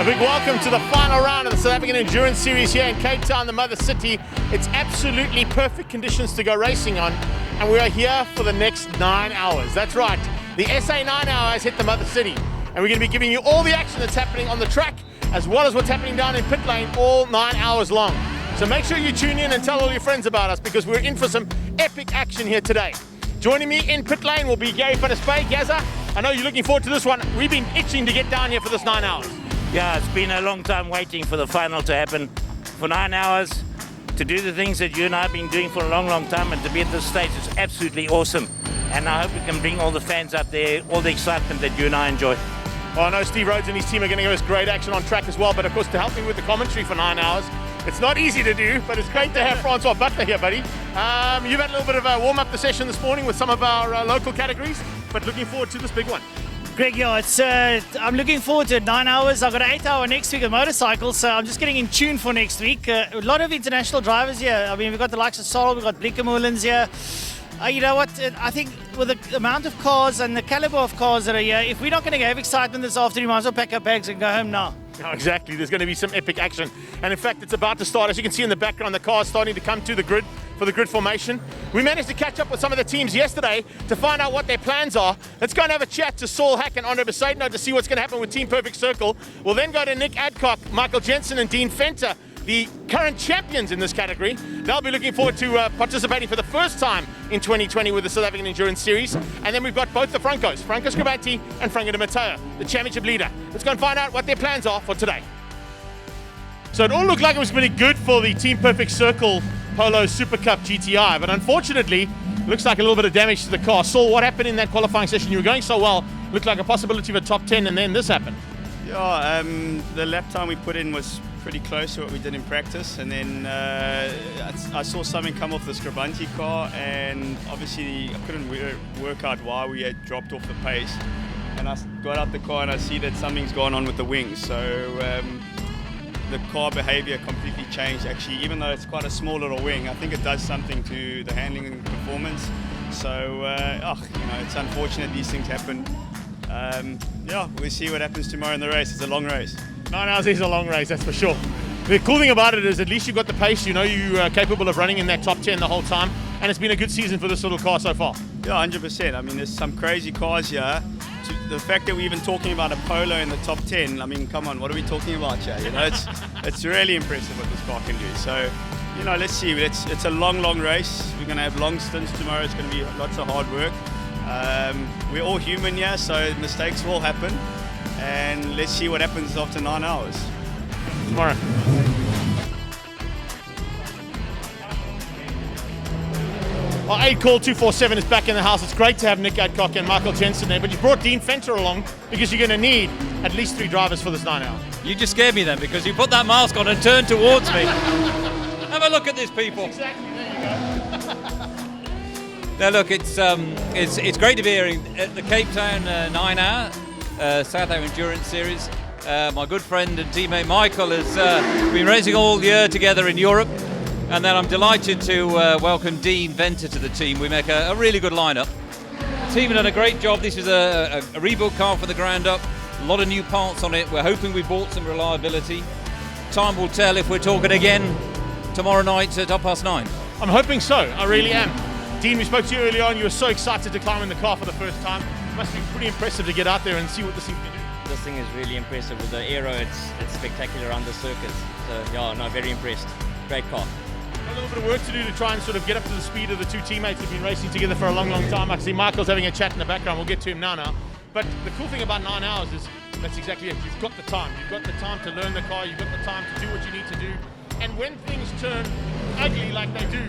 A big welcome to the final round of the South African Endurance Series here in Cape Town, the Mother City. It's absolutely perfect conditions to go racing on, and we are here for the next 9 hours. That's right, the SA 9 Hour has hit the Mother City, and we're going to be giving you all the action that's happening on the track, as well as what's happening down in pit lane, all 9 hours long. So make sure you tune in and tell all your friends about us, because we're in for some epic action here today. Joining me in pit lane will be Gary van der Spey. Gaza, I know you're looking forward to this one. We've been itching to get down here for this 9 hours. Yeah, it's been a long time waiting for the final to happen. For 9 hours, to do the things that you and I have been doing for a long, long time, and to be at this stage is absolutely awesome. And I hope we can bring all the fans out there, all the excitement that you and I enjoy. Well, I know Steve Rhodes and his team are going to give us great action on track as well, but of course to help me with the commentary for 9 hours, it's not easy to do, but it's great to have Francois Butler here, buddy. You've had a little bit of a warm-up the session this morning with some of our local categories, but looking forward to this big one. Greg, yeah, I'm looking forward to it. 9 hours. I've got an 8 hour next week of motorcycles, so I'm just getting in tune for next week. A lot of international drivers here. I mean, we've got the likes of Sorrel, we've got Blinkemoolens here. You know what? I think with the amount of cars and the caliber of cars that are here, if we're not going to have excitement this afternoon, we might as well pack our bags and go home now. Oh, exactly. There's going to be some epic action. And in fact, it's about to start. As you can see in the background, the cars starting to come to the grid for the grid formation. We managed to catch up with some of the teams yesterday to find out what their plans are. Let's go and have a chat to Saul Hack and Andre Besaidno to see what's going to happen with Team Perfect Circle. We'll then go to Nick Adcock, Michael Jensen and Dean Fenter, the current champions in this category. They'll be looking forward to participating for the first time in 2020 with the South African Endurance Series. And then we've got both the Francos, Franco Scribanti and Franco de Matteo, the championship leader. Let's go and find out what their plans are for today. So it all looked like it was really good for the Team Perfect Circle Polo Super Cup GTI, but unfortunately, looks like a little bit of damage to the car. Saul, what happened in that qualifying session? You were going so well, looked like a possibility of a top 10, and then this happened. Yeah, the lap time we put in was pretty close to what we did in practice, and then I saw something come off the Scribanti car, and obviously I couldn't work out why we had dropped off the pace, and I got out the car and I see that something's gone on with the wings, so the car behavior completely changed actually. Even though it's quite a small little wing, I think it does something to the handling and performance, so it's unfortunate these things happen. Yeah, we'll see what happens tomorrow in the race. It's a long race. 9 hours is a long race, that's for sure. The cool thing about it is at least you've got the pace, you know you're capable of running in that top 10 the whole time, and it's been a good season for this little car so far. Yeah, 100%. I mean, there's some crazy cars here. The fact that we're even talking about a Polo in the top 10, I mean, come on, what are we talking about here? You know, it's really impressive what this car can do. So, you know, let's see. It's a long, long race. We're going to have long stints tomorrow. It's going to be lots of hard work. We're all human here, so mistakes will happen. And let's see what happens after 9 hours. Tomorrow. Our 8 Call 247 is back in the house. It's great to have Nick Adcock and Michael Jensen there, but you brought Dean Fenter along because you're going to need at least 3 drivers for this 9 hours. You just scared me then because you put that mask on and turned towards me. Have a look at this, people. Exactly, there you go. Now look, it's great to be here at the Cape Town 9 Hour South African Endurance Series. My good friend and teammate Michael has been racing all year together in Europe. And then I'm delighted to welcome Dean Venter to the team. We make a really good lineup. The team have done a great job. This is a rebuild car from the ground up. A lot of new parts on it. We're hoping we bought some reliability. Time will tell if we're talking again tomorrow night at 9:30. I'm hoping so, I really am. Dean, we spoke to you earlier on. You were so excited to climb in the car for the first time. It must be pretty impressive to get out there and see what this thing can do. This thing is really impressive. With the aero, it's spectacular around the circuit. So yeah, no, very impressed. Great car. A little bit of work to do to try and sort of get up to the speed of the two teammates who've been racing together for a long, long time. I can see Michael's having a chat in the background. We'll get to him now. But the cool thing about 9 hours is that's exactly it. You've got the time. You've got the time to learn the car. You've got the time to do what you need to do. And when things turn ugly like they do,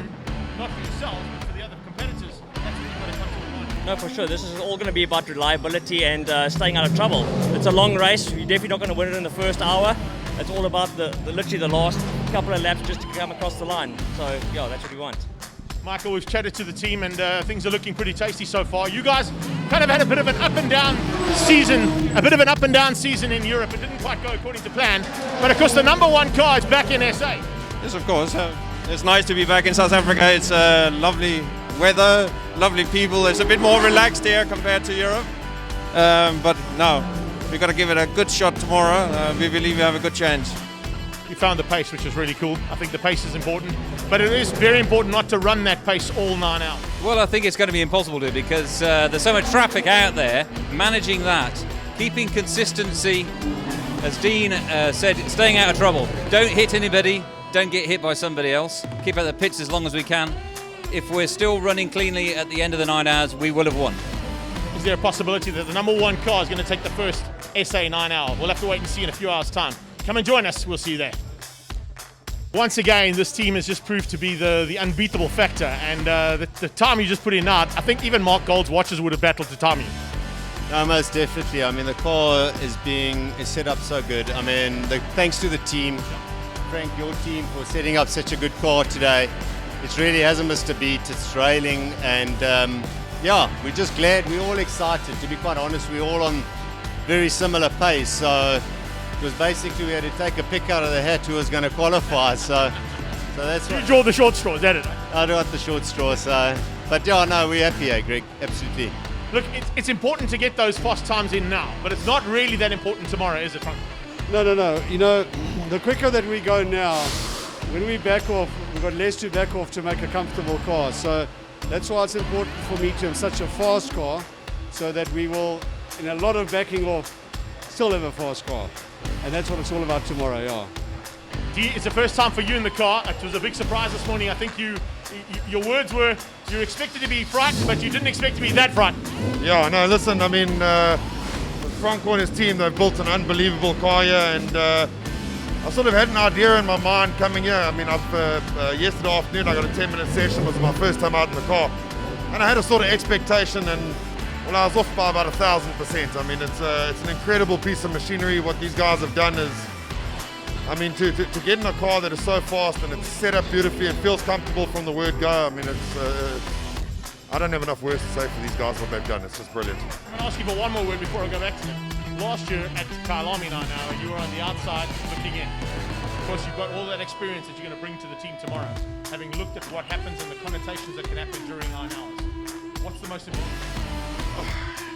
not for yourselves, but for the other competitors, that's when you've got to come to a point. No, for sure. This is all going to be about reliability and staying out of trouble. It's a long race. You're definitely not going to win it in the first hour. It's all about literally the last couple of laps just to come across the line. So, yeah, that's what we want. Michael, we've chatted to the team and things are looking pretty tasty so far. You guys kind of had a bit of an up and down season in Europe. It didn't quite go according to plan. But of course, the number 1 car is back in SA. Yes, of course. It's nice to be back in South Africa. It's lovely weather, lovely people. It's a bit more relaxed here compared to Europe. But no, we've got to give it a good shot tomorrow. We believe we have a good chance. You found the pace, which is really cool. I think the pace is important, but it is very important not to run that pace all 9 hours. Well, I think it's going to be impossible to because there's so much traffic out there. Managing that, keeping consistency, as Dean said, staying out of trouble. Don't hit anybody, don't get hit by somebody else. Keep out the pits as long as we can. If we're still running cleanly at the end of the 9 hours, we will have won. Is there a possibility that the number 1 car is going to take the first SA 9 hour? We'll have to wait and see in a few hours' time. Come and join us, we'll see you there. Once again, this team has just proved to be the unbeatable factor, and the time you just put in now, I think even Mark Gold's watches would have battled to time you. No, most definitely. I mean, the car is set up so good. I mean, thanks to the team, Frank, your team, for setting up such a good car today. It really hasn't missed a beat. It's trailing, and yeah, we're just glad. We're all excited. To be quite honest, we're all on very similar pace. So it was basically we had to take a pick out of the hat who was going to qualify. So that's You draw the short straw, is that it? I do want the short straw. So, but yeah, no, we're happy, Greg. Absolutely. Look, it's important to get those fast times in now, but it's not really that important tomorrow, is it, Frank? No. You know, the quicker that we go now, when we back off, we've got less to back off to make a comfortable car. So that's why it's important for me to have such a fast car, so that we will, in a lot of backing off, still have a fast car. And that's what it's all about tomorrow, yeah. It's the first time for you in the car. It was a big surprise this morning. I think your words were you expected to be frightened, but you didn't expect to be that frightened. Yeah, no, listen, I mean, Franco and his team, they've built an unbelievable car here, and I sort of had an idea in my mind coming here. I mean, yesterday afternoon I got a 10-minute session. It was my first time out in the car, and I had a sort of expectation, and well, I was off by about 1,000%. I mean, it's an incredible piece of machinery. What these guys have done is, I mean, to get in a car that is so fast and it's set up beautifully and feels comfortable from the word go. I mean, I don't have enough words to say for these guys what they've done. It's just brilliant. I'm going to ask you for one more word before I go back to you. Last year at Killarney now, you were on the outside looking in. Of course, you've got all that experience that you're going to bring to the team tomorrow, having looked at what happens and the connotations that can happen during 9 hours. What's the most important?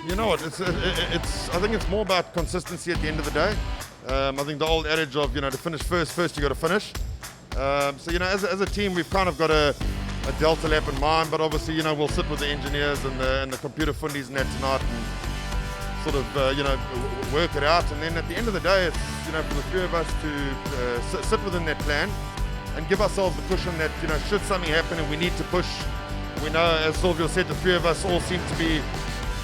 You know what? I think it's more about consistency at the end of the day. I think the old adage of, to finish first you got to finish. So, as a team, we've kind of got a delta lap in mind, but obviously, we'll sit with the engineers and the computer fundies and that tonight and sort of, work it out. And then at the end of the day, it's, for the three of us to sit within that plan and give ourselves the cushion that, should something happen and we need to push, we know, as Silvio said, the three of us all seem to be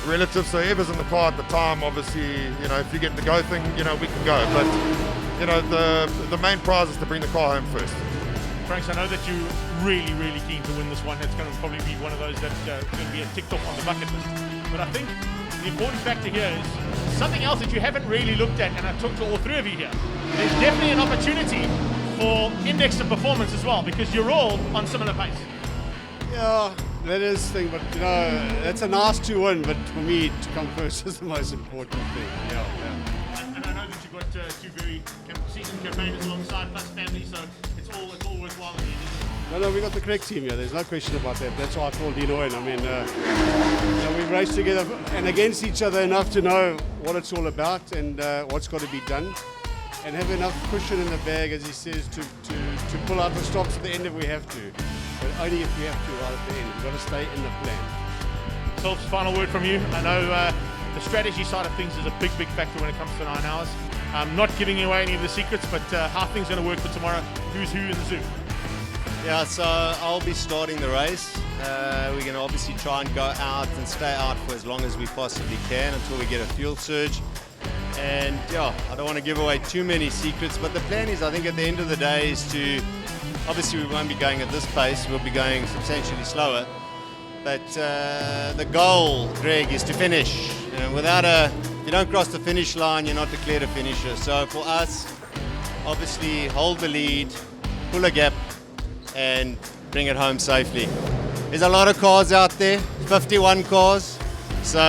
relative, so whoever's in the car at the time, obviously, if you get the go thing, we can go. But, the main prize is to bring the car home first. Franks, I know that you're really, really keen to win this one. It's going to probably be one of those that's going to be a tick off on the bucket list. But I think the important factor here is something else that you haven't really looked at, and I talked to all three of you here. There's definitely an opportunity for index of performance as well, because you're all on similar pace. Yeah, that is the thing, but that's a nice to win, but for me to come first is the most important thing. Yeah. And I know that you've got two very seasoned campaigners alongside, plus family, so it's all worthwhile in the end. No, we got the correct team here. There's no question about that. That's why I called Dino in. I mean, we've raced together and against each other enough to know what it's all about and what's got to be done, and have enough cushion in the bag, as he says, to pull out the stops at the end if we have to. But only if we have to right at the end. We've got to stay in the plan. Silv's, final word from you. I know the strategy side of things is a big factor when it comes to 9 hours. Not giving away any of the secrets, but how things are going to work for tomorrow. Who's who in the zoo? Yeah, so I'll be starting the race. We're going to obviously try and go out and stay out for as long as we possibly can until we get a fuel surge. And yeah, I don't want to give away too many secrets, but the plan is, I think at the end of the day, is to, obviously we won't be going at this pace, we'll be going substantially slower. But the goal, Greg, is to finish. If you don't cross the finish line, you're not declared a finisher. So for us, obviously hold the lead, pull a gap, and bring it home safely. There's a lot of cars out there, 51 cars. So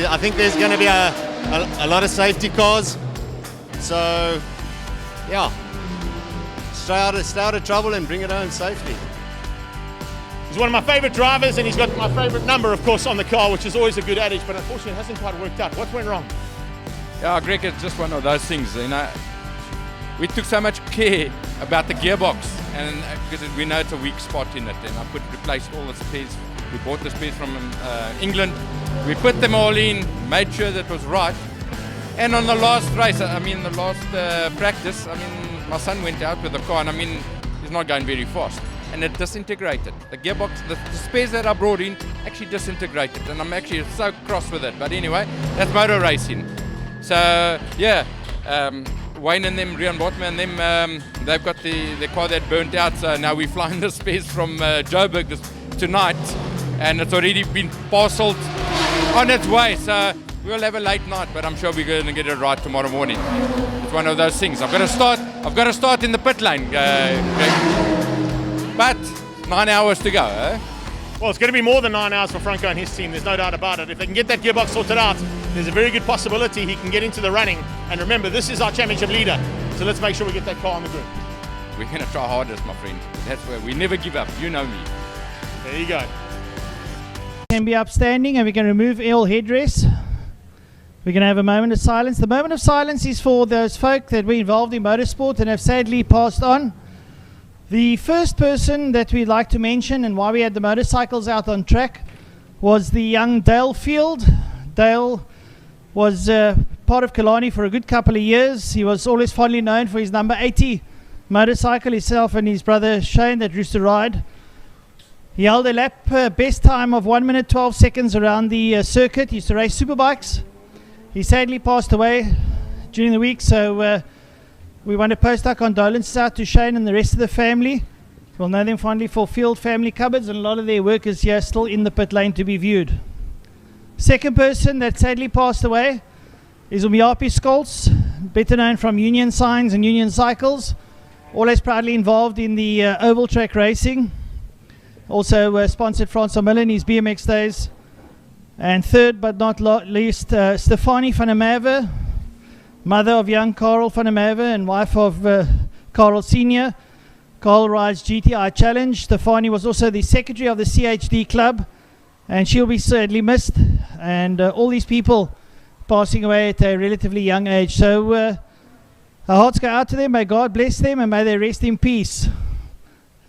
I think there's going to be a lot of safety cars. So yeah, stay out of trouble and bring it home safely. He's one of my favourite drivers, and he's got my favourite number, of course, on the car, which is always a good adage, but unfortunately it hasn't quite worked out. What went wrong? Yeah, Greg, it's just one of those things, you know. We took so much care about the gearbox, and because we know it's a weak spot in it, and I replaced all the spares. We bought the spares from England. We put them all in, made sure that it was right. And on the last race, I mean, the last practice, I mean, my son went out with the car, and I mean, he's not going very fast. And it disintegrated. The gearbox, the spares that I brought in actually disintegrated, and I'm actually so cross with it. But anyway, that's motor racing. So yeah, Wayne and them, Rian Botman and them, they've got the car that burnt out. So now we're flying the spares from Joburg tonight, and it's already been parceled on its way. So we'll have a late night, but I'm sure we're going to get it right tomorrow morning. It's one of those things. I've got to start in the pit lane. But 9 hours to go, eh? Well, it's going to be more than 9 hours for Franco and his team, there's no doubt about it. If they can get that gearbox sorted out, there's a very good possibility he can get into the running. And remember, this is our championship leader, so let's make sure we get that car on the grid. We're going to try hardest, my friend. That's where we never give up. You know me. There you go. Can be upstanding, and we can remove all headrest. We're going to have a moment of silence. The moment of silence is for those folk that were involved in motorsport and have sadly passed on. The first person that we'd like to mention, and why we had the motorcycles out on track, was the young Dale Field. Dale was part of Killarney for a good couple of years. He was always fondly known for his number 80 motorcycle, himself and his brother Shane that used to ride. He held a lap best time of 1 minute 12 seconds around the circuit. He used to race superbikes. He sadly passed away during the week, so we want to post our condolences out to Shane and the rest of the family. We'll know them fondly for Field Family Cupboards, and a lot of their work is here still in the pit lane to be viewed. Second person that sadly passed away is Umiapi Skolts, better known from Union Signs and Union Cycles, always proudly involved in the oval track racing. Also sponsored Francois Miller in his BMX days. And third but not least, Stefanie van der Merwe, mother of young Karel van der Merwe and wife of Karel Sr. Karel rides GTI Challenge. Stefanie was also the secretary of the CHD Club, and she'll be sadly missed. And all these people passing away at a relatively young age. So our hearts go out to them. May God bless them, and may they rest in peace.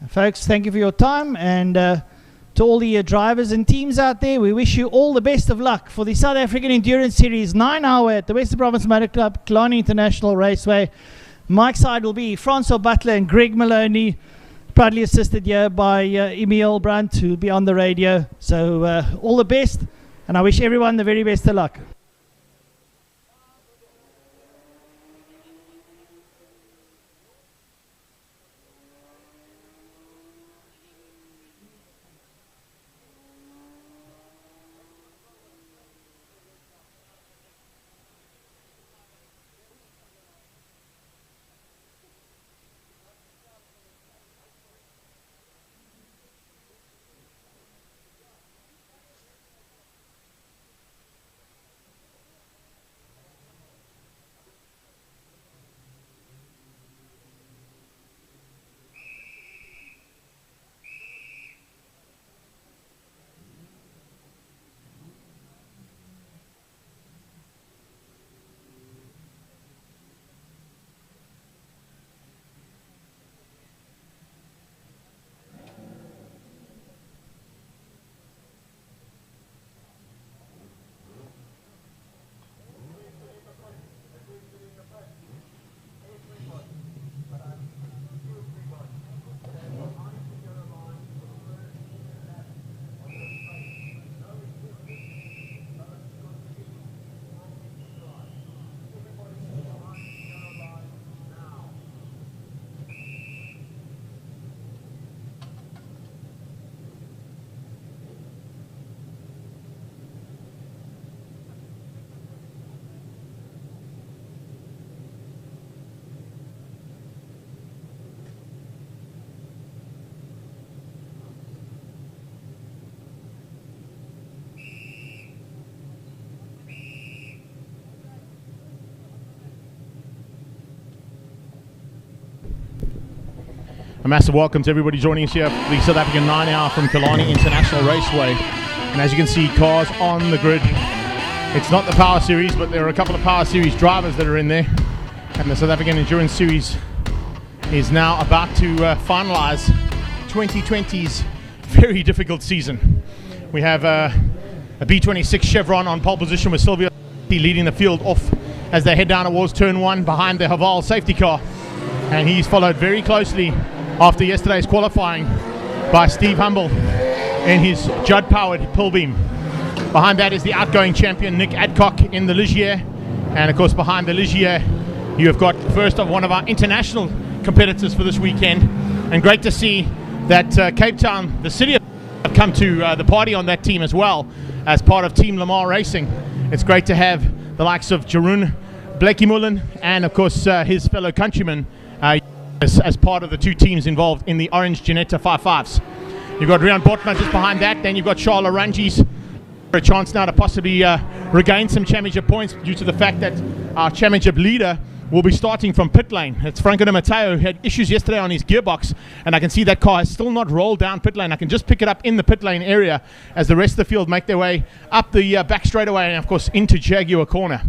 Folks, thank you for your time, and to all the drivers and teams out there, we wish you all the best of luck for the South African Endurance Series 9-hour at the Western Province Motor Club, Killarney International Raceway. Mike's side will be Francois Butler and Greg Maloney, proudly assisted here by Emil Brandt, who will be on the radio. So all the best, and I wish everyone the very best of luck. A massive welcome to everybody joining us here for the South African 9-hour from Killarney International Raceway. And as you can see, cars on the grid. It's not the Power Series, but there are a couple of Power Series drivers that are in there. And the South African Endurance Series is now about to finalize 2020's very difficult season. We have a B26 Chevron on pole position with Sylvia leading the field off as they head down towards turn 1 behind the Haval safety car. And he's followed very closely after yesterday's qualifying by Steve Humble in his Judd-powered pull beam. Behind that is the outgoing champion Nick Adcock in the Ligier. And of course behind the Ligier you have got first of one of our international competitors for this weekend. And great to see that Cape Town, the city, have come to the party on that team as well as part of Team Lamar Racing. It's great to have the likes of Jeroen Blakey-Mullen and of course his fellow countrymen as part of the two teams involved in the Orange Ginetta 5.5s. You've got Rian Botman just behind that, then you've got Charles Oranges. A chance now to possibly regain some championship points due to the fact that our championship leader will be starting from pit lane. It's Franco Di Matteo, who had issues yesterday on his gearbox, and I can see that car has still not rolled down pit lane. I can just pick it up in the pit lane area as the rest of the field make their way up the back straightaway and of course into Jaguar Corner.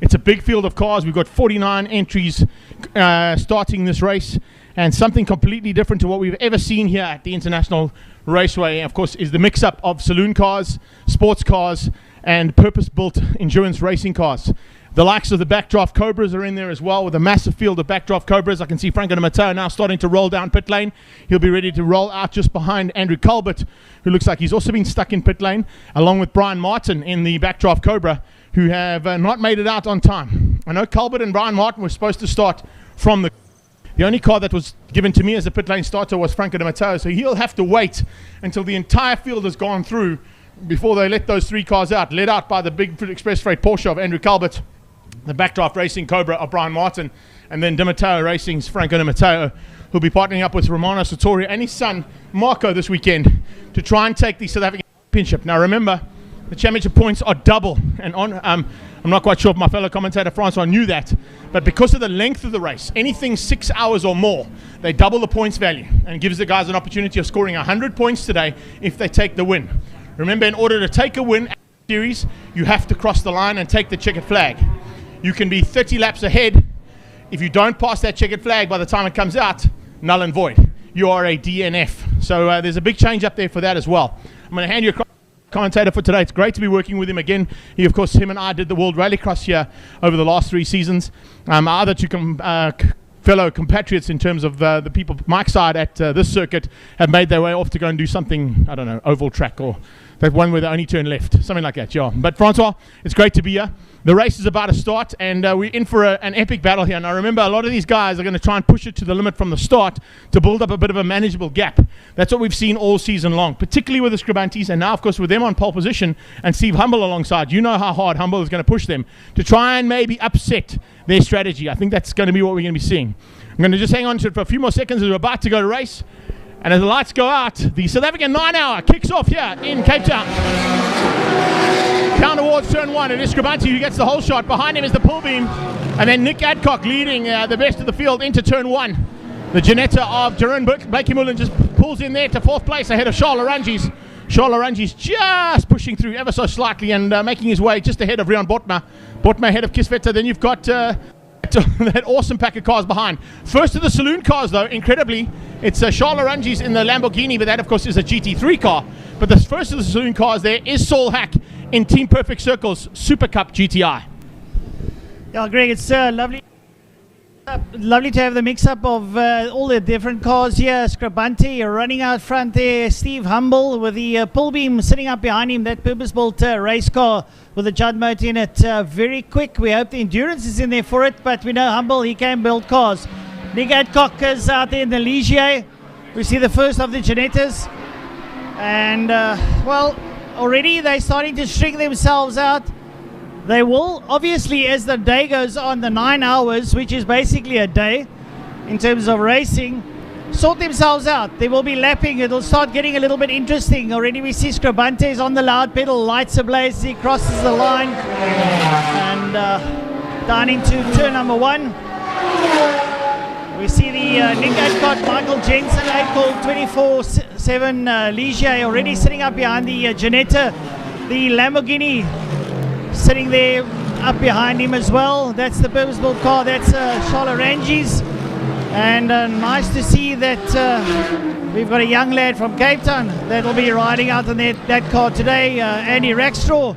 It's a big field of cars. We've got 49 entries starting this race, and something completely different to what we've ever seen here at the International Raceway, of course, is the mix-up of saloon cars, sports cars, and purpose-built endurance racing cars. The likes of the Backdraft Cobras are in there as well, with a massive field of Backdraft Cobras. I can see Franco Di Matteo now starting to roll down pit lane. He'll be ready to roll out just behind Andrew Colbert, who looks like he's also been stuck in pit lane, along with Brian Martin in the Backdraft Cobra, who have not made it out on time. I know Colbert and Brian Martin were supposed to start from the only car that was given to me as a pit lane starter was Franco Di Matteo, so he'll have to wait until the entire field has gone through before they let those three cars out, led out by the big Express Freight Porsche of Andrew Colbert, the Backdraft Racing Cobra of Brian Martin, and then Di Matteo Racing's Franco Di Matteo, who'll be partnering up with Romano Sartori and his son Marco this weekend to try and take the South African Championship. Now remember, the championship points are double, and I'm not quite sure if my fellow commentator Francois knew that, but because of the length of the race, anything 6 hours or more, they double the points value and gives the guys an opportunity of scoring 100 points today if they take the win. Remember, in order to take a win at the series, you have to cross the line and take the checkered flag. You can be 30 laps ahead. If you don't pass that checkered flag by the time it comes out, null and void. You are a DNF. So there's a big change up there for that as well. I'm going to hand you across commentator for today. It's great to be working with him again. He, of course, him and I did the World Rallycross here over the last 3 seasons. Our other two fellow compatriots in terms of the people Mike's side at this circuit have made their way off to go and do something, I don't know, oval track or that one where they only turn left, something like that, yeah. But Francois, it's great to be here. The race is about to start, and we're in for an epic battle here. Now remember, a lot of these guys are going to try and push it to the limit from the start to build up a bit of a manageable gap. That's what we've seen all season long, particularly with the Scribantes, and now, of course, with them on pole position and Steve Humble alongside. You know how hard Humble is going to push them to try and maybe upset their strategy. I think that's going to be what we're going to be seeing. I'm going to just hang on to it for a few more seconds as we're about to go to race. And as the lights go out, the South African 9-hour kicks off here in Cape Town. Down towards turn 1, it is Scribante who gets the whole shot. Behind him is the pull beam. And then Nick Adcock leading the best of the field into turn 1. The Ginetta of Jeroen Blakey-Mullen just pulls in there to 4th place ahead of Charles Oranges. Charles Oranges just pushing through ever so slightly and making his way just ahead of Rian Botma. Botma ahead of Kisveta. Then you've got that awesome pack of cars behind. First of the saloon cars, though, incredibly, it's Charles Oranges in the Lamborghini, but that, of course, is a GT3 car. But the first of the saloon cars there is Saul Hack in Team Perfect Circle's Super Cup GTI. Yeah, Greg, it's lovely to have the mix-up of all the different cars here. Scribante running out front there. Steve Humble with the pull beam sitting up behind him. That purpose-built race car with the Judd motor in it. Very quick. We hope the endurance is in there for it, but we know Humble, he can build cars. Nick Adcock is out there in the Ligier. We see the first of the Ginettas. And, well, already they're starting to string themselves out. They will, obviously, as the day goes on, the 9 hours, which is basically a day in terms of racing, sort themselves out. They will be lapping. It'll start getting a little bit interesting. Already we see Scribante is on the loud pedal, lights ablaze as he crosses the line. And down into turn number 1. We see the Nick Adcock, Michael Jensen, 24/7 Ligier already sitting up behind the Ginetta. The Lamborghini sitting there up behind him as well. That's the purpose-built car. That's Charles Rangi's. And nice to see that we've got a young lad from Cape Town that will be riding out on that car today, Andy Rackstraw.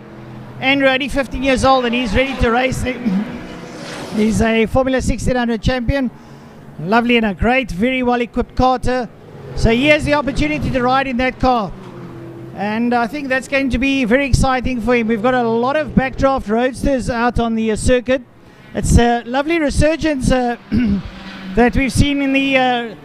Andrew, only 15 years old, and he's ready to race. He's a Formula 1600 champion. Lovely and a great, very well-equipped karter. So he has the opportunity to ride in that car. And I think that's going to be very exciting for him. We've got a lot of backdraft roadsters out on the circuit. It's a lovely resurgence that we've seen in the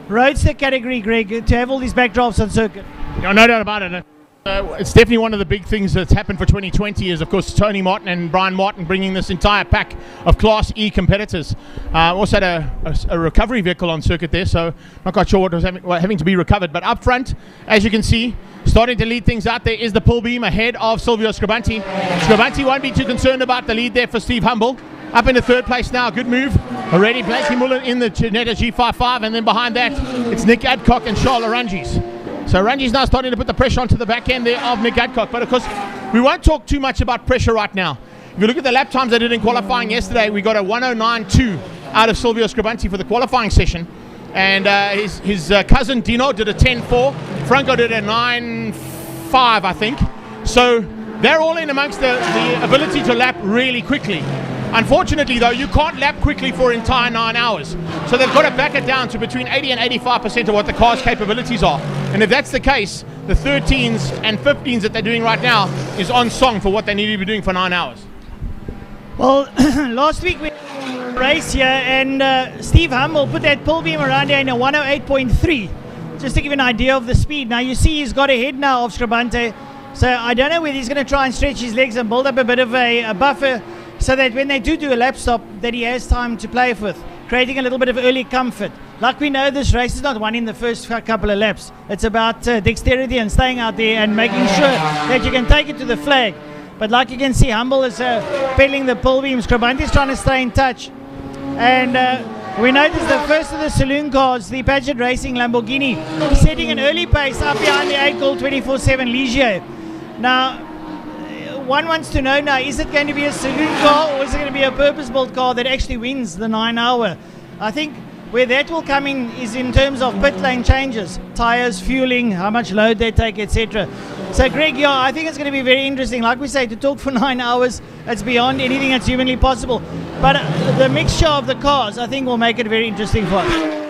roadster category, Greg, to have all these backdrafts on circuit. Yeah, no doubt about it. It's definitely one of the big things that's happened for 2020 is, of course, Tony Martin and Brian Martin bringing this entire pack of Class E competitors. Also had a recovery vehicle on circuit there, so not quite sure what was having to be recovered. But up front, as you can see, starting to lead things out there is the pull beam ahead of Silvio Scribanti. Scribanti won't be too concerned about the lead there for Steve Humble. Up into third place now, good move. Already Blakey Mullen in the Janetta G55, and then behind that, it's Nick Adcock and Charles Rangi's. So Rangi's now starting to put the pressure onto the back end there of Nick Adcock. But of course, we won't talk too much about pressure right now. If you look at the lap times I did in qualifying yesterday, we got a 109.2 out of Silvio Scribanti for the qualifying session. And his cousin Dino did a 10.4. Franco did a 9.5, I think. So they're all in amongst the ability to lap really quickly. Unfortunately, though, you can't lap quickly for an entire 9 hours. So they've got to back it down to between 80 and 85% of what the car's capabilities are. And if that's the case, the 13s and 15s that they're doing right now is on song for what they need to be doing for 9 hours. Well, last week we race here, and Steve Humble put that pull beam around here in a 108.3, just to give you an idea of the speed. Now you see he's got ahead now of Scribante, so I don't know whether he's going to try and stretch his legs and build up a bit of a buffer, so that when they do a lap stop, that he has time to play with, creating a little bit of early comfort. Like we know, this race is not won in the first couple of laps. It's about dexterity and staying out there and making sure that you can take it to the flag. But like you can see, Humble is pedaling the pull beam. Scribante is trying to stay in touch. And we notice the first of the saloon cars, the Paget Racing Lamborghini, setting an early pace up behind the 8-Gold 24/7 Ligier. Now, one wants to know now, is it going to be a saloon car or is it going to be a purpose-built car that actually wins the 9 hour? I think where that will come in is in terms of pit lane changes, tyres, fueling, how much load they take, etc. So Greg, yeah, I think it's going to be very interesting. Like we say, to talk for 9 hours, it's beyond anything that's humanly possible. But the mixture of the cars, I think, will make it very interesting for us.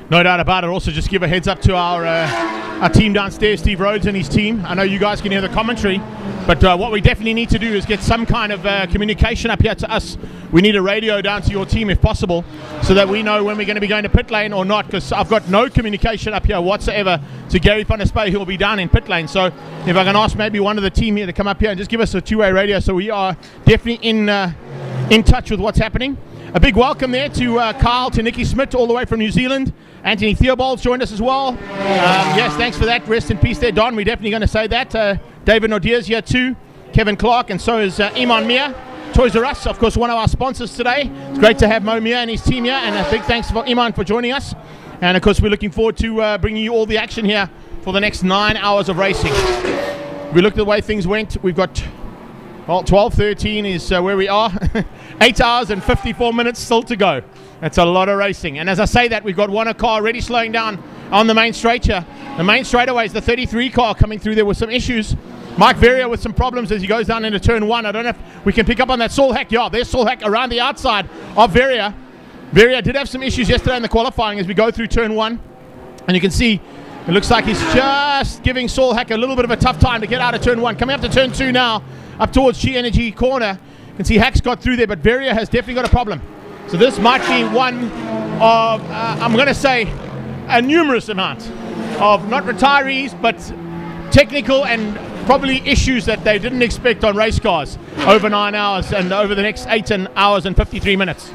No doubt about it. Also, just give a heads up to our team downstairs, Steve Rhodes and his team. I know you guys can hear the commentary, but what we definitely need to do is get some kind of communication up here to us. We need a radio down to your team if possible, so that we know when we're going to be going to pit lane or not, because I've got no communication up here whatsoever to Gary van der Spey, who will be down in pit lane. So if I can ask maybe one of the team here to come up here and just give us a two-way radio, so we are definitely in touch with what's happening. A big welcome there to Kyle, to Nikki Smith, all the way from New Zealand. Anthony Theobald's joined us as well. Yes, thanks for that. Rest in peace there, Don. We're definitely going to say that. David Nordier's here too. Kevin Clark, and so is Iman Mia. Toys R Us, of course, one of our sponsors today. It's great to have Mo Mia and his team here, and a big thanks for Iman for joining us. And of course, we're looking forward to bringing you all the action here for the next 9 hours of racing. We looked at the way things went. We've got, well, 12:13 is where we are. 8 hours and 54 minutes still to go. That's a lot of racing. And as I say that, we've got one car already slowing down on the main straight here. The main straightaway is the 33 car coming through there with some issues. Mike Verrier with some problems as he goes down into turn one. I don't know if we can pick up on that Solhack. Yeah, there's Solhack around the outside of Verrier. Verrier did have some issues yesterday in the qualifying as we go through turn one. And you can see it looks like he's just giving Solhack a little bit of a tough time to get out of turn one. Coming up to turn two now, up towards G Energy corner. You can see Hack's got through there, but Verrier has definitely got a problem. So this might be one of, I'm going to say, a numerous amount of not retirees, but technical and probably issues that they didn't expect on race cars over 9 hours and over the next 8 hours and 53 minutes.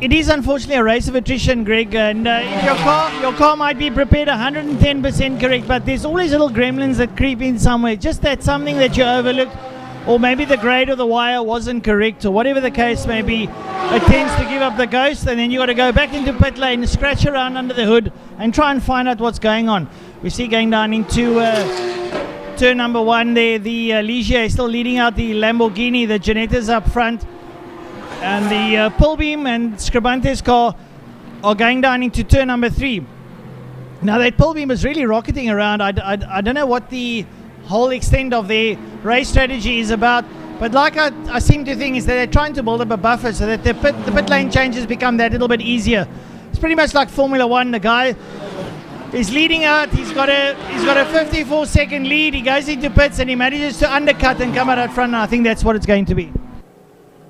It is unfortunately a race of attrition, Greg, and your car might be prepared 110% correct, but there's always little gremlins that creep in somewhere. Just that something that you overlooked, or maybe the grade of the wire wasn't correct, or whatever the case may be, it tends to give up the ghost, and then you got to go back into pit lane, scratch around under the hood, and try and find out what's going on. We see going down into turn number 1 there. The Ligier is still leading out the Lamborghini. The Ginettas up front. And the Pilbeam and Scribante's car are going down into turn number 3. Now that Pilbeam is really rocketing around. I don't know what the whole extent of their race strategy is about. But like I seem to think is that they're trying to build up a buffer so that the pit lane changes become that little bit easier. It's pretty much like Formula 1. The guy is leading out. He's got a 54-second lead. He goes into pits and he manages to undercut and come out front. And I think that's what it's going to be.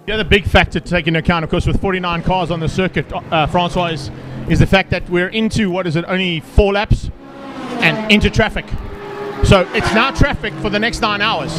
The other big factor to take into account, of course, with 49 cars on the circuit, Francois, is the fact that we're into, what is it, only 4 laps and into traffic. So it's now traffic for the next 9 hours.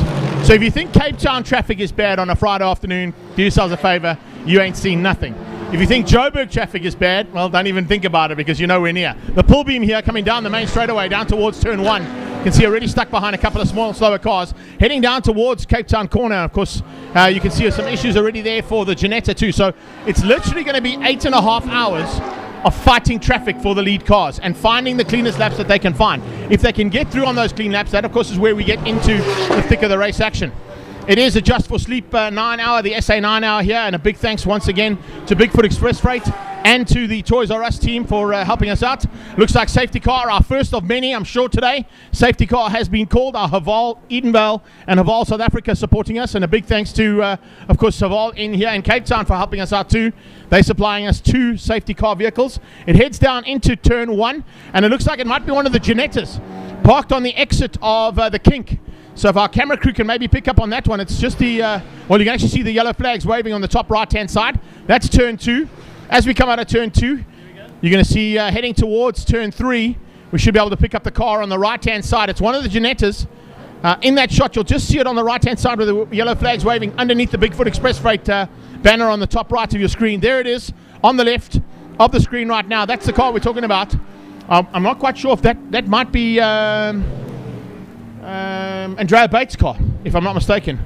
So if you think Cape Town traffic is bad on a Friday afternoon, do yourselves a favor, you ain't seen nothing. If you think Joburg traffic is bad, well, don't even think about it because you're nowhere near. The Pilbeam here coming down the main straightaway, down towards turn 1. You can see already stuck behind a couple of small, slower cars. Heading down towards Cape Town corner, of course, you can see some issues already there for the Ginetta too. So it's literally going to be 8.5 hours of fighting traffic for the lead cars and finding the cleanest laps that they can find. If they can get through on those clean laps, that of course is where we get into the thick of the race action. It is a Just for Sleep 9 hour, the SA 9 hour here, and a big thanks once again to Bigfoot Express Freight and to the Toys R Us team for helping us out. Looks like safety car, our first of many, I'm sure today. Safety car has been called. Our Haval Edenvale and Haval South Africa supporting us, and a big thanks to, of course, Haval in here in Cape Town for helping us out too. They're supplying us 2 safety car vehicles. It heads down into turn 1, and it looks like it might be one of the Ginettas parked on the exit of the kink. So if our camera crew can maybe pick up on that one, it's just the, well, you can actually see the yellow flags waving on the top right-hand side. That's turn 2. As we come out of turn 2, you're going to see heading towards turn 3, we should be able to pick up the car on the right-hand side. It's one of the Ginettas. In that shot, you'll just see it on the right-hand side with the yellow flags waving underneath the Bigfoot Express Freight banner on the top right of your screen. There it is on the left of the screen right now. That's the car we're talking about. I'm not quite sure if that might be Andrea Bates' car, if I'm not mistaken.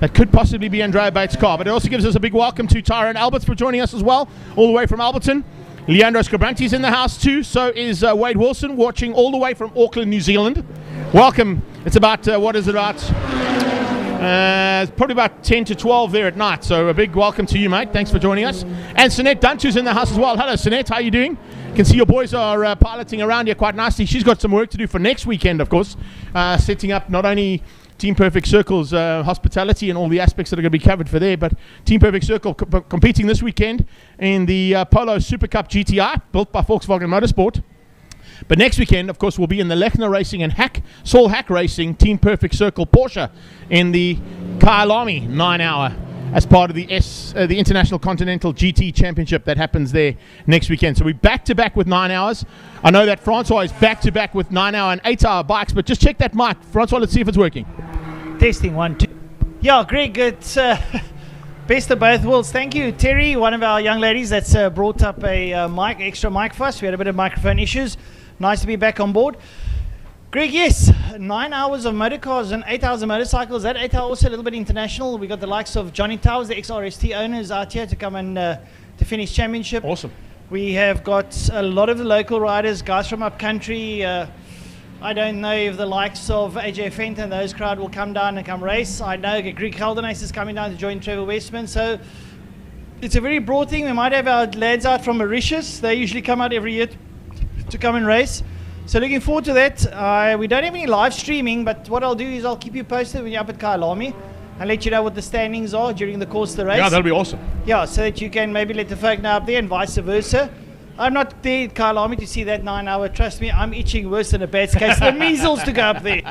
That could possibly be Andrea Bates' car. But it also gives us a big welcome to Tyrone Alberts for joining us as well, all the way from Alberton. Leandro Scribante's in the house too. So is Wade Wilson, watching all the way from Auckland, New Zealand. Welcome. It's about, what is it about? It's probably about 10 to 12 there at night. So a big welcome to you, mate. Thanks for joining us. And Sinette Duntu's in the house as well. Hello, Sinette. How are you doing? You can see your boys are piloting around here quite nicely. She's got some work to do for next weekend, of course, setting up not only Team Perfect Circle's hospitality and all the aspects that are going to be covered for there, but Team Perfect Circle competing this weekend in the Polo Super Cup GTI, built by Volkswagen Motorsport. But next weekend, of course, we'll be in the Lechner Racing and Saul Hack Racing Team Perfect Circle Porsche in the Killarney 9 hour as part of the International Continental GT Championship that happens there next weekend. So we're back-to-back with 9 hours. I know that Francois is back-to-back with 9 hour and 8 hour bikes, but just check that mic. Francois, let's see if it's working. Testing 1, 2. Yeah, Greg, it's best of both worlds. Thank you, Terry, one of our young ladies that's brought up a extra mic for us. We had a bit of microphone issues. Nice to be back on board. Greg, yes, 9 hours of motorcars and 8 hours of motorcycles. That 8 hours also a little bit international. We got the likes of Johnny Towers, the XRST owners, out here to come and to finish championship. Awesome. We have got a lot of the local riders, guys from up country. I don't know if the likes of AJ Fenton and those crowd will come down and come race. I know Greg Geldenhuys is coming down to join Trevor Westman. So it's a very broad thing. We might have our lads out from Mauritius. They usually come out every year to come and race. So looking forward to that. We don't have any live streaming, but what I'll do is I'll keep you posted when you're up at Killarney and let you know what the standings are during the course of the race. Yeah, that'll be awesome. Yeah, so that you can maybe let the folk know up there and vice versa. I'm not there at Killarney to see that 9 hour. Trust me, I'm itching worse than a bad case of the measles to go up there.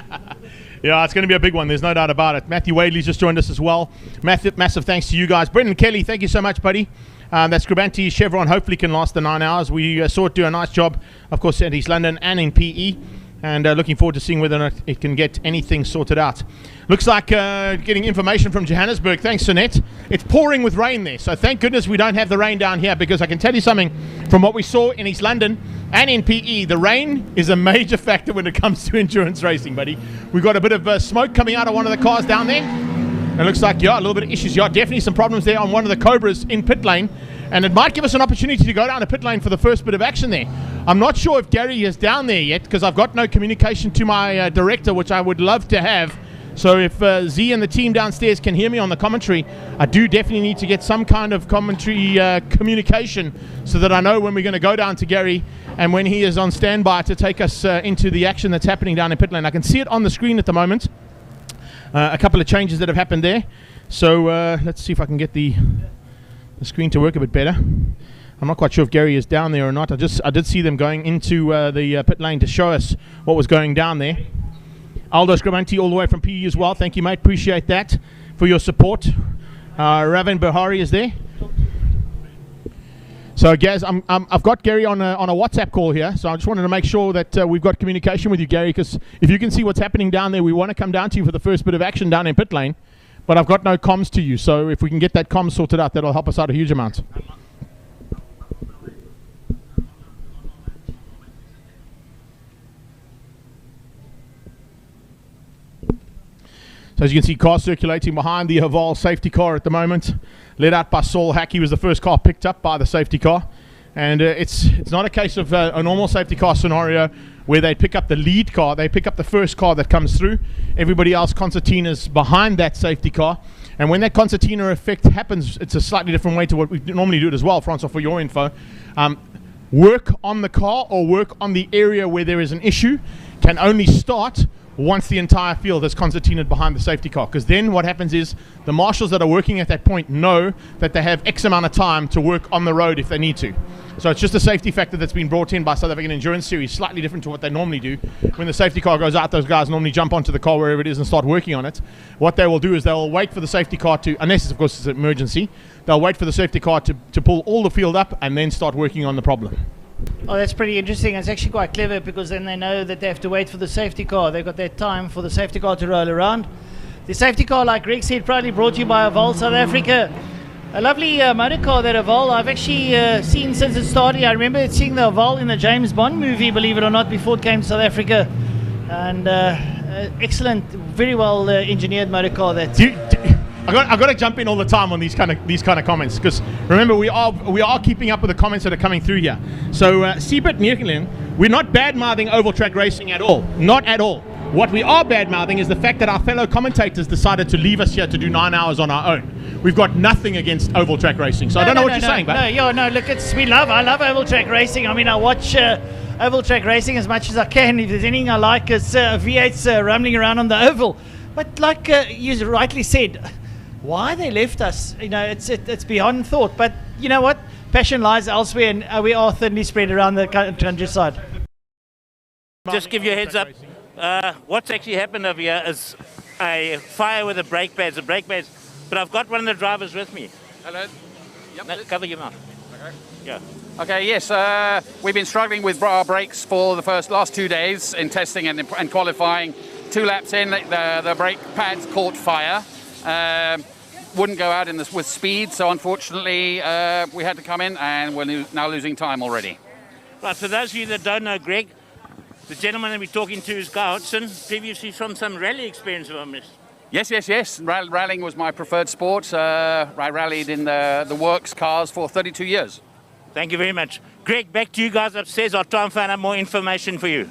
Yeah, it's going to be a big one. There's no doubt about it. Matthew Wadley's just joined us as well. Massive thanks to you guys. Brendan Kelly, thank you so much, buddy. That Scribante Chevron hopefully can last the 9 hours. We saw it do a nice job, of course, at East London and in PE. And looking forward to seeing whether or not it can get anything sorted out. Looks like getting information from Johannesburg. Thanks, Sonette. It's pouring with rain there, so thank goodness we don't have the rain down here, because I can tell you something from what we saw in East London and in PE, the rain is a major factor when it comes to endurance racing, buddy. We've got a bit of smoke coming out of one of the cars down there. It looks like, yeah, a little bit of issues. Yeah, definitely some problems there on one of the Cobras in pit lane. And it might give us an opportunity to go down to pit lane for the first bit of action there. I'm not sure if Gary is down there yet because I've got no communication to my director, which I would love to have. So if Z and the team downstairs can hear me on the commentary, I do definitely need to get some kind of commentary communication so that I know when we're going to go down to Gary and when he is on standby to take us into the action that's happening down in pit lane. I can see it on the screen at the moment. A couple of changes that have happened there. So let's see if I can get the screen to work a bit better. I'm not quite sure if Gary is down there or not. I did see them going into the pit lane to show us what was going down there. Aldo Scribanti all the way from PE as well. Thank you, mate. Appreciate that for your support. Ravin Bahari is there. So, Gaz, I've got Gary on a WhatsApp call here. So I just wanted to make sure that we've got communication with you, Gary, because if you can see what's happening down there, we want to come down to you for the first bit of action down in pit lane. But I've got no comms to you. So if we can get that comms sorted out, that'll help us out a huge amount. So as you can see, cars circulating behind the Haval safety car at the moment, led out by Saul Hack. He was the first car picked up by the safety car. And it's not a case of a normal safety car scenario where they pick up the lead car. They pick up the first car that comes through. Everybody else, concertina's behind that safety car. And when that concertina effect happens, it's a slightly different way to what we normally do it as well, Francois, for your info. Work on the car or work on the area where there is an issue can only start once the entire field is concertinaed behind the safety car, because then what happens is the marshals that are working at that point know that they have X amount of time to work on the road if they need to. So it's just a safety factor that's been brought in by South African Endurance Series, slightly different to what they normally do. When the safety car goes out, those guys normally jump onto the car wherever it is and start working on it. What they will do is they'll wait for the safety car to, unless of course it's an emergency, they'll wait for the safety car to pull all the field up and then start working on the problem. Oh, that's pretty interesting. It's actually quite clever because then they know that they have to wait for the safety car. They've got that time for the safety car to roll around. The safety car, like Greg said, proudly brought to you by Haval South Africa. A lovely motor car, that Haval. I've actually seen since it started. I remember seeing the Haval in the James Bond movie, believe it or not, before it came to South Africa. And excellent, very well engineered motor car. I've got to jump in all the time on these kind of comments, because remember we are keeping up with the comments that are coming through here. So Siebert Nierkelin, we're not bad-mouthing oval track racing at all, not at all. What we are bad-mouthing is the fact that our fellow commentators decided to leave us here to do 9 hours on our own. We've got nothing against oval track racing, so I don't know what you're saying, but look, I love oval track racing. I mean, I watch oval track racing as much as I can. If there's anything I like, it's V8s rumbling around on the oval. But like you rightly said, why they left us, it's beyond thought. But you know what? Passion lies elsewhere, and we are thinly spread around the countryside. Just give you a heads up. What's actually happened over here is a fire with the brake pads. But I've got one of the drivers with me. Hello. Yep. No, cover your mouth. Okay. Yeah. Okay. Yes. We've been struggling with our brakes for the last 2 days in testing and qualifying. 2 laps in, the brake pads caught fire. Wouldn't go out with speed, so unfortunately we had to come in, and we're now losing time already. Right, for those of you that don't know Greg, the gentleman that we're talking to is Guy Hodgson, previously from some rally experience, if I missed. Yes. Rallying was my preferred sport. I rallied in the works cars for 32 years. Thank you very much. Greg, back to you guys upstairs. I'll try and find out more information for you.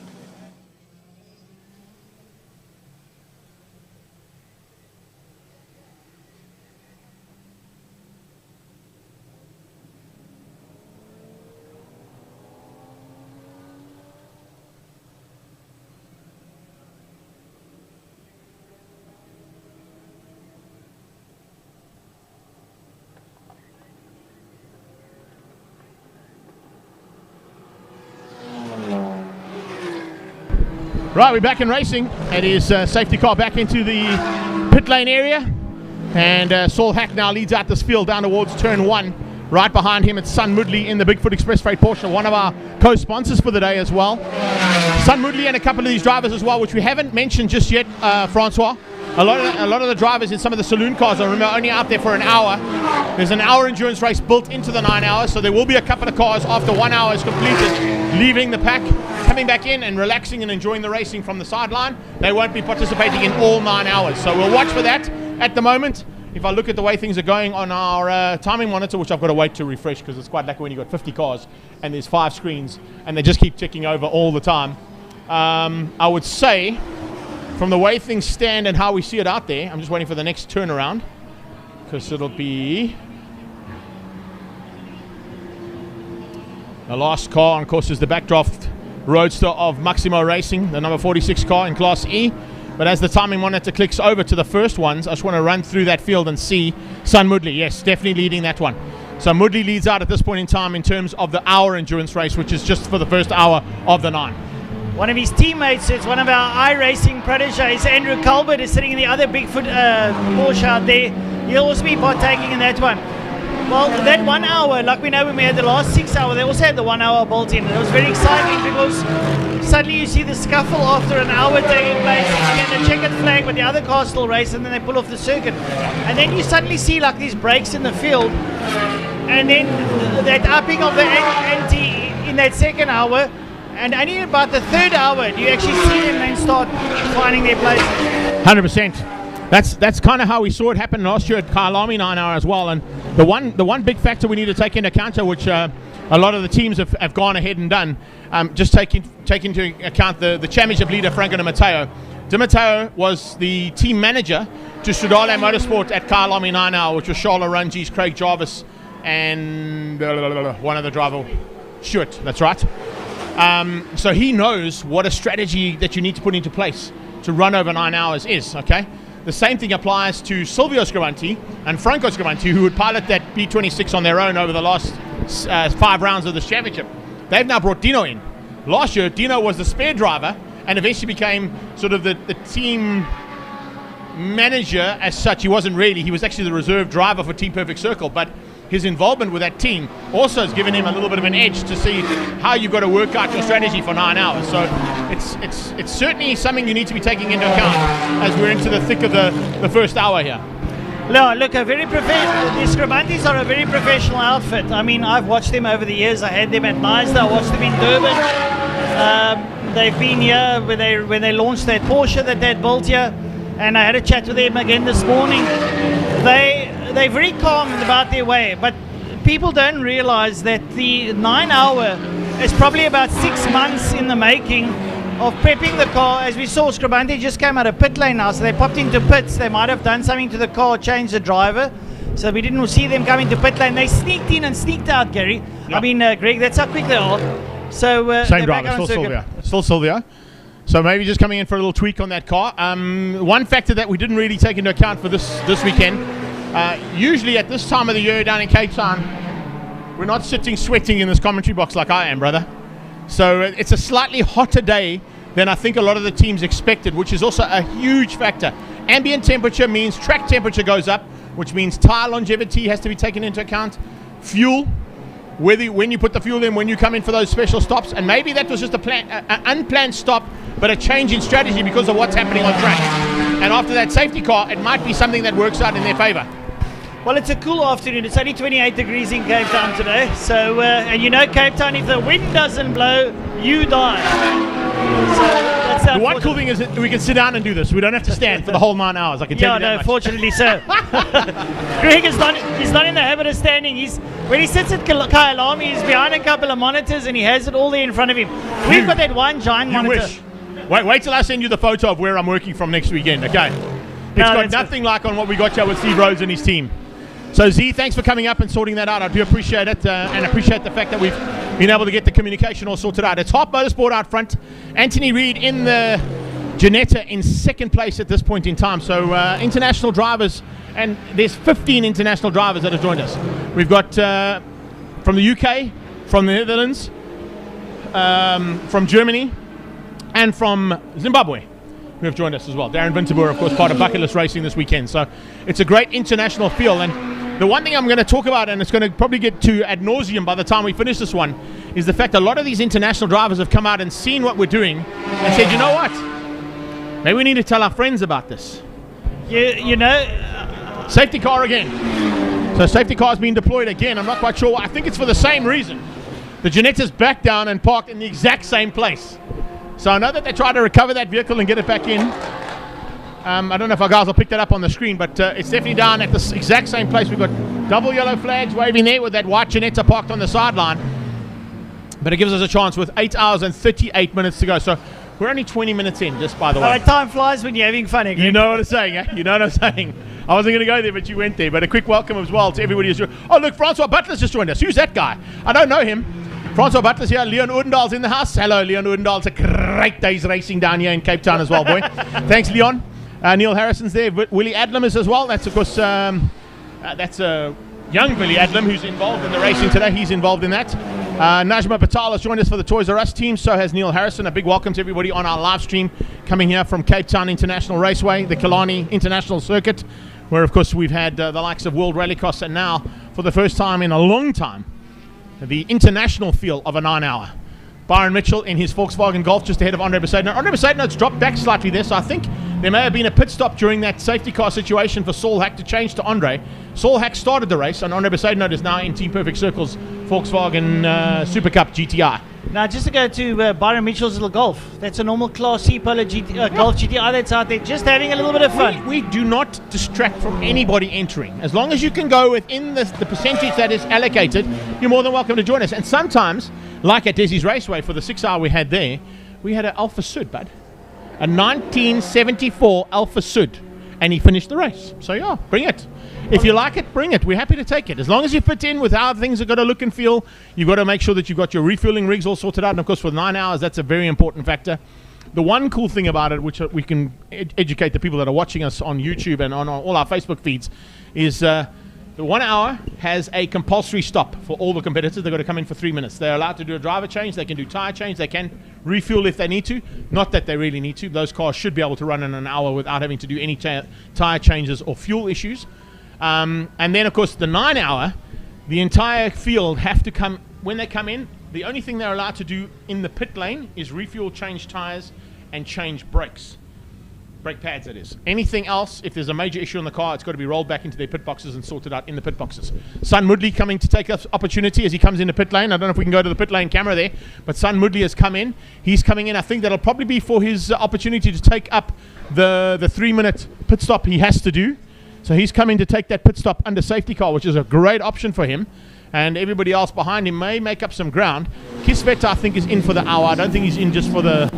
Right, we're back in racing. It is safety car back into the pit lane area, and Saul Hack now leads out this field down towards turn 1. Right behind him, it's Sun Moodley in the Bigfoot Express Freight Porsche, one of our co-sponsors for the day as well. Sun Moodley and a couple of these drivers as well, which we haven't mentioned just yet, Francois. A lot of the drivers in some of the saloon cars, I remember, are only out there for an hour. There's an hour endurance race built into the 9 hours, so there will be a couple of cars after 1 hour is completed, leaving the pack, coming back in and relaxing and enjoying the racing from the sideline. They won't be participating in all 9 hours, so we'll watch for that. At the moment, if I look at the way things are going on our timing monitor, which I've got to wait to refresh because it's quite lucky when you've got 50 cars and there's 5 screens and they just keep ticking over all the time. I would say, from the way things stand and how we see it out there, I'm just waiting for the next turnaround because it'll be the last car, and of course, is the backdraft Roadster of Maximo Racing, the number 46 car in Class E. But as the timing monitor clicks over to the first ones, I just want to run through that field and see Sun Moodley. Yes, definitely leading that one. So Moodley leads out at this point in time in terms of the hour endurance race, which is just for the first hour of the 9. One of his teammates, it's one of our iRacing proteges, Andrew Colbert, is sitting in the other Bigfoot Porsche out there. He'll also be partaking in that one. Well, that 1 hour, like we know when we had the last 6 hour, they also had the 1 hour built in. And it was very exciting because suddenly you see the scuffle after an hour taking place. You get the checkered flag, but the other cars still race, and then they pull off the circuit. And then you suddenly see like these breaks in the field, and then that upping of the ante in that second hour. And only about the third hour do you actually see them then start finding their place. 100%. That's kind of how we saw it happen last year at Killarney 9 hour as well. And the one big factor we need to take into account, which a lot of the teams have gone ahead and done, just take into account the championship leader, Franco Di Matteo. Di Matteo was the team manager to Stradale Motorsport at Killarney 9 hour, which was Charles Rungees, Craig Jarvis, and one other driver, Stuart. That's right. So he knows what a strategy that you need to put into place to run over 9 hours is, okay? The same thing applies to Silvio Scrivanti and Franco Scrivanti, who would pilot that B26 on their own over the last 5 rounds of this championship. They've now brought Dino in. Last year, Dino was the spare driver and eventually became sort of the team manager as such. He wasn't really. He was actually the reserve driver for Team Perfect Circle, but his involvement with that team also has given him a little bit of an edge to see how you've got to work out your strategy for 9 hours. So it's certainly something you need to be taking into account as we're into the thick of the first hour here. No, look, the Scribantis are a very professional outfit. I mean, I've watched them over the years. I had them at Mazda, I watched them in Durban. They've been here when they launched that Porsche that they'd built here, and I had a chat with them again this morning. They're very calm about their way, but people don't realize that the 9 hour is probably about 6 months in the making of prepping the car. As we saw, Scribanti just came out of pit lane now, so they popped into pits. They might have done something to the car, changed the driver, so we didn't see them come into pit lane. They sneaked in and sneaked out, Gary. Yep. I mean, Greg, that's how quick they are. So same driver, still Silvio. So maybe just coming in for a little tweak on that car. One factor that we didn't really take into account for this weekend, usually at this time of the year down in Cape Town, we're not sitting sweating in this commentary box like I am, brother. So it's a slightly hotter day than I think a lot of the teams expected, which is also a huge factor. Ambient temperature means track temperature goes up, which means tire longevity has to be taken into account. Fuel, when you put the fuel in, when you come in for those special stops, and maybe that was just an unplanned stop, but a change in strategy because of what's happening on track. And after that safety car, it might be something that works out in their favor. Well, it's a cool afternoon. It's only 28 degrees in Cape Town today. So, and you know Cape Town, if the wind doesn't blow, you die. So that's the one cool thing is that we can sit down and do this. We don't have to stand for the whole 9 hours. I can tell you that much. Fortunately so. Greg is not in the habit of standing. When he sits at Kyalami, he's behind a couple of monitors and he has it all there in front of him. We've got that one giant monitor. Wish. Wait till I send you the photo of where I'm working from next weekend, okay? It's got nothing like on what we got here with Steve Rhodes and his team. So Z, thanks for coming up and sorting that out. I do appreciate it and appreciate the fact that we've been able to get the communication all sorted out. It's Harp Motorsport out front. Anthony Reid in the Ginetta in second place at this point in time. So international drivers, and there's 15 international drivers that have joined us. We've got from the UK, from the Netherlands, from Germany, and from Zimbabwe, who have joined us as well. Darren Winterboer, of course, part of Bucket List Racing this weekend. So it's a great international field. And the one thing I'm going to talk about, and it's going to probably get to ad nauseum by the time we finish this one, is the fact a lot of these international drivers have come out and seen what we're doing and said, you know what? Maybe we need to tell our friends about this. You know... Safety car again. So safety car has been deployed again. I'm not quite sure. I think it's for the same reason. The Ginetta's back down and parked in the exact same place. So I know that they tried to recover that vehicle and get it back in. I don't know if our guys will pick that up on the screen, but it's definitely down at the exact same place. We've got double yellow flags waving there with that white Ginetta parked on the sideline. But it gives us a chance with 8 hours and 38 minutes to go. So we're only 20 minutes in, just by the way. All right, time flies when you're having fun again. You know what I'm saying, eh? You know what I'm saying. I wasn't going to go there, but you went there. But a quick welcome as well to everybody who's... Oh, look, Francois Butler's just joined us. Who's that guy? I don't know him. Francois Butler's here. Leon Oudendaal's in the house. Hello, Leon Oudendaal's a great day's racing down here in Cape Town as well, boy. Thanks, Leon. Neil Harrison's there. Willie Adlam is as well. That's, of course, that's young Willie Adlam who's involved in the racing today. He's involved in that. Najma Patel has joined us for the Toys R Us team. So has Neil Harrison. A big welcome to everybody on our live stream coming here from Cape Town International Raceway, the Killarney International Circuit, where, of course, we've had the likes of World Rallycross and now, for the first time in a long time, the international feel of a 9-hour. Byron Mitchell in his Volkswagen Golf just ahead of Andre Besaidno. Andre Besaidno's dropped back slightly there, so I think there may have been a pit stop during that safety car situation for Saul Hack to change to Andre. Saul Hack started the race, and Andre Besaidno is now in Team Perfect Circle's Volkswagen Super Cup GTI. Now, just to go to Byron Mitchell's little Golf. That's a normal Class C Polo Golf GTI that's out there, just having a little bit of fun. We do not distract from anybody entering. As long as you can go within the percentage that is allocated, you're more than welcome to join us. And sometimes, like at Desi's Raceway for the 6-hour we had there, we had an Alfa Sud, bud. A 1974 Alfa Sud. And he finished the race. So yeah, bring it. If you like it, bring it. We're happy to take it. As long as you fit in with how things are going to look and feel, you've got to make sure that you've got your refueling rigs all sorted out. And of course, for 9 hours, that's a very important factor. The one cool thing about it, which we can educate the people that are watching us on YouTube and on all our Facebook feeds, is the 1 hour has a compulsory stop for all the competitors. They've got to come in for 3 minutes. They're allowed to do a driver change. They can do tire change. They can refuel if they need to. Not that they really need to. Those cars should be able to run in an hour without having to do any tire changes or fuel issues. And then, of course, the 9 hour, the entire field have to come, when they come in, the only thing they're allowed to do in the pit lane is refuel, change tires, and change brakes. Brake pads, that is. Anything else, if there's a major issue in the car, it's got to be rolled back into their pit boxes and sorted out in the pit boxes. Sun Moodley coming to take up opportunity as he comes into pit lane. I don't know if we can go to the pit lane camera there, but Sun Moodley has come in. He's coming in. I think that'll probably be for his opportunity to take up the 3-minute pit stop he has to do. So he's coming to take that pit stop under safety car, which is a great option for him. And everybody else behind him may make up some ground. Kisvet, I think, is in for the hour. I don't think he's in just for the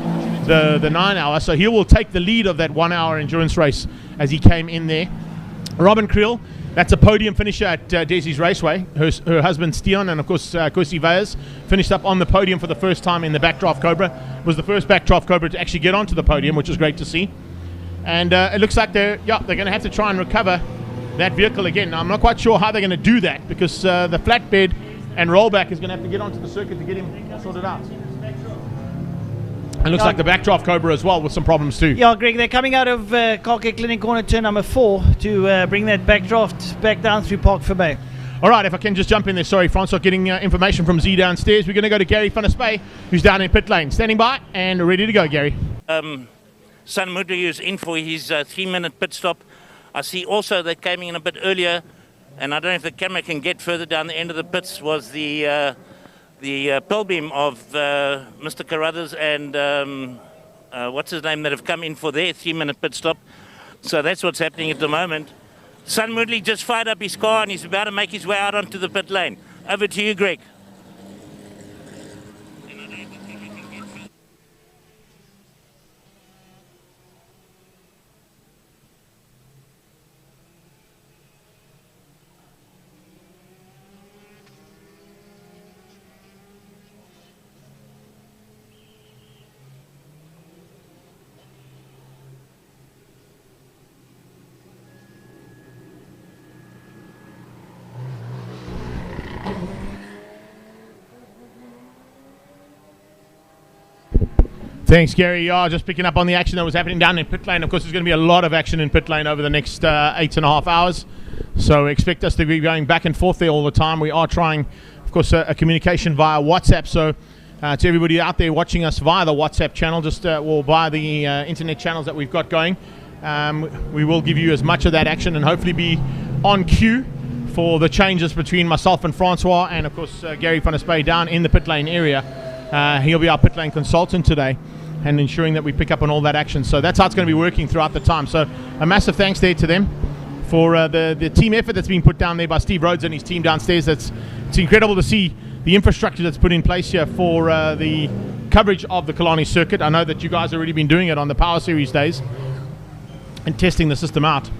9 hour. So he will take the lead of that 1 hour endurance race as he came in there. Robin Creel, that's a podium finisher at Desi's Raceway. Her husband, Steon, and of course, Kosi Veyers, finished up on the podium for the first time in the Backdraft Cobra. Was the first Backdraft Cobra to actually get onto the podium, which was great to see. And it looks like they're going to have to try and recover that vehicle again. Now, I'm not quite sure how they're going to do that because the flatbed and rollback is going to have to get onto the circuit to get him sorted out. It looks like the Backdraft Cobra as well with some problems too. Yeah, Greg, they're coming out of Car Care Clinic corner turn number 4 to bring that Backdraft back down through Park Vermeer. All right, if I can just jump in there. Sorry, Francois, getting information from Z downstairs. We're going to go to Gary van der Spey, who's down in pit lane. Standing by and ready to go, Gary. Sun Moodley is in for his 3-minute pit stop. I see also that came in a bit earlier, and I don't know if the camera can get further down the end of the pits, was the Pelbeam of Mr. Carruthers and what's his name that have come in for their 3-minute pit stop. So that's what's happening at the moment. Sun Moodley just fired up his car and he's about to make his way out onto the pit lane. Over to you, Greg. Thanks, Gary. Yeah, just picking up on the action that was happening down in pit lane. Of course, there's going to be a lot of action in pit lane over the next 8.5 hours. So expect us to be going back and forth there all the time. We are trying, of course, a communication via WhatsApp. So to everybody out there watching us via the WhatsApp channel, just or via the internet channels that we've got going, we will give you as much of that action and hopefully be on cue for the changes between myself and Francois and, of course, Gary van der Spey down in the pit lane area. He'll be our pit lane consultant today. and ensuring that we pick up on all that action. So that's how it's going to be working throughout the time. So a massive thanks there to them for the team effort that's been put down there by Steve Rhodes and his team downstairs. It's incredible to see the infrastructure that's put in place here for the coverage of the Killarney circuit. I know that you guys have already been doing it on the Power Series days and testing the system out,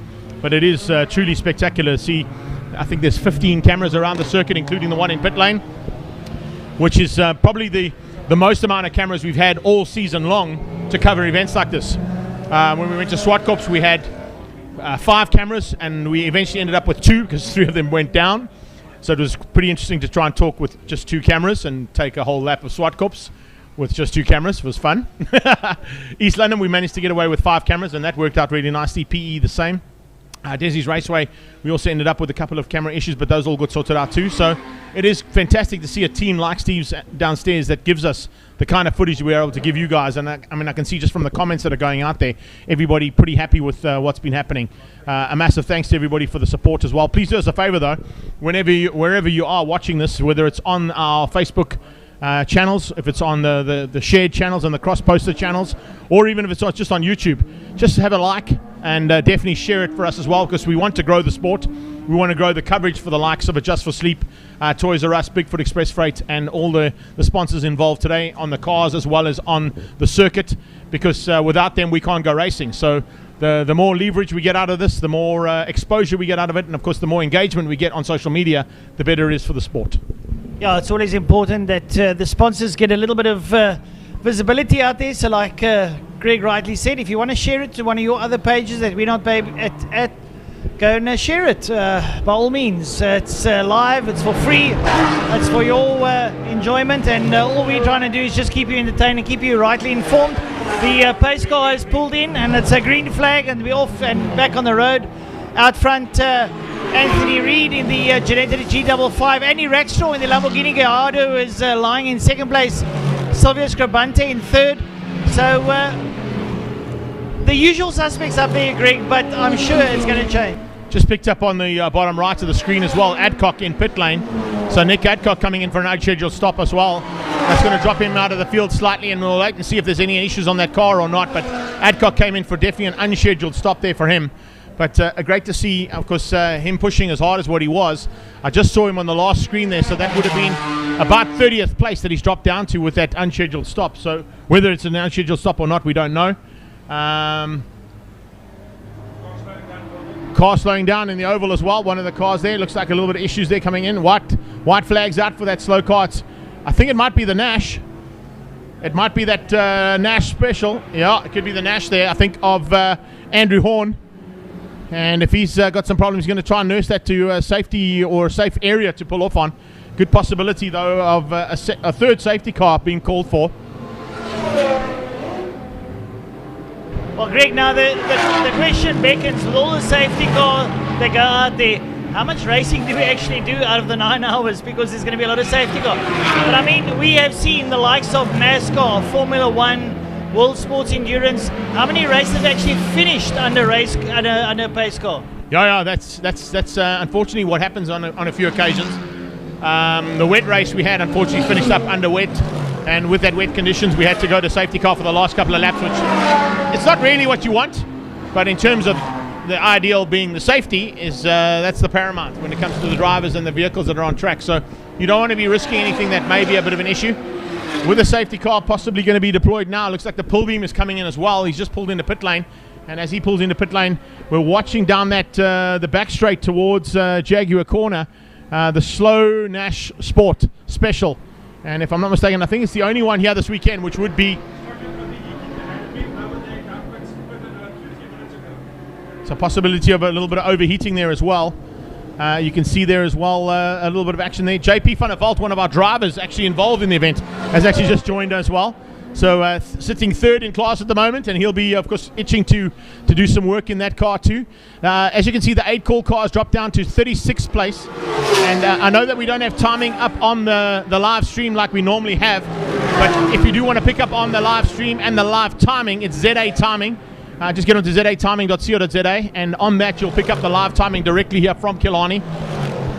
but it is truly spectacular to see. I think there's 15 cameras around the circuit, including the one in pit lane, which is probably the most amount of cameras we've had all season long to cover events like this. When we went to SWAT Corps, we had 5 cameras, and we eventually ended up with 2 because 3 of them went down. So it was pretty interesting to try and talk with just 2 cameras and take a whole lap of SWAT Corps with just 2 cameras. It was fun. East London, we managed to get away with 5 cameras, and that worked out really nicely. PE the same. Desi's Raceway, we also ended up with a couple of camera issues, but those all got sorted out too. So it is fantastic to see a team like Steve's downstairs that gives us the kind of footage we're able to give you guys. And I can see just from the comments that are going out there, everybody pretty happy with what's been happening. A massive thanks to everybody for the support as well. Please do us a favor though, wherever you are watching this, whether it's on our Facebook channels, if it's on the shared channels and the cross-posted channels, or even if it's just on YouTube, just have a like and definitely share it for us as well, because we want to grow the sport. We want to grow the coverage for the likes of Just for Sleep, Toys R Us, Bigfoot Express Freight, and all the sponsors involved today on the cars as well as on the circuit, because without them we can't go racing. So the more leverage we get out of this, the more exposure we get out of it, and of course the more engagement we get on social media, the better it is for the sport. Yeah, it's always important that the sponsors get a little bit of visibility out there. So like Greg rightly said, if you want to share it to one of your other pages that we're not paid at, go and share it by all means. It's live, it's for free, it's for your enjoyment, and all we're trying to do is just keep you entertained and keep you rightly informed. The pace car is pulled in and it's a green flag, and we're off and back on the road. Out front, Anthony Reid in the Genetta G55, Andy Rackstraw in the Lamborghini Gallardo is lying in second place, Silvio Scribante in third. So the usual suspects up there, Greg, but I'm sure it's going to change. Just picked up on the bottom right of the screen as well, Adcock in pit lane. So Nick Adcock coming in for an unscheduled stop as well. That's going to drop him out of the field slightly, and we'll wait and see if there's any issues on that car or not. But Adcock came in for definitely an unscheduled stop there for him. But great to see, of course, him pushing as hard as what he was. I just saw him on the last screen there, so that would have been about 30th place that he's dropped down to with that unscheduled stop. So whether it's an unscheduled stop or not, we don't know. Car slowing down in the oval as well. One of the cars there looks like a little bit of issues there coming in. White flags out for that slow car. I think it might be the Nash. It might be that Nash special. Yeah, it could be the Nash there. I think of Andrew Horn. And if he's got some problems, he's going to try and nurse that to a safety or a safe area to pull off on. Good possibility, though, of a third safety car being called for. Well, Greg, now the question beckons, with all the safety cars that go out there, how much racing do we actually do out of the 9 hours? Because there's going to be a lot of safety cars. But I mean, we have seen the likes of NASCAR, Formula One, World Sports Endurance. How many races actually finished under a pace car? Yeah, that's unfortunately what happens on a few occasions. The wet race we had unfortunately finished up under wet, and with that wet conditions we had to go to safety car for the last couple of laps, which it's not really what you want, but in terms of the ideal being the safety is that's the paramount when it comes to the drivers and the vehicles that are on track. So you don't want to be risking anything that may be a bit of an issue. With a safety car possibly going to be deployed now, it looks like the pull beam is coming in as well. He's just pulled into pit lane, and as he pulls into pit lane, we're watching down that the back straight towards Jaguar corner, the slow Nash Sport Special. And if I'm not mistaken, I think it's the only one here this weekend, which would be... It's a possibility of a little bit of overheating there as well. You can see there as well a little bit of action there. JP van der Walt, one of our drivers actually involved in the event, has actually just joined as well. So sitting third in class at the moment, and he'll be, of course, itching to do some work in that car too. As you can see, the 8 call car has dropped down to 36th place. And I know that we don't have timing up on the live stream like we normally have, but if you do want to pick up on the live stream and the live timing, it's ZA timing. Just get onto zatiming.co.za, and on that you'll pick up the live timing directly here from Killarney,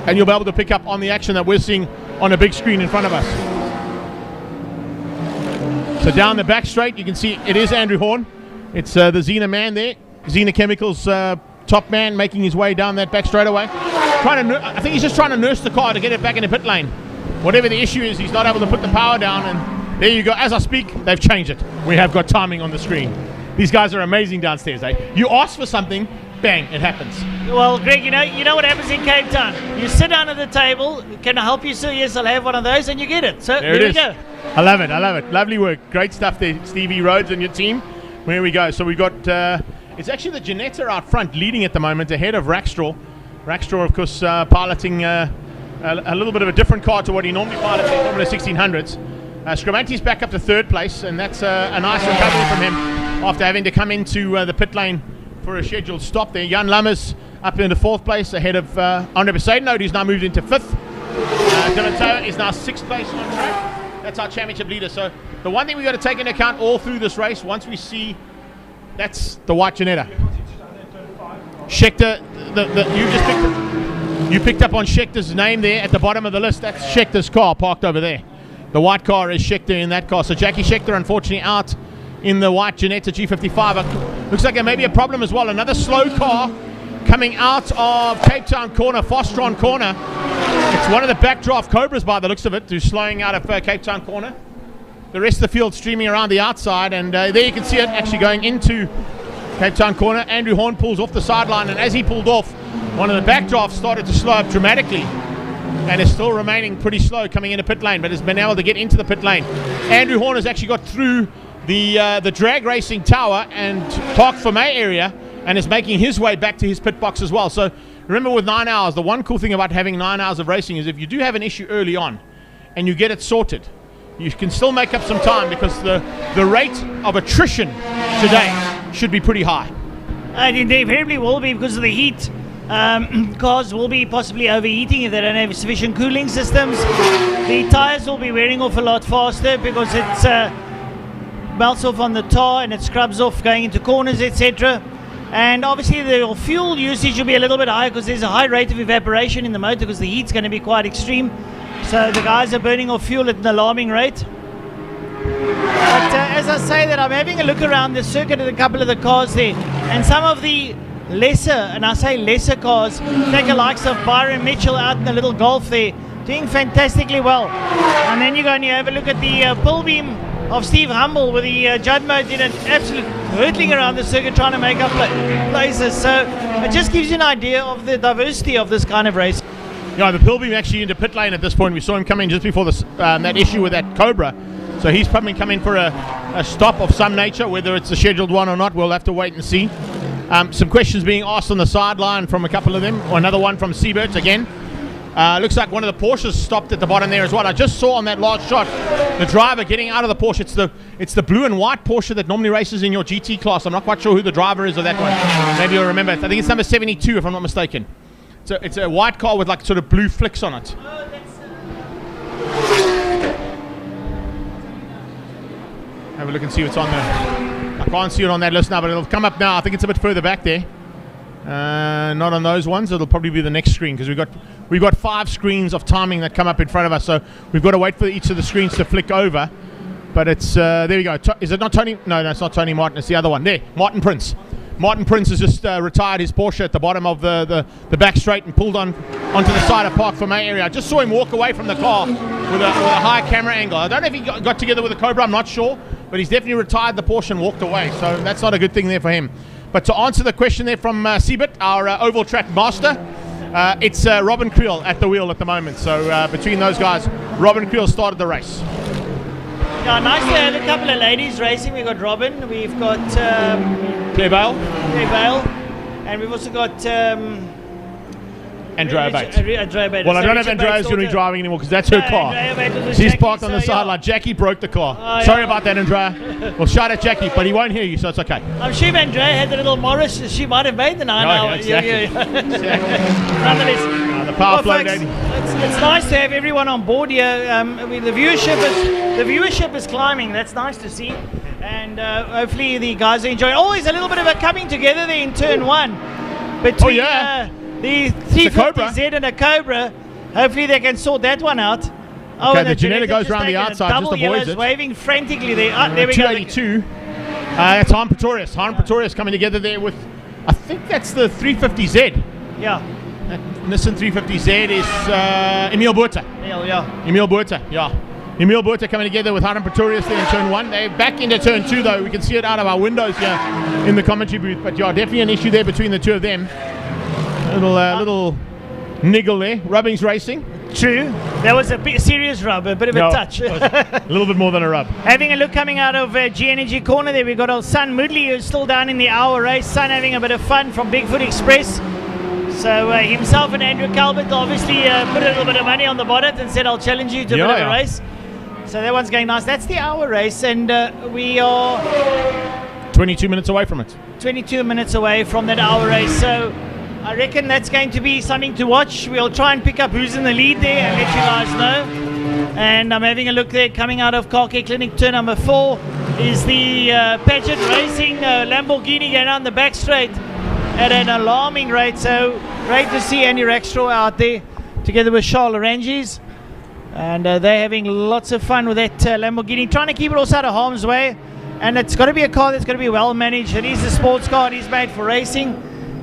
and you'll be able to pick up on the action that we're seeing on a big screen in front of us. So down the back straight, you can see it is Andrew Horn. It's the Xena man there. Xena Chemicals top man making his way down that back straightaway. I think he's just trying to nurse the car to get it back in the pit lane. Whatever the issue is, he's not able to put the power down, and there you go. As I speak, they've changed it. We have got timing on the screen. These guys are amazing downstairs, eh? You ask for something, bang, it happens. Well, Greg, you know what happens in Cape Town. You sit down at the table. Can I help you, sir? Yes, I'll have one of those, and you get it. So there we go. I love it. Lovely work. Great stuff there, Stevie Rhodes and your team. Where we go. So we got, it's actually the Janetta out front leading at the moment ahead of Rackstraw. Rackstraw, of course, piloting a little bit of a different car to what he normally pilots in Formula 1600s. Scribanti's back up to third place, and that's a nice recovery from him after having to come into the pit lane for a scheduled stop there. Jan Lammers up into fourth place ahead of Andre Besaidenote, who's now moved into fifth. Delatore is now sixth place on track. That's our championship leader. So the one thing we've got to take into account all through this race, once we see that's the white Janetta. Schechter, you picked up on Schechter's name there at the bottom of the list. That's Schechter's car parked over there. The white car is Schechter in that car. So Jackie Schechter, unfortunately, out in the white Janetta G55. Looks like there may be a problem as well. Another slow car coming out of Cape Town corner, Fostron corner. It's one of the backdraft Cobras by the looks of it, who's slowing out of Cape Town corner. The rest of the field streaming around the outside, and there you can see it actually going into Cape Town corner. Andrew Horn pulls off the sideline, and as he pulled off, one of the backdrafts started to slow up dramatically and is still remaining pretty slow coming into pit lane, but has been able to get into the pit lane. Andrew Horn has actually got through the drag racing tower and Park Fermé area and is making his way back to his pit box as well. So remember, with 9 hours, the one cool thing about having 9 hours of racing is if you do have an issue early on and you get it sorted, you can still make up some time, because the rate of attrition today should be pretty high. And it invariably will be, because of the heat. Cars will be possibly overheating if they don't have sufficient cooling systems. The tires will be wearing off a lot faster because it's melts off on the tar and it scrubs off going into corners, etc. And obviously the fuel usage will be a little bit higher because there's a high rate of evaporation in the motor because the heat's going to be quite extreme. So the guys are burning off fuel at an alarming rate. But as I say that, I'm having a look around the circuit at a couple of the cars there, and some of the lesser, and I say lesser cars, take the likes of Byron Mitchell out in the little Golf there, doing fantastically well. And then you go and you have a look at the pull beam of Steve Humble with the Judd mode in it, absolute hurtling around the circuit trying to make up places. So it just gives you an idea of the diversity of this kind of race. Yeah, the Pilbeam actually into pit lane at this point. We saw him come in just before this, that issue with that Cobra. So he's probably come in for a stop of some nature. Whether it's a scheduled one or not, we'll have to wait and see. Some questions being asked on the sideline from a couple of them, or another one from Seabirds again. Looks like one of the Porsches stopped at the bottom there as well. I just saw on that last shot the driver getting out of the Porsche. It's the blue and white Porsche that normally races in your GT class. I'm not quite sure who the driver is of that one. Maybe you'll remember. I think it's number 72 if I'm not mistaken. So it's a white car with like sort of blue flicks on it. Have a look and see what's on there. I can't see it on that list now, but it'll come up now. I think it's a bit further back there. Not on those ones. It'll probably be the next screen because we've got 5 screens of timing that come up in front of us. So we've got to wait for each of the screens to flick over. But it's there we go. Is it not Tony? No, it's not Tony Martin. It's the other one. There, Martin Prince. Martin Prince has just retired his Porsche at the bottom of the back straight and pulled onto the side of Park Fermé area. I just saw him walk away from the car with a high camera angle. I don't know if he got together with the Cobra, I'm not sure, but he's definitely retired the Porsche and walked away. So that's not a good thing there for him. But to answer the question there from Seabit, our oval track master, it's Robin Creel at the wheel at the moment. So between those guys, Robin Creel started the race. Yeah, nice to have a couple of ladies racing. We've got Robin, we've got Claire Bale, and we've also got Andrea Bates. Andrea Bates. Well, I don't know if Andrea's going to be driving anymore because that's her car. She's parked on the sideline. Jackie broke the car. Sorry about that, Andrea. We'll shout at Jackie, but he won't hear you, so it's okay. I'm sure if Andrea had the little Morris, she might have made the 9 hour. Exactly. Nonetheless, the power flow, folks, it's nice to have everyone on board here. The viewership is climbing. That's nice to see, and hopefully the guys are enjoying. Always a little bit of a coming together there in turn 1 between the 350Z and a Cobra. Hopefully they can sort that one out. Oh, Okay, and the Janetta Janetta's goes just around the taken a outside, double just avoids yellows, it. waving frantically there. There we go. 282. That's Han Pretorius. Han Pretorius coming together there with, I think that's the 350Z. Yeah. That Nissan 350Z is Emil Buerta. Yeah. Emil Buerta, yeah. Emil Buerta coming together with Han Pretorius there in turn 1. They're back into turn 2 though. We can see it out of our windows here in the commentary booth. But yeah, definitely an issue there between the two of them. Little niggle there. Rubbing's racing. True. That was a serious rub, a bit of a touch. A little bit more than a rub. Having a look coming out of G Energy corner there, we've got old Sun Moodley, who's still down in the hour race. Sun having a bit of fun from Bigfoot Express. So himself and Andrew Calvert obviously put a little bit of money on the bonnet and said, I'll challenge you to a bit of a race. So that one's going nice. That's the hour race, and we are 22 minutes away from it. 22 minutes away from that hour race. So I reckon that's going to be something to watch. We'll try and pick up who's in the lead there and let you guys know. And I'm having a look there coming out of Car Care Clinic. Turn number 4 is the Paget Racing Lamborghini going down the back straight at an alarming rate. So great to see Andy Rackstraw out there together with Charles Orangis. And they're having lots of fun with that Lamborghini, trying to keep it also out of harm's way. And it's got to be a car that's got to be well managed. It is a sports car. It is made for racing.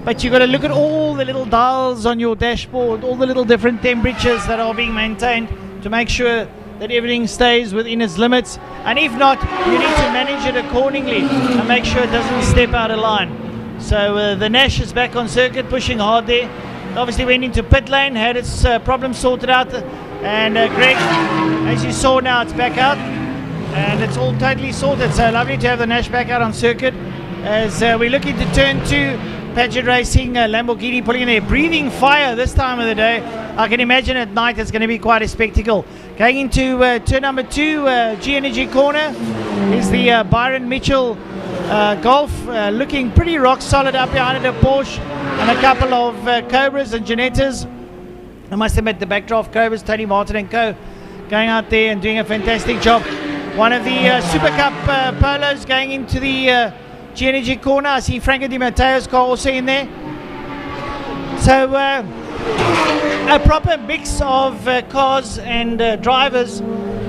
But you've got to look at all the little dials on your dashboard, all the little different temperatures that are being maintained to make sure that everything stays within its limits. And if not, you need to manage it accordingly and make sure it doesn't step out of line. So the Nash is back on circuit, pushing hard there. Obviously went into pit lane, had its problem sorted out. And Greg, as you saw now, it's back out. And it's all totally sorted. So lovely to have the Nash back out on circuit. As we look into turn 2, Paget Racing Lamborghini pulling in there, breathing fire this time of the day. I can imagine at night it's going to be quite a spectacle. Going into turn number 2, G Energy corner, is the Byron Mitchell Golf, looking pretty rock solid up behind it, a Porsche and a couple of Cobras and Janettas. I must admit the backdraft Cobras, Tony Martin and co, going out there and doing a fantastic job. One of the Super Cup Polos going into the G Energy corner. I see Franco Di Matteo's car also in there. So a proper mix of cars and drivers,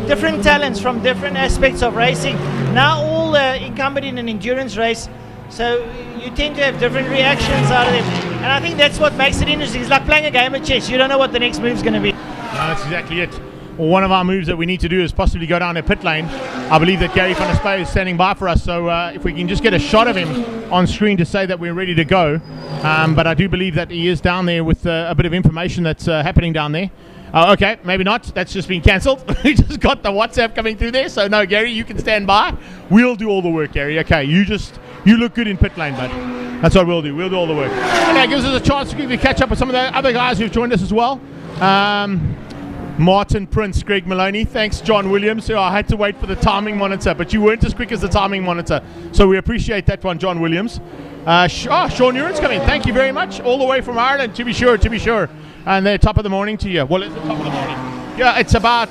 different talents from different aspects of racing. Now all incumbent in an endurance race, so you tend to have different reactions out of them. And I think that's what makes it interesting. It's like playing a game of chess. You don't know what the next move's going to be. No, that's exactly it. Well, one of our moves that we need to do is possibly go down a pit lane. I believe that Gary van der Spey is standing by for us, so if we can just get a shot of him on screen to say that we're ready to go. But I do believe that he is down there with a bit of information that's happening down there. Okay, maybe not. That's just been cancelled. We just got the WhatsApp coming through there. So no, Gary, you can stand by. We'll do all the work, Gary. Okay, you look good in pit lane, bud. That's what we'll do. We'll do all the work. Okay, gives us a chance to quickly catch up with some of the other guys who've joined us as well. Martin Prince, Greg Maloney, thanks John Williams. So I had to wait for the timing monitor, but you weren't as quick as the timing monitor. So we appreciate that one, John Williams. Sean Uren's coming. Thank you very much. All the way from Ireland, to be sure. And they're top of the morning to you. Well, it's the top of the morning. Yeah, it's about,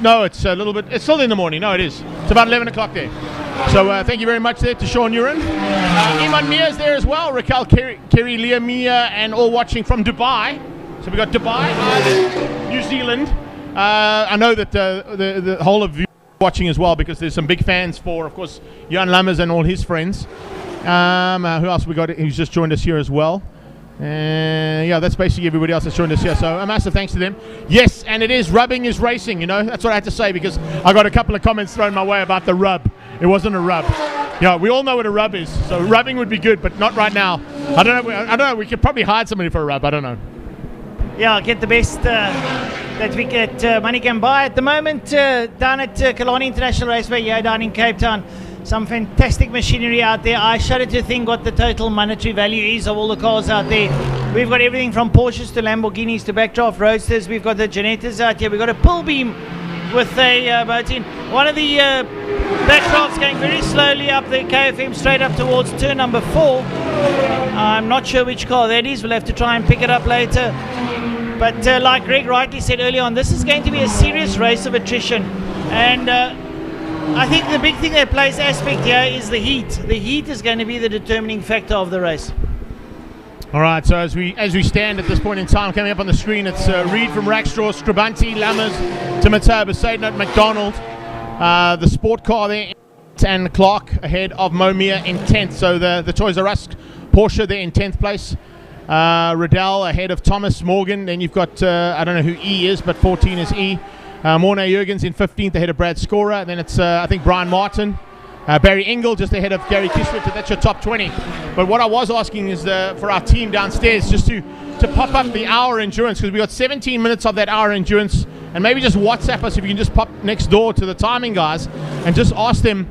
no, it's a little bit, it's still in the morning. No, it is. It's about 11 o'clock there. So thank you very much there to Sean Uren. Iman Mia's there as well. Raquel Kerry, Leah Mia, and all watching from Dubai. So we got Dubai, Ireland, New Zealand. I know that the whole of you are watching as well, because there's some big fans for, of course, Jan Lammers and all his friends. Who else we got who's just joined us here as well? Yeah, that's basically everybody else that's joined us here. So a massive thanks to them. Yes, and it is rubbing is racing, you know. That's what I had to say, because I got a couple of comments thrown my way about the rub. It wasn't a rub. Yeah, we all know what a rub is. So rubbing would be good, but not right now. I don't know. We could probably hire somebody for a rub. I don't know. Yeah, get the best that we get money can buy. At the moment, down at Killarney International Raceway, down in Cape Town, some fantastic machinery out there. I shudder to think what the total monetary value is of all the cars out there. We've got everything from Porsches to Lamborghinis to backdraft roadsters. We've got the Janettas out here. We've got a pull beam with a boat in. One of the backdrafts going very slowly up the KFM straight up towards turn number 4. I'm not sure which car that is. We'll have to try and pick it up later. But like Greg rightly said earlier on, this is going to be a serious race of attrition. And I think the big thing that plays aspect here is the heat. The heat is going to be the determining factor of the race. All right, so as we stand at this point in time, coming up on the screen, it's Reed from Rackstraw, Scribanti, Lammers, Timoteo, Besaidon at McDonald. The sport car there, and Clark ahead of Momia in 10th. So the Toys R Us Porsche there in 10th place. Riddell ahead of Thomas Morgan. Then you've got, I don't know who E is, but 14 is E. Mornay Jurgens in 15th ahead of Brad Scorer. Then it's, I think, Brian Martin. Barry Engel just ahead of Gary Kishrit. That's your top 20. But what I was asking is for our team downstairs just to pop up the hour endurance, because we got 17 minutes of that hour endurance, and maybe just WhatsApp us if you can just pop next door to the timing guys and just ask them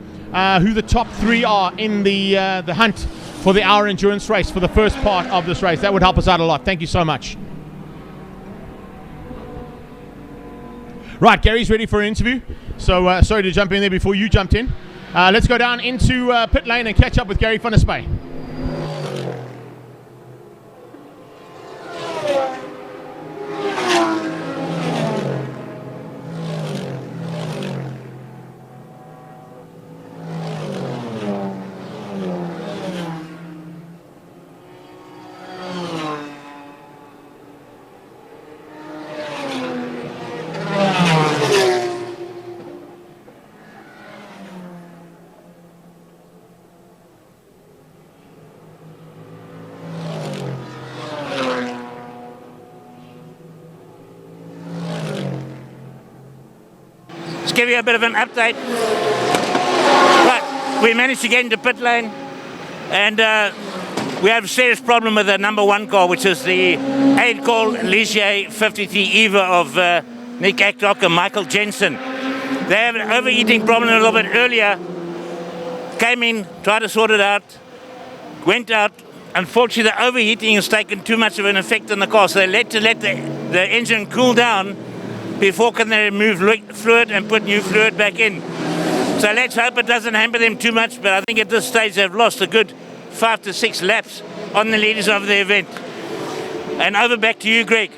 who the top 3 are in the hunt for the hour endurance race for the first part of this race. That would help us out a lot. Thank you so much. Right, Gary's ready for an interview. So sorry to jump in there before you jumped in. Let's go down into pit lane and catch up with Gary van der Spy. Give you a bit of an update. Right, we managed to get into pit lane, and we have a serious problem with the number 1 car, which is the 8-call Ligier 53 Eva of Nick Adcock and Michael Jensen. They have an overheating problem a little bit earlier. Came in, tried to sort it out, went out. Unfortunately, the overheating has taken too much of an effect on the car, so they let the engine cool down before can they remove fluid and put new fluid back in. So let's hope it doesn't hamper them too much, but I think at this stage they've lost a good 5 to 6 laps on the leaders of the event. And over back to you, Greg.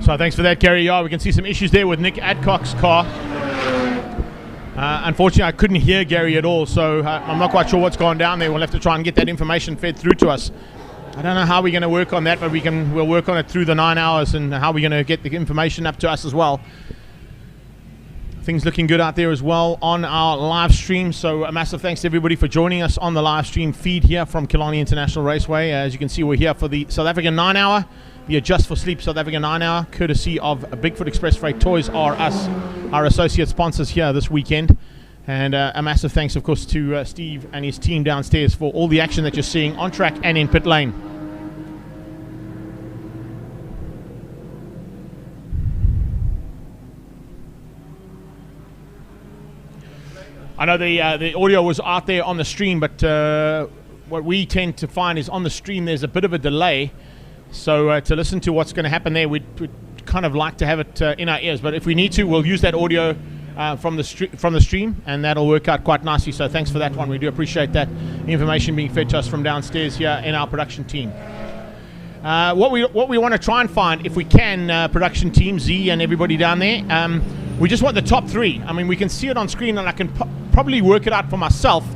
So thanks for that, Gary. Yeah, we can see some issues there with Nick Adcock's car. Unfortunately, I couldn't hear Gary at all, so I'm not quite sure what's gone down there. We'll have to try and get that information fed through to us. I don't know how we're going to work on that, but we'll work on it through the 9 hours and how we're going to get the information up to us as well. Things looking good out there as well on our live stream. So a massive thanks to everybody for joining us on the live stream feed here from Killarney International Raceway. As you can see, we're here for the South African 9 hour. The Adjust for Sleep South African 9 hour, courtesy of Bigfoot Express Freight Toys R Us, our associate sponsors here this weekend. And a massive thanks, of course, to Steve and his team downstairs for all the action that you're seeing on track and in pit lane. I know the audio was out there on the stream, but what we tend to find is on the stream there's a bit of a delay. So to listen to what's going to happen there, we'd kind of like to have it in our ears. But if we need to, we'll use that audio from the stream, and that'll work out quite nicely. So thanks for that one. We do appreciate that information being fed to us from downstairs here in our production team. What we want to try and find, if we can, production team, Z and everybody down there, we just want the top 3. I mean, we can see it on screen, and I can probably work it out for myself.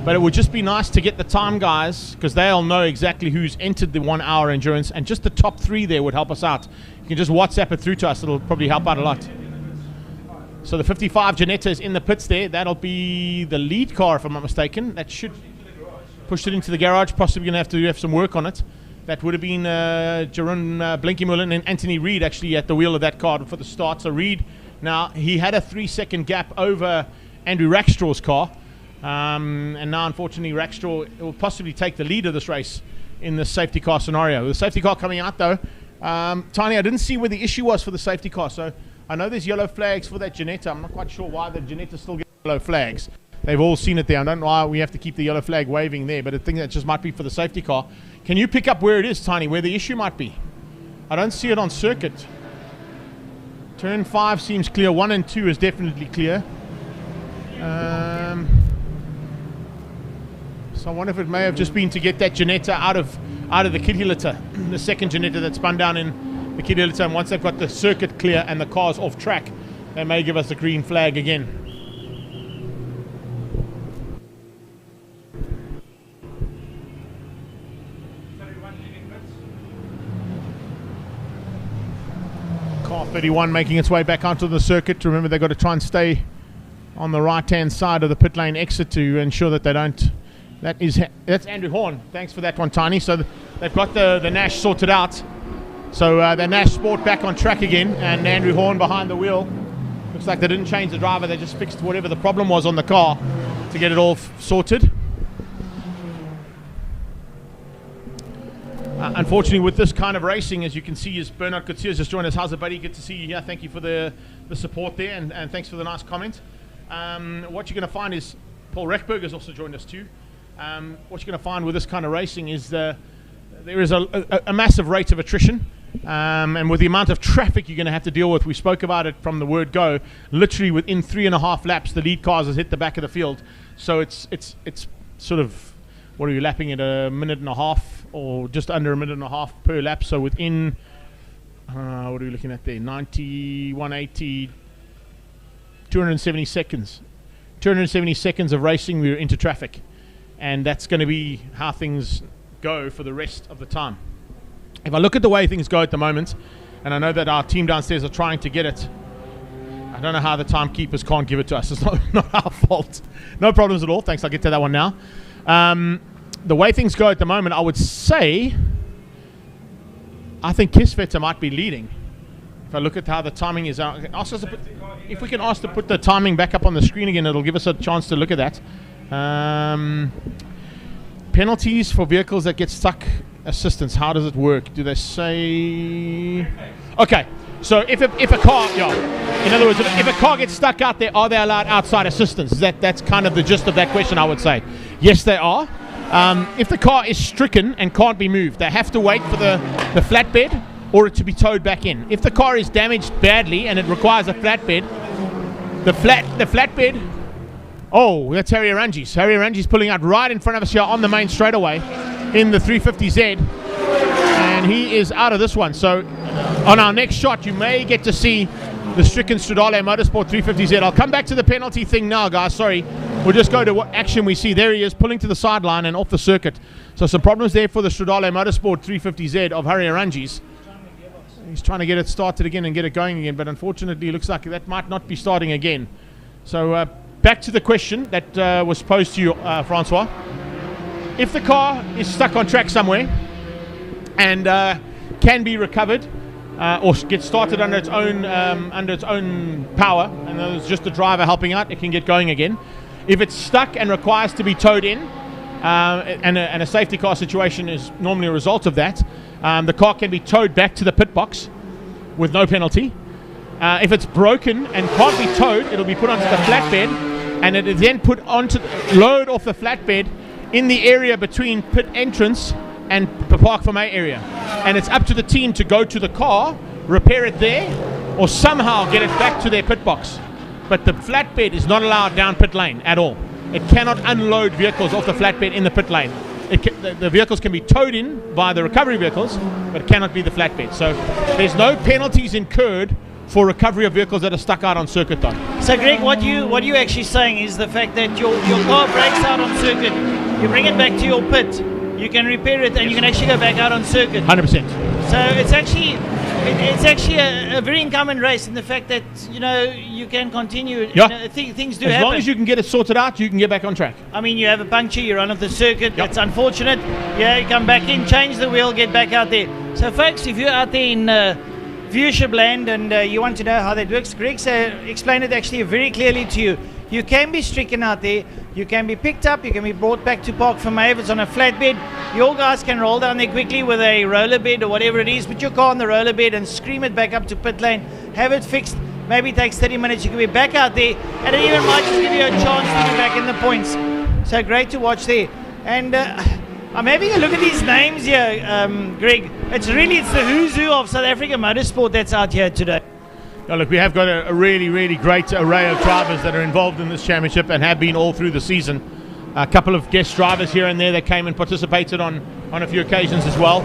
But it would just be nice to get the time guys, because they'll know exactly who's entered the 1 hour endurance, and just the top 3 there would help us out. You can just WhatsApp it through to us. It'll probably help out a lot. So the 55 Janetta is in the pits there. That'll be the lead car, if I'm not mistaken. That should push it into the garage. Possibly going to have some work on it. That would have been Jeroen Blinky-Mullen and Anthony Reid actually at the wheel of that car for the start. So Reid, now he had a 3-second gap over Andrew Rackstraw's car. And now, unfortunately, Rackstraw will possibly take the lead of this race in the safety car scenario. The safety car coming out, though. Tiny, I didn't see where the issue was for the safety car. So I know there's yellow flags for that Janetta. I'm not quite sure why the Janetta still gets yellow flags. they've all seen it there. I don't know why we have to keep the yellow flag waving there, but I think that just might be for the safety car. Can you pick up where it is, Tiny, where the issue might be? I don't see it on circuit. Turn 5 seems clear. 1 and 2 is definitely clear. So I wonder if it may have just been to get that Janetta out of the kiddie litter, the second Janetta that spun down in the kiddie litter. And once they've got the circuit clear and the car's off track, they may give us a green flag again. Car 31 making its way back onto the circuit. Remember, they've got to try and stay on the right-hand side of the pit lane exit to ensure that they don't. That's Andrew Horn. Thanks for that one, Tiny. So they've got the Nash sorted out. So the Nash Sport back on track again, and Andrew Horn behind the wheel. Looks like they didn't change the driver. They just fixed whatever the problem was on the car to get it all sorted. Unfortunately, with this kind of racing, as you can see, as Bernard Coetzee has just joined us. How's it, buddy? Good to see you here. Thank you for the support there, and thanks for the nice comment. What you're going to find is Paul Reckberg has also joined us too. What you're going to find with this kind of racing is there is a massive rate of attrition, and with the amount of traffic you're going to have to deal with, we spoke about it from the word go. Literally within 3.5 laps, the lead cars has hit the back of the field. So it's sort of, what are you lapping at, a minute and a half or just under a minute and a half per lap? So within, what are we looking at there? 90, 180, 270 seconds. 270 seconds of racing, we were into traffic. And that's going to be how things go for the rest of the time. If I look at the way things go at the moment, and I know that our team downstairs are trying to get it, I don't know how the timekeepers can't give it to us. It's not our fault. No problems at all. Thanks, I'll get to that one now. The way things go at the moment, I would say, I think Kisvetter might be leading. If I look at how the timing is, if we can ask to put the timing back up on the screen again, it'll give us a chance to look at that. Penalties for vehicles that get stuck, assistance, how does it work? Do they say... Okay, so if a car, in other words, if a car gets stuck out there, are they allowed outside assistance? That's kind of the gist of that question, I would say. Yes, they are. If the car is stricken and can't be moved, they have to wait for the flatbed or it to be towed back in. If the car is damaged badly and it requires a flatbed, the flatbed... Oh, that's Harry Arangi's. Harry Arangi's pulling out right in front of us here on the main straightaway in the 350Z. And he is out of this one. So on our next shot, you may get to see the stricken Stradale Motorsport 350Z. I'll come back to the penalty thing now, guys. Sorry. We'll just go to what action we see. There he is, pulling to the sideline and off the circuit. So some problems there for the Stradale Motorsport 350Z of Harry Arangi's. He's trying to get it started again and get it going again, but unfortunately it looks like that might not be starting again. So back to the question that was posed to you, Francois. If the car is stuck on track somewhere and can be recovered or get started under its own power, and there's just the driver helping out, it can get going again. If it's stuck and requires to be towed in, and a safety car situation is normally a result of that, the car can be towed back to the pit box with no penalty. If it's broken and can't be towed, it'll be put onto the flatbed, and it is then put onto load off the flatbed in the area between pit entrance and the Park for May area. And it's up to the team to go to the car, repair it there, or somehow get it back to their pit box. But the flatbed is not allowed down pit lane at all. It cannot unload vehicles off the flatbed in the pit lane. The vehicles can be towed in by the recovery vehicles, but it cannot be the flatbed. So there's no penalties incurred for recovery of vehicles that are stuck out on circuit though. So Greg, what you're actually saying is the fact that your car breaks out on circuit, you bring it back to your pit, you can repair it, and you can actually go back out on circuit. 100%. So it's actually a very incumbent race in the fact that you can continue. Yeah. Things do happen. As long as you can get it sorted out, you can get back on track. I mean, you have a puncture, you run off the circuit. That's unfortunate. Yeah, you come back in, change the wheel, get back out there. So folks, if you're out there in viewership land and you want to know how that works, Greg explained it actually very clearly to you. You can be stricken out there, you can be picked up, you can be brought back to Park for May if it's on a flatbed. Your guys can roll down there quickly with a rollerbed or whatever it is, put your car on the rollerbed and scream it back up to pit lane, have it fixed, maybe it takes 30 minutes, you can be back out there, and it even might just give you a chance to be back in the points. So great to watch there. And I'm having a look at these names here, Greg. It's the who's who of South African motorsport that's out here today. Now look, we have got a really, really great array of drivers that are involved in this championship and have been all through the season. A couple of guest drivers here and there that came and participated on a few occasions as well.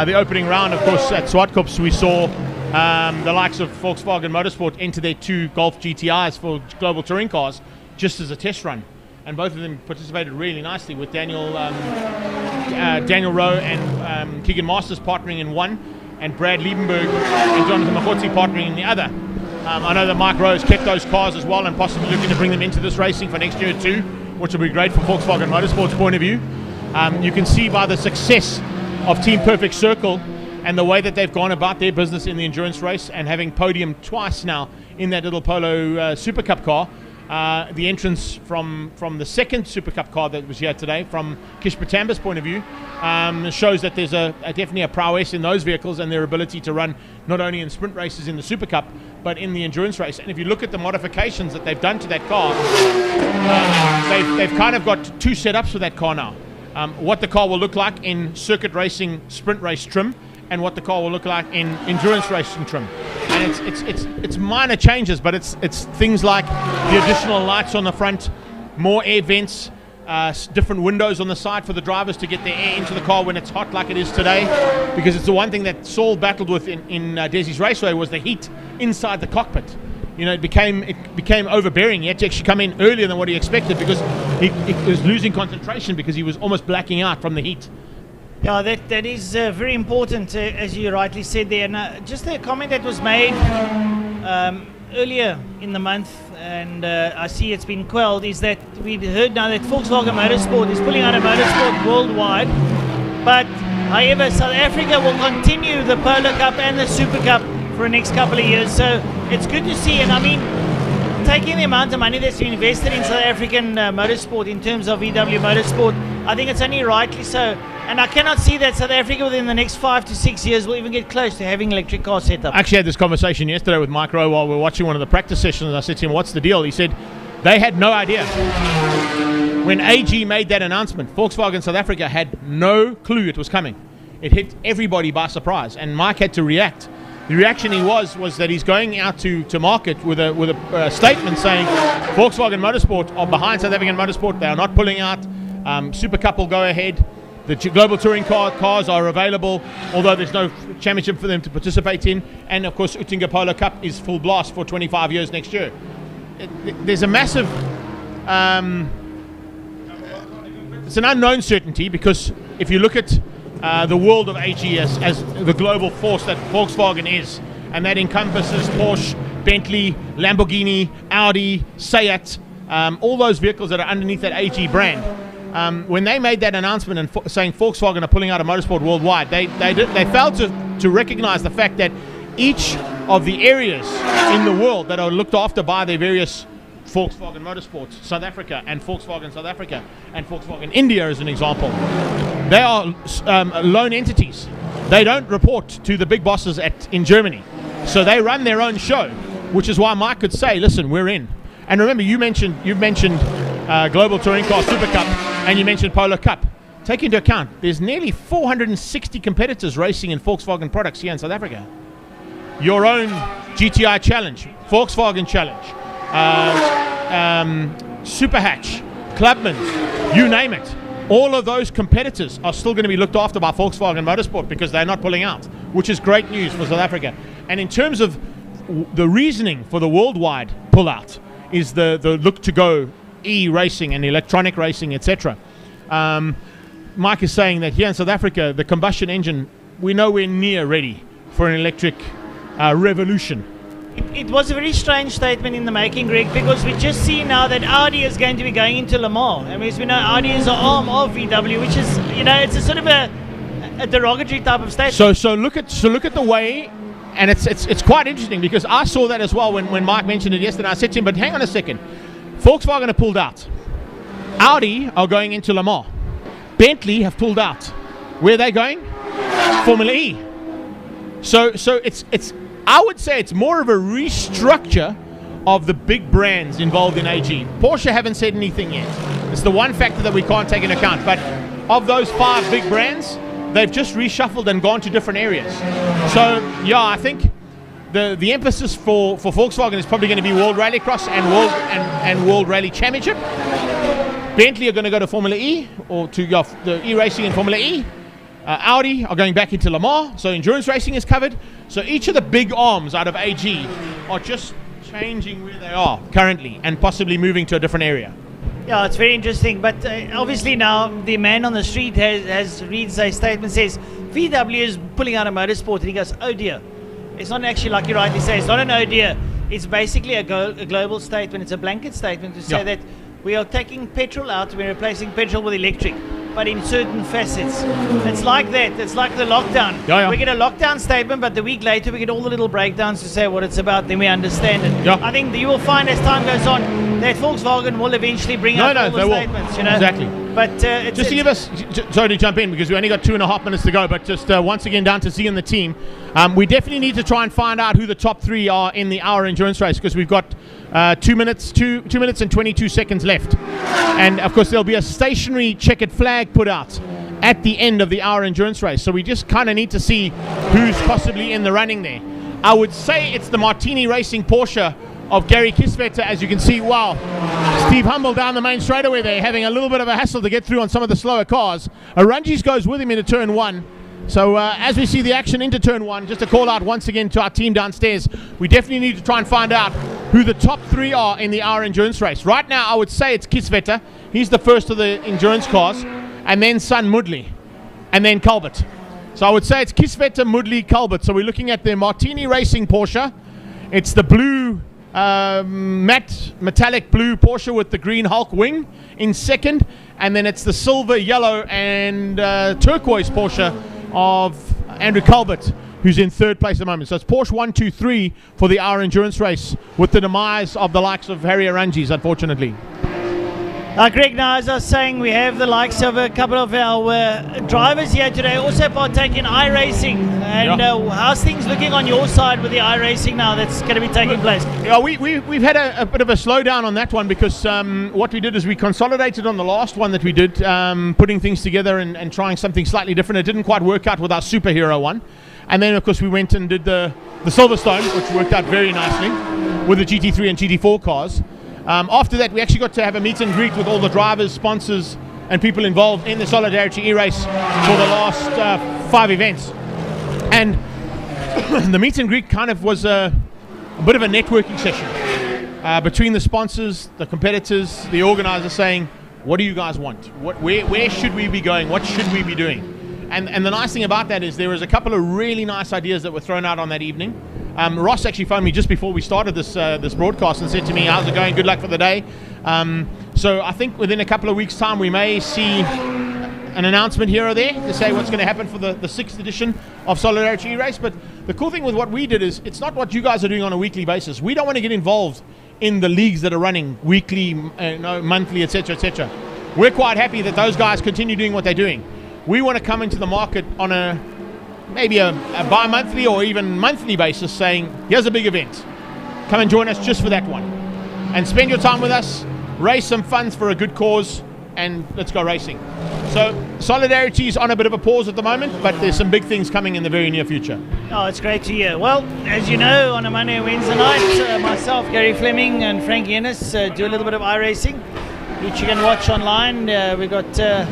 The opening round, of course, at Zwartkops, we saw the likes of Volkswagen Motorsport enter their 2 Golf GTIs for global touring cars just as a test run. And both of them participated really nicely with Daniel Rowe and Keegan Masters partnering in one, and Brad Liebenberg and Jonathan Mahotsi partnering in the other. I know that Mike Rowe has kept those cars as well and possibly looking to bring them into this racing for next year too, which will be great from Volkswagen Motorsport's point of view. You can see by the success of Team Perfect Circle and the way that they've gone about their business in the endurance race and having podium twice now in that little Polo Super Cup car. The entrance from the second Super Cup car that was here today, from Kish Patamba's point of view, shows that there's definitely a prowess in those vehicles and their ability to run not only in sprint races in the Super Cup, but in the endurance race. And if you look at the modifications that they've done to that car, they've kind of got 2 setups for that car now. What the car will look like in circuit racing sprint race trim, and what the car will look like in endurance racing trim. And it's minor changes, but it's things like the additional lights on the front, more air vents, different windows on the side for the drivers to get their air into the car when it's hot like it is today, because it's the one thing that Saul battled with in Desi's Raceway was the heat inside the cockpit. You know, it became overbearing. He had to actually come in earlier than what he expected because he was losing concentration because he was almost blacking out from the heat. Yeah, that is very important, as you rightly said there. And just a comment that was made earlier in the month, and I see it's been quelled, is that we heard now that Volkswagen Motorsport is pulling out a motorsport worldwide. But, however, South Africa will continue the Polo Cup and the Super Cup for the next couple of years. So it's good to see. And I mean, taking the amount of money that's been invested in South African motorsport in terms of VW Motorsport, I think it's only rightly so. And I cannot see that South Africa within the next 5 to 6 years will even get close to having electric car set up. I actually had this conversation yesterday with Mike Rowe while we were watching one of the practice sessions. I said to him, what's the deal? He said, they had no idea. When AG made that announcement, Volkswagen South Africa had no clue it was coming. It hit everybody by surprise, and Mike had to react. The reaction he was that he's going out to market with a statement saying Volkswagen Motorsport are behind South African Motorsport. They are not pulling out. Super Cup will go ahead. The global touring cars are available, although there's no championship for them to participate in. And of course, Utinga Polo Cup is full blast for 25 years next year. There's a massive, it's an unknown certainty, because if you look at the world of AG as the global force that Volkswagen is, and that encompasses Porsche, Bentley, Lamborghini, Audi, Seat, all those vehicles that are underneath that AG brand. When they made that announcement and saying Volkswagen are pulling out of motorsport worldwide, they failed to recognize the fact that each of the areas in the world that are looked after by their various Volkswagen Motorsports, South Africa and Volkswagen South Africa and Volkswagen India as an example, they are lone entities. They don't report to the big bosses in Germany. So they run their own show, which is why Mike could say, listen, we're in. And remember, you've mentioned Global Touring Car Super Cup, and you mentioned Polo Cup. Take into account, there's nearly 460 competitors racing in Volkswagen products here in South Africa. Your own GTI Challenge, Volkswagen Challenge, Super Hatch, Clubman, you name it. All of those competitors are still going to be looked after by Volkswagen Motorsport because they're not pulling out, which is great news for South Africa. And in terms of the reasoning for the worldwide pullout is the look to go e-racing and electronic racing, etc. Mike is saying that here in South Africa, the combustion engine, we're nowhere near ready for an electric revolution. It was a very strange statement in the making, Greg, because we just see now that Audi is going to be going into Le Mans. I mean, as we know, Audi is an arm of VW, which is, it's a sort of a derogatory type of statement. So look at the way, and it's quite interesting, because I saw that as well when Mike mentioned it yesterday. I said to him, but hang on a second, Volkswagen have pulled out. Audi are going into Le Mans. Bentley have pulled out. Where are they going? Formula E. So it's I would say it's more of a restructure of the big brands involved in AG. Porsche haven't said anything yet. It's the one factor that we can't take into account. But of those 5 big brands, they've just reshuffled and gone to different areas. So, yeah, I think the emphasis for Volkswagen is probably going to be World Rallycross and World Rally Championship. Bentley are going to go to Formula E, or to the e-racing in Formula E. Audi are going back into Le Mans, so endurance racing is covered. So each of the big arms out of AG are just changing where they are currently and possibly moving to a different area. Yeah, it's very interesting. But obviously now the man on the street has reads a statement, says VW is pulling out of motorsport, and he goes, oh dear. It's not actually, like you rightly say, it's not an oh dear. It's basically a global statement. It's a blanket statement to say that we are taking petrol out, we're replacing petrol with electric, but in certain facets. It's like that. It's like the lockdown. We get a lockdown statement, but the week later we get all the little breakdowns to say what it's about, then we understand it. I think that you will find as time goes on that Volkswagen will eventually bring out all the statements. You know? Exactly. But just to give us, sorry to jump in because we only got 2.5 minutes to go, but just once again down to Z and the team, we definitely need to try and find out who the top 3 are in the hour endurance race, because we've got 2 minutes and 22 seconds left, and of course there'll be a stationary checkered flag put out at the end of the hour endurance race. So we just kind of need to see who's possibly in the running there. I would say it's the Martini Racing Porsche of Gary Kisvetter. As you can see, wow, Steve Humble down the main straightaway there, having a little bit of a hassle to get through on some of the slower cars. Arungis goes with him into turn 1. So as we see the action into turn 1, just a call out once again to our team downstairs, we definitely need to try and find out who the top 3 are in the hour endurance race. Right now, I would say it's Kisvetter. He's the first of the endurance cars, and then Sun Mudley, and then Colbert. So I would say it's Kisvetter, Mudley, Colbert. So we're looking at the Martini Racing Porsche. It's the blue, matte metallic blue Porsche with the green Hulk wing in second, and then it's the silver, yellow, and turquoise Porsche of Andrew Colbert, who's in third place at the moment. So it's Porsche 1, 2, 3 for the hour endurance race, with the demise of the likes of Harry Arungis, unfortunately. Greg, now as I was saying, we have the likes of a couple of our drivers here today also partake in iRacing. And how's things looking on your side with the iRacing now that's going to be taking place? Yeah, we've had a bit of a slowdown on that one because what we did is we consolidated on the last one that we did, putting things together and trying something slightly different. It didn't quite work out with our superhero one. And then, of course, we went and did the Silverstone, which worked out very nicely with the GT3 and GT4 cars. After that, we actually got to have a meet and greet with all the drivers, sponsors, and people involved in the Solidarity E-Race for the last 5 events. And the meet and greet kind of was a bit of a networking session between the sponsors, the competitors, the organizers, saying, what do you guys want? Where should we be going? What should we be doing? And the nice thing about that is there was a couple of really nice ideas that were thrown out on that evening. Ross actually phoned me just before we started this broadcast and said to me, how's it going? Good luck for the day. So I think within a couple of weeks' time we may see an announcement here or there to say what's going to happen for the 6th edition of Solidarity E-Race. But the cool thing with what we did is it's not what you guys are doing on a weekly basis. We don't want to get involved in the leagues that are running weekly, monthly, etc., etc. We're quite happy that those guys continue doing what they're doing. We want to come into the market on maybe a bi-monthly or even monthly basis, saying, here's a big event. Come and join us just for that one. And spend your time with us, raise some funds for a good cause, and let's go racing. So Solidarity is on a bit of a pause at the moment, but there's some big things coming in the very near future. Oh, it's great to hear. Well, as you know, on a Monday and Wednesday night, myself, Gary Fleming, and Frankie Ennis do a little bit of iRacing, which you can watch online. We've got the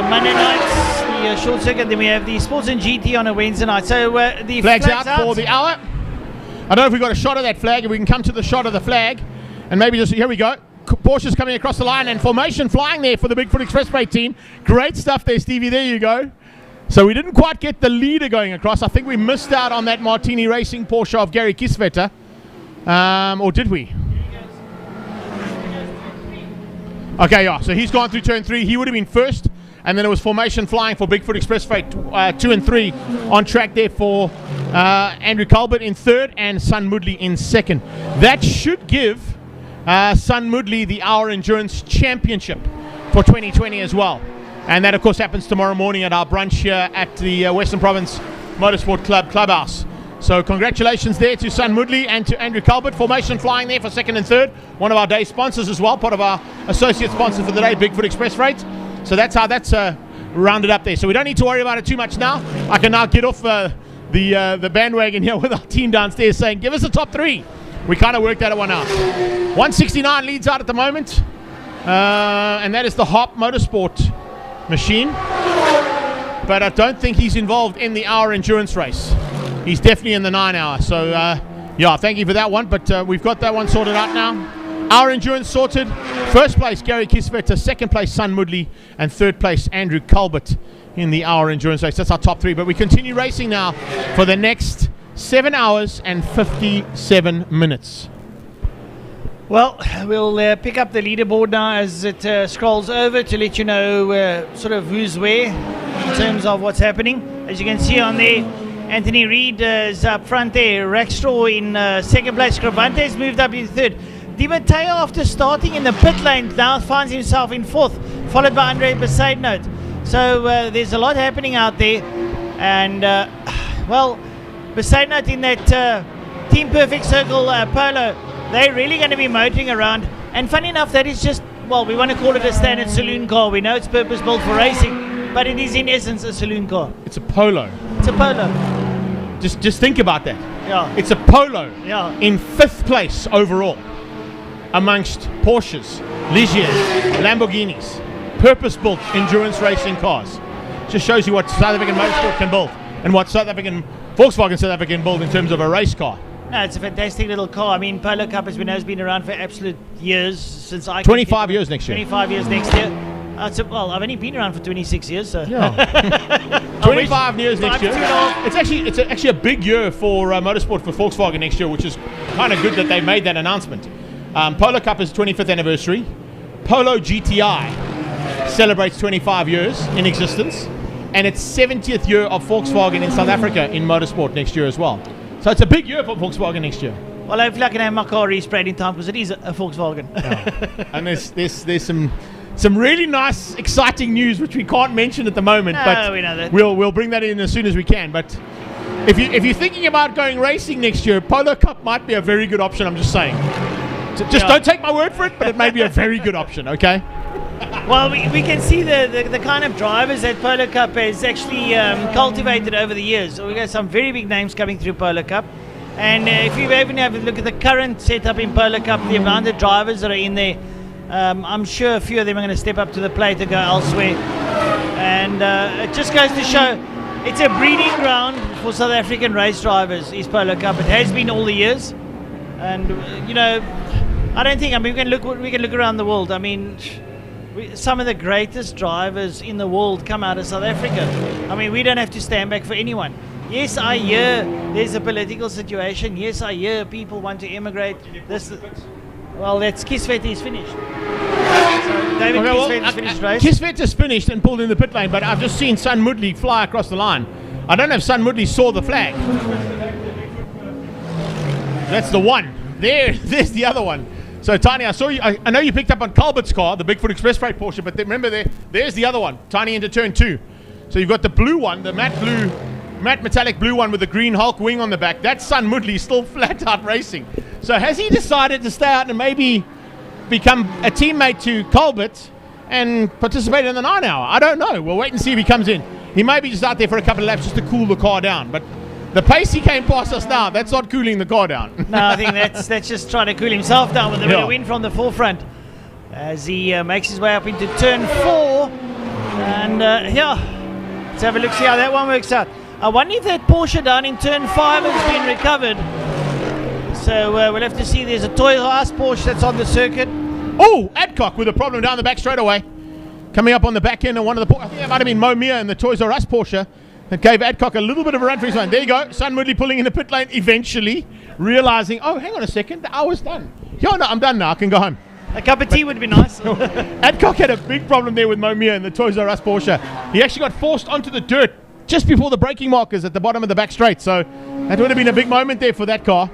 Monday nights, the short circuit, then we have the Sports and GT on a Wednesday night. So the flag's out for the hour. I don't know if we've got a shot of that flag. If we can come to the shot of the flag, and maybe just, here we go. Porsche's coming across the line, and formation flying there for the Bigfoot Expressway team. Great stuff there, Stevie. There you go. So we didn't quite get the leader going across. I think we missed out on that Martini Racing Porsche of Gary Kisvetter. Or did we? Okay, yeah. So he's gone through turn 3. He would have been first. And then it was formation flying for Bigfoot Expressway 2 and 3 on track there for Andrew Colbert in third and Sun Mudley in second. That should give Sun Mudley the Hour Endurance Championship for 2020 as well. And that, of course, happens tomorrow morning at our brunch here at the Western Province Motorsport Club Clubhouse. So congratulations there to Sun Moodley and to Andrew Culbert. Formation flying there for second and third. One of our day sponsors as well, part of our associate sponsors for the day, Bigfoot Express Freight. So that's how that's rounded up there. So we don't need to worry about it too much now. I can now get off the bandwagon here with our team downstairs saying, give us a top three. We kind of worked that one out. 169 leads out at the moment. And that is the Harp Motorsport machine. But I don't think he's involved in the hour endurance race. He's definitely in the 9 hour. So, yeah, thank you for that one. But we've got that one sorted out now. Our endurance sorted. First place, Gary Kisvetter. Second place, Sun Moodley. And third place, Andrew Culbert in the hour endurance race. That's our top three. But we continue racing now for the next 7 hours and 57 minutes. Well, we'll pick up the leaderboard now as it scrolls over to let you know sort of who's where in terms of what's happening. As you can see on there, Anthony Reid is up front there. Rackstraw in second place. Scribante's moved up in third. Di Matteo, after starting in the pit lane, now finds himself in fourth, followed by Andre Besaidnout. So there's a lot happening out there. And, well, Besaidnout in that Team Perfect Circle Polo, they're really going to be motoring around. And funny enough, that is just, well, we want to call it a standard saloon car. We know it's purpose-built for racing, but it is in essence a saloon car. It's a Polo. It's a Polo. Just think about that. Yeah. It's a Polo. Yeah. In fifth place overall amongst Porsches, Ligiers, Lamborghinis, purpose-built endurance racing cars. Just shows you what South African motorsport can build and what Volkswagen South Africa can build in terms of a race car. No, it's a fantastic little car. I mean, Polo Cup has been around for absolute years since I. 25 years next year. 25 years next year. Well, I've only been around for 26 years, so. Yeah. 25 years next year. It's actually a big year for motorsport for Volkswagen next year, which is kind of good that they made that announcement. Polo Cup is 25th anniversary. Polo GTI celebrates 25 years in existence, and it's 70th year of Volkswagen in South Africa in motorsport next year as well. So it's a big year for Volkswagen next year. Well, hopefully I can have my car resprayed in time because it is a Volkswagen. Yeah. And there's some really nice, exciting news which we can't mention at the moment. No, but we know that. We'll bring that in as soon as we can. But if you're thinking about going racing next year, Polo Cup might be a very good option. I'm just saying. Just don't take my word for it, but it may be a very good option. Okay. Well, we can see the kind of drivers that Polo Cup has actually cultivated over the years. So we've got some very big names coming through Polo Cup. And if you even have a look at the current setup in Polo Cup, the amount of drivers that are in there, I'm sure a few of them are going to step up to the plate and go elsewhere. And it just goes to show it's a breeding ground for South African race drivers, is Polo Cup. It has been all the years. And, you know, I don't think, I mean, we can look around the world. I mean, some of the greatest drivers in the world come out of South Africa. I mean, we don't have to stand back for anyone. Yes, I hear there's a political situation. Yes, I hear people want to immigrate. Well, that's Kisvet is finished. So David Kisvet is finished race. Kisvet is finished and pulled in the pit lane, but I've just seen Sun Moodley fly across the line. I don't know if Sun Moodley saw the flag. That's the one. There's the other one. So, Tiny, I saw you. I know you picked up on Culbert's car, the Bigfoot Express Freight Porsche, but remember there's the other one, Tiny, into turn 2. So you've got the blue one, the matte metallic blue one with the green Hulk wing on the back. That's Sun Moodley still flat out racing. So has he decided to stay out and maybe become a teammate to Culbert and participate in the 9 hour? I don't know. We'll wait and see if he comes in. He may be just out there for a couple of laps just to cool the car down, but the pace he came past us now, that's not cooling the car down. No, I think that's just trying to cool himself down with a bit of wind from the forefront as he makes his way up into turn 4. And let's have a look, see how that one works out. I wonder if that Porsche down in turn 5 has been recovered. So we'll have to see. There's a Toys R Us Porsche that's on the circuit. Oh, Adcock with a problem down the back straight away. Coming up on the back end of one of the, I think it might have been Mo Mia in the Toys R Us Porsche. That gave Adcock a little bit of a run for his own. There you go. Sun Moodley pulling in the pit lane eventually, realizing, oh, hang on a second, the hour's done. Yeah, no, I'm done now. I can go home. A cup of tea would be nice. Adcock had a big problem there with Mo Mia in the Toys R Us Porsche. He actually got forced onto the dirt just before the braking markers at the bottom of the back straight. So that would have been a big moment there for that car.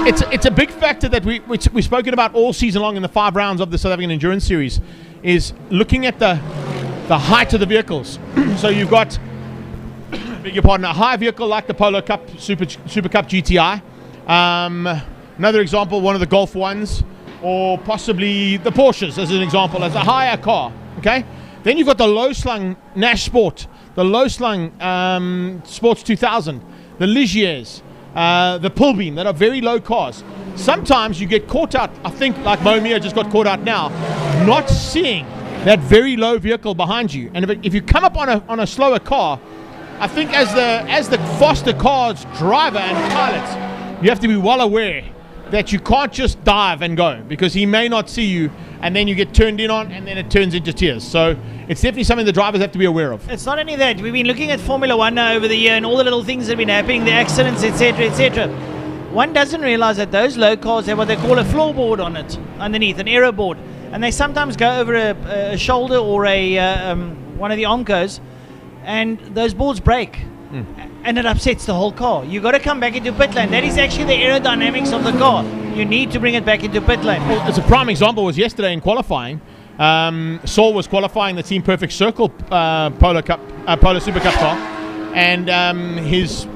It's a big factor that we've spoken about all season long in the 5 rounds of the South African Endurance Series, is looking at the height of the vehicles. So you've got beg your pardon, a high vehicle like the Polo Cup Super Cup GTI. Another example, one of the Golf ones, or possibly the Porsches as an example, as a higher car. Okay. Then you've got the low-slung Nash Sport, the low-slung Sports 2000, the Ligiers, the Pullbeam, that are very low cars. Sometimes you get caught out, I think like Momia just got caught out now, not seeing that very low vehicle behind you. And if you come up on a slower car, I think as the faster car's driver and pilot, you have to be well aware that you can't just dive and go, because he may not see you, and then you get turned in on, and then it turns into tears. So it's definitely something the drivers have to be aware of. It's not only that. We've been looking at Formula One now over the year, and all the little things that have been happening, the accidents, etc., etc. One doesn't realize that those low cars have what they call a floorboard on it, underneath, an aero board. And they sometimes go over a shoulder or one of the oncos, and those boards break. And it upsets the whole car. You've got to come back into pit lane. That is actually the aerodynamics of the car. You need to bring it back into pit lane. Well, as a prime example was yesterday in qualifying. Saul was qualifying the Team Perfect Circle Polo Super Cup car, and his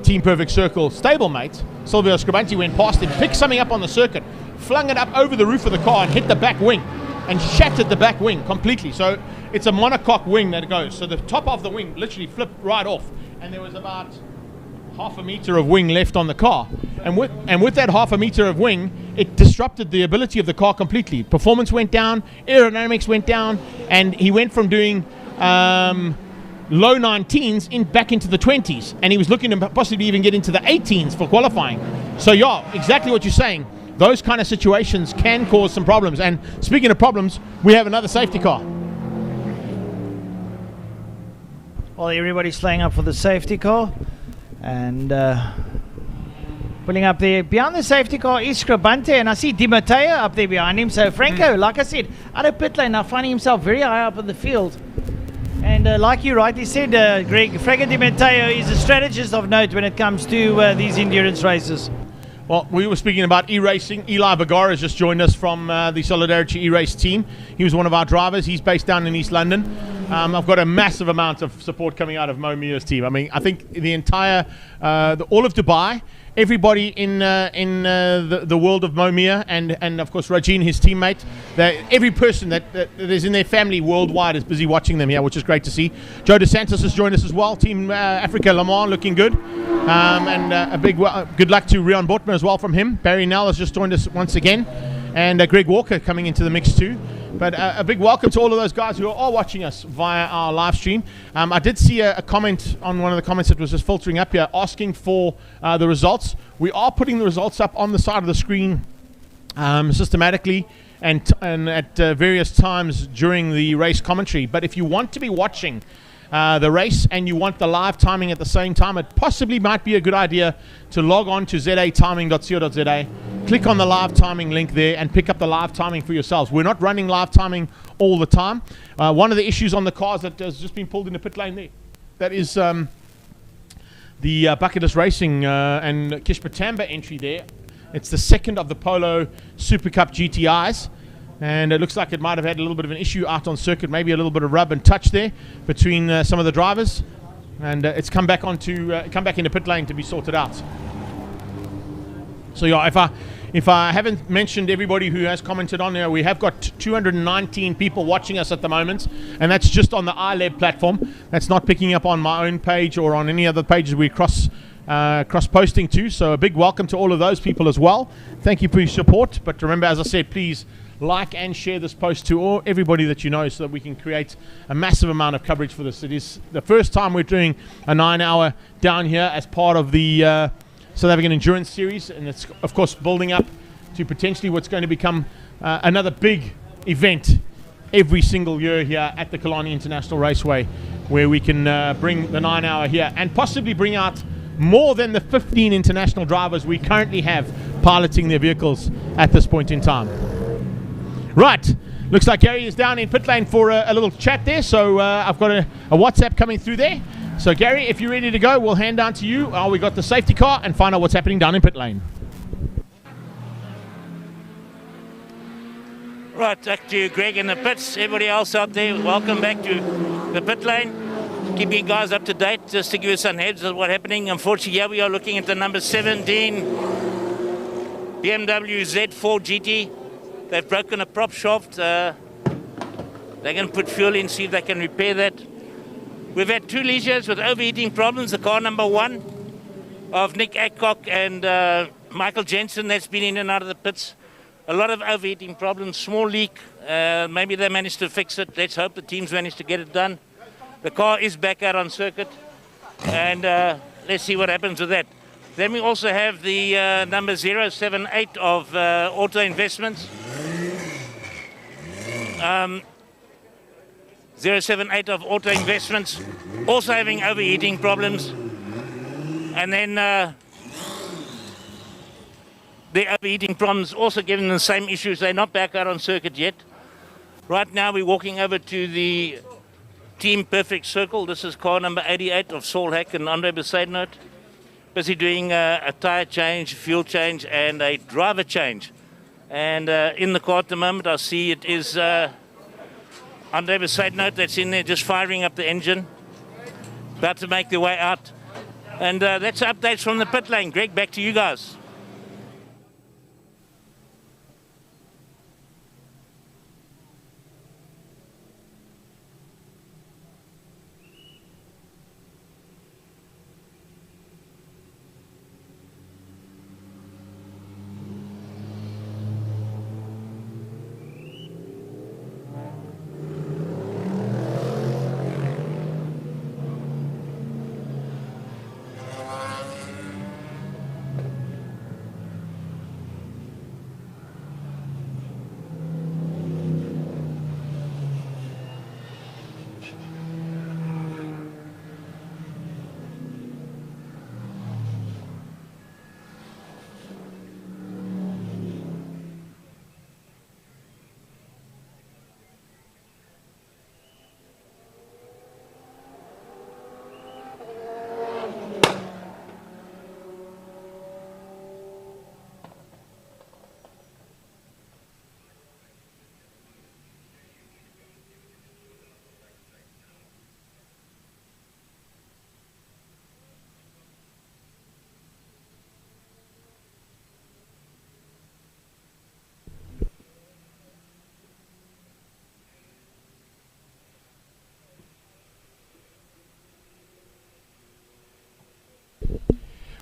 Team Perfect Circle stablemate, Silvio Scribanti, went past him, picked something up on the circuit, flung it up over the roof of the car and hit the back wing and shattered the back wing completely. So it's a monocoque wing that goes. So the top of the wing literally flipped right off, and there was about half a meter of wing left on the car. And with that half a meter of wing, it disrupted the ability of the car completely. Performance went down, aerodynamics went down, and he went from doing low 19s back into the 20s, and he was looking to possibly even get into the 18s for qualifying. So yeah, exactly what you're saying. Those kind of situations can cause some problems. And speaking of problems, we have another safety car. Well, everybody's flying up for the safety car, and pulling up there. Behind the safety car is Scribante, and I see Di Matteo up there behind him. So Franco, like I said, out of pit lane, now finding himself very high up in the field. And like you rightly said, Greg, Franco Di Matteo is a strategist of note when it comes to these endurance races. Well, we were speaking about e-racing. Eli Bagara has just joined us from the Solidarity e-race team. He was one of our drivers. He's based down in East London. I've got a massive amount of support coming out of Mo Mia's team. I mean, I think the entire, all of Dubai, everybody in the world of Mo Mia, and of course Rajin, his teammate, every person that is in their family worldwide is busy watching them here, which is great to see. Joe DeSantis has joined us as well. Team Africa Le Mans looking good. And a big good luck to Rian Bortman as well from him. Barry Nell has just joined us once again. And Greg Walker coming into the mix too. But a big welcome to all of those guys who are all watching us via our live stream. I did see a comment on one of the comments that was just filtering up here asking for the results. We are putting the results up on the side of the screen systematically and at various times during the race commentary. But if you want to be watching the race and you want the live timing at the same time, it possibly might be a good idea to log on to zatiming.co.za, click on the live timing link there and pick up the live timing for yourselves. We're not running live timing all the time. One of the issues on the cars that has just been pulled into pit lane there, that is the Bucketless Racing and Kishpatamba entry there. It's the second of the Polo Super Cup GTIs. And it looks like it might have had a little bit of an issue out on circuit, maybe a little bit of rub and touch there between some of the drivers, and it's come back into pit lane to be sorted out. So yeah, if I haven't mentioned everybody who has commented on there, we have got 219 people watching us at the moment, and that's just on the iLab platform. That's not picking up on my own page or on any other pages we cross posting to. So a big welcome to all of those people as well. Thank you for your support. But remember, as I said, please like and share this post to everybody that you know, so that we can create a massive amount of coverage for this. It is the first time we're doing a 9-hour down here as part of the South African Endurance Series, and it's of course building up to potentially what's going to become another big event every single year here at the Killarney International Raceway, where we can bring the 9-hour here and possibly bring out more than the 15 international drivers we currently have piloting their vehicles at this point in time. Right, looks like Gary is down in pit lane for a little chat there, so I've got a WhatsApp coming through there. So Gary, if you're ready to go, we'll hand down to you. We got the safety car and find out what's happening down in pit lane. Right, back to Greg in the pits. Everybody else out there, welcome back to the pit lane. keep you guys up to date, just to give you some heads of what's happening. Unfortunately, here we are looking at the number 17 BMW Z4 GT. They've broken a prop shaft. They're going to put fuel in, see if they can repair that. We've had 2 leisures with overheating problems. The car number 1 of Nick Adcock and Michael Jensen, that's been in and out of the pits. A lot of overheating problems, small leak. Maybe they managed to fix it. Let's hope the teams managed to get it done. The car is back out on circuit, and let's see what happens with that. Then we also have the number 078 of Auto Investments. 078 of Auto Investments, also having overheating problems. And then the overheating problems also giving them the same issues. They're not back out on circuit yet. Right now we're walking over to the Team Perfect Circle. This is car number 88 of Saul Hack and Andre Besaidnout. Busy doing a tyre change, fuel change, and a driver change. And in the car at the moment, I see it is Andre Besaidnout that's in there just firing up the engine, about to make their way out. And that's updates from the pit lane. Greg, back to you guys.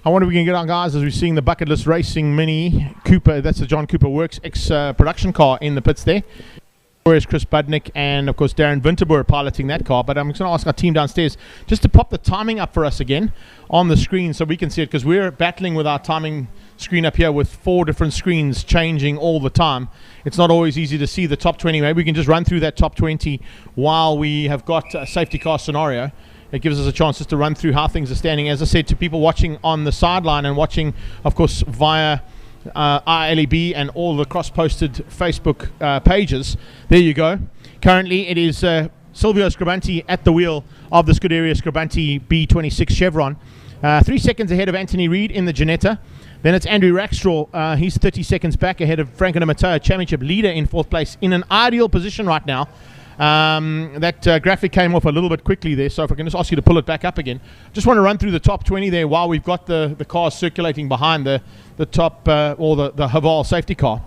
I wonder if we can get on, guys, as we're seeing the Bucket List Racing Mini Cooper. That's the John Cooper Works production car in the pits there. Whereas Chris Budnick and, of course, Darren Winterboer piloting that car. But I'm just going to ask our team downstairs just to pop the timing up for us again on the screen so we can see it, because we're battling with our timing screen up here with 4 different screens changing all the time. It's not always easy to see the top 20. Maybe we can just run through that top 20 while we have got a safety car scenario. It gives us a chance just to run through how things are standing. As I said, to people watching on the sideline and watching, of course, via ILEB and all the cross-posted Facebook pages, there you go. Currently, it is Silvio Scribanti at the wheel of the Scuderia Scribanti B26 Chevron. 3 seconds ahead of Anthony Reid in the Ginetta. Then it's Andrew Rackstraw. He's 30 seconds back ahead of Franco Mateo, championship leader in 4th place, in an ideal position right now. That graphic came off a little bit quickly there, so if I can just ask you to pull it back up again. Just want to run through the top 20 there while we've got the cars circulating behind the top, or the Haval safety car.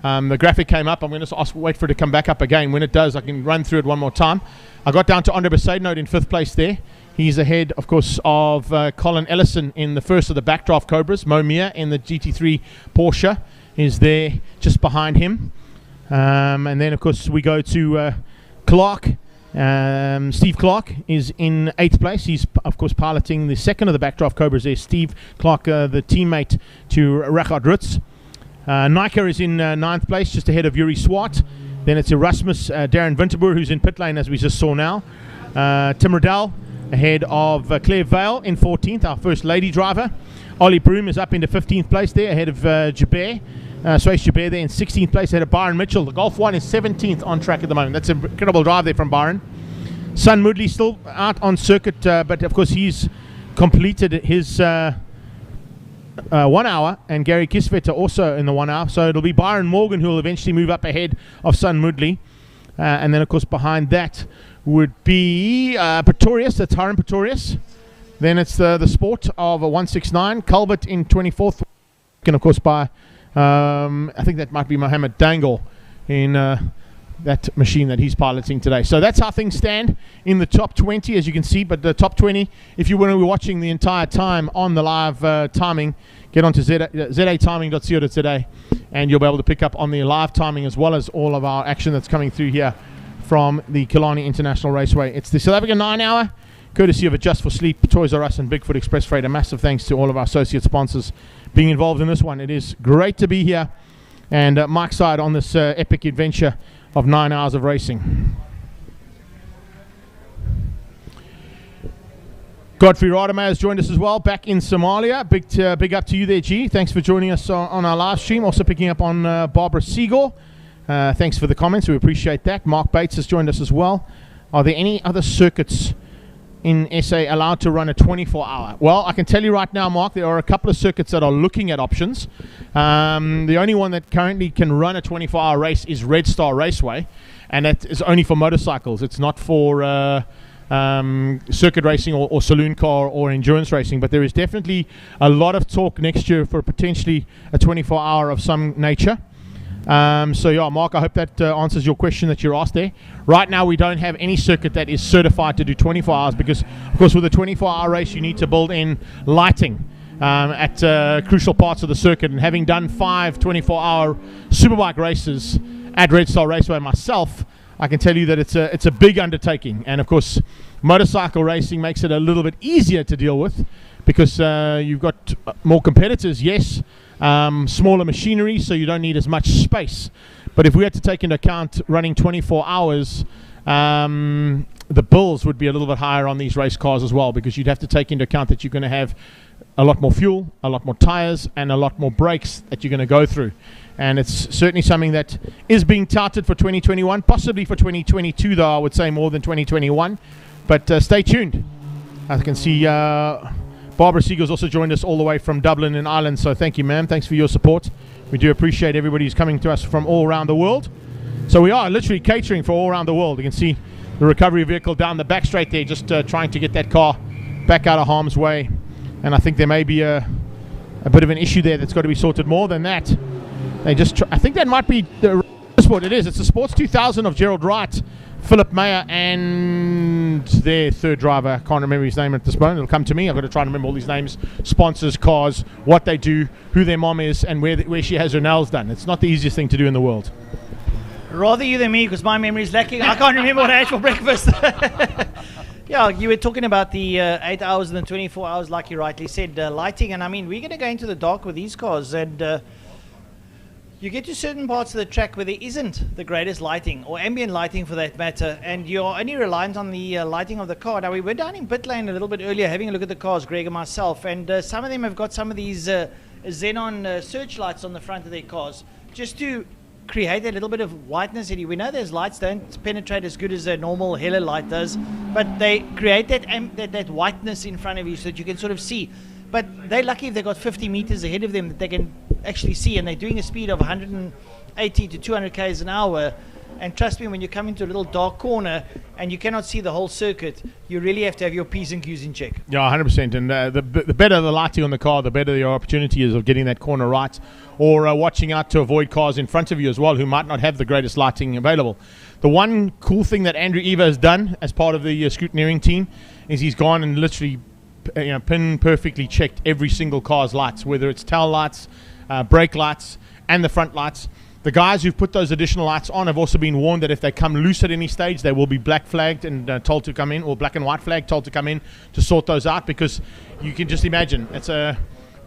The graphic came up. I'm going to wait for it to come back up again. When it does, I can run through it one more time. I got down to Andre Besaidnout in 5th place there. He's ahead, of course, of Colin Ellison in the first of the Backdraft Cobras. Mo Mir in the GT3 Porsche is there just behind him. And then, of course, we go to Clark. Steve Clark is in 8th place. He's, of course, piloting the second of the Backdraft Cobras there. Steve Clark, the teammate to Rachard Rutz. Nika is in 9th place, just ahead of Yuri Swart. Then it's Erasmus Darren Winterboer, who's in pit lane, as we just saw now. Tim Riddell ahead of Claire Vale in 14th, our first lady driver. Ollie Broom is up into 15th place there, ahead of Jabir. Suresh Jabir there in 16th place, ahead of Byron Mitchell. The Golf 1 is 17th on track at the moment. That's an incredible drive there from Byron. Sun Moodley still out on circuit, but of course he's completed his 1 hour, and Gary Kisvetter also in the 1 hour. So it'll be Byron Morgan who will eventually move up ahead of Sun Moodley. And then, of course, behind that, would be Pretorius. That's Hiram Pretorius. Then it's the Sport of a 169. Culbert in 24th. And of course by, I think that might be Mohammed Dangle in that machine that he's piloting today. So that's how things stand in the top 20, as you can see. But the top 20, if you want to be watching the entire time on the live timing, get onto zatiming.co.za and you'll be able to pick up on the live timing as well as all of our action that's coming through here from the Killarney International Raceway. It's the South African 9 Hour, courtesy of Adjust for Sleep, Toys R Us and Bigfoot Express Freight. A massive thanks to all of our associate sponsors being involved in this one. It is great to be here and Mike's side on this epic adventure of 9 hours of racing. Godfrey Rademacher has joined us as well, back in Somalia. Big up to you there, G. Thanks for joining us on our live stream. Also picking up on Barbara Siegel. Thanks for the comments. We appreciate that. Mark Bates has joined us as well. Are there any other circuits in SA allowed to run a 24-hour? Well, I can tell you right now, Mark, there are a couple of circuits that are looking at options. The only one that currently can run a 24-hour race is Red Star Raceway, and that is only for motorcycles. It's not for circuit racing or saloon car or endurance racing, but there is definitely a lot of talk next year for potentially a 24-hour of some nature. So yeah, Mark, I hope that answers your question that you asked there. Right now we don't have any circuit that is certified to do 24 hours because, of course, with a 24-hour race you need to build in lighting at crucial parts of the circuit, and having done 5 24-hour superbike races at Red Star Raceway myself, I can tell you that it's a big undertaking. And of course motorcycle racing makes it a little bit easier to deal with because you've got more competitors, yes, smaller machinery, so you don't need as much space. But if we had to take into account running 24 hours, the bills would be a little bit higher on these race cars as well, because you'd have to take into account that you're going to have a lot more fuel, a lot more tires, and a lot more brakes that you're going to go through. And it's certainly something that is being touted for 2021, possibly for 2022 though, I would say more than 2021. But stay tuned. I can see Barbara Siegel's also joined us all the way from Dublin in Ireland, so thank you, ma'am. Thanks for your support. We do appreciate everybody who's coming to us from all around the world. So we are literally catering for all around the world. You can see the recovery vehicle down the back straight there, just trying to get that car back out of harm's way. And I think there may be a bit of an issue there that's got to be sorted. More than that, they just I think that might be the sport. It is. It's the Sports 2000 of Gerald Wright, Philip Mayer, and their third driver. I can't remember his name at this moment. It'll come to me. I've got to try and remember all these names, sponsors, cars, what they do, who their mom is, and where she has her nails done. It's not the easiest thing to do in the world. Rather you than me, because my memory is lacking. I can't remember what I ate for breakfast. Yeah, you were talking about the 8 hours and the 24 hours, like you rightly said, lighting. And I mean, we're going to go into the dark with these cars, and you get to certain parts of the track where there isn't the greatest lighting, or ambient lighting for that matter, and you're only reliant on the lighting of the car. Now, we were down in pit lane a little bit earlier having a look at the cars, Greg and myself, and some of them have got some of these xenon searchlights on the front of their cars, just to create a little bit of whiteness in you. We know those lights don't penetrate as good as a normal hella light does, but they create that whiteness in front of you so that you can sort of see. But they're lucky if they've got 50 meters ahead of them that they can actually see, and they're doing a speed of 180 to 200 k's an hour. And trust me, when you come into a little dark corner and you cannot see the whole circuit, you really have to have your P's and Q's in check. Yeah, 100%. And the better the lighting on the car, the better your opportunity is of getting that corner right, or watching out to avoid cars in front of you as well who might not have the greatest lighting available. The one cool thing that Andrew Eva has done as part of the scrutineering team is he's gone and literally pin perfectly checked every single car's lights, whether it's tail lights, brake lights, and the front lights. The guys who've put those additional lights on have also been warned that if they come loose at any stage, they will be black flagged and told to come in, or black and white flagged, told to come in to sort those out, because you can just imagine it's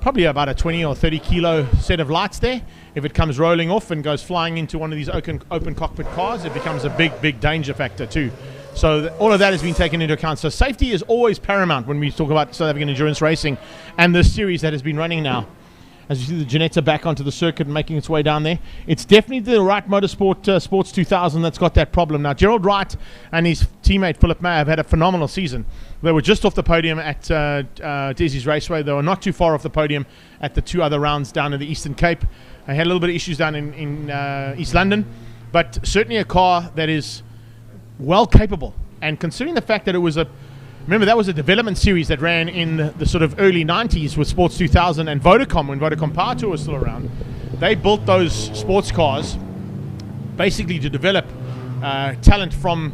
probably about a 20 or 30 kilo set of lights there. If it comes rolling off and goes flying into one of these open cockpit cars, it becomes a big danger factor too. So all of that has been taken into account. So safety is always paramount when we talk about South African endurance racing and this series that has been running now. As you see the Janetta back onto the circuit and making its way down there. It's definitely the Wright Motorsport Sports 2000 that's got that problem. Now, Gerald Wright and his teammate Philip Mayer have had a phenomenal season. They were just off the podium at Desi's Raceway. They were not too far off the podium at the 2 other rounds down in the Eastern Cape. They had a little bit of issues down in East London, but certainly a car that is well capable And considering the fact that it was remember that was a development series that ran in the sort of early 90s with Sports 2000 and Vodacom, when Vodacom Power Tour was still around. They built those sports cars basically to develop talent from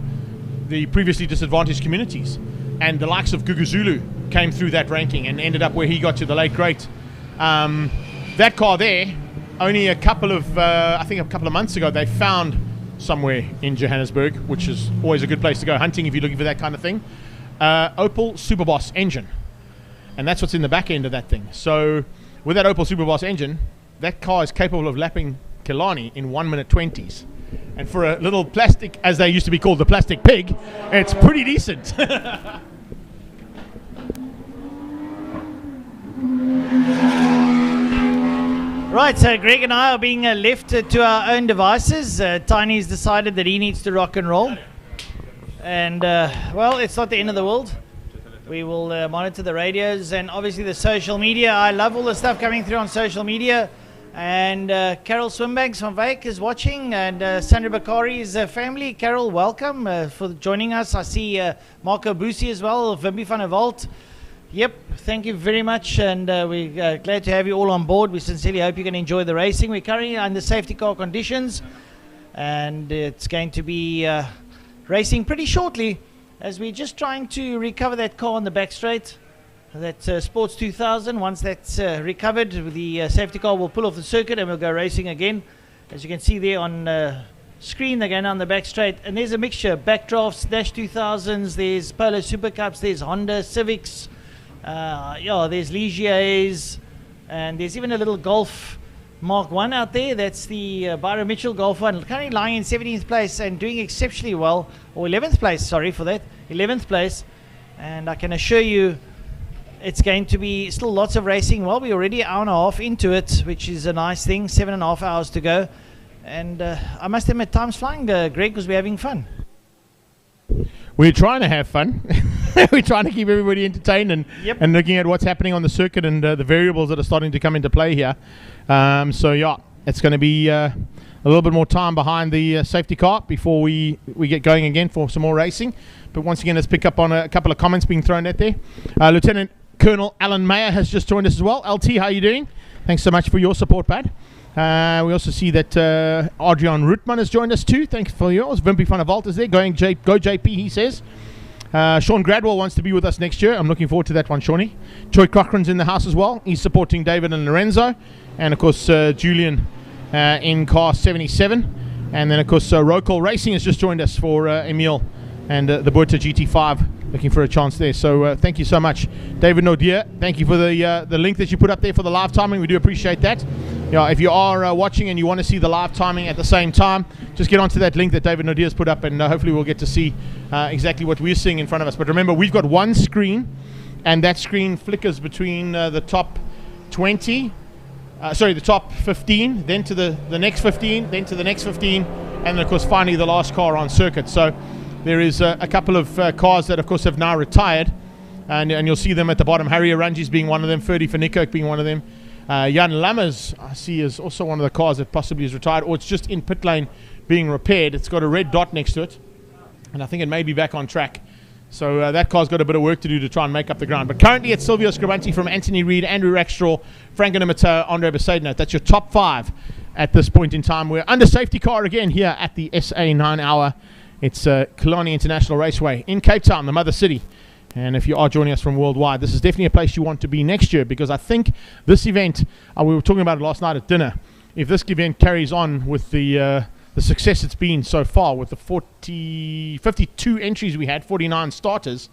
the previously disadvantaged communities. And the likes of Guguzulu came through that ranking and ended up where he got to, the late great. That car there, only a couple of months ago, they found somewhere in Johannesburg, which is always a good place to go hunting if you're looking for that kind of thing. Opel Superboss engine. And that's what's in the back end of that thing. So with that Opel Superboss engine, that car is capable of lapping Killarney in 1 minute 20s. And for a little plastic, as they used to be called, the plastic pig, it's pretty decent. Right, so Greg and I are being left to our own devices. Tiny's decided that he needs to rock and roll. And, well, it's not the end of the world. We will monitor the radios and obviously the social media. I love all the stuff coming through on social media. And Carol Swimbanks from Wyk is watching, and Sandra Bakari's family. Carol, welcome for joining us. I see Marco Busi as well, Wimby van der Walt. Yep, thank you very much, and we're glad to have you all on board. We sincerely hope you can enjoy the racing. We're currently under safety car conditions, and it's going to be racing pretty shortly as we're just trying to recover that car on the back straight. That Sports 2000, once that's recovered, the safety car will pull off the circuit and we'll go racing again. As you can see there on screen, they're going down the back straight. And there's a mixture, backdrafts, Dash 2000s, there's Polo Super Cups, there's Honda Civics, there's Ligiers, and there's even a little Golf Mark 1 out there. That's the Byron Mitchell Golf 1, currently lying in 17th place and doing exceptionally well, or 11th place, sorry for that, 11th place. And I can assure you, it's going to be still lots of racing. Well, we're already an hour and a half into it, which is a nice thing. 7.5 hours to go. And I must admit, time's flying, Greg, because we're having fun. We're trying to have fun. We're trying to keep everybody entertained and looking at what's happening on the circuit and the variables that are starting to come into play here. So, yeah, it's going to be a little bit more time behind the safety car before we get going again for some more racing. But once again, let's pick up on a couple of comments being thrown out there. Lieutenant Colonel Alan Mayer has just joined us as well. LT, how are you doing? Thanks so much for your support, Pad. We also see that Adrian Rootman has joined us too. Thanks for yours. Wimpy van der Walt is there. Go JP, he says. Sean Gradwell wants to be with us next year. I'm looking forward to that one, Shawnee. Troy Cochran's in the house as well. He's supporting David and Lorenzo. And, of course, Julian in car 77. And then, of course, Rocol Racing has just joined us for Emil and the Buerta GT5. Looking for a chance there. So thank you so much. David Nodier, thank you for the link that you put up there for the live timing. We do appreciate that. Yeah, if you are watching and you want to see the live timing at the same time, just get onto that link that David Nodier has put up, and hopefully we'll get to see exactly what we're seeing in front of us. But remember, we've got one screen, and that screen flickers between the top 20, the top 15, then to the next 15, then to the next 15, and then, of course, finally the last car on circuit. So there is a couple of cars that, of course, have now retired, and you'll see them at the bottom. Harry Arangi's being one of them, Ferdy van Niekerk being one of them. Jan Lammers, I see, is also one of the cars that possibly is retired, or it's just in pit lane being repaired. It's got a red dot next to it, and I think it may be back on track. So that car's got a bit of work to do to try and make up the ground. But currently it's Silvio Scribanti from Anthony Reid, Andrew Rackstraw, Franco Nimitau, Andre Besaidnout. That's your top 5 at this point in time. We're under safety car again here at the SA 9 Hour. It's Killarney International Raceway in Cape Town, the mother city. And if you are joining us from worldwide, this is definitely a place you want to be next year, because I think this event, we were talking about it last night at dinner, if this event carries on with the success it's been so far, with the 52 entries we had, 49 starters,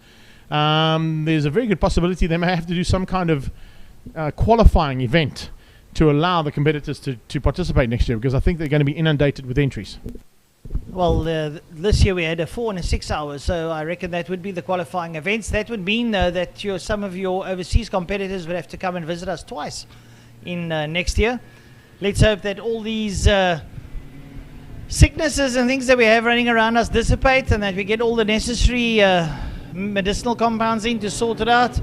there's a very good possibility they may have to do some kind of qualifying event to allow the competitors to participate next year, because I think they're going to be inundated with entries. Well, this year we had a 4 and a 6 hours, so I reckon that would be the qualifying events. That would mean, though, that some of your overseas competitors would have to come and visit us twice in next year. Let's hope that all these sicknesses and things that we have running around us dissipate, and that we get all the necessary medicinal compounds in to sort it out.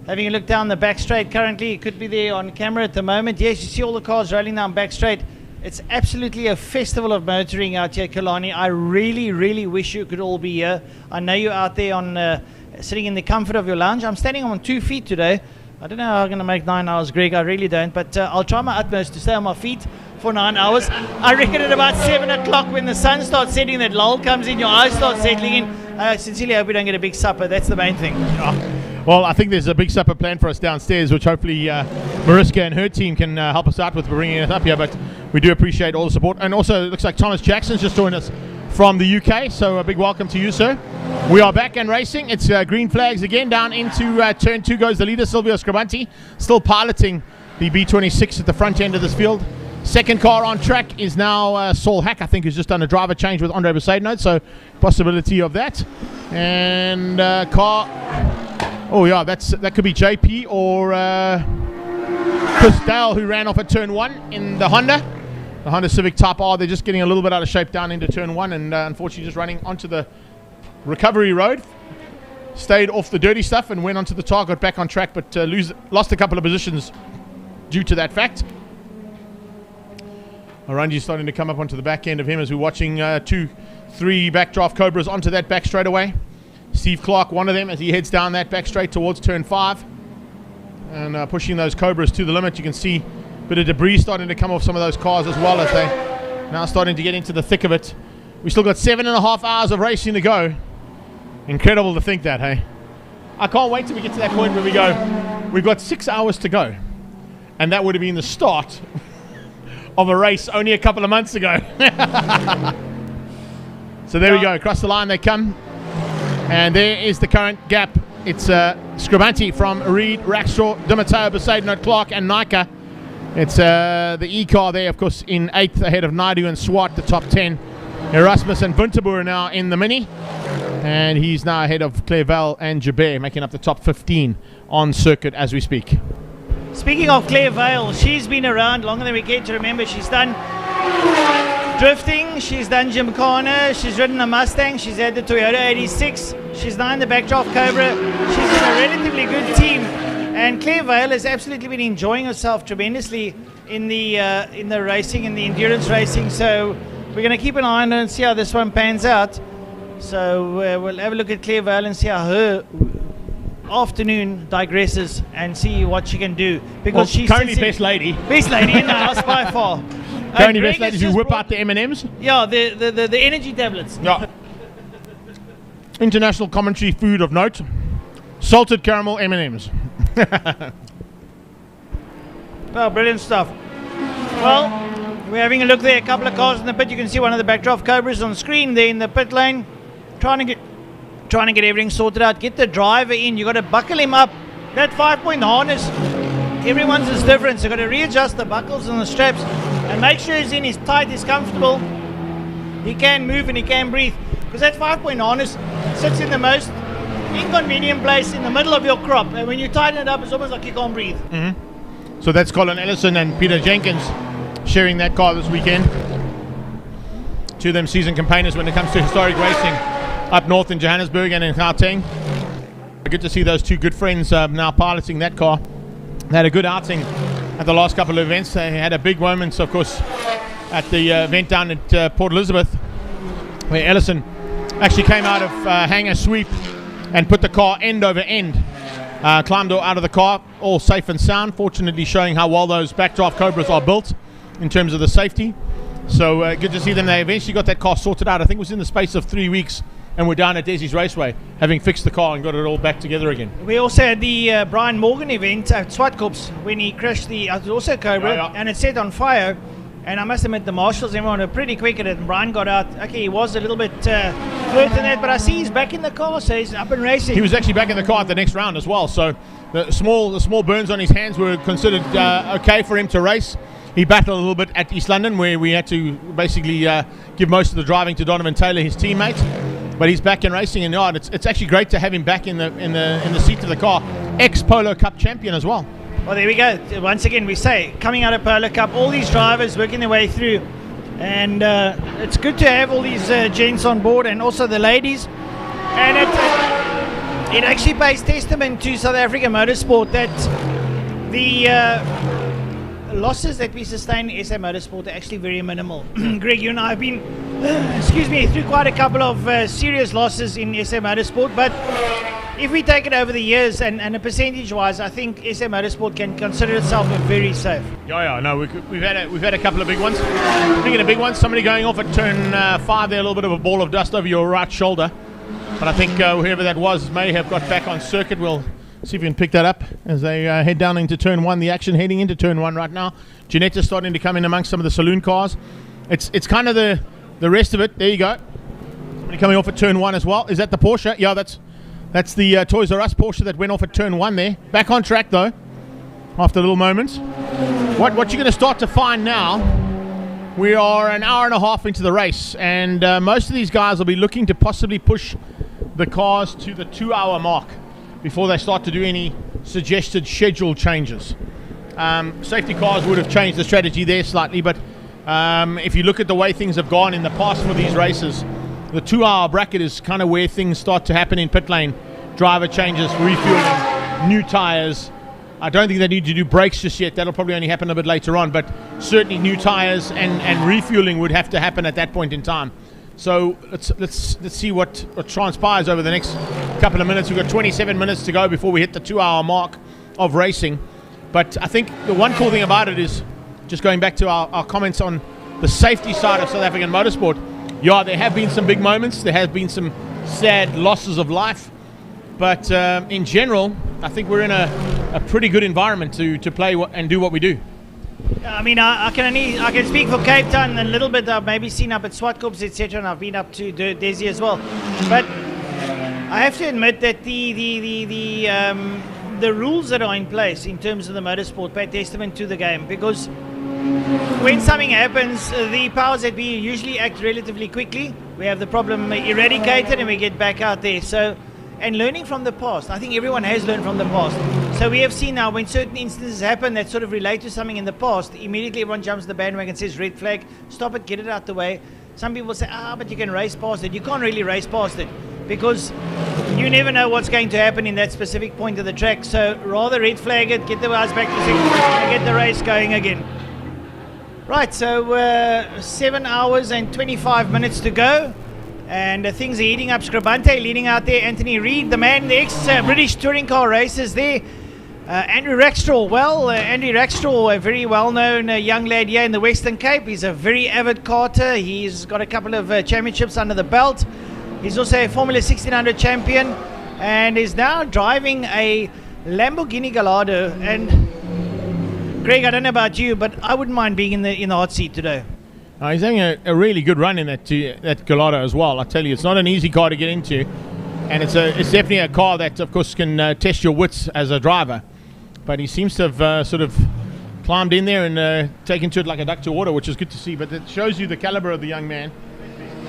Having a look down the back straight currently, it could be there on camera at the moment. Yes, you see all the cars rolling down back straight. It's absolutely a festival of motoring out here, Killarney. I really, really wish you could all be here. I know you're out there on sitting in the comfort of your lounge. I'm standing on 2 feet today. I don't know how I'm going to make 9 hours, Greg. I really don't. But I'll try my utmost to stay on my feet for 9 hours. I reckon at about 7 o'clock when the sun starts setting, that lull comes in, your eyes start settling in. I sincerely hope we don't get a big supper. That's the main thing. Well, I think there's a big supper planned for us downstairs, which hopefully Mariska and her team can help us out with bringing it up here. But we do appreciate all the support. And also, it looks like Thomas Jackson's just joined us from the UK. So a big welcome to you, sir. We are back and racing. It's green flags again. Down into turn 2 goes the leader, Silvio Scribanti, still piloting the B26 at the front end of this field. Second car on track is now Saul Hack, I think, who's just done a driver change with Andre Besaidnote, so possibility of that. And car, oh yeah, that could be JP or Chris Dale, who ran off at turn 1 in the Honda Civic Type R. They're just getting a little bit out of shape down into turn 1 and unfortunately just running onto the recovery road. Stayed off the dirty stuff and went onto the tar, got back on track, but lost a couple of positions due to that fact. Oranji's starting to come up onto the back end of him as we're watching 2-3 backdraft Cobras onto that back straightaway. Steve Clark, one of them, as he heads down that back straight towards turn 5 and pushing those Cobras to the limit. You can see a bit of debris starting to come off some of those cars as well as they now starting to get into the thick of it. We still got 7.5 hours of racing to go. Incredible to think that, hey? I can't wait till we get to that point where we go, we've got 6 hours to go. And that would have been the start of a race only a couple of months ago. So there we go, across the line they come. And there is the current gap. It's Scribanti from Reed, Rackstraw, Dimateo, Besaidnote, Clark and Nika. It's the E-car there, of course, in 8th ahead of Naidu and Swart, the top 10. Erasmus and Winterboer are now in the Mini. And he's now ahead of Clerval and Jabert, making up the top 15 on circuit as we speak. Speaking of Claire Vale, she's been around longer than we care to remember. She's done drifting, she's done Gymkhana, she's ridden a Mustang, she's had the Toyota 86, she's now in the backdraft Cobra. She's in a relatively good team, and Claire Vale has absolutely been enjoying herself tremendously in the racing, in the endurance racing. So we're going to keep an eye on her and see how this one pans out. So we'll have a look at Claire Vale and see how her afternoon digresses and see what she can do, because she's currently best lady in the house by far. Currently best lady who whip out the M&Ms. Yeah, the energy tablets. Yeah. International commentary food of note: salted caramel M&Ms. Oh, brilliant stuff. Well, we're having a look there. A couple of cars in the pit. You can see one of the backdraft Cobras on screen there in the pit lane, trying to get everything sorted out. Get the driver in. You got to buckle him up. That 5-point harness, everyone's is different. So you got to readjust the buckles and the straps and make sure he's in, he's tight, he's comfortable. He can move and he can breathe, because that 5-point harness sits in the most inconvenient place in the middle of your crop, and when you tighten it up, it's almost like you can't breathe. Mm-hmm. So that's Colin Ellison and Peter Jenkins sharing that car this weekend. Two of them season campaigners when it comes to historic racing up north in Johannesburg and in Gauteng. Good to see those two good friends now piloting that car. They had a good outing at the last couple of events. They had a big moment, of course, at the event down at Port Elizabeth, where Ellison actually came out of hangar sweep and put the car end over end. Climbed out of the car, all safe and sound, fortunately showing how well those backdraft Cobras are built in terms of the safety. So good to see them. They eventually got that car sorted out. I think it was in the space of 3 weeks, and we're down at Desi's Raceway, having fixed the car and got it all back together again. We also had the Brian Morgan event at Swartkops when he crashed the also Cobra, and it set on fire. And I must admit, the marshals, everyone were pretty quick at it, and Brian got out. Okay, he was a little bit hurt in that, but I see he's back in the car, so he's up and racing. He was actually back in the car at the next round as well, so the small burns on his hands were considered okay for him to race. He battled a little bit at East London, where we had to basically give most of the driving to Donovan Taylor, his teammate. But he's back in racing, and it's actually great to have him back in the seat of the car. Ex-Polo Cup champion as well. Well, there we go. Once again, we say, coming out of Polo Cup, all these drivers working their way through. And it's good to have all these gents on board, and also the ladies. And it actually pays testament to South African motorsport that losses that we sustain in SA Motorsport are actually very minimal. Greg, you and I have been, through quite a couple of serious losses in SA Motorsport, but if we take it over the years and a percentage-wise, I think SA Motorsport can consider itself very safe. No, we've had a couple of big ones. Speaking of big ones, somebody going off at turn 5 there, a little bit of a ball of dust over your right shoulder. But I think whoever that was may have got back on circuit. We'll see if we can pick that up as they head down into turn 1. The action heading into turn 1 right now. Jeanetta's starting to come in amongst some of the saloon cars. It's kind of the rest of it. There you go. Somebody coming off at turn 1 as well. Is that the Porsche? Yeah, that's the Toys R Us Porsche that went off at turn 1 there. Back on track though, after little moments. What you're going to start to find now, we are an hour and a half into the race, and most of these guys will be looking to possibly push the cars to the 2-hour mark before they start to do any suggested schedule changes. Safety cars would have changed the strategy there slightly, but if you look at the way things have gone in the past for these races, the 2-hour bracket is kind of where things start to happen in pit lane. Driver changes, refueling, new tyres. I don't think they need to do brakes just yet. That'll probably only happen a bit later on, but certainly new tyres and refueling would have to happen at that point in time. So let's see what transpires over the next couple of minutes. We've got 27 minutes to go before we hit the 2-hour mark of racing. But I think the one cool thing about it is, just going back to our comments on the safety side of South African motorsport, yeah, there have been some big moments. There have been some sad losses of life. But in general, I think we're in a pretty good environment to play and do what we do. I mean, I can speak for Cape Town and a little bit. I've maybe seen up at Swartkops, etc., and I've been up to Desi as well. But I have to admit that the rules that are in place in terms of the motorsport pay testament to the game, because when something happens, the powers that be usually act relatively quickly. We have the problem eradicated and we get back out there. And learning from the past. I think everyone has learned from the past. So we have seen now when certain instances happen that sort of relate to something in the past, immediately everyone jumps the bandwagon and says red flag, stop it, get it out the way. Some people say, but you can race past it. You can't really race past it because you never know what's going to happen in that specific point of the track. So rather red flag it, get the guys back to second and get the race going again. Right, so 7 hours and 25 minutes to go. And things are heating up. Scribante leading out there. Anthony Reid, the man, the ex-British touring car races there. Andrew Rackstraw. Well, Andrew Rackstraw, a very well-known young lad here in the Western Cape. He's a very avid karter. He's got a couple of championships under the belt. He's also a Formula 1600 champion and is now driving a Lamborghini Gallardo. And Greg, I don't know about you, but I wouldn't mind being in the hot seat today. He's having a really good run in that Gallardo as well. I tell you, it's not an easy car to get into, and it's definitely a car that, of course, can test your wits as a driver. But he seems to have sort of climbed in there and taken to it like a duck to water, which is good to see. But it shows you the caliber of the young man.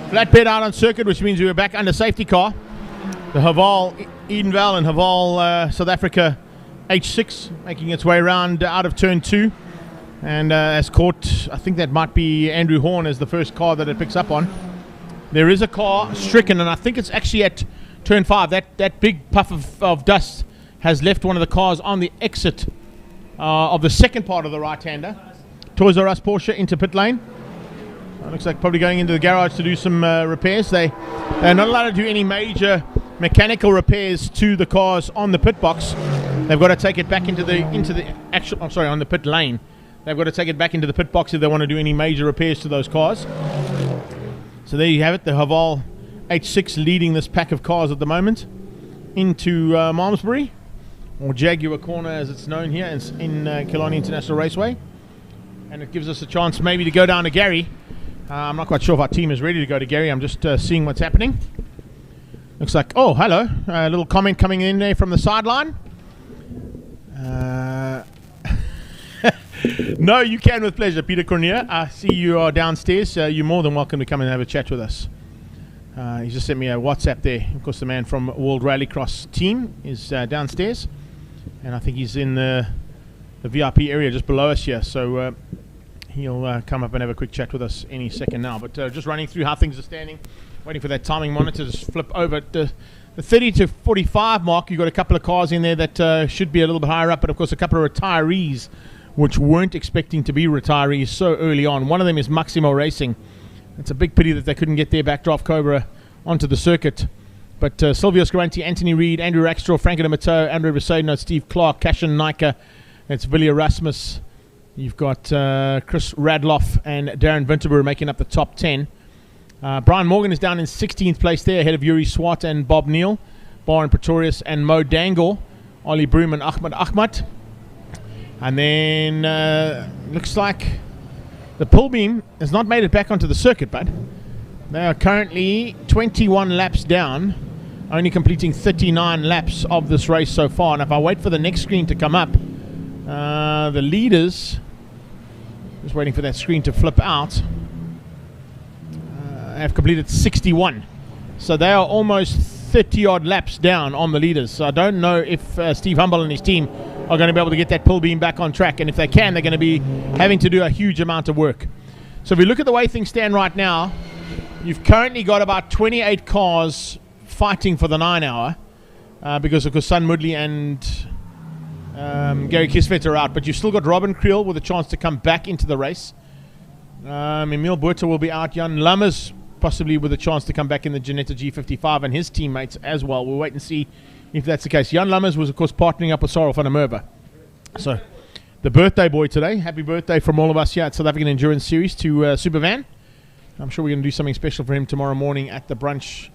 Flatbed out on circuit, which means we're back under safety car. The Haval Edenvale and Haval South Africa H6 making its way around out of turn 2. And has caught, I think that might be Andrew Horn as the first car that it picks up on. There is a car stricken, and I think it's actually at turn 5. That big puff of dust has left one of the cars on the exit of the second part of the right-hander. Toys R Us Porsche into pit lane. It looks like probably going into the garage to do some repairs. They're not allowed to do any major mechanical repairs to the cars on the pit box. They've got to take it back into the on the pit lane. They've got to take it back into the pit box if they want to do any major repairs to those cars. So there you have it, the Haval H6 leading this pack of cars at the moment into Malmesbury, or Jaguar Corner as it's known here in Killarney International Raceway. And it gives us a chance maybe to go down to Gary. I'm not quite sure if our team is ready to go to Gary. I'm just seeing what's happening. Looks like, oh, hello. A little comment coming in there from the sideline. No, you can with pleasure, Peter Cornier. I see you are downstairs. You're more than welcome to come and have a chat with us. He just sent me a WhatsApp there. Of course, the man from World Rallycross team is downstairs. And I think he's in the VIP area just below us here. So he'll come up and have a quick chat with us any second now. But just running through how things are standing. Waiting for that timing monitor to flip over. The 30 to 45 mark, you've got a couple of cars in there that should be a little bit higher up. But, of course, a couple of retirees which weren't expecting to be retirees so early on. One of them is Maximo Racing. It's a big pity that they couldn't get their backdraft Cobra onto the circuit. But Silvio Scaranti, Anthony Reid, Andrew Rackstraw, Franco de Mato, Andre Besaidnout, Steve Clark, Cashin Nika, it's Willie Erasmus. You've got Chris Radloff and Darren Winterberg making up the top 10. Brian Morgan is down in 16th place there, ahead of Yuri Swart and Bob Neal, Byron Pretorius and Mo Dangle, Ollie Broom and Ahmad. And then looks like the pull beam has not made it back onto the circuit, bud. They are currently 21 laps down, only completing 39 laps of this race so far. And if I wait for the next screen to come up, the leaders, just waiting for that screen to flip out, have completed 61. So they are almost 30-odd laps down on the leaders. So I don't know if Steve Humble and his team are going to be able to get that pull beam back on track. And if they can, they're going to be having to do a huge amount of work. So if we look at the way things stand right now, you've currently got about 28 cars fighting for the 9 hour because of course Sun Mudley and Gary Kisvet are out, but you've still got Robin Creel with a chance to come back into the race. Emil Buerta will be out. Jan Lammers possibly with a chance to come back in the Ginetta G55 and his teammates as well. We'll wait and see if that's the case. Jan Lammers was of course partnering up with Sorrel van der Merwe. So the birthday boy today. Happy birthday from all of us here at South African Endurance Series to Supervan. I'm sure we're going to do something special for him tomorrow morning at the brunch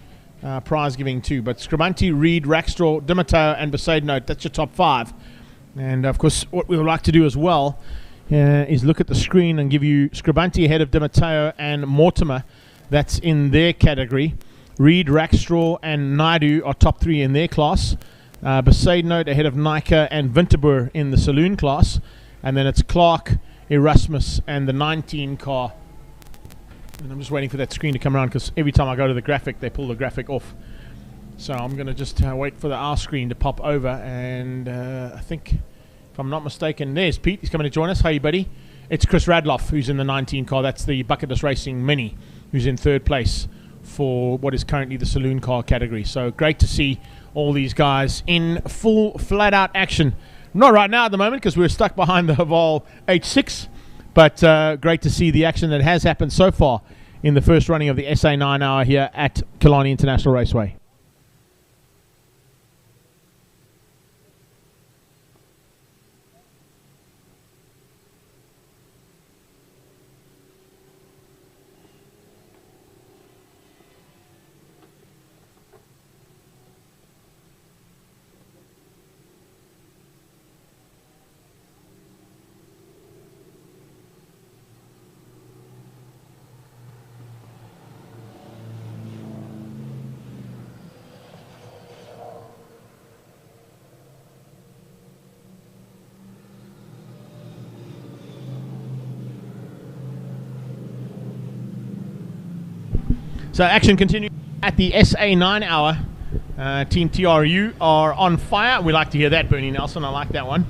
prize giving too. But Scribanti, Reid, Rackstraw, Dimato and Besaidnout, that's your top 5. And of course what we would like to do as well is look at the screen and give you Scribanti ahead of Dimato and Mortimer. That's in their category. Reid, Rackstraw and Naidu are top 3 in their class. Besaidnout ahead of Nika and Winterberg in the saloon class. And then it's Clark, Erasmus and the 19 car. And I'm just waiting for that screen to come around because every time I go to the graphic, they pull the graphic off. So I'm going to just wait for the R screen to pop over. And I think, if I'm not mistaken, there's Pete. He's coming to join us. Hey, buddy. It's Chris Radloff, who's in the 19 car. That's the Bucket List Racing Mini, who's in 3rd place for what is currently the saloon car category. So great to see all these guys in full, flat-out action. Not right now at the moment because we're stuck behind the Haval H6. But great to see the action that has happened so far in the first running of the SA 9 hour here at Killarney International Raceway. So action continues at the SA 9 hour. Team TRU are on fire. We like to hear that, Bernie Nelson. I like that one.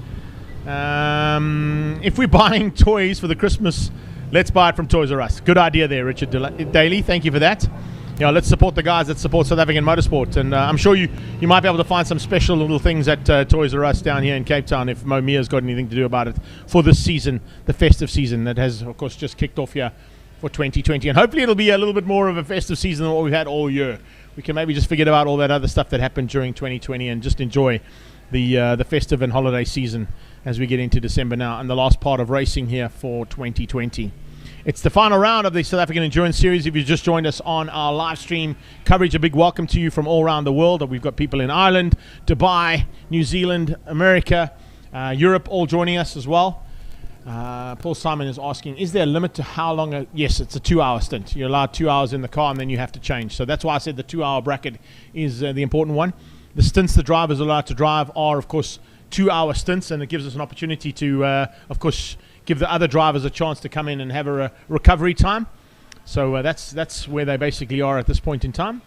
If we're buying toys for the Christmas, let's buy it from Toys R Us. Good idea there, Richard Daly. Thank you for that. Let's support the guys that support South African motorsport. And I'm sure you might be able to find some special little things at Toys R Us down here in Cape Town if Mo Mia's got anything to do about it for this season, the festive season that has, of course, just kicked off here for 2020, and hopefully it'll be a little bit more of a festive season than what we've had all year. We can maybe just forget about all that other stuff that happened during 2020 and just enjoy the festive and holiday season as we get into December now and the last part of racing here for 2020. It's the final round of the South African Endurance Series. If you just joined us on our live stream coverage, a big welcome to you from all around the world. We've got people in Ireland, Dubai, New Zealand, America, Europe all joining us as well. Paul Simon is asking, is there a limit to how long? Yes, it's a 2-hour stint. You're allowed 2 hours in the car and then you have to change. So that's why I said the 2-hour bracket is the important one. The stints the drivers are allowed to drive are, of course, 2-hour stints, and it gives us an opportunity to, of course, give the other drivers a chance to come in and have a recovery time. So that's where they basically are at this point in time.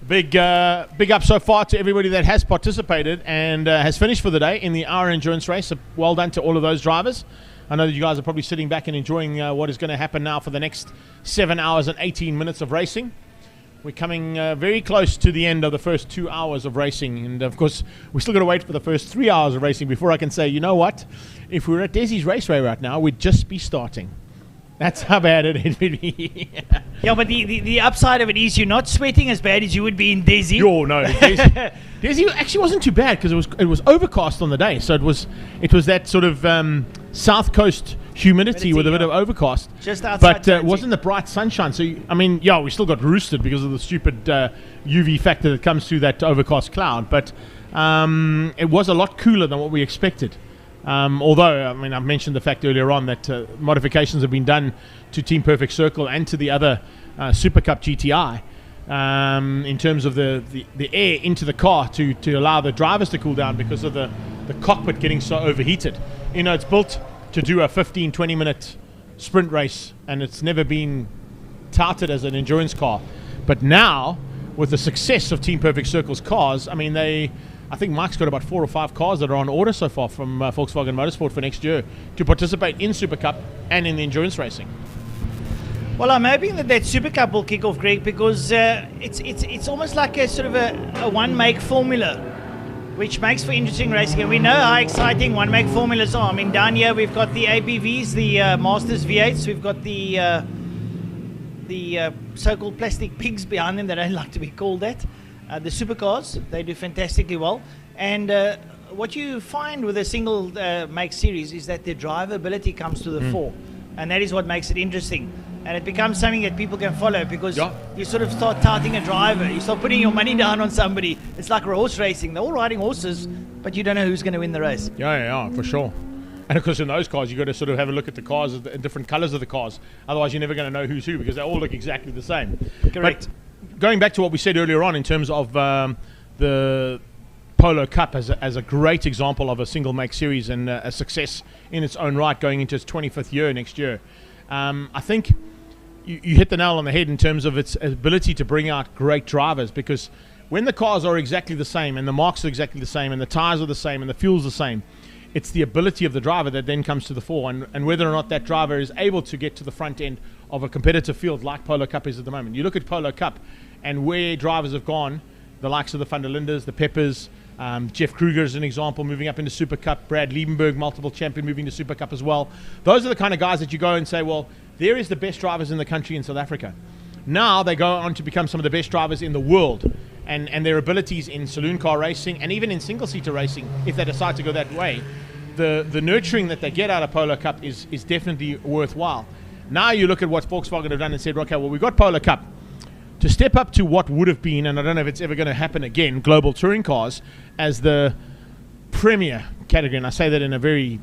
Big up so far to everybody that has participated and has finished for the day in the hour endurance race. So well done to all of those drivers. I know that you guys are probably sitting back and enjoying what is going to happen now for the next 7 hours and 18 minutes of racing. We're coming very close to the end of the first 2 hours of racing, and of course we're still going to wait for the first 3 hours of racing before I can say, you know what, if we were at Desi's Raceway right now, we'd just be starting. That's how bad it would be. Yeah, but the upside of it is you're not sweating as bad as you would be in Desi. Oh no, Desi actually wasn't too bad because it was overcast on the day, so it was that sort of south coast humidity with a bit of overcast. Just outside. But it wasn't the bright sunshine. So we still got roosted because of the stupid UV factor that comes through that overcast cloud. But it was a lot cooler than what we expected. Although, I've mentioned the fact earlier on that modifications have been done to Team Perfect Circle and to the other Super Cup GTI in terms of the air into the car to allow the drivers to cool down because of the cockpit getting so overheated. It's built to do a 15-20 minute sprint race, and it's never been touted as an endurance car. But now, with the success of Team Perfect Circle's cars, I think Mike's got about 4 or 5 cars that are on order so far from Volkswagen Motorsport for next year to participate in Super Cup and in the endurance racing. Well, I'm hoping that Super Cup will kick off, Greg, because it's almost like a sort of a one-make formula, which makes for interesting racing. And we know how exciting one-make formulas are. Down here we've got the ABVs, the Masters V8s. We've got the so-called plastic pigs behind them. They don't like to be called that. The supercars, they do fantastically well. And what you find with a single make series is that the drivability comes to the fore. And that is what makes it interesting. And it becomes something that people can follow because you sort of start touting a driver. You start putting your money down on somebody. It's like horse racing. They're all riding horses, but you don't know who's going to win the race. Yeah, for sure. And of course, in those cars, you've got to sort of have a look at the cars, the different colors of the cars. Otherwise, you're never going to know who's who because they all look exactly the same. Correct. But going back to what we said earlier on in terms of the Polo Cup as a great example of a single make series and a success in its own right going into its 25th year next year, I think you hit the nail on the head in terms of its ability to bring out great drivers, because when the cars are exactly the same and the marks are exactly the same and the tires are the same and the fuel's the same, it's the ability of the driver that then comes to the fore, and whether or not that driver is able to get to the front end of a competitive field like Polo Cup is at the moment. You look at Polo Cup and where drivers have gone, the likes of the Van der Lindes, the Peppers, Jeff Kruger is an example moving up into Super Cup, Brad Liebenberg, multiple champion, moving to Super Cup as well. Those are the kind of guys that you go and say, well, there is the best drivers in the country in South Africa. Now they go on to become some of the best drivers in the world, and their abilities in saloon car racing and even in single-seater racing, if they decide to go that way, the nurturing that they get out of Polo Cup is definitely worthwhile. Now you look at what Volkswagen have done and said, okay, well, we've got Polo Cup. To step up to what would have been, and I don't know if it's ever going to happen again, global touring cars as the premier category, and I say that in a very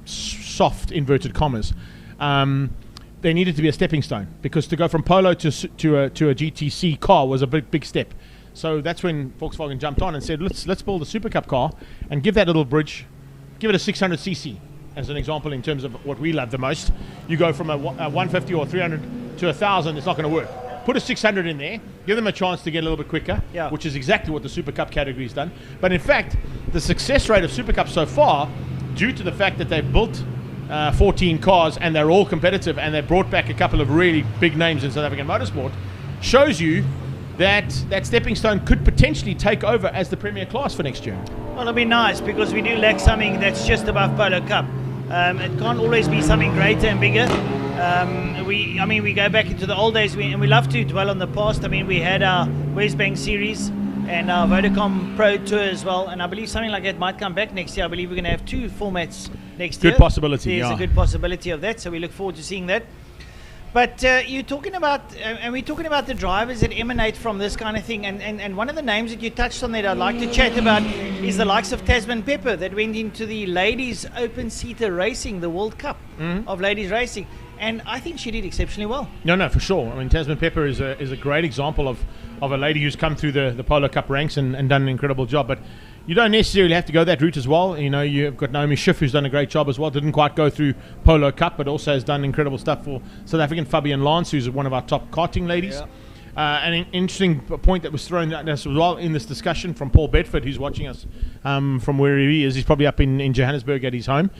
soft inverted commas, there needed to be a stepping stone, because to go from Polo to a GTC car was a big step. So that's when Volkswagen jumped on and said, let's build a Super Cup car and give that little bridge, give it a 600cc as an example in terms of what we love the most. You go from a 150 or 300 to 1,000, it's not going to work. Put a 600 in there, give them a chance to get a little bit quicker, which is exactly what the Super Cup category has done. But in fact, the success rate of Super Cup so far, due to the fact that they've built 14 cars and they're all competitive and they brought back a couple of really big names in South African motorsport, shows you that stepping stone could potentially take over as the premier class for next year. Well, it'll be nice because we do lack something that's just above Polo Cup. It can't always be something greater and bigger. We go back into the old days, and we love to dwell on the past. We had our Westbank series and our Vodacom Pro Tour as well, and I believe something like that might come back next year. I believe we're going to have 2 formats next year. Good possibility. There's a good possibility of that, so we look forward to seeing that. But you're talking about, and we're talking about the drivers that emanate from this kind of thing. And one of the names that you touched on that I'd like to chat about is the likes of Tasman Pepper that went into the ladies open-seater racing, the World Cup of ladies racing. And I think she did exceptionally well. No, for sure. Tasman Pepper is a great example of a lady who's come through the Polo Cup ranks and done an incredible job. But you don't necessarily have to go that route as well. You've got Naomi Schiff, who's done a great job as well. Didn't quite go through Polo Cup, but also has done incredible stuff for South African. Fabian Lance, who's one of our top karting ladies. Yeah. An interesting point that was thrown at us as well in this discussion from Paul Bedford, who's watching us from where he is. He's probably up in Johannesburg at his home.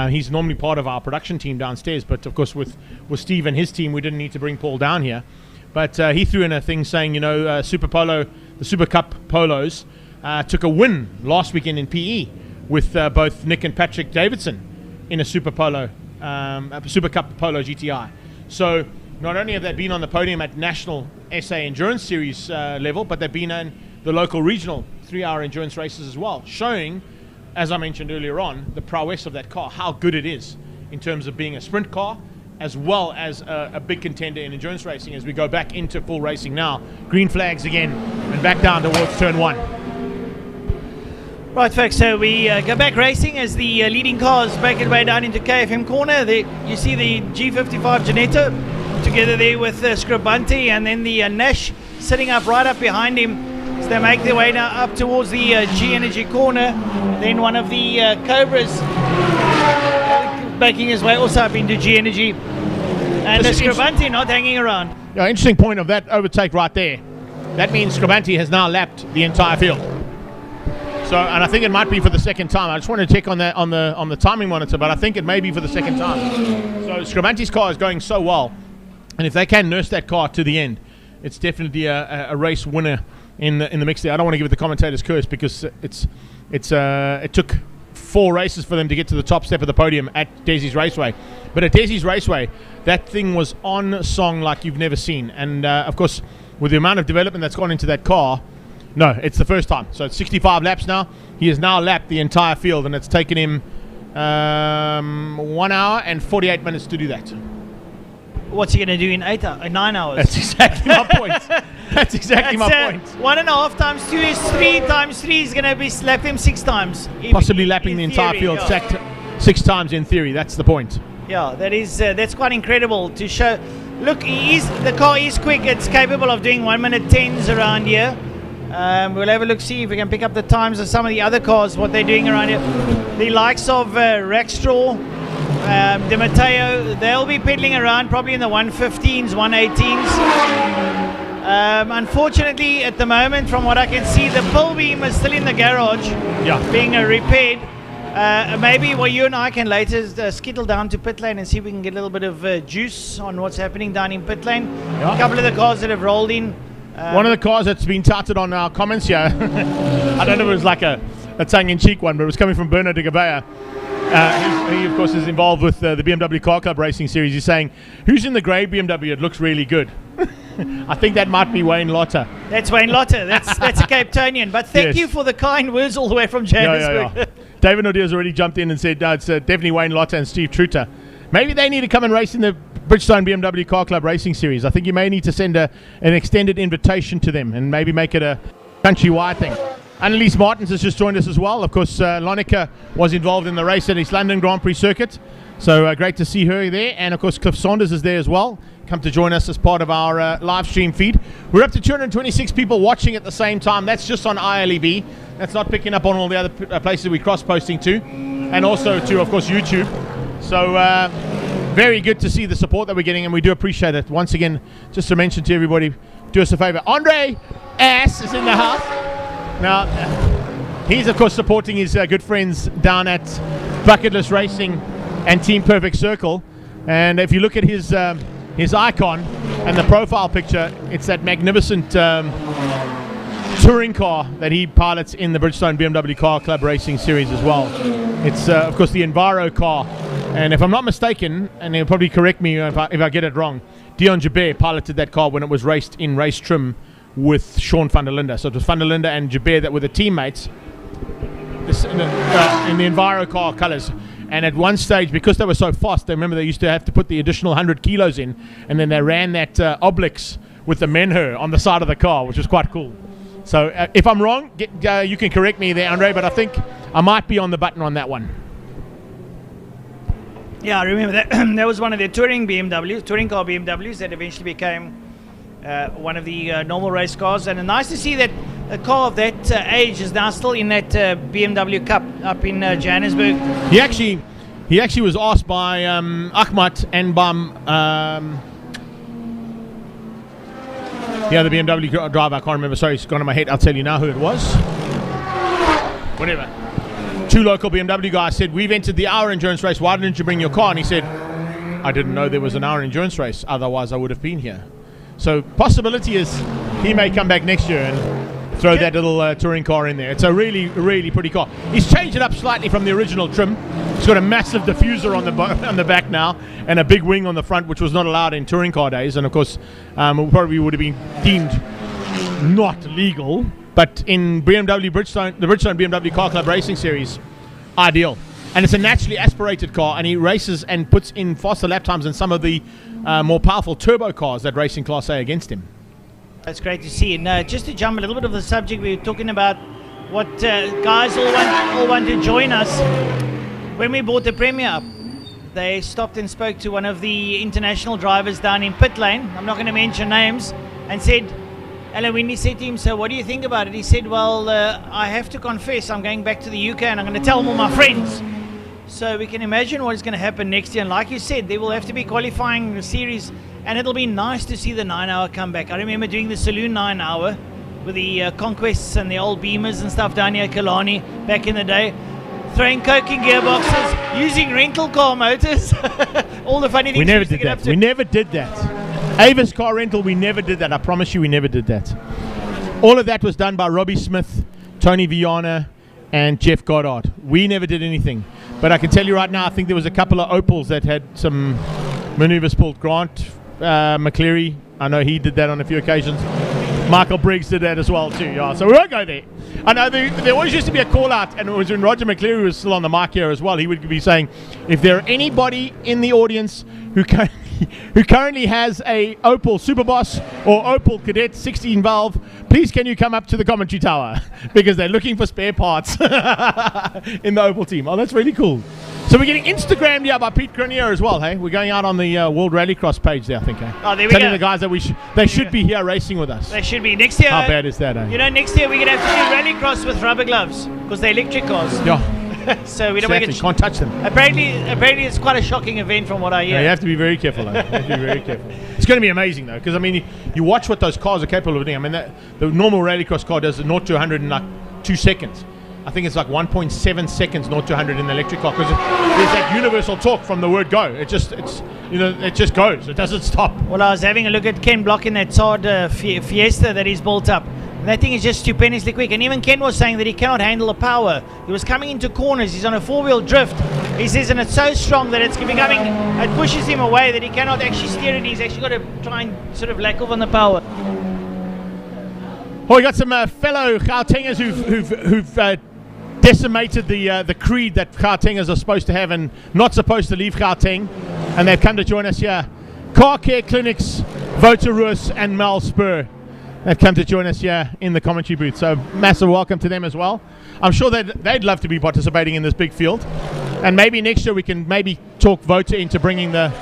He's normally part of our production team downstairs, but of course with Steve and his team, we didn't need to bring Paul down here. but he threw in a thing saying, Super Polo, the Super Cup Polos took a win last weekend in PE with both Nick and Patrick Davidson in a Super Polo, a Super Cup Polo GTI. So not only have they been on the podium at National SA Endurance Series level, but they've been in the local regional 3-hour endurance races as well, showing, as I mentioned earlier on, the prowess of that car, how good it is in terms of being a sprint car, as well as a big contender in endurance racing as we go back into full racing now. Green flags again, and back down towards turn 1. Right, folks, so we go back racing as the leading cars make their way down into KFM corner. You see the G55 Janetto together there with Scribante, and then the Nash sitting up right up behind him. So they make their way now up towards the G Energy corner. Then one of the Cobras making his way also up into G Energy. And Scribante not hanging around. Yeah, interesting point of that overtake right there. That means Scribante has now lapped the entire field. So, and I think it might be for the second time. I just want to check on that on the timing monitor, but I think it may be for the second time. So Scribante's car is going so well, and if they can nurse that car to the end, it's definitely a race winner in the mix there. I don't want to give it the commentator's curse because it took 4 races for them to get to the top step of the podium at Desi's Raceway. But at Desi's Raceway, that thing was on song like you've never seen. And of course, with the amount of development that's gone into that car, no, it's the first time. So it's 65 laps now. He has now lapped the entire field, and it's taken him 1 hour and 48 minutes to do that. What's he going to do in 9 hours? That's exactly my point. That's exactly my point. 1.5 times 2 is 3 times 3 is going to be lap him 6 times. Possibly lapping the entire field 6 times in theory. That's the point. Yeah, that's quite incredible to show. Look, the car is quick. It's capable of doing 1 minute 10s around here. We'll have a look, see if we can pick up the times of some of the other cars, what they're doing around here. The likes of Rackstraw, De Matteo, they'll be pedaling around probably in the 115s, 118s. Unfortunately, at the moment, from what I can see, the pull beam is still in the garage, being repaired. Maybe you and I can later skittle down to pit lane and see if we can get a little bit of juice on what's happening down in pit lane. A couple of the cars that have rolled in. One of the cars that's been touted on our comments here, I don't know if it was like a tongue-in-cheek one, but it was coming from Bernard de Gabea. He, of course, is involved with the BMW Car Club Racing Series. He's saying, who's in the grey BMW? It looks really good. I think that might be Wayne Lotter. That's Wayne Lotter. That's a Cape Townian. But thank you for the kind words all the way from Johannesburg. Yeah. David Nordier's already jumped in and said, no, it's definitely Wayne Lotter and Steve Truter. Maybe they need to come and race in the Bridgestone BMW Car Club Racing Series. I think you may need to send an extended invitation to them and maybe make it a countrywide thing. Annelies Martins has just joined us as well. Of course, Lonica was involved in the race at East London Grand Prix circuit. So great to see her there. And of course, Cliff Saunders is there as well. Come to join us as part of our live stream feed. We're up to 226 people watching at the same time. That's just on ILEB. That's not picking up on all the other places we're cross-posting to. And also to, of course, YouTube. So very good to see the support that we're getting, and we do appreciate it. Once again, just to mention to everybody, do us a favor. Andre S is in the house. Now, he's, of course, supporting his good friends down at Bucketless Racing and Team Perfect Circle. And if you look at his icon and the profile picture, it's that magnificent touring car that he pilots in the Bridgestone BMW Car Club Racing Series as well. It's, of course, the Enviro car. And if I'm not mistaken, and he'll probably correct me if I get it wrong, Dion Jabeur piloted that car when it was raced in race trim with Sean van der Linde. So it was van der Linde and Jabeur that were the teammates in the Enviro car colours. And at one stage, because they were so fast, they used to have to put the additional 100 kilos in, and then they ran that Oblix with the Menher on the side of the car, which was quite cool. So if I'm wrong, you can correct me there, Andre, but I think I might be on the button on that one. Yeah, I remember that. That was one of their touring car BMWs that eventually became one of the normal race cars. And nice to see that a car of that age is now still in that BMW Cup up in Johannesburg. He actually was asked by Ahmad and by the other BMW driver. I can't remember. Sorry, it's gone in my head. I'll tell you now who it was. Whatever. 2 local BMW guys said, we've entered the hour endurance race. Why didn't you bring your car? And he said, I didn't know there was an hour endurance race. Otherwise, I would have been here. So possibility is he may come back next year and throw that little touring car in there. It's a really, really pretty car. He's changed it up slightly from the original trim. It's got a massive diffuser on the back now and a big wing on the front, which was not allowed in touring car days. And of course, probably would have been deemed not legal. But in BMW Bridgestone, the Bridgestone BMW Car Club Racing Series, ideal. And it's a naturally aspirated car, and he races and puts in faster lap times than some of the more powerful turbo cars that race in Class A against him. That's great to see. And just to jump a little bit of the subject, we were talking about what guys all want to join us. When we bought the Premier up, they stopped and spoke to one of the international drivers down in pit lane. I'm not going to mention names, and said, Alan Winnie said to him, so what do you think about it? He said, well, I have to confess, I'm going back to the UK and I'm going to tell all my friends. So we can imagine what is going to happen next year. And like you said, there will have to be qualifying series, and it'll be nice to see the 9-hour come back. I remember doing the Saloon 9-hour with the Conquests and the old Beamers and stuff down here at Killarney back in the day. Throwing coke in gearboxes, using rental car motors, all the funny things we never did that. We never did that. Avis Car Rental, we never did that. I promise you we never did that. All of that was done by Robbie Smith, Tony Viana, and Jeff Goddard. We never did anything. But I can tell you right now, I think there was a couple of Opals that had some maneuvers pulled. Grant McCleary, I know he did that on a few occasions. Michael Briggs did that as well too. Yeah, so we won't go there. I know there always used to be a call out, and it was when Roger McCleary was still on the mic here as well. He would be saying, if there are anybody in the audience who currently has a Opel Superboss or Opel Kadett 16 valve, please can you come up to the commentary tower, because they're looking for spare parts in the Opel team. Oh, that's really cool. So we're getting Instagrammed here by Pete Grenier as well, hey? We're going out on the World Rallycross page there, I think, hey? Oh, there we Telling go. the guys that they should be here racing with us. They should be. Next year. How bad is that, eh? You know, next year we're going to have to do rallycross with rubber gloves, because they're electric cars. Yeah. So we don't Exactly. Can't touch them. Apparently it's quite a shocking event from what I hear. Yeah, you have to be very careful, though. You have to be very careful. It's going to be amazing, though, because, I mean, you watch what those cars are capable of doing. I mean, the normal rallycross car does 0 to 100 in like 2 seconds. I think it's like 1.7 seconds 0 to 100 in the electric car, because there's that universal torque from the word go. It just goes. It doesn't stop. Well, I was having a look at Ken Block in that Saab Fiesta that he's built up. And that thing is just stupendously quick. And even Ken was saying that he cannot handle the power. He was coming into corners. He's on a 4-wheel drift. He says, and it's so strong that it pushes him away that he cannot actually steer it. He's actually got to try and sort of lack off on the power. Well, we got some fellow Gautengers who've decimated the creed that Gautengers are supposed to have and not supposed to leave Gauteng, and they've come to join us here. Car Care Clinics, Wouter Roos and Mel Spur. They've come to join us here in the commentary booth, so massive welcome to them as well. I'm sure they'd love to be participating in this big field, and maybe next year we can maybe talk Wouter into bringing the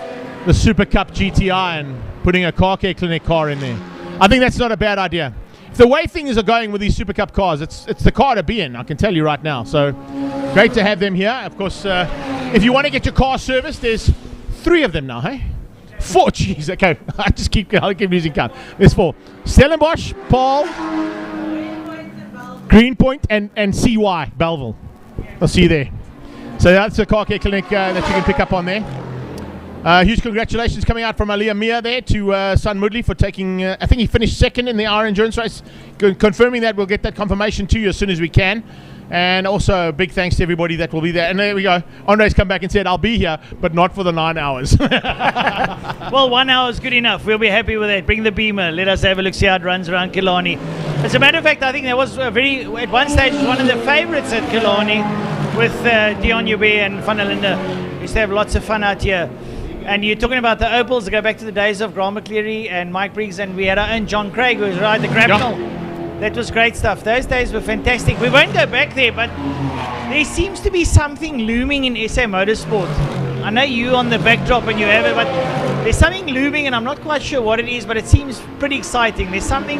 Super Cup GTI and putting a Car Care Clinic car in there. I think that's not a bad idea. The way things are going with these Super Cup cars, it's the car to be in, I can tell you right now. So great to have them here. Of course, if you want to get your car serviced, there's 3 of them now, hey? 4, jeez, okay. I'll keep losing count. There's 4. Stellenbosch, Paul, Greenpoint, and CY, Belleville. I'll see you there. So that's the Car Care Clinic that you can pick up on there. Huge congratulations coming out from Aliyah Mia there to Son Moodley for taking, I think he finished 2nd in the R Endurance race. Confirming that, we'll get that confirmation to you as soon as we can. And also, big thanks to everybody that will be there. And there we go. Andre's come back and said, I'll be here, but not for the 9 hours. Well, 1 hour is good enough. We'll be happy with it. Bring the Beamer. Let us have a look, see how it runs around Killarney. As a matter of fact, I think there was at one stage, was one of the favourites at Killarney with Dion Ube and Van der Linde. We used to have lots of fun out here. And you're talking about the Opals, to go back to the days of Grant McCleary and Mike Briggs, and we had our own John Craig, who was riding the Grapnel. Yeah. That was great stuff. Those days were fantastic. We won't go back there, but there seems to be something looming in SA Motorsport. I know you on the backdrop and you have it, but there's something looming, and I'm not quite sure what it is, but it seems pretty exciting. There's something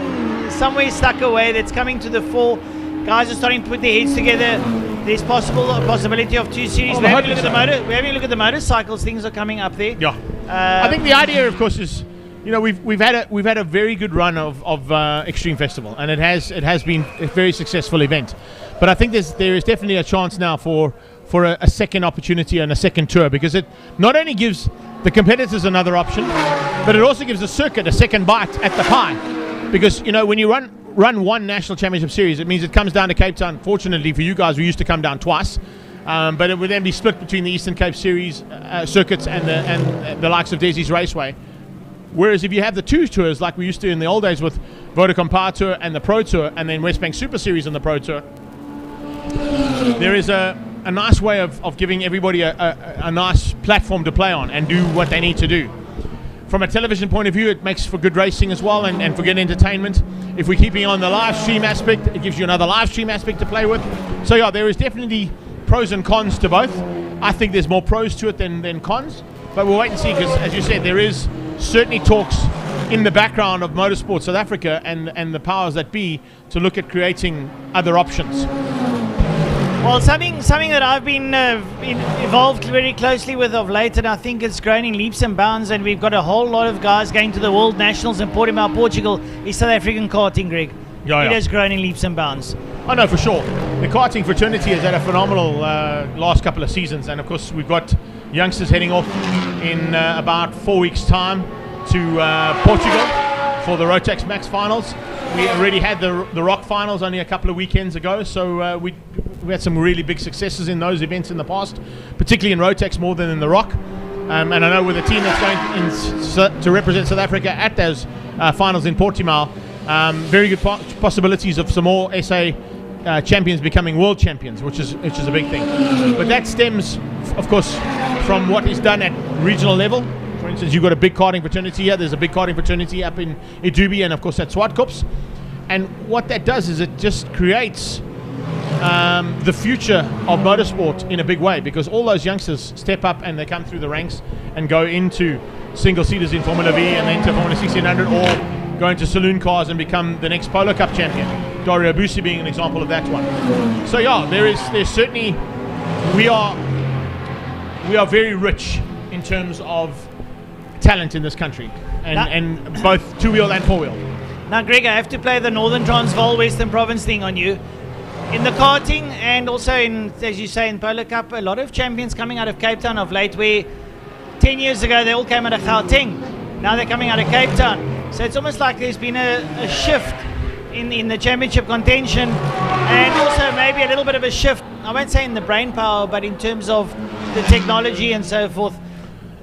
somewhere stuck away that's coming to the fore. Guys are starting to put their heads together. There's a possibility of 2 series. We're having a look at the motorcycles. Things are coming up there. Yeah. I think the idea, of course, is, you know, we've had a very good run of Extreme Festival, and it has been a very successful event. But I think there is definitely a chance now for for a second opportunity and a second tour, because it not only gives the competitors another option, but it also gives the circuit a second bite at the pie. Because, you know, when you run one national championship series, it means it comes down to Cape Town. Fortunately for you guys, we used to come down twice, but it would then be split between the Eastern Cape Series circuits and the likes of Desi's Raceway. Whereas if you have the two tours like we used to in the old days with Vodacom Power Tour and the Pro Tour, and then Westbank Super Series and the Pro Tour, there is a nice way of giving everybody a nice platform to play on and do what they need to do. From a television point of view, it makes for good racing as well, and for good entertainment. If we're keeping on the live stream aspect, it gives you another live stream aspect to play with. So yeah, there is definitely pros and cons to both. I think there's more pros to it than cons, but we'll wait and see, because as you said, there is certainly talks in the background of Motorsport South Africa and the powers that be to look at creating other options. Well, something that I've been involved very closely with of late, and I think it's grown in leaps and bounds, and we've got a whole lot of guys going to the World Nationals in Portimao, Portugal, is South African karting, Greg. Yeah. It has grown in leaps and bounds. I know for sure. The karting fraternity has had a phenomenal last couple of seasons, and of course we've got youngsters heading off in about 4 weeks' time to Portugal for the Rotax Max finals. We already had the Rock finals only a couple of weekends ago, so we had some really big successes in those events in the past, particularly in Rotax more than in the Rock. And I know with the team that's going to represent South Africa at those finals in Portimao, very good possibilities of some more SA champions becoming world champions, which is a big thing. But that stems, of course, from what is done at regional level. For instance, you've got a big karting fraternity here. There's a big karting fraternity up in Idubi and, of course, at Swartkops. And what that does is it just creates the future of motorsport in a big way, because all those youngsters step up and they come through the ranks and go into single-seaters in Formula V and then to Formula 1600, or go into saloon cars and become the next Polo Cup champion. Dario Busi being an example of that one. So yeah, there's certainly, we are very rich in terms of talent in this country, and both two-wheel and four-wheel. Now, Greg, I have to play the Northern Transvaal Western Province thing on you. In the karting and also in, as you say, in Polo Cup, a lot of champions coming out of Cape Town of late, where 10 years ago they all came out of Gauteng. Now they're coming out of Cape Town. So it's almost like there's been a shift in the championship contention, and also maybe a little bit of a shift, I won't say in the brain power, but in terms of the technology and so forth.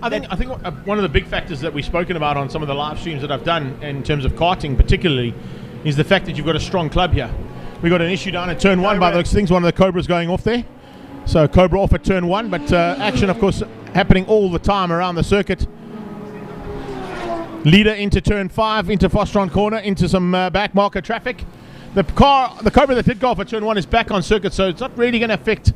I think one of the big factors that we've spoken about on some of the live streams that I've done in terms of karting particularly is the fact that you've got a strong club here. We've got an issue down at turn one by those things, one of the Cobras going off there. So Cobra off at turn one, but action, of course, happening all the time around the circuit. Leader into turn 5, into Fostron corner, into some back marker traffic. The Cobra that did go off at turn 1 is back on circuit, so it's not really going to affect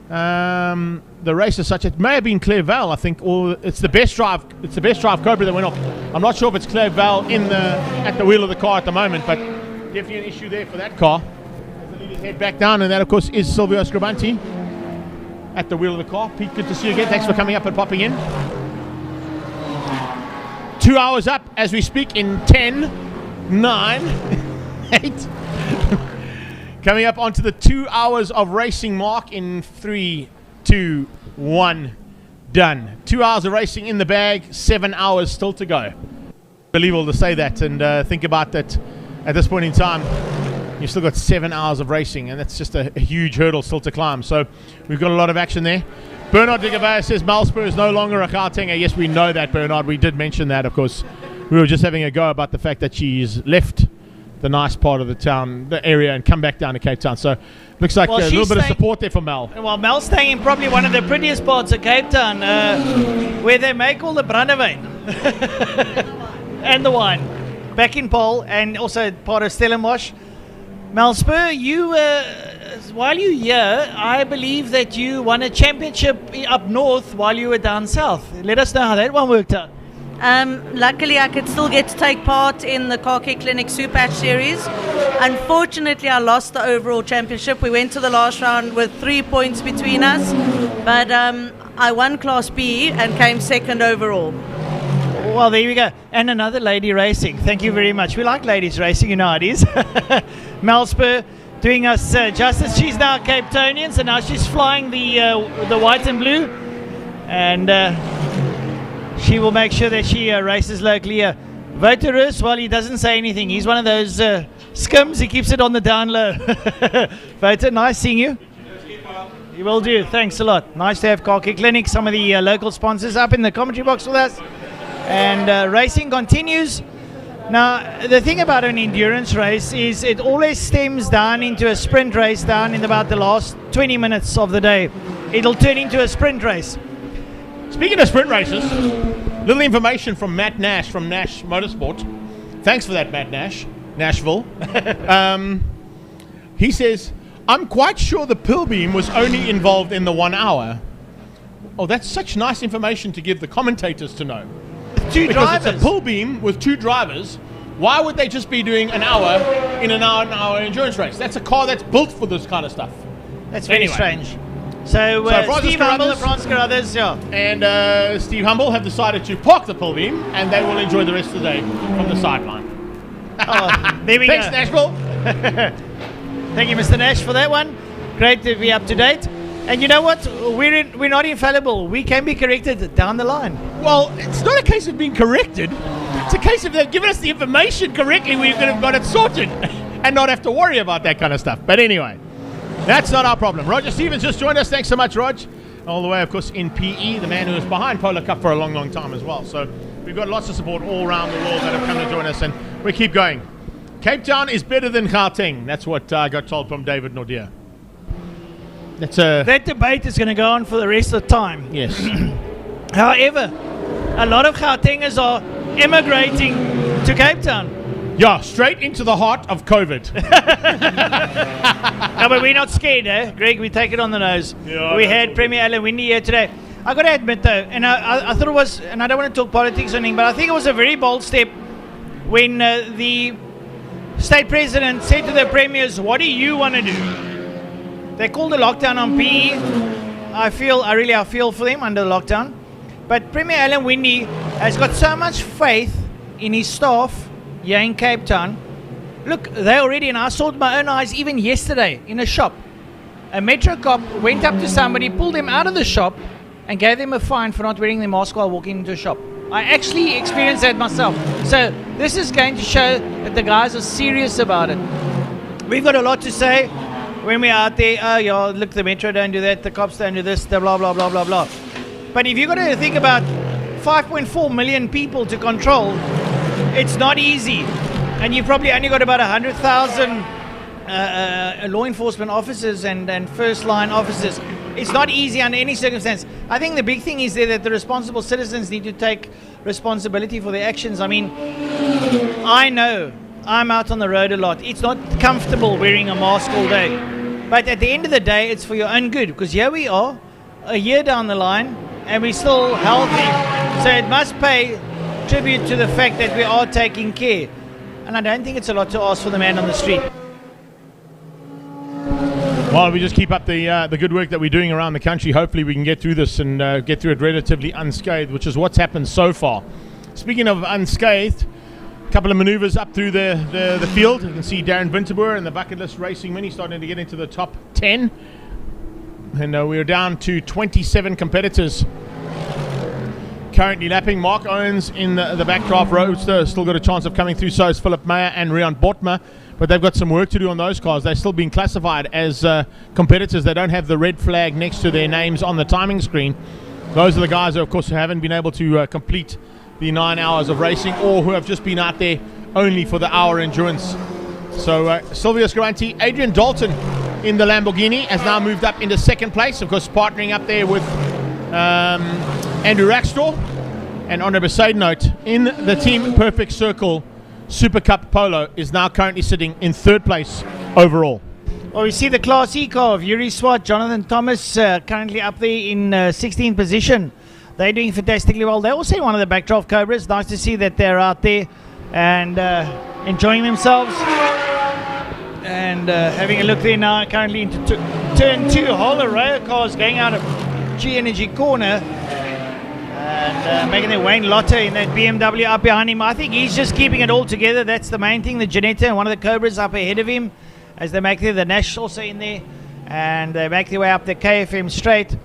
the race as such. It may have been Claire Val, I think, or it's the best drive. It's the best drive Cobra that went off. I'm not sure if it's Claire Val at the wheel of the car at the moment, but definitely an issue there for that car. As the leaders head back down, and that, of course, is Silvio Scribanti at the wheel of the car. Pete, good to see you again. Thanks for coming up and popping in. 2 hours up as we speak in 10, 9, 8. Coming up onto the 2 hours of racing mark in 3, 2, 1. Done. 2 hours of racing in the bag, 7 hours still to go. Unbelievable to say that and think about that at this point in time. You've still got 7 hours of racing, and that's just a huge hurdle still to climb. So we've got a lot of action there. Bernard de Gavea says Malspur is no longer a Gautenger. Yes, we know that, Bernard. We did mention that, of course. We were just having a go about the fact that she's left the nice part of the town, the area, and come back down to Cape Town. So looks like a little bit of support there for Mel. Well, Mel's staying in probably one of the prettiest parts of Cape Town, where they make all the brandewijn and the wine. Back in Paul, and also part of Stellenbosch. Malspur, you, while you're here, I believe that you won a championship up north while you were down south. Let us know how that one worked out. Luckily, I could still get to take part in the Car Care Clinic Super Patch Series. Unfortunately, I lost the overall championship. We went to the last round with 3 points between us, but I won Class B and came second overall. Well, there we go. And another lady racing. Thank you very much. We like ladies racing, you know how it is. Malspur, doing us justice. She's now a Cape Townian, so now she's flying the white and blue, and she will make sure that she races locally. Voterus, well, he doesn't say anything. He's one of those skims. He keeps it on the down low. Voter, nice seeing you. You will do. Thanks a lot. Nice to have Car Care Clinic, some of the local sponsors up in the commentary box with us. And racing continues. Now, the thing about an endurance race is it always stems down into a sprint race down in about the last 20 minutes of the day. It'll turn into a sprint race. Speaking of sprint races, little information from Matt Nash from Nash Motorsport. Thanks for that, Matt Nash. Nashville. He says, I'm quite sure the pill beam was only involved in the 1 hour. Oh, that's such nice information to give the commentators to know. Two drivers. It's a pull beam with 2 drivers. Why would they just be doing an hour in an hour endurance race? That's a car that's built for this kind of stuff. That's very strange. So Steve Humble and Franz Carruthers, and Steve Humble have decided to park the pull beam, and they will enjoy the rest of the day from the sideline. There we Thanks, go. Nashville. Thank you, Mr. Nash, for that one. Great to be up to date. And you know what? We're not infallible. We can be corrected down the line. Well, it's not a case of being corrected. It's a case of they've given us the information correctly. We could have got it sorted and not have to worry about that kind of stuff. But anyway, that's not our problem. Roger Stevens just joined us. Thanks so much, Rog. All the way, of course, in PE, the man who was behind Polar Cup for a long, long time as well. So we've got lots of support all around the world that have come to join us, and we keep going. Cape Town is better than Gauteng. That's what I got told from David Nordier. That debate is going to go on for the rest of the time. Yes. However, a lot of Gautengers are emigrating to Cape Town. Yeah, straight into the heart of COVID. No, but we're not scared, eh? Greg, we take it on the nose. Yeah, we had Premier Alan Windy here today. I got to admit, though, and I thought it was, and I don't want to talk politics or anything, but I think it was a very bold step when the state president said to the premiers, what do you want to do? They called a lockdown on PE. I feel for them under the lockdown. But Premier Alan Windy has got so much faith in his staff here in Cape Town. Look, they already, and I saw it with my own eyes even yesterday in a shop. A Metro cop went up to somebody, pulled them out of the shop, and gave them a fine for not wearing their mask while walking into a shop. I actually experienced that myself. So this is going to show that the guys are serious about it. We've got a lot to say when we're out there. Look, the Metro don't do that, the cops don't do this, the blah, blah, blah, blah, blah. But if you've got to think about 5.4 million people to control, it's not easy. And you've probably only got about 100,000 law enforcement officers and first line officers. It's not easy under any circumstance. I think the big thing is there that the responsible citizens need to take responsibility for their actions. I mean, I know I'm out on the road a lot. It's not comfortable wearing a mask all day. But at the end of the day, it's for your own good. Because here we are, a year down the line, and we're still healthy. So it must pay tribute to the fact that we are taking care. And I don't think it's a lot to ask for the man on the street. Well, we just keep up the good work that we're doing around the country. Hopefully we can get through this and get through it relatively unscathed, which is what's happened so far. Speaking of unscathed, a couple of maneuvers up through the field. You can see Darren Winterboer and the Bucket List Racing Mini starting to get into the top 10. And we're down to 27 competitors currently lapping. Mark Owens in the backdraft roadster still got a chance of coming through. So is Philip Meyer and Rian Botma. But they've got some work to do on those cars. They're still being classified as competitors. They don't have the red flag next to their names on the timing screen. Those are the guys who, of course, haven't been able to complete the 9 hours of racing, or who have just been out there only for the hour endurance. So Silvio Scaranti, Adrian Dalton in the Lamborghini has now moved up into second place, of course partnering up there with Andrew Rackstraw. And on a side note, in the Team Perfect Circle Super Cup Polo is now currently sitting in third place overall. Well, we see the Class E car of Yuri Swart, Jonathan Thomas currently up there in 16th position. They're doing fantastically well. They're also one of the backdraft Cobras. Nice to see that they're out there and enjoying themselves. And having a look there now, currently into turn 2, a whole array of cars going out of G Energy corner. And making their Wayne Lotter in that BMW up behind him. I think he's just keeping it all together. That's the main thing. The Janetta and one of the Cobras up ahead of him. as they make the Nash also in there, and they make their way up the KFM straight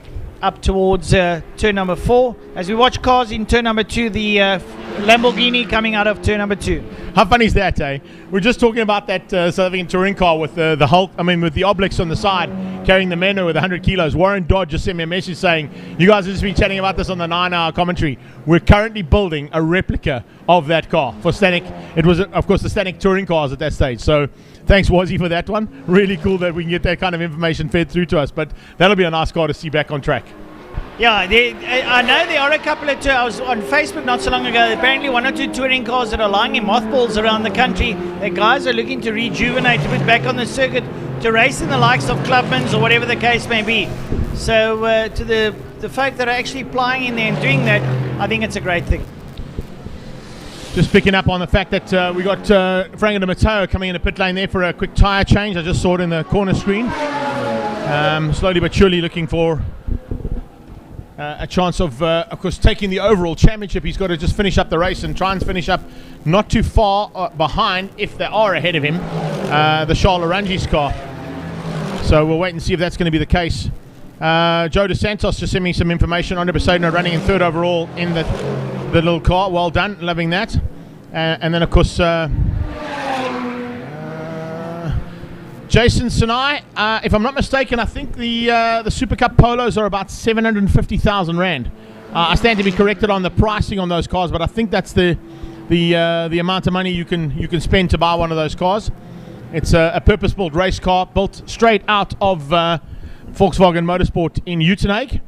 up towards turn number 4. As we watch cars in turn number 2, the Lamborghini coming out of turn number 2. How funny is that, eh? We're just talking about that South African touring car with the Hulk, with the Obelix on the side, carrying the Menno with 100 kilos. Warren Dodd just sent me a message saying, you guys have just been chatting about this on the 9-hour commentary. We're currently building a replica of that car for Stanek. It was, of course, the Stanek touring cars at that stage. So thanks, Wazzy, for that one. Really cool that we can get that kind of information fed through to us. But that'll be a nice car to see back on track. Yeah, I know there are a couple of I was on Facebook not so long ago. Apparently, 1 or 2 touring cars that are lying in mothballs around the country. The guys are looking to rejuvenate, to put back on the circuit, to race in the likes of Clubmans or whatever the case may be. So, to the folk that are actually applying in there and doing that, I think it's a great thing. Just picking up on the fact that we got Frank de Matteo coming into pit lane there for a quick tyre change. I just saw it in the corner screen. Slowly but surely looking for a chance of course, taking the overall championship. He's got to just finish up the race and try and finish up not too far behind, if they are ahead of him, the Charles Orangi's car. So we'll wait and see if that's going to be the case. Joe De Santos just sent me some information. Andre Besaidno running in 3rd overall in the little car. Well done, loving that. And then, of course, Jason Sinai, if I'm not mistaken, I think the Super Cup Polos are about 750,000 Rand. I stand to be corrected on the pricing on those cars, but I think that's the amount of money you can spend to buy one of those cars. It's a purpose-built race car built straight out of Volkswagen Motorsport in Uitenhage.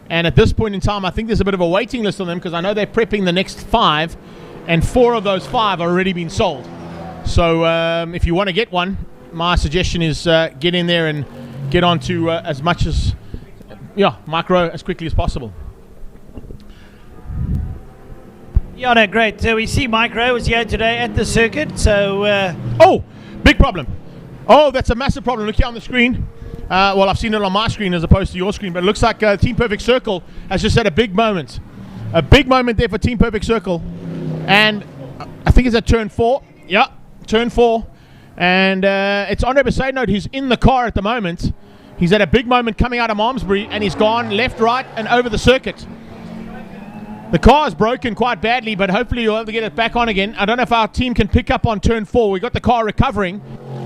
And at this point in time, I think there's a bit of a waiting list on them, because I know they're prepping the next 5, and 4 of those 5 are already been sold. So if you want to get one, my suggestion is get in there and get onto as much as, micro as quickly as possible. Yeah, no, great. So we see Micro was here today at the circuit. So oh, big problem. Oh, that's a massive problem. Look here on the screen. Well, I've seen it on my screen as opposed to your screen, but it looks like Team Perfect Circle has just had a big moment. A big moment there for Team Perfect Circle. And I think it's at turn 4. Yeah, turn 4. And it's Andre Besaidno who's in the car at the moment. He's had a big moment coming out of Malmesbury, and he's gone left, right, and over the circuit. The car is broken quite badly, but hopefully you'll be able to get it back on again. I don't know if our team can pick up on turn 4. We got the car recovering.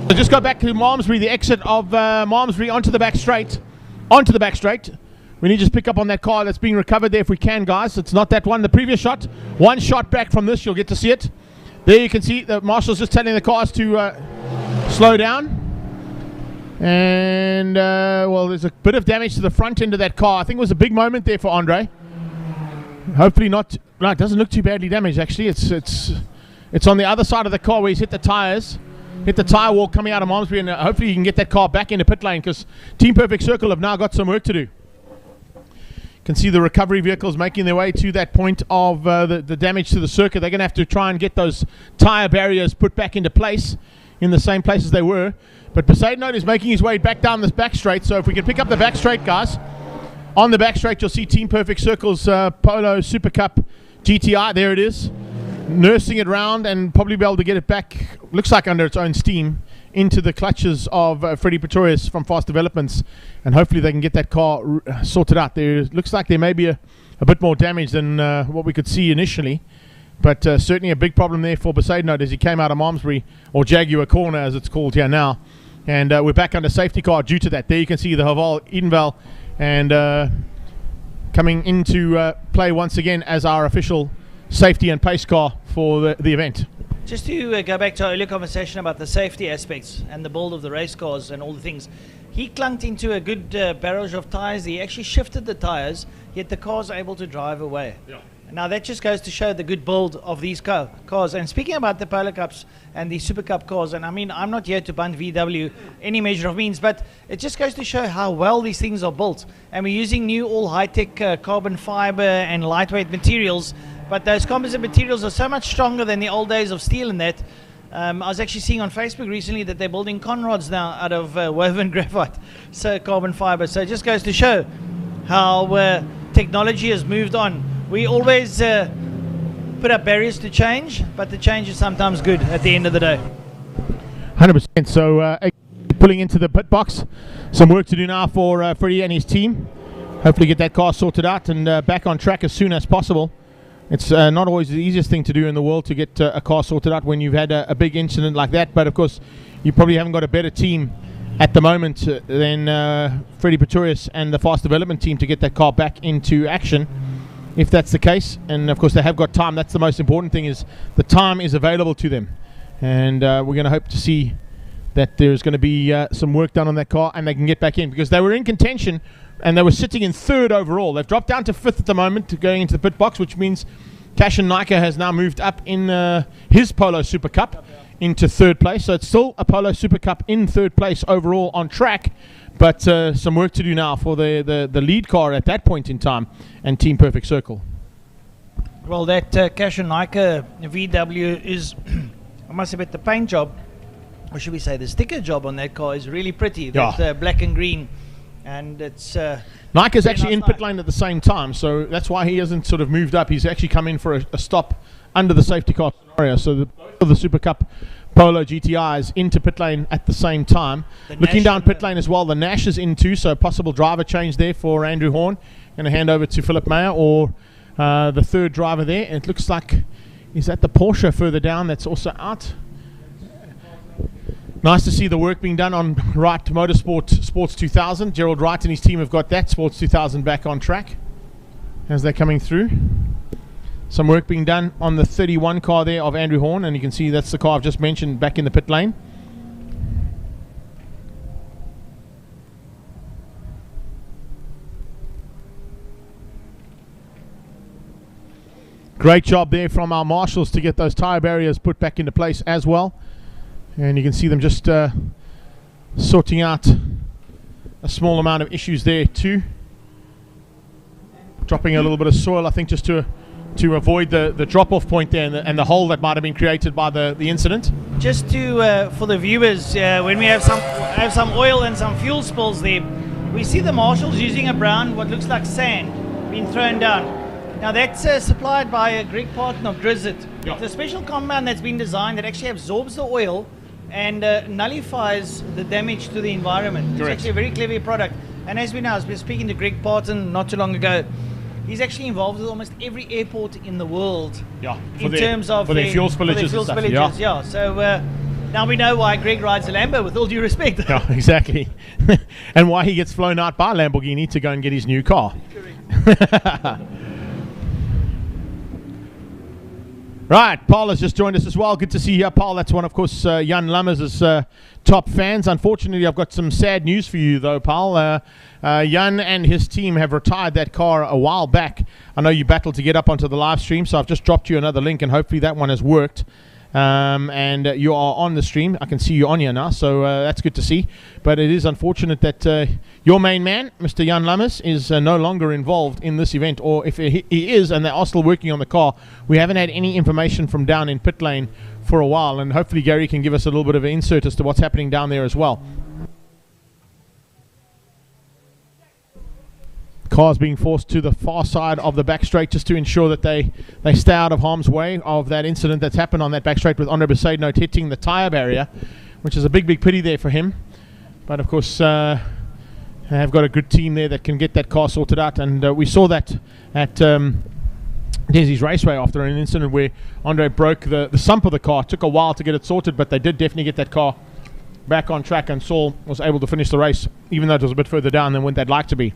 So just go back to Malmesbury, the exit of Malmesbury onto the back straight. Onto the back straight. We need to just pick up on that car that's being recovered there if we can, guys. It's not that one. The previous shot. One shot back from this. You'll get to see it. There you can see the marshal's just telling the cars to slow down. And, well, there's a bit of damage to the front end of that car. I think it was a big moment there for Andre. Hopefully not. No, it doesn't look too badly damaged, actually. It's on the other side of the car where he's hit the tyres. Hit the tyre wall coming out of Malmesbury, and hopefully you can get that car back into pit lane, because Team Perfect Circle have now got some work to do. You can see the recovery vehicles making their way to that point of the damage to the circuit. They're going to have to try and get those tyre barriers put back into place in the same place as they were. But Besaidno is making his way back down this back straight. So if we can pick up the back straight, guys. On the back straight, you'll see Team Perfect Circle's Polo Super Cup GTI. There it is. Nursing it round and probably be able to get it back, looks like under its own steam, into the clutches of Freddie Pretorius from Fast Developments, and hopefully they can get that car sorted out. There looks like there may be a bit more damage than what we could see initially, but certainly a big problem there for Besaidno as he came out of Malmesbury, or Jaguar Corner as it's called here now, and we're back under safety car due to that. There you can see the Haval Edenval and coming into play once again as our official safety and pace car for the event. Just to go back to our earlier conversation about the safety aspects and the build of the race cars and all the things, he clunked into a good barrage of tyres. He actually shifted the tyres, yet the car's able to drive away. Yeah. Now that just goes to show the good build of these cars. And speaking about the Polo Cups and the Super Cup cars, and I mean, I'm not here to bunt VW any measure of means, but it just goes to show how well these things are built. And we're using new all high-tech carbon fiber and lightweight materials, but those composite materials are so much stronger than the old days of steel and that. I was actually seeing on Facebook recently that they're building conrods now out of woven graphite, so carbon fiber. So it just goes to show how technology has moved on. We always put up barriers to change, but the change is sometimes good at the end of the day. 100%. So pulling into the pit box. Some work to do now for Freddie and his team. Hopefully get that car sorted out and back on track as soon as possible. It's not always the easiest thing to do in the world to get a car sorted out when you've had a big incident like that, but of course you probably haven't got a better team at the moment than Freddie Pretorius and the fast development team to get that car back into action, if that's the case. And of course they have got time. That's the most important thing, is the time is available to them, and we're going to hope to see that there's going to be some work done on that car and they can get back in, because they were in contention and they were sitting in third overall. They've dropped down to fifth at the moment, going into the pit box, which means Cashin Naika has now moved up in his Polo Super Cup into third place. So it's still a Polo Super Cup in third place overall on track, but some work to do now for the lead car at that point in time and Team Perfect Circle. Well, that Cashin Naika VW is, I must admit, the paint job, or should we say the sticker job on that car is really pretty. That black and green. And it's Nika's actually in pit lane at the same time, so that's why he hasn't sort of moved up. He's actually come in for a stop under the safety car scenario. So the Super Cup Polo GTIs into pit lane at the same time. Looking down pit lane as well, the Nash is in too, so a possible driver change there for Andrew Horn. Going to hand over to Philip Meyer, or the third driver there. And it looks like, is that the Porsche further down that's also out? Nice to see the work being done on Wright Motorsport Sports 2000. Gerald Wright and his team have got that Sports 2000 back on track as they're coming through. Some work being done on the 31 car there of Andrew Horn, and you can see that's the car I've just mentioned back in the pit lane. Great job there from our marshals to get those tyre barriers put back into place as well. And you can see them just sorting out a small amount of issues there too. Dropping a little bit of soil, I think, just to avoid the drop-off point there and the hole that might have been created by the incident. Just to for the viewers, when we have some oil and some fuel spills there, we see the marshals using a brown, what looks like sand, being thrown down. Now that's supplied by Greg Parton of Grizzit. Yeah. It's a special compound that's been designed that actually absorbs the oil and nullifies the damage to the environment. Correct. It's actually a very clever product. And as we know, I was speaking to Greg Parton not too long ago, he's actually involved with almost every airport in the world. Yeah. In terms of their fuel spillages and stuff. Yeah. So now we know why Greg rides a Lambo, with all due respect. Yeah, exactly. And why he gets flown out by Lamborghini to go and get his new car. Correct. Right, Paul has just joined us as well. Good to see you, Paul. That's one, of course, Jan Lammers' top fans. Unfortunately, I've got some sad news for you, though, Paul. Jan and his team have retired that car a while back. I know you battled to get up onto the live stream, so I've just dropped you another link, and hopefully that one has worked. And you are on the stream. I can see you on here now, so that's good to see. But it is unfortunate that your main man, Mr. Jan Lammers, is no longer involved in this event. Or if he is, and they are still working on the car, we haven't had any information from down in pit lane for a while. And hopefully Gary can give us a little bit of an insert as to what's happening down there as well. Cars being forced to the far side of the back straight just to ensure that they stay out of harm's way of that incident that's happened on that back straight with Andre Besaidnout hitting the tyre barrier, which is a big pity there for him. But of course, they have got a good team there that can get that car sorted out, and we saw that at Desi's Raceway after an incident where Andre broke the sump of the car. It took a while to get it sorted, but they did definitely get that car back on track, and Saul was able to finish the race, even though it was a bit further down than what they'd like to be.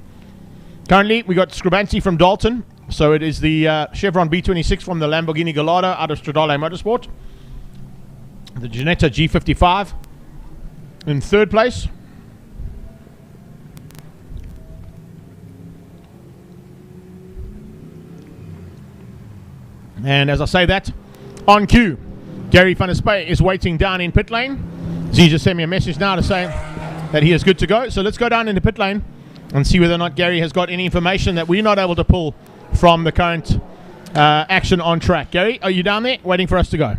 Currently, we got Scribanti from Dalton. So it is the Chevron B26 from the Lamborghini Gallardo out of Stradale Motorsport. The Ginetta G55 in third place. And as I say that, on cue, Gary van der Spey is waiting down in pit lane. So he just sent me a message now to say that he is good to go. So let's go down into pit lane and see whether or not Gary has got any information that we're not able to pull from the current action on track. Gary, are you down there waiting for us to go?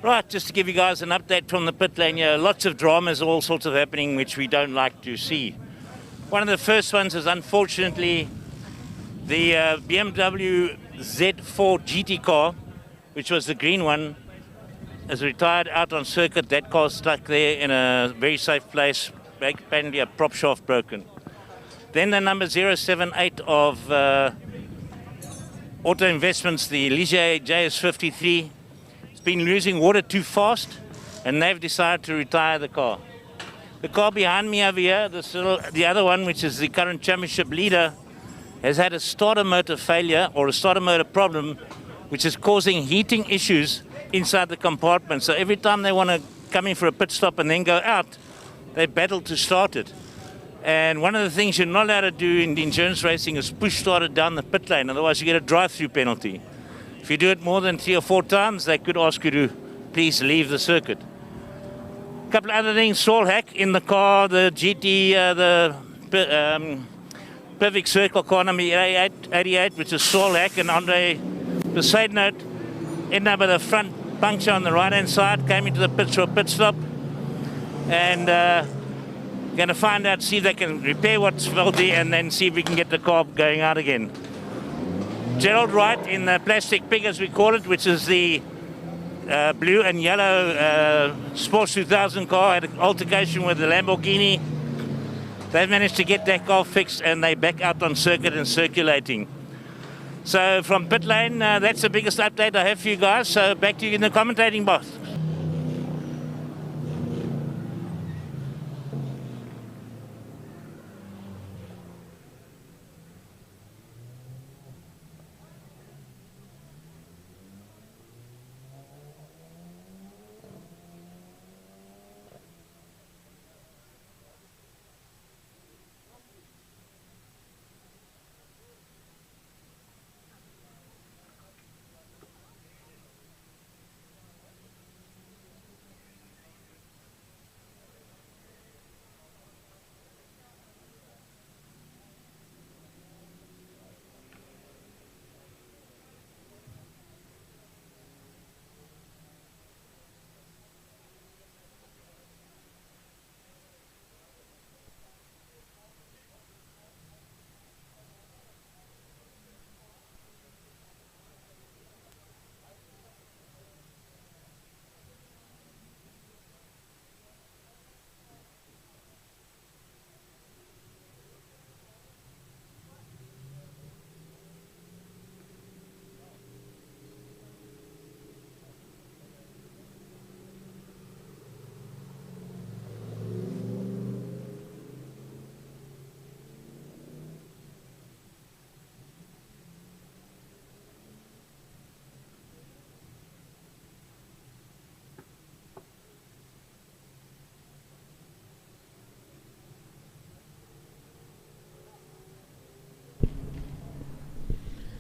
Right, just to give you guys an update from the pit lane here, lots of dramas, all sorts of happening, which we don't like to see. One of the first ones is, unfortunately, The BMW Z4 GT car, which was the green one, is retired out on circuit. That car's stuck there in a very safe place. Apparently a prop shaft broken. Then the number 078 of Auto Investments, the Ligier JS53, it's been losing water too fast, and they've decided to retire the car. The car behind me over here, the other one, which is the current championship leader, has had a starter motor failure or a starter motor problem, which is causing heating issues inside the compartment. So every time they want to come in for a pit stop and then go out, they battle to start it. And one of the things you're not allowed to do in the endurance racing is push start it down the pit lane, otherwise you get a drive-through penalty. If you do it more than 3 or 4 times, they could ask you to please leave the circuit. A couple of other things, Saul Hack in the car, the GT, Perfect Circle car number 88, which is Saul Hack, and Andre, the side note, ended up with a front puncture on the right-hand side, came into the pits for a pit stop, and going to find out, see if they can repair what's faulty, and then see if we can get the car going out again. Gerald Wright in the plastic pig, as we call it, which is the blue and yellow Sports 2000 car, had an altercation with the Lamborghini. They've managed to get that car fixed, and they back out on circuit and circulating. So from pit lane, that's the biggest update I have for you guys. So back to you in the commentating box.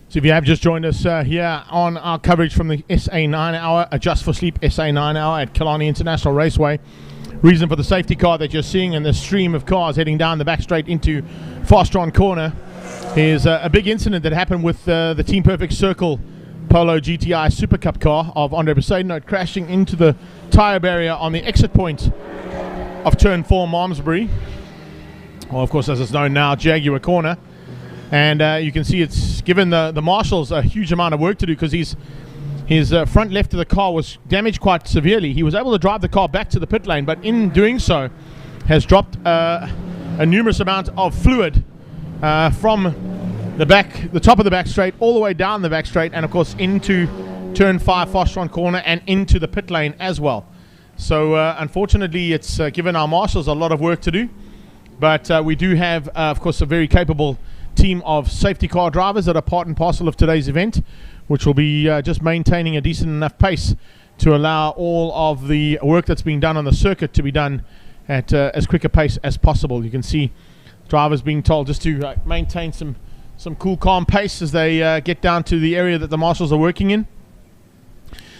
So if you have just joined us here on our coverage from the SA 9 Hour, Just for Sleep SA 9 Hour at Killarney International Raceway. Reason for the safety car that you're seeing and the stream of cars heading down the back straight into Fastron Corner is a big incident that happened with the Team Perfect Circle Polo GTI Super Cup car of Andre Besaidnout crashing into the tyre barrier on the exit point of Turn 4 Malmesbury, or of course as it's known now, Jaguar Corner. And you can see it's given the marshals a huge amount of work to do, because his front left of the car was damaged quite severely. He was able to drive the car back to the pit lane, but in doing so has dropped a numerous amount of fluid from the top of the back straight all the way down the back straight, and of course into Turn 5 Fastron Corner and into the pit lane as well. So unfortunately it's given our marshals a lot of work to do, but we do have of course a very capable team of safety car drivers that are part and parcel of today's event, which will be just maintaining a decent enough pace to allow all of the work that's being done on the circuit to be done at as quick a pace as possible. You can see drivers being told just to maintain some cool, calm pace as they get down to the area that the marshals are working in.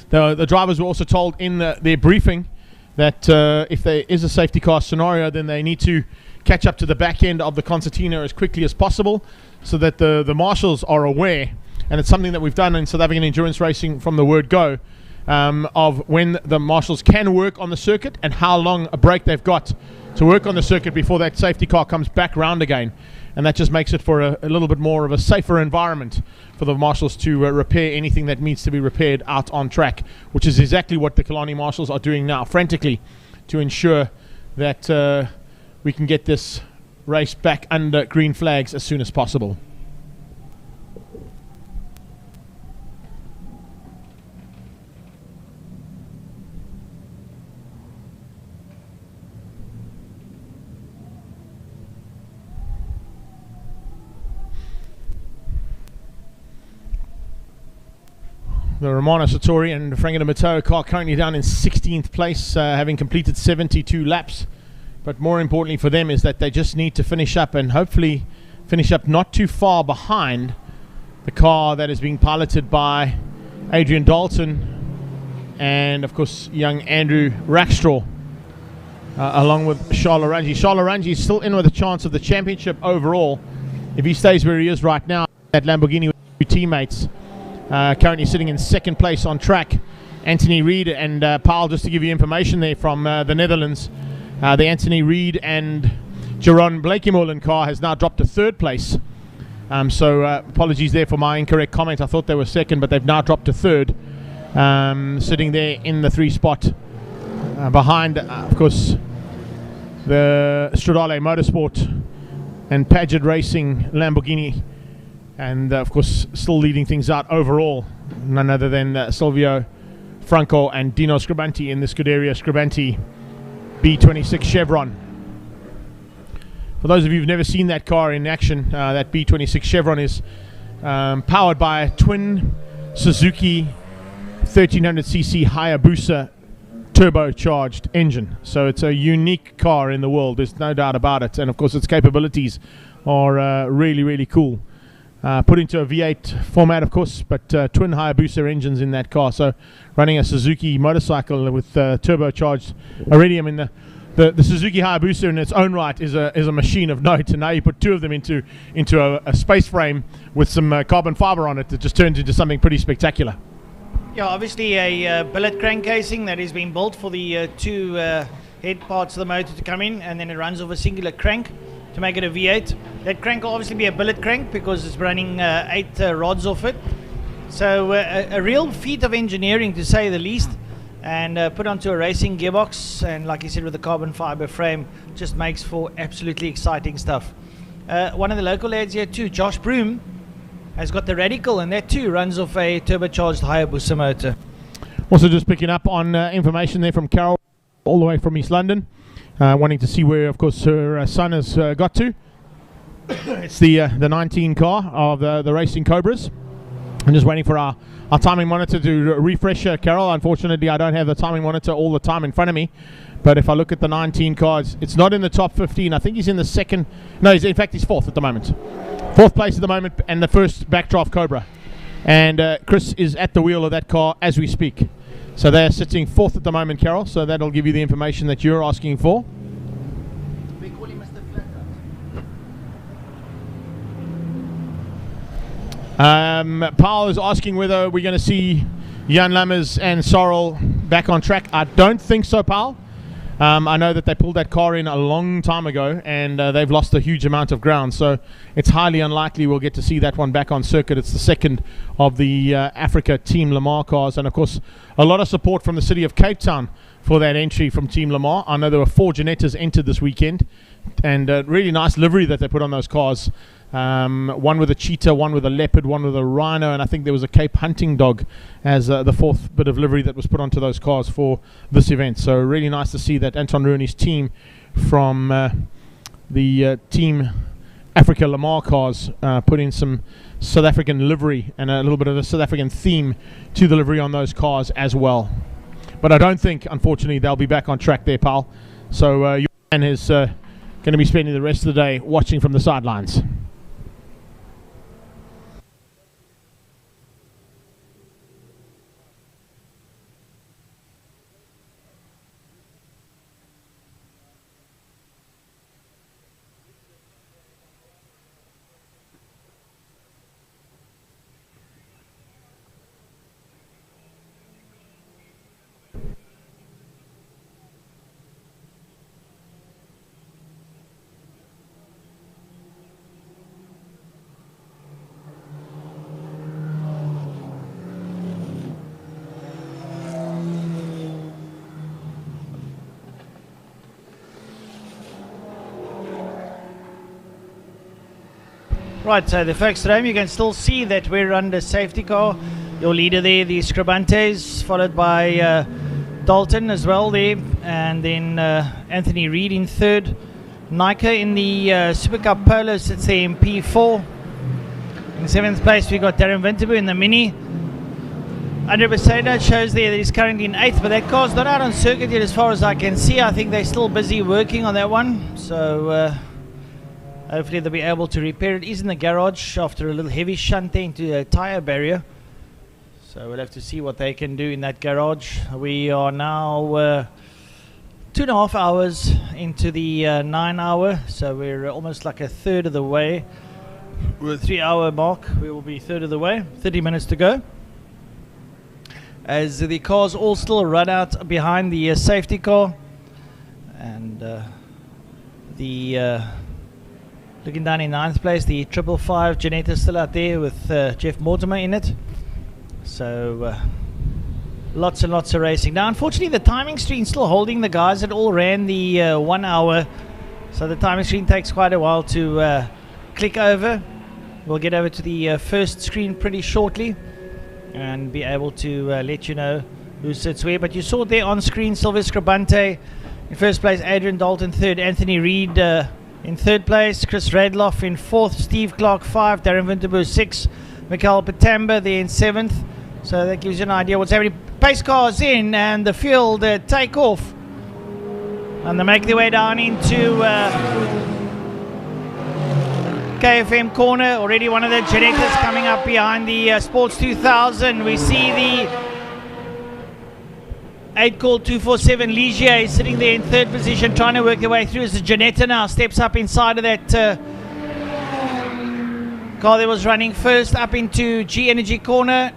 The drivers were also told in their briefing that if there is a safety car scenario, then they need to catch up to the back end of the concertina as quickly as possible, so that the marshals are aware, and it's something that we've done in South African endurance racing from the word go, of when the marshals can work on the circuit and how long a break they've got to work on the circuit before that safety car comes back round again. and that just makes it for a little bit more of a safer environment for the marshals to repair anything that needs to be repaired out on track, which is exactly what the Killarney marshals are doing now, frantically, to ensure that we can get this race back under green flags as soon as possible. The Romano Sartori and Franco de Matteo car currently down in 16th place, having completed 72 laps. But more importantly for them is that they just need to finish up, and hopefully finish up not too far behind the car that is being piloted by Adrian Dalton and, of course, young Andrew Rackstraw, along with Charles Orangi. Charles Orangi is still in with a chance of the championship overall if he stays where he is right now at Lamborghini with two teammates. Currently sitting in second place on track, Anthony Reid and Paul, just to give you information there from the Netherlands. The Anthony Reid and Jeroen Bleekemolen car has now dropped to third place. So apologies there for my incorrect comment. I thought they were second, but they've now dropped to third, sitting there in the 3 spot behind, of course, the Stradale Motorsport and Paget Racing Lamborghini. And of course, still leading things out overall, none other than Silvio Franco and Dino Scribanti in the Scuderia Scribanti B26 Chevron. For those of you who've never seen that car in action, that B26 Chevron is powered by a twin Suzuki 1300cc Hayabusa turbocharged engine. So it's a unique car in the world, there's no doubt about it. And of course, its capabilities are really, really cool. Put into a V8 format, of course, but twin Hayabusa engines in that car. So running a Suzuki motorcycle with turbocharged iridium in the Suzuki Hayabusa in its own right is a machine of note. And now you put two of them into a space frame with some carbon fiber on it, that just turns into something pretty spectacular. Yeah, obviously a billet crank casing that has been built for the two head parts of the motor to come in, and then it runs off a singular crank to make it a V8. That crank will obviously be a billet crank because it's running 8 rods off it. So a real feat of engineering, to say the least, and put onto a racing gearbox, and like you said, with the carbon fiber frame, just makes for absolutely exciting stuff. One of the local lads here too, Josh Broom, has got the Radical, and that too runs off a turbocharged Hayabusa motor. Also just picking up on information there from Carol, all the way from East London. Wanting to see where, of course, her son has got to. It's the 19 car of the Racing Cobras. I'm just waiting for our timing monitor to refresh, Carol. Unfortunately, I don't have the timing monitor all the time in front of me. But if I look at the 19 cars, it's not in the top 15. I think he's in the second. No, in fact, he's fourth at the moment. Fourth place at the moment, and the first backdraft Cobra. And Chris is at the wheel of that car as we speak. So they're sitting fourth at the moment, Carol. So that'll give you the information that you're asking for. We call him Mr. Flatout. Paul is asking whether we're going to see Jan Lammers and Sorrel back on track. I don't think so, Paul. I know that they pulled that car in a long time ago, and they've lost a huge amount of ground, so it's highly unlikely we'll get to see that one back on circuit. It's the second of the Africa Team Le Mans cars, and of course a lot of support from the city of Cape Town for that entry from Team Le Mans. I know there were 4 Janettas entered this weekend, and really nice livery that they put on those cars. One with a cheetah, one with a leopard, one with a rhino, and I think there was a Cape hunting dog as the 4th bit of livery that was put onto those cars for this event. So really nice to see that Anton Rooney's team from the Team Africa Le Mans cars put in some South African livery and a little bit of a South African theme to the livery on those cars as well. But I don't think, unfortunately, they'll be back on track there, pal. So your man is going to be spending the rest of the day watching from the sidelines. Right, so the folks at home, you can still see that we're under safety car. Your leader there, the Scribantes, followed by Dalton as well there, and then Anthony Reid in third. Nika in the Super Cup Polo sits there in P4. In seventh place, we got Darren Winterbu in the Mini. Andre Beseda shows there that he's currently in eighth, but that car's not out on circuit yet as far as I can see. I think they're still busy working on that one, so hopefully they'll be able to repair it. It is in the garage after a little heavy shunt into a tyre barrier. So we'll have to see what they can do in that garage. We are now 2.5 hours into the 9 hour, so we're almost like a third of the way. We're at 3 hour mark, we will be third of the way, 30 minutes to go. As the cars all still run out behind the safety car. And looking down in ninth place, the 555 Janetta still out there with Jeff Mortimer in it. So lots and lots of racing. Now unfortunately the timing screen's still holding the guys that all ran the 1 hour. So the timing screen takes quite a while to click over. We'll get over to the first screen pretty shortly and be able to let you know who sits where. But you saw there on screen Silvio Scribante in first place, Adrian Dalton third, Anthony Reid in third place, Chris Radloff in fourth, Steve Clark 5, Darren Winterbu 6, Mikhail Patamba there in seventh. So that gives you an idea what's happening. Pace cars in and the field take off. And they make their way down into KFM corner. Already one of the Janettas coming up behind the Sports 2000. We see the 8 call 247 Ligier sitting there in third position, trying to work their way through as the Janetta now steps up inside of that car that was running first up into G Energy corner.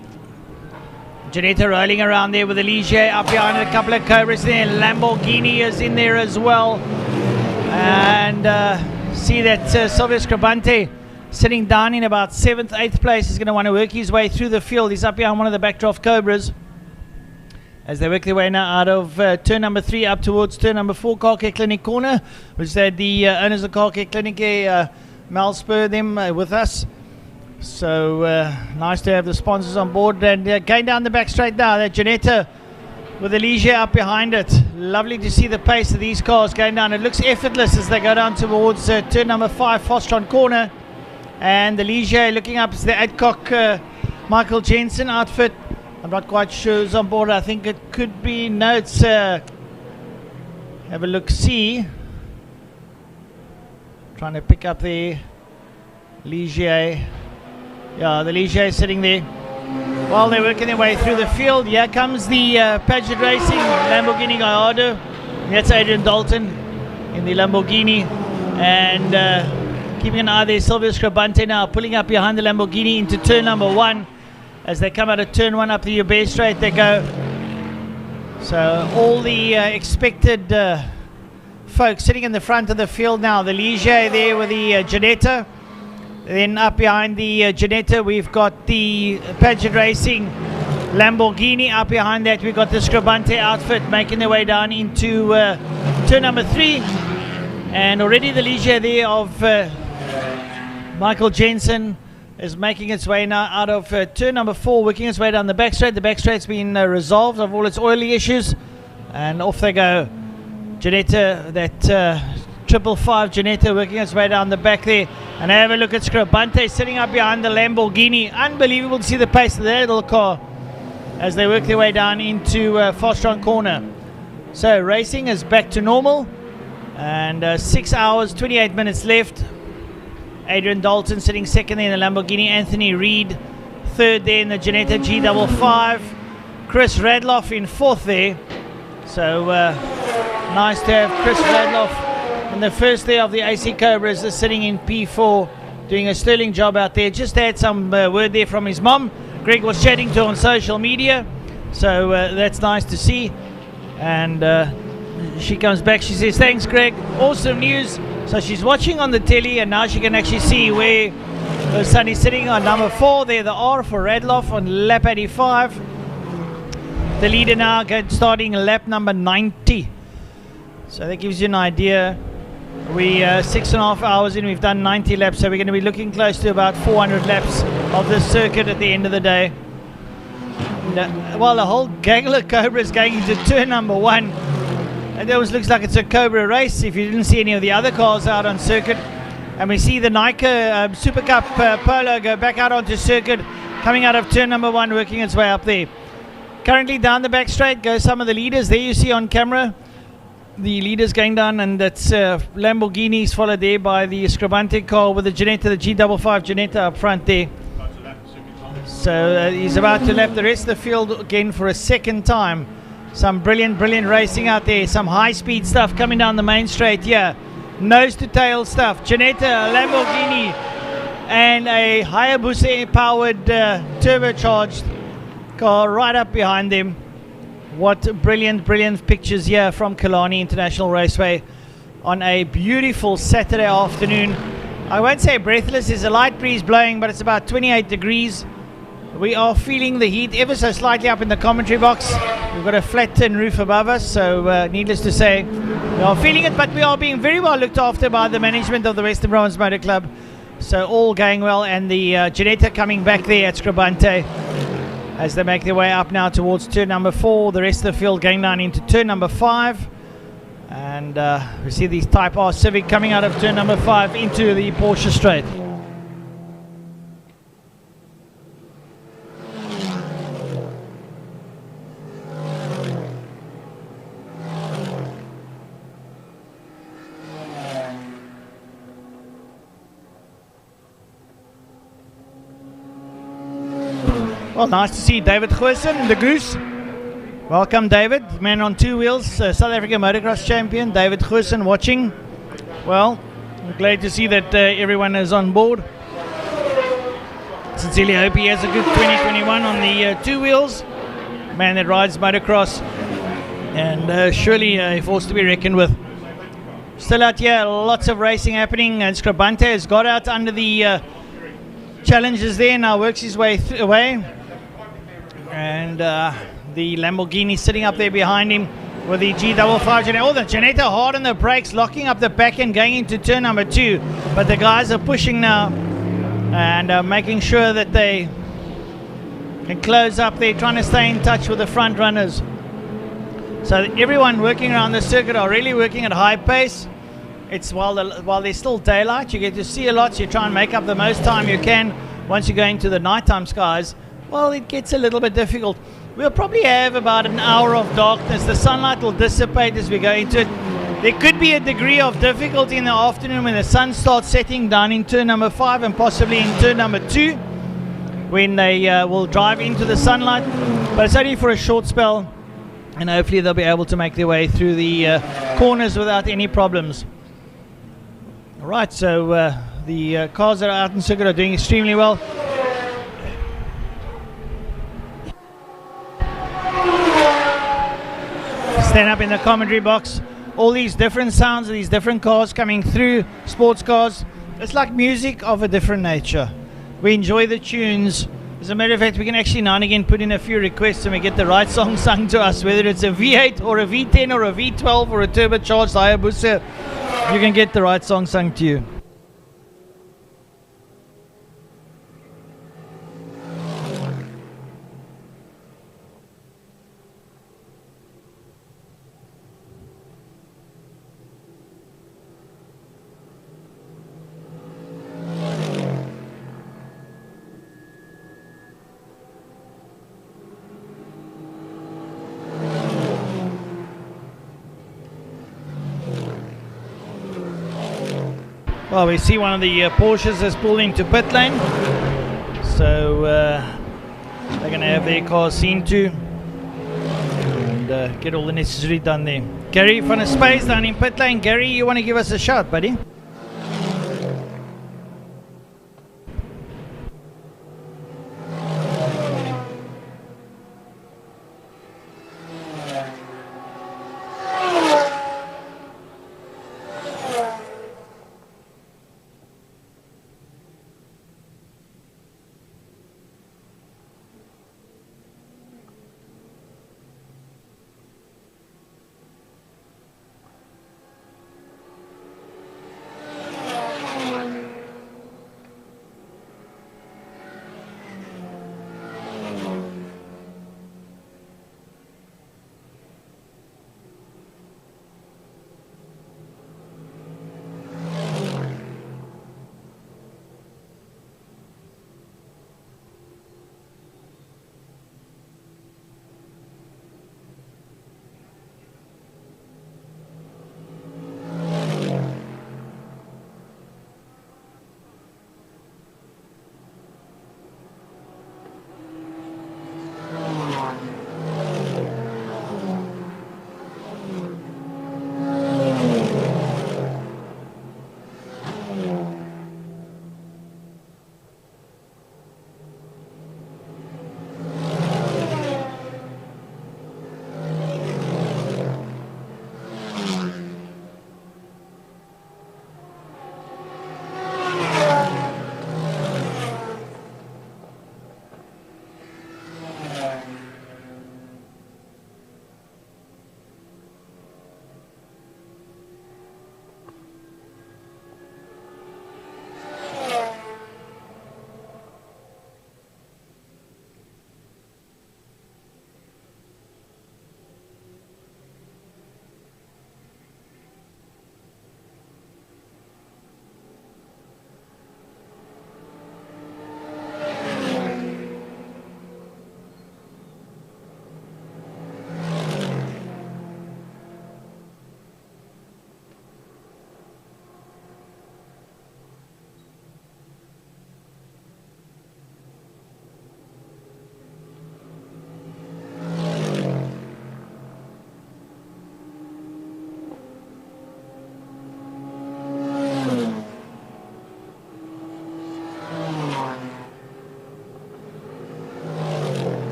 Janetta rolling around there with the Ligier up behind it, a couple of Cobras there. Lamborghini is in there as well. And see that Silvio Scribante sitting down in about 7th, 8th place. He's going to want to work his way through the field. He's up behind one of the backdraft Cobras as they work their way now out of turn number 3 up towards turn number 4, Car Care Clinic corner, which they had the owners of Car Care Clinic, Mal Spur, them with us. So nice to have the sponsors on board. And going down the back straight now, that Janetta with the Ligier up behind it. Lovely to see the pace of these cars going down. It looks effortless as they go down towards turn number 5, Fostron corner. And the Ligier looking up is the Adcock Michael Jensen outfit. I'm not quite sure who's on board. I think it could be, no, it's have a look, see. Trying to pick up the Ligier. Yeah, the Ligier is sitting there. While they're working their way through the field, here comes the Paget Racing Lamborghini Gallardo. That's Adrian Dalton in the Lamborghini. And keeping an eye there, Silvio Scribante now pulling up behind the Lamborghini into turn number 1. As they come out of turn 1 up the Uber straight, they go. So all the expected folks sitting in the front of the field now. The Ligier there with the Janetta. Then up behind the Janetta, we've got the Paget Racing Lamborghini. Up behind that, we've got the Scribante outfit making their way down into turn number 3. And already the Ligier there of Michael Jensen is making its way now out of turn number 4, working its way down the back straight. The back straight's been resolved of all its oily issues. And off they go. Janetta, that 555 Janetta working its way down the back there. And have a look at Scribante sitting up behind the Lamborghini. Unbelievable to see the pace of that little car as they work their way down into Fostron corner. So racing is back to normal. And 6 hours, 28 minutes left. Adrian Dalton sitting second there in the Lamborghini. Anthony Reid third there in the Janetta G55. Chris Radloff in fourth there. So nice to have Chris Radloff in the first there of the AC Cobras is sitting in P4, doing a sterling job out there. Just had some word there from his mom. Greg was chatting to her on social media. So that's nice to see. And she comes back, she says, thanks Greg, awesome news. So she's watching on the telly and now she can actually see where her son is sitting on number 4 there, the R for Radloff on lap 85. The leader now starting lap number 90. So that gives you an idea We 6.5 hours in, we've done 90 laps, so we're going to be looking close to about 400 laps of this circuit at the end of the day. Well, the whole gaggle of Cobras going into turn number 1. It always looks like it's a Cobra race if you didn't see any of the other cars out on circuit. And we see the Nike Super Cup Polo go back out onto circuit, coming out of turn number 1, working its way up there. Currently down the back straight go some of the leaders. There you see on camera the leaders going down, and that's Lamborghinis, followed there by the Scribante car with the Ginetta, the G55 Ginetta up front there. So he's about to lap the rest of the field again for a second time. Some brilliant racing out there. Some high-speed stuff coming down the main straight here. Nose-to-tail stuff. Ginetta, Lamborghini, and a Hayabusa-powered turbocharged car right up behind them. What brilliant pictures here from Killarney International Raceway on a beautiful Saturday afternoon. I won't say breathless. There's a light breeze blowing, but it's about 28 degrees. We are feeling the heat ever so slightly up in the commentary box. We've got a flat tin roof above us, so needless to say, we are feeling it, but we are being very well looked after by the management of the Western Province Motor Club. So all going well, and the Ginetta coming back there at Scribante as they make their way up now towards turn number 4. The rest of the field going down into turn number 5. And we see these Type R Civic coming out of turn number 5 into the Porsche straight. Well, nice to see David Goosen, the Goose. Welcome, David, man on 2 wheels, South African motocross champion. David Goosen watching. Well, I'm glad to see that everyone is on board. Sincerely hope he has a good 2021 on the 2 wheels. Man that rides motocross, and surely a force to be reckoned with. Still out here, lots of racing happening, and Scribante has got out under the challenges there, now works his way away. And the Lamborghini sitting up there behind him with the G55 Ginetta. Oh, the Ginetta hard on the brakes, locking up the back end going into turn number 2. But the guys are pushing now and making sure that they can close up there, trying to stay in touch with the front runners. So everyone working around the circuit are really working at high pace. It's while there's still daylight, you get to see a lot, so you try and make up the most time you can. Once you go into the nighttime skies, well, it gets a little bit difficult. We'll probably have about an hour of darkness. The sunlight will dissipate as we go into it. There could be a degree of difficulty in the afternoon when the sun starts setting down in turn number 5 and possibly in turn number 2 when they will drive into the sunlight. But it's only for a short spell, and hopefully they'll be able to make their way through the corners without any problems. All right, so the cars that are out in circuit are doing extremely well. Stand up in the commentary box. All these different sounds of these different cars coming through, sports cars. It's like music of a different nature. We enjoy the tunes. As a matter of fact, we can actually now and again put in a few requests and we get the right song sung to us, whether it's a V8 or a V10 or a V12 or a turbocharged Hayabusa. You can get the right song sung to you. Well, we see one of the Porsches has pulled into pit lane, so they're going to have their cars seen to and get all the necessary done there. Gary van der Space down in pit lane. Gary, you want to give us a shout, buddy?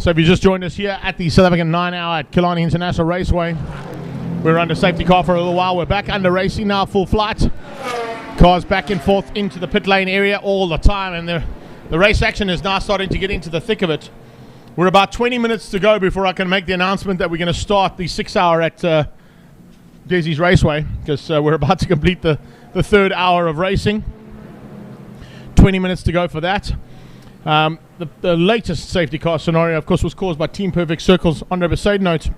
So if you just joined us here at the South African 9-hour at Killarney International Raceway, we're under safety car for a little while. We're back under racing now, full flight. Cars back and forth into the pit lane area all the time, and the race action is now starting to get into the thick of it. We're about 20 minutes to go before I can make the announcement that we're going to start the 6-hour at Desi's Raceway, because we're about to complete the third hour of racing. 20 minutes to go for that. The latest safety car scenario, of course, was caused by Team Perfect Circle's Andre Besaidnout,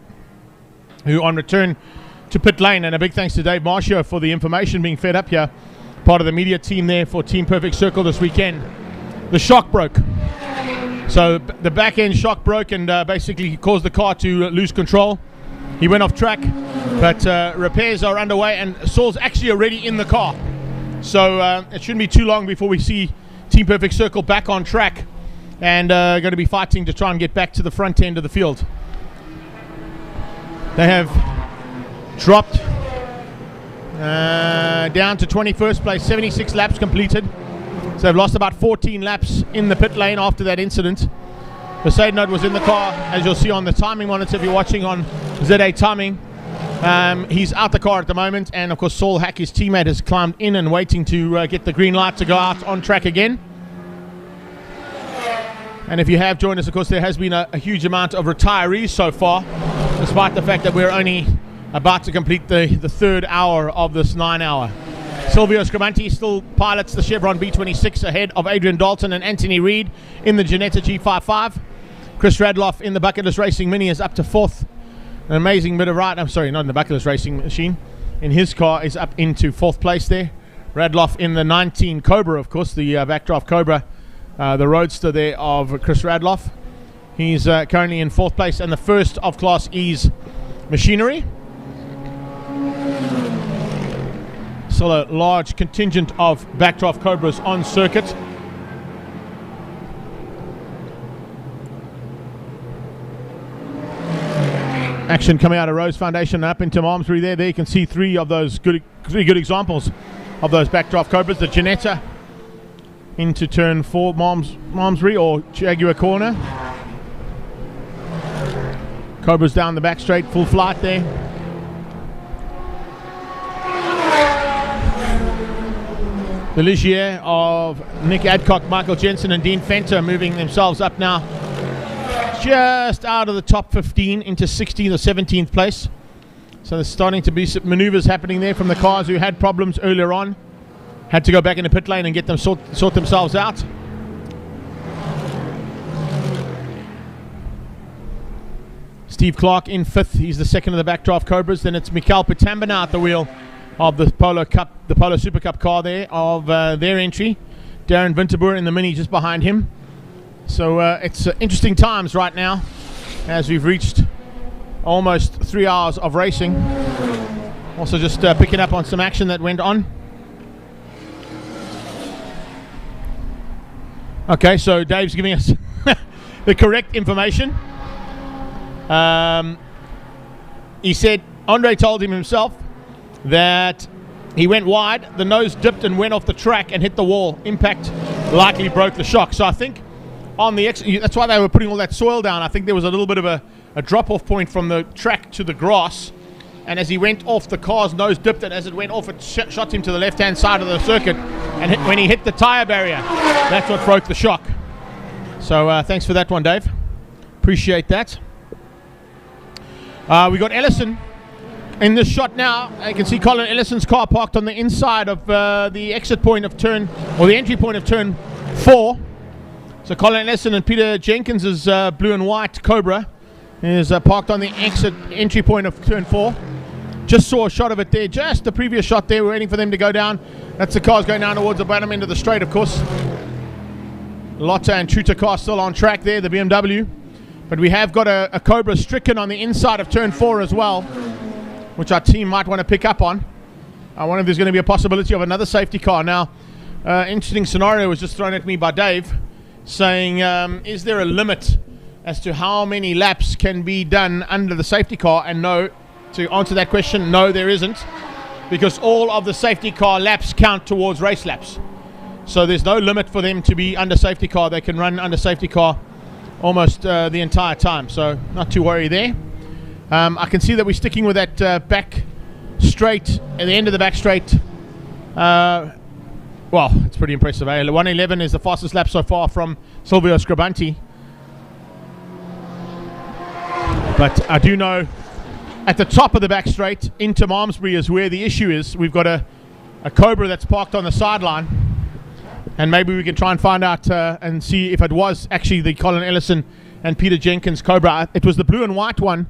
who on return to pit lane, and a big thanks to Dave Marshall for the information being fed up here, part of the media team there for Team Perfect Circle this weekend. The shock broke. So the back end shock broke and basically caused the car to lose control. He went off track, but repairs are underway, and Saul's actually already in the car. So it shouldn't be too long before we see Team Perfect Circle back on track and going to be fighting to try and get back to the front end of the field. They have dropped down to 21st place, 76 laps completed. So they've lost about 14 laps in the pit lane after that incident. Besaidnout was in the car, as you'll see on the timing monitor if you're watching on ZA Timing. He's out the car at the moment, and of course Saul Hack, his teammate, has climbed in and waiting to get the green light to go out on track again. And if you have joined us, of course, there has been a huge amount of retirees so far, despite the fact that we're only about to complete the third hour of this 9-hour. Silvio Scrimanti still pilots the Chevron B26 ahead of Adrian Dalton and Anthony Reid in the Ginetta G55. Chris Radloff in the Bucketless Racing Mini is up to 4th. An amazing bit of ride. I'm sorry, not in the Bucketless Racing Machine. In his car is up into 4th place there. Radloff in the 19 Cobra, of course, the backdraft Cobra, the roadster there of Chris Radloff. He's currently in 4th place, and the first of Class E's machinery. Still a large contingent of backdraft Cobras on circuit. Action coming out of Rose Foundation and up into Malmesbury there. There you can see three good examples of those backdraft Cobras. The Ginetta into turn 4, Malmesbury or Jaguar corner. Cobras down the back straight, full flight there. The Ligier of Nick Adcock, Michael Jensen and Dean Fenter moving themselves up now just out of the top 15 into 16th or 17th place. So there's starting to be some maneuvers happening there from the cars who had problems earlier on. Had to go back in the pit lane and get them sort themselves out. Steve Clark in 5th. He's the second of the backdraft Cobras. Then it's Mikael Pitambana at the wheel of the Polo Super Cup car there of their entry. Darren Winterboer in the Mini just behind him. So it's interesting times right now as we've reached almost 3 hours of racing. Also just picking up on some action that went on. Okay, so Dave's giving us the correct information. He said Andre told him himself that he went wide, the nose dipped and went off the track and hit the wall. Impact likely broke the shock. So I think on the that's why they were putting all that soil down. I think there was a little bit of a drop-off point from the track to the grass, and as he went off, the car's nose dipped, and as it went off, it shot him to the left-hand side of the circuit, and when he hit the tyre barrier, that's what broke the shock. So thanks for that one, Dave. Appreciate that. We got Ellison in this shot now. You can see Colin Ellison's car parked on the inside of the exit point of turn, or the entry point of turn 4. So Colin Ellison and Peter Jenkins' blue and white Cobra is parked on the entry point of turn 4. Just saw a shot of it there, just the previous shot there. We're waiting for them to go down. That's the cars going down towards the bottom end of the straight, of course. Lotta and Truta car still on track there, the BMW. But we have got a Cobra stricken on the inside of turn 4 as well, which our team might want to pick up on. I wonder if there's going to be a possibility of another safety car. Now, interesting scenario was just thrown at me by Dave, saying, is there a limit as to how many laps can be done under the safety car? And no, to answer that question, no, there isn't, because all of the safety car laps count towards race laps. So there's no limit for them to be under safety car. They can run under safety car almost the entire time, so not too worry there. I can see that we're sticking with that back straight at the end of the back straight. Well, it's pretty impressive. 1:11 is the fastest lap so far from Silvio Scribanti. But I do know at the top of the back straight into Malmesbury is where the issue is. We've got a Cobra that's parked on the sideline, and maybe we can try and find out and see if it was actually the Colin Ellison and Peter Jenkins Cobra. It was the blue and white one.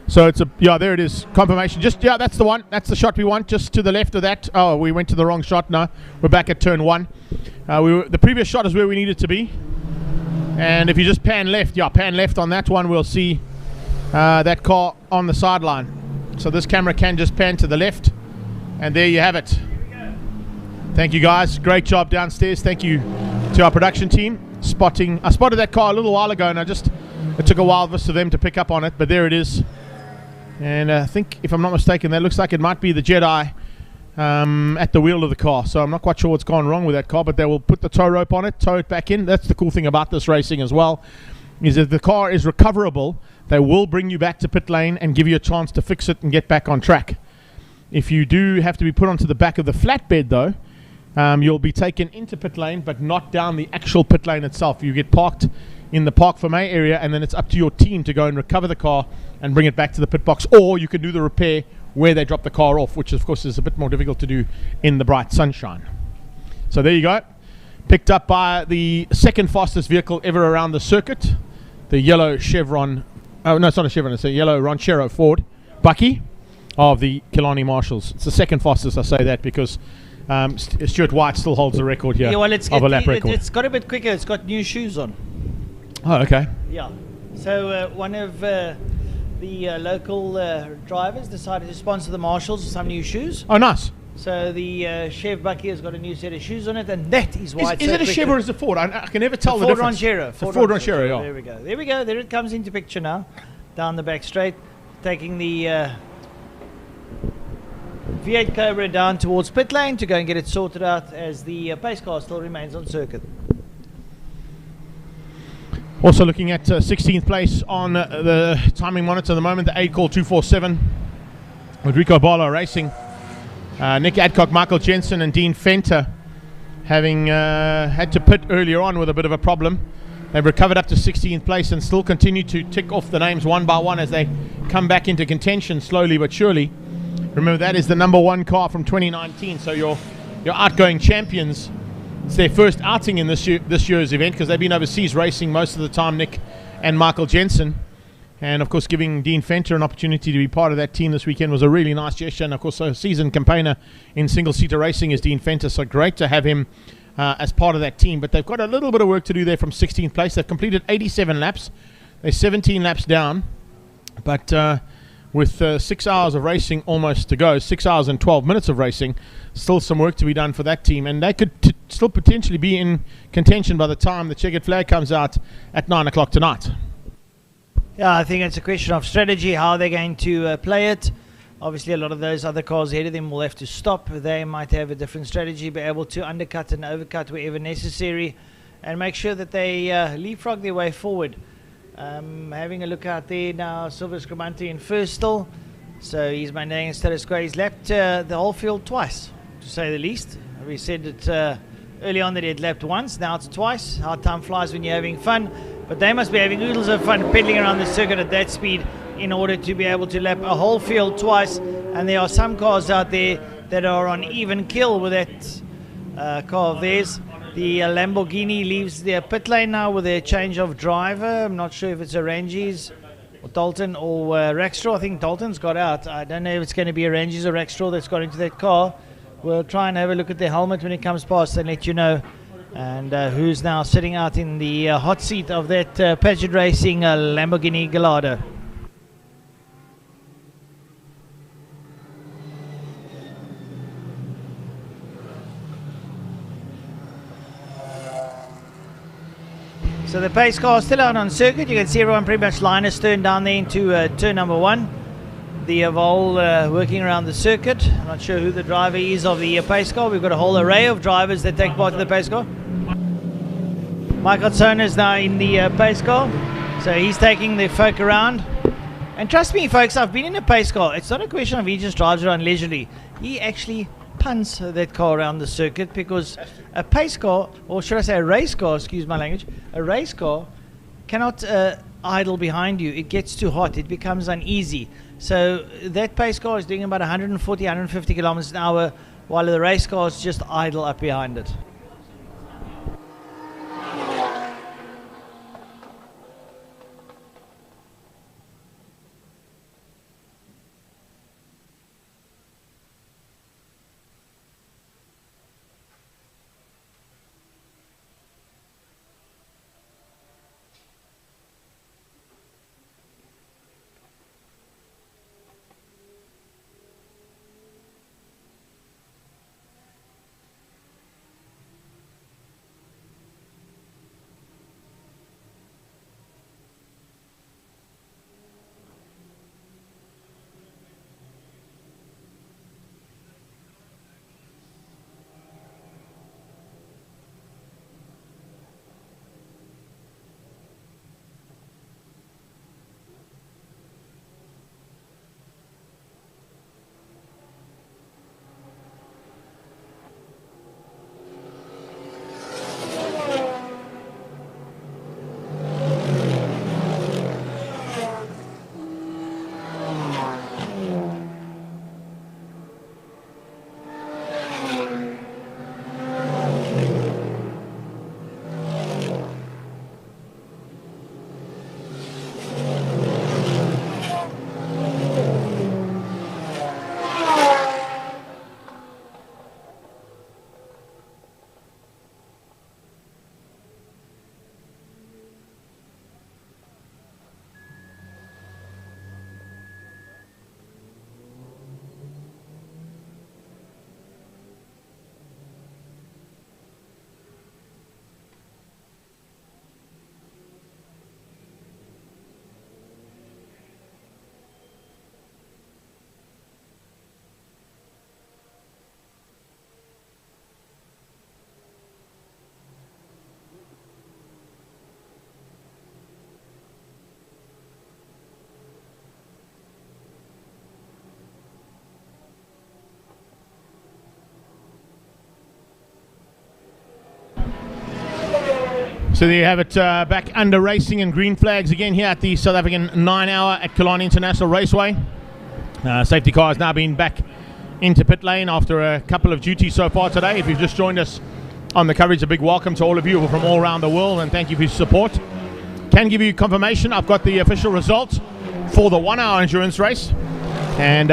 So it's there it is, confirmation. That's the one. That's the shot we want. Just to the left of that. Oh, we went to the wrong shot. No, we're back at turn 1. The previous shot is where we needed to be. And if you just pan left on that one, we'll see that car on the sideline. So this camera can just pan to the left, and there you have it. Thank you guys, great job downstairs. Thank you to our production team. I spotted that car a little while ago, and it took a while for them to pick up on it, but there it is. And I think, if I'm not mistaken, that looks like it might be the Jedi at the wheel of the car. So I'm not quite sure what's gone wrong with that car, but they will put the tow rope on it, tow it back in. That's the cool thing about this racing as well, is if the car is recoverable, they will bring you back to pit lane and give you a chance to fix it and get back on track. If you do have to be put onto the back of the flatbed, though, you'll be taken into pit lane, but not down the actual pit lane itself. You get parked in the Park for May area, and then it's up to your team to go and recover the car and bring it back to the pit box, or you can do the repair where they drop the car off, which of course is a bit more difficult to do in the bright sunshine. So there you go, picked up by the second fastest vehicle ever around the circuit, the yellow Chevron, oh no, it's not a Chevron, it's a yellow Ranchero Ford Bucky of the Killarney Marshals. It's the second fastest. I say that because Stuart White still holds the record here, of a lap record. It's got a bit quicker. It's got new shoes on. Oh, okay. Yeah. So one of the local drivers decided to sponsor the Marshals with some new shoes. Oh, nice. So the Chev Bucky has got a new set of shoes on it, and that is why Is it a Chev or is it a Ford? I can never tell the difference. Ford Ranchero, yeah. There we go. There we go. There it comes into picture now. Down the back straight, taking the V8 Cobra down towards pit lane to go and get it sorted out as the pace car still remains on circuit. Also looking at 16th place on the timing monitor at the moment, the A-Call 247 with Rico Barlow Racing. Nick Adcock, Michael Jensen and Dean Fenter having had to pit earlier on with a bit of a problem. They've recovered up to 16th place and still continue to tick off the names one by one as they come back into contention slowly but surely. Remember, that is the number 1 car from 2019, so your outgoing champions, it's their first outing in this year's event because they've been overseas racing most of the time, Nick and Michael Jensen. And of course, giving Dean Fenter an opportunity to be part of that team this weekend was a really nice gesture. And of course, a seasoned campaigner in single-seater racing is Dean Fenter, so great to have him as part of that team. But they've got a little bit of work to do there from 16th place. They've completed 87 laps. They're 17 laps down. But with 6 hours of racing almost to go, 6 hours and 12 minutes of racing, still some work to be done for that team, and they could still potentially be in contention by the time the checkered flag comes out at 9 o'clock tonight. Yeah, I think it's a question of strategy, how they're going to play it. Obviously, a lot of those other cars ahead of them will have to stop. They might have a different strategy, be able to undercut and overcut wherever necessary, and make sure that they leapfrog their way forward. Having a look out there now, Silvio Scribanti in first still. So he's maintaining status quo. He's lapped the whole field twice, to say the least. We said it early on that he had lapped once, now it's twice. How time flies when you're having fun. But they must be having oodles of fun pedaling around the circuit at that speed in order to be able to lap a whole field twice. And there are some cars out there that are on even kill with that car of theirs. The Lamborghini leaves their pit lane now with a change of driver. I'm not sure if it's a Ranges or Dalton or Rackstraw. I think Dalton's got out. I don't know if it's going to be a Ranges or Rackstraw that's got into that car. We'll try and have a look at the helmet when it comes past and let you know. And who's now sitting out in the hot seat of that Paget Racing Lamborghini Gallardo. So the pace car is still out on circuit. You can see everyone pretty much line is turned down there into turn number 1. The Evolve working around the circuit. I'm not sure who the driver is of the pace car. We've got a whole array of drivers that take part in the pace car. Michael Tsona is now in the pace car. So he's taking the folk around. And trust me, folks, I've been in a pace car. It's not a question of he just drives around leisurely. He actually punts that car around the circuit, because a pace car, or should I say a race car, excuse my language, a race car cannot idle behind you. It gets too hot. It becomes uneasy. So that pace car is doing about 140, 150 kilometers an hour, while the race cars just idle up behind it. So there you have it, back under racing and green flags again here at the South African 9 hour at Killarney International Raceway. Safety car has now been back into pit lane after a couple of duties so far today. If you've just joined us on the coverage, a big welcome to all of you from all around the world, and thank you for your support. Can give you confirmation, I've got the official results for the 1 hour endurance race, and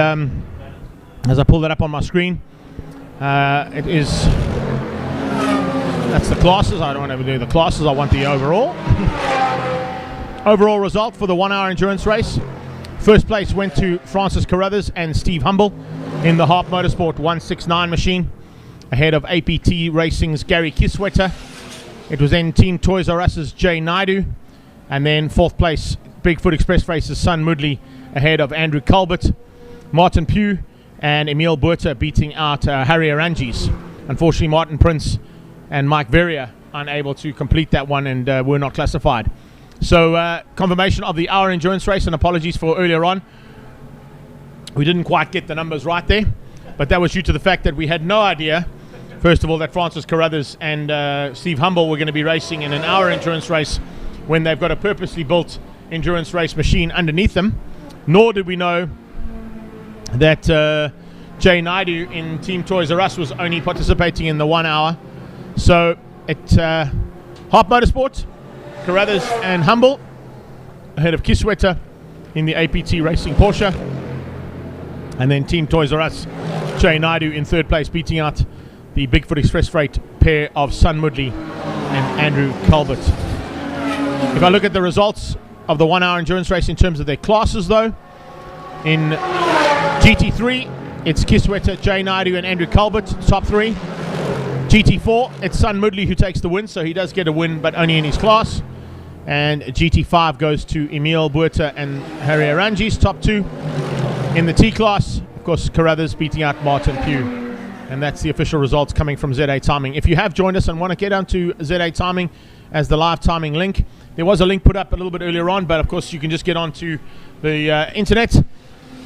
as I pull that up on my screen, it is... That's the classes. I don't want to do the classes. I want the overall. Overall result for the 1 hour endurance race. First place went to Francis Carruthers and Steve Humble in the Harp Motorsport 169 machine, ahead of APT Racing's Gary Kiswetter. It was then Team Toys R Us's Jay Naidu, and then fourth place Bigfoot Express Race's Sun Moodley, ahead of Andrew Culbert, Martin Pugh and Emil Buerta beating out Harry Arangis. Unfortunately, Martin Prince and Mike Verrier unable to complete that one and were not classified. So confirmation of the hour endurance race, and apologies for earlier on. We didn't quite get the numbers right there, but that was due to the fact that we had no idea, first of all, that Francis Carruthers and Steve Humble were going to be racing in an hour endurance race when they've got a purposely built endurance race machine underneath them. Nor did we know that Jay Naidu in Team Toys R Us was only participating in the 1 hour. So at Harp Motorsport, Carruthers and Humble ahead of Kiswetter in the APT Racing Porsche, and then Team Toys R Us, Jay Naidu in third place, beating out the Bigfoot Express Freight pair of Sun Moodley and Andrew Culbert. If I look at the results of the 1 hour endurance race in terms of their classes, though, in GT3 it's Kiswetter, Jay Naidu and Andrew Culbert, top three. GT4, it's Sun Moodley who takes the win, so he does get a win, but only in his class. And GT5 goes to Emil Buerta and Harry Arangis, top two. In the T class, of course, Carruthers beating out Martin Pugh. And that's the official results coming from ZA Timing. If you have joined us and want to get onto ZA Timing as the live timing link, there was a link put up a little bit earlier on, but of course you can just get onto the internet,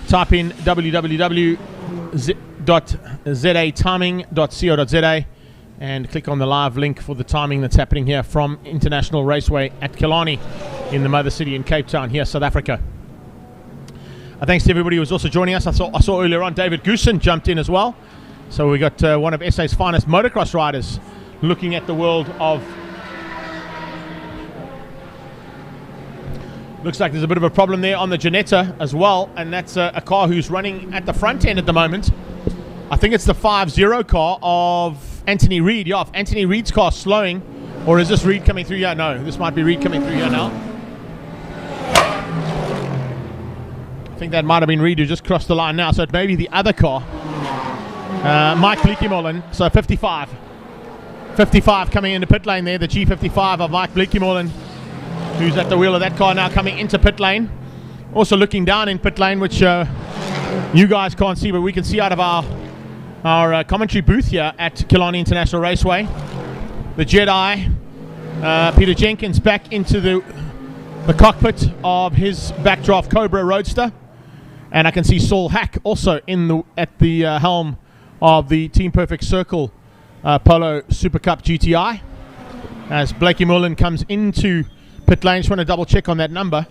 type in www.zatiming.co.za and click on the live link for the timing that's happening here from International Raceway at Killarney in the mother city in Cape Town, here, South Africa. Thanks to everybody who was also joining us. I saw earlier on David Goosen jumped in as well. So we got one of SA's finest motocross riders looking at the world of... Looks like there's a bit of a problem there on the Ginetta as well, and that's a car who's running at the front end at the moment. I think it's the 5-0 car of Anthony Reid. Yeah, if Anthony Reid's car slowing, or is this Reid coming through here? No, this might be Reid coming through here now. I think that might have been Reid who just crossed the line now, so it may be the other car. Mike Bleekemollen, so 55 coming into pit lane there, the G55 of Mike Bleekemollen, who's at the wheel of that car now coming into pit lane. Also looking down in pit lane, which you guys can't see, but we can see out of our commentary booth here at Killarney International Raceway. The Jedi, Peter Jenkins, back into the cockpit of his backdraft Cobra Roadster. And I can see Saul Hack also at the helm of the Team Perfect Circle Polo Super Cup GTI. As Blakey Mullen comes into pit lane, just want to double check on that number.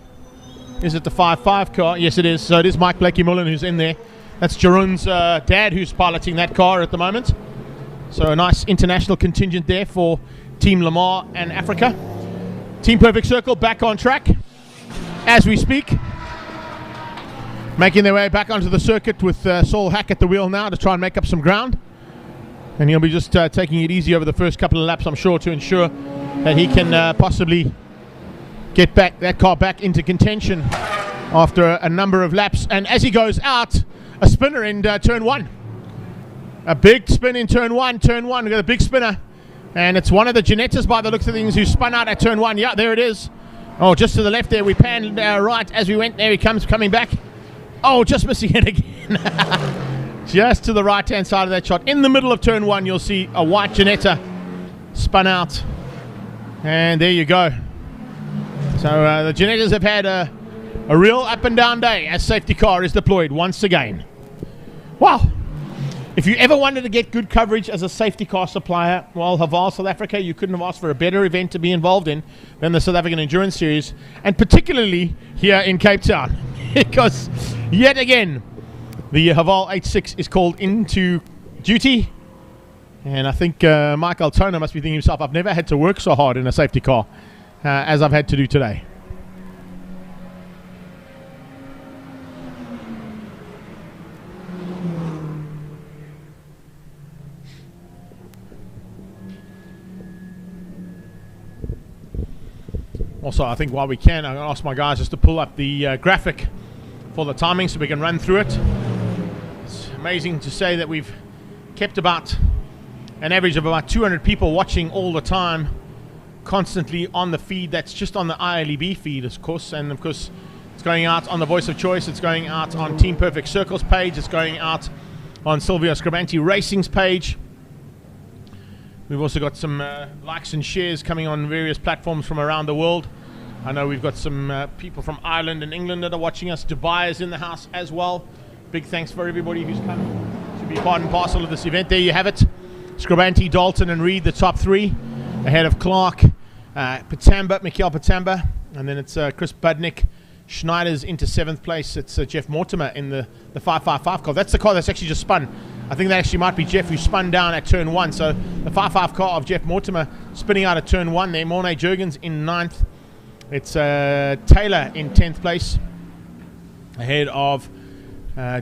Is it the 5-5 car? Yes, it is. So it is Mike Blakey Mullen who's in there. That's Jeroen's dad who's piloting that car at the moment. So a nice international contingent there for Team Lamar and Africa. Team Perfect Circle back on track as we speak. Making their way back onto the circuit with Saul Hack at the wheel now to try and make up some ground. And he'll be just taking it easy over the first couple of laps, I'm sure, to ensure that he can possibly get that car back into contention after a number of laps. And as he goes out, a spinner in turn one. A big spin in turn one. Turn one, we've got a big spinner. And it's one of the Ginettas by the looks of things who spun out at turn one. Yeah, there it is. Oh, just to the left there. We panned right as we went. There he comes, coming back. Oh, just missing it again. Just to the right-hand side of that shot. In the middle of turn one, you'll see a white Ginetta spun out. And there you go. So the Ginettas have had a real up-and-down day as safety car is deployed once again. Wow. If you ever wanted to get good coverage as a safety car supplier, well, Haval, South Africa, you couldn't have asked for a better event to be involved in than the South African Endurance Series, and particularly here in Cape Town, because yet again, the Haval 86 is called into duty, and I think Mike Altona must be thinking himself, I've never had to work so hard in a safety car as I've had to do today. Also, I think while we can, I'm going to ask my guys just to pull up the graphic for the timing so we can run through it. It's amazing to say that we've kept about an average of about 200 people watching all the time, constantly on the feed. That's just on the ILEB feed, of course, and of course it's going out on the Voice of Choice, it's going out on Team Perfect Circle's page, it's going out on Silvio Scribanti Racing's page. We've also got some likes and shares coming on various platforms from around the world. I know we've got some people from Ireland and England that are watching us. Dubai is in the house as well. Big thanks for everybody who's come to be part and parcel of this event. There you have it. Scribanti, Dalton and Reid, the top three, ahead of Clark, Mikael Patamba, and then it's Chris Budnick. Schneider's into 7th place. It's Jeff Mortimer in the 555 car. That's the car that's actually just spun. I think that actually might be Jeff who spun down at turn 1. So the 5.5 car of Jeff Mortimer spinning out at turn 1 there. Mornay Jurgens in 9th. It's Taylor in 10th place. Ahead of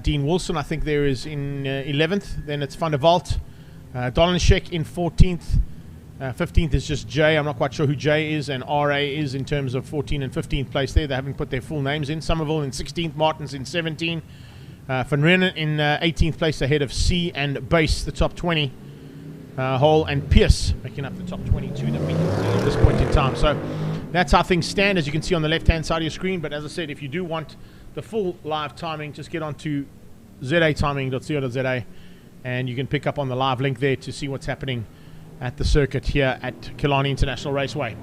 Dean Wilson, I think there is in 11th. Then it's Van der Walt. Dolenschek in 14th. 15th is just Jay. I'm not quite sure who Jay is and RA is in terms of 14th and 15th place there. They haven't put their full names in. Somerville in 16th. Martins in 17th. Van Reenen in 18th place ahead of C and Base, the top 20. Hole and Pierce making up the top 22 that we can see at this point in time. So that's how things stand, as you can see on the left-hand side of your screen. But as I said, if you do want the full live timing, just get on to zatiming.co.za and you can pick up on the live link there to see what's happening at the circuit here at Killarney International Raceway.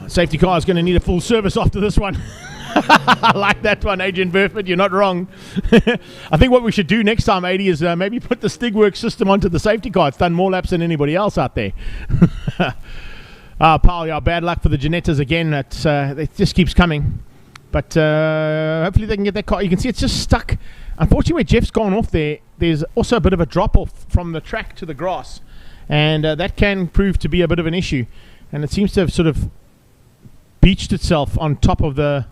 Safety car is going to need a full service after this one. I like that one, Adrian Burford. You're not wrong. I think what we should do next time, 80, is maybe put the Stigworks system onto the safety car. It's done more laps than anybody else out there. Paul, yeah, bad luck for the Janettas again. It just keeps coming. But hopefully they can get that car. You can see it's just stuck. Unfortunately, where Jeff's gone off there, there's also a bit of a drop-off from the track to the grass. And that can prove to be a bit of an issue. And it seems to have sort of beached itself on top of the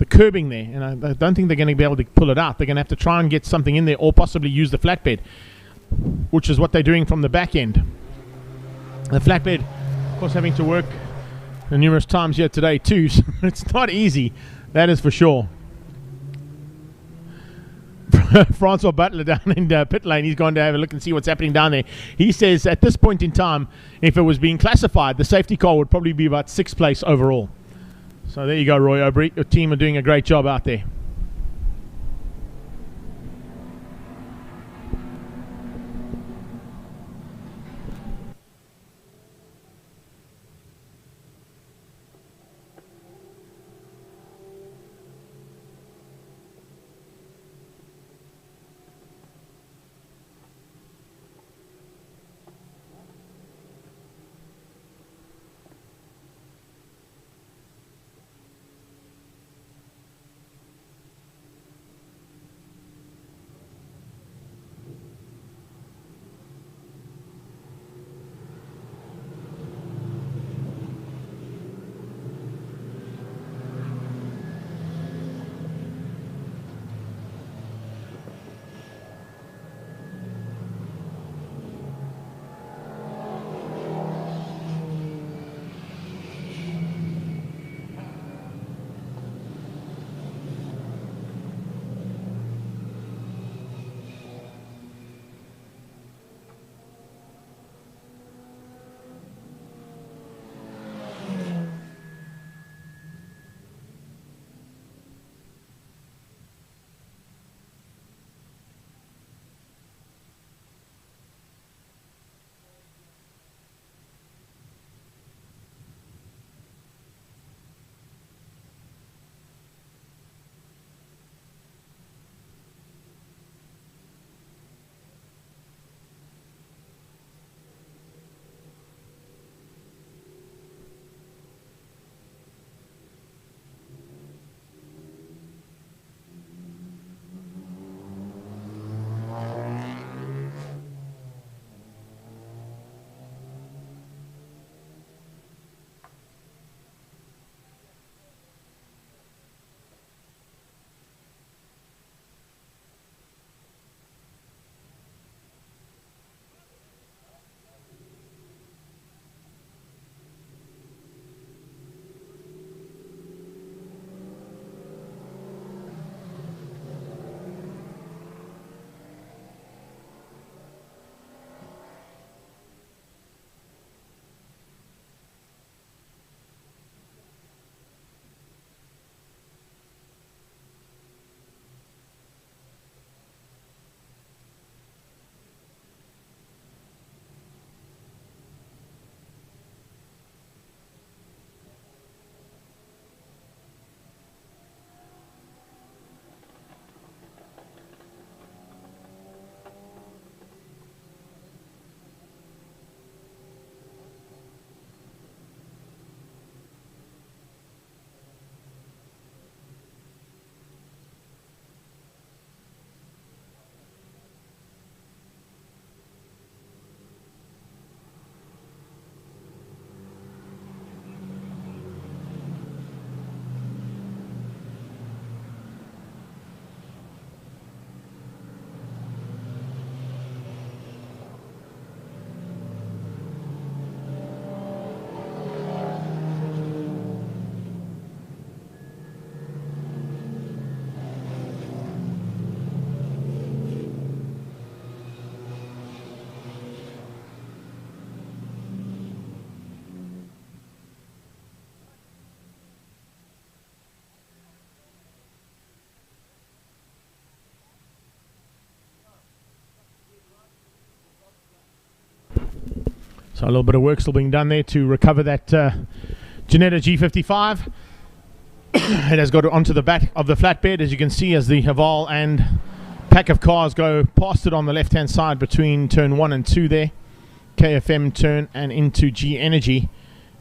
curbing there, and I don't think they're going to be able to pull it out. They're going to have to try and get something in there, or possibly use the flatbed, which is what they're doing from the back end. The flatbed, of course, having to work numerous times here today too, so it's not easy, that is for sure. Francois Butler down in pit lane, he's gone to have a look and see what's happening down there. He says at this point in time, if it was being classified, the safety car would probably be about 6th place overall. So there you go, Roy Aubrey. Your team are doing a great job out there. So a little bit of work still being done there to recover that Ginetta G55. It has got onto the back of the flatbed, as you can see, as the Haval and pack of cars go past it on the left-hand side between turn 1 and 2 there. KFM turn and into G Energy.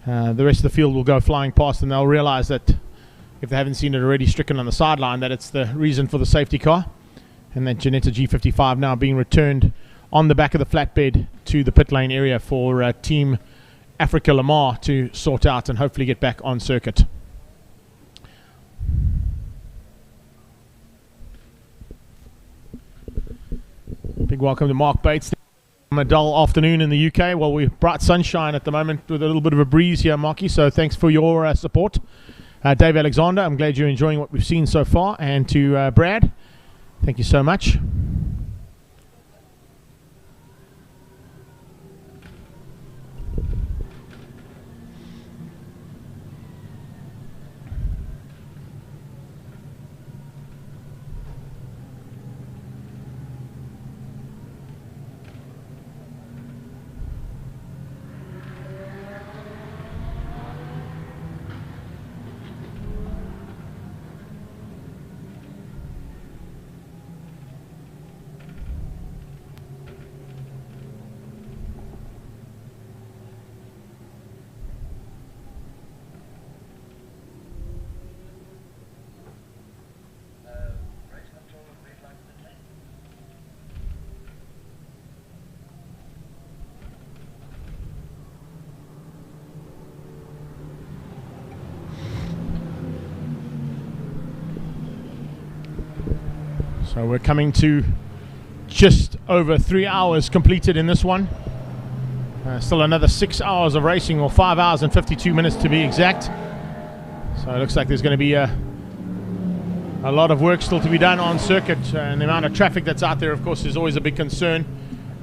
The rest of the field will go flying past, and they'll realize that if they haven't seen it already stricken on the sideline, that it's the reason for the safety car. And that Ginetta G55 now being returned on the back of the flatbed to the pit lane area for Team Africa Lamar to sort out and hopefully get back on circuit. Big welcome to Mark Bates. On a dull afternoon in the UK. Well, we're bright sunshine at the moment with a little bit of a breeze here, Marky, so thanks for your support. Dave Alexander, I'm glad you're enjoying what we've seen so far. And to Brad, thank you so much. So we're coming to just over 3 hours completed in this one. Still another 6 hours of racing, or 5 hours and 52 minutes to be exact. So it looks like there's going to be a lot of work still to be done on circuit, and the amount of traffic that's out there, of course, is always a big concern,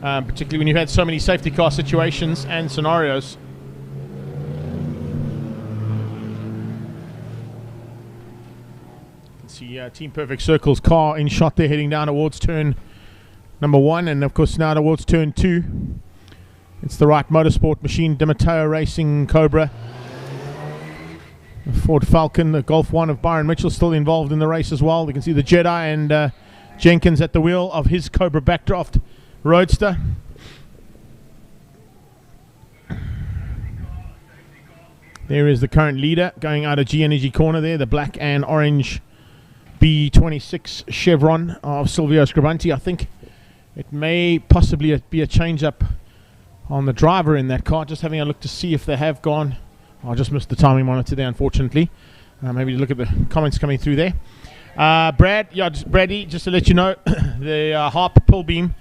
particularly when you've had so many safety car situations and scenarios. See Team Perfect Circle's car in shot there, heading down towards turn number 1, and of course now towards turn 2. It's the Wright Motorsport machine, Demateo Racing Cobra, the Ford Falcon, the Golf 1 of Byron Mitchell still involved in the race as well. You can see the Jedi and Jenkins at the wheel of his Cobra Backdraft Roadster. There is the current leader going out of G Energy corner there, the black and orange B26 Chevron of Silvio Scribanti. I think it may possibly be a change up on the driver in that car. Just having a look to see if they have gone. I just missed the timing monitor there, unfortunately. Maybe look at the comments coming through there. Brad, Brady, just to let you know, the Harp Pull Beam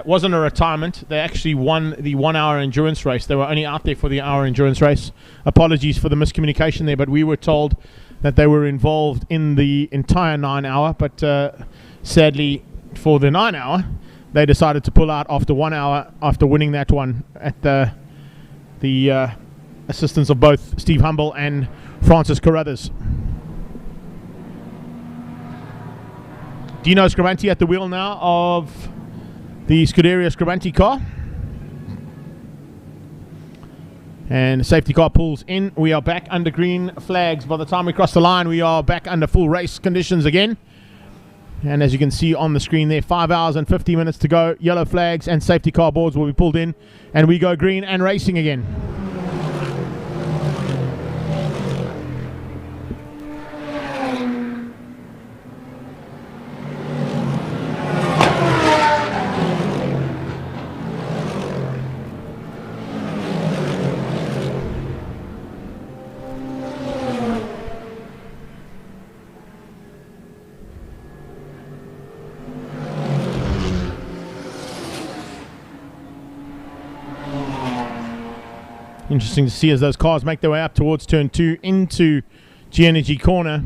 wasn't a retirement. They actually won the 1 hour endurance race. They were only out there for the hour endurance race. Apologies for the miscommunication there, but we were told that they were involved in the entire 9 hour, but sadly for the 9 hour they decided to pull out after 1 hour after winning that one at the assistance of both Steve Humble and Francis Carruthers. Dino Scribanti at the wheel now of the Scuderia Scribanti car. And the safety car pulls in. We are back under green flags. By the time we cross the line, we are back under full race conditions again. And as you can see on the screen there, 5 hours and 50 minutes to go. Yellow flags and safety car boards will be pulled in. And we go green and racing again. Interesting to see as those cars make their way up towards turn 2 into G Energy corner.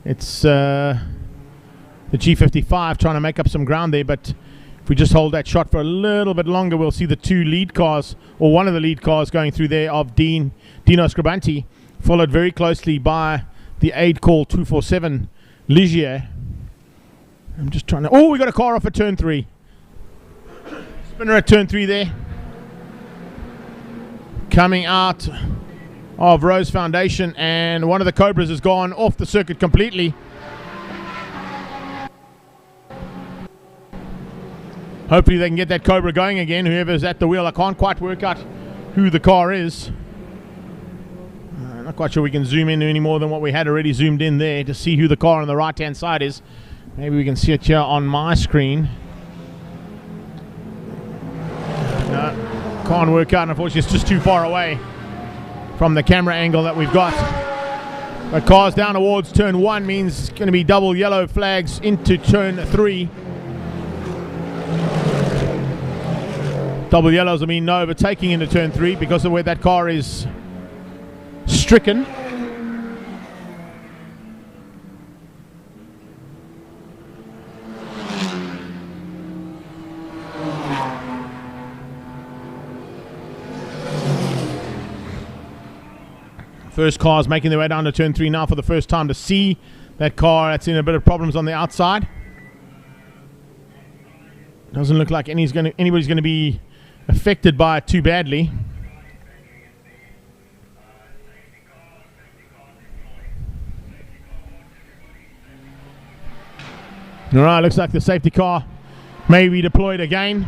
It's the G55 trying to make up some ground there, but if we just hold that shot for a little bit longer, we'll see the two lead cars, or one of the lead cars going through there of Dino Scribanti, followed very closely by the aid call 247 Ligier. I'm just trying to... Oh, we got a car off at turn 3. Spinner at turn 3 there. coming out of Rose Foundation, and one of the Cobras has gone off the circuit completely. Hopefully they can get that Cobra going again, whoever's at the wheel. I can't quite work out who the car is. Not quite sure we can zoom in any more than what we had already zoomed in there to see who the car on the right hand side is. Maybe we can see it here on my screen. No, can't work out, unfortunately. It's just too far away from the camera angle that we've got. But cars down towards turn 1 means it's going to be double yellow flags into turn 3. Double yellows will mean no overtaking into turn 3 because of where that car is stricken. First car's making their way down to turn 3 now for the first time to see that car that's in a bit of problems on the outside. Doesn't look like anybody's going to be affected by it too badly. All right, looks like the safety car may be deployed again.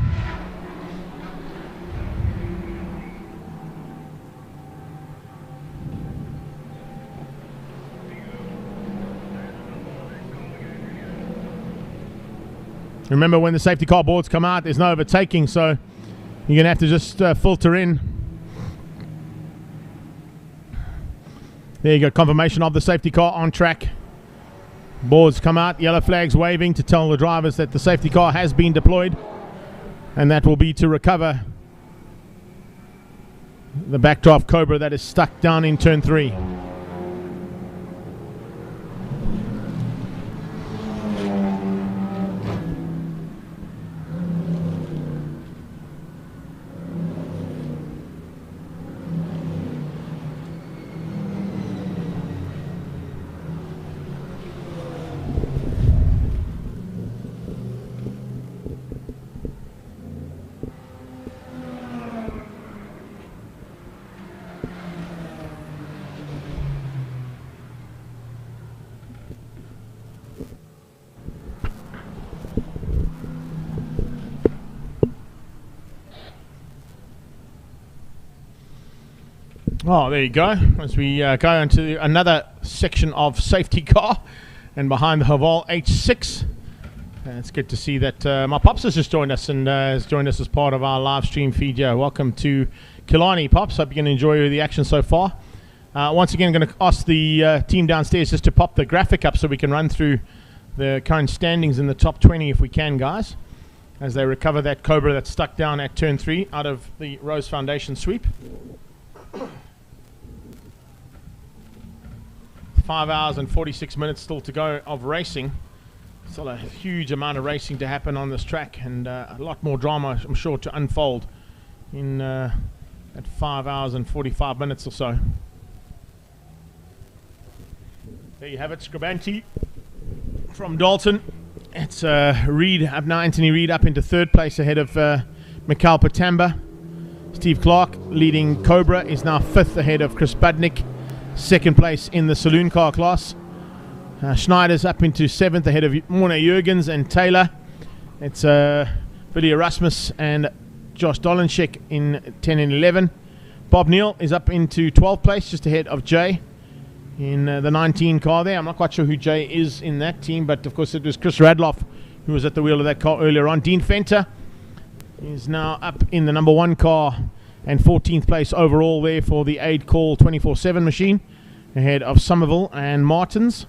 Remember, when the safety car boards come out, there's no overtaking, so you're going to have to just filter in. There you go, confirmation of the safety car on track. Boards come out, yellow flags waving to tell the drivers that the safety car has been deployed, and that will be to recover the backdraft Cobra that is stuck down in turn 3. Oh, there you go. As we go into another section of safety car and behind the Haval H6. It's good to see that my Pops has just joined us and has joined us as part of our live stream feed here. Welcome to Killarney, Pops. Hope you can enjoy the action so far. Once again, I'm going to ask the team downstairs just to pop the graphic up so we can run through the current standings in the top 20 if we can, guys, as they recover that Cobra that's stuck down at turn 3 out of the Rose Foundation sweep. 5 hours and 46 minutes still to go of racing. Still a huge amount of racing to happen on this track, and a lot more drama, I'm sure, to unfold in at 5 hours and 45 minutes or so. There you have it, Scribanti from Dalton. It's Reed up now, Anthony Reed up into 3rd place ahead of Mikhail Patamba. Steve Clark leading Cobra is now 5th ahead of Chris Budnick. 2nd place in the saloon car class. Schneider's up into 7th ahead of Morna Jurgens and Taylor. It's Billy Erasmus and Josh Dolenschek in 10 and 11. Bob Neal is up into 12th place, just ahead of Jay in the 19 car there. I'm not quite sure who Jay is in that team, but of course it was Chris Radloff who was at the wheel of that car earlier on. Dean Fenter is now up in the number 1 car and 14th place overall there for the Aid Call 24/7 machine, ahead of Somerville and Martins.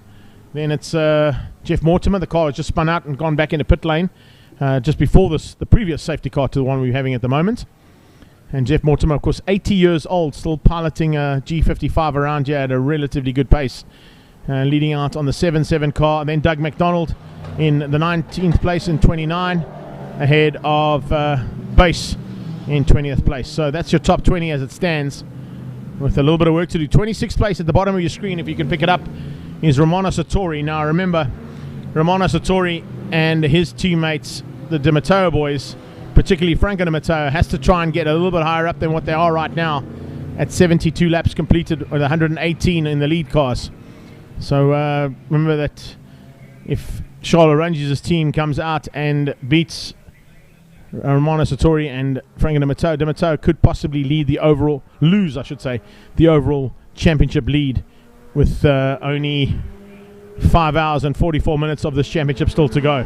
Then it's Jeff Mortimer. The car has just spun out and gone back into pit lane just before the previous safety car to the one we're having at the moment. And Jeff Mortimer, of course, 80 years old, still piloting a G55 around here at a relatively good pace, leading out on the 7-7 car. And then Doug McDonald in the 19th place in 29, ahead of Base in 20th place. So that's your top 20 as it stands, with a little bit of work to do. 26th place at the bottom of your screen, if you can pick it up, is Romano Sartori. Now remember, Romano Sartori and his teammates, the Di Matteo boys, particularly Franco Di Matteo, has to try and get a little bit higher up than what they are right now, at 72 laps completed with 118 in the lead cars. So remember that if Charles Orange's team comes out and beats Romano Sartori and Franco Di Matteo could possibly lose the overall championship lead with only 5 hours and 44 minutes of this championship still to go.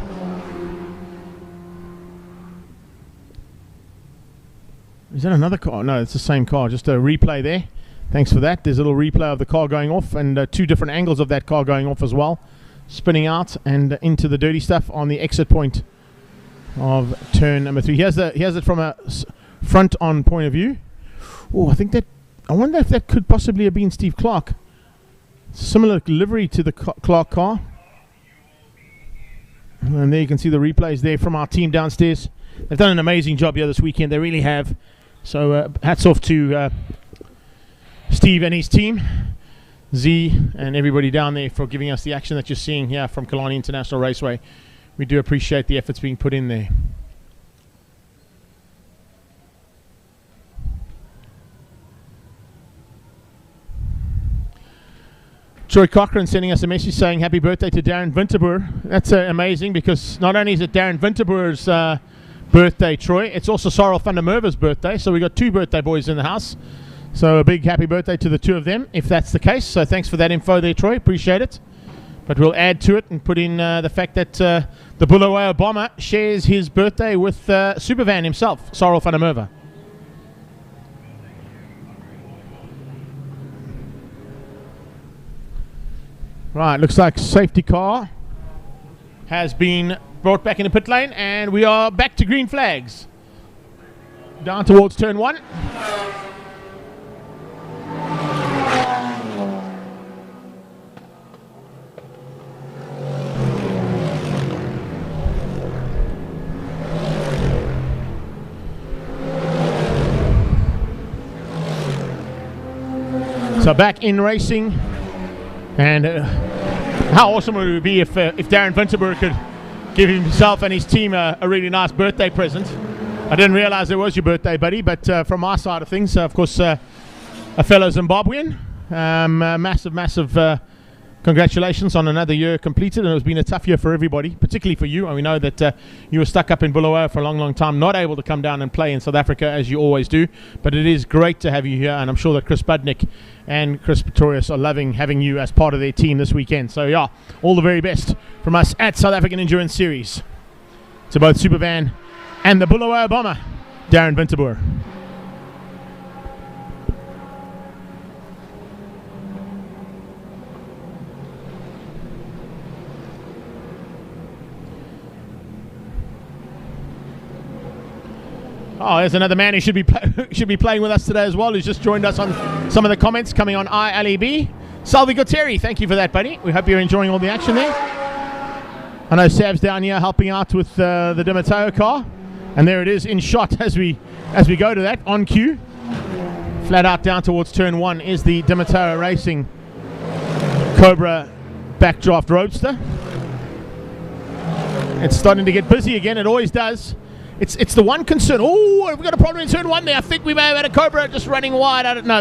Is that another car? No, it's the same car. Just a replay there. Thanks for that. There's a little replay of the car going off and two different angles of that car going off as well. Spinning out and into the dirty stuff on the exit point of turn number 3. He has it from a front-on point of view. Oh, I wonder if that could possibly have been Steve Clark. Similar livery to the Clark car. And there you can see the replays there from our team downstairs. They've done an amazing job here this weekend. They really have. So hats off to Steve and his team, Z, and everybody down there for giving us the action that you're seeing here from Killarney International Raceway. We do appreciate the efforts being put in there. Troy Cochran sending us a message saying happy birthday to Darren Winterboer. That's amazing, because not only is it Darren Winterboer's birthday, Troy, it's also Sorrel van der Merwe's birthday. So we got 2 birthday boys in the house. So a big happy birthday to the 2 of them, if that's the case. So thanks for that info there, Troy. Appreciate it. But we'll add to it and put in the fact that the Bulawayo Bomber shares his birthday with Supervan himself, Sorrel van der Merwe. Right, looks like safety car has been brought back into pit lane, and we are back to green flags. Down towards turn 1. So back in racing, and how awesome would it be if Darren Winterboer could give himself and his team a really nice birthday present. I didn't realize it was your birthday, buddy, but from my side of things, of course, a fellow Zimbabwean, massive congratulations on another year completed, and it's been a tough year for everybody, particularly for you. And we know that you were stuck up in Bulawayo for a long time, not able to come down and play in South Africa as you always do, but it is great to have you here, and I'm sure that Chris Budnick and Chris Pretorius are loving having you as part of their team this weekend. So yeah, all the very best from us at South African Endurance Series to both Supervan and the Bulawayo Bomber, Darren Winterboer. Oh, there's another man who should be playing with us today as well, who's just joined us on some of the comments coming on ILEB. Salvi Gutteri, thank you for that, buddy. We hope you're enjoying all the action there. I know Sav's down here helping out with the Di Matteo car, and there it is in shot as we go to that on cue. Flat out down towards turn 1 is the Di Matteo Racing Cobra Backdraft Roadster. It's starting to get busy again. It always does. It's the one concern. Oh, we've got a problem in turn 1 there. I think we may have had a Cobra just running wide. I don't know.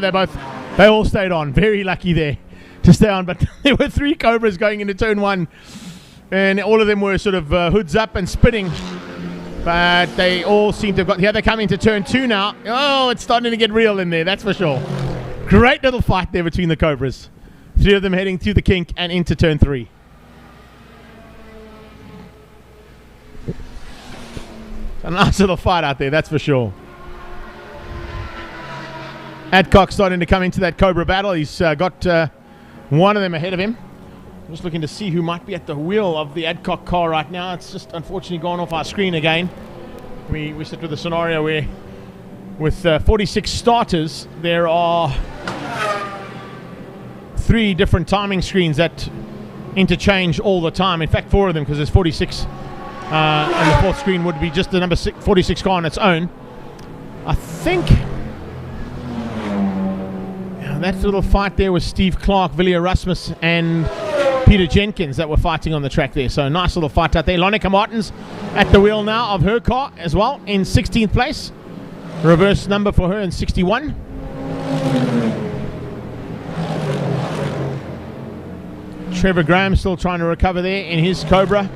They all stayed on. Very lucky there to stay on. But there were 3 Cobras going into turn 1, and all of them were sort of hoods up and spinning. But they all seem to have got. Yeah, they're coming to turn 2 now. Oh, it's starting to get real in there. That's for sure. Great little fight there between the Cobras. 3 of them heading through the kink and into turn 3. A nice little fight out there, that's for sure. Adcock starting to come into that Cobra battle. He's got one of them ahead of him. I'm just looking to see who might be at the wheel of the Adcock car right now. It's just unfortunately gone off our screen again. We sit with a scenario where with 46 starters, there are 3 different timing screens that interchange all the time. In fact, 4 of them, because there's 46. And the 4th screen would be just the number 46 car on its own. I think that little fight there was Steve Clark, Willie Erasmus, and Peter Jenkins that were fighting on the track there. So nice little fight out there. Lonica Martins at the wheel now of her car as well in 16th place. Reverse number for her in 61. Trevor Graham still trying to recover there in his Cobra.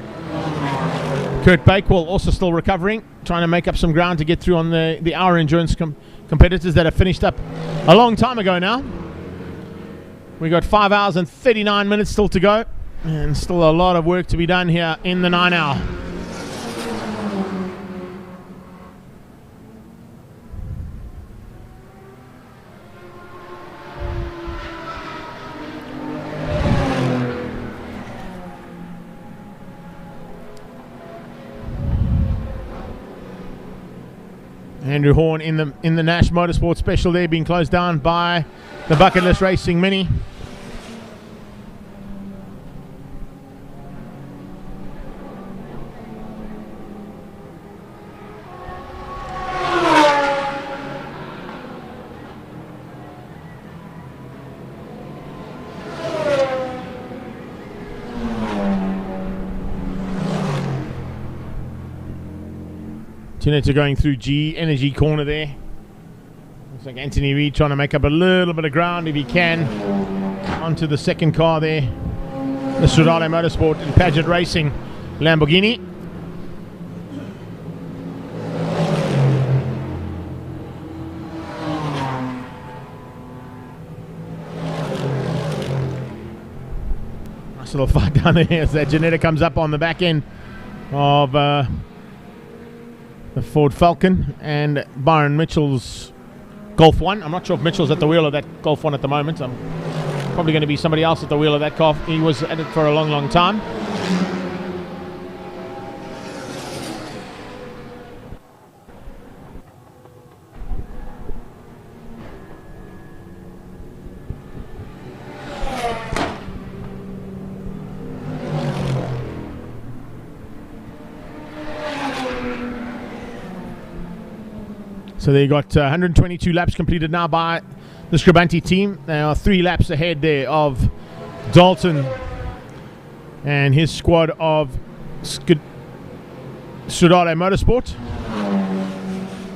Kurt Bakewell also still recovering, trying to make up some ground to get through on the hour endurance competitors that have finished up a long time ago now. We got 5 hours and 39 minutes still to go, and still a lot of work to be done here in the 9 hour. Andrew Horn in the Nash Motorsport Special there, being closed down by the Bucket List Racing Mini. Tineta going through G Energy corner there. Looks like Anthony Reid trying to make up a little bit of ground if he can. Onto the second car there. The Stradale Motorsport and Paget Racing Lamborghini. Nice little fight down there as that Janetta comes up on the back end of the Ford Falcon and Byron Mitchell's Golf 1. I'm not sure if Mitchell's at the wheel of that Golf 1 at the moment. I'm probably going to be somebody else at the wheel of that car. He was at it for a long, long time. So they got 122 laps completed now by the Scribanti team. They are 3 laps ahead there of Dalton and his squad of Stradale Motorsport.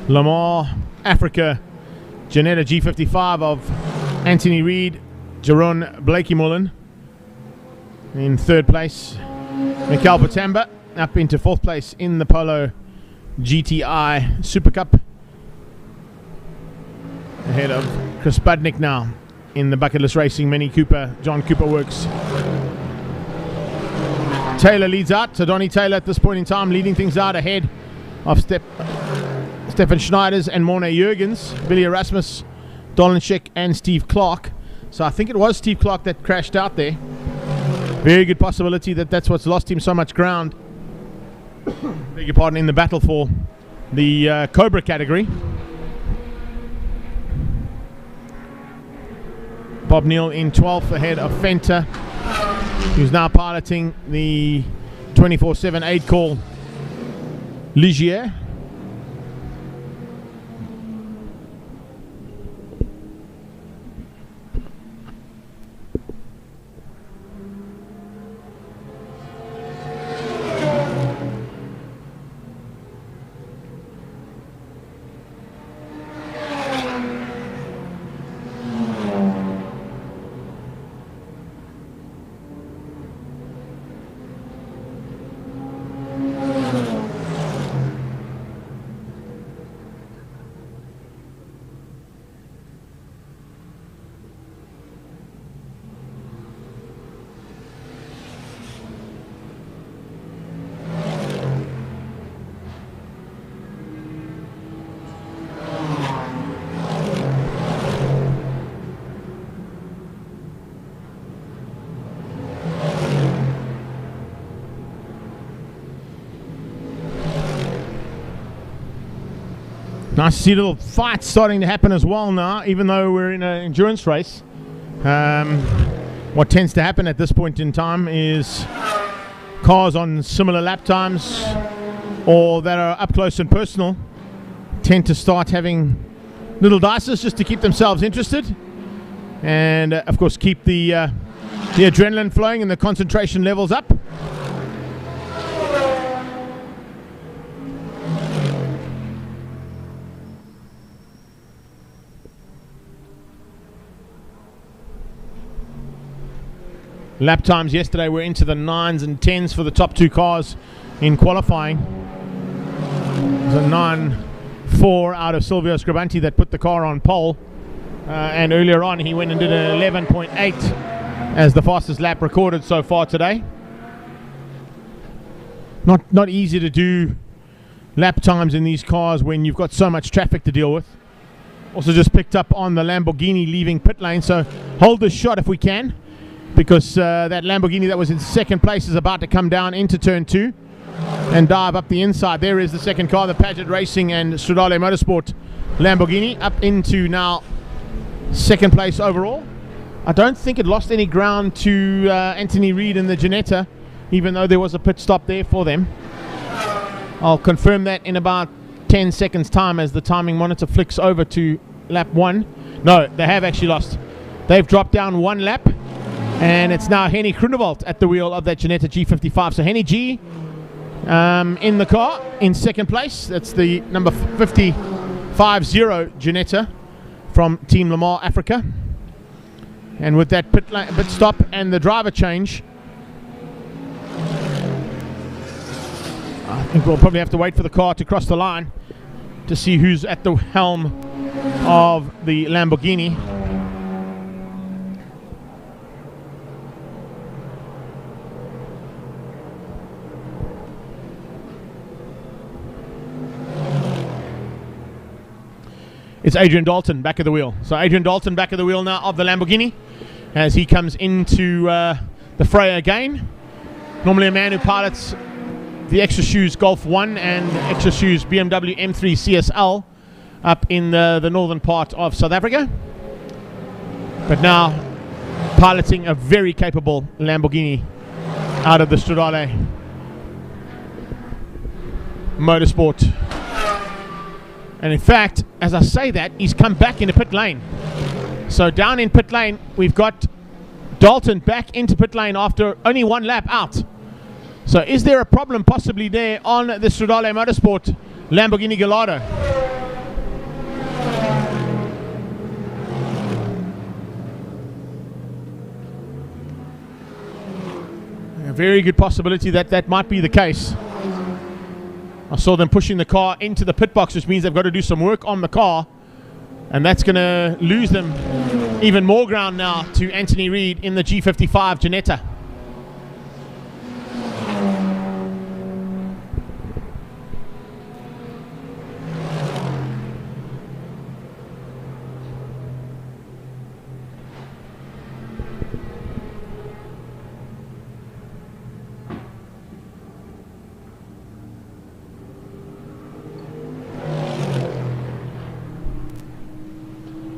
Lamar, Africa, Janetta G55 of Anthony Reid, Jerome Blakey Mullen in 3rd place. Mikhail Patamba up into 4th place in the Polo GTI Super Cup. Ahead of Chris Budnick now in the Bucket List Racing Mini Cooper, John Cooper Works. Taylor leads out. So Donnie Taylor at this point in time leading things out ahead of Stefan Schneiders and Morne Jurgens, Billy Erasmus, Dolenschek and Steve Clark. So I think it was Steve Clark that crashed out there. Very good possibility that that's what's lost him so much ground. Beg your pardon, in the battle for the Cobra category. Bob Neal in 12th ahead of Fenter, who's now piloting the 24/7 8 call Ligier. Nice to see a little fight starting to happen as well now, even though we're in an endurance race. What tends to happen at this point in time is cars on similar lap times or that are up close and personal tend to start having little dices just to keep themselves interested and of course keep the adrenaline flowing and the concentration levels up. Lap times yesterday were into the 9s and 10s for the top two cars in qualifying. It was a 9.4 out of Silvio Scribanti that put the car on pole. And earlier on he went and did an 11.8 as the fastest lap recorded so far today. Not easy to do lap times in these cars when you've got so much traffic to deal with. Also just picked up on the Lamborghini leaving pit lane, so hold this shot if we can, because that Lamborghini that was in second place is about to come down into turn 2 and dive up the inside. There is the second car, the Paget Racing and Stradale Motorsport Lamborghini, up into now second place overall. I don't think it lost any ground to Anthony Reid in the Ginetta, even though there was a pit stop there for them. I'll confirm that in about 10 seconds time as the timing monitor flicks over to lap 1. No, they have actually lost. They've dropped down 1 lap, and it's now Henny Groenewald at the wheel of that Ginetta G55. So Henny G in the car in second place. That's the number 5050 Ginetta from Team Lamar Africa. And with that pit stop and the driver change, I think we'll probably have to wait for the car to cross the line to see who's at the helm of the Lamborghini. It's Adrian Dalton back of the wheel. So Adrian Dalton back of the wheel now of the Lamborghini as he comes into the fray again. Normally a man who pilots the Extra Shoes Golf 1 and Extra Shoes BMW M3 CSL up in the northern part of South Africa. But now piloting a very capable Lamborghini out of the Stradale Motorsport. And in fact, as I say that, he's come back into pit lane. So down in pit lane, we've got Dalton back into pit lane after only 1 lap out. So is there a problem possibly there on the Stradale Motorsport Lamborghini Gallardo? A very good possibility that might be the case. I saw them pushing the car into the pit box, which means they've got to do some work on the car. And that's going to lose them even more ground now to Anthony Reid in the G55 Ginetta.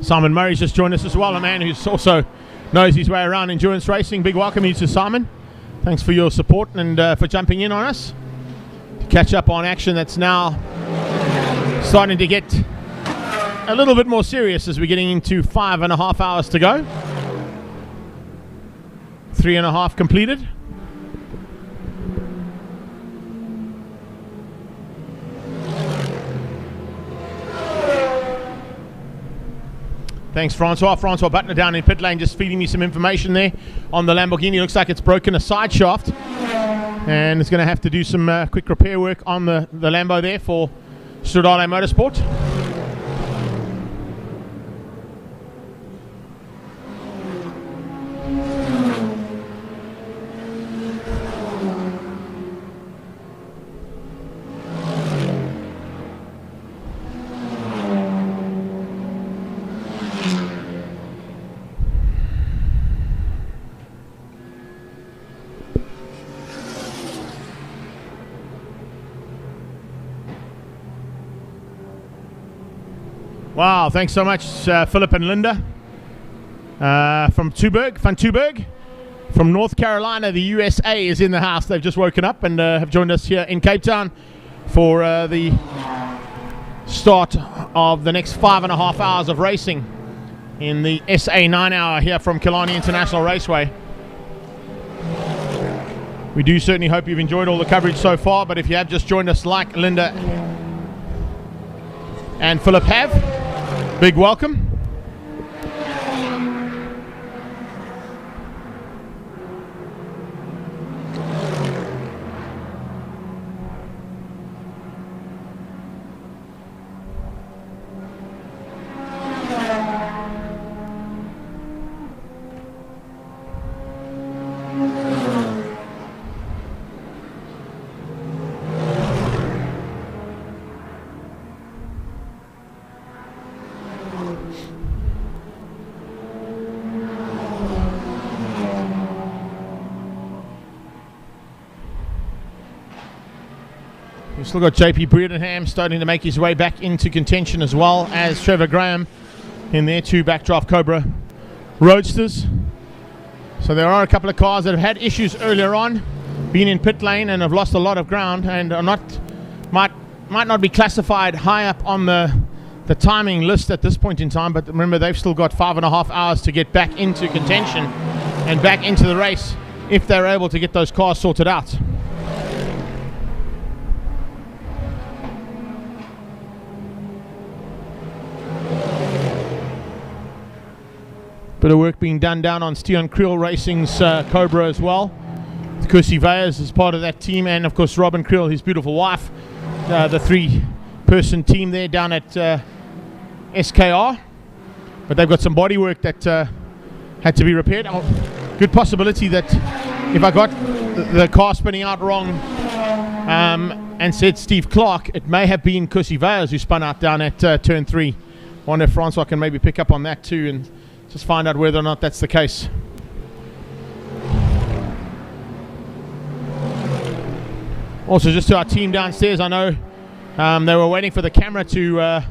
Simon Murray's just joined us as well, a man who's also knows his way around endurance racing. Big welcome to Simon. Thanks for your support and for jumping in on us to catch up on action that's now starting to get a little bit more serious as we're getting into 5.5 hours to go. 3.5 completed. Thanks, Francois. Francois Butner down in pit lane just feeding me some information there on the Lamborghini. Looks like it's broken a side shaft and it's going to have to do some quick repair work on the Lambo there for Stradale Motorsport. Wow, thanks so much, Philip and Linda from Van Tuberg, from North Carolina. The USA is in the house. They've just woken up and have joined us here in Cape Town for the start of the next 5.5 hours of racing in the SA 9 hour here from Killarney International Raceway. We do certainly hope you've enjoyed all the coverage so far, but if you have just joined us like Linda and Philip have, big welcome. We've still got JP Breedenham starting to make his way back into contention, as well as Trevor Graham in their 2 backdraft Cobra Roadsters. So there are a couple of cars that have had issues earlier on, been in pit lane and have lost a lot of ground, and are might not be classified high up on the timing list at this point in time. But remember, they've still got 5.5 hours to get back into contention and back into the race if they're able to get those cars sorted out. Bit of work being done down on Steon Creel Racing's Cobra as well. Kusi Veyers is part of that team, and of course Robin Creel, his beautiful wife. The 3-person team there down at SKR. But they've got some body work that had to be repaired. Good possibility that if I got the car spinning out wrong and said Steve Clark, it may have been Kusi Veyers who spun out down at turn 3. Wonder if Francois can maybe pick up on that too and just find out whether or not that's the case. Also, just to our team downstairs, I know they were waiting for the camera to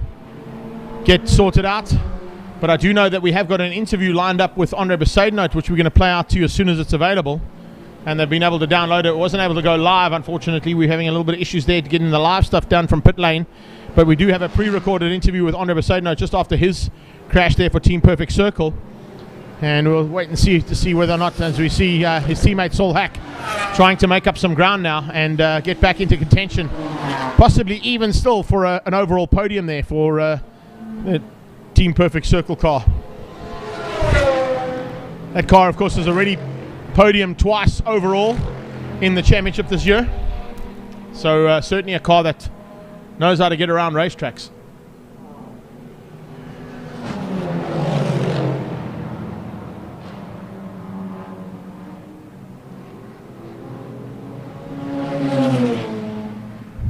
get sorted out, but I do know that we have got an interview lined up with Andre Besaidnout, which we're going to play out to you as soon as it's available, and they've been able to download it. It wasn't able to go live, unfortunately. We're having a little bit of issues there to getting the live stuff done from pit lane, but we do have a pre-recorded interview with Andre Besaidnout just after his crash there for Team Perfect Circle, and we'll wait and see whether or not, as we see his teammate Saul Hack trying to make up some ground now and get back into contention, possibly even still for an overall podium there for the Team Perfect Circle car. That car, of course, has already podiumed twice overall in the championship this year, so certainly a car that knows how to get around racetracks.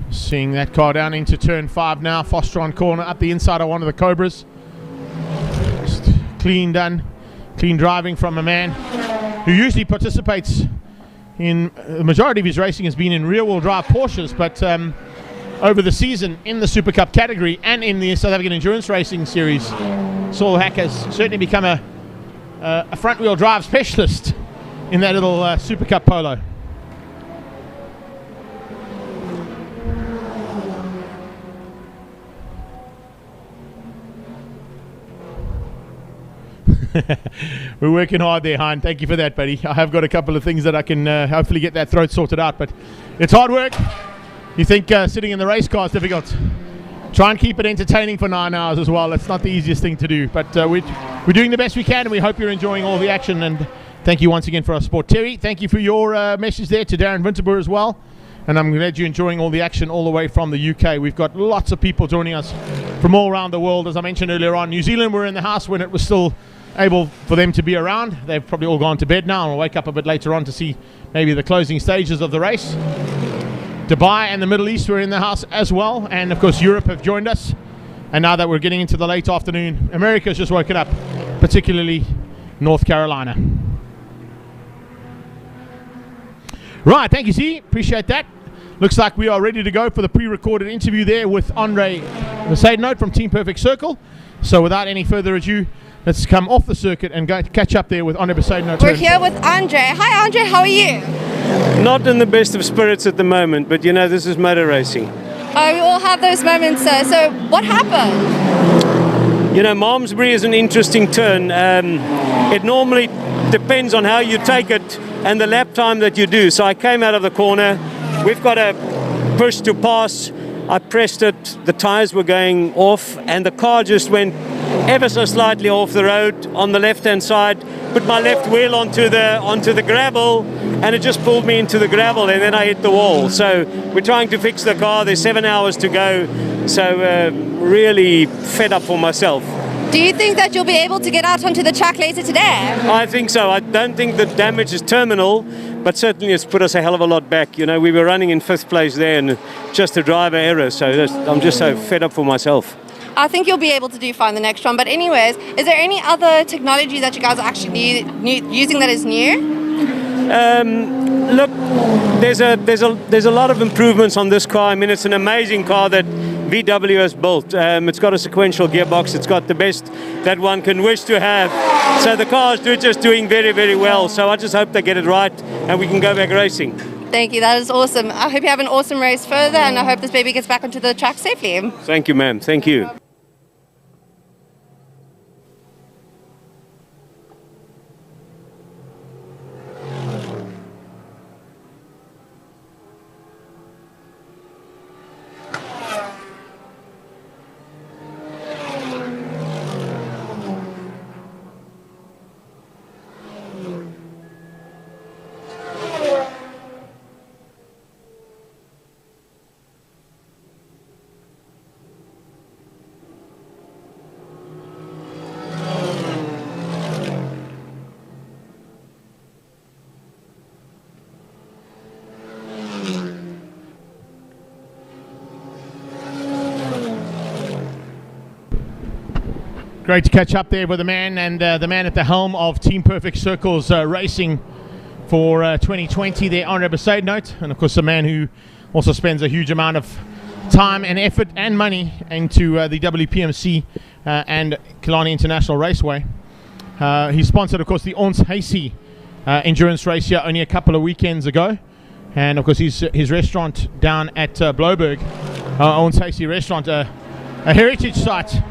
Seeing that car down into turn 5 now, Fostron corner up the inside of one of the Cobras. Just clean done, clean driving from a man who usually participates in, the majority of his racing has been in rear-wheel drive Porsches, but over the season in the Super Cup category and in the South African Endurance Racing Series, Saul Hack has certainly become a front-wheel drive specialist in that little Super Cup Polo. We're working hard there, Hein. Thank you for that, buddy. I have got a couple of things that I can hopefully get that throat sorted out, but it's hard work. You think sitting in the race car is difficult. Try and keep it entertaining for 9 hours as well. It's not the easiest thing to do, but we're doing the best we can, and we hope you're enjoying all the action, and thank you once again for our support. Terry, thank you for your message there to Darren Winterboer as well, and I'm glad you're enjoying all the action all the way from the UK. We've got lots of people joining us from all around the world. As I mentioned earlier on, New Zealand were in the house when it was still able for them to be around. They've probably all gone to bed now, and we'll wake up a bit later on to see maybe the closing stages of the race. Dubai and the Middle East were in the house as well, and of course Europe have joined us, and now that we're getting into the late afternoon, America's just woken up, particularly North Carolina. Right, thank you, Z, appreciate that. Looks like we are ready to go for the pre-recorded interview there with Andre Besaidnout from Team Perfect Circle. So without any further ado, let's come off the circuit and go catch up there with Andre Besaidnout. We're here with Andre. Hi Andre, how are you? Not in the best of spirits at the moment, but you know, this is motor racing. Oh, we all have those moments, sir. So what happened? You know, Malmesbury is an interesting turn. It normally depends on how you take it and the lap time that you do. So I came out of the corner. We've got a push to pass. I pressed it, the tyres were going off, and the car just went ever so slightly off the road on the left-hand side, put my left wheel onto the gravel, and it just pulled me into the gravel, and then I hit the wall. So we're trying to fix the car. There's 7 hours to go, so really fed up for myself. Do you think that you'll be able to get out onto the track later today? I think so. I don't think the damage is terminal, but certainly it's put us a hell of a lot back. You know, we were running in 5th place there, and just a driver error, so I'm just so fed up for myself. I think you'll be able to do fine the next one. But anyways, is there any other technology that you guys are actually using that is new? Look, there's a lot of improvements on this car. I mean, it's an amazing car that VW has built. It's got a sequential gearbox. It's got the best that one can wish to have. So the car is just doing very, very well. So I just hope they get it right and we can go back racing. Thank you, that is awesome. I hope you have an awesome race further, and I hope this baby gets back onto the track safely. Thank you, ma'am. Thank you. Great to catch up there with the man and the man at the helm of Team Perfect Circles Racing for 2020 there on Episode Note, and of course the man who also spends a huge amount of time and effort and money into the WPMC and Killarney International Raceway. He sponsored, of course, the Ons Hasey endurance race here only a couple of weekends ago, and of course his restaurant down at Bloberg, Ons Hasey restaurant, a heritage site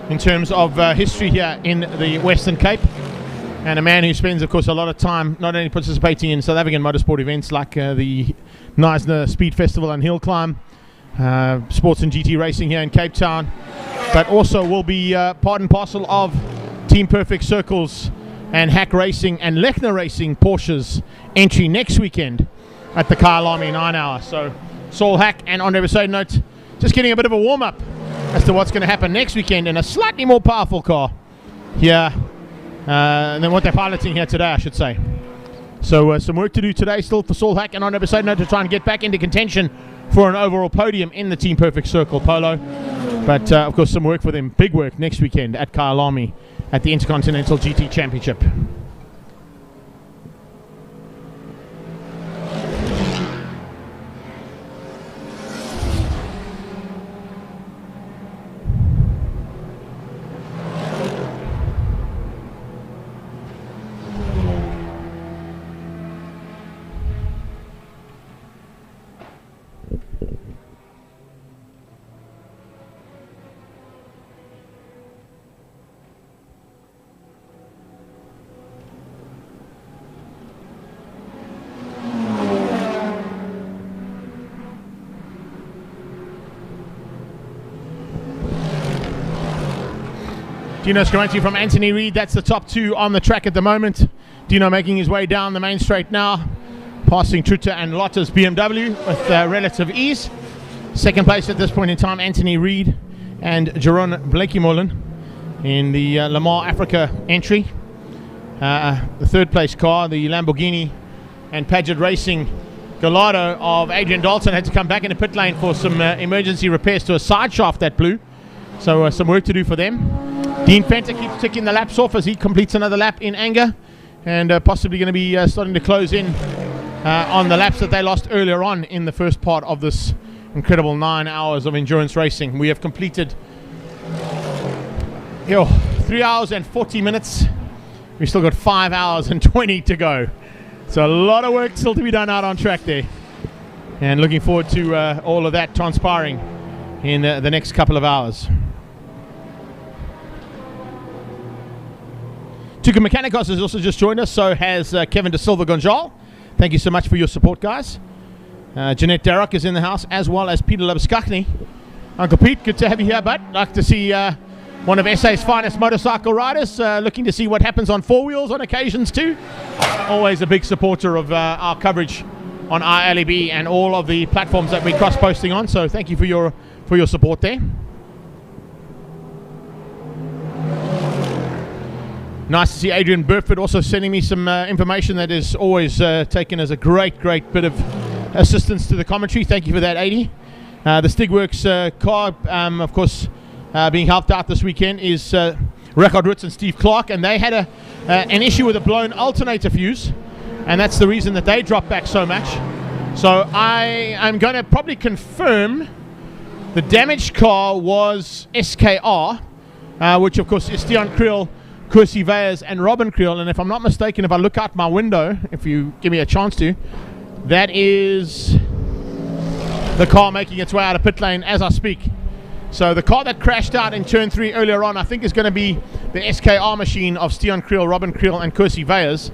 in terms of history here in the Western Cape, and a man who spends, of course, a lot of time not only participating in South African motorsport events like the Knysna Speed Festival and Hill Climb, sports and GT racing here in Cape Town, but also will be part and parcel of Team Perfect Circles and Hack Racing and Lechner Racing Porsche's entry next weekend at the Killarney 9 Hour. So Saul Hack and on Episode Note just getting a bit of a warm-up as to what's going to happen next weekend in a slightly more powerful car here than what they're piloting here today, I should say. So some work to do today still for Saul Hack and on Episode Note to try and get back into contention for an overall podium in the Team Perfect Circle Polo. But of course some work for them, big work next weekend at Killarney at the Intercontinental GT Championship. Dino Scaranti from Anthony Reid, that's the top two on the track at the moment. Dino making his way down the main straight now, passing Truta and Lotta's BMW with relative ease. Second place at this point in time, Anthony Reid and Jeroen Bleekimolen in the Le Mans Africa entry. The third place car, the Lamborghini and Paget Racing Gallardo of Adrian Dalton, had to come back in the pit lane for some emergency repairs to a side shaft that blew. So some work to do for them. Dean Fenter keeps ticking the laps off as he completes another lap in anger, and possibly going to be starting to close in on the laps that they lost earlier on in the first part of this incredible 9 hours of endurance racing. We have completed 3 hours and 40 minutes. We've still got 5 hours and 20 to go. So a lot of work still to be done out on track there, and looking forward to all of that transpiring in the next couple of hours. Tuka Mechanicos has also just joined us, so has Kevin De Silva Gonjal. Thank you so much for your support, guys. Jeanette Darroch is in the house, as well as Peter Labskachny. Uncle Pete, good to have you here, bud. Like to see one of SA's finest motorcycle riders, looking to see what happens on four wheels on occasions too. Always a big supporter of our coverage on ILEB and all of the platforms that we're cross-posting on, so thank you for your support there. Nice to see Adrian Burford also sending me some information that is always taken as a great bit of assistance to the commentary. Thank you for that, Adi. The Stigworks car, of course, being helped out this weekend is Richard Ritz and Steve Clark, and they had an issue with a blown alternator fuse and that's the reason that they dropped back so much. So I am going to probably confirm the damaged car was SKR, which of course is Steon Creel, Kosi Veyers and Robin Creel, and if I'm not mistaken, if I look out my window, if you give me a chance to, that is the car making its way out of pit lane as I speak. So the car that crashed out in turn 3 earlier on, I think is going to be the SKR machine of Steon Creel, Robin Creel and Kosi Veyers.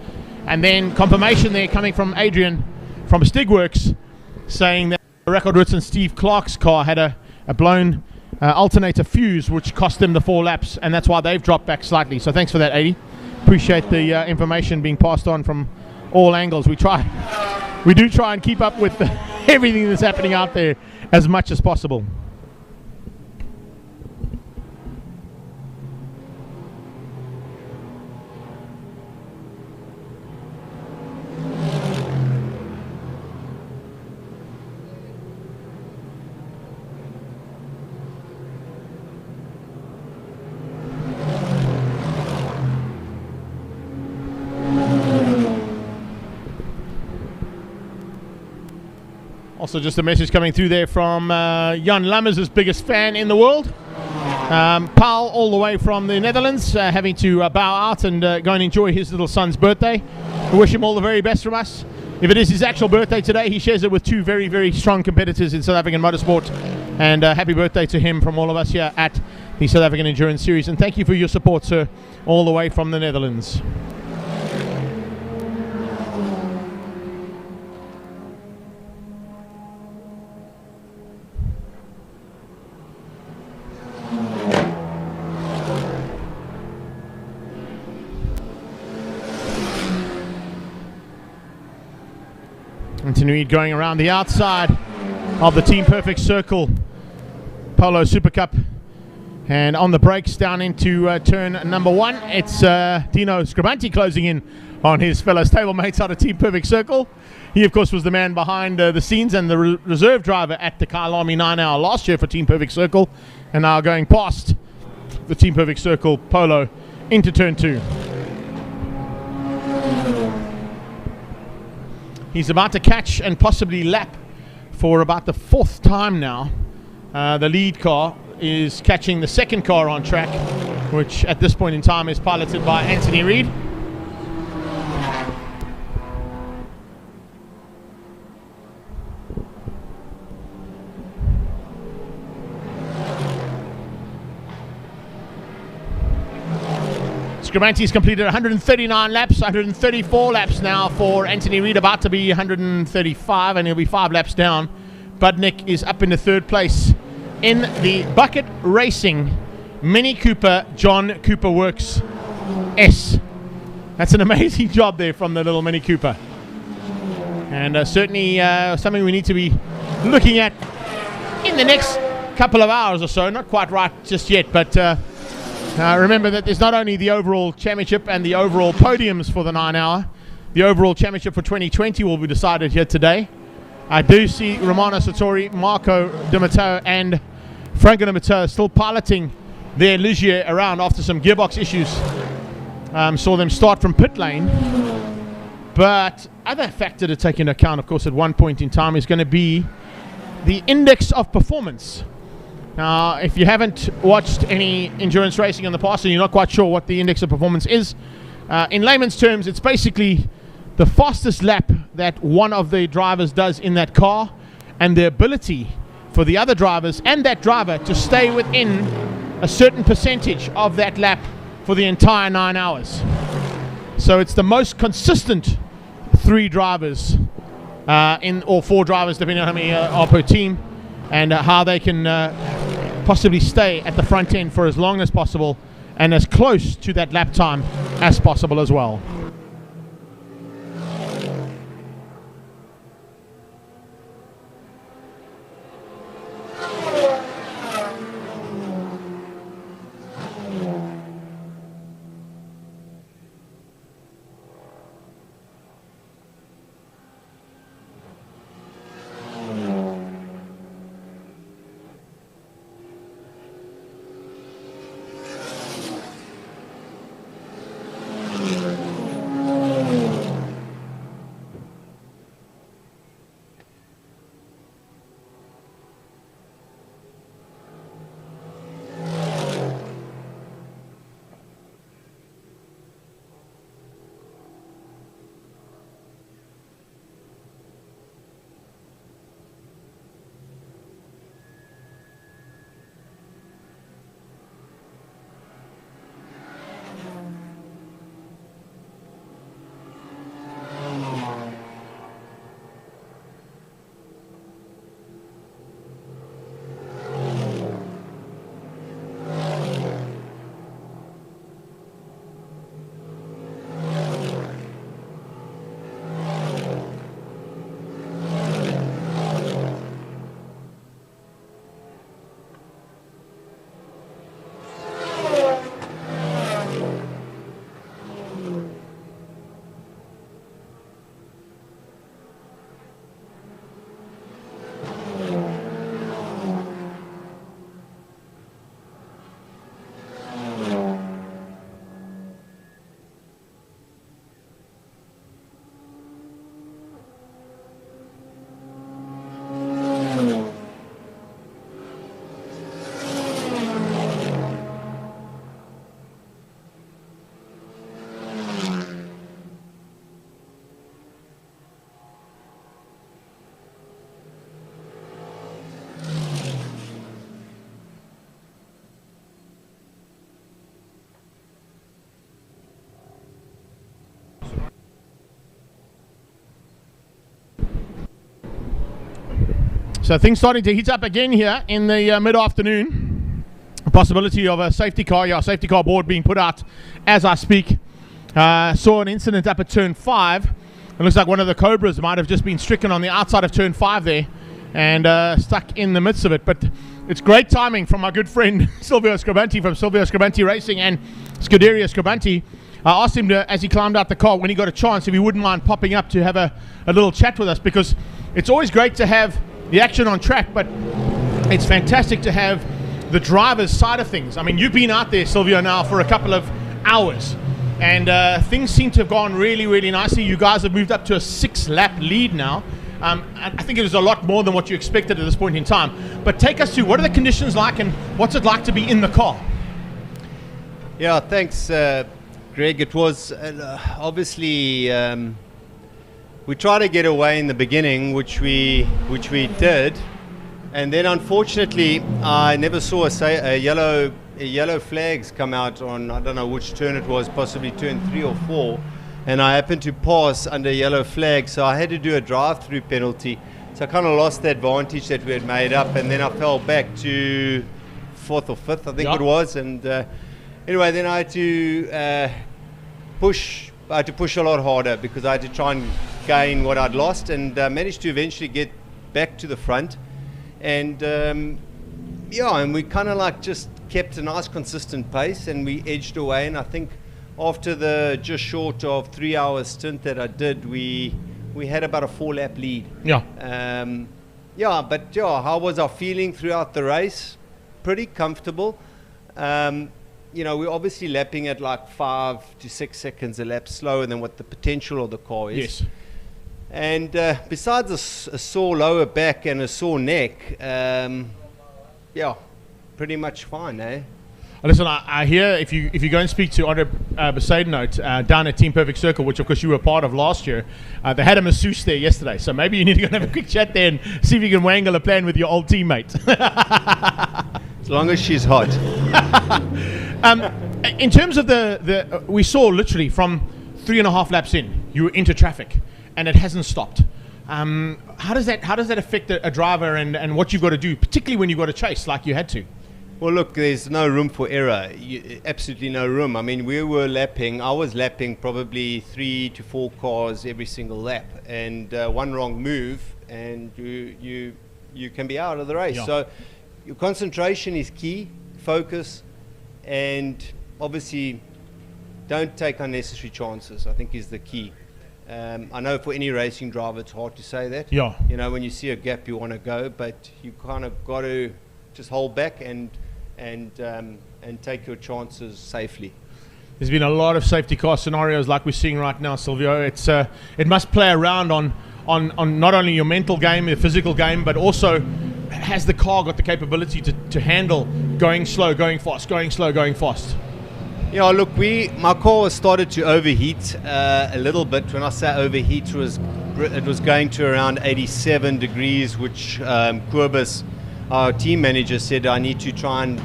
And then confirmation there coming from Adrian from Stigworks saying that the record-written Steve Clark's car had a blown alternator fuse, which cost them the 4 laps, and that's why they've dropped back slightly. So thanks for that, 80. Appreciate the information being passed on from all angles. We do try and keep up with everything that's happening out there as much as possible. Also, just a message coming through there from Jan Lammers, his biggest fan in the world. Paul, all the way from the Netherlands, having to bow out and go and enjoy his little son's birthday. We wish him all the very best from us. If it is his actual birthday today, he shares it with 2 very, very strong competitors in South African motorsport. And happy birthday to him from all of us here at the South African Endurance Series. And thank you for your support, sir, all the way from the Netherlands. Anthony Reid going around the outside of the Team Perfect Circle Polo Super Cup, and on the brakes down into turn number 1, it's Dino Scribanti closing in on his fellow stablemates out of Team Perfect Circle. He of course was the man behind the scenes and the reserve driver at the Killarney 9 Hour last year for Team Perfect Circle, and now going past the Team Perfect Circle Polo into turn 2. He's about to catch and possibly lap for about the 4th time now. The lead car is catching the second car on track, which at this point in time is piloted by Anthony Reid. Scribanti's completed 139 laps, 134 laps now for Anthony Reid, about to be 135, and he'll be 5 laps down. Budnick is up into 3rd place in the Bucket Racing Mini Cooper John Cooper Works S. That's an amazing job there from the little Mini Cooper. And certainly something we need to be looking at in the next couple of hours or so. Not quite right just yet, but remember that there's not only the overall championship and the overall podiums for the 9 Hour. The overall championship for 2020 will be decided here today. I do see Romano Sartori, Marco Di Matteo and Franco Di Matteo still piloting their Ligier around after some gearbox issues. Saw them start from pit lane. But other factor to take into account, of course, at one point in time is going to be the index of performance. Now, if you haven't watched any endurance racing in the past and you're not quite sure what the index of performance is, in layman's terms, it's basically the fastest lap that one of the drivers does in that car and the ability for the other drivers and that driver to stay within a certain percentage of that lap for the entire 9 hours. So it's the most consistent 3 drivers or 4 drivers, depending on how many are per team, and how they can possibly stay at the front end for as long as possible and as close to that lap time as possible as well. So things starting to heat up again here in the mid-afternoon. A possibility of a safety car board being put out as I speak. Saw an incident up at turn 5. It looks like one of the Cobras might have just been stricken on the outside of turn 5 there and stuck in the midst of it. But it's great timing from my good friend Silvio Scribanti from Silvio Scribanti Racing and Scuderia Scribanti. I asked him to, as he climbed out the car when he got a chance, if he wouldn't mind popping up to have a little chat with us, because it's always great to have the action on track, but it's fantastic to have the driver's side of things. I mean, you've been out there, Silvio, now for a couple of hours, and things seem to have gone really, really nicely. You guys have moved up to a 6-lap lead now. I think it was a lot more than what you expected at this point in time. But take us through, what are the conditions like and what's it like to be in the car? Yeah, thanks, Greg. It was obviously we tried to get away in the beginning, which we did, and then unfortunately I never saw a yellow flags come out on, I don't know which turn it was, possibly turn 3 or 4, and I happened to pass under yellow flag, so I had to do a drive-through penalty. So I kind of lost the advantage that we had made up, and then I fell back to 4th or 5th, I think it was, and anyway, then I had to push a lot harder because I had to try and gain what I'd lost, and managed to eventually get back to the front. And and we kind of like just kept a nice consistent pace, and we edged away. And I think after the just short of 3 hour stint that I did, we had about a 4-lap lead. How was our feeling throughout the race? Pretty comfortable. We're obviously lapping at like 5 to 6 seconds a lap slower than what the potential of the car is. Yes. And besides a sore lower back and a sore neck, pretty much fine, eh? Listen, I hear if you go and speak to Andre Besaidenout down at Team Perfect Circle, which of course you were part of last year, they had a masseuse there yesterday. So maybe you need to go and have a quick chat there and see if you can wangle a plan with your old teammate. As long as she's hot. In terms of we saw literally from 3.5 laps in, you were into traffic, and it hasn't stopped. How does that affect a driver and what you've got to do, particularly when you've got to chase like you had to? Well, look, there's no room for error. Absolutely no room. I mean, I was lapping probably 3 to 4 cars every single lap, and one wrong move, and you can be out of the race. Yeah. So your concentration is key, focus, and obviously don't take unnecessary chances, I think is the key. I know for any racing driver it's hard to say that. Yeah. When you see a gap you want to go, but you kind of got to just hold back and take your chances safely. There's been a lot of safety car scenarios like we're seeing right now, Silvio. It must play around on not only your mental game, your physical game, but also has the car got the capability to handle going slow, going fast, going slow, going fast? Yeah, look, my car started to overheat a little bit. When I say overheat, it was going to around 87 degrees, which Kobus, our team manager, said I need to try and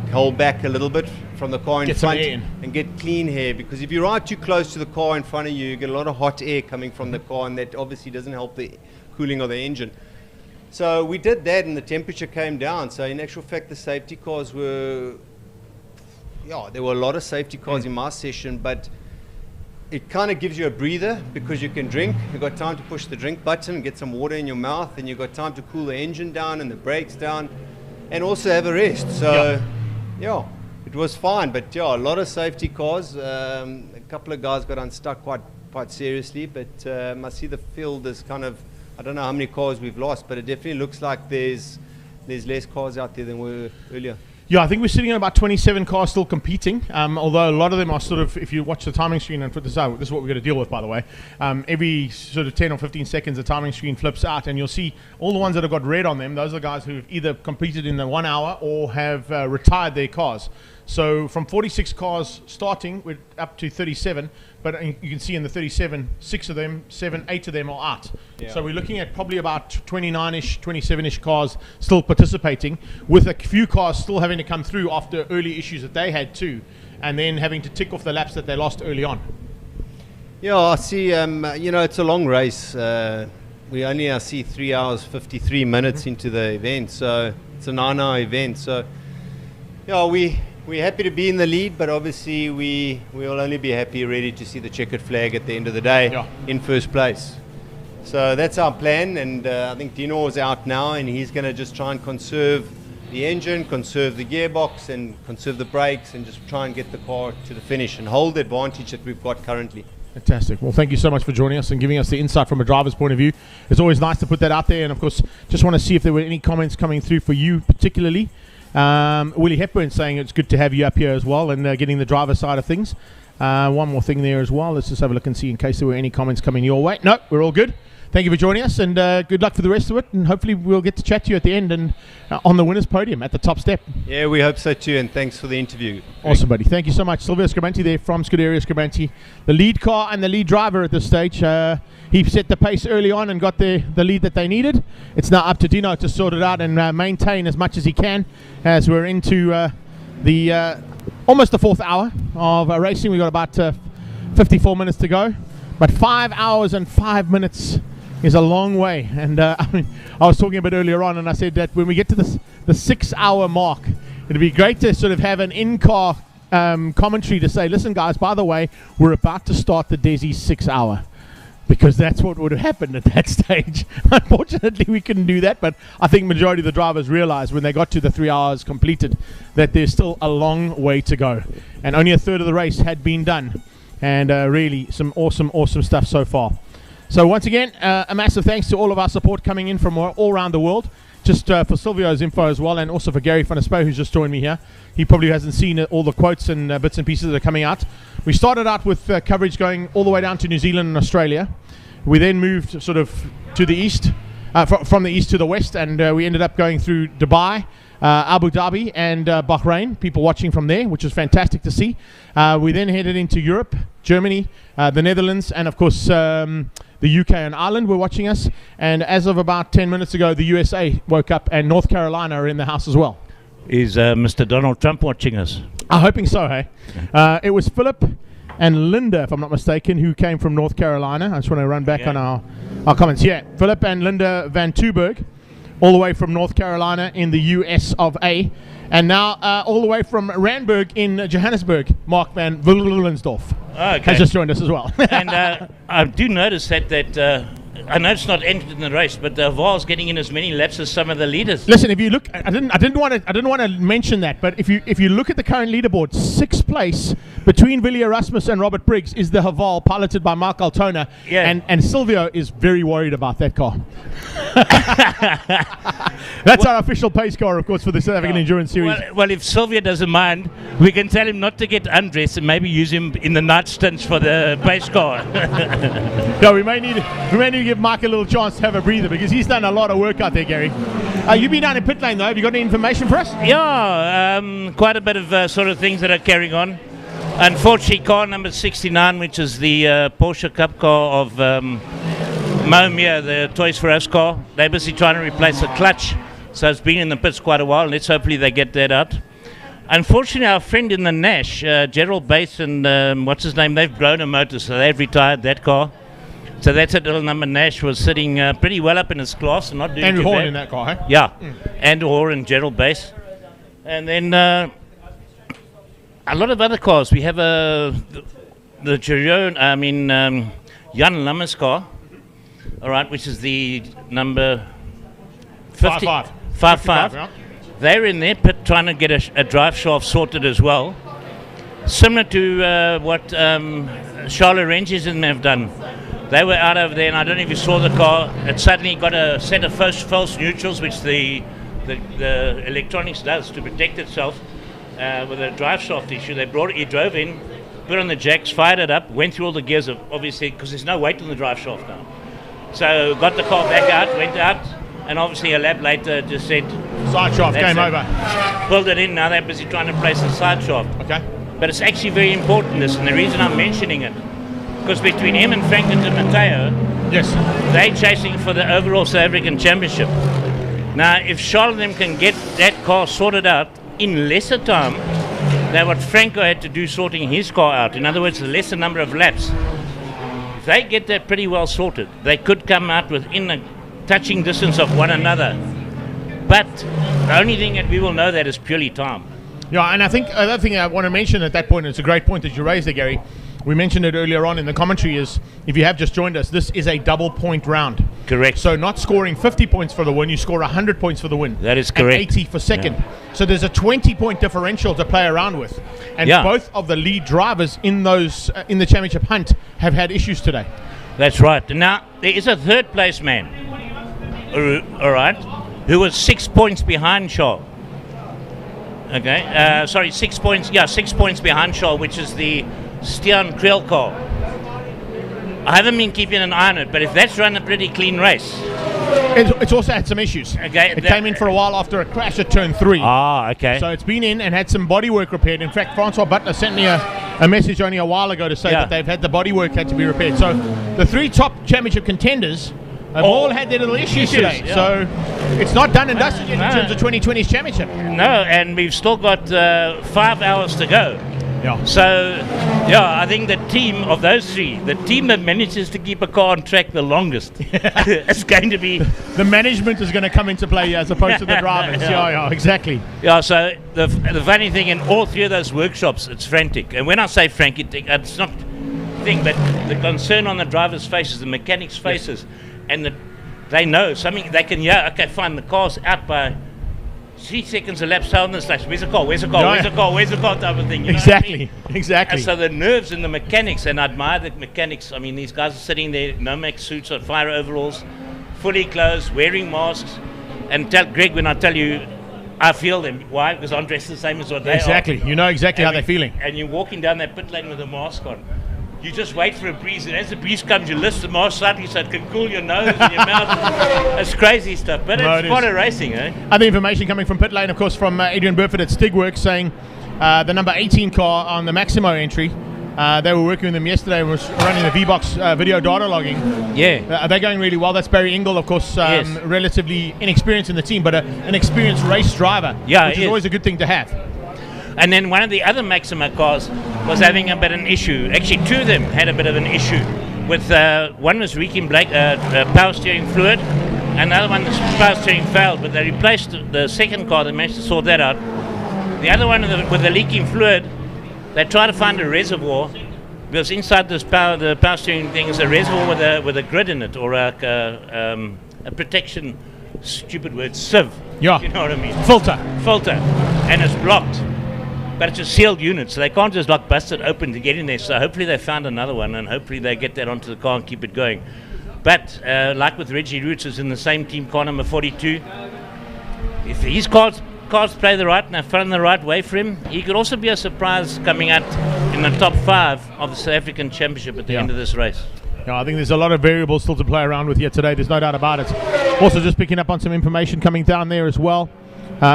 hold back a little bit from the car in front and get clean air, because if you ride too close to the car in front of you, you get a lot of hot air coming from the car, and that obviously doesn't help the cooling of the engine. So we did that, and the temperature came down. So in actual fact, the safety cars there were a lot of safety cars in my session, but it kind of gives you a breather because you can drink. You've got time to push the drink button, get some water in your mouth, and you've got time to cool the engine down and the brakes down, and also have a rest. So, it was fine. But a lot of safety cars. A couple of guys got unstuck quite seriously, but I see the field is kind of, I don't know how many cars we've lost, but it definitely looks like there's less cars out there than were earlier. Yeah, I think we're sitting at about 27 cars still competing, although a lot of them are sort of, if you watch the timing screen and put this out, this is what we're going to deal with, by the way. Every sort of 10 or 15 seconds, the timing screen flips out, and you'll see all the ones that have got red on them. Those are the guys who've either competed in the 1 hour or have retired their cars. So from 46 cars starting, we're up to 37, but you can see in the 37, 8 of them are out. Yeah. So we're looking at probably about 29-ish, 27-ish cars still participating, with a few cars still having to come through after early issues that they had too, and then having to tick off the laps that they lost early on. Yeah, I see, it's a long race. we only now see 3 hours 53 minutes into the event, so it's a 9-hour event. So yeah, we're happy to be in the lead, but obviously we will only be happy, ready to see the checkered flag at the end of the day in first place. So that's our plan, and I think Dino is out now, and he's going to just try and conserve the engine, conserve the gearbox, and conserve the brakes, and just try and get the car to the finish and hold the advantage that we've got currently. Fantastic. Well, thank you so much for joining us and giving us the insight from a driver's point of view. It's always nice to put that out there, and of course, just want to see if there were any comments coming through for you particularly. Willie Hepburn saying it's good to have you up here as well, and getting the driver side of things. One more thing there as well. Let's just have a look and see in case there were any comments coming your way. No, we're all good. Thank you for joining us, and good luck for the rest of it, and hopefully we'll get to chat to you at the end and on the winner's podium at the top step. Yeah, we hope so too, and thanks for the interview. Awesome, buddy. Thank you so much. Silvio Scribanti there from Scuderia Scribanti, the lead car and the lead driver at this stage. He set the pace early on and got the lead that they needed. It's now up to Dino to sort it out and maintain as much as he can as we're into almost the 4th hour of racing. We've got about 54 minutes to go, but 5 hours and 5 minutes is a long way. And I mean, I was talking a bit earlier on, and I said that when we get to the 6-hour mark, it'd be great to sort of have an in-car commentary to say, listen guys, by the way, we're about to start the Desi 6-hour, because that's what would have happened at that stage. Unfortunately, we couldn't do that, but I think majority of the drivers realized when they got to the 3 hours completed that there's still a long way to go, and only a third of the race had been done. And really some awesome stuff so far. So once again, a massive thanks to all of our support coming in from all around the world. Just for Silvio's info as well, and also for Gary van der Spy, who's just joined me here. He probably hasn't seen all the quotes and bits and pieces that are coming out. We started out with coverage going all the way down to New Zealand and Australia. We then moved sort of to the east, from the east to the west, and we ended up going through Dubai, Abu Dhabi, and Bahrain. People watching from there, which was fantastic to see. We then headed into Europe, Germany, the Netherlands, and of course the UK and Ireland were watching us. And as of about 10 minutes ago, the USA woke up, and North Carolina are in the house as well. Is Mr. Donald Trump watching us? I'm hoping so, hey? It was Philip and Linda, if I'm not mistaken, who came from North Carolina. I just want to run back on our comments. Yeah, Philip and Linda Van Tuberg, all the way from North Carolina in the US of A. And now all the way from Randburg in Johannesburg, Mark Van Willensdorf has just joined us as well. And I do notice that I know it's not entered in the race, but Val's getting in as many laps as some of the leaders. Listen, if you look, I didn't want to mention that, but if you look at the current leaderboard, 6th place between Willie Erasmus and Robert Briggs is the Haval, piloted by Mark Altona. Yeah. And Silvio is very worried about that car. That's our official pace car, of course, for the South African Endurance Series. Well, if Silvio doesn't mind, we can tell him not to get undressed and maybe use him in the night stints for the pace car. No, we may need to give Mark a little chance to have a breather, because he's done a lot of work out there, Gary. You've been down in pit lane though. Have you got any information for us? Yeah, quite a bit of sort of things that are carrying on. Unfortunately, car number 69, which is the Porsche Cup car of Momia, the Toys for Us car, they're busy trying to replace the clutch. So it's been in the pits quite a while. Let's hopefully they get that out. Unfortunately, our friend in the Nash, Gerald Bates and what's his name, they've grown a motor, so they've retired that car. So that's at little number Nash was sitting pretty well up in his class and not doing Andrew too Horn bad. in that car, eh? Yeah, Andrew Horn and Gerald Bass. And then a lot of other cars. We have the Jan Lammer's car, all right, which is the number 50, 55. Yeah. They're in their pit trying to get a drive shaft sorted as well, similar to what Charlotte Rangers and them have done. They were out over there, and I don't know if you saw the car. It suddenly got a set of false neutrals, which the electronics does to protect itself with a drive shaft issue. They brought it, he drove in, put on the jacks, fired it up, went through all the gears, obviously, because there's no weight on the drive shaft now. So got the car back out, went out, and obviously a lap later just said... Side shaft, game over. Pulled it in, now they're busy trying to place the side shaft. Okay. But it's actually very important, this, and the reason I'm mentioning it, because between him and Franklin de Matteo, yes, they're chasing for the overall South African Championship. Now, if Charles and them can get that car sorted out in lesser time than what Franco had to do sorting his car out, in other words, a lesser number of laps, if they get that pretty well sorted, they could come out within a touching distance of one another. But the only thing that we will know that is purely time. Yeah, and I think another thing I want to mention at that point, and it's a great point that you raised there, Gary. We mentioned it earlier on in the commentary, is if you have just joined us, this is a double point round. Correct. So not scoring 50 points for the win, you score 100 points for the win. That is correct. And 80 for second. Yeah. So there's a 20-point differential to play around with. And both of the lead drivers in those in the championship hunt have had issues today. That's right. Now, there is a third place man, all right, who was 6 points behind Shaw. Okay, 6 points. Yeah, 6 points behind Shaw, which is the Stian Krell car. I haven't been keeping an eye on it, but if that's run a pretty clean race. It's also had some issues. Okay, it came in for a while after a crash at turn 3. Ah, okay. So it's been in and had some bodywork repaired. In fact, Francois Butler sent me a message only a while ago to say that they've had the bodywork had to be repaired. So the 3 top championship contenders have all had their little issues today. Yeah. So it's not done and dusted yet in terms of 2020's championship. No, and we've still got 5 hours to go. Yeah. So, I think the team of those 3, the team that manages to keep a car on track the longest, is going to be... The management is going to come into play as opposed to the drivers. Yeah, exactly. Yeah, so the funny thing, in all 3 of those workshops, it's frantic. And when I say frantic, it's not thing, but the concern on the drivers' faces, the mechanics' faces, and they know something, they can, okay, fine, the car's out by 3 seconds a lap, so on the slash, where's the car, where's the car type of thing. You know exactly. And so the nerves and the mechanics, and I admire the mechanics. I mean, these guys are sitting there, no-make suits on, fire overalls, fully clothed, wearing masks, and tell Greg, when I tell you, I feel them. Why? Because I'm dressed the same as what they are. Exactly. You know exactly how they're feeling. And you're walking down that pit lane with a mask on. You just wait for a breeze, and as the breeze comes, you lift the mask slightly so it can cool your nose and your mouth. It's crazy stuff, but it's part of racing, eh? Other information coming from pit lane, of course, from Adrian Burford at Stigworks, saying the number 18 car on the Maximo entry, they were working with them yesterday, was running the V-Box video data logging. Yeah. They're going really well. That's Barry Ingle, of course, relatively inexperienced in the team, but an experienced race driver, which is always a good thing to have. And then one of the other Maxima cars was having a bit of an issue. Actually, 2 of them had a bit of an issue. With one was leaking power steering fluid, and the other one, the power steering failed. But they replaced the second car. They managed to sort that out. The other one with the leaking fluid, they tried to find a reservoir, because inside the power steering thing is a reservoir with a grid in it, or a protection. Stupid word, sieve. Yeah. You know what I mean? Filter, and it's blocked. But it's a sealed unit, so they can't just bust it open to get in there. So hopefully they found another one, and hopefully they get that onto the car and keep it going. But like with Reggie Roots, is in the same team, car number 42. If his cars play the right and they run the right way for him, he could also be a surprise coming out in the top 5 of the South African Championship at the end of this race. Yeah, I think there's a lot of variables still to play around with here today. There's no doubt about it. Also, just picking up on some information coming down there as well.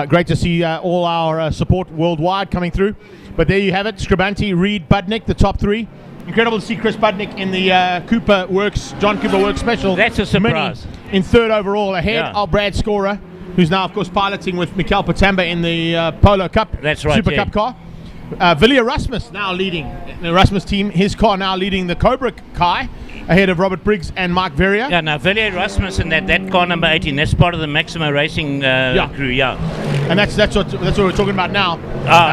Great to see all our support worldwide coming through. But there you have it, Scribante, Reed, Budnick, the top 3. Incredible to see Chris Budnick in the John Cooper Works Special. That's a surprise. Mini in 3rd overall, ahead of Brad Scorer, who's now, of course, piloting with Mikael Patamba in the Polo Cup Super Cup car. Villiers Rasmus now leading the Rasmus team. His car now leading the Cobra Kai, ahead of Robert Briggs and Mark Verrier. Yeah, now Villiers Rasmus and that car number 18, that's part of the Maximo Racing crew, And that's what we're talking about now.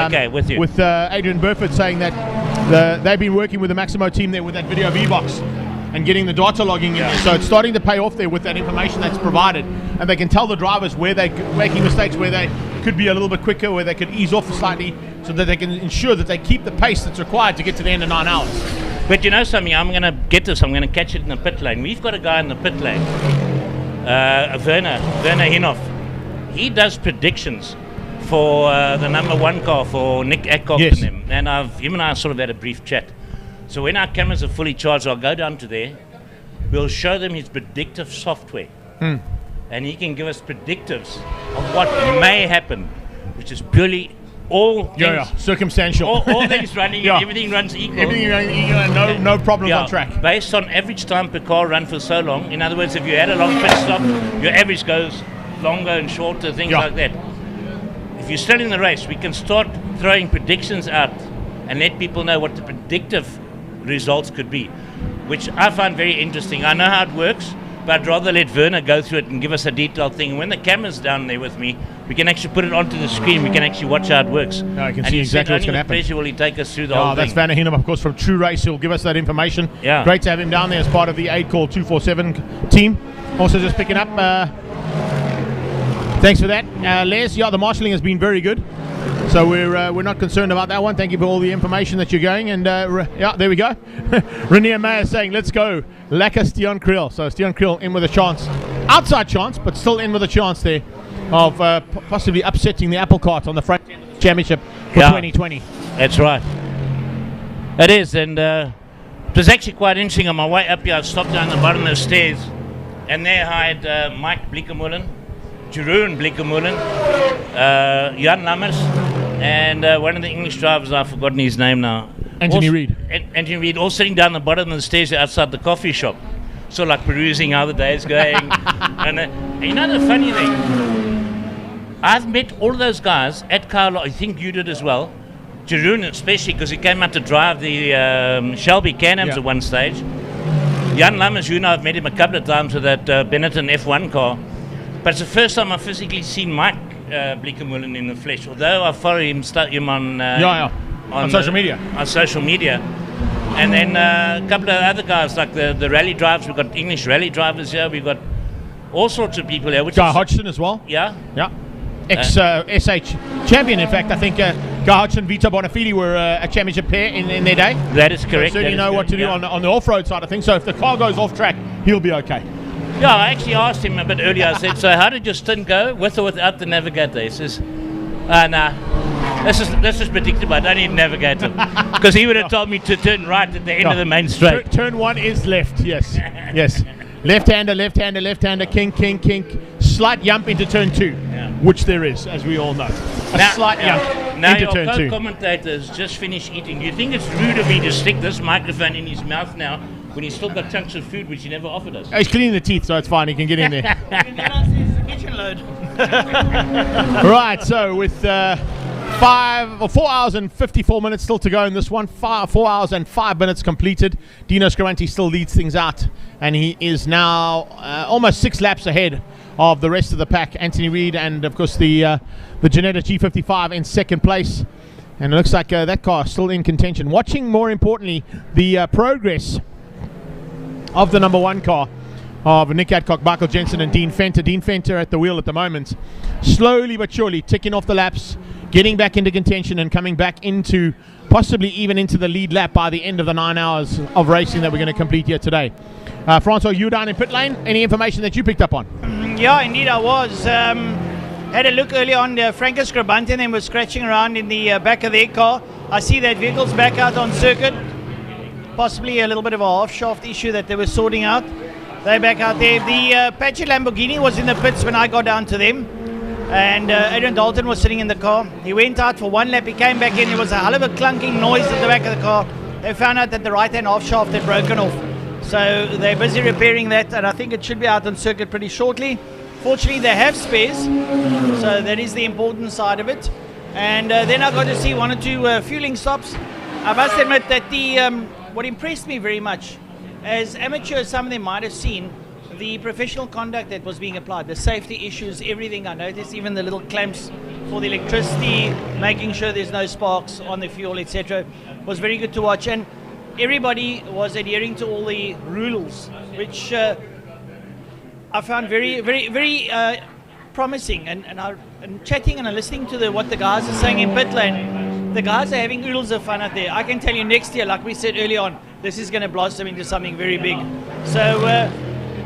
Okay, with you. With Adrian Burford saying that they've been working with the Maximo team there with that video V-Box and getting the data logging in there. So it's starting to pay off there with that information that's provided. And they can tell the drivers where they're making mistakes, where they could be a little bit quicker, where they could ease off slightly, so that they can ensure that they keep the pace that's required to get to the end of 9 hours. But you know something, I'm going to get this, I'm going to catch it in the pit lane. We've got a guy in the pit lane, Werner Hinoff. He does predictions for the number 1 car for Nick Adcock and them. And him and I sort of had a brief chat. So when our cameras are fully charged, I'll go down to there. We'll show them his predictive software. And he can give us predictives of what may happen, which is purely all things, circumstantial. All things running, and everything runs equal. Everything running equal, and no problems on track. Based on average time per car run for so long. In other words, if you had a long pit stop, your average goes longer and shorter, things like that. If you're still in the race, we can start throwing predictions out and let people know what the predictive results could be. which I find very interesting. I know how it works, but I'd rather let Werner go through it and give us a detailed thing. And when the camera's down there with me, we can actually put it onto the screen. We can actually watch how it works. I can see exactly what's going to happen. Pleasure will he take us through the whole that's thing. Werner Hinnom, of course, from True Race. He'll give us that information. Yeah. Great to have him down there as part of the 8 Call 247 team. Also just picking up. Thanks for that. Les, the marshalling has been very good. So we're not concerned about that one. Thank you for all the information that you're going. And there we go. Renier Mayer saying, let's go. Lekker Stian Kriel. So Stian Kriel in with a chance. Outside chance, but still in with a chance there of possibly upsetting the apple cart on the front end of the championship for 2020. That's right. It is. And it was actually quite interesting. On my way up here, I stopped down the bottom of the stairs. And there I had Mike Bleekemolen, Jeroen Bleekemolen, Jan Lammers, and one of the English drivers, I've forgotten his name now. Anthony Reid. Anthony Reid, all sitting down the bottom of the stairs outside the coffee shop. So like perusing how the day's going. And you know the funny thing? I've met all of those guys at Carlo. I think you did as well. Jeroen especially, because he came out to drive the Shelby Can-Ams at one stage. Jan Lammers, I've met him a couple of times with that Benetton F1 car. But it's the first time I've physically seen Mike Bleekemolen in the flesh, although I follow him, on social media. On social media. And then a couple of other guys, like the rally drivers. We've got English rally drivers here. We've got all sorts of people here. Guy Hodgson as well. Yeah. Ex-SH champion, in fact. I think Guy Hodgson, Vito Bonafide were a championship pair in their day. That is correct. So certainly know what to do on the off-road side of things. So if the car goes off track, he'll be okay. Yeah, I actually asked him a bit earlier. I said, so how did your stint go, with or without the navigator? He says, nah, this is predictable. I don't need a navigator. Because he would have told me to turn right at the end of the main straight. Turn 1 is left, yes. Yes. Left-hander, kink. Slight jump into turn 2, which there is, as we all know. Slight jump now into turn 2. Now your co-commentator has just finished eating. Do you think it's rude of me to stick this microphone in his mouth now when he's still got chunks of food which he never offered us? He's cleaning the teeth, so it's fine. He can get in there. Kitchen load. Right, so with 4 hours and 54 minutes still to go in this one, 4 hours and 5 minutes completed. Dino Scaranti still leads things out, and he is now almost 6 laps ahead of the rest of the pack. Anthony Reid and, of course, the Janetta G55 in second place. And it looks like that car is still in contention. Watching, more importantly, the progress of the number 1 car of Nick Adcock, Michael Jensen and Dean Fenter. Dean Fenter at the wheel at the moment. Slowly but surely ticking off the laps, getting back into contention and coming back into, possibly even into the lead lap by the end of the 9 hours of racing that we're going to complete here today. Francois, you down in pit lane? Any information that you picked up on? Yeah, indeed I was. Had a look early on. Franco Scribante and them was scratching around in the back of their car. I see that vehicle's back out on circuit. Possibly a little bit of a half shaft issue that they were sorting out. They're back out there. The Apache Lamborghini was in the pits when I got down to them. And Adrian Dalton was sitting in the car. He went out for 1 lap. He came back in. There was a hell of a clunking noise at the back of the car. They found out that the right-hand half shaft had broken off. So they're busy repairing that, and I think it should be out on circuit pretty shortly. Fortunately, they have spares, so that is the important side of it. And then I got to see 1 or 2 fueling stops. I must admit that what impressed me very much, as amateurs, some of them might have seen, the professional conduct that was being applied, the safety issues, everything. I noticed even the little clamps for the electricity, making sure there's no sparks on the fuel, etc. was very good to watch. And everybody was adhering to all the rules, which I found very, very, very promising. And chatting and listening to what the guys are saying in pit lane, the guys are having oodles of fun out there. I can tell you next year, like we said early on, this is going to blossom into something very big. So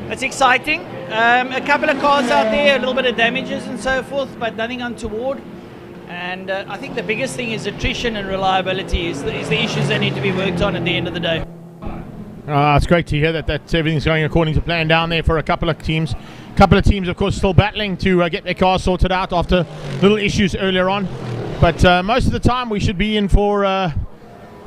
it's exciting. A couple of cars out there, a little bit of damages and so forth, but nothing untoward. And I think the biggest thing is attrition and reliability is the issues that need to be worked on at the end of the day. It's great to hear that everything's going according to plan down there for a couple of teams. Couple of teams, of course, still battling to get their cars sorted out after little issues earlier on. But most of the time we should be in for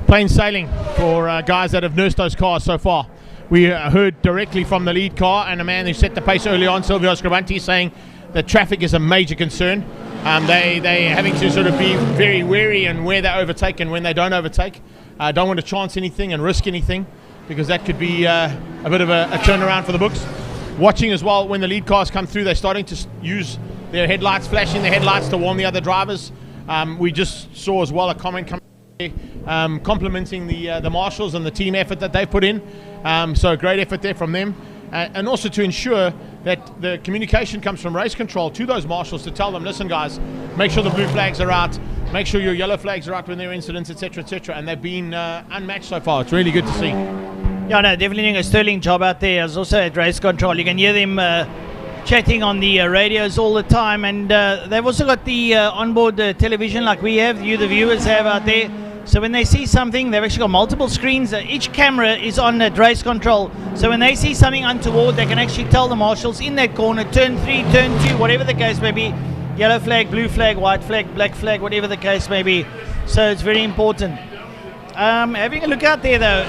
plain sailing for guys that have nursed those cars so far. We heard directly from the lead car and a man who set the pace early on, Silvio Scribante, saying that traffic is a major concern. They're having to sort of be very wary in where they overtake and when they don't overtake. Don't want to chance anything and risk anything. because that could be a bit of a turnaround for the books. Watching as well when the lead cars come through, they're starting to use their headlights, flashing their headlights to warn the other drivers. We just saw as well a comment come complimenting the marshals and the team effort that they've put in. So great effort there from them. And also to ensure that the communication comes from race control to those marshals to tell them, listen guys, make sure the blue flags are out, make sure your yellow flags are out when there are incidents, etc., etc. And they've been unmatched so far. It's really good to see. Yeah, no, definitely doing a sterling job out there. As also at race control, you can hear them chatting on the radios all the time, and they've also got the onboard television like we have, the viewers have out there. So when they see something, they've actually got multiple screens. Each camera is on race control. So when they see something untoward, they can actually tell the marshals in that corner, turn 3, turn 2, whatever the case may be, yellow flag, blue flag, white flag, black flag, whatever the case may be. So it's very important. Having a look out there though,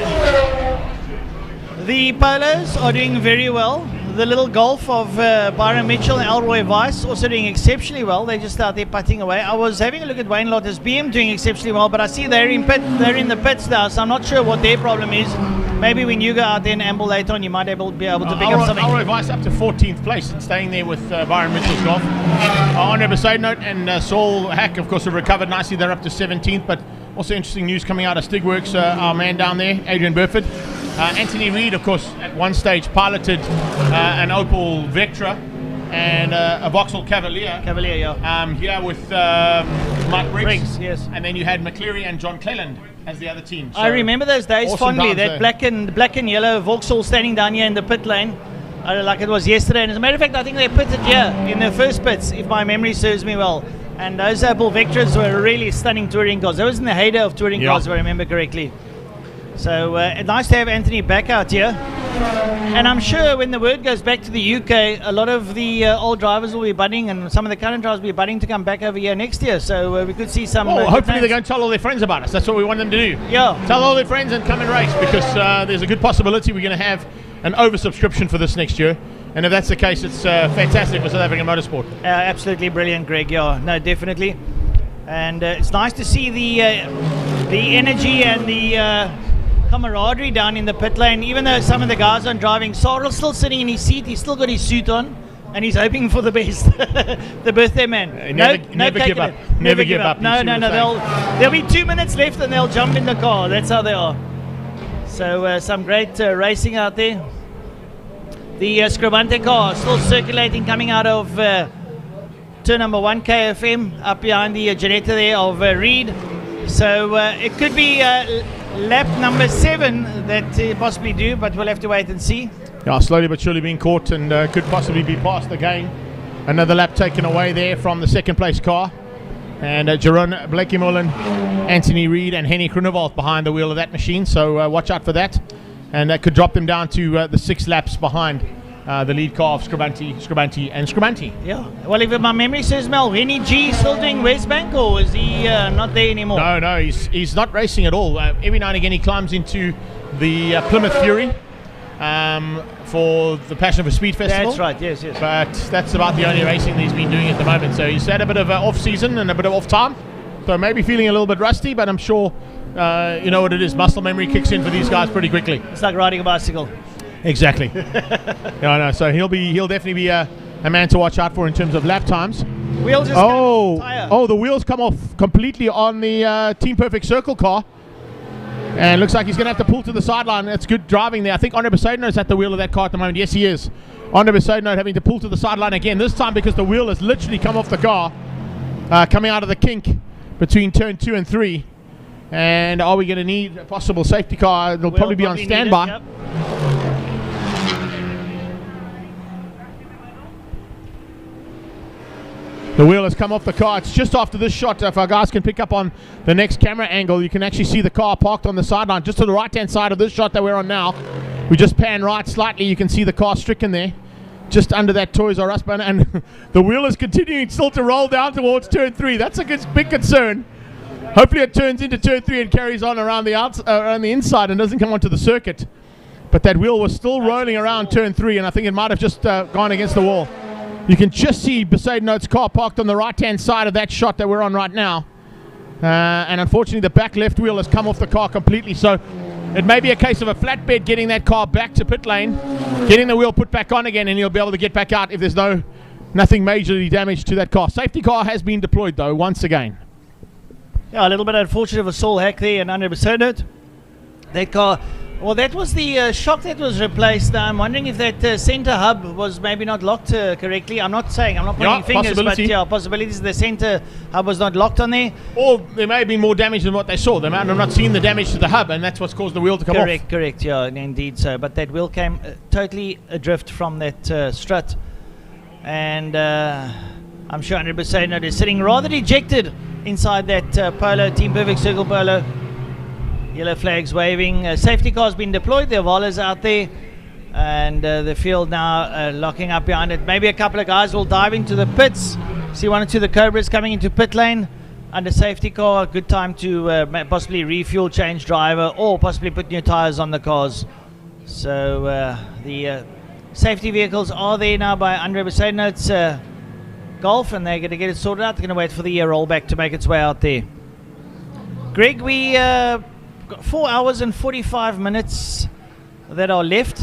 the Polos are doing very well. The little Golf of Byron Mitchell and Elroy Weiss also doing exceptionally well. They're just out there putting away. I was having a look at Wayne Lotter's BM doing exceptionally well, but I see they're in the pits now, so I'm not sure what their problem is. Maybe when you go out there and amble later on, you might be able to pick up something. Elroy Weiss up to 14th place and staying there with Byron Mitchell's Golf. On a side note, and Saul Hack, of course, have recovered nicely. They're up to 17th, but also interesting news coming out of Stigworks, our man down there, Adrian Burford. Anthony Reid, of course, at one stage piloted an Opel Vectra and a Vauxhall Cavalier. Here with Mike Briggs. Yes. And then you had McCleary and John Cleland as the other team. So I remember those days awesome fondly. times, That black and yellow Vauxhall standing down here in the pit lane, like it was yesterday. And as a matter of fact, I think they pitted here in the first pits, if my memory serves me well. And those Opel Vectras were really stunning touring cars. That was in the heyday of touring cars, if I remember correctly. So nice to have Anthony back out here. And I'm sure when the word goes back to the UK, a lot of the old drivers will be budding, and some of the current drivers will be budding to come back over here next year. So we could see some. Hopefully they're going to tell all their friends about us. That's what we want them to do. Yeah. Tell all their friends and come and race, because there's a good possibility we're going to have an oversubscription for this next year. And if that's the case, it's fantastic for South African motorsport. Absolutely brilliant, Greg. Yeah, no, definitely. And it's nice to see the energy and the camaraderie down in the pit lane. Even though some of the guys aren't driving, Sarle's still sitting in his seat. He's still got his suit on, and he's hoping for the best. The birthday man. Never give up. Never give up. No. There'll be 2 minutes left, and they'll jump in the car. That's how they are. So some great racing out there. The Scribante car still circulating, coming out of turn number 1 KFM, up behind the Janetta there of Reed. So it could be lap number 7 that possibly do, but we'll have to wait and see. Yeah, slowly but surely being caught, and could possibly be passed again. Another lap taken away there from the second place car. And Jeroen Blakemullen, Anthony Reid and Henny Groenewald behind the wheel of that machine, so watch out for that. And that could drop them down to the 6 laps behind the lead car of Scribante. Yeah. Well, if my memory serves me, Henny G still doing Westbank, or is he not there anymore? No, he's not racing at all. Every now and again he climbs into the Plymouth Fury for the Passion for Speed Festival. That's right, yes. But that's about the only racing that he's been doing at the moment. So he's had a bit of off-season and a bit of off-time. So maybe feeling a little bit rusty, but I'm sure you know what it is. Muscle memory kicks in for these guys pretty quickly. It's like riding a bicycle. Exactly. No. So he'll definitely be a man to watch out for in terms of lap times. Wheels just the wheels come off completely on the Team Perfect Circle car. And looks like he's going to have to pull to the sideline. That's good driving there. I think Andre Besaidno is at the wheel of that car at the moment. Yes, he is. Andre Besaidno having to pull to the sideline again, this time because the wheel has literally come off the car, coming out of the kink between turn 2 and 3. And are we going to need a possible safety car? They'll probably be on standby. The wheel has come off the car. It's just after this shot. If our guys can pick up on the next camera angle, you can actually see the car parked on the sideline, just to the right-hand side of this shot that we're on now. We just pan right slightly. You can see the car stricken there, just under that Toys R Us banner. And the wheel is continuing still to roll down towards turn 3. That's a big concern. Hopefully it turns into turn 3 and carries on around the inside and doesn't come onto the circuit. But that wheel was still rolling around turn 3, and I think it might have just gone against the wall. You can just see Besaidno's car parked on the right-hand side of that shot that we're on right now. And unfortunately, the back left wheel has come off the car completely. So it may be a case of a flatbed getting that car back to pit lane, getting the wheel put back on again, and he'll be able to get back out if there's nothing majorly damaged to that car. Safety car has been deployed though once again. Yeah, a little bit unfortunate of a Saul Hack there and 100%. That car, well, that was the shock that was replaced. I'm wondering if that center hub was maybe not locked correctly. I'm not pointing fingers, but yeah, possibilities the center hub was not locked on there. Or there may have been more damage than what they saw. They might have not seen the damage to the hub, and that's what's caused the wheel to come off. Correct, yeah, indeed so. But that wheel came totally adrift from that strut. And I'm sure 100% that is sitting rather dejected inside that Polo, Team Perfect Circle Polo. Yellow flags waving. Safety car's been deployed. The Avala's out there. And the field now locking up behind it. Maybe a couple of guys will dive into the pits. See one or two of the Cobras coming into pit lane. Under safety car, good time to possibly refuel, change driver, or possibly put new tires on the cars. So the safety vehicles are there now by Andre Mercedes Golf, and they're going to get it sorted out. They're going to wait for the rollback to make its way out there. Greg, we got 4 hours and 45 minutes that are left.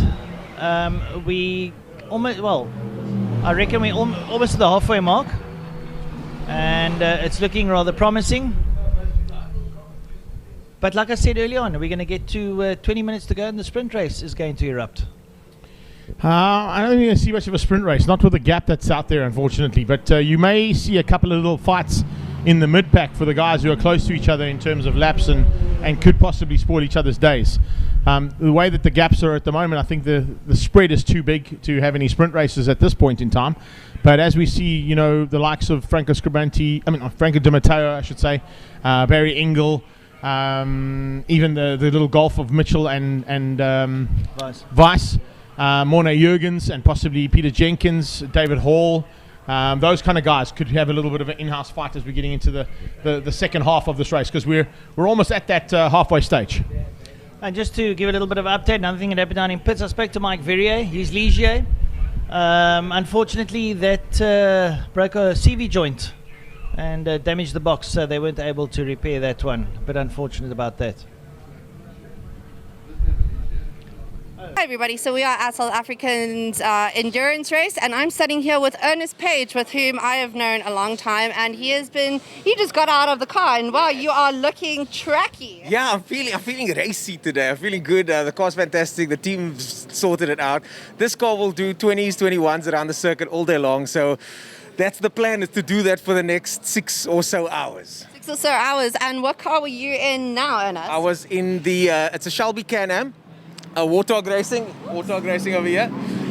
We almost, well, I reckon we're almost at the halfway mark, and it's looking rather promising. But like I said earlier on, we're going to get to 20 minutes to go, and the sprint race is going to erupt. I don't think you're going to see much of a sprint race, not with the gap that's out there, unfortunately. But you may see a couple of little fights in the mid-pack for the guys who are close to each other in terms of laps and could possibly spoil each other's days. The way that the gaps are at the moment, I think the spread is too big to have any sprint races at this point in time. But as we see, you know, the likes of Franco Di Matteo, I should say, Barry Engel, even the little golf of Mitchell and Weiss. Morne Jurgens and possibly Peter Jenkins, David Hall, those kind of guys could have a little bit of an in-house fight as we're getting into the second half of this race, because we're almost at that halfway stage. And just to give a little bit of update, another thing that happened down in pits, I spoke to Mike Verrier, he's Ligier. Unfortunately, that broke a CV joint and damaged the box, so they weren't able to repair that one. A bit unfortunate about that. Hi everybody, so we are at South African's endurance race, and I'm sitting here with Ernest Page, with whom I have known a long time, and he just got out of the car, and wow, you are looking tracky. Yeah, I'm feeling racy today. I'm feeling good. The car's fantastic. The team sorted it out. This car will do 20s, 21s around the circuit all day long, so that's the plan, is to do that for the next 6 or so hours. 6 or so hours, and what car were you in now, Ernest? I was in the, it's a Shelby Can-Am. Warthog Racing over here,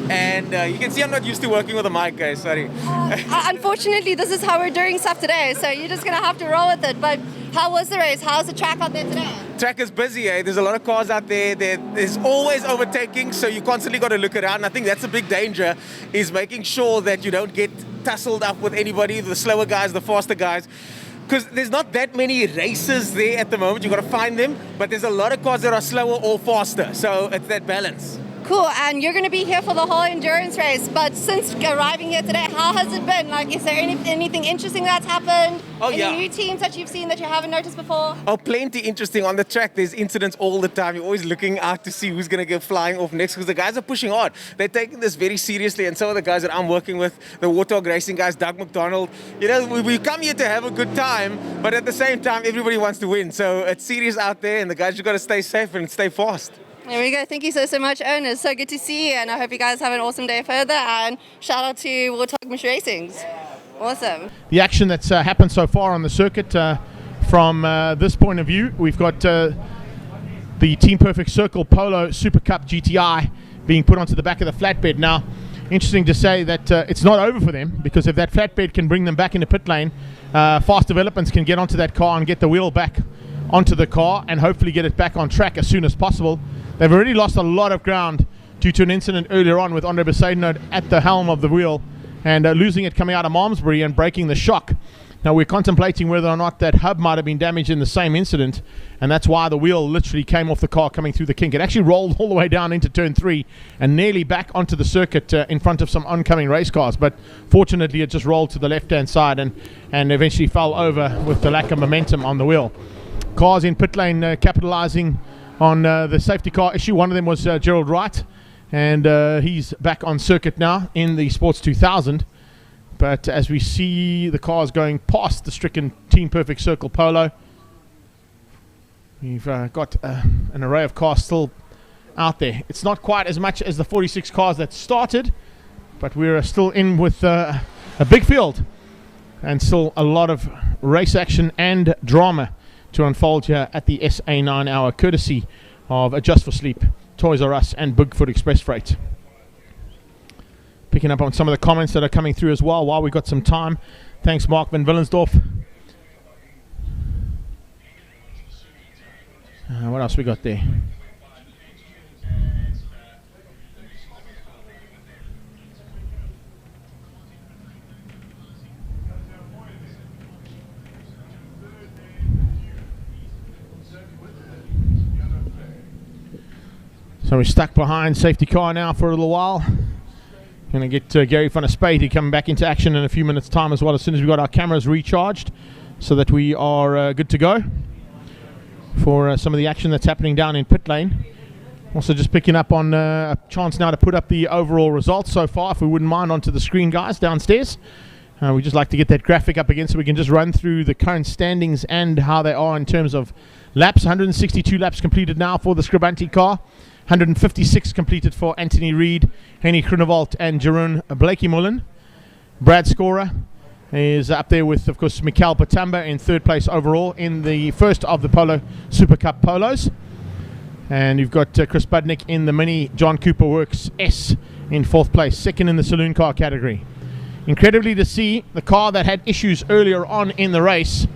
and you can see I'm not used to working with a mic, guys, sorry. Unfortunately, this is how we're doing stuff today, so you're just going to have to roll with it. But how was the race? How's the track out there today? Track is busy, eh? There's a lot of cars out there. There's always overtaking, so you constantly got to look around. I think that's a big danger, is making sure that you don't get tussled up with anybody, the slower guys, the faster guys. Because there's not that many races there at the moment. You've got to find them, but there's a lot of cars that are slower or faster, so it's that balance. Cool, and you're going to be here for the whole endurance race, but since arriving here today, how has it been? Like, is there anything interesting that's happened? Oh, yeah. Any new teams that you've seen that you haven't noticed before? Oh, plenty interesting. On the track, there's incidents all the time. You're always looking out to see who's going to go flying off next, because the guys are pushing hard. They're taking this very seriously, and some of the guys that I'm working with, the Warthog Racing guys, Doug McDonald, you know, we come here to have a good time, but at the same time, everybody wants to win. So it's serious out there, and the guys, you've got to stay safe and stay fast. There we go. Thank you so much, Ernest. So good to see you, and I hope you guys have an awesome day further, and shout out to Warthog Racings. Awesome. The action that's happened so far on the circuit, from this point of view, we've got the Team Perfect Circle Polo Super Cup GTI being put onto the back of the flatbed. Now, interesting to say that it's not over for them, because if that flatbed can bring them back into pit lane, Fast Developments can get onto that car and get the wheel back onto the car and hopefully get it back on track as soon as possible. They've already lost a lot of ground due to an incident earlier on with Andre Besaidnod at the helm of the wheel, and losing it coming out of Malmesbury and breaking the shock. Now we're contemplating whether or not that hub might have been damaged in the same incident, and that's why the wheel literally came off the car coming through the kink. It actually rolled all the way down into turn 3 and nearly back onto the circuit in front of some oncoming race cars, but fortunately it just rolled to the left hand side and eventually fell over with the lack of momentum on the wheel. Cars in pit lane capitalizing on the safety car issue. One of them was Gerald Wright, and he's back on circuit now in the Sports 2000. But as we see the cars going past the stricken Team Perfect Circle Polo, we've got an array of cars still out there. It's not quite as much as the 46 cars that started, but we're still in with a big field and still a lot of race action and drama to unfold here at the SA 9 Hour, courtesy of Adjust for Sleep, Toys R Us and Bigfoot Express Freight. Picking up on some of the comments that are coming through as well while we've got some time. Thanks, Mark van Willensdorf. What else we got there? So we're stuck behind safety car now for a little while. Going to get Gary van der Spade coming back into action in a few minutes' time as well, as soon as we've got our cameras recharged, so that we are good to go for some of the action that's happening down in pit lane. Also just picking up on a chance now to put up the overall results so far, if we wouldn't mind, onto the screen, guys, downstairs. We just like to get that graphic up again so we can just run through the current standings and how they are in terms of laps. 162 laps completed now for the Scribanti car. 156 completed for Anthony Reid, Henny Groenewald and Jeroen Blakey-Mullen. Brad Scorer is up there with, of course, Mikael Patamba in third place overall in the first of the Polo Super Cup Polos. And you've got Chris Budnick in the Mini John Cooper Works S in fourth place, second in the saloon car category. Incredibly to see, the car that had issues earlier on in the race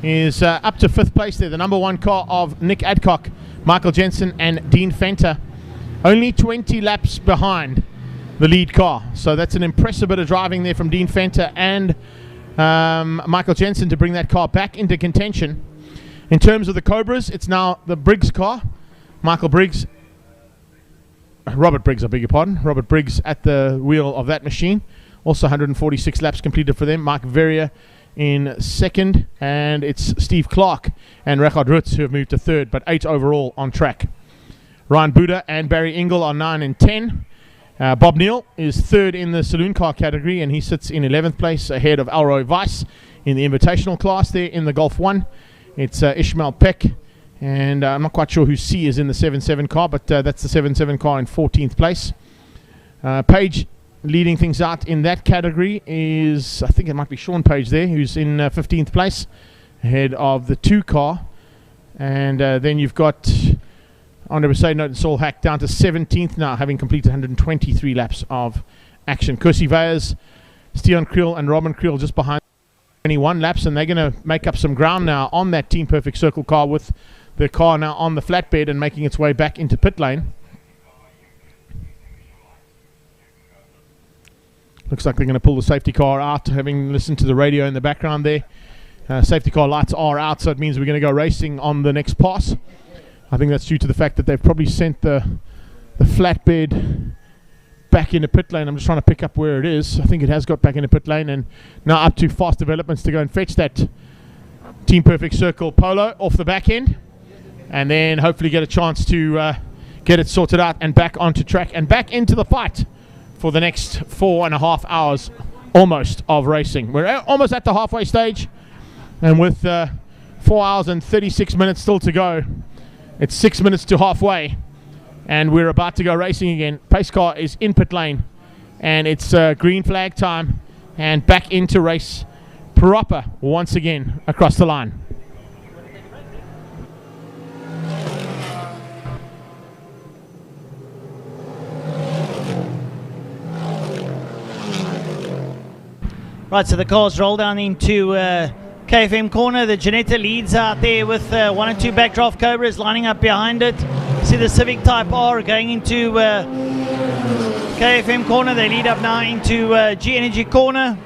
is up to fifth place there. The number one car of Nick Adcock, Michael Jensen and Dean Fenter, only 20 laps behind the lead car. So that's an impressive bit of driving there from Dean Fenter and Michael Jensen to bring that car back into contention. In terms of the Cobras, it's now the Briggs car. Robert Briggs, I beg your pardon. Robert Briggs at the wheel of that machine. Also 146 laps completed for them. Mark Verrier in second, and it's Steve Clark and Richard Rutz who have moved to third, but 8 overall on track. Ryan Buda and Barry Ingle are 9 and 10. Bob Neal is third in the saloon car category, and he sits in 11th place ahead of Alroy Weiss in the invitational class there in the Golf 1. It's Ishmael Peck, and I'm not quite sure who C is in the 7-7 car, but that's the 7-7 car in 14th place. Page leading things out in that category is, I think it might be Sean Page there, who's in 15th place ahead of the 2 car. And then you've got Andre Mercedes and Saul Hack down to 17th now, having completed 123 laps of action. Kersey Veyers, Steon Creel and Robin Creel just behind 21 laps, and they're going to make up some ground now on that Team Perfect Circle car, with the car now on the flatbed and making its way back into pit lane. Looks like they're going to pull the safety car out, having listened to the radio in the background there. Safety car lights are out, so it means we're going to go racing on the next pass. I think that's due to the fact that they've probably sent the flatbed back into pit lane. I'm just trying to pick up where it is. I think it has got back into pit lane, and now up to fast developments to go and fetch that Team Perfect Circle Polo off the back end, and then hopefully get a chance to get it sorted out and back onto track and back into the fight for the next 4.5 hours almost of racing. We're almost at the halfway stage, and with 4 hours and 36 minutes still to go, it's 6 minutes to halfway, and we're about to go racing again. Pace car is in pit lane, and it's green flag time, and back into race proper once again across the line. Right, so the cars roll down into KFM corner. The Janetta leads out there with 1 and 2 backdraft Cobras lining up behind it. See the Civic Type R going into KFM corner. They lead up now into G Energy corner.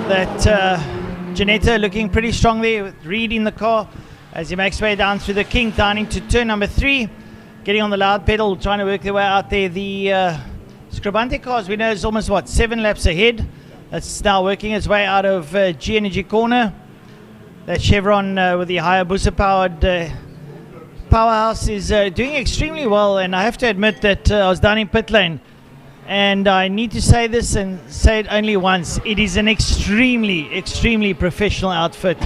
That Janetta looking pretty strong there with Reed in the car as he makes his way down through the kink down into turn number 3. Getting on the loud pedal, trying to work their way out there. The Scribante car, as we know, is almost, 7 laps ahead. That's now working its way out of G Energy corner. That Chevron with the Hayabusa powered powerhouse is doing extremely well, and I have to admit that I was down in pit lane, and I need to say this and say it only once. It is an extremely professional outfit.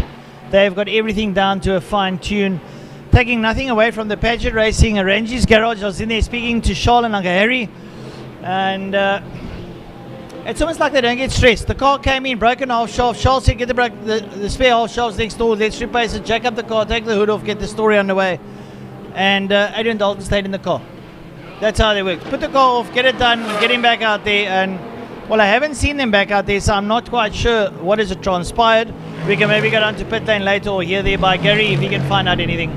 They've got everything down to a fine tune, taking nothing away from the Paget Racing Rangi's garage. I was in there speaking to Charles and Uncle Harry, and it's almost like they don't get stressed. The car came in, broken half shaft. Charles said, get the spare half shafts next door, let's replace it, jack up the car, take the hood off, get the story underway. And Adrian Dalton stayed in the car. That's how they work. Put the car off, get it done, get him back out there. And, well, I haven't seen them back out there, so I'm not quite sure what has transpired. We can maybe go down to pit lane later or hear there by Gary if he can find out anything.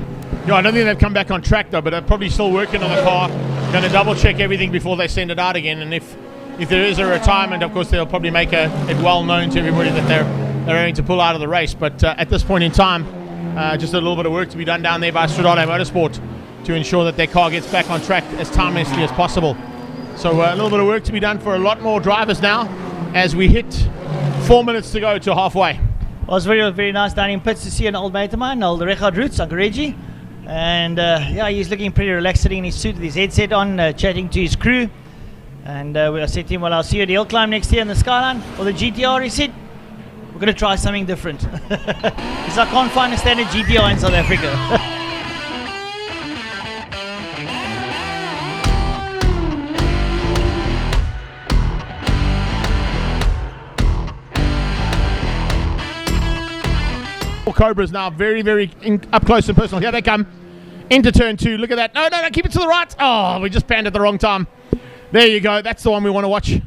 Yeah, I don't think they've come back on track, though, but they're probably still working on the car. Going to double-check everything before they send it out again. And if there is a retirement, of course, they'll probably make it well known to everybody that they're going to pull out of the race. But at this point in time, just a little bit of work to be done down there by Stradale Motorsport to ensure that their car gets back on track as timely as possible. So a little bit of work to be done for a lot more drivers now as we hit 4 minutes to go to halfway. Well, it was very, very nice down in pits to see an old mate of mine, old Richard Roots, Uncle Reggie. And yeah, he's looking pretty relaxed, sitting in his suit with his headset on, chatting to his crew. And I said to him, well, I'll see you at the hill climb next year in the Skyline or the GTR. He said, we're going to try something different. Because I can't find a standard GTR in South Africa. Cobras now very, very up close and personal. Here they come into turn 2. Look at that. No, keep it to the right. Oh, we just panned at the wrong time. There you go. That's the one we want to watch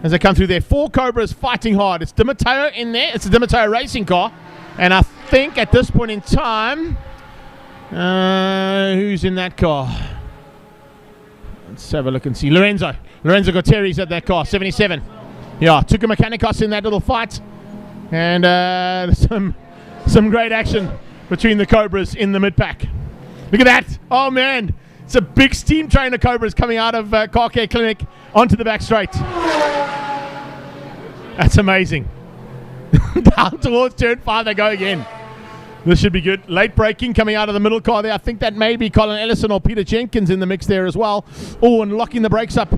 as they come through there. 4 Cobras fighting hard. It's Di Matteo in there. It's a Di Matteo racing car. And I think at this point in time, who's in that car? Let's have a look and see. Lorenzo Gutierrez at that car, 77. Yeah, Tuka Mechanicos in that little fight. And some great action between the Cobras in the mid-pack. Look at that. Oh, man. It's a big steam train of Cobras coming out of Car Care Clinic onto the back straight. That's amazing. Down towards turn 5 they go again. This should be good. Late braking coming out of the middle car there. I think that may be Colin Ellison or Peter Jenkins in the mix there as well. Oh, and locking the brakes up.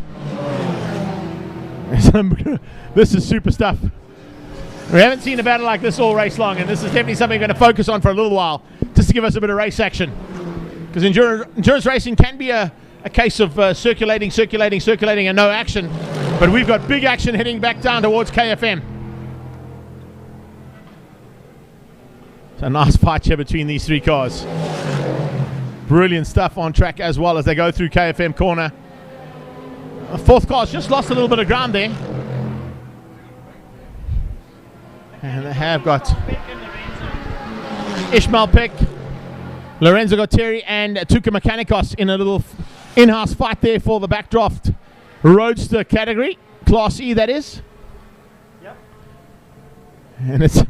This is super stuff. We haven't seen a battle like this all race long, and this is definitely something we're going to focus on for a little while, just to give us a bit of race action. Because endurance racing can be a case of circulating and no action. But we've got big action heading back down towards KFM. It's a nice fight here between these 3 cars. Brilliant stuff on track as well as they go through KFM corner. The 4th car's just lost a little bit of ground there. And they have got Ishmael Peck, Lorenzo Gutierrez, and Tuka Mechanicos in a little in-house fight there for the backdraft roadster category, Class E that is. Yep. And it's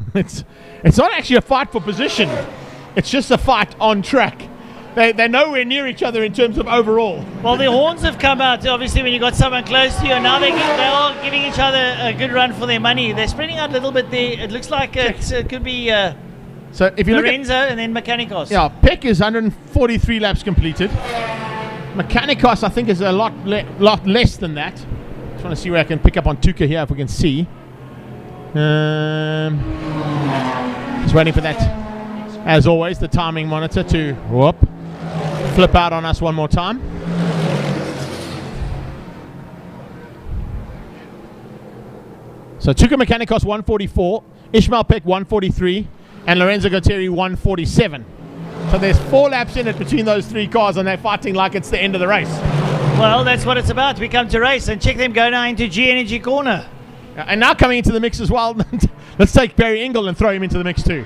not actually a fight for position. It's just a fight on track. They're nowhere near each other in terms of overall. Well, the horns have come out, obviously, when you got someone close to you, and now they're all giving each other a good run for their money. They're spreading out a little bit there. It looks like it could be so if you Lorenzo and then Mechanicos. Yeah, Peck is 143 laps completed. Mechanicos, I think, is a lot less than that. Just want to see where I can pick up on Tuka here, if we can see. Just waiting for that, as always, the timing monitor to flip out on us one more time. So Tuka Mechanicos 144, Ishmael Peck 143, and Lorenzo Gutierrez 147. So there's 4 laps in it between those 3 cars, and they're fighting like it's the end of the race. Well, that's what it's about. We come to race, and check them go now into G Energy corner. And now coming into the mix as well, let's take Barry Engel and throw him into the mix too.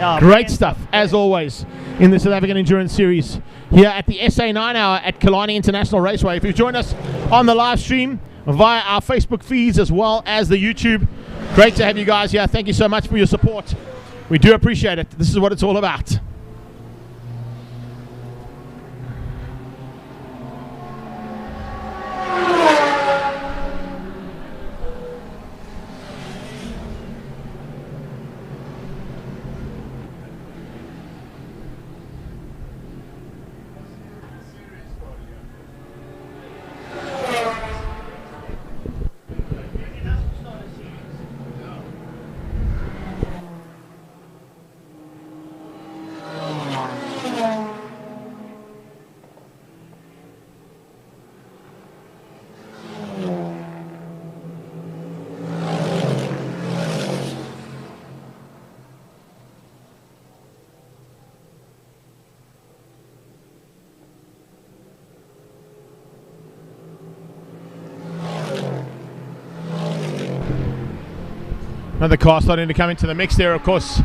Oh, great stuff, as always, in the South African Endurance Series here at the SA 9 Hour at Killarney International Raceway. If you've joined us on the live stream via our Facebook feeds as well as the YouTube, great to have you guys here. Thank you so much for your support. We do appreciate it. This is what it's all about. Another car starting to come into the mix there, of course,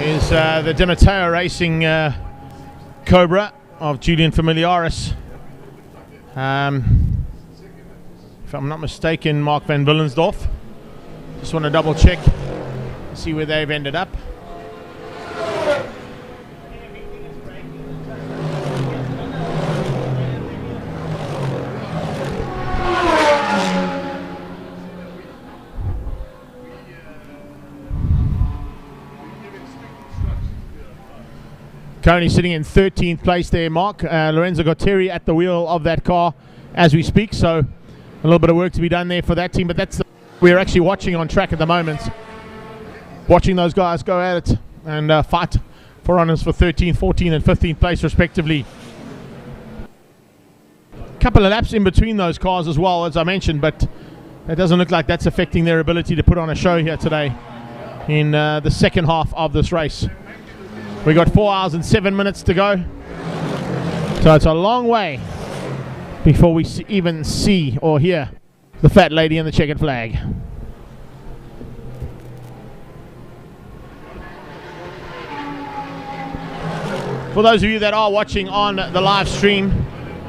is the Di Matteo Racing Cobra of Julian Familiaris. If I'm not mistaken, Mark van Willensdorf. Just want to double check, see where they've ended up. Currently sitting in 13th place there, Mark. Lorenzo Guartieri at the wheel of that car as we speak, so a little bit of work to be done there for that team, but that's we're actually watching on track at the moment. Watching those guys go at it and fight for honours for 13th, 14th and 15th place respectively. A couple of laps in between those cars as well, as I mentioned, but it doesn't look like that's affecting their ability to put on a show here today in the second half of this race. We got 4 hours and 7 minutes to go, so it's a long way before we even see or hear the fat lady in the checkered flag. For those of you that are watching on the live stream,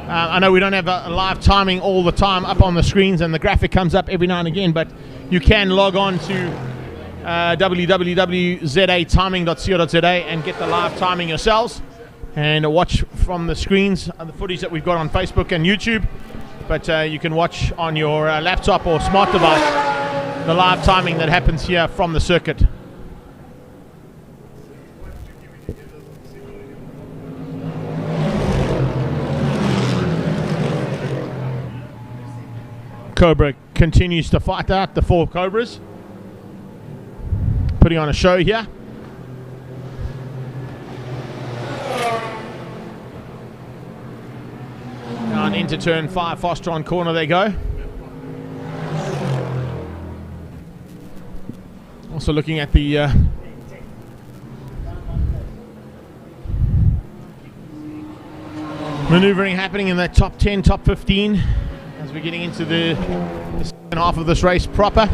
I know we don't have a live timing all the time up on the screens, and the graphic comes up every now and again, but you can log on to www.zatiming.co.za and get the live timing yourselves and watch from the screens the footage that we've got on Facebook and YouTube, but you can watch on your laptop or smart device the live timing that happens here from the circuit. Cobra continues to fight out the 4 Cobras, putting on a show here. Down into turn 5, Fostron corner they go. Also looking at the maneuvering happening in that top 10, top 15 as we're getting into the second half of this race proper.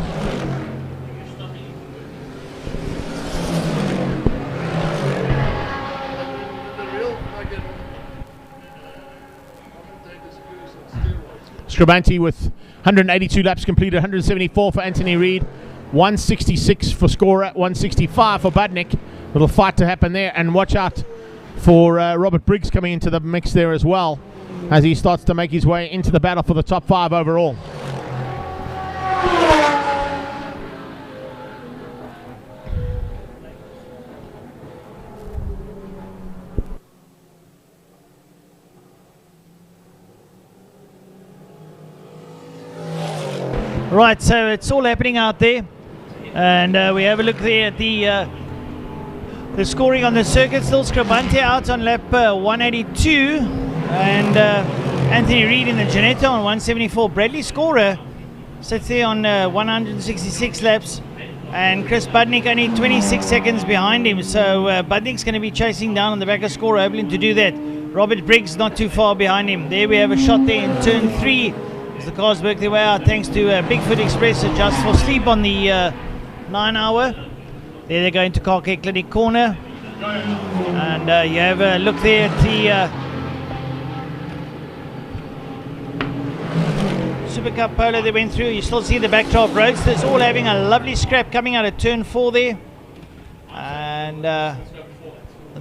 Scribanti with 182 laps completed, 174 for Anthony Reid, 166 for Scorer, 165 for Budnick. Little fight to happen there, and watch out for Robert Briggs coming into the mix there as well as he starts to make his way into the battle for the top 5 overall. Right, so it's all happening out there, and we have a look there at the scoring on the circuit. Still Scribanti out on lap 182, and Anthony Reid in the Ginetto on 174. Bradley Scorer sits there on 166 laps, and Chris Budnick only 26 seconds behind him. So Budnick's going to be chasing down on the back of Scorer, hoping to do that. Robert Briggs not too far behind him. There we have a shot there in turn 3. As the cars work their way out, thanks to Bigfoot Express adjust for sleep on the 9 hour. There they go into Car Care Clinic corner, and you have a look there at the Super Cup Polo they went through. You still see the backdrop roadsters all having a lovely scrap coming out of turn 4 there, and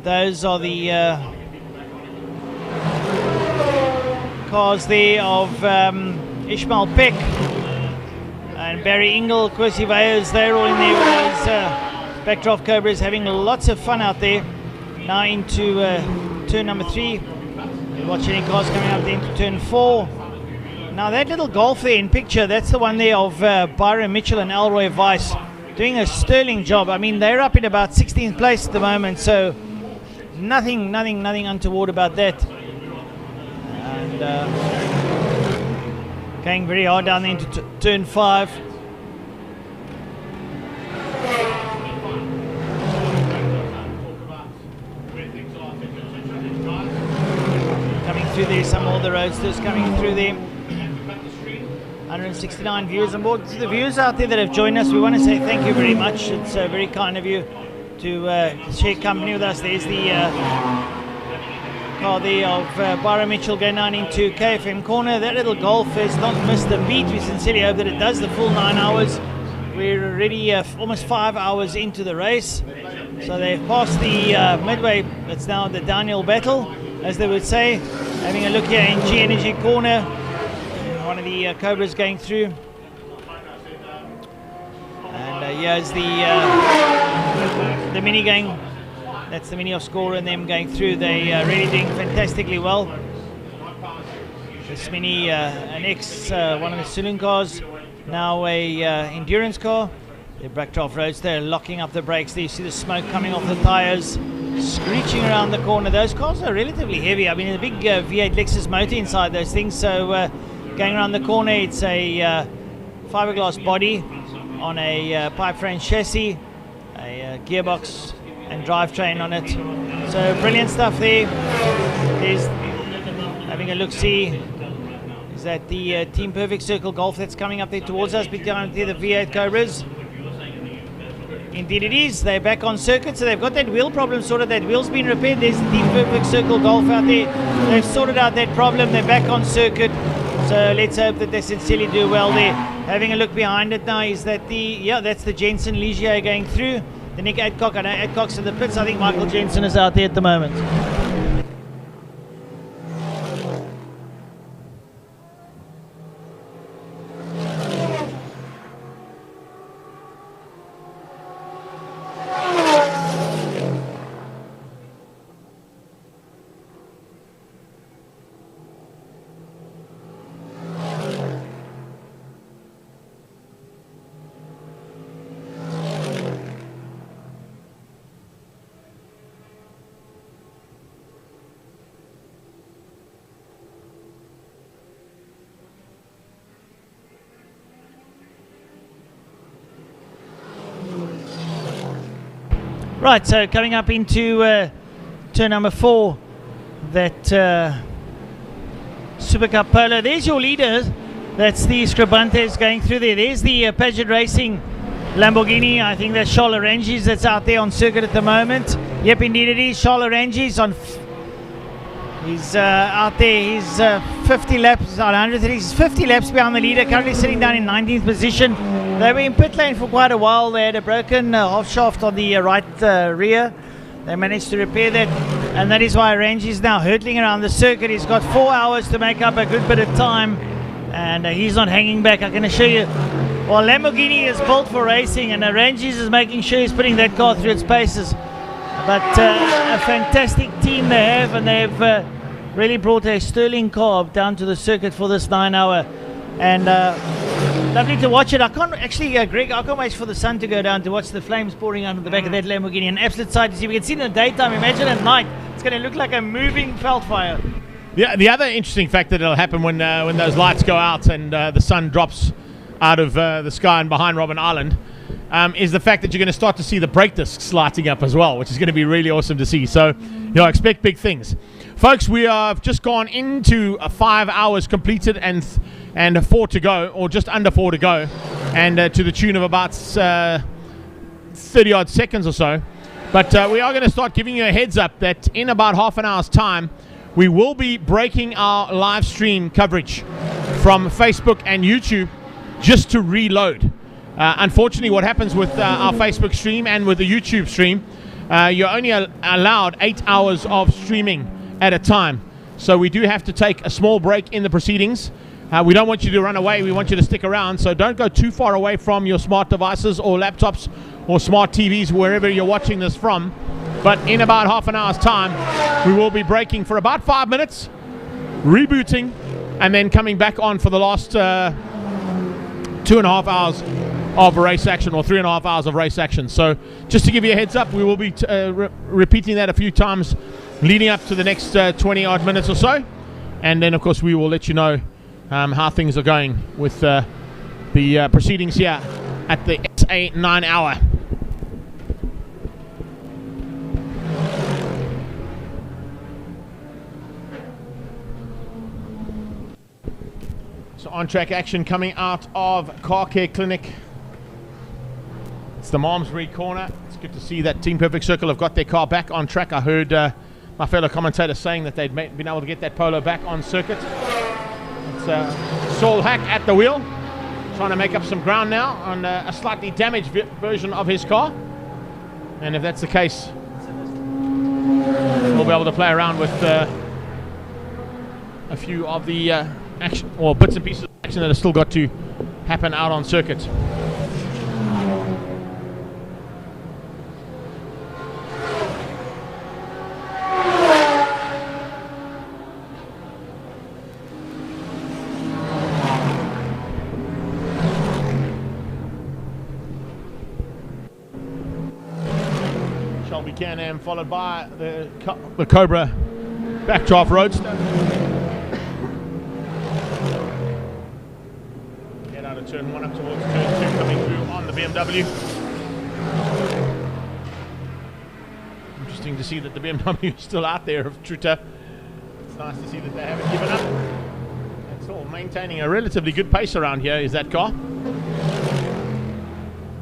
those are the cars there of Ishmael Peck and Barry Ingle, Quercy Vayers. They're all in there with those backdraft Cobras, having lots of fun out there. Now into turn number 3. You watch any cars coming up there into turn 4. Now that little Golf there in picture, that's the one there of Byron Mitchell and Elroy Weiss, doing a sterling job. I mean, they're up in about 16th place at the moment, so nothing untoward about that. And going very hard down into turn 5. Coming through there, some more of the roadsters coming through there. 169 viewers on board. To the viewers out there that have joined us, we want to say thank you very much. It's very kind of you to share company with us. There's the car there of Byron Mitchell going down into KFM corner. That little Golf has not missed a beat. We sincerely hope that it does the full 9 hours. We're already almost 5 hours into the race. So they've passed the midway. It's now the downhill battle, as they would say. Having a look here in G Energy corner. One of the Cobras going through. And here's the Mini going. That's the Mini of Score and them going through. They are really doing fantastically well. This Mini, an one of the saloon cars, now a endurance car. The Blackdraft Roadster locking up the brakes there. You see the smoke coming off the tyres, screeching around the corner. Those cars are relatively heavy. I mean, a big V8 Lexus motor inside those things. So going around the corner, it's a fiberglass body on a pipe frame chassis, a gearbox and drivetrain on it. So brilliant stuff there. There's having a look-see. Is that the Team Perfect Circle Golf that's coming up there towards us behind the V8 Cobras? Indeed it is. They're back on circuit, so they've got that wheel problem sorted. That wheel's been repaired. There's the Team Perfect Circle Golf out there. They've sorted out that problem. They're back on circuit. So let's hope that they sincerely do well there. Having a look behind it now, is that that's the Jensen Ligier going through. The Nick Adcock, I know Adcock's in the pits. I think Michael Jensen is out there at the moment. Right, so coming up into turn number 4, that Super Cup Polo. There's your leader. That's the Scribantes going through there. There's the Peugeot Racing Lamborghini. I think that's Charles Orangis that's out there on circuit at the moment. Yep, indeed it is. Charles Orangis on. He's out there. He's 50 laps, 130. He's 50 laps behind the leader. Currently sitting down in 19th position. They were in pit lane for quite a while. They had a broken half shaft on the right rear. They managed to repair that, and that is why Range is now hurtling around the circuit. He's got 4 hours to make up a good bit of time, and he's not hanging back. I can assure you. Well, Lamborghini is built for racing, and Ranges is making sure he's putting that car through its paces. But a fantastic team they have, and they've really brought a sterling car down to the circuit for this 9 hour. And lovely to watch it. I can't actually, Greg, I can't wait for the sun to go down to watch the flames pouring out of the back of that Lamborghini. An absolute sight to see. We can see it in the daytime. Imagine at night. It's going to look like a moving veld fire. Yeah, the other interesting fact that it'll happen when those lights go out and the sun drops out of the sky and behind Robben Island is the fact that you're going to start to see the brake discs lighting up as well, which is going to be really awesome to see. So, expect big things. Folks, we have just gone into 5 hours completed and 4 to go, or just under 4 to go, and to the tune of about 30 odd seconds or so. But we are going to start giving you a heads up that in about half an hour's time, we will be breaking our live stream coverage from Facebook and YouTube just to reload. Unfortunately, what happens with our Facebook stream and with the YouTube stream, you're only allowed 8 hours of streaming at a time. So we do have to take a small break in the proceedings. We don't want you to run away. We want you to stick around. So don't go too far away from your smart devices or laptops or smart TVs, wherever you're watching this from. But in about half an hour's time, we will be breaking for about 5 minutes, rebooting, and then coming back on for the last 2.5 hours of race action, or 3.5 hours of race action. So just to give you a heads up, we will be repeating that a few times leading up to the next 20 odd minutes or so. And then, of course, we will let you know how things are going with the proceedings here at the SA 9 hour. So on-track action coming out of Car Care Clinic. It's the Malmesbury corner. It's good to see that Team Perfect Circle have got their car back on track. I heard my fellow commentator saying that they'd been able to get that Polo back on circuit. It's Saul Hack at the wheel, trying to make up some ground now on a slightly damaged version of his car. And if that's the case, we'll be able to play around with a few of the action or bits and pieces of action that have still got to happen out on circuit. Can-Am followed by the Cobra Backdraft Roadster. Get out of turn 1 up towards turn 2, coming through on the BMW. Interesting to see that the BMW is still out there of Truta. It's nice to see that they haven't given up. It's all maintaining a relatively good pace around here, is that car.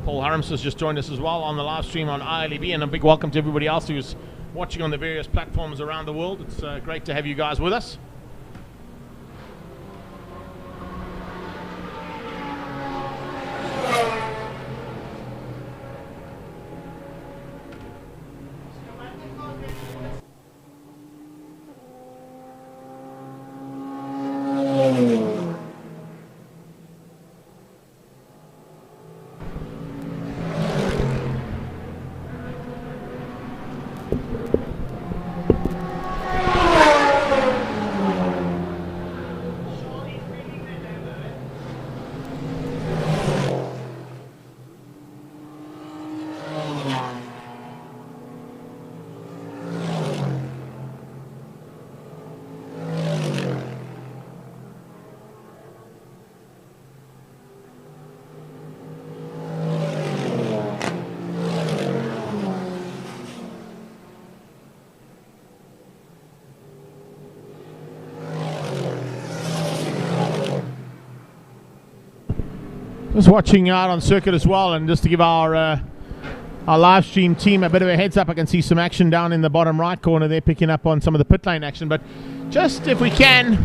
Paul Harms has just joined us as well on the live stream on ILEB, and a big welcome to everybody else who's watching on the various platforms around the world. It's great to have you guys with us. Just watching out on circuit as well, and just to give our live stream team a bit of a heads up, I can see some action down in the bottom right corner there, picking up on some of the pit lane action. But just if we can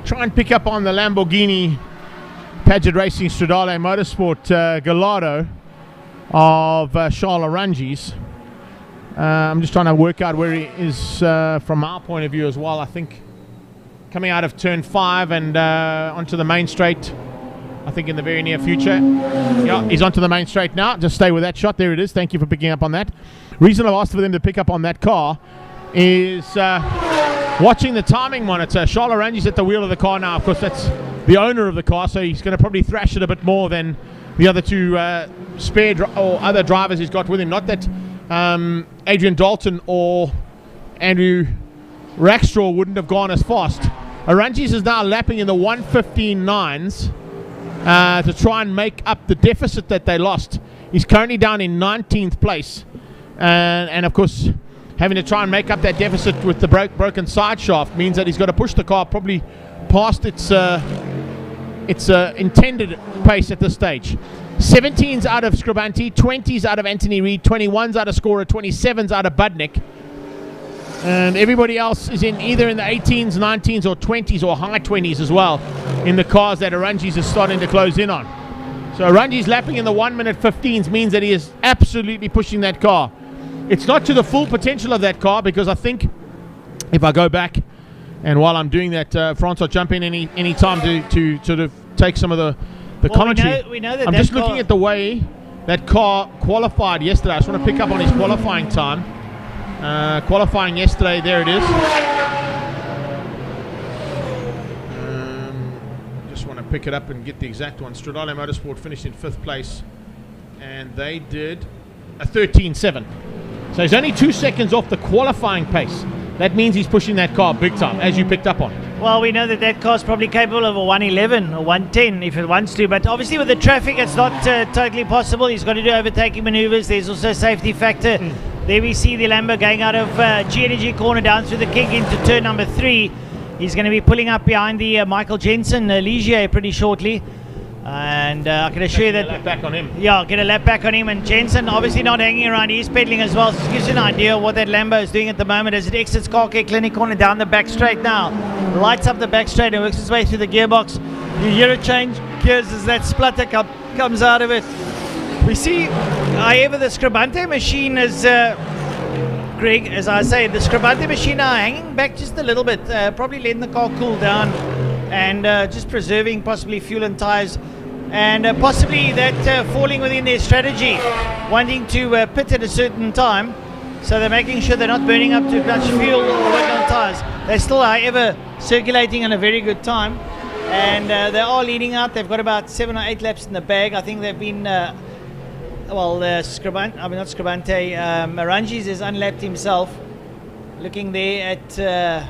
try and pick up on the Lamborghini Padgett Racing Stradale Motorsport Gallardo of Charles Arangis. I'm just trying to work out where he is from our point of view as well. I think coming out of turn 5 and onto the main straight, I think in the very near future. Yeah, he's onto the main straight now. Just stay with that shot. There it is. Thank you for picking up on that. Reason I've asked for them to pick up on that car is watching the timing monitor. Charles Arangis at the wheel of the car now. Of course, that's the owner of the car, so he's going to probably thrash it a bit more than the other two or other drivers he's got with him. Not that Adrian Dalton or Andrew Rackstraw wouldn't have gone as fast. Arangis is now lapping in the 1:15.9s. To try and make up the deficit that they lost. He's currently down in 19th place, and of course having to try and make up that deficit with the broken side shaft means that he's got to push the car probably past its intended pace at this stage. 17s out of Scribante, 20s out of Anthony Reid, 21s out of Scorer, 27s out of Budnick. And everybody else is either in the 18s, 19s, or 20s, or high 20s as well in the cars that Arangis is starting to close in on. So Arangis lapping in the 1:15s means that he is absolutely pushing that car. It's not to the full potential of that car, because I think if I go back, and while I'm doing that, Francois, jump in any time to sort of take some of the commentary. We know that I'm just looking at the way that car qualified yesterday. I just want to pick up on his qualifying time. Qualifying yesterday, there it is. Just want to pick it up and get the exact one. Stradale Motorsport finished in 5th place, and they did a 13.7. So he's only 2 seconds off the qualifying pace. That means he's pushing that car big time, as you picked up on. Well, we know that car's probably capable of a 1:11 or 1:10 if it wants to, but obviously with the traffic it's not totally possible. He's got to do overtaking maneuvers. There's also a safety factor. There we see the Lambo going out of G Energy corner down through the kick into turn number 3. He's going to be pulling up behind the Michael Jensen Ligier pretty shortly. And I can assure you that... Get a lap back on him. Yeah, get a lap back on him. And Jensen obviously not hanging around. He's pedaling as well. So it gives you an idea of what that Lambo is doing at the moment as it exits Car Care Clinic corner down the back straight now. Lights up the back straight and works its way through the gearbox. You hear it change gears as that splutter comes out of it. We see, however, the Scribante machine is... Greg, as I say, the Scribante machine are hanging back just a little bit. Probably letting the car cool down and just preserving possibly fuel and tyres. And possibly that falling within their strategy, wanting to pit at a certain time, so they're making sure they're not burning up too much fuel or working on tyres. They're still, however, circulating in a very good time, and they are leading out. They've got about 7 or 8 laps in the bag. I think they've been, Marangi's has unlapped himself. Looking there at...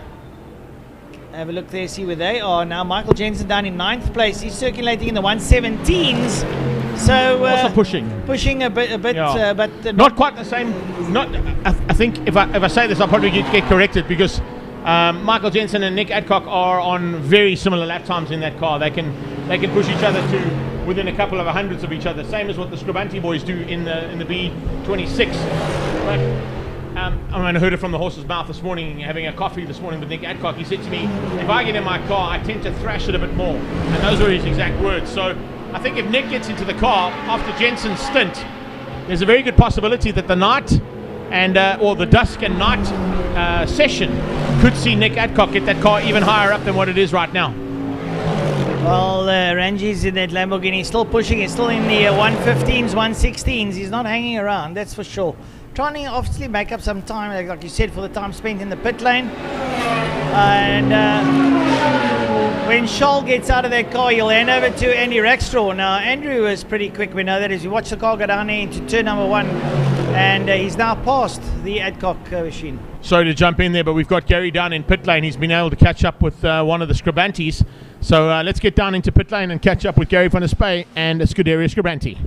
have a look there, see where they are now. Michael Jensen down in 9th place. He's circulating in the 117s. So also pushing a bit, yeah. But not quite the same. I think if I say this, I'll probably get corrected because Michael Jensen and Nick Adcock are on very similar lap times in that car. They can push each other to within a couple of hundredths of each other. Same as what the Scribante boys do in the B26. But I heard it from the horse's mouth this morning, having a coffee this morning with Nick Adcock. He said to me, if I get in my car, I tend to thrash it a bit more. And those were his exact words. So I think if Nick gets into the car after Jensen's stint, there's a very good possibility that the night and or the dusk and night session could see Nick Adcock get that car even higher up than what it is right now. Well, Ranji's in that Lamborghini, still pushing. He's still in the 115s, 116s. He's not hanging around, that's for sure. Trying to obviously make up some time, like you said, for the time spent in the pit lane. And when Scholl gets out of that car, he'll hand over to Andy Rackstraw. Now, Andrew is pretty quick, we know that, as you watch the car go down there into turn number 1. And he's now past the Adcock machine. Sorry to jump in there, but we've got Gary down in pit lane. He's been able to catch up with one of the Scribantes. So let's get down into pit lane and catch up with Gary van der Spey and Scuderia Scribante.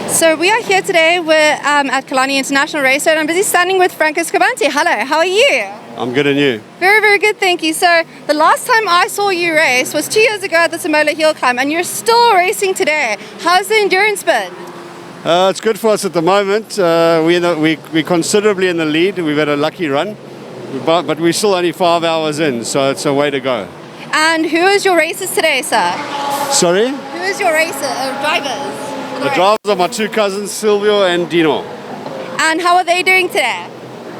So we are here today. We're at Killarney International Raceway, and I'm busy standing with Franco Scribante. Hello, how are you? I'm good, and you? Very, very good, thank you. So the last time I saw you race was 2 years ago at the Samola Hill Climb, and you're still racing today. How's the endurance been? It's good for us at the moment. We're considerably in the lead. We've had a lucky run, but we're still only 5 hours in, so it's a way to go. And who is your racers today, sir? Sorry? Who is your drivers? The drivers are my 2 cousins, Silvio and Dino. And how are they doing today?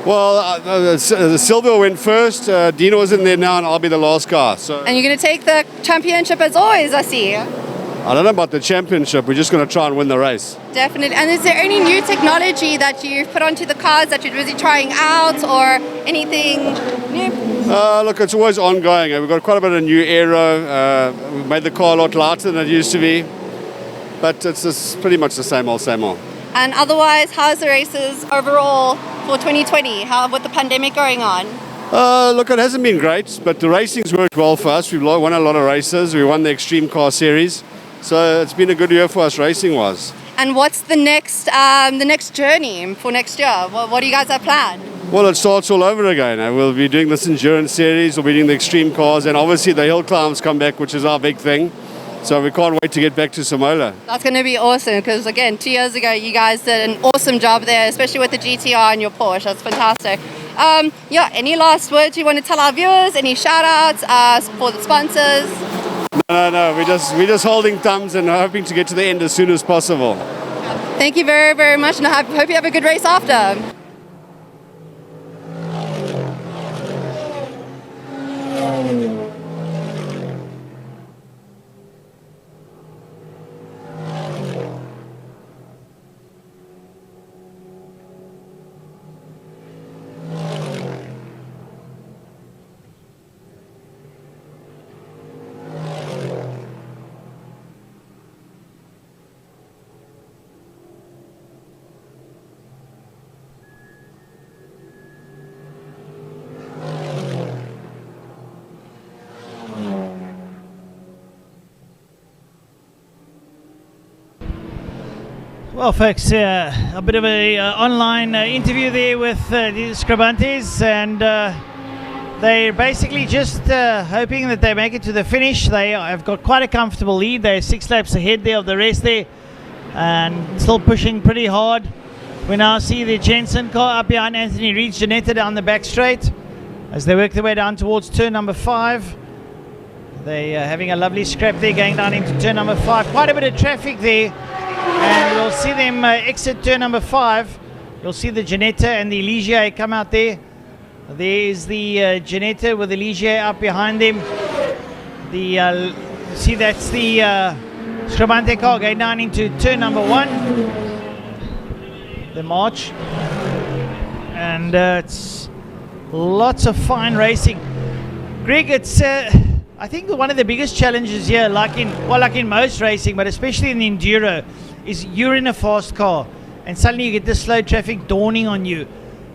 Well, Silvio went first, Dino's in there now, and I'll be the last guy. So. And you're going to take the championship as always, I see. I don't know about the championship, we're just going to try and win the race. Definitely. And is there any new technology that you've put onto the cars that you're busy trying out, or anything new? Look, it's always ongoing. We've got quite a bit of new aero. We've made the car a lot lighter than it used to be. But it's just pretty much the same old, same old. And otherwise, how's the races overall for 2020? How with the pandemic going on? Look, it hasn't been great, but the racing's worked well for us. We've won a lot of races. We won the Extreme Car Series. So it's been a good year for us racing-wise. And what's the next journey for next year? What do you guys have planned? Well, it starts all over again. We'll be doing this endurance series, we'll be doing the extreme cars, and obviously the hill climbs come back, which is our big thing. So we can't wait to get back to Samola. That's going to be awesome because, again, 2 years ago, you guys did an awesome job there, especially with the GTR and your Porsche. That's fantastic. Any last words you want to tell our viewers? Any shout-outs for the sponsors? No, we're just holding thumbs and hoping to get to the end as soon as possible. Thank you very, very much, and I hope you have a good race after. Well, folks, a bit of a online interview there with the Scribantes, and They're basically just hoping that they make it to the finish. They have got quite a comfortable lead. They're 6 laps ahead there of the rest there, and still pushing pretty hard. We now see the Jensen car up behind Anthony Reid's Janetta down the back straight as they work their way down towards turn number 5. They're having a lovely scrap there going down into turn number 5. Quite a bit of traffic there, and we'll see them exit turn number 5. You'll see the Janetta and the Ligier come out there. There's the Janetta with the Ligier up behind them. See, that's the Scribante car going down into turn number 1. The march, and it's lots of fine racing. Greg, it's I think one of the biggest challenges here, like in most racing, but especially in the enduro, is you're in a fast car and suddenly you get this slow traffic dawning on you.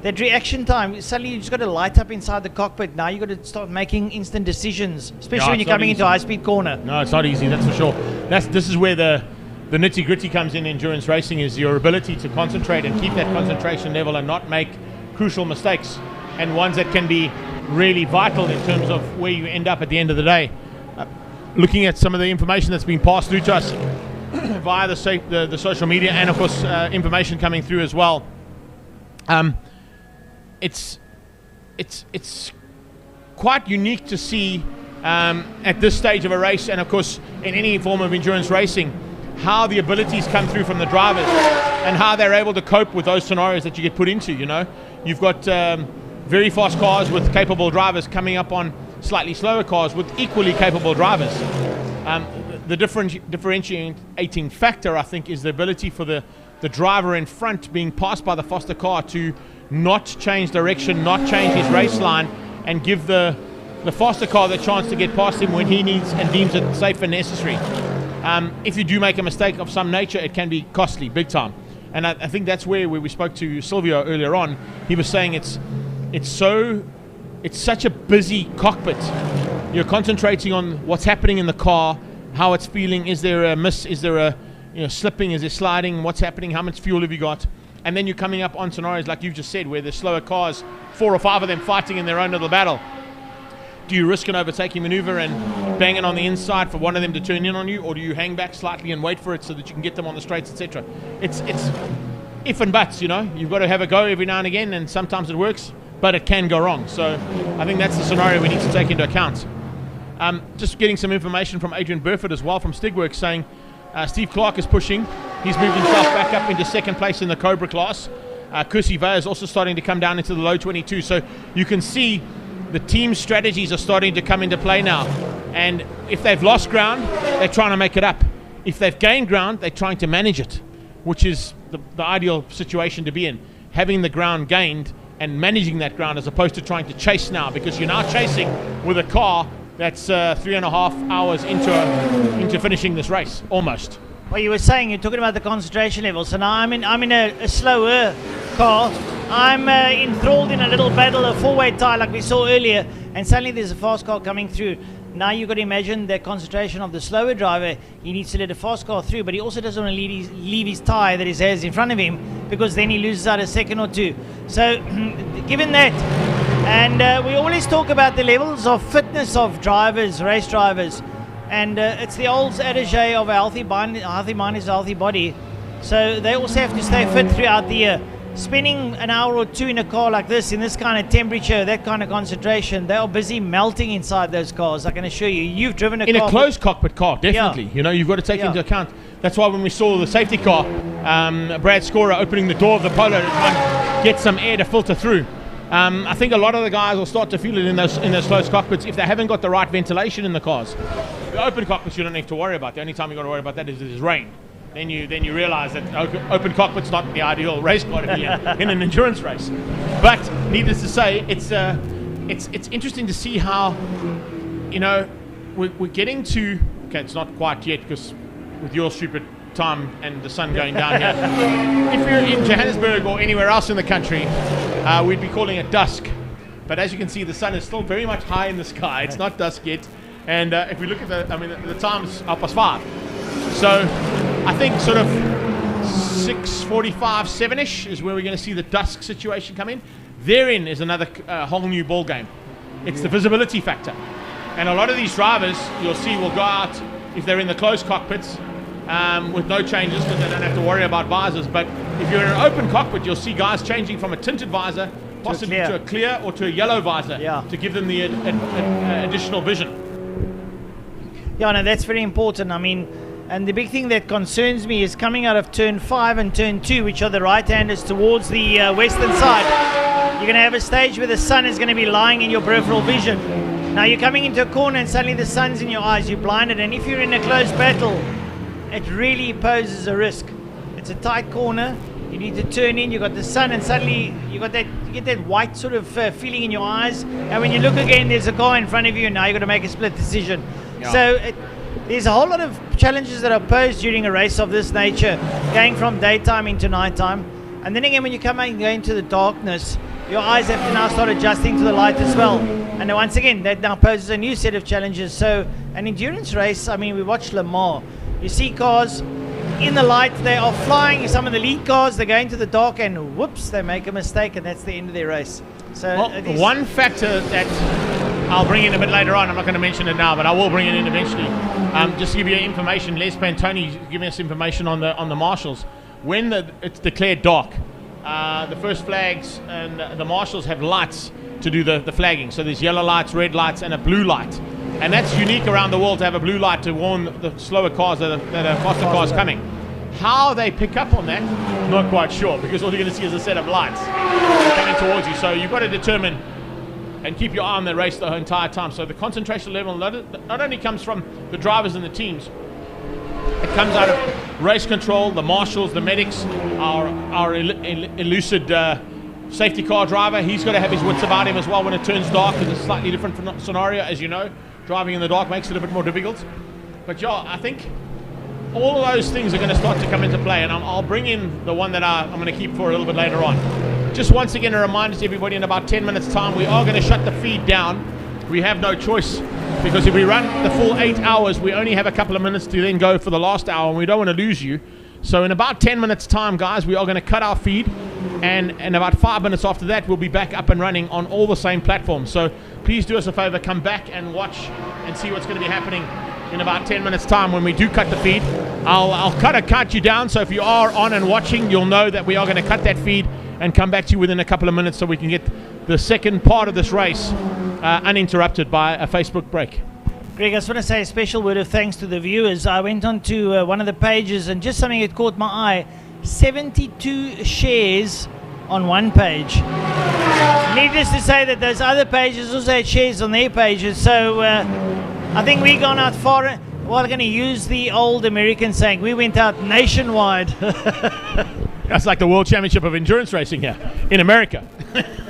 That reaction time, suddenly you just got to light up inside the cockpit. Now you got to start making instant decisions, especially when you're coming into a high-speed corner. No, it's not easy, that's for sure. This is where the nitty-gritty comes in endurance racing, is your ability to concentrate and keep that concentration level and not make crucial mistakes, and ones that can be really vital in terms of where you end up at the end of the day. Looking at some of the information that's been passed through to us via the social media, and of course information coming through as well, it's quite unique to see at this stage of a race, and of course in any form of endurance racing, how the abilities come through from the drivers and how they're able to cope with those scenarios that you get put into. You know, you've got very fast cars with capable drivers coming up on slightly slower cars with equally capable drivers. The differentiating factor, I think, is the ability for the driver in front being passed by the faster car to not change direction, not change his race line, and give the faster car the chance to get past him when he needs and deems it safe and necessary. If you do make a mistake of some nature, it can be costly, big time. And I think that's where we spoke to Silvio earlier on. He was saying it's such a busy cockpit. You're concentrating on what's happening in the car, how it's feeling. Is there a miss? Is there a slipping? Is there sliding? What's happening? How much fuel have you got? And then you're coming up on scenarios like you've just said, where there's slower cars, 4 or 5 of them fighting in their own little battle. Do you risk an overtaking maneuver and bang it on the inside for one of them to turn in on you, or do you hang back slightly and wait for it so that you can get them on the straights, etc.? It's if and buts, You've got to have a go every now and again, and sometimes it works, but it can go wrong. So I think that's the scenario we need to take into account. Just getting some information from Adrian Burford as well from Stigworks, saying Steve Clark is pushing. He's moved himself back up into second place in the Cobra class. Kursi Vey is also starting to come down into the low 22. So you can see the team strategies are starting to come into play now. And if they've lost ground, they're trying to make it up. If they've gained ground, they're trying to manage it, which is the ideal situation to be in. Having the ground gained and managing that ground, as opposed to trying to chase now, because you're now chasing with a car that's 3.5 hours into finishing this race, almost. Well, you were saying, you're talking about the concentration level. So now I'm in a slower car. I'm enthralled in a little battle of four-way tie like we saw earlier, and suddenly there's a fast car coming through. Now you've got to imagine the concentration of the slower driver. He needs to let a fast car through, but he also doesn't want to leave his tie that he has in front of him, because then he loses out a second or two. So given that, and we always talk about the levels of fitness of drivers, race drivers, and it's the old adage of a healthy mind is a healthy body. So they also have to stay fit throughout the year. Spending an hour or two in a car like this, in this kind of temperature, that kind of concentration, they are busy melting inside those cars. I can assure you. You've driven a car. In a closed cockpit car, definitely. Yeah. You've got to take into account. That's why when we saw the safety car, Brad Scorer opening the door of the Polo to try and get some air to filter through. I think a lot of the guys will start to feel it in those closed cockpits if they haven't got the right ventilation in the cars. The open cockpits you don't have to worry about. The only time you've got to worry about that is if there's rain. Then you realize that open cockpit's not the ideal race car to be in an endurance race. But needless to say, it's interesting to see how we're getting to. Okay, it's not quite yet, because with your stupid time and the sun going down here, if you're in Johannesburg or anywhere else in the country, we'd be calling it dusk. But as you can see, the sun is still very much high in the sky. It's not dusk yet. And if we look at the time's 5:30. So I think sort of 6:45, 7ish is where we're going to see the dusk situation come in. Therein is another whole new ball game. It's the visibility factor. And a lot of these drivers, you'll see, will go out if they're in the closed cockpits with no changes because they don't have to worry about visors. But if you're in an open cockpit, you'll see guys changing from a tinted visor possibly to a clear or to a yellow visor to give them the additional vision. Yeah, no, that's very important. I mean, and the big thing that concerns me is coming out of turn 5 and turn 2, which are the right-handers towards the western side. You're going to have a stage where the sun is going to be lying in your peripheral vision. Now you're coming into a corner and suddenly the sun's in your eyes, you're blinded, and if you're in a close battle, it really poses a risk. It's a tight corner, you need to turn in, you've got the sun, and suddenly you get that white sort of feeling in your eyes, and when you look again, there's a car in front of you, and now you've got to make a split decision. Yeah. So there's a whole lot of challenges that are posed during a race of this nature, going from daytime into nighttime, and then again when you come out and go into the darkness, your eyes have to now start adjusting to the light as well. And once again, that now poses a new set of challenges. So an endurance race, I mean, we watch Le Mans. You see cars in the light, they are flying. Some of the lead cars, they go into the dark and whoops, they make a mistake and that's the end of their race. So one factor that I'll bring in a bit later on, I'm not going to mention it now, but I will bring it in eventually. Just to give you information, Les Pantoni giving us information on the marshals. When it's declared dark, the first flags and the marshals have lights to do the flagging. So there's yellow lights, red lights, and a blue light. And that's unique around the world to have a blue light to warn the slower cars that are faster cars coming. How they pick up on that, not quite sure, because all you're going to see is a set of lights coming towards you. So you've got to determine and keep your eye on the race the entire time. So the concentration level not only comes from the drivers and the teams, it comes out of race control, the marshals, the medics, our elusive safety car driver. He's got to have his wits about him as well when it turns dark, because it's a slightly different scenario, as you know. Driving in the dark makes it a bit more difficult. But yeah, I think all of those things are going to start to come into play, and I'll bring in the one that I'm going to keep for a little bit later on. Just once again, a reminder to everybody, in about 10 minutes time, we are going to shut the feed down. We have no choice, because if we run the full 8 hours, we only have a couple of minutes to then go for the last hour, and we don't want to lose you. So in about 10 minutes time, guys, we are going to cut our feed, and about 5 minutes after that, we'll be back up and running on all the same platforms. So please do us a favor, come back and watch and see what's going to be happening in about 10 minutes time when we do cut the feed. I'll count you down, so if you are on and watching, you'll know that we are going to cut that feed and come back to you within a couple of minutes so we can get the second part of this race uninterrupted by a Facebook break. Greg, I just want to say a special word of thanks to the viewers. I went on to one of the pages and just something that caught my eye, 72 shares on one page. Needless to say that those other pages also had shares on their pages, so I think we've gone out far. Well, I'm going to use the old American saying, we went out nationwide. That's like the World Championship of Endurance Racing here in America.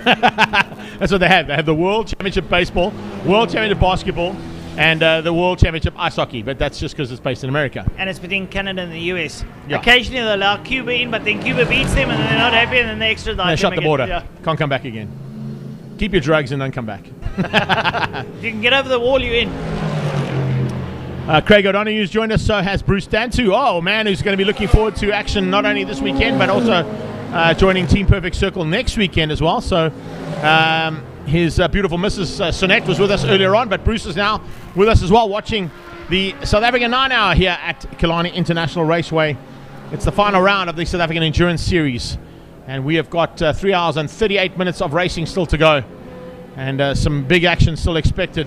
That's what they have. They have the World Championship Baseball, World Championship Basketball, and the World Championship Ice Hockey, but that's just because it's based in America. And it's between Canada and the US. Yeah. Occasionally they allow Cuba in, but then Cuba beats them and they're not happy and then they extradite them. They shut the again. border. Yeah. Can't come back again. Keep your drugs and don't come back. If you can get over the wall, you're in. Craig O'Donoghue's joined us, so has Bruce Dantu. Oh, man, who's going to be looking forward to action not only this weekend, but also joining Team Perfect Circle next weekend as well. So his beautiful Mrs. Sonette was with us earlier on, but Bruce is now with us as well, watching the South African 9-hour here at Killarney International Raceway. It's the final round of the South African Endurance Series, and we have got 3 hours and 38 minutes of racing still to go, and some big action still expected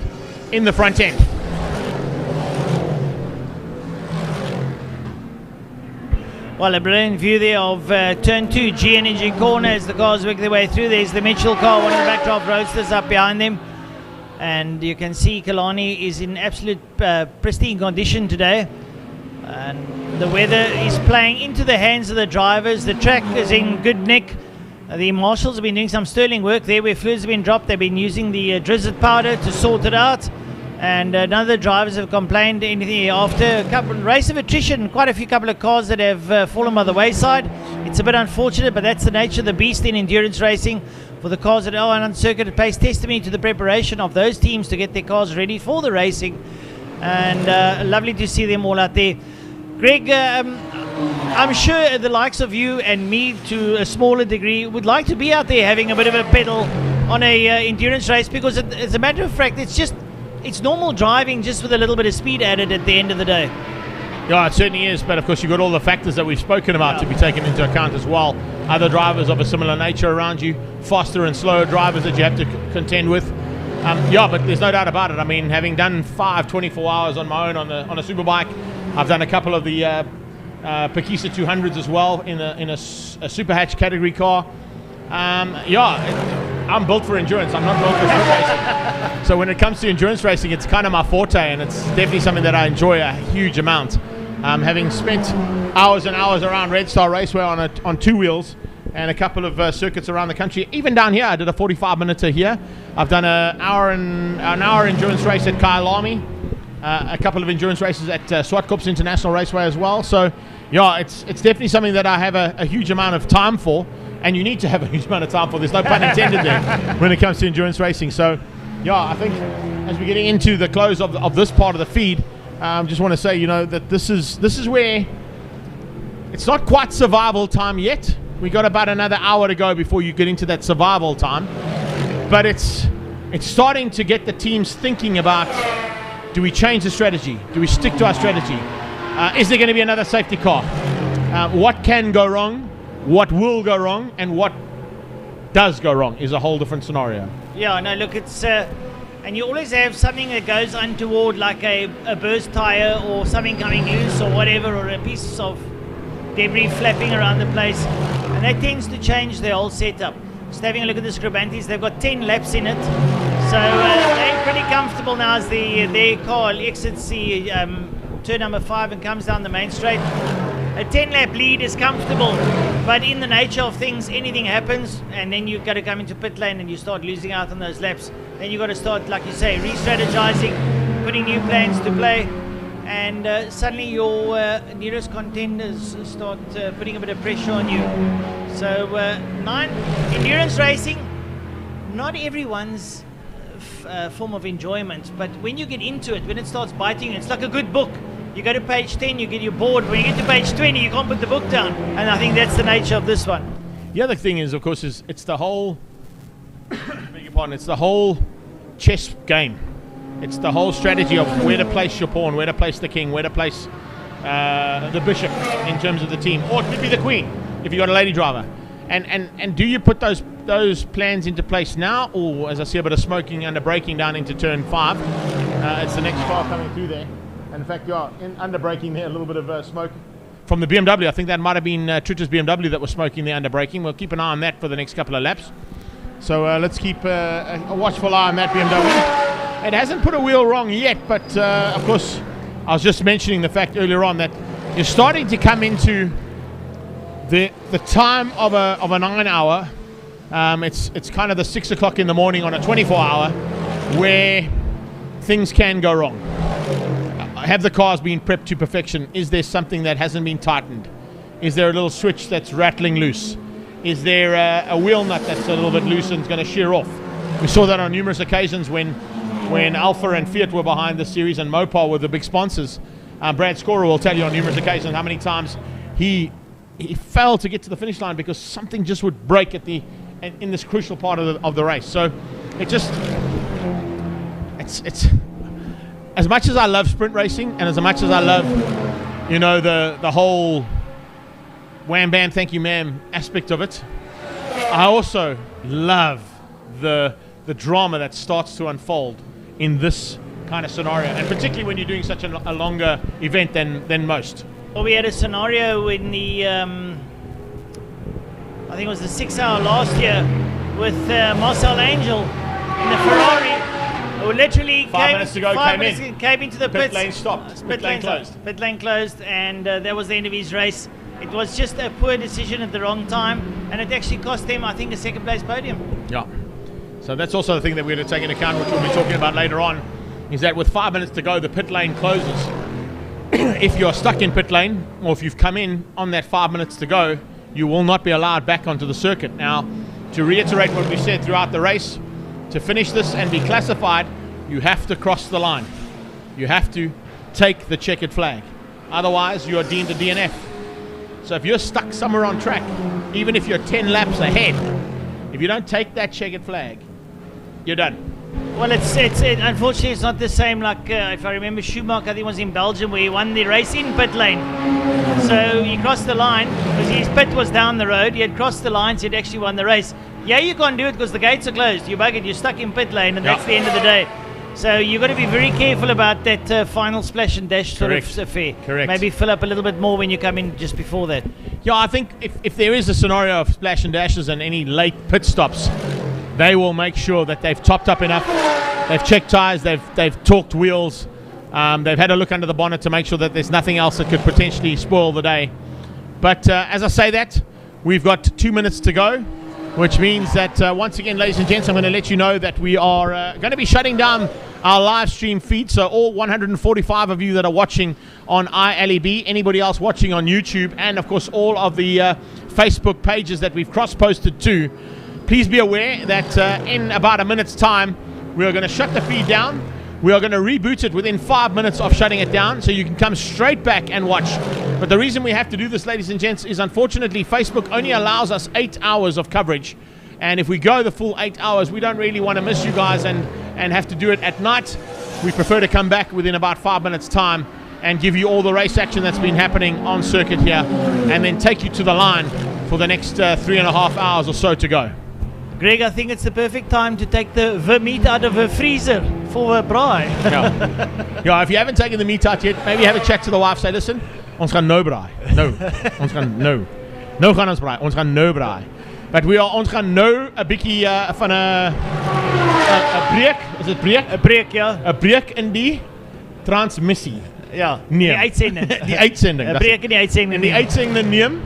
in the front end. Well, a brilliant view there of turn 2, G Energy corner as the cars work their way through. There's the Mitchell car, one of the backdrop roadsters up behind them. And you can see Killarney is in absolute pristine condition today. And the weather is playing into the hands of the drivers. The track is in good nick. The marshals have been doing some sterling work there where fluids have been dropped. They've been using the drizzle powder to sort it out. And none of the drivers have complained anything after a race of attrition. Quite a few couple of cars that have fallen by the wayside. It's a bit unfortunate, but that's the nature of the beast in endurance racing. For the cars that are on circuit, it pays testimony to the preparation of those teams to get their cars ready for the racing. And lovely to see them all out there. Greg, I'm sure the likes of you and me, to a smaller degree, would like to be out there having a bit of a pedal on a endurance race, because as a matter of fact, it's normal driving, just with a little bit of speed added at the end of the day. Yeah, it certainly is, but of course you've got all the factors that we've spoken about to be taken into account as well. Other drivers of a similar nature around you, faster and slower drivers that you have to contend with. Yeah, but there's no doubt about it. I mean, having done 24 hours on my own on a superbike, I've done a couple of the Pakisa 200s as well in a super hatch category car. Yeah, I'm built for endurance. I'm not built for sprint racing. So when it comes to endurance racing, it's kind of my forte, and it's definitely something that I enjoy a huge amount. Having spent hours and hours around Red Star Raceway on two wheels and a couple of circuits around the country, even down here, I did a 45-minute here. I've done an hour endurance race at Killarney, a couple of endurance races at Swartkops International Raceway as well. So, yeah, it's definitely something that I have a huge amount of time for, and you need to have a huge amount of time for. There's no pun intended there when it comes to endurance racing. So, yeah, I think as we're getting into the close of this part of the feed, just want to say, that this is where it's not quite survival time yet. We got about another hour to go before you get into that survival time, but it's starting to get the teams thinking about: do we change the strategy? Do we stick to our strategy? Is there going to be another safety car? What can go wrong? What will go wrong? And what does go wrong is a whole different scenario. Yeah, no, look, it's and you always have something that goes untoward, like a burst tire or something coming loose or whatever, or a piece of debris flapping around the place, and that tends to change the whole setup. Just having a look at the Scribantes, they've got 10 laps in it, so they're pretty comfortable now as their car exits the turn number 5 and comes down the main straight. A 10-lap lead is comfortable, but in the nature of things, anything happens, and then you've got to come into pit lane and you start losing out on those laps. Then you've got to start, like you say, re-strategizing, putting new plans to play, and suddenly your nearest contenders start putting a bit of pressure on you. So 9, endurance racing, not everyone's form of enjoyment, but when you get into it, when it starts biting you, it's like a good book. You go to page 10, you get your bored. When you get to page 20, you can't put the book down. And I think that's the nature of this one. The other thing is, of course, it's the whole beg your pardon, it's the whole chess game. It's the whole strategy of where to place your pawn, where to place the king, where to place the bishop in terms of the team, or it could be the queen if you got a lady driver. And do you put those plans into place now, or as I see a bit of smoking under braking down into turn 5? It's the next car coming through there. And in fact, yeah, under braking there, a little bit of smoke from the BMW. I think that might have been Tritter's BMW that was smoking there under braking. We'll keep an eye on that for the next couple of laps. So let's keep a watchful eye on that BMW. It hasn't put a wheel wrong yet, but of course, I was just mentioning the fact earlier on that you're starting to come into the time of a 9 hour. It's kind of the 6 o'clock in the morning on a 24 hour where things can go wrong. Have the cars been prepped to perfection? Is there something that hasn't been tightened? Is there a little switch that's rattling loose? Is there a wheel nut that's a little bit loose and is going to shear off? We saw that on numerous occasions when Alfa and Fiat were behind the series and Mopar were the big sponsors. Brad Scorer will tell you on numerous occasions how many times he failed to get to the finish line because something just would break in this crucial part of the race. So it's as much as I love sprint racing and as much as I love, the whole wham bam thank you ma'am aspect of it, I also love the drama that starts to unfold in this kind of scenario, and particularly when you're doing such a longer event than most. Well, we had a scenario in the I think it was the 6 hour last year with Marcel Angel in the Ferrari. Who literally 5 minutes to go, came into the pits. Pit lane stopped. Pit lane closed. Pit lane closed, and that was the end of his race. It was just a poor decision at the wrong time, and it actually cost him, I think, a second place podium. Yeah. So that's also the thing that we're going to take into account, which we'll be talking about later on, is that with 5 minutes to go, the pit lane closes. If you're stuck in pit lane, or if you've come in on that 5 minutes to go, you will not be allowed back onto the circuit. Now, to reiterate what we said throughout the race, to finish this and be classified, you have to cross the line. You have to take the checkered flag. Otherwise, you are deemed a DNF. So if you're stuck somewhere on track, even if you're 10 laps ahead, if you don't take that checkered flag, you're done. Well, unfortunately, it's not the same like, if I remember, Schumacher, I think, was in Belgium, where he won the race in pit lane. So he crossed the line, because his pit was down the road. He had crossed the lines, he had actually won the race. Yeah, you can't do it because the gates are closed. You're buggered, you're stuck in pit lane, and that's the end of the day. So you've got to be very careful about that final splash and dash sort of affair. Correct. Maybe fill up a little bit more when you come in just before that. Yeah, I think if there is a scenario of splash and dashes and any late pit stops, they will make sure that they've topped up enough, they've checked tyres, they've torqued wheels, they've had a look under the bonnet to make sure that there's nothing else that could potentially spoil the day. But as I say that, we've got 2 minutes to go, which means that once again, ladies and gents, I'm going to let you know that we are going to be shutting down our live stream feed. So all 145 of you that are watching on iLEB, anybody else watching on YouTube, and of course all of the Facebook pages that we've cross-posted to, please be aware that in about a minute's time, we are going to shut the feed down. We are going to reboot it within 5 minutes of shutting it down, so you can come straight back and watch. But the reason we have to do this, ladies and gents, is unfortunately Facebook only allows us 8 hours of coverage. And if we go the full 8 hours, we don't really want to miss you guys and have to do it at night. We prefer to come back within about 5 minutes' time and give you all the race action that's been happening on circuit here, and then take you to the line for the next 3.5 hours or so to go. Greg, I think it's the perfect time to take the meat out of the freezer for a braai. Yeah, if you haven't taken the meat out yet, maybe have a chat to the wife. Say, listen, ons gaan nou braai. No, ons gaan nou. Nou gaan ons braai. Ons gaan nou braai. But ons gaan nou 'n bietjie van 'n breek. Is dit breek? 'n breek, ja. 'n breek in die transmissie. Ja, neem. die uitsending. Die uitsending. 'n breek in die uitsending. In die uitsending neem.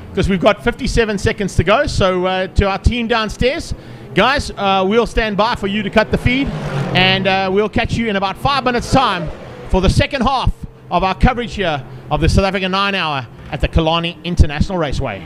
Because we've got 57 seconds to go. So to our team downstairs, guys, we'll stand by for you to cut the feed, and we'll catch you in about 5 minutes' time for the second half of our coverage here of the South African 9 Hour at the Killarney International Raceway.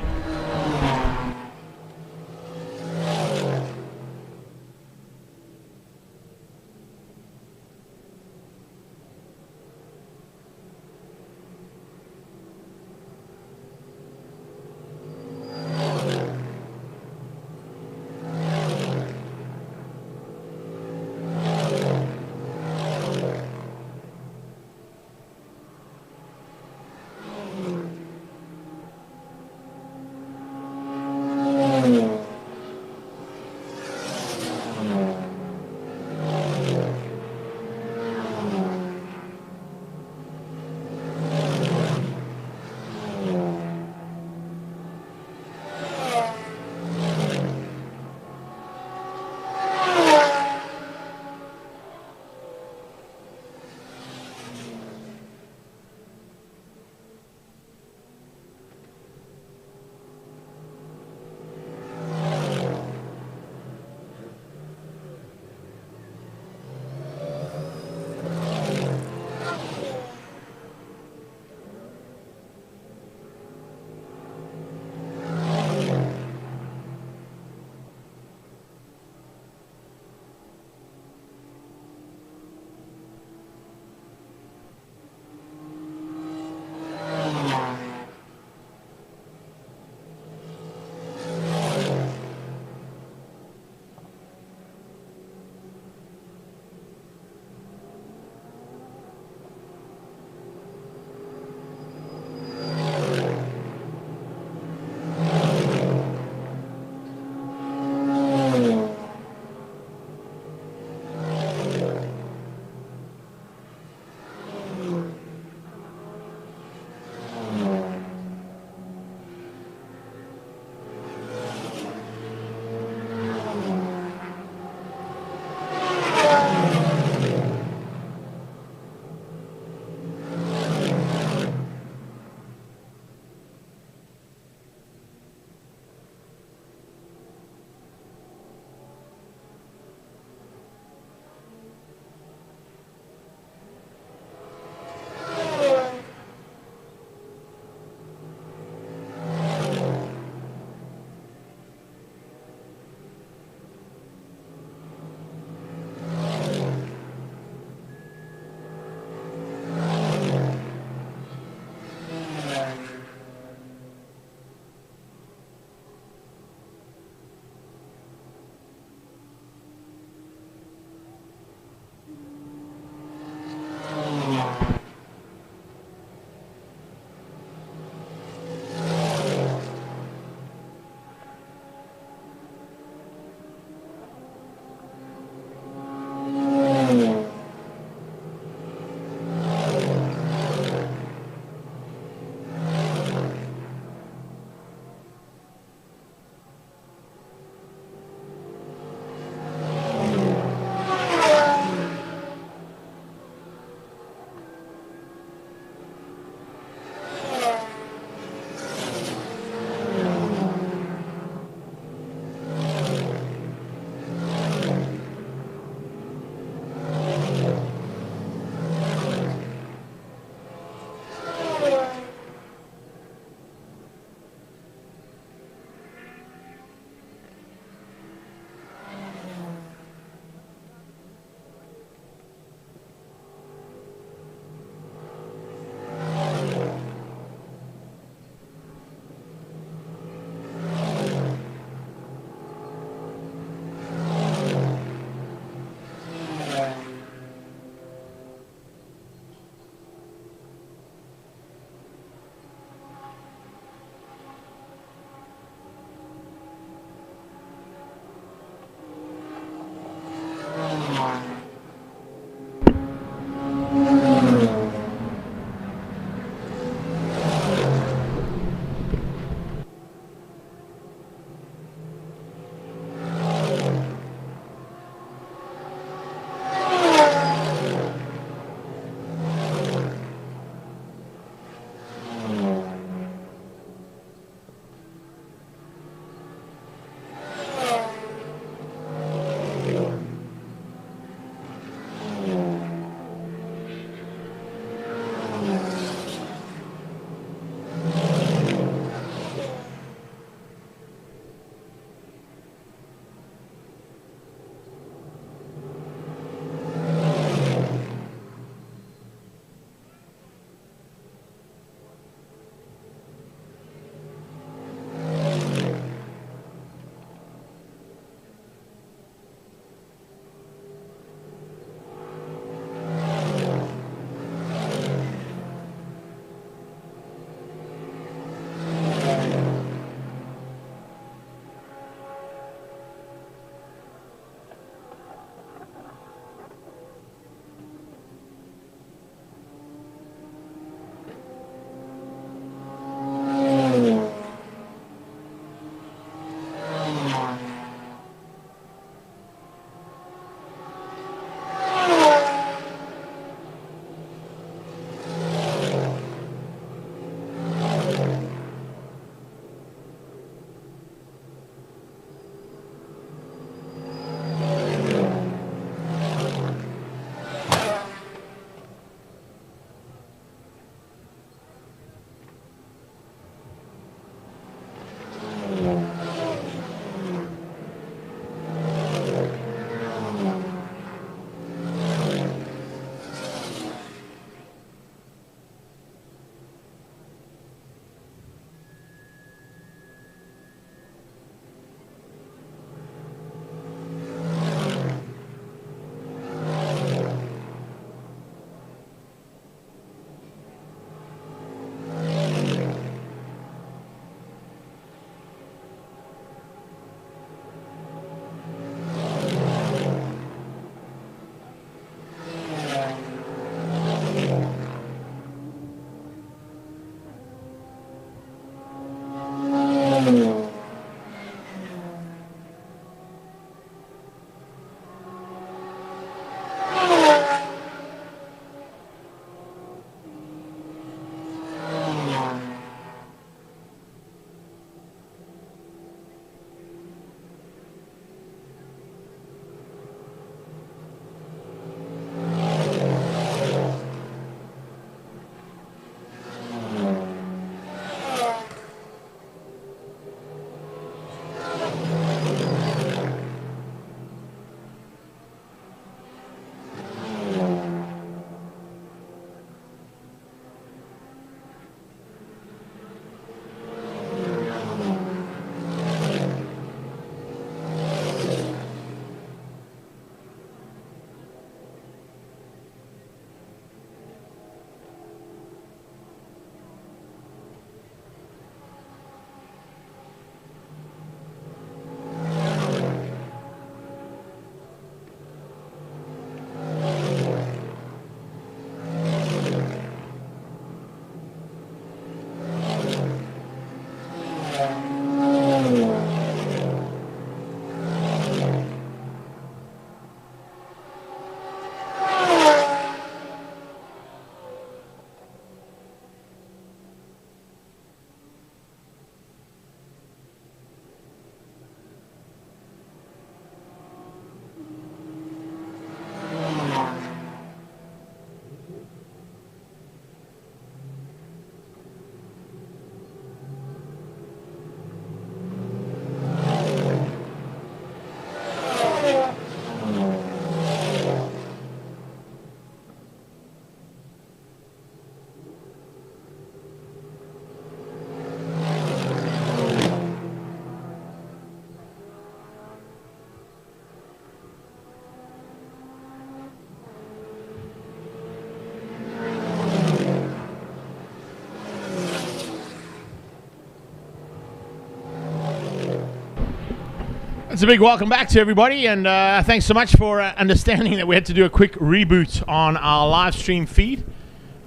It's a big welcome back to everybody, and thanks so much for understanding that we had to do a quick reboot on our live stream feed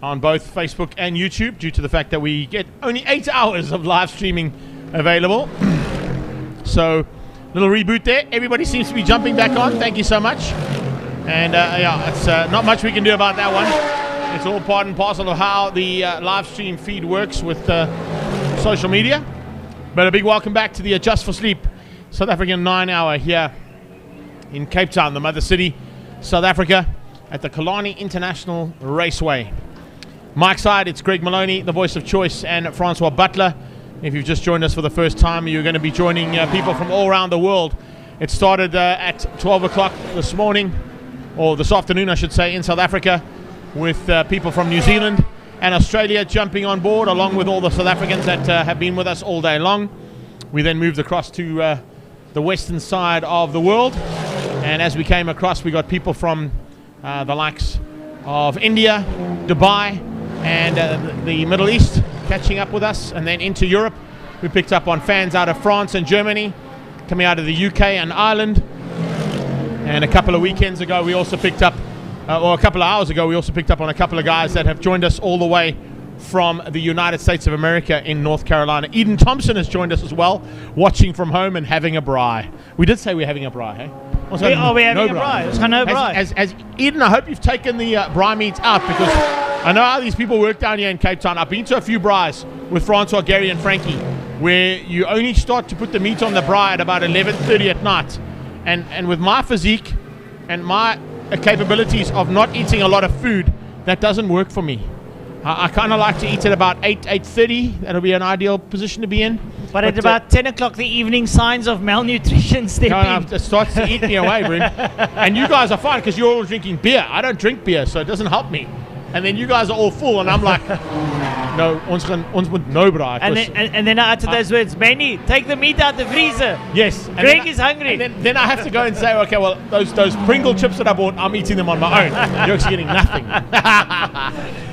on both Facebook and YouTube due to the fact that we get only 8 hours of live streaming available. So, little reboot there. Everybody seems to be jumping back on. Thank you so much. And yeah, it's not much we can do about that one. It's all part and parcel of how the live stream feed works with social media. But a big welcome back to the Just for Sleep South African 9-hour here in Cape Town, the mother city, South Africa, at the Killarney International Raceway. Mike's side, it's Greg Maloney, the voice of choice, and Francois Butler. If you've just joined us for the first time, you're going to be joining people from all around the world. It started at 12 o'clock this morning, or this afternoon, I should say, in South Africa, with people from New Zealand and Australia jumping on board, along with all the South Africans that have been with us all day long. We then moved across to the western side of the world, and as we came across, we got people from the likes of India, Dubai, and the Middle East catching up with us, and then into Europe. We picked up on fans out of France and Germany, coming out of the UK and Ireland, and a couple of weekends ago we also picked up, or a couple of hours ago, we also picked up on a couple of guys that have joined us all the way from the United States of America in North Carolina. Eden Thompson has joined us as well, watching from home and having a braai. We did say we're having a braai, hey? We're having a braai. It's no braai. As Eden, I hope you've taken the braai meats out, because I know how these people work down here in Cape Town. I've been to a few braais with Francois, Gary and Frankie, where you only start to put the meat on the braai at about 11:30 at night. And with my physique and my capabilities of not eating a lot of food, that doesn't work for me. I kind of like to eat at about 8:30. That'll be an ideal position to be in. But at about 10 o'clock the evening, signs of malnutrition step in. It starts to eat me away, Bryn. And you guys are fine because you're all drinking beer. I don't drink beer, so it doesn't help me. And then you guys are all full, and I'm like, no, ons moet no braai. And then I utter those words, Manny, take the meat out the freezer. Yes. Greg is hungry. And then I have to go and say, okay, well, those Pringle chips that I bought, I'm eating them on my own. You're actually getting nothing.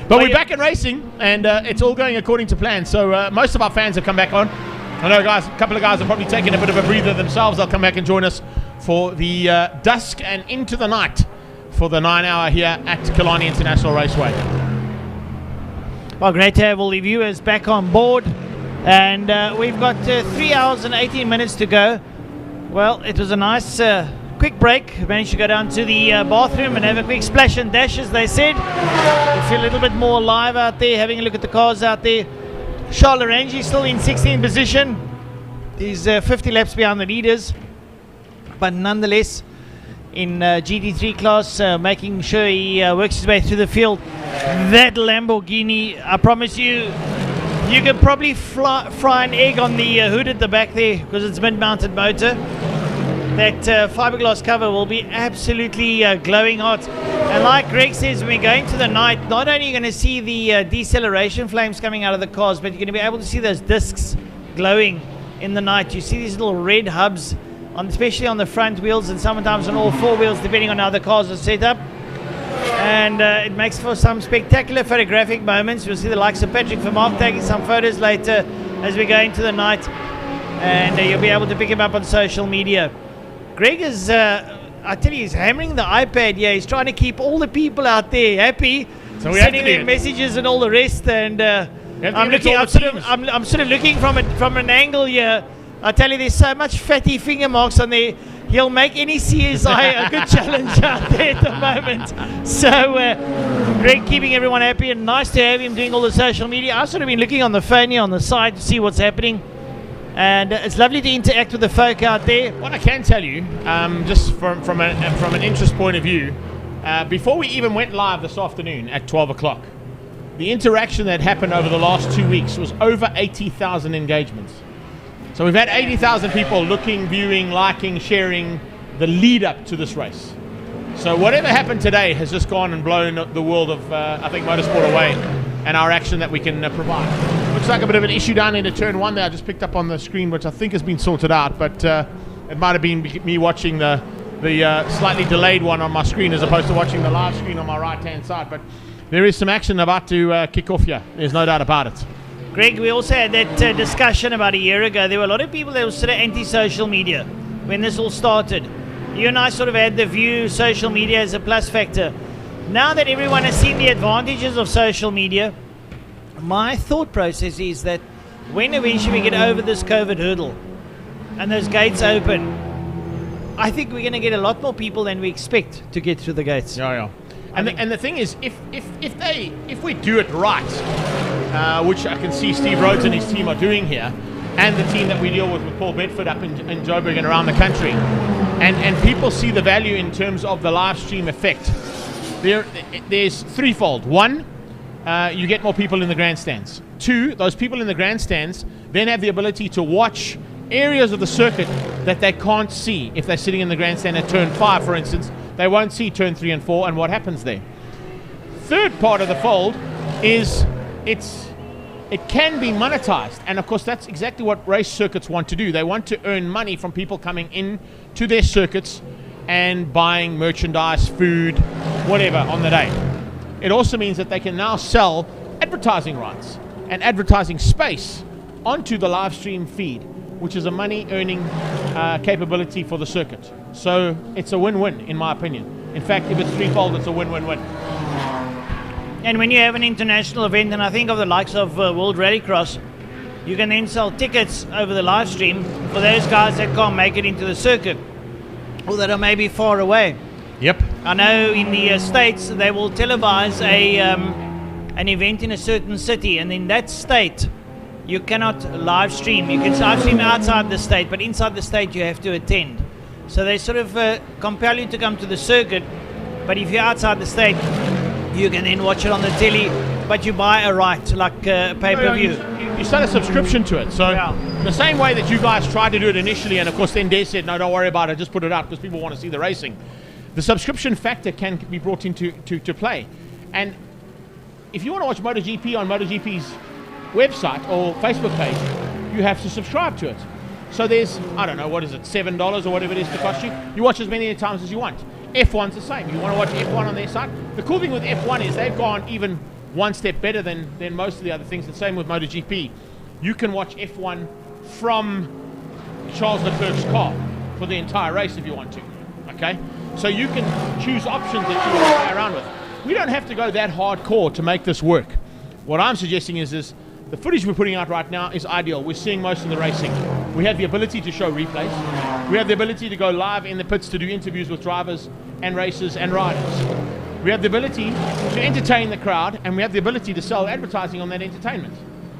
But we're back in racing, and it's all going according to plan. So most of our fans have come back on. I know, guys, a couple of guys are probably taking a bit of a breather themselves. They'll come back and join us for the Dusk and into the night for the 9-hour here at Killarney International Raceway. Well, great to have all the viewers back on board. And we've got 3 hours and 18 minutes to go. Well, it was a nice quick break. We managed to go down to the bathroom and have a quick splash and dash, as they said. We feel a little bit more alive out there, having a look at the cars out there. Charles Larangi still in 16th position. He's 50 laps behind the leaders. But nonetheless, in GT3 class, making sure he works his way through the field. That Lamborghini, I promise you, you could probably fry an egg on the hood at the back there, because it's mid-mounted motor. That fiberglass cover will be absolutely glowing hot. And like Greg says, when we go into the night, not only are you going to see the deceleration flames coming out of the cars, but you're going to be able to see those discs glowing in the night. You see these little red hubs, especially on the front wheels, and sometimes on all four wheels, depending on how the cars are set up. And it makes for some spectacular photographic moments. You'll see the likes of Patrick Vermaak taking some photos later as we go into the night, and you'll be able to pick him up on social media. Greg is, I tell you, he's hammering the iPad. Yeah, he's trying to keep all the people out there happy, so sending them messages and all the rest. And I'm sort of looking from an angle here. I tell you, there's so much fatty finger marks on there. He'll make any CSI a good challenge out there at the moment. So, Greg keeping everyone happy, and nice to have him doing all the social media. I've sort of been looking on the phone here on the side to see what's happening. And it's lovely to interact with the folk out there. What I can tell you, just from an interest point of view, before we even went live this afternoon at 12 o'clock, the interaction that happened over the last 2 weeks was over 80,000 engagements. So we've had 80,000 people looking, viewing, liking, sharing the lead up to this race. So whatever happened today has just gone and blown the world of, I think, motorsport away, and our action that we can provide. Looks like a bit of an issue down into turn one there. I just picked up on the screen, which I think has been sorted out, but it might have been me watching the slightly delayed one on my screen as opposed to watching the live screen on my right-hand side. But there is some action about to kick off here. There's no doubt about it. Greg, we also had that discussion about a year ago. There were a lot of people that were sort of anti-social media. when this all started. You and I sort of had the view social media as a plus factor. Now that everyone has seen the advantages of social media, my thought process is that when eventually we get over this COVID hurdle and those gates open, I think we're going to get a lot more people than we expect to get through the gates. Yeah. And the thing is, if we do it right, which I can see Steve Rhodes and his team are doing here, and the team that we deal with Paul Bedford up in Joburg and around the country, and people see the value in terms of the live stream effect. There's threefold. One, you get more people in the grandstands. Two, those people in the grandstands then have the ability to watch areas of the circuit that they can't see if they're sitting in the grandstand at turn 5, for instance. They won't see turn 3 and 4 and what happens there. Third part of the fold is it can be monetized, and of course that's exactly what race circuits want to do. They want to earn money from people coming in to their circuits and buying merchandise, food, whatever on the day. It also means that they can now sell advertising rights and advertising space onto the live stream feed, which is a money earning capability for the circuit. So it's a win-win in my opinion. In fact, if it's threefold, it's a win-win-win. And when you have an international event, and I think of the likes of World Rallycross, you can then sell tickets over the live stream for those guys that can't make it into the circuit or that are maybe far away. Yep. I know in the States they will televise an event in a certain city, and in that state you cannot live stream. You can live stream outside the state, but inside the state you have to attend. So they sort of compel you to come to the circuit, but if you're outside the state, you can then watch it on the telly, but you buy a right, like pay-per-view. You start a subscription to it. So the same way that you guys tried to do it initially, and of course then Des said, no, don't worry about it, just put it out because people want to see the racing. The subscription factor can be brought into to play. And if you want to watch MotoGP on MotoGP's website or Facebook page, you have to subscribe to it. So there's, I don't know, what is it, $7 or whatever it is to cost you. You watch as many times as you want. F1's the same. You want to watch F1 on their site. The cool thing with F1 is they've gone even one step better than most of the other things. The same with MotoGP. You can watch F1 from Charles Leclerc's car for the entire race if you want to. Okay? So you can choose options that you want to play around with. We don't have to go that hardcore to make this work. What I'm suggesting is the footage we're putting out right now is ideal. We're seeing most of the racing. We have the ability to show replays. We have the ability to go live in the pits to do interviews with drivers and racers and riders. We have the ability to entertain the crowd, and we have the ability to sell advertising on that entertainment.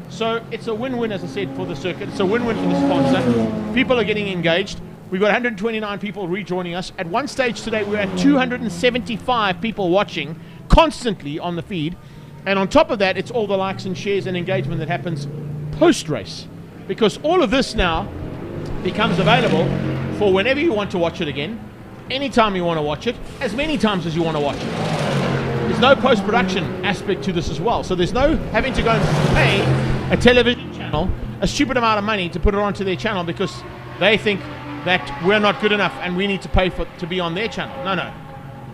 So it's a win-win, as I said, for the circuit. It's a win-win for the sponsor. People are getting engaged. We've got 129 people rejoining us. At one stage today, we're at 275 people watching constantly on the feed. And on top of that, it's all the likes and shares and engagement that happens post-race. Because all of this now becomes available for whenever you want to watch it again, anytime you want to watch it, as many times as you want to watch it. There's no post-production aspect to this as well. So there's no having to go and pay a television channel a stupid amount of money to put it onto their channel because they think that we're not good enough and we need to pay to be on their channel. No.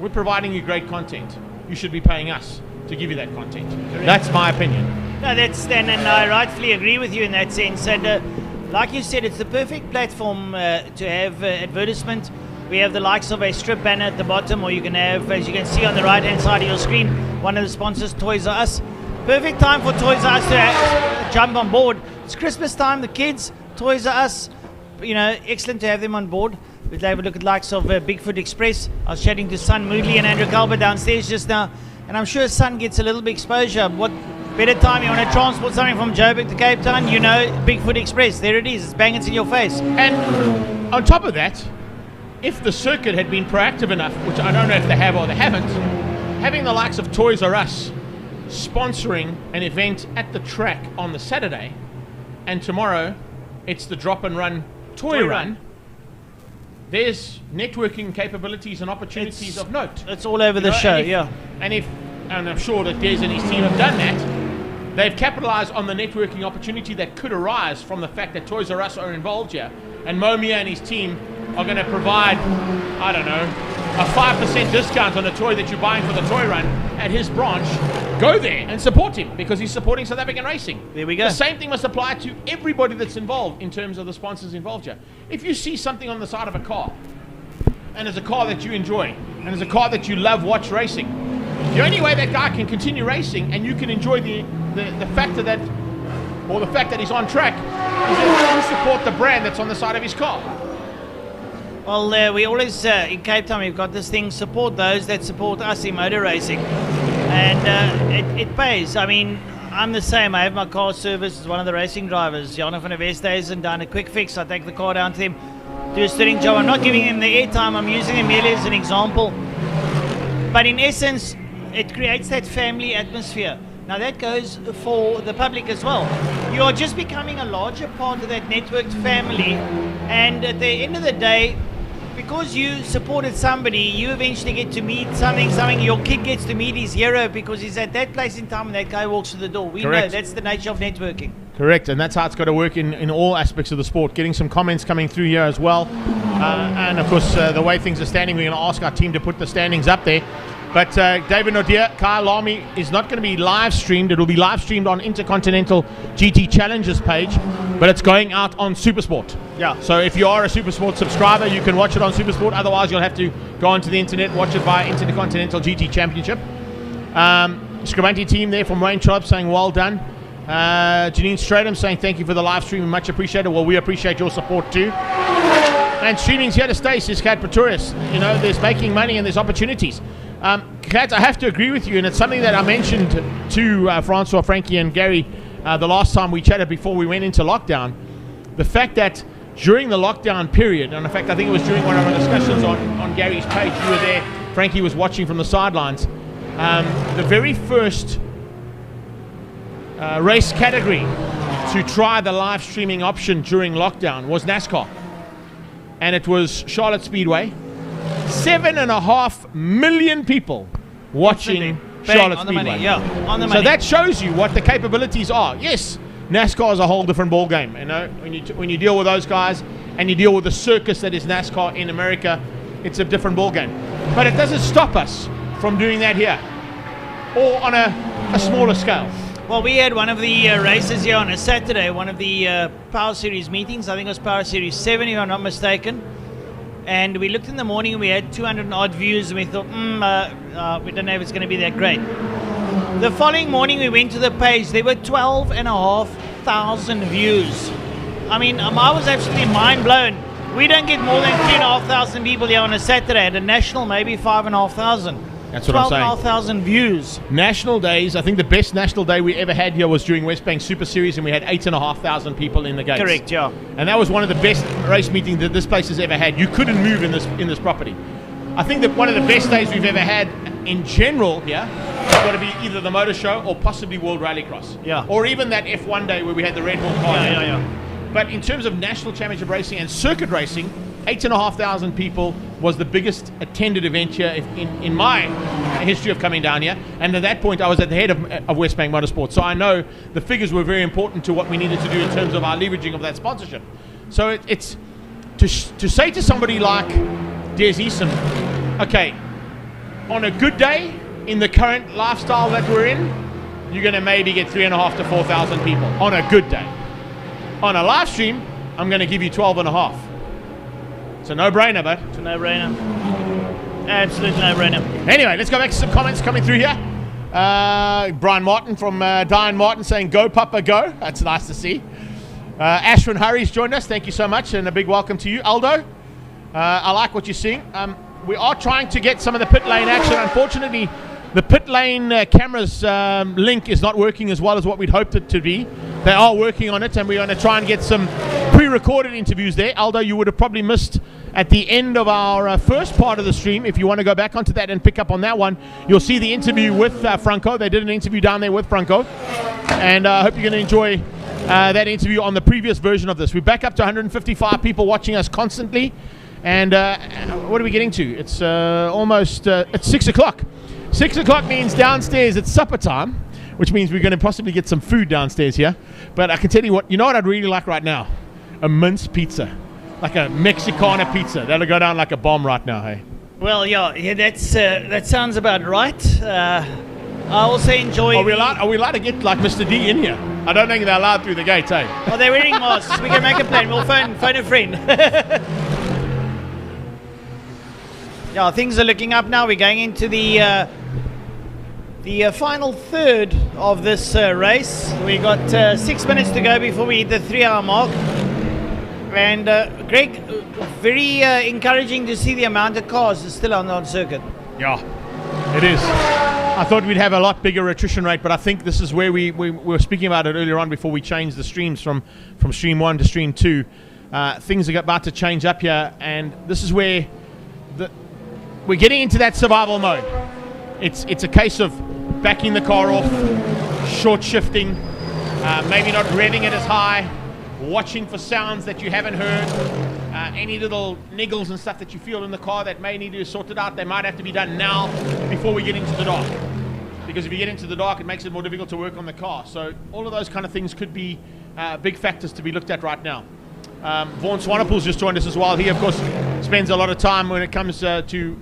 We're providing you great content. You should be paying us to give you that content. That's my opinion. No, and I rightfully agree with you in that sense. And like you said, it's the perfect platform to have advertisement. We have the likes of a strip banner at the bottom, or you can have, as you can see on the right-hand side of your screen, one of the sponsors, Toys R Us. Perfect time for Toys R Us to jump on board. It's Christmas time, the kids, Toys R Us, excellent to have them on board. We'll have a look at the likes of Bigfoot Express. I was chatting to Son Moodley and Andrew Calvert downstairs just now, and I'm sure Son gets a little bit exposure. What better time you want to transport something from Joburg to Cape Town? Bigfoot Express, there it is, it's banging in your face. And on top of that, if the circuit had been proactive enough, which I don't know if they have or they haven't, having the likes of Toys R Us sponsoring an event at the track on the Saturday, and tomorrow it's the drop and run toy run. There's networking capabilities and opportunities of note. It's all over the show, And I'm sure that Des and his team have done that. They've capitalized on the networking opportunity that could arise from the fact that Toys R Us are involved here. And Momia and his team are going to provide, a 5% discount on a toy that you're buying for the toy run at his branch go there and support him because he's supporting South African racing. There we go. The same thing must apply to everybody that's involved in terms of the sponsors involved here. If you see something on the side of a car, and it's a car that you enjoy, and it's a car that you love watch racing, the only way that guy can continue racing and you can enjoy the factor that, or the fact that he's on track, is if you support the brand that's on the side of his car. Well, we always, in Cape Town, we've got this thing, support those that support us in motor racing. And it pays. I mean, I'm the same. I have my car serviced as one of the racing drivers. Janne van der Westhuizen done a quick fix. I take the car down to him, do a steering job. I'm not giving him the airtime. I'm using him merely as an example. But in essence, it creates that family atmosphere. Now that goes for the public as well. You are just becoming a larger part of that networked family. And at the end of the day, because you supported somebody, you eventually get to meet something your kid gets to meet his hero because he's at that place in time when that guy walks through the door. We Correct. know that's the nature of networking. Correct, and that's how it's got to work in all aspects of the sport. Getting some comments coming through here as well. And of course, the way things are standing, we're going to ask our team to put the standings up there. But David Nadir, Kyle Lamy is not going to be live streamed. It will be live streamed on Intercontinental GT Challenges page, but it's going out on Supersport. Yeah. So if you are a Supersport subscriber, you can watch it on Supersport. Otherwise, you'll have to go onto the internet, watch it via Intercontinental GT Championship. Scribanti team there from Wayne Trollope saying well done. Janine Stratham saying thank you for the live stream, much appreciated. Well, we appreciate your support too. And streaming's here to stay, says Kat Pretorius. You know, there's making money and there's opportunities. Kat, I have to agree with you, and it's something that I mentioned to Francois, Frankie, and Gary the last time we chatted before we went into lockdown. The fact that during the lockdown period, and in fact, I think it was during one of our discussions on Gary's page, you were there, Frankie was watching from the sidelines. The very first race category to try the live streaming option during lockdown was NASCAR. And it was Charlotte Speedway. 7.5 million people watching Charlotte on the Speedway. money, yeah, on the So money. that shows you what the capabilities are. Yes, NASCAR is a whole different ball game. You know, when you deal with those guys and you deal with the circus that is NASCAR in America, it's a different ball game. But it doesn't stop us from doing that here, or on a smaller scale. Well, we had one of the races here on a Saturday, one of the Power Series meetings. I think it was Power Series 7, if I'm not mistaken. And we looked in the morning and we had 200 and odd views, and we thought, we don't know if it's going to be that great. The following morning we went to the page, there were 12,500 views. I mean, I was absolutely mind blown. We don't get more than 3,500 people here on a Saturday. At a national, maybe 5,500. That's what I'm saying. 12,500 views. National days, I think the best national day we ever had here was during West Bank Super Series, and we had 8,500 people in the gates. Correct, yeah. And that was one of the best race meetings that this place has ever had. You couldn't move in this property. I think that one of the best days we've ever had in general here has got to be either the Motor Show or possibly World Rallycross. Yeah. Or even that F1 day where we had the Red Bull car. Yeah. But in terms of national championship racing and circuit racing, 8,500 people was the biggest attended event here in my history of coming down here. And at that point, I was at the head of West Bank Motorsport. So I know the figures were very important to what we needed to do in terms of our leveraging of that sponsorship. So it's to say to somebody like Des Eason, okay, on a good day, in the current lifestyle that we're in, you're going to maybe get 3,500 to 4,000 people on a good day. On a live stream, I'm going to give you 12,500. It's a no-brainer, but it's a no-brainer. Absolute no-brainer. Anyway, let's go back to some comments coming through here. Brian Martin from Diane Martin saying, "Go Papa, go." That's nice to see. Ashwin Hurry's joined us. Thank you so much, and a big welcome to you, Aldo. I like what you're seeing. We are trying to get some of the pit lane action. Unfortunately, the pit lane cameras link is not working as well as what we'd hoped it to be. They are working on it, and we're going to try and get some pre-recorded interviews there. Aldo, you would have probably missed at the end of our first part of the stream. If you want to go back onto that and pick up on that one, you'll see the interview with Franco. They did an interview down there with Franco, and I hope you're going to enjoy that interview on the previous version of this. We're back up to 155 people watching us constantly, and what are we getting to? It's almost it's 6 o'clock. 6 o'clock means downstairs it's supper time, which means we're going to possibly get some food downstairs here. But I can tell you what, you know what I'd really like right now? A mince pizza, like a Mexicana pizza. That'll go down like a bomb right now, hey? Well, yeah, that sounds about right. I also enjoy. Are we allowed to get like Mr. D in here? I don't think they're allowed through the gate, eh? Oh, they're wearing masks. We can make a plan. We'll phone a friend. Yeah, things are looking up now. We're going into the final third of this race. We got 6 minutes to go before we hit the 3-hour mark. And Greg, very encouraging to see the amount of cars that's still on circuit. Yeah, it is. I thought we'd have a lot bigger attrition rate, but I think this is where we were speaking about it earlier on before we changed the streams from stream 1 to stream 2. Things are about to change up here, and this is where we're getting into that survival mode. It's a case of backing the car off, short shifting, maybe not revving it as high, watching for sounds that you haven't heard, any little niggles and stuff that you feel in the car that may need to be sorted out. They might have to be done now before we get into the dark, because if you get into the dark, it makes it more difficult to work on the car. So all of those kind of things could be big factors to be looked at right now. Vaughan Swanepoel's just joined us as well. He, of course, spends a lot of time when it comes to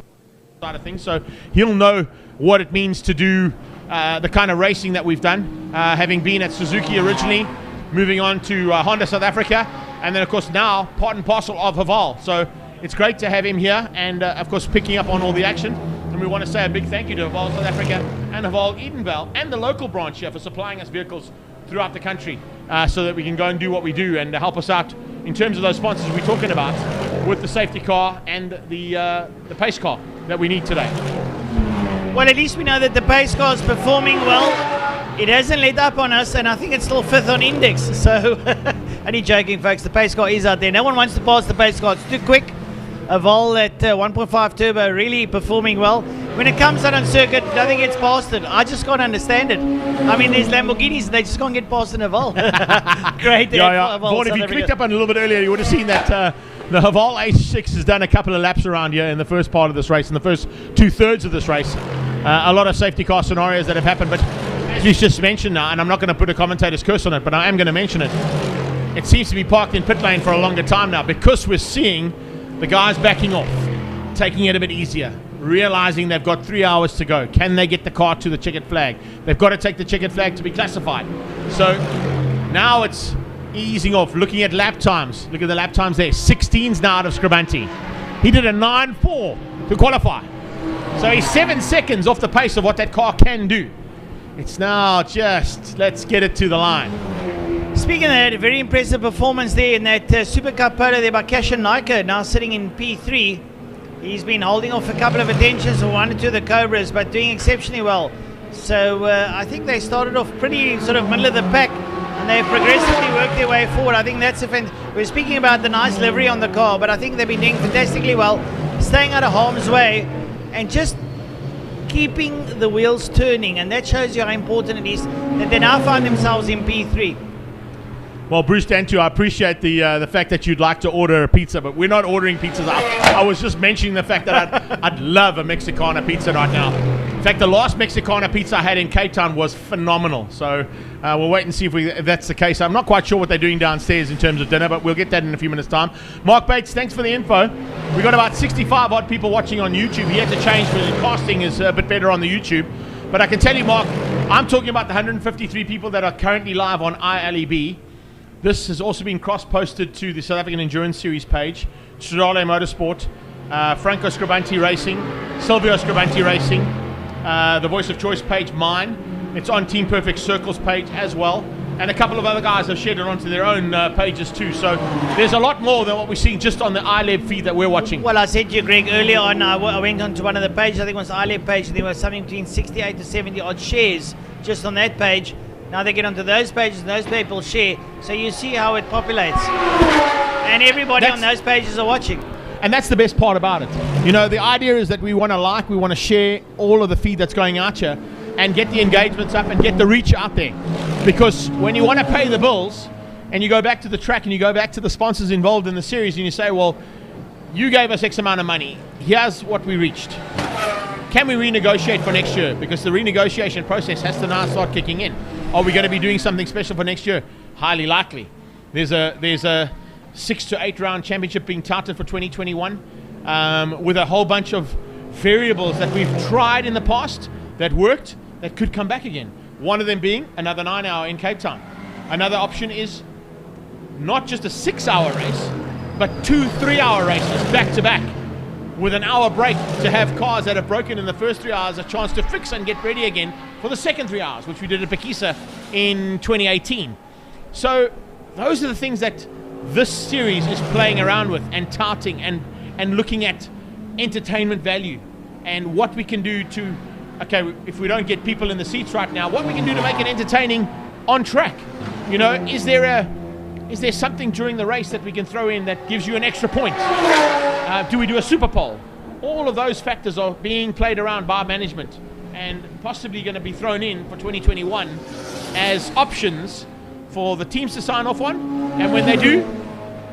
side of things, so he'll know what it means to do the kind of racing that we've done, having been at Suzuki originally, moving on to Honda South Africa, and then of course now part and parcel of Haval. So it's great to have him here, and of course picking up on all the action. And we want to say a big thank you to Haval South Africa and Haval Edenvale and the local branch here for supplying us vehicles throughout the country, so that we can go and do what we do and help us out in terms of those sponsors we're talking about with the safety car and the pace car that we need today. Well, at least we know that the pace car is performing well. It hasn't let up on us, and I think it's still 5th on index. So, only joking, folks. The pace car is out there. No one wants to pass the pace car. It's too quick. A Vol at 1.5 turbo really performing well. When it comes out on circuit, nothing gets past it. I just can't understand it. I mean, there's Lamborghinis, they just can't get past an Haval. Great. Yeah. Vaughan, if you clicked up on a little bit earlier, you would have seen that the Haval H6 has done a couple of laps around here in the first part of this race, in the first 2/3 of this race. A lot of safety car scenarios that have happened, but as you just mentioned now, and I'm not going to put a commentator's curse on it, but I am going to mention it. It seems to be parked in pit lane for a longer time now, because we're seeing the guys backing off, taking it a bit easier, realizing they've got 3 hours to go. Can they get the car to the checkered flag? They've got to take the checkered flag to be classified. So now it's easing off, looking at lap times. Look at the lap times there. 16's now out of Scribanti. He did a 9.4 to qualify. So he's 7 seconds off the pace of what that car can do. It's now just, let's get it to the line. Speaking of that, a very impressive performance there in that Super Cup polo there by Cashin Naika, now sitting in P3. He's been holding off a couple of attentions for 1 or 2 of the Cobras, but doing exceptionally well. So I think they started off pretty sort of middle of the pack, and they've progressively worked their way forward. I think that's we're speaking about the nice livery on the car, but I think they've been doing fantastically well, staying out of harm's way, and just keeping the wheels turning, and that shows you how important it is that they now find themselves in P3. Well, Bruce Dantu, I appreciate the fact that you'd like to order a pizza, but we're not ordering pizzas. I was just mentioning the fact that I'd love a Mexicana pizza right now. In fact, the last Mexicana pizza I had in Cape Town was phenomenal. So we'll wait and see if that's the case. I'm not quite sure what they're doing downstairs in terms of dinner, but we'll get that in a few minutes' time. Mark Bates, thanks for the info. We got about 65 odd people watching on YouTube. He had to change because the casting is a bit better on the YouTube. But I can tell you, Mark, I'm talking about the 153 people that are currently live on ILEB. This has also been cross-posted to the South African Endurance Series page, Stradale Motorsport, Franco Scribanti Racing, Silvio Scribanti Racing, the Voice of Choice page, mine. It's on Team Perfect Circles page as well. And a couple of other guys have shared it onto their own pages too. So there's a lot more than what we're seeing just on the iLab feed that we're watching. Well, I said to you, Greg, earlier on, I went onto one of the pages, I think it was the iLab page, and there was something between 68 to 70 odd shares just on that page. Now they get onto those pages and those people share, so you see how it populates. And everybody on those pages are watching. And that's the best part about it. You know, the idea is that we want to share all of the feed that's going out here and get the engagements up and get the reach out there. Because when you want to pay the bills and you go back to the track and you go back to the sponsors involved in the series and you say, well, you gave us X amount of money, here's what we reached. Can we renegotiate for next year? Because the renegotiation process has to now start kicking in. Are we going to be doing something special for next year? Highly likely. There's a 6 to 8 round championship being touted for 2021 with a whole bunch of variables that we've tried in the past that worked that could come back again. One of them being another 9 hour in Cape Town. Another option is not just a 6 hour race, but 2 3 hour races back to back with an hour break to have cars that have broken in the first 3 hours a chance to fix and get ready again for the second 3 hours, which we did at Pekisa in 2018. So those are the things that this series is playing around with and touting and looking at entertainment value and what we can do to, okay, if we don't get people in the seats right now, what we can do to make it entertaining on track. You know, is there something during the race that we can throw in that gives you an extra point? Do we do a super pole? All of those factors are being played around by management and possibly going to be thrown in for 2021 as options for the teams to sign off on, and when they do,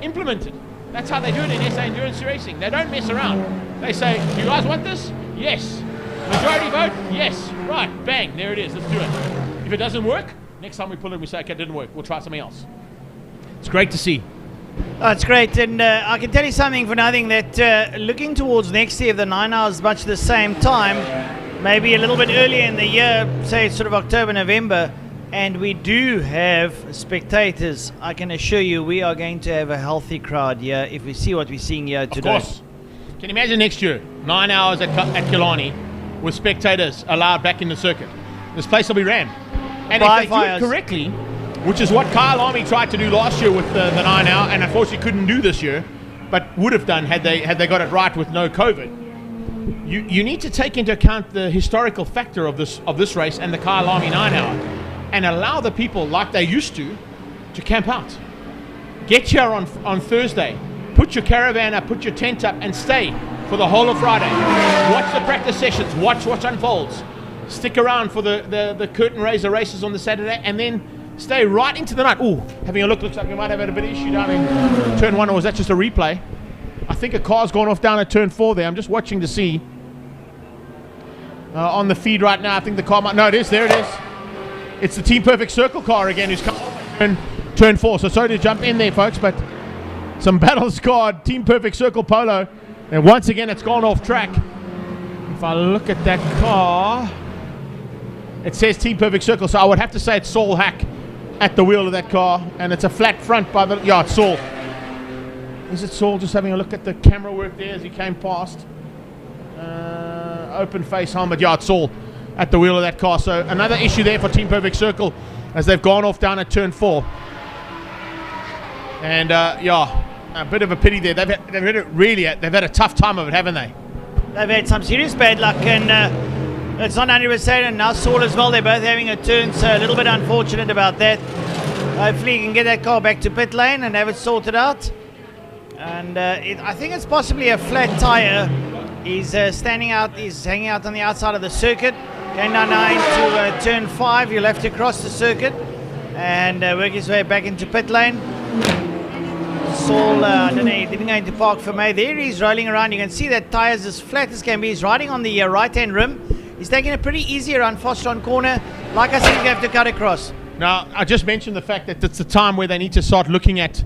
implement it. That's how they do it in SA Endurance Racing. They don't mess around. They say, do you guys want this? Yes. Majority vote? Yes. Right, bang, there it is, let's do it. If it doesn't work, next time we pull it, we say, okay, it didn't work, we'll try something else. It's great to see. Oh, it's great, and I can tell you something for nothing, that looking towards next year, if the 9 hours much the same time, maybe a little bit earlier in the year, say sort of October, November, and we do have spectators, I can assure you we are going to have a healthy crowd here if we see what we're seeing here today. Of course. Can you imagine next year, 9 hours at Killarney with spectators allowed back in the circuit? This place will be rammed. And if they do it correctly, which is what Kyle Army tried to do last year with the 9 hour, and unfortunately couldn't do this year, but would have done had they got it right with no COVID. You need to take into account the historical factor of this race and the Kyle Army 9 hour, and allow the people like they used to camp out. Get here on Thursday, put your caravan up, put your tent up, and stay for the whole of Friday. Watch the practice sessions, watch what unfolds. Stick around for the curtain raiser races on the Saturday, and then stay right into the night. Oh, having a look, looks like we might have had a bit of issue down in turn 1, or was that just a replay? I think a car's gone off down at turn 4 there. I'm just watching to see. On the feed right now, I think the car might, no, it is, there it is. It's the Team Perfect Circle car again who's come in turn 4. So sorry to jump in there, folks, but some battle-scarred Team Perfect Circle Polo. And once again, it's gone off track. If I look at that car, it says Team Perfect Circle, so I would have to say it's Saul Hack at the wheel of that car, and it's a flat front by the, yeah, it's Saul. Is it Saul? Just having a look at the camera work there as he came past. Open face helmet, yeah, it's Saul at the wheel of that car. So another issue there for Team Perfect Circle as they've gone off down at turn 4. And yeah, a bit of a pity there. They've had a tough time of it, haven't they? They've had some serious bad luck, and it's not 100%, and now Saul as well. They're both having a turn, so a little bit unfortunate about that. Hopefully he can get that car back to pit lane and have it sorted out. And I think it's possibly a flat tire. He's standing out, he's hanging out on the outside of the circuit. Going down now into turn 5, you'll have to cross the circuit and work his way back into pit lane. Saul, I don't know, he didn't go into park for May. There he's rolling around. You can see that tyre's as flat as can be. He's riding on the right-hand rim. He's taking a pretty easy around Fostron corner. Like I said, you have to cut across. Now, I just mentioned the fact that it's the time where they need to start looking at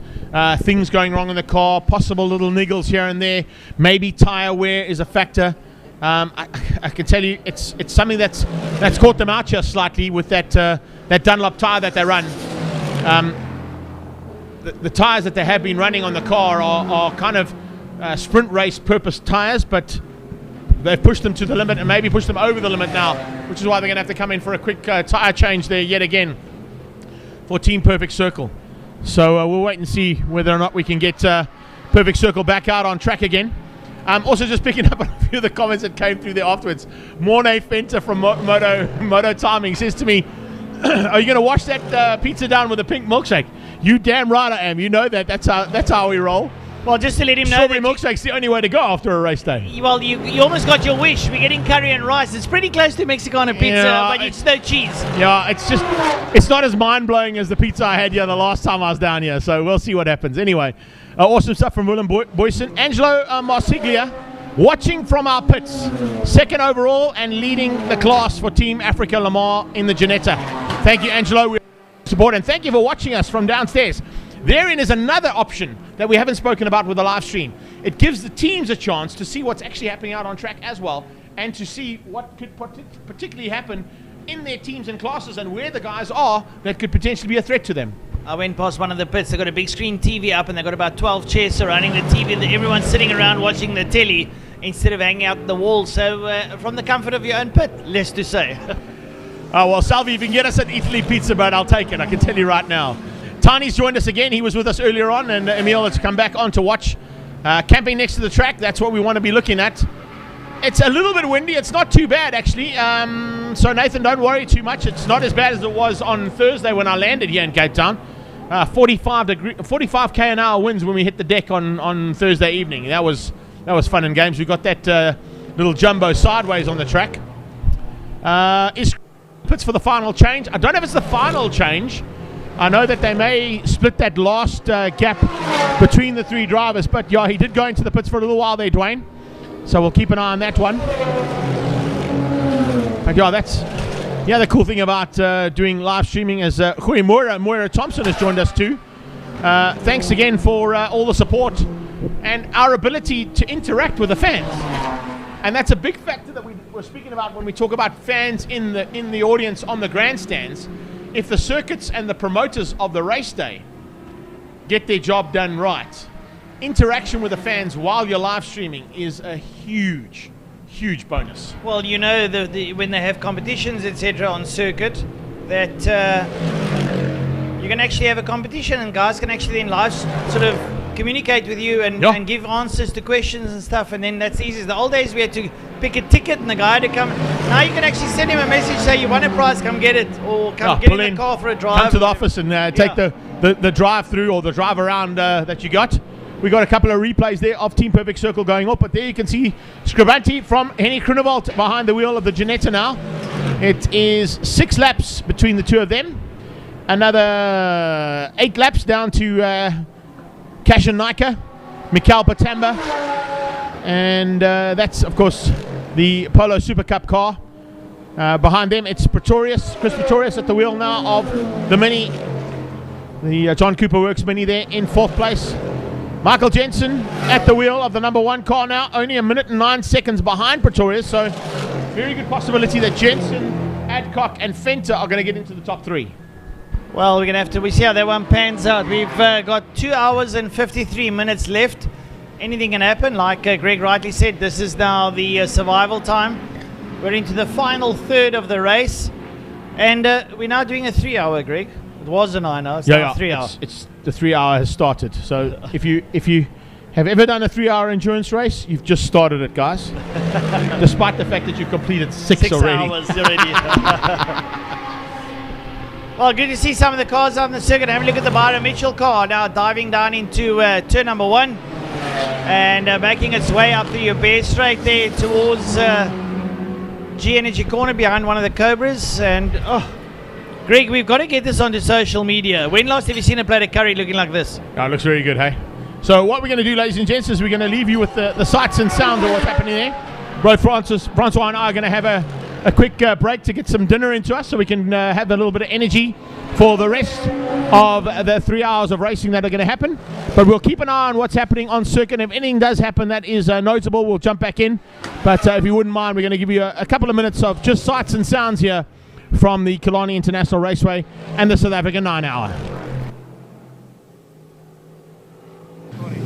things going wrong in the car, possible little niggles here and there. Maybe tyre wear is a factor. I can tell you it's something that's caught them out here slightly with that Dunlop tyre that they run. The tyres that they have been running on the car are kind of sprint race purpose tyres, but they've pushed them to the limit and maybe pushed them over the limit now, which is why they're going to have to come in for a quick tyre change there yet again for Team Perfect Circle. So we'll wait and see whether or not we can get Perfect Circle back out on track again. Also just picking up on a few of the comments that came through there afterwards. Mornay Fenter from Moto Timing says to me, are you going to wash that pizza down with a pink milkshake? You damn right I am. You know that. That's how we roll. Well, just to let him know, strawberry milkshake's the only way to go after a race day. Well, you almost got your wish. We're getting curry and rice. It's pretty close to Mexicana pizza, Yeah, but it's no cheese. Yeah, it's not as mind-blowing as the pizza I had here the last time I was down here, so we'll see what happens. Anyway, awesome stuff from Willem Boyson. Angelo Marsiglia, watching from our pits, second overall and leading the class for Team Africa Lamar in the Ginetta. Thank you, Angelo. We support, and thank you for watching us from downstairs. Therein is another option that we haven't spoken about with the live stream. It gives the teams a chance to see what's actually happening out on track as well, and to see what could particularly happen in their teams and classes and where the guys are that could potentially be a threat to them. I went past one of the pits. They've got a big screen TV up, and they've got about 12 chairs surrounding the TV. Everyone's sitting around watching the telly instead of hanging out the wall. So from the comfort of your own pit, less to say. Oh, well, Salvi, if you can get us an Italy pizza bread, I'll take it. I can tell you right now. Tiny's joined us again. He was with us earlier on, and Emil has come back on to watch. Camping next to the track, that's what we want to be looking at. It's a little bit windy. It's not too bad, actually. So, Nathan, don't worry too much. It's not as bad as it was on Thursday when I landed here in Cape Town. 45 k/h winds when we hit the deck on Thursday evening. That was fun and games. We got that little jumbo sideways on the track. Is pits for the final change. I don't know if it's the final change. I know that they may split that last gap between the three drivers, but yeah, he did go into the pits for a little while there, Dwayne. So we'll keep an eye on that one. And yeah, that's the other cool thing about doing live streaming is Moira Thompson has joined us too. Thanks again for all the support and our ability to interact with the fans. And that's a big factor that we're speaking about when we talk about fans in the audience on the grandstands. If the circuits and the promoters of the race day get their job done right, interaction with the fans while you're live streaming is a huge bonus. Well, you know, when they have competitions, etc., on circuit, that you can actually have a competition and guys can actually then live sort of communicate with you and give answers to questions and stuff, and then that's easy. The old days we had to pick a ticket and the guy to come. Now you can actually send him a message, say you want a prize, come get it, or come get in the car for a drive. Come to the office and take the drive through or the drive around that you got. We got a couple of replays there of Team Perfect Circle going up, but there you can see Scribanti from Henny Grunewald behind the wheel of the Ginetta now. It is 6 laps between the two of them. Another 8 laps down to Cashin Naika, Mikhail Batamba, and that's, of course, the Polo Super Cup car. Behind them, it's Chris Pretorius at the wheel now of the Mini, the John Cooper Works Mini there in 4th place. Michael Jensen at the wheel of the number 1 car now, only 1 minute and 9 seconds behind Pretorius, so very good possibility that Jensen, Adcock and Fenter are going to get into the top 3. Well, we're going to we see how that one pans out. We've got 2 hours and 53 minutes left. Anything can happen. Like Greg rightly said, this is now the survival time. We're into the final third of the race. And we're now doing a 3 hour, Greg. It was a 9 hour, it's now 3 hours. It's the 3 hour has started. So if you have ever done a 3 hour endurance race, you've just started it, guys. Despite the fact that you've completed 6 already. 6 hours already. Well, good to see some of the cars on the circuit. Have a look at the Byron Mitchell car now diving down into turn number 1 and making its way up the Bear Straight there towards G Energy Corner behind one of the Cobras. And Greg, we've got to get this onto social media. When last have you seen a plate of curry looking like this? Oh, it looks very good, hey? So what we're going to do, ladies and gents, is we're going to leave you with the sights and sounds of what's happening there. Both Francois and I are going to have a quick break to get some dinner into us so we can have a little bit of energy for the rest of the 3 hours of racing that are going to happen. But we'll keep an eye on what's happening on circuit. If anything does happen that is notable, we'll jump back in. But if you wouldn't mind, we're going to give you a couple of minutes of just sights and sounds here from the Killarney International Raceway and the South African 9 hour.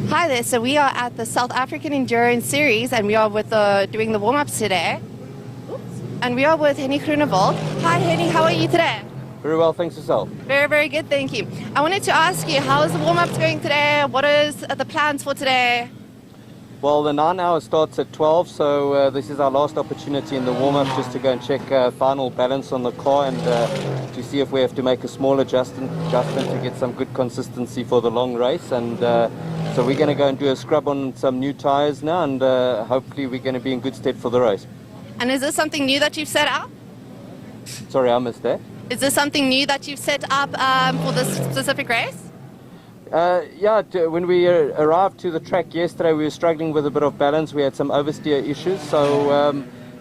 Hi there, so we are at the South African Endurance Series and we are with doing the warm-ups today. And we are with Henny Grunewald. Hi Henny, how are you today? Very well, thanks yourself. Very, very good, thank you. I wanted to ask you, how is the warm-ups going today? What is the plans for today? Well, the 9 hour starts at 12, so this is our last opportunity in the warm-up just to go and check final balance on the car and to see if we have to make a small adjustment to get some good consistency for the long race. And so we're going to go and do a scrub on some new tires now, and hopefully we're going to be in good stead for the race. And is this something new that you've set up? Sorry, I missed that. Is this something new that you've set up for this specific race? Yeah, when we arrived to the track yesterday, we were struggling with a bit of balance. We had some oversteer issues. So,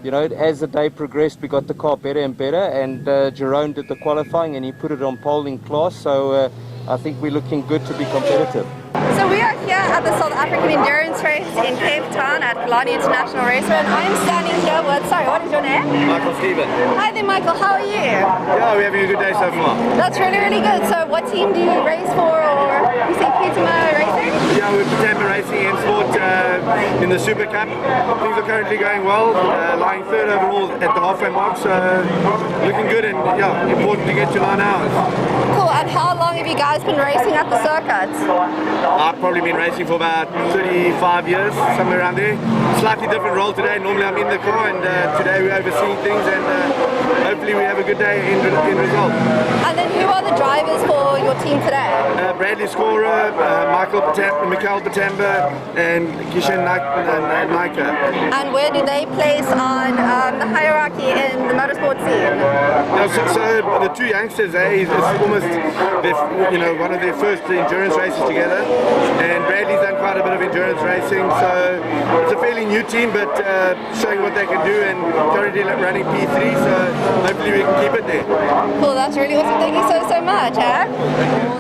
you know, as the day progressed, we got the car better and better. And Jerome did the qualifying and he put it on pole in class. So I think we're looking good to be competitive. So So we are here at the South African Endurance Race in Cape Town at Killarney International Raceway, and I'm standing here with, sorry, what is your name? Michael Steven. Hi there, Michael, how are you? Yeah, we're having a good day so far. That's really, really good. So what team do you race for, or you say Kitama Racing? Yeah, we're Tampa Racing M Sport in the Super Cup. Things are currently going well, lying third overall at the halfway mark, so looking good and yeah, important to get to 9 hours. Cool, and how long have you guys been racing at the circuit? I've probably been racing for about 35 years, somewhere around there. Slightly different role today. Normally I'm in the car, and today we're overseeing things, and hopefully we have a good day in result. And then who are the drivers for your team today? Bradley Scorer, Mikhail Patamba, and Kishan Naika. And where do they place on the hierarchy in the motorsport scene? So the two youngsters, it's almost one of their first endurance races together, and Bradley's done quite a bit of endurance racing, so it's a fairly new team, but showing what they can do, and currently running P3, so hopefully we can keep it there. Cool, that's really awesome. Thank you so much.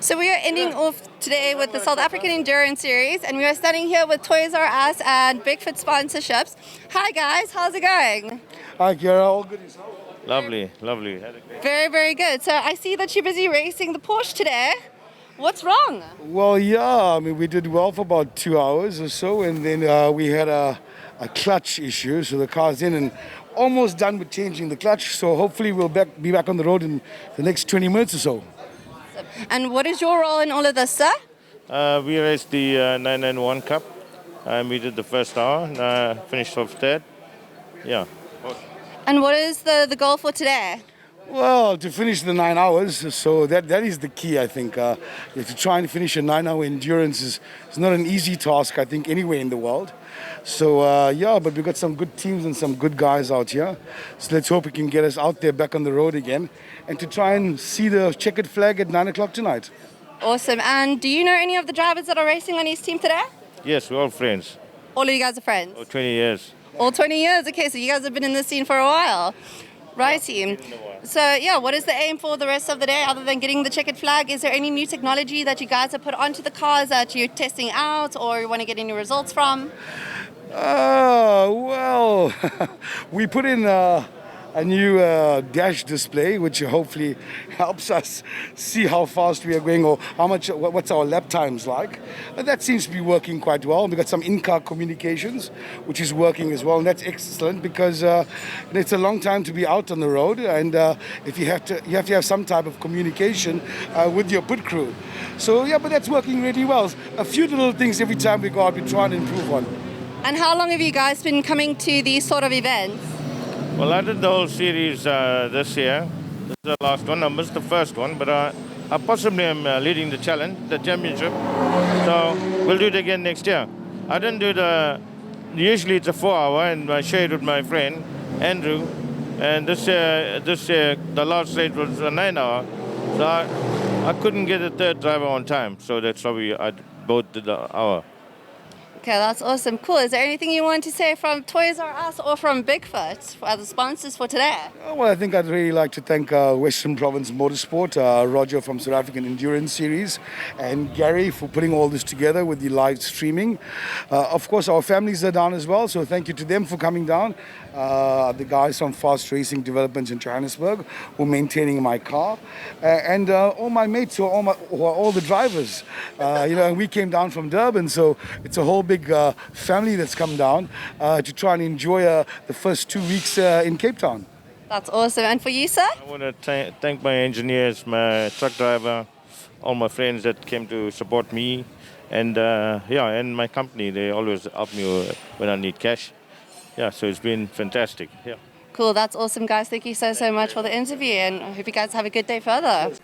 So we are ending off today with the South African Endurance Series, and we are standing here with Toys R Us and Bigfoot sponsorships. Hi guys, how's it going? Hi Kira, all good yourself? Lovely. Very, very good. So I see that you're busy racing the Porsche today. What's wrong? Well, yeah, I mean, we did well for about 2 hours or so, and then we had a clutch issue, so the car's in and almost done with changing the clutch, so hopefully we'll be back on the road in the next 20 minutes or so. And what is your role in all of this, sir? We raced the 991 Cup, and we did the first hour, and finished off third. Yeah. And what is the goal for today? Well, to finish the 9 hours, so that is the key, I think. To try and finish a 9-hour endurance is not an easy task, I think, anywhere in the world. So, yeah, but we've got some good teams and some good guys out here. So let's hope we can get us out there back on the road again and to try and see the checkered flag at 9 o'clock tonight. Awesome. And do you know any of the drivers that are racing on his team today? Yes, we're all friends. All of you guys are friends? Oh, 20 years. All 20 years? Okay, so you guys have been in this scene for a while. Right, team. So, yeah, what is the aim for the rest of the day other than getting the checkered flag? Is there any new technology that you guys have put onto the cars that you're testing out or you want to get any results from? Well, we put in a new dash display, which hopefully helps us see how fast we are going or what's our lap times like. That seems to be working quite well. We've got some in-car communications, which is working as well, and that's excellent because it's a long time to be out on the road, and if you have to have some type of communication with your pit crew. So yeah, but that's working really well. A few little things every time we go out, we try and improve on. And how long have you guys been coming to these sort of events? Well, I did the whole series this year. This is the last one. I missed the first one, but I possibly am leading the championship. So we'll do it again next year. I didn't do usually it's a 4-hour, and I shared with my friend, Andrew. And this year, the last race was a 9-hour. So I couldn't get a third driver on time. So that's why I both did the hour. Okay, that's awesome. Cool. Is there anything you want to say from Toys R Us or from Bigfoot as the sponsors for today? Well, I think I'd really like to thank Western Province Motorsport, Roger from South African Endurance Series, and Gary for putting all this together with the live streaming. Of course, our families are down as well, so thank you to them for coming down. The guys from Fast Racing Developments in Johannesburg who are maintaining my car, and all my mates who are all the drivers. And we came down from Durban, so it's a whole big family that's come down to try and enjoy the first 2 weeks in Cape Town. That's awesome. And for you, sir? I want to thank my engineers, my truck driver, all my friends that came to support me, And and my company, they always help me when I need cash. Yeah, so it's been fantastic. Yeah. Cool, that's awesome, guys. Thank you so much for the interview, and I hope you guys have a good day further.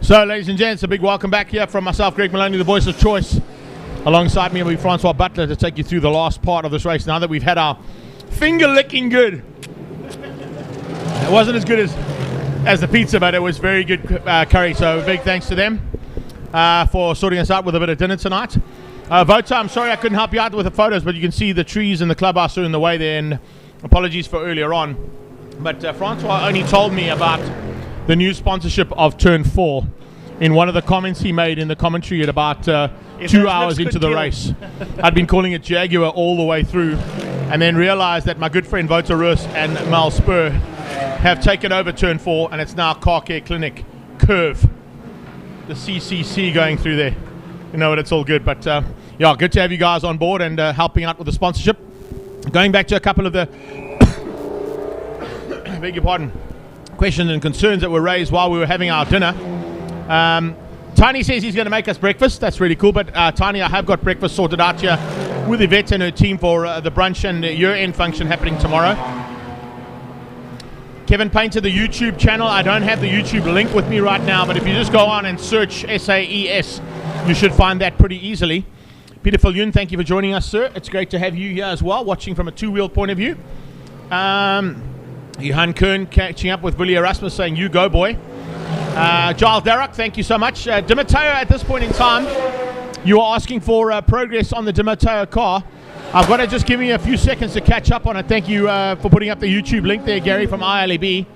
So, ladies and gents, a big welcome back here from myself, Greg Maloney, the voice of choice. Alongside me will be Francois Butler to take you through the last part of this race. Now that we've had our finger-licking good. It wasn't as good as the pizza, but it was very good curry. So, big thanks to them for sorting us out with a bit of dinner tonight. Vota, I'm sorry I couldn't help you out with the photos, but you can see the trees in the clubhouse are in the way there, and apologies for earlier on. But Francois only told me about the new sponsorship of Turn 4 in one of the comments he made in the commentary at about 2 hours into the race. I'd been calling it Jaguar all the way through, and then realized that my good friend Vota Roos and Mal Spur have taken over Turn 4, and it's now Car Care Clinic Curve. The CCC going through there. You know what, it's all good. But yeah, good to have you guys on board and helping out with the sponsorship. Going back to a couple of the beg your pardon, questions and concerns that were raised while we were having our dinner. Tiny says he's going to make us breakfast. That's really cool. But Tiny, I have got breakfast sorted out here with Yvette and her team for the brunch and year-end function happening tomorrow. Kevin painted the YouTube channel. I don't have the YouTube link with me right now, but if you just go on and search SAES, you should find that pretty easily. Peter Falyun, thank you for joining us, sir. It's great to have you here as well, watching from a two-wheel point of view. Johan Kern catching up with Willie Erasmus saying, you go, boy. Giles Darroch, thank you so much. Di Matteo, at this point in time, you are asking for progress on the Di Matteo car. I've got to just give me a few seconds to catch up on it. Thank you for putting up the YouTube link there, Gary, from ILEB.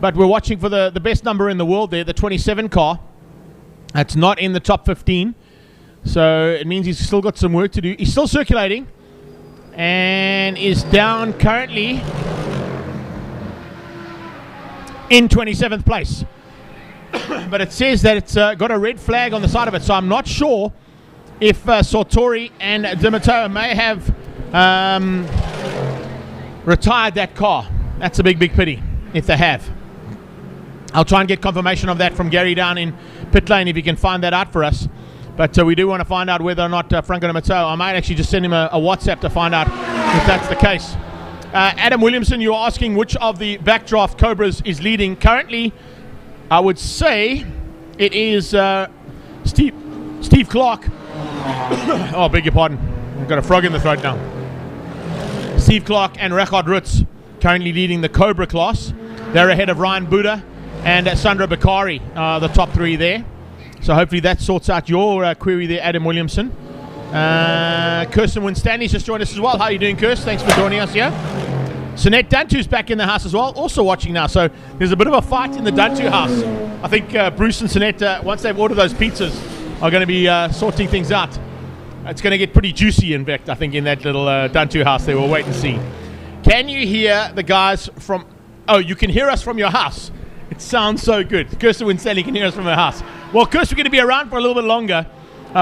But we're watching for the best number in the world there, the 27 car. That's not in the top 15. So it means he's still got some work to do. He's still circulating and is down currently in 27th place. But it says that it's got a red flag on the side of it, so I'm not sure if Sartori and Di Matteo may have retired that car. That's a big pity if they have. I'll try and get confirmation of that from Gary down in pit lane if he can find that out for us. But we do want to find out whether or not Franco Di Matteo, I might actually just send him a WhatsApp to find out if that's the case. Adam Williamson, you're asking which of the backdraft Cobras is leading. Currently, I would say it is Steve Clark. Oh, beg your pardon. I've got a frog in the throat now. Steve Clark and Rechard Rutz currently leading the Cobra class. They're ahead of Ryan Buda and Sandra Bakari, the top three there. So hopefully that sorts out your query there, Adam Williamson. Kirsten Winstanley's just joined us as well. How are you doing, Kirsten? Thanks for joining us here. Sunette Dantu's back in the house as well, also watching now. So there's a bit of a fight in the Dantu house. I think Bruce and Sunette, once they've ordered those pizzas, are going to be sorting things out. It's going to get pretty juicy, in fact, I think, in that little Dantu house there. We'll wait and see. Can you hear the guys from... Oh, you can hear us from your house. It sounds so good. Kirsten Winstanley can hear us from her house. Well, Kirsten, we're going to be around for a little bit longer.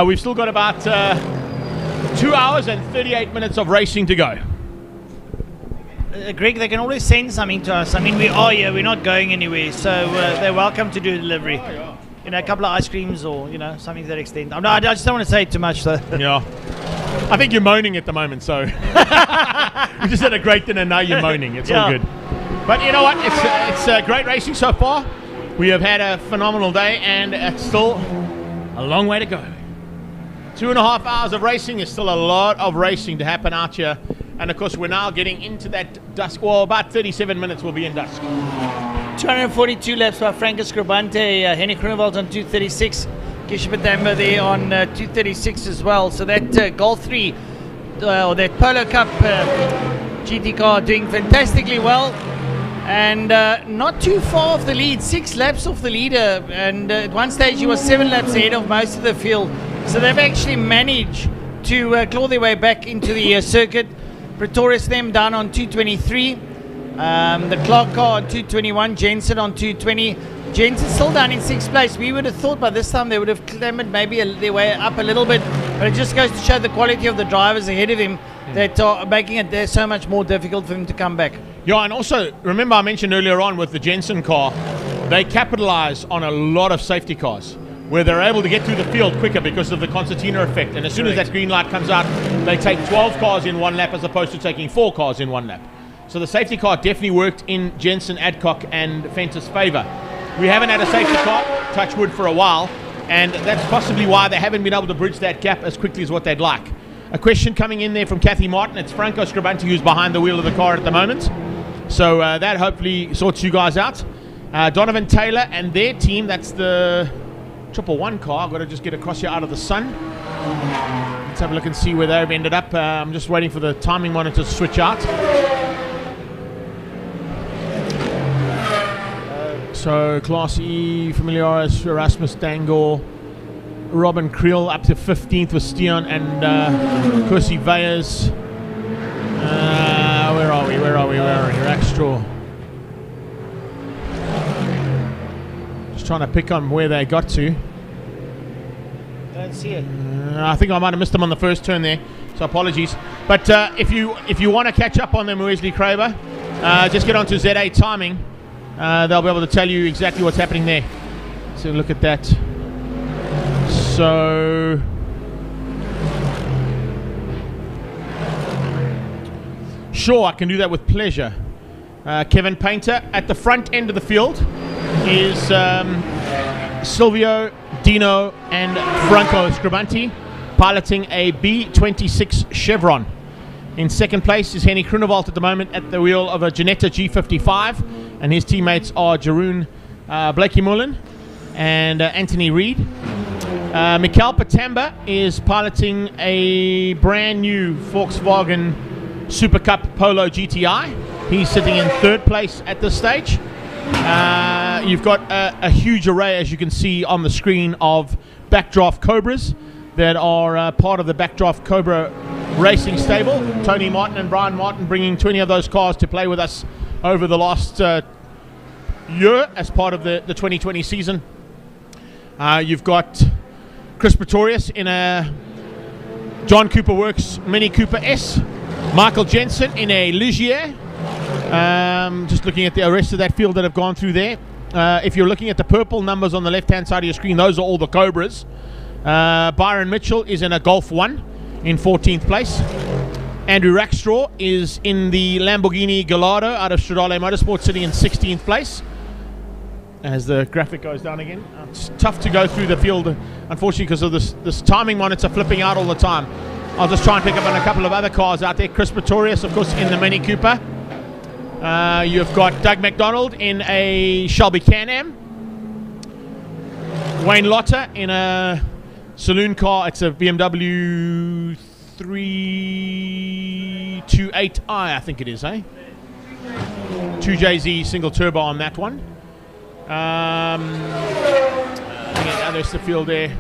We've still got about 2 hours and 38 minutes of racing to go. Greg, they can always send something to us. I mean, we are here. We're not going anywhere. So they're welcome to do a delivery. You know, a couple of ice creams or, you know, something to that extent. I just don't want to say too much, though. Yeah. I think you're moaning at the moment, so. You just had a great dinner, now you're moaning. It's all good. But you know what? It's great racing so far. We have had a phenomenal day, and it's still a long way to go. 2.5 hours of racing is still a lot of racing to happen out here. And of course, we're now getting into that Dusk. Well, about 37 minutes we'll be in Dusk. 242 laps by Franco Scribante, Henrik Grunewald on 236. Kishipatamber there on 236 as well. So that Golf 3, or that Polo Cup GT car doing fantastically well. And not too far off the lead, 6 laps off the leader. And at one stage he was 7 laps ahead of most of the field. So they've actually managed to claw their way back into the circuit. Pretorius them down on 223. The Clark car on 221. Jensen on 220. Jensen still down in 6th place. We would have thought by this time they would have clambered maybe their way up a little bit. But it just goes to show the quality of the drivers ahead of him that are making it so much more difficult for him to come back. Yeah, and also, remember I mentioned earlier on with the Jensen car, they capitalize on a lot of safety cars where they're able to get through the field quicker because of the concertina effect. And as soon as that green light comes out, they take 12 cars in one lap as opposed to taking 4 cars in one lap. So the safety car definitely worked in Jensen, Adcock and Fenton's favour. We haven't had a safety car, touch wood, for a while, and that's possibly why they haven't been able to bridge that gap as quickly as what they'd like. A question coming in there from Kathy Martin. It's Franco Scribanti who's behind the wheel of the car at the moment. So that hopefully sorts you guys out. Donovan Taylor and their team, that's the 111 car. I've got to just get across here out of the sun. Let's have a look and see where they've ended up. I'm just waiting for the timing monitor to switch out. So Class E, Familiaris, Erasmus Dangor, Robin Creel up to 15th with Stian and Kursi Veyers. Where are we? Rackstraw. Just trying to pick on where they got to. Don't see it. I think I might have missed them on the first turn there, so apologies. But if you want to catch up on them, Wesley Craver, just get onto ZA Timing. They'll be able to tell you exactly what's happening there. So look at that. So sure, I can do that with pleasure. Kevin Painter at the front end of the field is Silvio, Dino and Franco Scribanti piloting a B26 Chevron. In second place is Henny Krunewald at the moment at the wheel of a Ginetta G55, and his teammates are Jeroen Blakey-Mullen and Anthony Reid. Mikael Patamba is piloting a brand new Volkswagen Super Cup Polo GTI. He's sitting in third place at this stage. You've got a huge array, as you can see on the screen, of Backdraft Cobras that are part of the Backdraft Cobra racing stable. Tony Martin and Brian Martin bringing 20 of those cars to play with us over the last year as part of the 2020 season. You've got Chris Pretorius in a John Cooper Works Mini Cooper S. Michael Jensen in a Ligier. Just looking at the rest of that field that have gone through there. If you're looking at the purple numbers on the left-hand side of your screen, those are all the Cobras. Byron Mitchell is in a Golf 1 in 14th place. Andrew Rackstraw is in the Lamborghini Gallardo out of Stradale Motorsport, sitting in 16th place. As the graphic goes down again, it's tough to go through the field, unfortunately, because of this timing monitor flipping out all the time. I'll just try and pick up on a couple of other cars out there. Chris Pretorius, of course, in the Mini Cooper. You've got Doug McDonald in a Shelby Can-Am. Wayne Lotter in a saloon car. It's a BMW 328i, I think it is, eh? 2JZ single turbo on that one. There's the field there.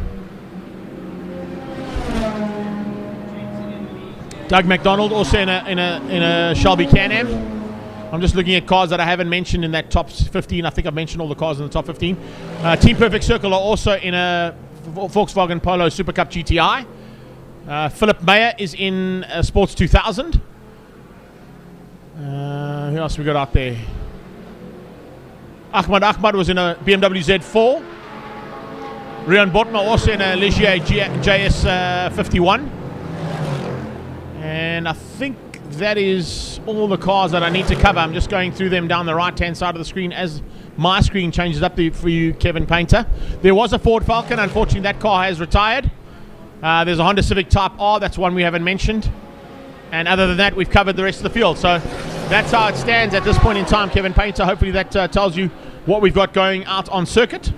Doug McDonald also in a Shelby Can-Am. I'm just looking at cars that I haven't mentioned in that top 15. I think I've mentioned all the cars in the top 15. Team Perfect Circle are also in a Volkswagen Polo Super Cup GTI. Philip Mayer is in a Sports 2000. Who else we got out there? Ahmad was in a BMW Z4. Rian Botma also in a Ligier JS 51. And I think that is all the cars that I need to cover. I'm just going through them down the right-hand side of the screen as my screen changes up for you, Kevin Painter. There was a Ford Falcon. Unfortunately, that car has retired. There's a Honda Civic Type R. That's one we haven't mentioned. And other than that, we've covered the rest of the field. So that's how it stands at this point in time, Kevin Painter. Hopefully that tells you what we've got going out on circuit.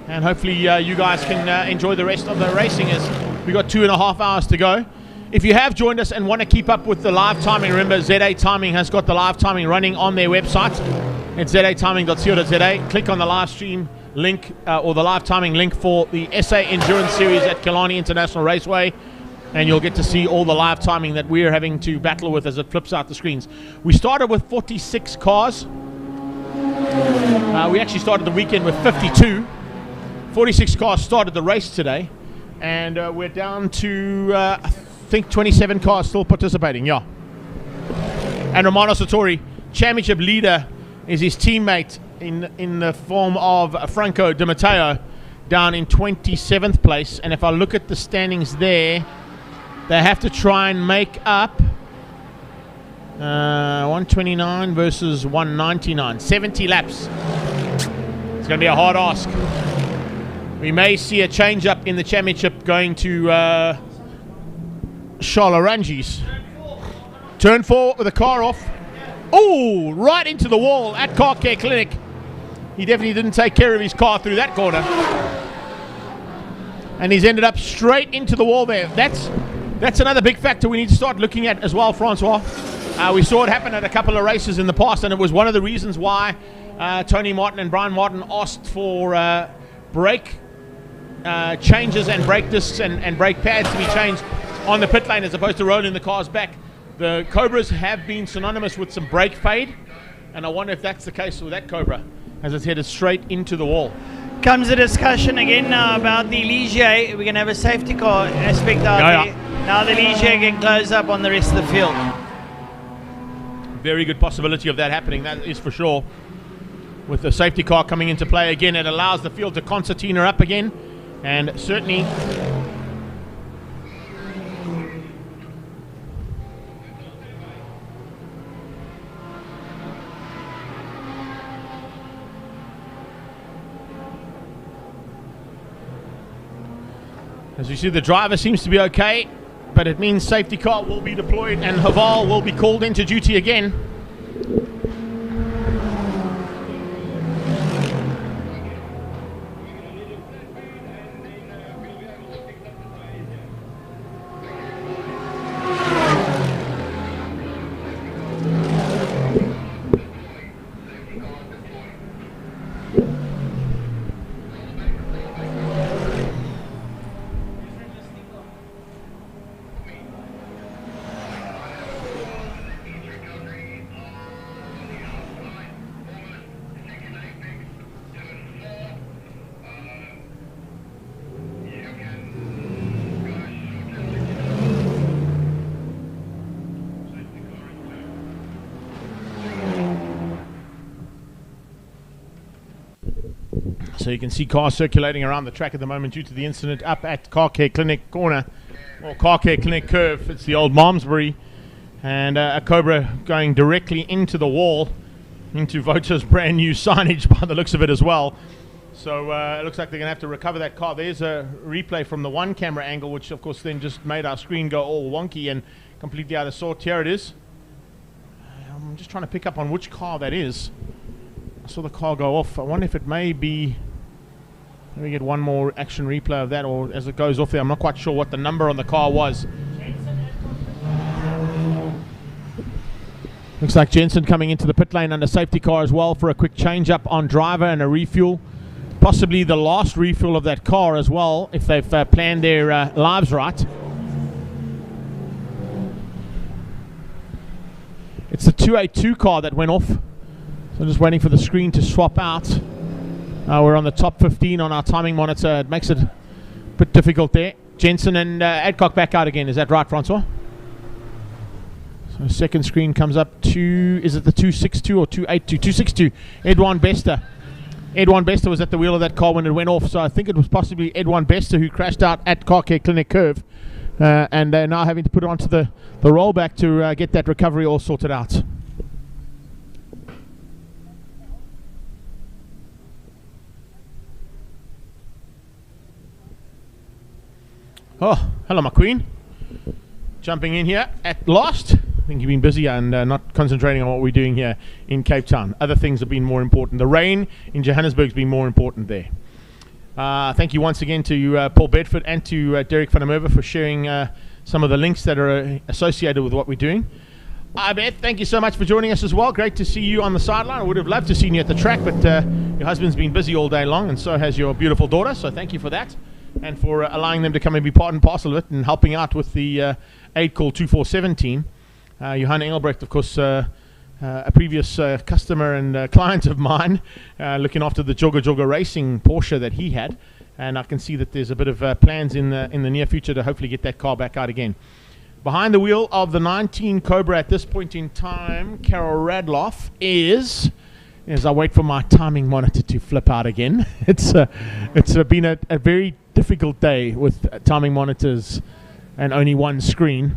And hopefully you guys can enjoy the rest of the racing as we've got 2.5 hours to go. If you have joined us and want to keep up with the live timing, remember ZA Timing has got the live timing running on their website. It's zatiming.co.za. Click on the live stream link or the live timing link for the SA Endurance Series at Killarney International Raceway, and you'll get to see all the live timing that we're having to battle with as it flips out the screens. We started with 46 cars. We actually started the weekend with 52. 46 cars started the race today, and we're down to I think 27 cars still participating. Yeah. And Romano Sartori, championship leader, is his teammate in the form of Franco Di Matteo, down in 27th place. And if I look at the standings there, they have to try and make up 129 versus 199, 70 laps. It's going to be a hard ask. We may see a change up in the championship going to Charles Rangi's. Turn 4 with the car off. Oh, right into the wall at Car Care Clinic. He definitely didn't take care of his car through that corner. And he's ended up straight into the wall there. That's another big factor we need to start looking at as well, Francois. We saw it happen at a couple of races in the past, and it was one of the reasons why Tony Martin and Brian Martin asked for brake changes and brake discs and brake pads to be changed on the pit lane as opposed to rolling the cars back. The Cobras have been synonymous with some brake fade, and I wonder if that's the case with that Cobra as it's headed straight into the wall. Comes a discussion again now about the Ligier. We're going to have a safety car aspect out there. Now the Ligier can close up on the rest of the field. Very good possibility of that happening, that is for sure. With the safety car coming into play again, it allows the field to concertina up again, and certainly as you see, the driver seems to be okay, but it means safety car will be deployed and Haval will be called into duty again. So you can see cars circulating around the track at the moment due to the incident up at Car Care Clinic corner, or Car Care Clinic curve. It's the old Malmesbury, and a Cobra going directly into the wall, into Vota's brand new signage by the looks of it as well. So it looks like they're going to have to recover that car. There's a replay from the one camera angle, which of course then just made our screen go all wonky and completely out of sort. Here it is. I'm just trying to pick up on which car that is. I saw the car go off. I wonder if it may be... Let me get one more action replay of that, or as it goes off there. I'm not quite sure what the number on the car was. Looks like Jensen coming into the pit lane under safety car as well for a quick change up on driver and a refuel. Possibly the last refuel of that car as well, if they've planned their lives right. It's the 282 car that went off. So I'm just waiting for the screen to swap out. We're on the top 15 on our timing monitor. It makes it a bit difficult there. Jensen and Adcock back out again. Is that right, Francois? So second screen comes up to, is it the 262 or 282? 262. Edouard Bester. Edouard Bester was at the wheel of that car when it went off. So I think it was possibly Edouard Bester who crashed out at Car Care Clinic curve. And they're now having to put it onto the rollback to get that recovery all sorted out. Oh, hello, my queen. Jumping in here at last. I think you've been busy and not concentrating on what we're doing here in Cape Town. Other things have been more important. The rain in Johannesburg has been more important there. Thank you once again to Paul Bedford and to Derek van der Merwe for sharing some of the links that are associated with what we're doing. Beth, thank you so much for joining us as well. Great to see you on the sideline. I would have loved to see you at the track, but your husband's been busy all day long, and so has your beautiful daughter, so thank you for that, and for allowing them to come and be part and parcel of it and helping out with the Aid Call 247 team. Johan Engelbrecht, of course, a previous customer and client of mine, looking after the Jogga Jogga Racing Porsche that he had, and I can see that there's a bit of plans in the near future to hopefully get that car back out again. Behind the wheel of the 19 Cobra at this point in time, Carol Radloff is, as I wait for my timing monitor to flip out again, it's been a very difficult day with timing monitors and only one screen.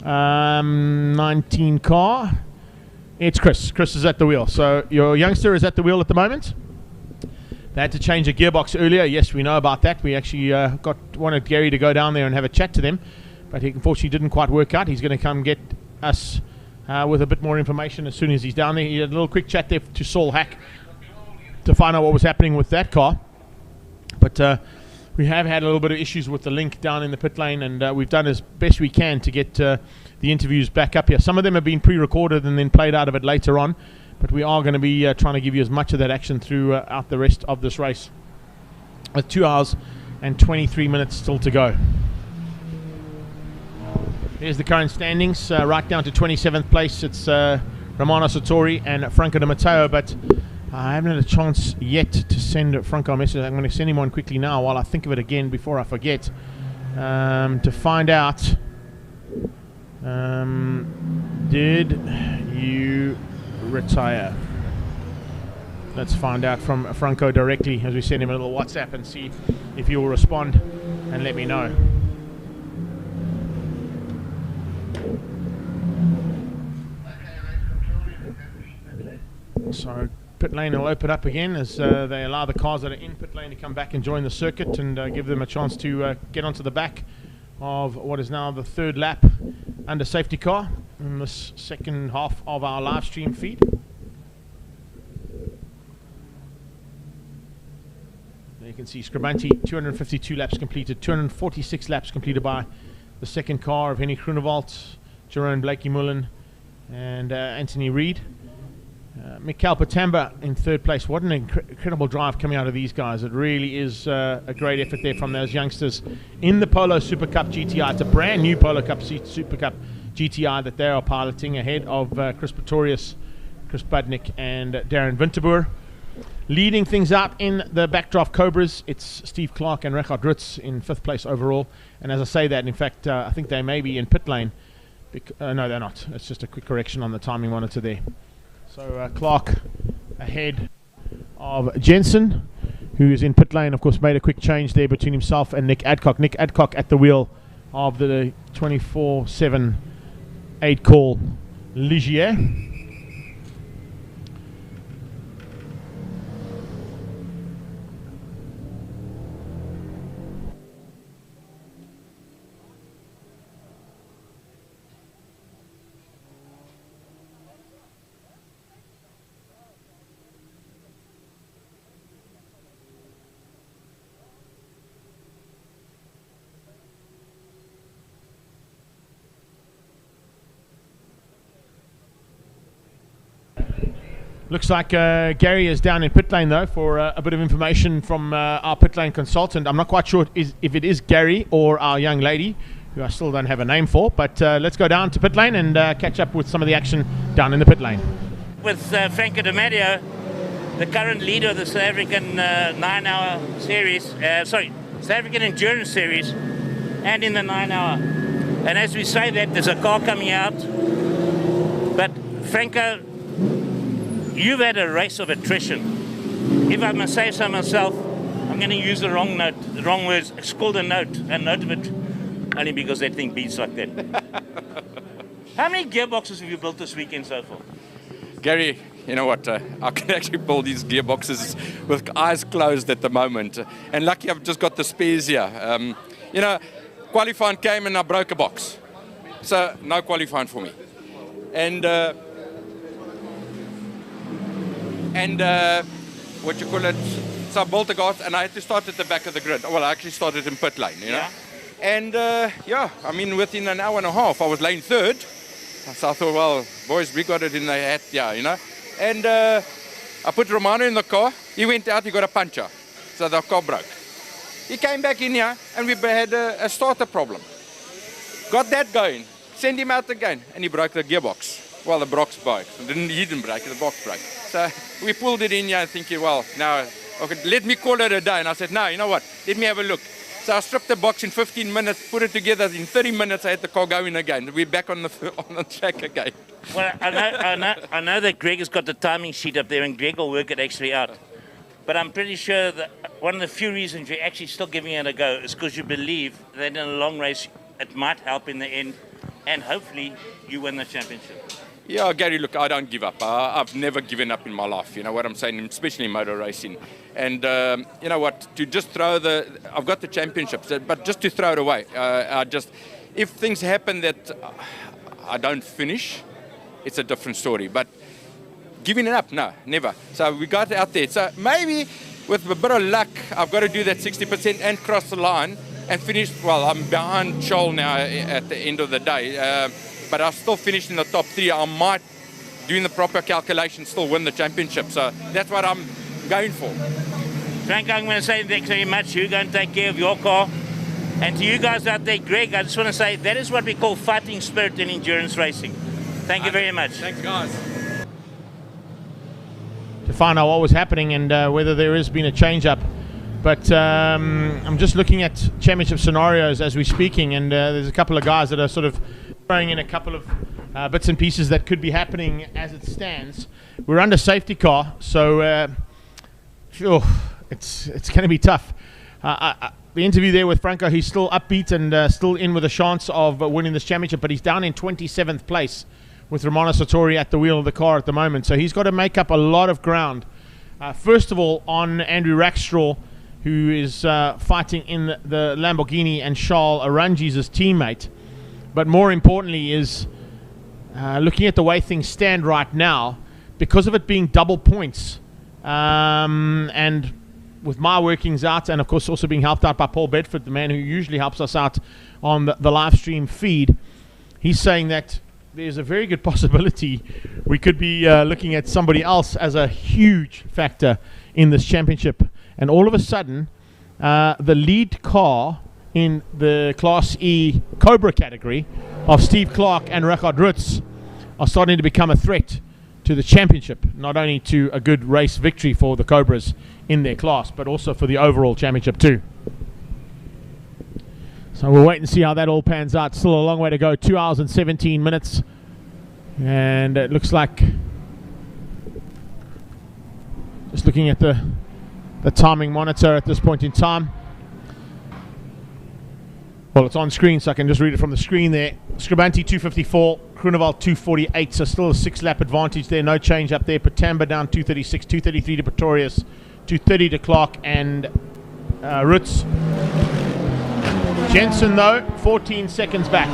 19 car, it's Chris. Chris is at the wheel. So your youngster is at the wheel at the moment. They had to change a gearbox earlier. Yes, we know about that. We actually wanted Gary to go down there and have a chat to them, but he unfortunately didn't quite work out. He's going to come get us with a bit more information as soon as he's down there. He had a little quick chat there to Saul Hack to find out what was happening with that car. But we have had a little bit of issues with the link down in the pit lane, and we've done as best we can to get the interviews back up here. Some of them have been pre-recorded and then played out of it later on, but we are going to be trying to give you as much of that action throughout the rest of this race, with 2 hours and 23 minutes still to go. Here's the current standings, right down to 27th place. It's Romano Sartori and Franco Di Matteo, but I haven't had a chance yet to send Franco a message. I'm going to send him one quickly now while I think of it again before I forget, to find out, did you retire? Let's find out from Franco directly as we send him a little WhatsApp and see if he will respond and let me know. So pit lane will open up again as they allow the cars that are in pit lane to come back and join the circuit, and give them a chance to get onto the back of what is now the third lap under safety car in this second half of our live stream feed. There you can see Scribanti, 252 laps completed, 246 laps completed by the second car of Henny Groenewald, Jerome Blakey Mullen, and Anthony Reid. Mikael Patamba in third place. What an incredible drive coming out of these guys. It really is a great effort there from those youngsters in the Polo Super Cup GTI. It's a brand new Polo Cup Super Cup GTI that they are piloting ahead of Chris Pretorius, Chris Budnick, and Darren Winterboer. Leading things out in the backdraft Cobras, it's Steve Clark and Richard Ritz in fifth place overall. And as I say that, in fact, I think they may be in pit lane. No, they're not. It's just a quick correction on the timing monitor there. So Clark ahead of Jensen, who is in pit lane. Of course, made a quick change there between himself and Nick Adcock. Nick Adcock at the wheel of the 24/7 8 call Ligier. Looks like Gary is down in pit lane though for a bit of information from our pit lane consultant. I'm not quite sure if it is Gary or our young lady, who I still don't have a name for, but let's go down to pit lane and catch up with some of the action down in the pit lane. With Franco Di Matteo, the current leader of the South African 9-hour series, South African Endurance Series, and in the 9-hour. And as we say that, there's a car coming out, but Franco, you've had a race of attrition. If I must say so myself, I'm going to use the wrong words. It's called a note of it, only because that thing beats like that. How many gearboxes have you built this weekend so far? Gary, you know what? I can actually build these gearboxes with eyes closed at the moment. And lucky I've just got the spares here. Qualifying came and I broke a box. So no qualifying for me. And what you call it, some bolter guards, and I had to start at the back of the grid. Well, I actually started in pit lane, you know. And I mean, within an hour and a half, I was lane third. So I thought, well, boys, we got it in the hat, yeah, you know. And I put Romano in the car. He went out, he got a puncture. So the car broke. He came back in here, and we had a starter problem. Got that going, sent him out again, and he broke the gearbox. Well, the box broke. He didn't break it, the box broke. So we pulled it in here thinking, well, now, okay, let me call it a day. And I said, no, you know what, let me have a look. So I stripped the box in 15 minutes, put it together. In 30 minutes, I had the car going again. We're back on the track again. Well, I know that Greg has got the timing sheet up there, and Greg will work it actually out. But I'm pretty sure that one of the few reasons you're actually still giving it a go is because you believe that in a long race, it might help in the end, and hopefully you win the championship. Yeah, Gary, look, I don't give up. I've never given up in my life, you know what I'm saying, especially in motor racing. And you know what, to just throw I've got the championships, but just to throw it away. If things happen that I don't finish, it's a different story. But giving it up, no, never. So we got out there. So maybe with a bit of luck, I've got to do that 60% and cross the line and finish. Well, I'm behind Joel now at the end of the day. But I still finished in the top 3. I might, doing the proper calculation, still win the championship. So that's what I'm going for. Frank, I'm going to say thanks very much. You go and take care of your car. And to you guys out there, Greg, I just want to say that is what we call fighting spirit in endurance racing. Thank you very much. Thanks, guys. To find out what was happening and whether there has been a change-up. But I'm just looking at championship scenarios as we're speaking, and there's a couple of guys that are sort of throwing in a couple of bits and pieces that could be happening as it stands. We're under safety car, so it's going to be tough. The interview there with Franco, he's still upbeat and still in with a chance of winning this championship, but he's down in 27th place with Romano Sartori at the wheel of the car at the moment. So he's got to make up a lot of ground. First of all, on Andrew Rackstraw, who is fighting in the Lamborghini, and Charles Arangi's his teammate. But more importantly is looking at the way things stand right now, because of it being double points, and with my workings out, and of course also being helped out by Paul Bedford, the man who usually helps us out on the live stream feed, he's saying that there's a very good possibility we could be looking at somebody else as a huge factor in this championship. And all of a sudden, the lead car in the Class E Cobra category of Steve Clark and Richard Rutz are starting to become a threat to the championship, not only to a good race victory for the Cobras in their class, but also for the overall championship too. So we'll wait and see how that all pans out. Still a long way to go, 2 hours and 17 minutes. And it looks like, just looking at the timing monitor at this point in time. Well, it's on screen, so I can just read it from the screen there. Scribanti 254, Groenewald 248, so still a 6-lap advantage there. No change up there. Patamba down 236, 233 to Pretorius, 230 to Clark and Rutz. Jensen, though, 14 seconds back.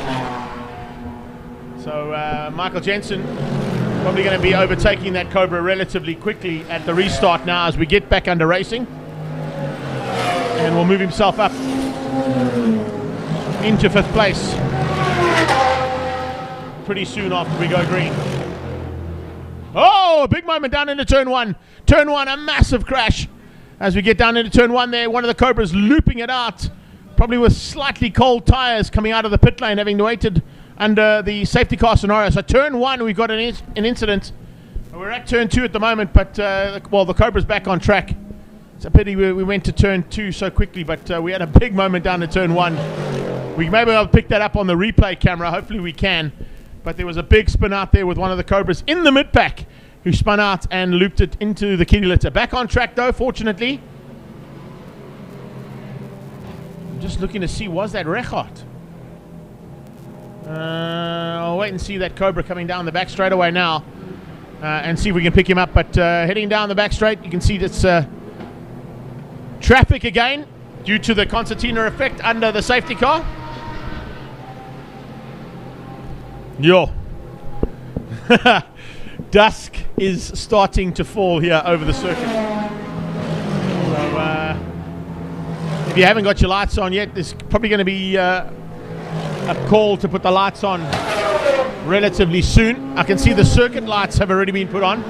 So Michael Jensen probably going to be overtaking that Cobra relatively quickly at the restart now as we get back under racing. And will move himself up into 5th place pretty soon after we go green. Oh, a big moment down into turn 1. Turn 1, a massive crash as we get down into turn 1 there. One of the Cobras looping it out, probably with slightly cold tires coming out of the pit lane, having waited under the safety car scenario. So turn 1, we've got an incident. We're at turn 2 at the moment, but the Cobra's back on track. It's a pity we went to turn 2 so quickly, but we had a big moment down to turn 1. We maybe I'll pick that up on the replay camera. Hopefully we can. But there was a big spin out there with one of the Cobras in the mid-pack who spun out and looped it into the kitty litter. Back on track though, fortunately. I'm just looking to see, was that Rechart? I'll wait and see that Cobra coming down the back straight away now and see if we can pick him up. But heading down the back straight, you can see that's traffic again due to the concertina effect under the safety car. Yo. Dusk is starting to fall here over the circuit. if you haven't got your lights on yet, there's probably going to be a call to put the lights on relatively soon. I can see the circuit lights have already been put on.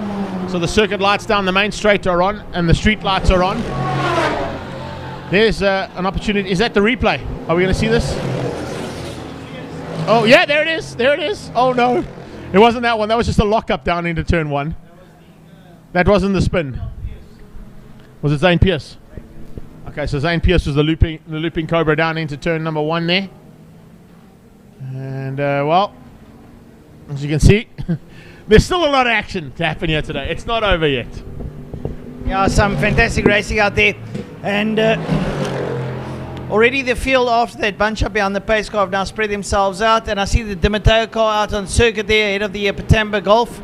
So the circuit lights down the main straight are on, and the street lights are on. There's an opportunity. Is that the replay? Are we going to see this? Oh, yeah, there it is. There it is. Oh, no. It wasn't that one. That was just a lockup down into turn 1. That wasn't the spin. Was it Zane Pierce? Okay, so Zane Pierce was the looping Cobra down into turn number 1 there. And, well, as you can see, there's still a lot of action to happen here today. It's not over yet. Yeah, some fantastic racing out there. And already the field after that bunch up behind the pace car have now spread themselves out. And I see the Di Matteo car out on circuit there ahead of the Patamba Golf.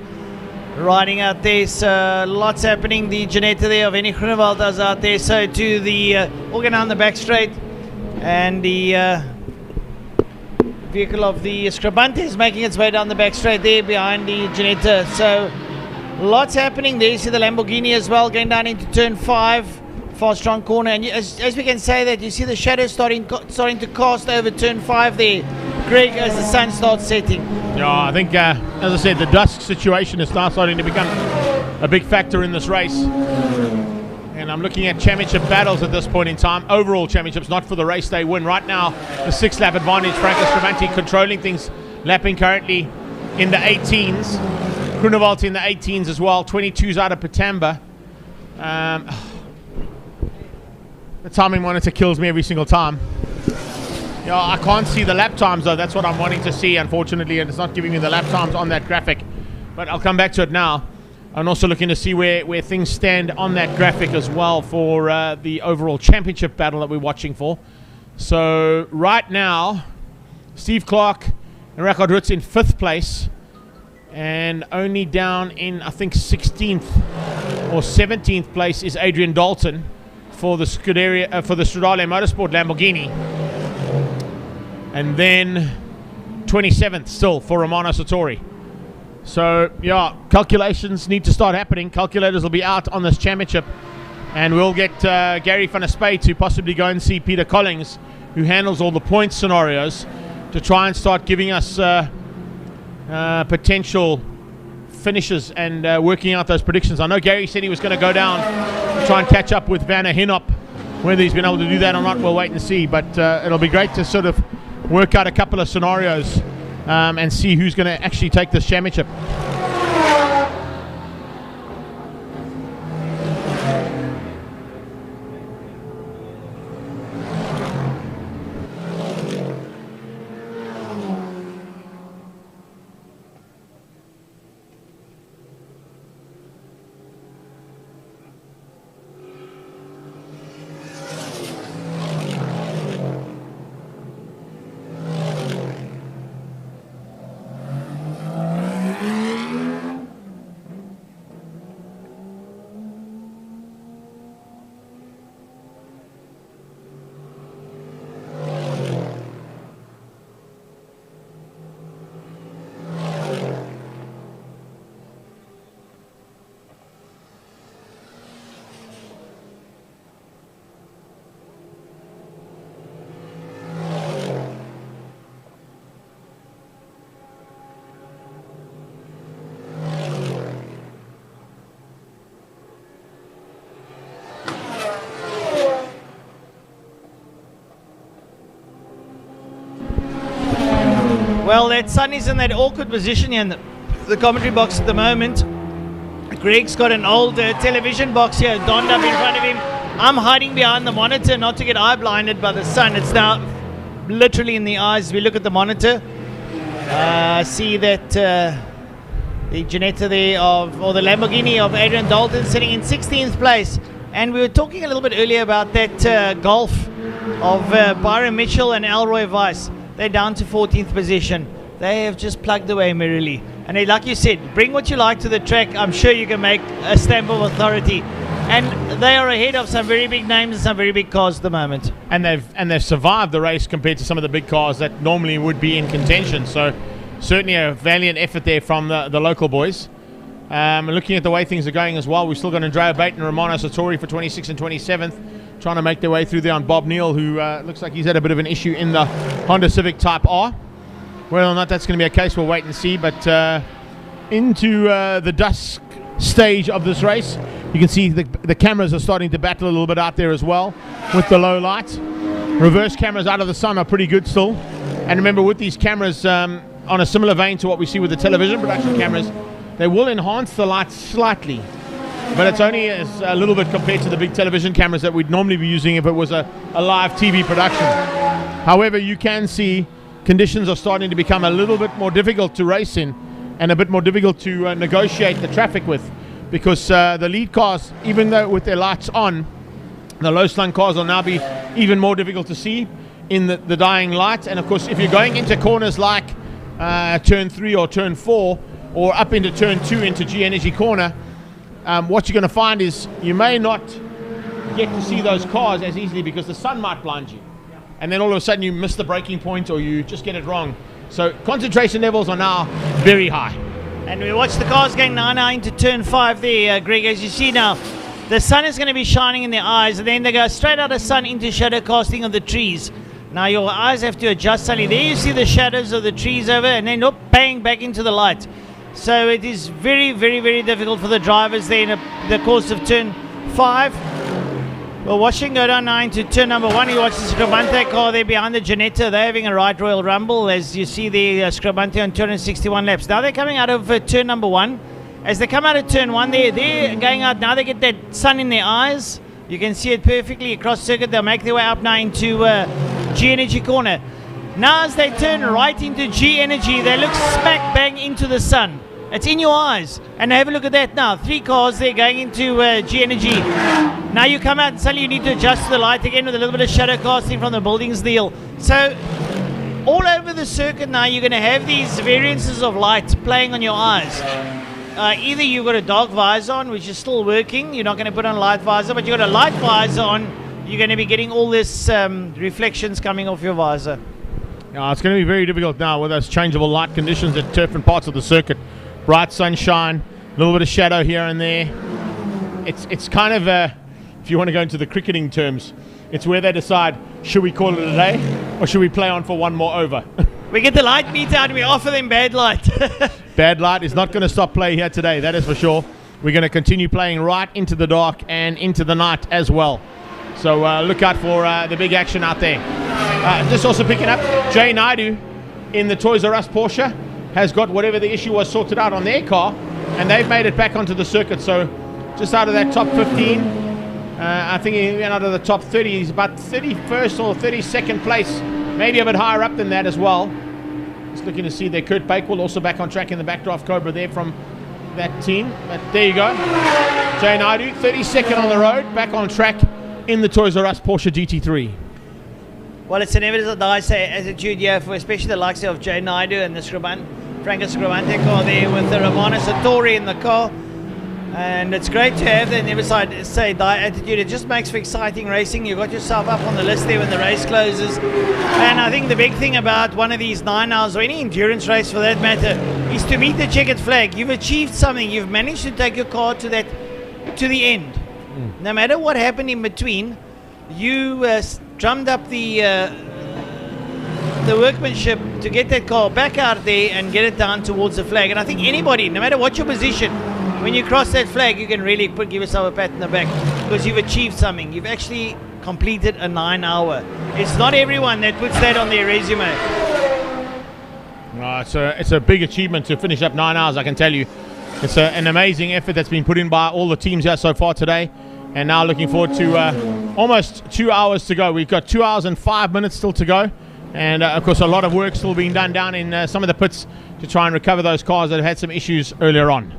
Riding out there, so lots happening. The Janetta there of Henny Groenewald is out there. So to the organ on the back straight. And the vehicle of the Scribante is making its way down the back straight there behind the Janetta. So lots happening there. You see the Lamborghini as well going down into turn 5. Fast strong corner, and as we can say that, you see the shadows starting to cast over turn 5 there, Greg, as the sun starts setting. Yeah, I think, as I said, the Dusk situation is now starting to become a big factor in this race. And I'm looking at championship battles at this point in time. Overall championships, not for the race day win. Right now, the 6-lap advantage. Franco Scribante controlling things, lapping currently in the 18s. Groenewald in the 18s as well. 22s out of Patamba. The timing monitor kills me every single time. Yeah, I can't see the lap times though. That's what I'm wanting to see, unfortunately, and it's not giving me the lap times on that graphic. But I'll come back to it now. I'm also looking to see where things stand on that graphic as well for the overall championship battle that we're watching for. So right now, Steve Clark and Rackard Roots in 5th place, and only down in, I think, 16th or 17th place is Adrian Dalton for the Stradale Motorsport Lamborghini, and then 27th still for Romano Sartori. So yeah, calculations need to start happening. Calculators will be out on this championship, and we'll get Gary van der Spey to possibly go and see Peter Collings, who handles all the points scenarios, to try and start giving us potential finishes and working out those predictions. I know Gary said he was going to go down to try and catch up with Vanna Hinop. Whether he's been able to do that or not, we'll wait and see. But it'll be great to sort of work out a couple of scenarios and see who's going to actually take this championship. Well, that sun is in that awkward position here in the commentary box at the moment. Greg's got an old television box here donned up in front of him. I'm hiding behind the monitor not to get eye blinded by the sun. It's now literally in the eyes as we look at the monitor. See that the Janetta there or the Lamborghini of Adrian Dalton sitting in 16th place. And we were talking a little bit earlier about that Golf of Byron Mitchell and Elroy Weiss. They're down to 14th position. They have just plugged away merrily. And they, like you said, bring what you like to the track. I'm sure you can make a stamp of authority. And they are ahead of some very big names and some very big cars at the moment. And they've survived the race compared to some of the big cars that normally would be in contention. So certainly a valiant effort there from the local boys. Looking at the way things are going as well, we've still got Andrea Bate and Romano Sartori for 26th and 27th. trying to make their way through there on Bob Neal, who looks like he's had a bit of an issue in the Honda Civic Type R. Whether or not that's going to be a case, we'll wait and see. But into the Dusk stage of this race, you can see the cameras are starting to battle a little bit out there as well with the low light. Reverse cameras out of the sun are pretty good still. And remember, with these cameras, on a similar vein to what we see with the television production cameras, they will enhance the light slightly. But it's only a little bit compared to the big television cameras that we'd normally be using if it was a live TV production. However, you can see conditions are starting to become a little bit more difficult to race in and a bit more difficult to negotiate the traffic with, because the lead cars, even though with their lights on, the low slung cars will now be even more difficult to see in the dying light. And of course, if you're going into corners like turn 3 or turn 4 or up into turn 2 into G Energy corner, what you're going to find is you may not get to see those cars as easily because the sun might blind you. And then all of a sudden you miss the braking point or you just get it wrong. So concentration levels are now very high. And we watch the cars going now into turn 5 there, Greg. As you see now, the sun is going to be shining in their eyes, and then they go straight out of sun into shadow casting of the trees. Now your eyes have to adjust suddenly. There you see the shadows of the trees over, and then bang back into the light. So it is very, very, very difficult for the drivers there in the course of turn 5. Well, watching go down now into turn number 1. You watch the Scribante car there behind the Janetta. They're having a right Royal Rumble, as you see the Scribante on 261 laps. Now they're coming out of turn number 1. As they come out of turn 1, they're going out now. They get that sun in their eyes. You can see it perfectly across circuit. They'll make their way up now into G Energy corner. Now as they turn right into G Energy, they look smack bang into the sun. It's in your eyes. And have a look at that now. 3 cars there going into G Energy. Now you come out and suddenly you need to adjust the light again with a little bit of shadow casting from the buildings deal. So all over the circuit now you're going to have these variances of light playing on your eyes. Either you've got a dark visor on, which is still working. You're not going to put on a light visor, but you've got a light visor on. You're going to be getting all this reflections coming off your visor. Yeah, it's going to be very difficult now with those changeable light conditions at different parts of the circuit. Bright sunshine, a little bit of shadow here and there. It's kind of if you want to go into the cricketing terms, it's where they decide, should we call it a day or should we play on for one more over? We get the light meter out and we offer them bad light. Bad light is not going to stop play here today, that is for sure. We're going to continue playing right into the dark and into the night as well. So look out for the big action out there. Just also picking up, Jay Naidu in the Toys R Us Porsche has got whatever the issue was sorted out on their car, and they've made it back onto the circuit. So just out of that top 15, I think he went out of the top 30. He's about 31st or 32nd place, maybe a bit higher up than that as well. Just looking to see there. Kurt Bakewell also back on track in the backdraft Cobra there from that team. But there you go. Jay Naidu, 32nd on the road, back on track in the Toys R Us Porsche GT3. Well, it's an evidence nice attitude here for especially the likes of Jay Naidu and the Franco Scribante car there with the Romano Sartori in the car. And it's great to have that never say die attitude. It just makes for exciting racing. You got yourself up on the list there when the race closes. And I think the big thing about one of these 9 hours, or any endurance race for that matter, is to meet the checkered flag. You've achieved something. You've managed to take your car to the end. No matter what happened in between, you drummed up the workmanship to get that car back out there and get it down towards the flag. And I think anybody, no matter what your position, when you cross that flag, you can really give yourself a pat in the back because you've achieved something. You've actually completed a 9 hour. It's not everyone that puts that on their resume. It's a big achievement to finish up 9 hours, I can tell you. It's an amazing effort that's been put in by all the teams here so far today. And now looking forward to almost 2 hours to go. We've got 2 hours and 5 minutes still to go. And of course, a lot of work still being done down in some of the pits to try and recover those cars that have had some issues earlier on.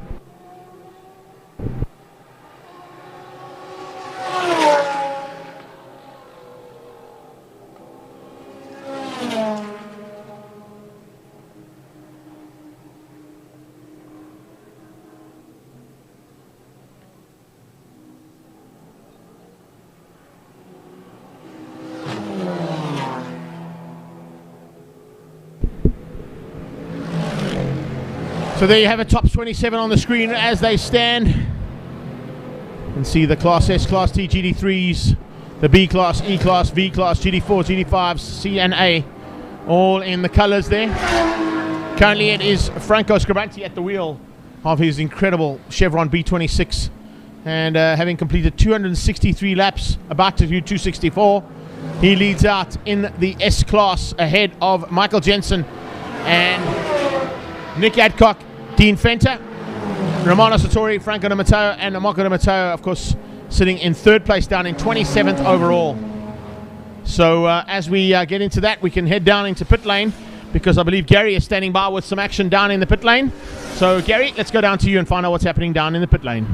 So there you have it, top 27 on the screen as they stand. And see the Class S, Class T GT3s, the B class, E class, V class, GT4, GT5, C and A, all in the colors there. Currently it is Franco Scribanti at the wheel of his incredible Chevron B26, and having completed 263 laps, about to do 264, he leads out in the S class ahead of Michael Jensen and Nick Adcock, Dean Fenter, Romano Sartori, Franco Di Matteo, and Marco Di Matteo, of course, sitting in third place down in 27th overall. So as we get into that, we can head down into pit lane, because I believe Gary is standing by with some action down in the pit lane. So Gary, let's go down to you and find out what's happening down in the pit lane.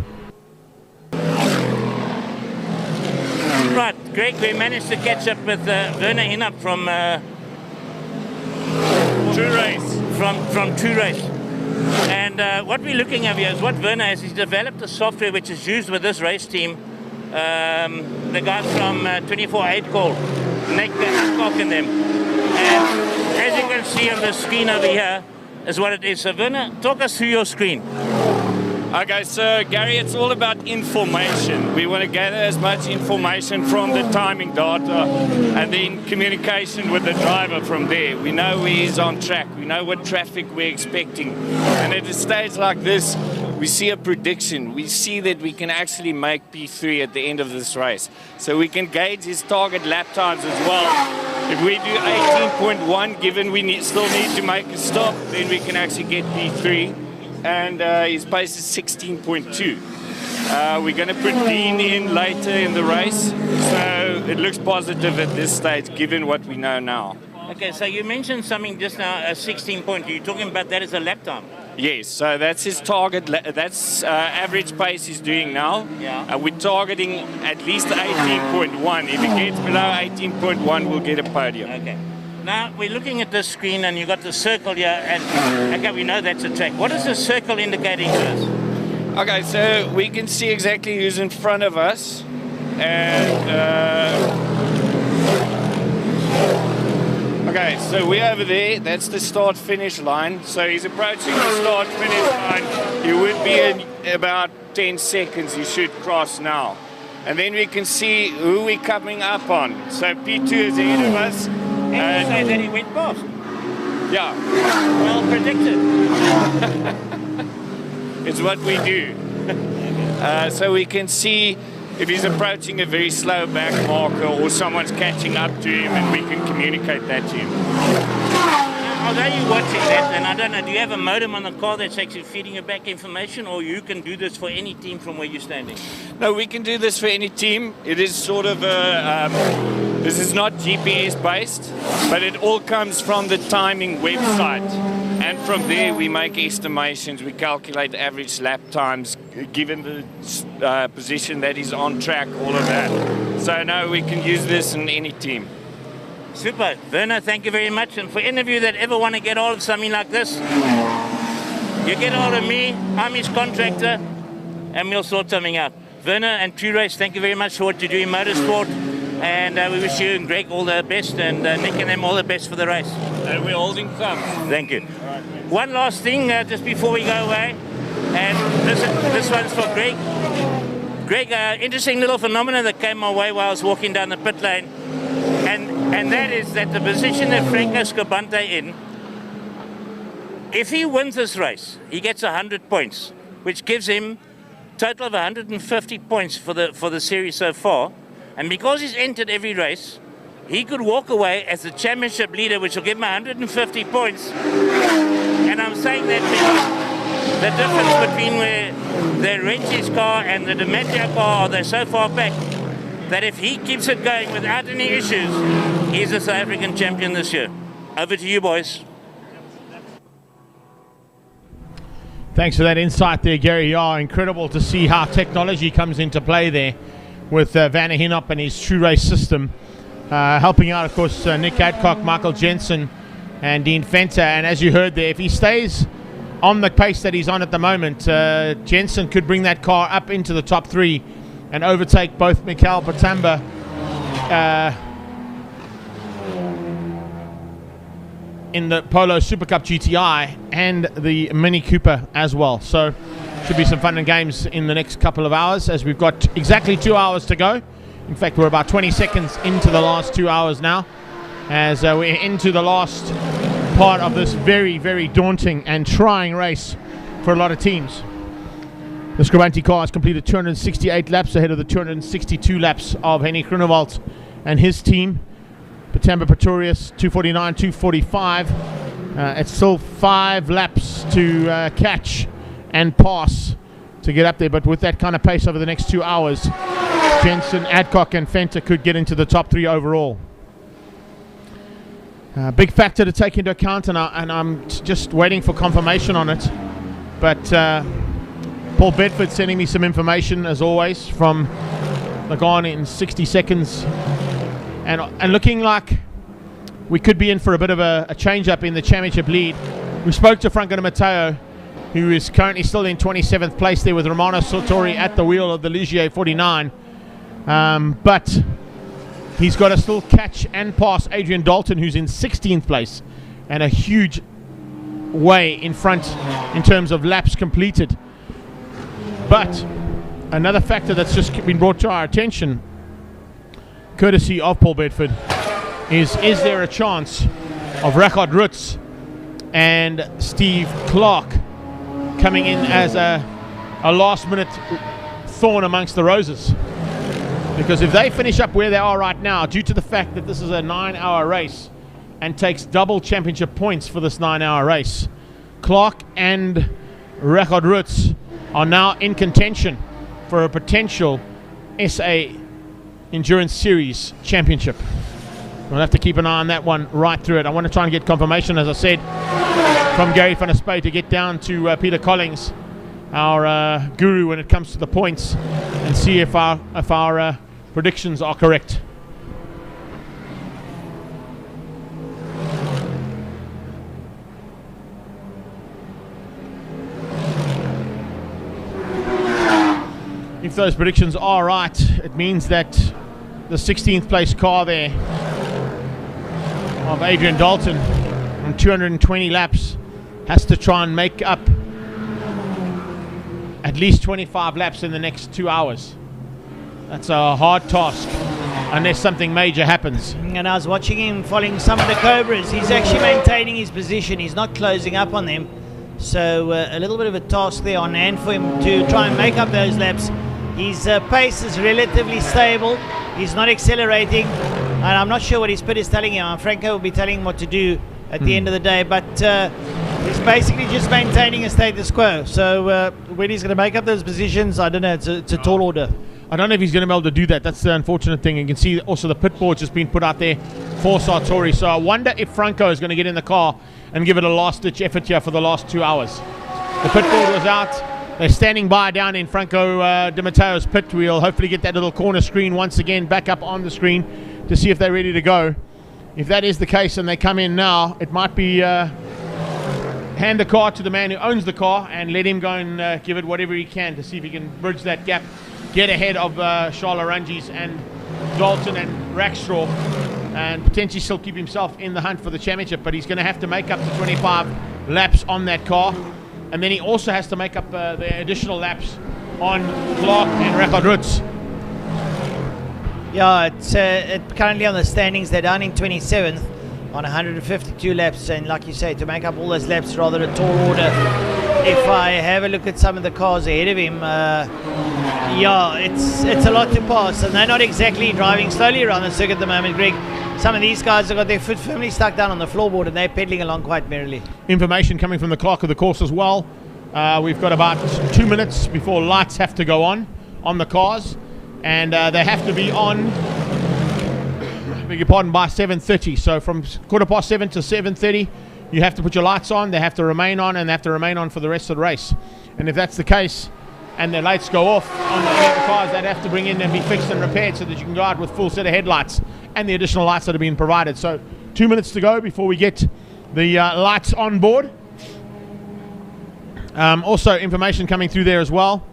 Right, Greg, we managed to catch up with Werner Hinnap from True Race. And what we're looking at here is what Werner has. He's developed a software which is used with this race team. The guys from 24/8 call, Nick Adcock and them. And as you can see on the screen over here is what it is. So Werner, talk us through your screen. Okay, so Gary, it's all about information. We want to gather as much information from the timing data and then communication with the driver from there. We know where he's on track. We know what traffic we're expecting. And at a stage like this, we see a prediction. We see that we can actually make P3 at the end of this race. So we can gauge his target lap times as well. If we do 18.1, given we still need to make a stop, then we can actually get P3. And his pace is 16.2. We're going to put Dean in later in the race, so it looks positive at this stage, given what we know now. Okay, so you mentioned something just now, 16 point. You're talking about that as a lap time? Yes, so that's his target. That's average pace he's doing now. Yeah. We're targeting at least 18.1. If he gets below 18.1, we'll get a podium. Okay. Now, we're looking at this screen and you've got the circle here, and okay, we know that's a track. What is the circle indicating to us? Okay, so we can see exactly who's in front of us. And, okay, so we're over there. That's the start-finish line. So he's approaching the start-finish line. He would be in about 10 seconds. He should cross now. And then we can see who we're coming up on. So P2 is ahead of us. And you say that he went past? Yeah. Well predicted. It's what we do. So we can see if he's approaching a very slow back marker or someone's catching up to him, and we can communicate that to him. Although you're watching that, and I don't know, do you have a modem on the car that's actually feeding you back information, or you can do this for any team from where you're standing? No, we can do this for any team. It is sort of a, this is not GPS based, but it all comes from the timing website. And from there we make estimations, we calculate average lap times, given the position that is on track, all of that. So no, we can use this in any team. Super. Werner, thank you very much. And for any of you that ever want to get hold of something like this, you get hold of me, I'm his contractor, and we'll sort something out. Werner and True Race, thank you very much for what you do in motorsport. And we wish you and Greg all the best, and Nick and them all the best for the race. And we're holding thumbs. Thank you. One last thing just before we go away, and this one's for Greg. Greg, interesting little phenomenon that came my way while I was walking down the pit lane. And that is that the position that Franco Scribanti in, if he wins this race, he gets 100 points, which gives him a total of 150 points for the series so far. And because he's entered every race, he could walk away as the championship leader, which will give him 150 points. And I'm saying that because the difference between where the Renchi's car and the Dementia car, they're so far back, that if he keeps it going without any issues, he's the South African champion this year. Over to you, boys. Thanks for that insight there, Gary. Yeah, incredible to see how technology comes into play there with Werner Hinnap and his True Race system. Helping out, of course, Nick Adcock, Michael Jensen, and Dean Fenter. And as you heard there, if he stays on the pace that he's on at the moment, Jensen could bring that car up into the top three and overtake both Mikael Patamba in the Polo Super Cup GTI and the Mini Cooper as well. So should be some fun and games in the next couple of hours, as we've got exactly 2 hours to go In fact, we're about 20 seconds into the last 2 hours now, as we're into the last part of this very, very daunting and trying race for a lot of teams. The Scribanti car has completed 268 laps ahead of the 262 laps of Henny Groenewald and his team. Patamba Pretorius 249, 245. It's still 5 laps to catch and pass to get up there, but with that kind of pace over the next 2 hours, Jensen, Adcock and Fenter could get into the top 3 overall. Big factor to take into account, and I'm just waiting for confirmation on it, but Paul Bedford sending me some information as always from Lagan in 60 seconds, and looking like we could be in for a bit of a change up in the championship lead. We spoke to Franco Di Matteo, who is currently still in 27th place there with Romano Sartori at the wheel of the Ligier 49, but he's got to still catch and pass Adrian Dalton, who's in 16th place and a huge way in front in terms of laps completed. But another factor that's just been brought to our attention, courtesy of Paul Bedford, is there a chance of Rachad Rutz and Steve Clark coming in as a last-minute thorn amongst the roses? Because if they finish up where they are right now, due to the fact that this is a 9-hour race and takes double championship points for this 9-hour race, Clark and Rachad Rutz are now in contention for a potential SA Endurance Series championship. We'll have to keep an eye on that one right through it. I want to try and get confirmation, as I said, from Gary van der Spey to get down to Peter Collings, our guru when it comes to the points, and see if our predictions are correct. If those predictions are right, it means that the 16th place car there of Adrian Dalton on 220 laps has to try and make up at least 25 laps in the next 2 hours. That's a hard task unless something major happens. And I was watching him following some of the Cobras. He's actually maintaining his position. He's not closing up on them. So a little bit of a task there on hand for him to try and make up those laps. His pace is relatively stable. He's not accelerating. And I'm not sure what his pit is telling him. Franco will be telling him what to do at the end of the day. But he's basically just maintaining a status quo. So when he's going to make up those positions, I don't know. It's a tall order. I don't know if he's going to be able to do that. That's the unfortunate thing. You can see also the pit board just been put out there for Sartori. So I wonder if Franco is going to get in the car and give it a last-ditch effort here for the last 2 hours. The pit board was out. They're standing by down in Franco Di Matteo's pit. We'll hopefully get that little corner screen once again back up on the screen to see if they're ready to go. If that is the case and they come in now, it might be hand the car to the man who owns the car and let him go and give it whatever he can to see if he can bridge that gap, get ahead of Charles Arangis and Dalton and Rackstraw, and potentially still keep himself in the hunt for the championship. But he's going to have to make up the 25 laps on that car, and then he also has to make up the additional laps on Clark and Rachad Rutz. Yeah, it's currently on the standings. They're down in 27th on 152 laps, and like you say, to make up all those laps, rather a tall order. If I have a look at some of the cars ahead of him, yeah, it's a lot to pass, and they're not exactly driving slowly around the circuit at the moment, Greg. Some of these guys have got their foot firmly stuck down on the floorboard, and they're pedaling along quite merrily. Information coming from the clerk of the course as well. We've got about 2 minutes before lights have to go on the cars, and they have to be on, beg your pardon, by 7:30. So from 7:15 to 7:30, you have to put your lights on, they have to remain on, and they have to remain on for the rest of the race. And if that's the case, and the lights go off on the cars, they'd have to bring in and be fixed and repaired so that you can go out with full set of headlights and the additional lights that have been provided. So 2 minutes to go before we get the lights on board. Also information coming through there as well.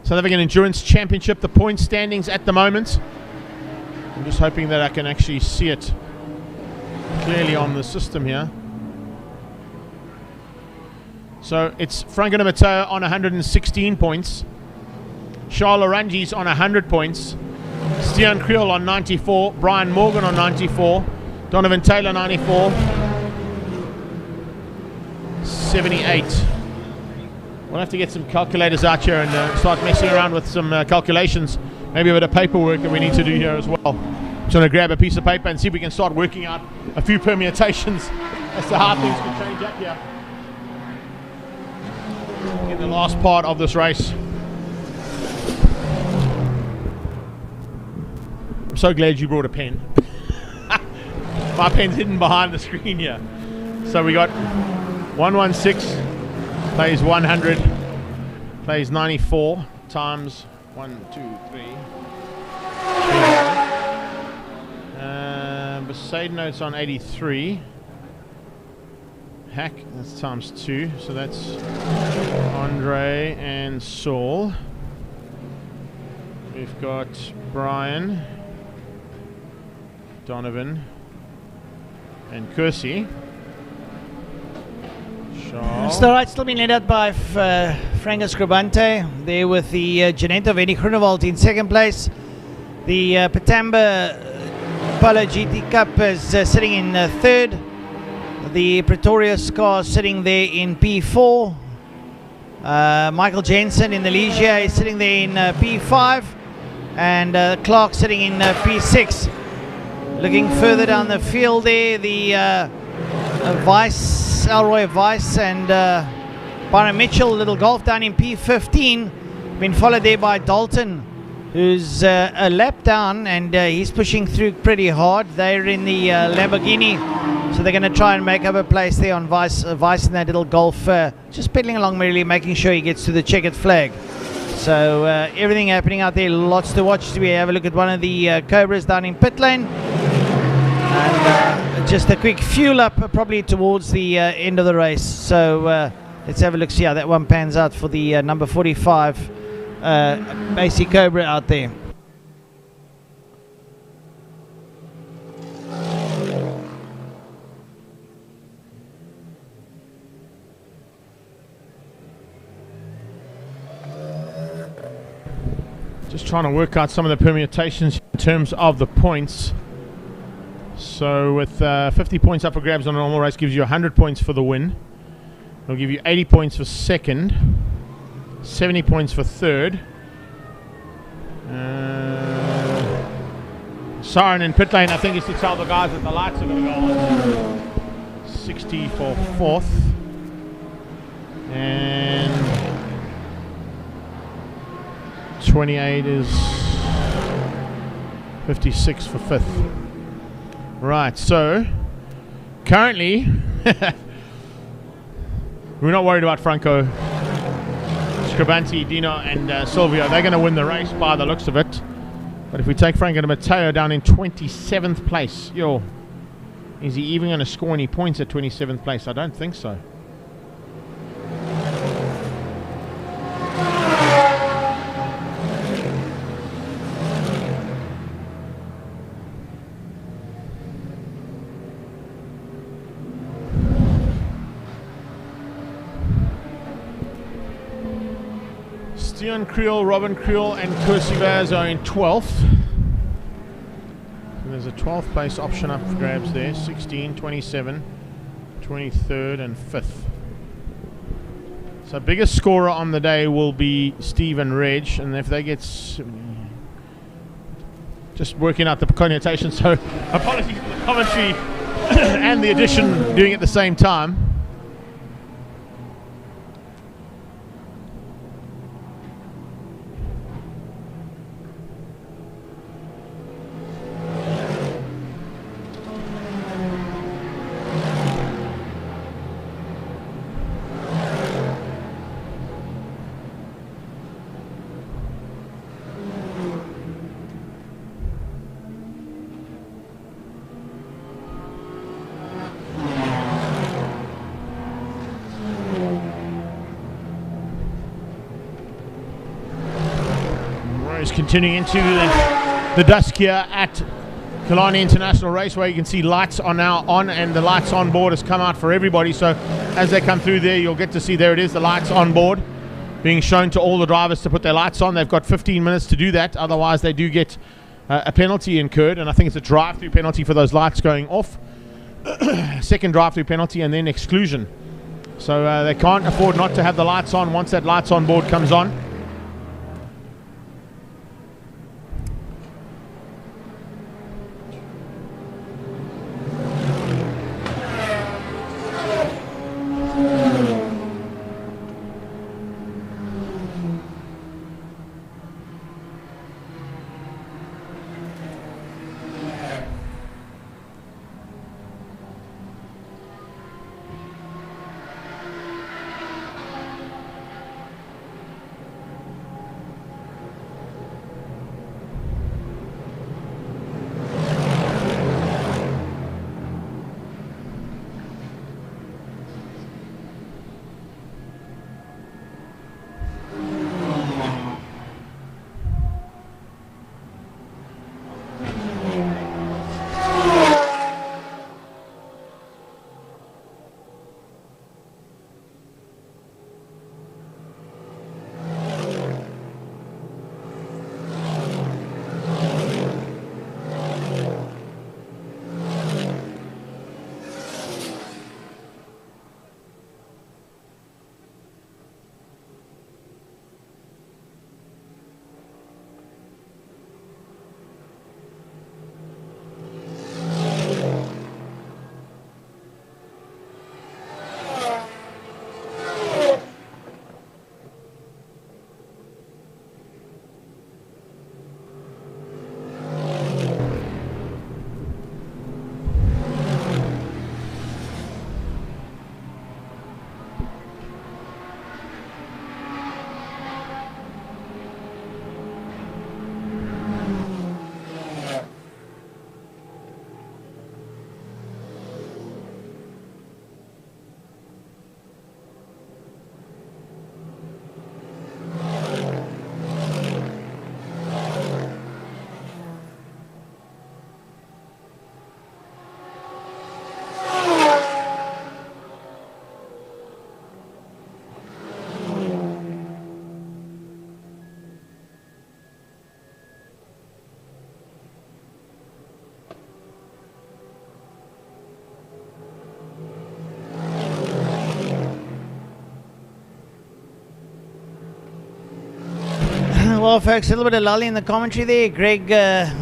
South African Endurance Championship, the point standings at the moment. I'm just hoping that I can actually see it clearly on the system here. So it's Franco Di Matteo on 116 points. Charles Arangis on 100 points. Stian Creel on 94, Brian Morgan on 94, Donovan Taylor 94, 78. We'll have to get some calculators out here and start messing around with some calculations, maybe a bit of paperwork that we need to do here as well. Just going to grab a piece of paper and see if we can start working out a few permutations as to how things can change up here in the last part of this race. I'm so glad you brought a pen. My pen's hidden behind the screen here. So we got 116 plays 100 plays 94 times 1, 2, 3. Besaid notes on 83. Hack, that's times 2, so that's Andre and Saul. We've got Brian, Donovan, and Kersey. It's the right still being led out by Franco Scribante there with the Janento Veni Groenewald in second place. The Patamba Polo GT Cup is sitting in third. The Pretoria Scar sitting there in P4. Michael Jensen in the Legia is sitting there in P5. And Clark sitting in P6. Looking further down the field there, the Elroy Weiss and Byron Mitchell, little golf down in P15. Been followed there by Dalton, who's a lap down, and he's pushing through pretty hard. They're in the Lamborghini, so they're going to try and make up a place there on Weiss in that little golf, just pedaling along merrily, making sure he gets to the checkered flag. So everything happening out there, lots to watch. We have a look at one of the Cobras down in pit lane. And just a quick fuel up probably towards the end of the race. So let's have a look, see how that one pans out for the number 45 AC Cobra out there. Just trying to work out some of the permutations in terms of the points. So with 50 points up for grabs on a normal race gives you 100 points for the win. It'll give you 80 points for second, 70 points for third. Siren in pit lane, I think, is to tell the guys that the lights are going to go on. 60 for fourth. And 28 is 56 for fifth. Right, so currently we're not worried about Franco, Scribanti, Dino and Silvio. They're going to win the race by the looks of it. But if we take Franco de Matteo down in 27th place, is he even going to score any points at 27th place? I don't think so. Stian Creel, Robin Creel and Kersey Vaz are in 12th. So there's a 12th place option up for grabs there. 16, 27, 23rd and 5th. So biggest scorer on the day will be Steve and Reg, and if they get just working out the connotation, so apologies for the commentary and the addition doing it at the same time. Continuing into the dusk here at Killarney International Raceway. You can see lights are now on, and the lights on board has come out for everybody. So as they come through there, you'll get to see, there it is, the lights on board being shown to all the drivers to put their lights on. They've got 15 minutes to do that, otherwise they do get a penalty incurred, and I think it's a drive-through penalty for those lights going off. Second drive-through penalty, and then exclusion. So they can't afford not to have the lights on once that lights on board comes on. Well, folks, a little bit of lull in the commentary there. Greg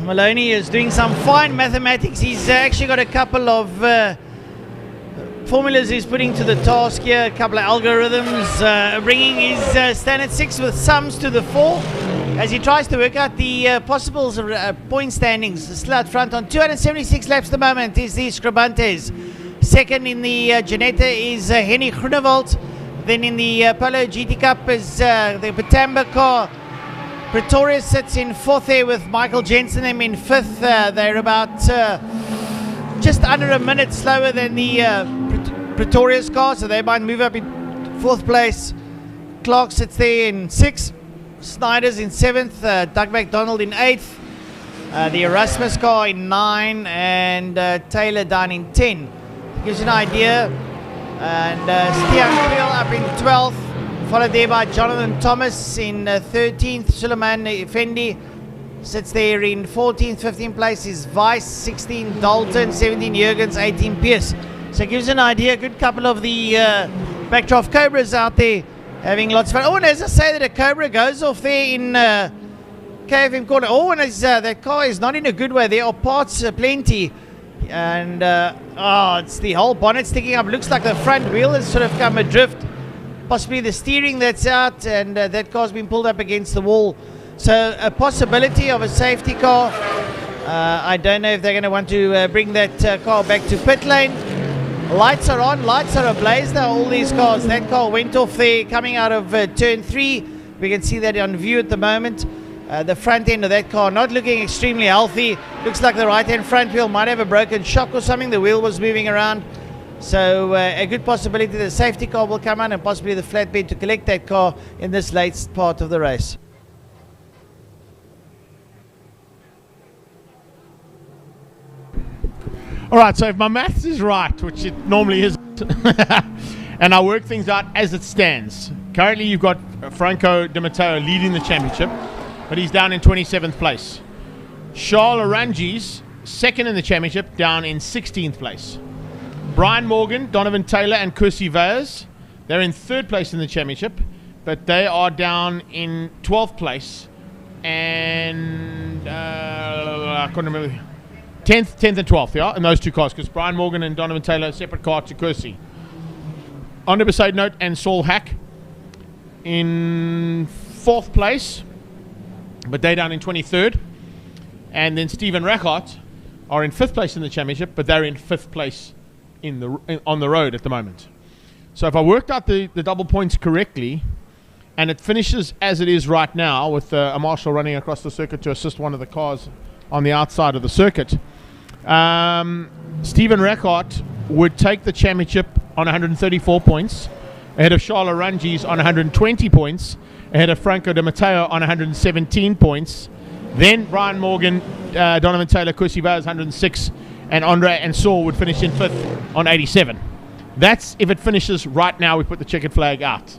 Maloney is doing some fine mathematics. He's actually got a couple of formulas he's putting to the task here, a couple of algorithms, bringing his standard 6 with sums to the 4 as he tries to work out the possible point standings. Still out front on 276 laps at the moment is the Scribantes. Second in the Janetta is Henny Groenewald. Then in the Polo GT Cup is the Patamba car. Pretoria sits in 4th there with Michael Jensen, them in 5th. They're about just under a minute slower than the Pretoria's car, so they might move up in 4th place. Clark sits there in 6th. Snyder's in 7th. Doug McDonald in 8th. The Erasmus car in 9, and Taylor down in 10. Gives you an idea. And Stian Creel up in 12th. Followed there by Jonathan Thomas in 13th. Suleiman Effendi sits there in 14th. 15th place is Weiss, 16 Dalton, 17 Jurgens, 18 Pierce. So it gives you an idea. A good couple of the Backdraft Cobras out there having lots of fun. Oh, and as I say that a Cobra goes off there in KFM corner. Oh, and that car is not in a good way. There are parts plenty. And it's the whole bonnet sticking up. Looks like the front wheel has sort of come adrift. Possibly the steering that's out, and that car's been pulled up against the wall. So a possibility of a safety car. I don't know if they're going to want to bring that car back to pit lane. Lights are on, lights are ablaze now, all these cars. That car went off there coming out of turn 3. We can see that on view at the moment. The front end of that car not looking extremely healthy. Looks like the right hand front wheel might have a broken shock or something. The wheel was moving around. So a good possibility the safety car will come on, and possibly the flatbed to collect that car in this late part of the race. All right, so if my maths is right, which it normally is, and I work things out as it stands, currently you've got Franco Di Matteo leading the championship, but he's down in 27th place. Charles Arangis, second in the championship, down in 16th place. Brian Morgan, Donovan Taylor, and Kusi Veyers, they're in third place in the championship, but they are down in 12th place. And I couldn't remember. 10th and 12th, yeah, in those two cars, because Brian Morgan and Donovan Taylor, separate car to Kusi. Andre Besaidnout and Saul Hack in 4th place, but they're down in 23rd. And then Stephen Reichardt are in 5th place in the championship, but they're in 5th place on the road at the moment. So if I worked out the double points correctly, and it finishes as it is right now, with a marshal running across the circuit to assist one of the cars on the outside of the circuit, Stephen Reichardt would take the championship on 134 points, ahead of Charles Arangis on 120 points, ahead of Franco Di Matteo on 117 points. Then Brian Morgan, Donovan Taylor, Kusi Veyers 106, and Andre and Saul would finish in 5th on 87. That's if it finishes right now. We put the checkered flag out.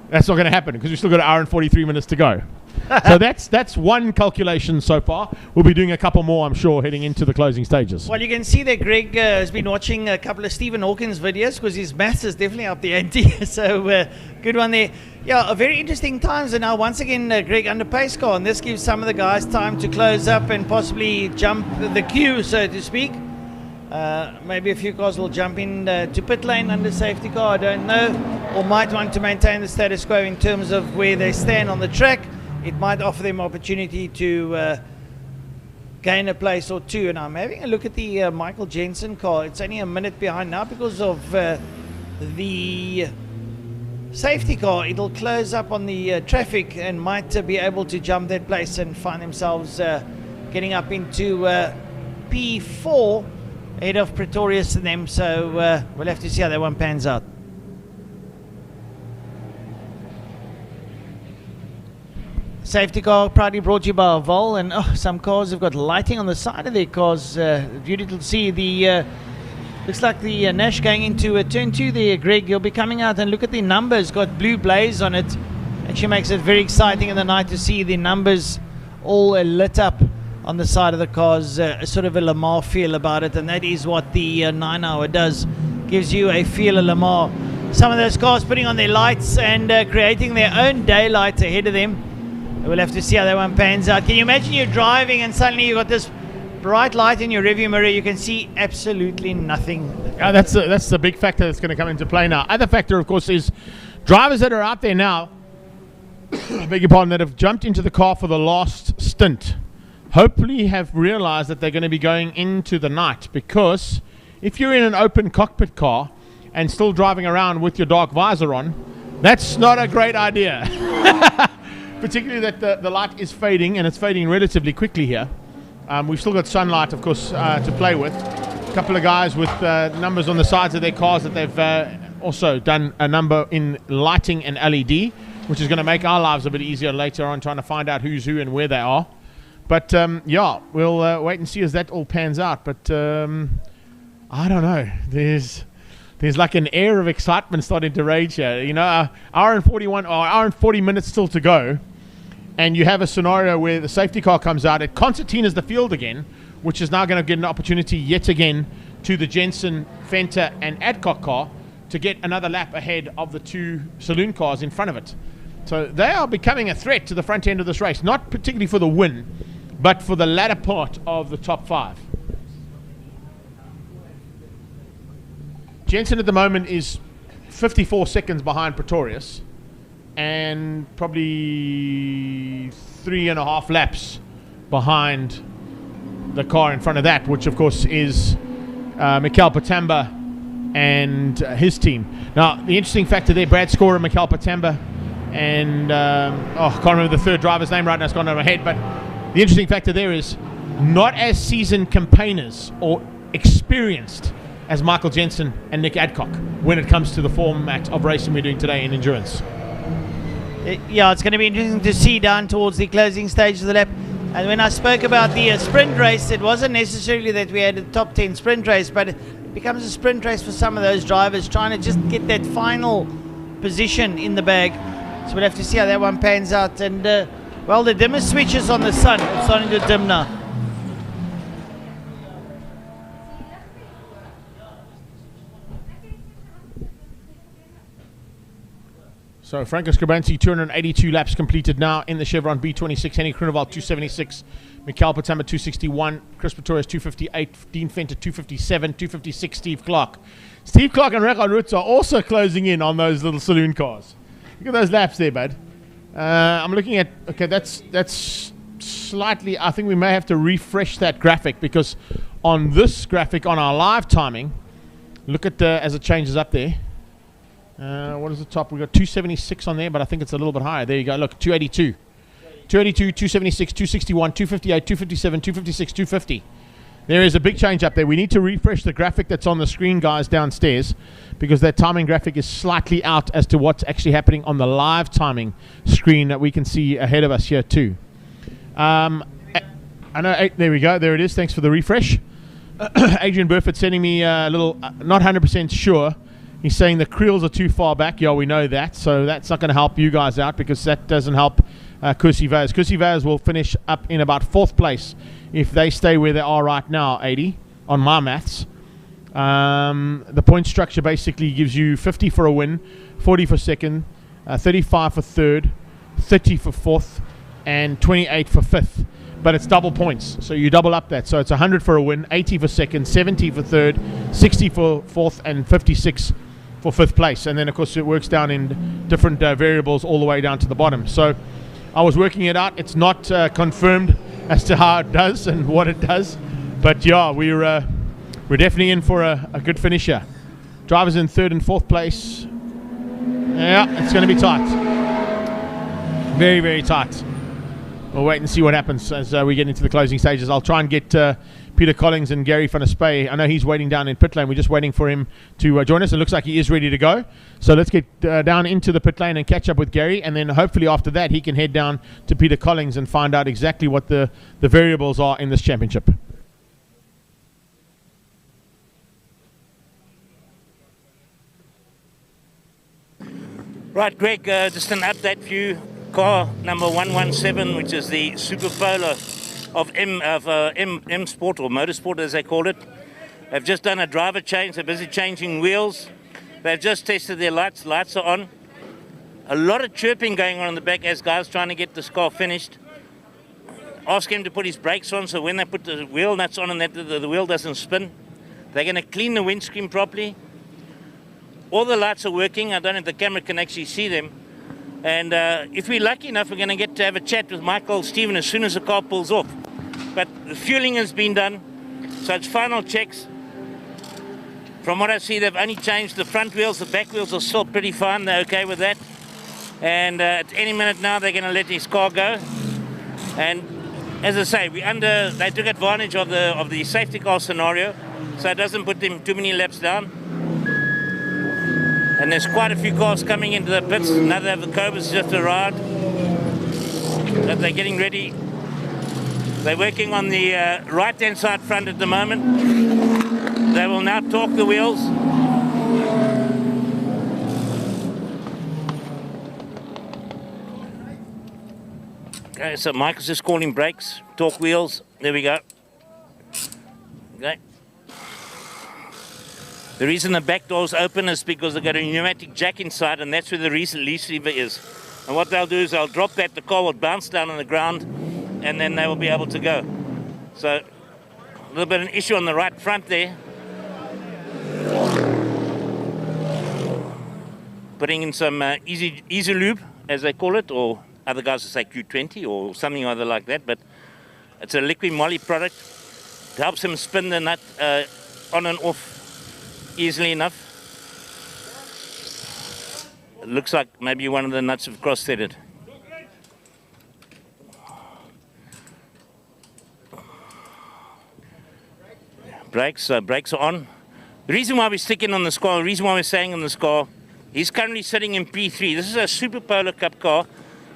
That's not going to happen because we've still got an hour and 43 minutes to go. So that's one calculation so far. We'll be doing a couple more, I'm sure, heading into the closing stages. Well, you can see that Greg has been watching a couple of Stephen Hawkins videos because his maths is definitely up the ante. So good one there. Yeah, a very interesting times. And now once again, Greg under pace car, and this gives some of the guys time to close up and possibly jump the queue, so to speak. Maybe a few cars will jump in to pit lane under safety car, I don't know, or might want to maintain the status quo in terms of where they stand on the track. It might offer them opportunity to gain a place or two. And I'm having a look at the Michael Jensen car. It's only a minute behind now because of the safety car. It'll close up on the traffic and might be able to jump that place and find themselves getting up into P4 ahead of Pretorius and them. So we'll have to see how that one pans out. Safety car proudly brought to you by Vol, and some cars have got lighting on the side of their cars. Beautiful to see. The looks like the Nash going into turn 2 there, Greg. You'll be coming out and look at the numbers. Got blue blaze on it. Actually makes it very exciting in the night to see the numbers all lit up on the side of the cars. Sort of a Le Mans feel about it, and that is what the 9 hour does. Gives you a feel of Le Mans. Some of those cars putting on their lights and creating their own daylight ahead of them. We'll have to see how that one pans out. Can you imagine you're driving and suddenly you've got this bright light in your rearview mirror? You can see absolutely nothing. That's the big factor that's going to come into play now. Other factor, of course, is drivers that are out there now, I beg your pardon, that have jumped into the car for the last stint, hopefully have realized that they're going to be going into the night, because if you're in an open cockpit car and still driving around with your dark visor on, that's not a great idea. Particularly that the light is fading, and it's fading relatively quickly here. We've still got sunlight, of course, to play with. A couple of guys with numbers on the sides of their cars that they've also done a number in lighting and LED, which is going to make our lives a bit easier later on, trying to find out who's who and where they are. But yeah, we'll wait and see as that all pans out. But I don't know. There's like an air of excitement starting to rage here. You know, hour and 40 minutes still to go. And you have a scenario where the safety car comes out. It concertinas the field again, which is now going to get an opportunity yet again to the Jensen, Fenter, and Adcock car to get another lap ahead of the two saloon cars in front of it. So they are becoming a threat to the front end of this race, not particularly for the win, but for the latter part of the top 5. Jensen at the moment is 54 seconds behind Pretorius and probably 3.5 laps behind the car in front of that, which of course is Mikael Patamba and his team. Now, the interesting factor there, Brad Scorer, Mikael Patamba, and I can't remember the third driver's name right now, it's gone over my head, but the interesting factor there is not as seasoned campaigners or experienced as Michael Jensen and Nick Adcock when it comes to the format of racing we're doing today in endurance. Yeah, it's going to be interesting to see down towards the closing stage of the lap. And when I spoke about the sprint race, it wasn't necessarily that we had a top 10 sprint race, but it becomes a sprint race for some of those drivers trying to just get that final position in the bag. So we'll have to see how that one pans out. And well, the dimmer switches on the sun. It's starting to dim now. So Franco Scribanti, 282 laps completed now in the Chevron B26. Henny Kruneval, 276. Mikael Patamba, 261. Chris Pretorius, 258. Dean Fenter, 257. 256, Steve Clark. Steve Clark and Rekha Roots are also closing in on those little saloon cars. Look at those laps there, bud. I'm looking at, okay, that's slightly, I think we may have to refresh that graphic, because on this graphic, on our live timing, look at as it changes up there. What is the top? We've got 276 on there, but I think it's a little bit higher. There you go. Look, 282. 282, 276, 261, 258, 257, 256, 250. There is a big change up there. We need to refresh the graphic that's on the screen, guys, downstairs, because that timing graphic is slightly out as to what's actually happening on the live timing screen that we can see ahead of us here too. I know, there we go. There it is. Thanks for the refresh. Adrian Burford sending me a little, not 100% sure. He's saying the creels are too far back. Yeah, we know that. So that's not going to help you guys out, because that doesn't help Kusi Vaz. Kusi Vaz will finish up in about 4th place if they stay where they are right now, 80, on my maths. The point structure basically gives you 50 for a win, 40 for second, 35 for third, 30 for fourth, and 28 for fifth. But it's double points, so you double up that. So it's 100 for a win, 80 for second, 70 for third, 60 for fourth, and 56 for fifth place. And then, of course, it works down in different variables all the way down to the bottom. So I was working it out. It's not confirmed as to how it does and what it does. But, yeah, we're definitely in for a good finish here. Drivers in 3rd and 4th place. Yeah, it's going to be tight. Very, very tight. We'll wait and see what happens as we get into the closing stages. I'll try and get Peter Collins and Gary van der Spey. I know he's waiting down in pit lane. We're just waiting for him to join us. It looks like he is ready to go. So let's get down into the pit lane and catch up with Gary. And then hopefully after that, he can head down to Peter Collins and find out exactly what the variables are in this championship. Right, Greg, just an update for you. Car number 117, which is the Super Polo of M Sport, or Motorsport as they call it. They've just done a driver change. They're busy changing wheels. They've just tested their lights. Lights are on. A lot of chirping going on in the back as guys trying to get this car finished. Ask him to put his brakes on, so when they put the wheel nuts on and the wheel doesn't spin. They're going to clean the windscreen properly. All the lights are working. I don't know if the camera can actually see them. And if we're lucky enough, we're going to get to have a chat with Michael Steven as soon as the car pulls off. But the fueling has been done, so it's final checks. From what I see, they've only changed the front wheels. The back wheels are still pretty fine. They're okay with that. And at any minute now, they're going to let his car go. And as I say, they took advantage of the safety car scenario, so it doesn't put them too many laps down. And there's quite a few cars coming into the pits. Another of the Cobras just arrived. But they're getting ready. They're working on the right-hand side front at the moment. They will now torque the wheels. Okay, so Michael's just calling brakes, torque wheels. There we go. Okay. The reason the back door's open is because they've got a pneumatic jack inside, and that's where the release lever is. And what they'll do is they'll drop that, the car will bounce down on the ground, and then they will be able to go. So a little bit of an issue on the right front there. Putting in some easy lube, as they call it, or other guys will say Q20 or something other like that, but it's a liquid moly product. It helps them spin the nut on and off easily enough. It looks like maybe one of the nuts have cross-threaded. Brakes are on. The reason why we're sticking on this car, the reason why we're staying on this car, he's currently sitting in P3. This is a Super Polo Cup car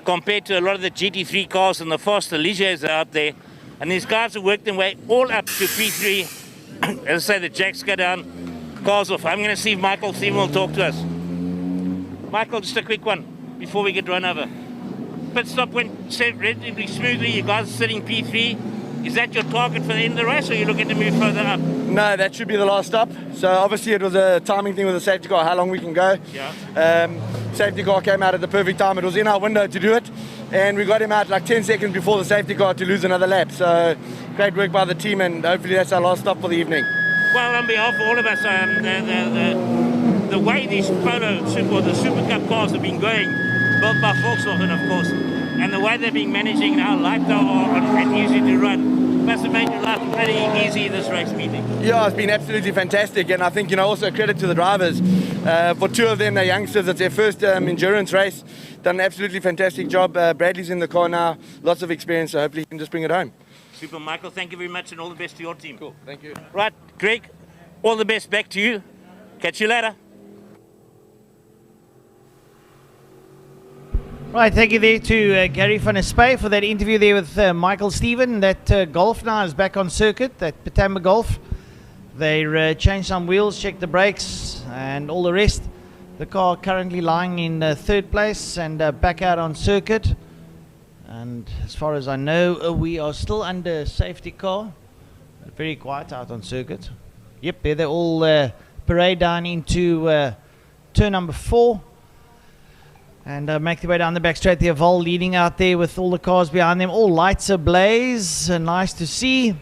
compared to a lot of the GT3 cars and the faster Ligiers out there. And these guys have worked their way all up to P3. As I say, the jacks go down. Cars off. I'm going to see if Michael Steven will talk to us. Michael, just a quick one before we get run over. Pit stop went relatively smoothly. You guys are sitting P3. Is that your target for the end of the race, or are you looking to move further up? No, that should be the last stop. So obviously it was a timing thing with the safety car, how long we can go. Yeah. Safety car came out at the perfect time. It was in our window to do it, and we got him out like 10 seconds before the safety car to lose another lap. So great work by the team, and hopefully that's our last stop for the evening. Well, on behalf of all of us, the way these the Super Cup cars have been going, built by Volkswagen, of course, and the way they've been managing how light they are and easy to run, must have made your life pretty easy this race meeting. Yeah, it's been absolutely fantastic, and I think, also credit to the drivers. For two of them, they're youngsters, it's their first endurance race. Done an absolutely fantastic job. Bradley's in the car now, lots of experience, so hopefully he can just bring it home. Super, Michael, thank you very much, and all the best to your team. Cool, thank you. Right, Greg, all the best back to you. Catch you later. Right, thank you there to Gary van der Spey for that interview there with Michael Steven. That Golf now is back on circuit, that Patamba Golf. They changed some wheels, checked the brakes and all the rest. The car currently lying in third place and back out on circuit. And as far as I know, we are still under safety car. Very quiet out on circuit. Yep, there they all parade down into turn number 4. And make their way down the back straight. The Evolve leading out there with all the cars behind them. All lights ablaze. Nice to see.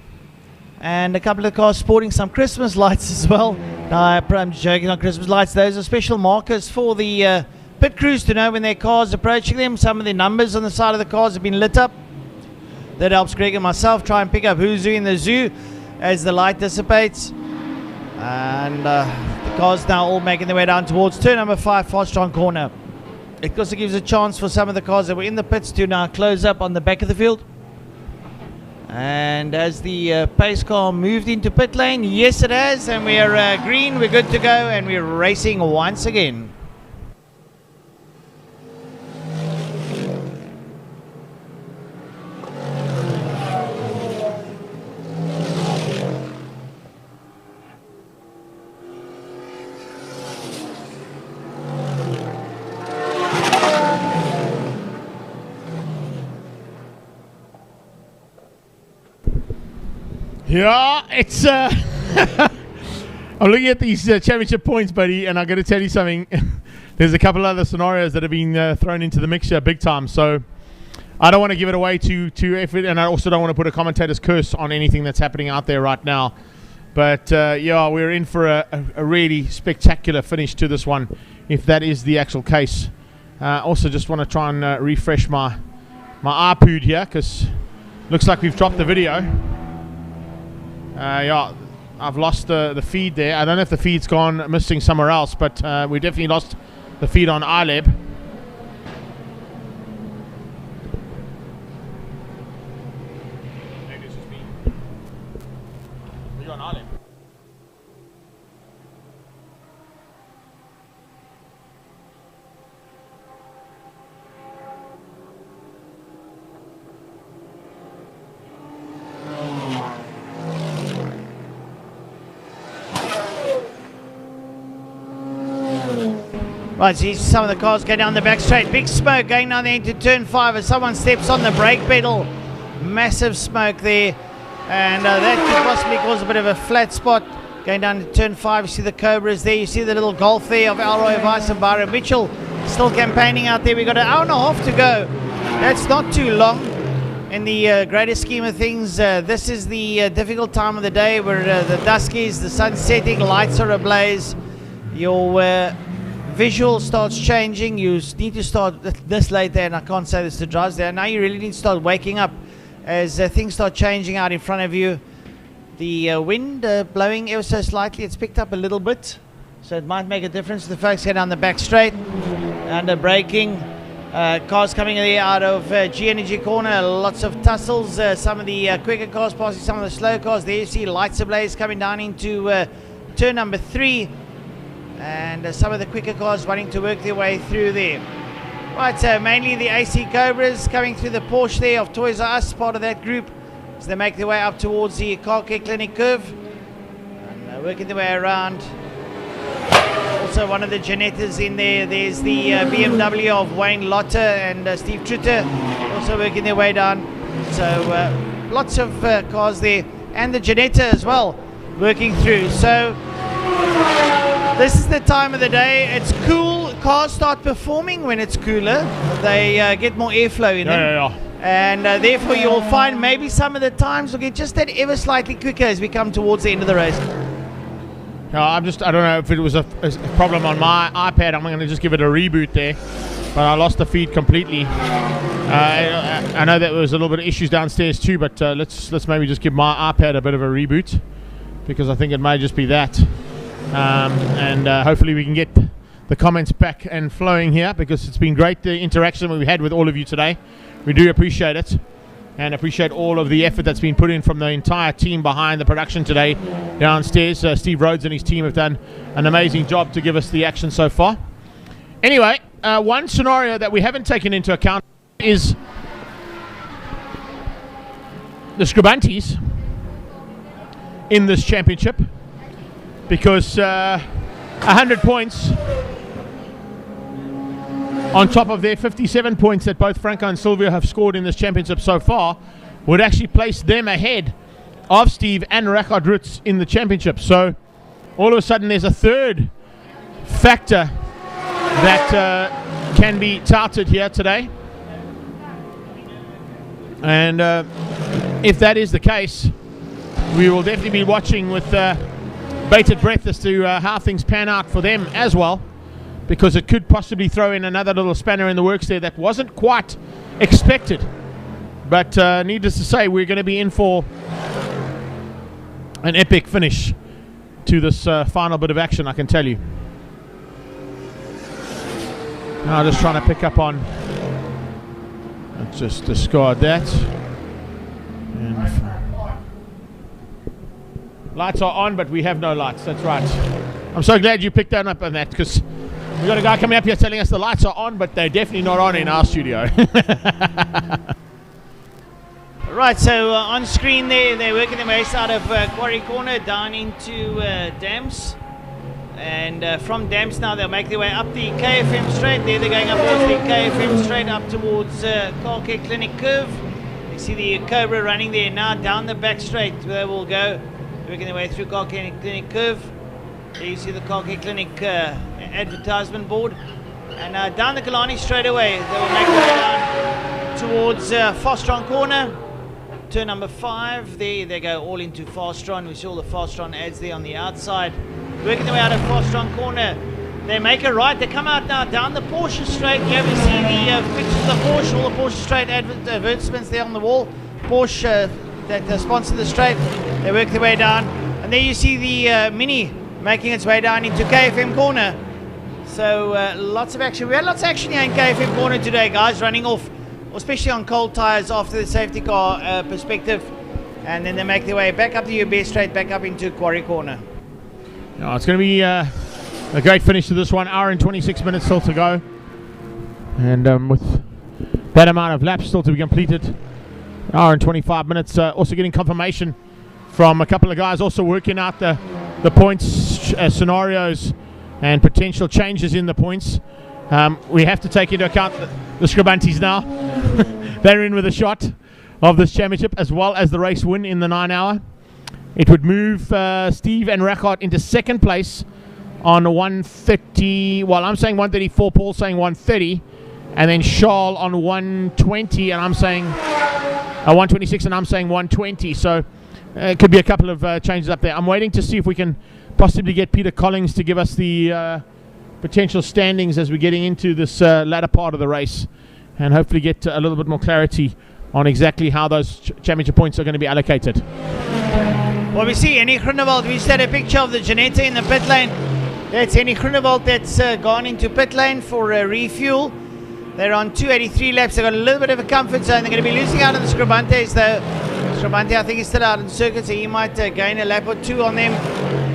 And a couple of cars sporting some Christmas lights as well. I'm joking on Christmas lights. Those are special markers for the pit crews to know when their car's approaching them. Some of the numbers on the side of the cars have been lit up. That helps Greg and myself try and pick up who's in the zoo as the light dissipates. And the cars now all making their way down towards turn number 5, Fastron corner. It also gives a chance for some of the cars that were in the pits to now close up on the back of the field. And as the pace car moved into pit lane, yes it has, and we are green, we're good to go, and we're racing once again. Yeah, it's I'm looking at these championship points, buddy, and I got to tell you something. There's a couple other scenarios that have been thrown into the mixture big time, so I don't want to give it away to effort, and I also don't want to put a commentator's curse on anything that's happening out there right now. But yeah, we're in for a really spectacular finish to this one, if that is the actual case. Also, just want to try and refresh my iPod here, because looks like we've dropped the video. Yeah, I've lost the feed there. I don't know if the feed's gone missing somewhere else, but we definitely lost the feed on iLab. Maybe it's just me. Are you on iLab? Right, see some of the cars go down the back straight. Big smoke going down there into turn 5 as someone steps on the brake pedal. Massive smoke there. And that could possibly cause a bit of a flat spot. Going down to turn 5, you see the Cobras there. You see the little Golf there of Alroy Weiss and Byron Mitchell still campaigning out there. We've got an hour and a half to go. That's not too long. In the greater scheme of things, this is the difficult time of the day where the dusk is, the sun's setting, lights are ablaze. Your visual starts changing. You need to start this late there, and I can't say this to drivers there. Now you really need to start waking up as things start changing out in front of you. The wind blowing ever so slightly. It's picked up a little bit, so it might make a difference to the folks heading down the back straight. And braking. Cars coming there out of G Energy corner. Lots of tussles. Some of the quicker cars passing some of the slow cars. There you see lights ablaze coming down into turn number 3. And some of the quicker cars wanting to work their way through there. Right, so mainly the AC Cobras coming through the Porsche there of Toys R Us, part of that group, as they make their way up towards the Car Care Clinic curve. And working their way around. Also one of the Janettas in there. There's the BMW of Wayne Lotter and Steve Trutter, also working their way down. So lots of cars there, and the Janetta as well working through. So this is the time of the day. It's cool. Cars start performing when it's cooler. They get more airflow in them. And therefore you'll find maybe some of the times will get just that ever slightly quicker as we come towards the end of the race. I don't know if it was a problem on my iPad. I'm going to just give it a reboot there. But I lost the feed completely. I know that there was a little bit of issues downstairs too, but let's maybe just give my iPad a bit of a reboot, because I think it may just be that. And hopefully we can get the comments back and flowing here, because it's been great, the interaction we've had with all of you today. We do appreciate it, and appreciate all of the effort that's been put in from the entire team behind the production today downstairs. Steve Rhodes and his team have done an amazing job to give us the action so far. Anyway, one scenario that we haven't taken into account is the Scribantes in this championship, because 100 points on top of their 57 points that both Franco and Silvio have scored in this championship so far would actually place them ahead of Steve and Rachad Roots in the championship. So all of a sudden there's a third factor that can be touted here today. And if that is the case, we will definitely be watching with bated breath as to how things pan out for them as well, because it could possibly throw in another little spanner in the works there that wasn't quite expected. But needless to say, we're going to be in for an epic finish to this final bit of action, I can tell you. Now just trying to pick up on, let's just discard that. And lights are on, but we have no lights. That's right. I'm so glad you picked that up on that, because we got a guy coming up here telling us the lights are on, but they're definitely not on in our studio. Right, so on screen there, they're working their way out of Quarry Corner down into Dams. And from Dams now they'll make their way up the KFM straight. There they're going up towards the KFM straight, up towards Car Care Clinic Curve. You see the Cobra running there now down the back straight. They will go, working their way through Car Care Clinic Curve. There you see the Car Care Clinic advertisement board. And down the Killarney straight away, they will make their way down towards Fastron Corner. Turn number 5, there they go all into Fastron. We see all the Fastron ads there on the outside. Working their way out of Fastron Corner. They make a right, they come out now down the Porsche straight. Here we see the pictures of the Porsche, all the Porsche straight advertisements there on the wall. Porsche that sponsor the straight. They work their way down. And there you see the Mini making its way down into KFM Corner. So lots of action. We had lots of action here in KFM Corner today, guys, running off, especially on cold tyres after the safety car perspective. And then they make their way back up the UBS straight, back up into Quarry Corner. Oh, it's going to be a great finish to this one. Hour and 26 minutes still to go. And with that amount of laps still to be completed, hour and 25 minutes. Also getting confirmation from a couple of guys also working out the points scenarios and potential changes in the points. We have to take into account the Scribantes now. They're in with a shot of this championship, as well as the race win in the 9 hour. It would move Steve and Rachad into second place on 130. Well, I'm saying 134, Paul's saying 130, and then Charles on 120, and I'm saying 126, and I'm saying 120. So it could be a couple of changes up there. I'm waiting to see if we can possibly get Peter Collins to give us the potential standings as we're getting into this latter part of the race, and hopefully get a little bit more clarity on exactly how those championship points are going to be allocated. Well, we see Henny Groenewald. We just had a picture of the Janetta in the pit lane. That's Henny Groenewald that's gone into pit lane for a refuel. They're on 283 laps. They've got a little bit of a comfort zone. They're going to be losing out on the Scribantes, though. Scribante, I think, is still out on the circuit, so he might gain a lap or two on them.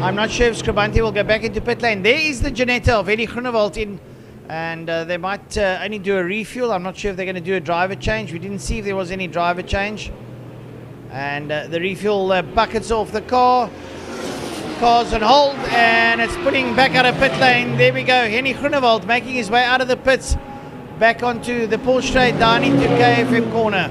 I'm not sure if Scribante will go back into pit lane. There is the Janetta of Henny Groenewald in, and they might only do a refuel. I'm not sure if they're going to do a driver change. We didn't see if there was any driver change. And the refuel buckets off the car. Car's on hold, and it's putting back out of pit lane. There we go. Henny Groenewald making his way out of the pits, back onto the Porsche straight down into KFM corner.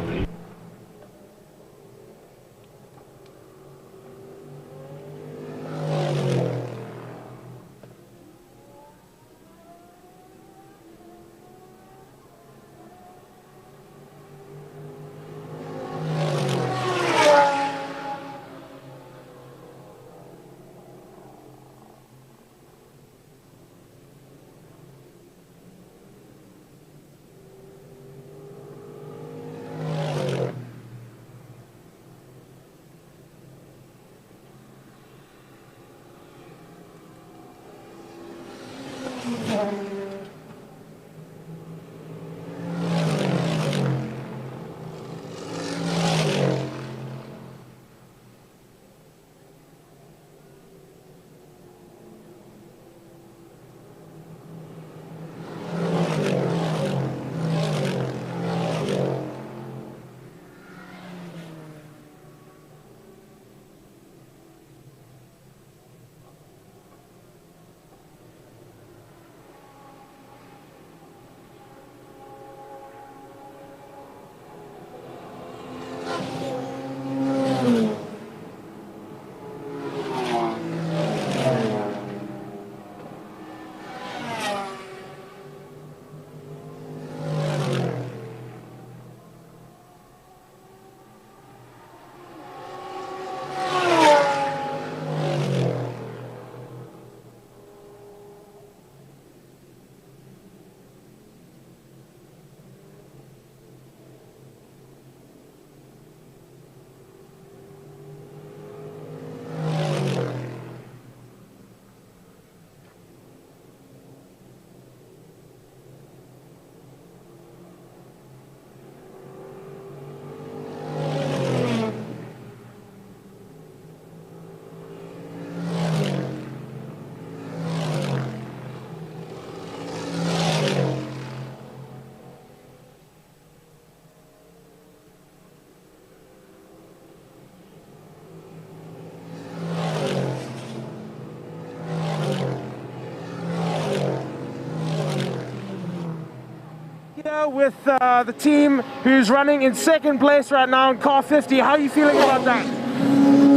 with the team who's running in second place right now in car 50. How are you feeling about that?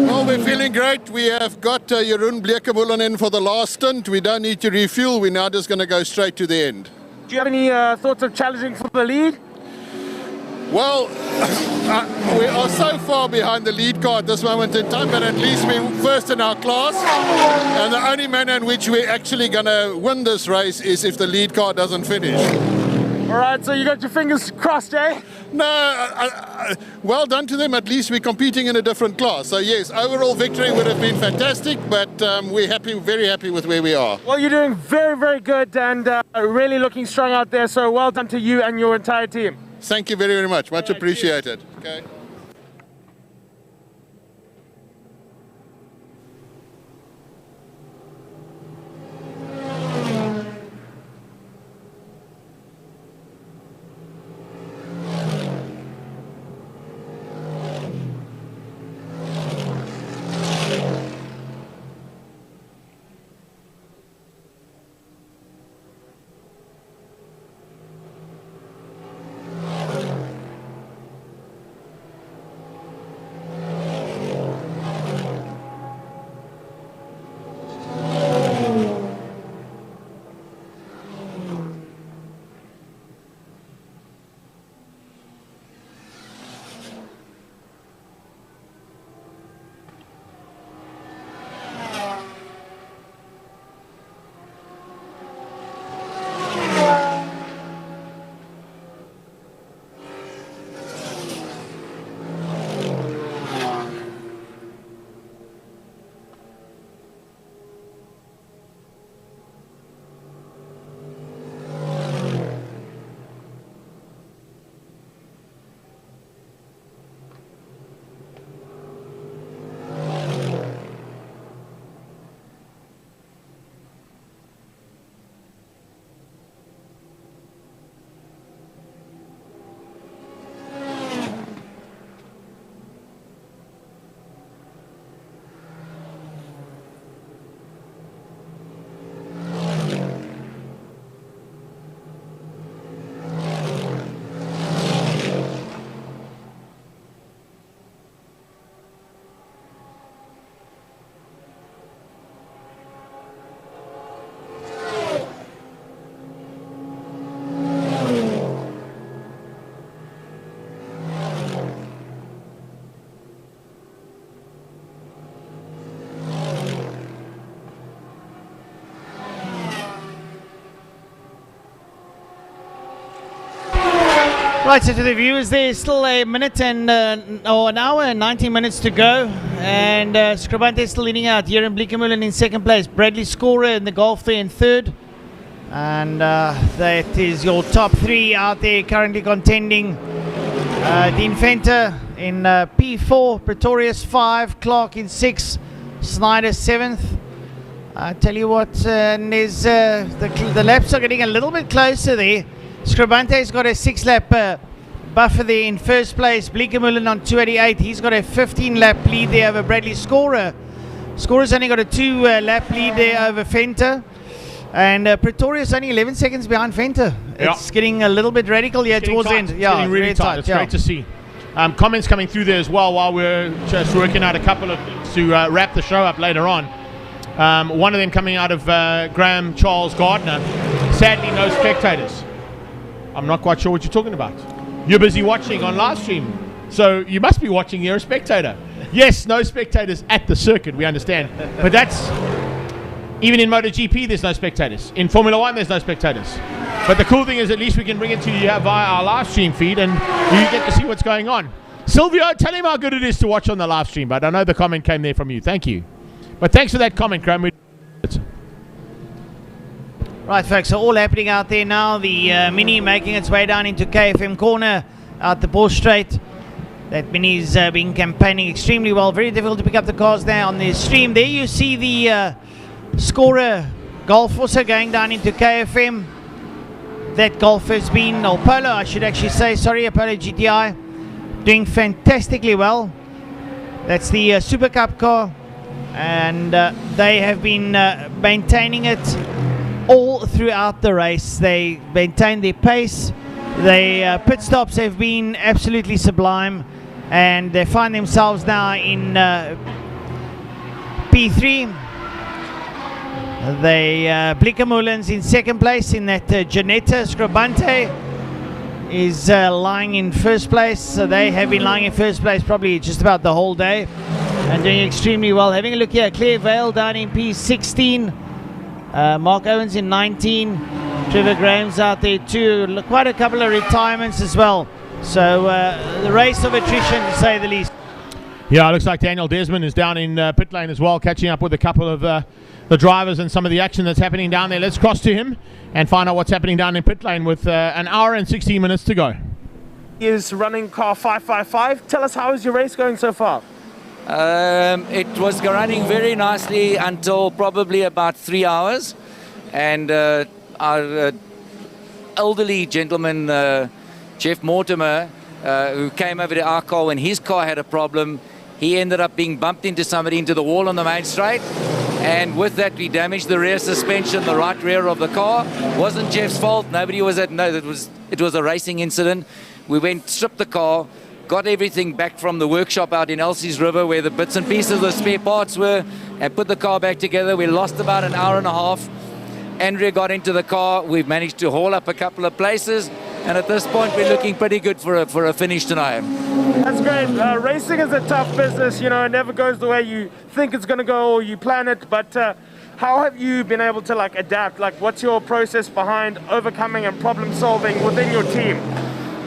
Well, we're feeling great. We have got Jeroen Bleekemolen in for the last stint. We don't need to refuel. We're now just going to go straight to the end. Do you have any thoughts of challenging for the lead? Well, we are so far behind the lead car at this moment in time, but at least we're first in our class. And the only manner in which we're actually going to win this race is if the lead car doesn't finish. All right, so you got your fingers crossed, eh? No, well done to them. At least we're competing in a different class. So yes, overall victory would have been fantastic, but we're happy, very happy with where we are. Well, you're doing very, very good and really looking strong out there. So well done to you and your entire team. Thank you very, very much. Much appreciated. Okay. Right, so to the viewers, there's still a minute and or an hour and 19 minutes to go, and Scribante is still leading out. Jeroen Bleekemolen in second place, Bradley Scorer in the Golf there in third, and that is your top three out there currently contending. Dean Venter in P4, Pretorius 5, Clark in 6, Snyder 7th. I tell you what, there's the laps are getting a little bit closer there. Scribante's got a 6-lap buffer there in first place. Bleekemolen on 288. He's got a 15-lap lead there over Bradley Scorer. Scorer's only got a 2-lap lead there over Venter. And Pretorius only 11 seconds behind Venter. It's getting a little bit radical here towards the end. It's getting really tight. It's great to see. Comments coming through there as well while we're just working out a couple of things to wrap the show up later on. One of them coming out of Graham Charles Gardner. Sadly, no spectators. I'm not quite sure what you're talking about. You're busy watching on live stream, so you must be watching. You're a spectator. Yes, no spectators at the circuit, we understand. But that's, even in MotoGP, there's no spectators. In Formula One, there's no spectators. But the cool thing is at least we can bring it to you via our live stream feed, and you get to see what's going on. Silvio, tell him how good it is to watch on the live stream, but I know the comment came there from you. Thank you. But thanks for that comment, Graham. Right, folks, so all happening out there now. The Mini making its way down into KFM corner out the Bosch Straight. That Mini's been campaigning extremely well. Very difficult to pick up the cars there on the stream. There you see the Scorer Golf also going down into KFM. That Golf has been, or Polo I should actually say, sorry, a Polo GTI, doing fantastically well. That's the Super Cup car, and they have been maintaining it all throughout the race. They maintain their pace. The pit stops have been absolutely sublime, and they find themselves now in P3. The Blickermoelens in second place in that Janetta. Scribante is lying in first place. So they have been lying in first place probably just about the whole day and doing extremely well. Having a look here, Claire Vale down in P16. Mark Owens in 19. Trevor Graham's out there too. Quite a couple of retirements as well. So the race of attrition, to say the least. Yeah, it looks like Daniel Desmond is down in pit lane as well, catching up with a couple of the drivers and some of the action that's happening down there. Let's cross to him and find out what's happening down in pit lane with an hour and 16 minutes to go. He is running car 555. Tell us, how is your race going so far? It was running very nicely until probably about 3 hours, and our elderly gentleman, Jeff Mortimer, who came over to our car when his car had a problem, he ended up being bumped into somebody into the wall on the main straight, and with that we damaged the rear suspension, the right rear of the car. Wasn't Jeff's fault. Nobody was at no. It was a racing incident. We went, stripped the car, got everything back from the workshop out in Elsie's River where the bits and pieces of the spare parts were, and put the car back together. We lost about an hour and a half. Andrea got into the car. We've managed to haul up a couple of places, and at this point we're looking pretty good for a finish tonight. That's great. Racing is a tough business. You know, it never goes the way you think it's going to go or you plan it. But how have you been able to adapt? What's your process behind overcoming and problem solving within your team?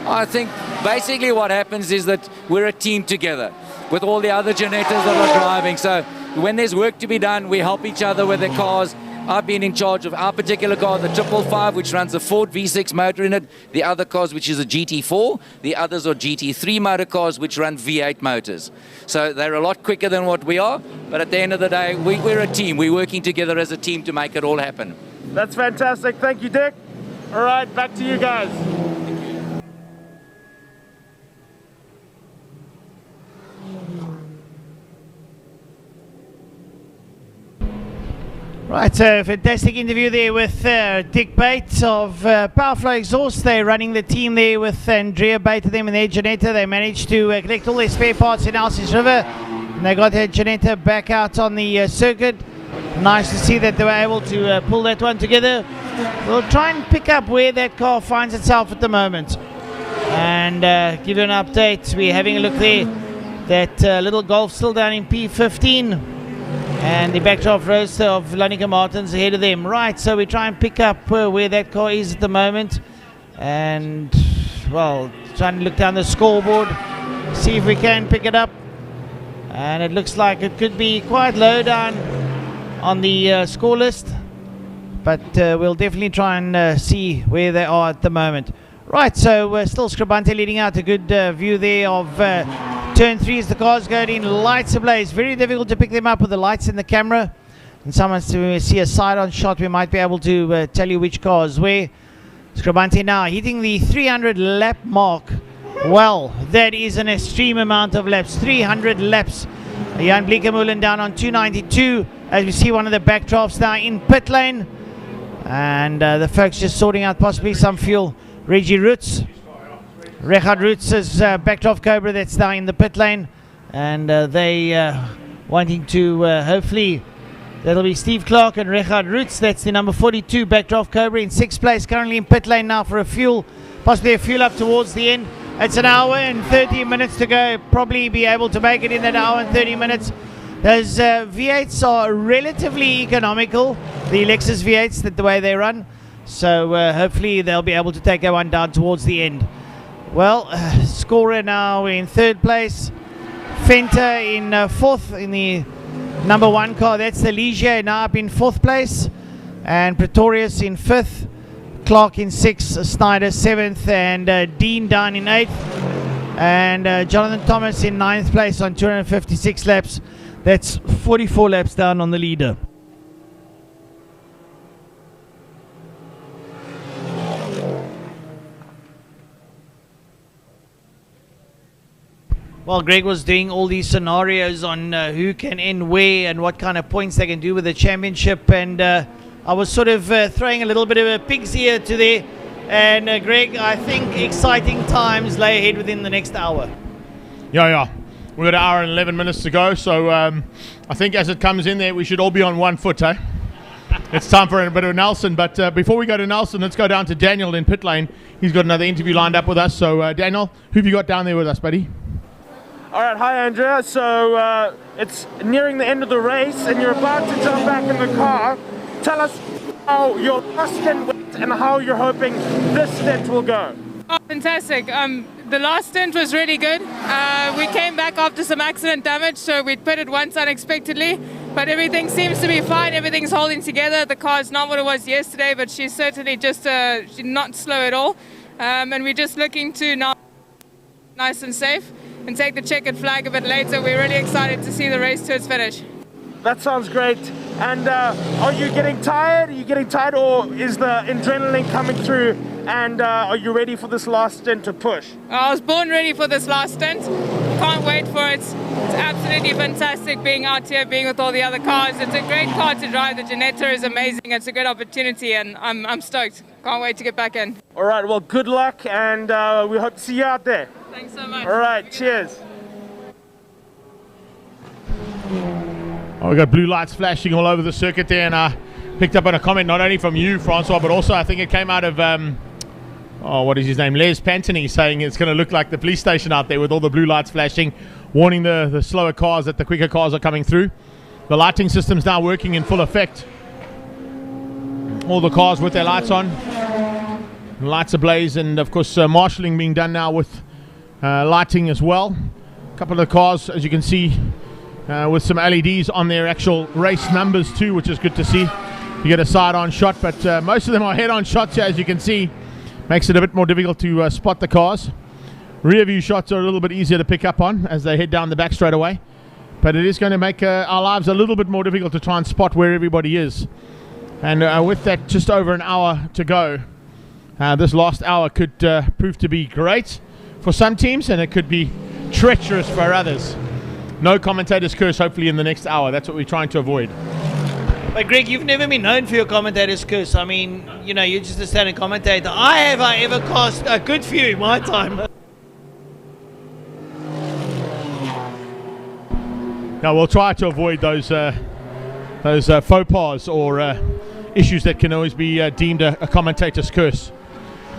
I think basically what happens is that we're a team together with all the other Janettas that are driving. So when there's work to be done, we help each other with the cars. I've been in charge of our particular car, the 555, which runs a Ford V6 motor in it. The other cars, which is a GT4. The others are GT3 motor cars, which run V8 motors. So they're a lot quicker than what we are. But at the end of the day, we're a team. We're working together as a team to make it all happen. That's fantastic. Thank you, Dick. All right, back to you guys. Right, so fantastic interview there with Dick Bates of Powerflow Exhaust. They're running the team there with Andrea Bates and them and their Janetta. They managed to collect all their spare parts in Elsie's River, and they got their Janetta back out on the circuit. Nice to see that they were able to pull that one together. We'll try and pick up where that car finds itself at the moment and give you an update. We're having a look there. That little Golf still down in P15. And the backdraft roadster of Lanika Martins ahead of them. Right, so we try and pick up where that car is at the moment. And, well, trying to look down the scoreboard, see if we can pick it up. And it looks like it could be quite low down on the score list. But we'll definitely try and see where they are at the moment. Right, so still Scribante leading out. A good view there of turn 3 as the cars go in, lights ablaze. Very difficult to pick them up with the lights in the camera. And someone to see a side-on shot, we might be able to tell you which car is where. Scribante now hitting the 300 lap mark. Well, that is an extreme amount of laps. 300 laps. Jan Blickermoelen down on 292. As we see one of the backdrafts now in pit lane. And the folks just sorting out possibly some fuel. Reggie Roots. Richard Roots is backdraft Cobra that's now in the pit lane. And they wanting to hopefully, that'll be Steve Clark and Richard Roots. That's the number 42 backdraft Cobra in 6th place. Currently in pit lane now for a fuel, possibly a fuel up towards the end. It's an hour and 30 minutes to go. Probably be able to make it in that hour and 30 minutes. Those V8s are relatively economical. The Lexus V8s, the way they run. So hopefully they'll be able to take that one down towards the end. Well, Scorer now in 3rd place. Fenter in 4th in the number 1 car. That's the Ligier now up in 4th place. And Pretorius in 5th. Clark in 6th. Snyder 7th. And Dean down in 8th. And Jonathan Thomas in 9th place on 256 laps. That's 44 laps down on the leader. Well, Greg was doing all these scenarios on who can end where and what kind of points they can do with the championship, and I was sort of throwing a little bit of a pig's ear to there And Greg, I think exciting times lay ahead within the next hour. Yeah. We've got an hour and 11 minutes to go, so I think as it comes in there, we should all be on one foot, eh? It's time for a bit of Nelson, but before we go to Nelson, let's go down to Daniel in pit lane. He's got another interview lined up with us, so Daniel, who have you got down there with us, buddy? All right, hi Andrea. So it's nearing the end of the race and you're about to jump back in the car. Tell us how your last stint went and how you're hoping this stint will go. Oh, fantastic. The last stint was really good. We came back after some accident damage, so we pitted once unexpectedly, but everything seems to be fine. Everything's holding together. The car's not what it was yesterday, but she's certainly just she's not slow at all. And we're just looking to now nice and safe and take the checkered flag a bit later. We're really excited to see the race to its finish. That sounds great. And are you getting tired? Are you getting tired, or is the adrenaline coming through? And are you ready for this last stint to push? I was born ready for this last stint. Can't wait for it. It's absolutely fantastic being out here, being with all the other cars. It's a great car to drive. The Ginetta is amazing. It's a good opportunity, and I'm stoked. Can't wait to get back in. All right, well, good luck, and we hope to see you out there. Thanks so much. All right, cheers. Oh, we got blue lights flashing all over the circuit there, and I picked up on a comment not only from you, Francois, but also I think it came out of, what is his name, Les Pantony, saying it's going to look like the police station out there with all the blue lights flashing, warning the slower cars that the quicker cars are coming through. The lighting system's now working in full effect. All the cars with their lights on, lights ablaze, and of course marshalling being done now with lighting as well. A couple of the cars, as you can see, with some LEDs on their actual race numbers too, which is good to see. You get a side-on shot, but most of them are head-on shots here, as you can see. Makes it a bit more difficult to spot the cars. Rear view shots are a little bit easier to pick up on as they head down the back straight away. But it is going to make our lives a little bit more difficult to try and spot where everybody is. And with that just over an hour to go, this last hour could prove to be great for some teams, and it could be treacherous for others. No commentator's curse, hopefully, in the next hour. That's what we're trying to avoid. But Greg, you've never been known for your commentator's curse. I mean, you know, you're just a standing commentator. I ever cost a good few in my time. Now we'll try to avoid those faux pas or issues that can always be deemed a commentator's curse.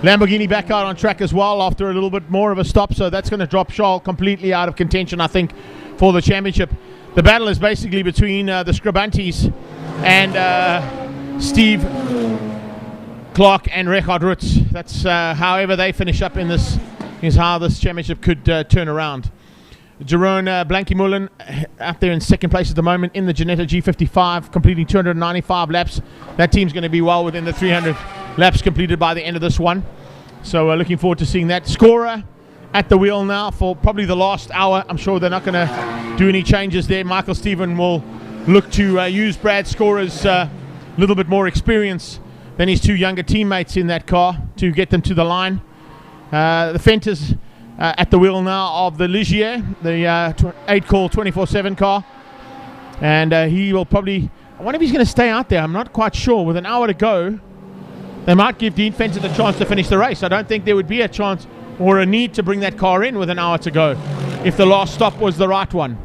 Lamborghini back out on track as well after a little bit more of a stop, so that's going to drop Charles completely out of contention, I think, for the championship. The battle is basically between the Scribantes and Steve Clark and Richard Rutz. That's however they finish up in this is how this championship could turn around. Jerome Blanky-Mullen out there in second place at the moment in the Ginetta G55, completing 295 laps. That team's going to be well within the 300 laps completed by the end of this one. So looking forward to seeing that. Scorer at the wheel now for probably the last hour. I'm sure they're not going to do any changes there. Michael Stephen will look to use Brad Scorer's little bit more experience than his two younger teammates in that car to get them to the line. The Fenter's at the wheel now of the Ligier, the 8-call 24/7 car. And he will probably, I wonder if he's going to stay out there. I'm not quite sure. With an hour to go, they might give Dean Fenter the chance to finish the race. I don't think there would be a chance or a need to bring that car in with an hour to go if the last stop was the right one.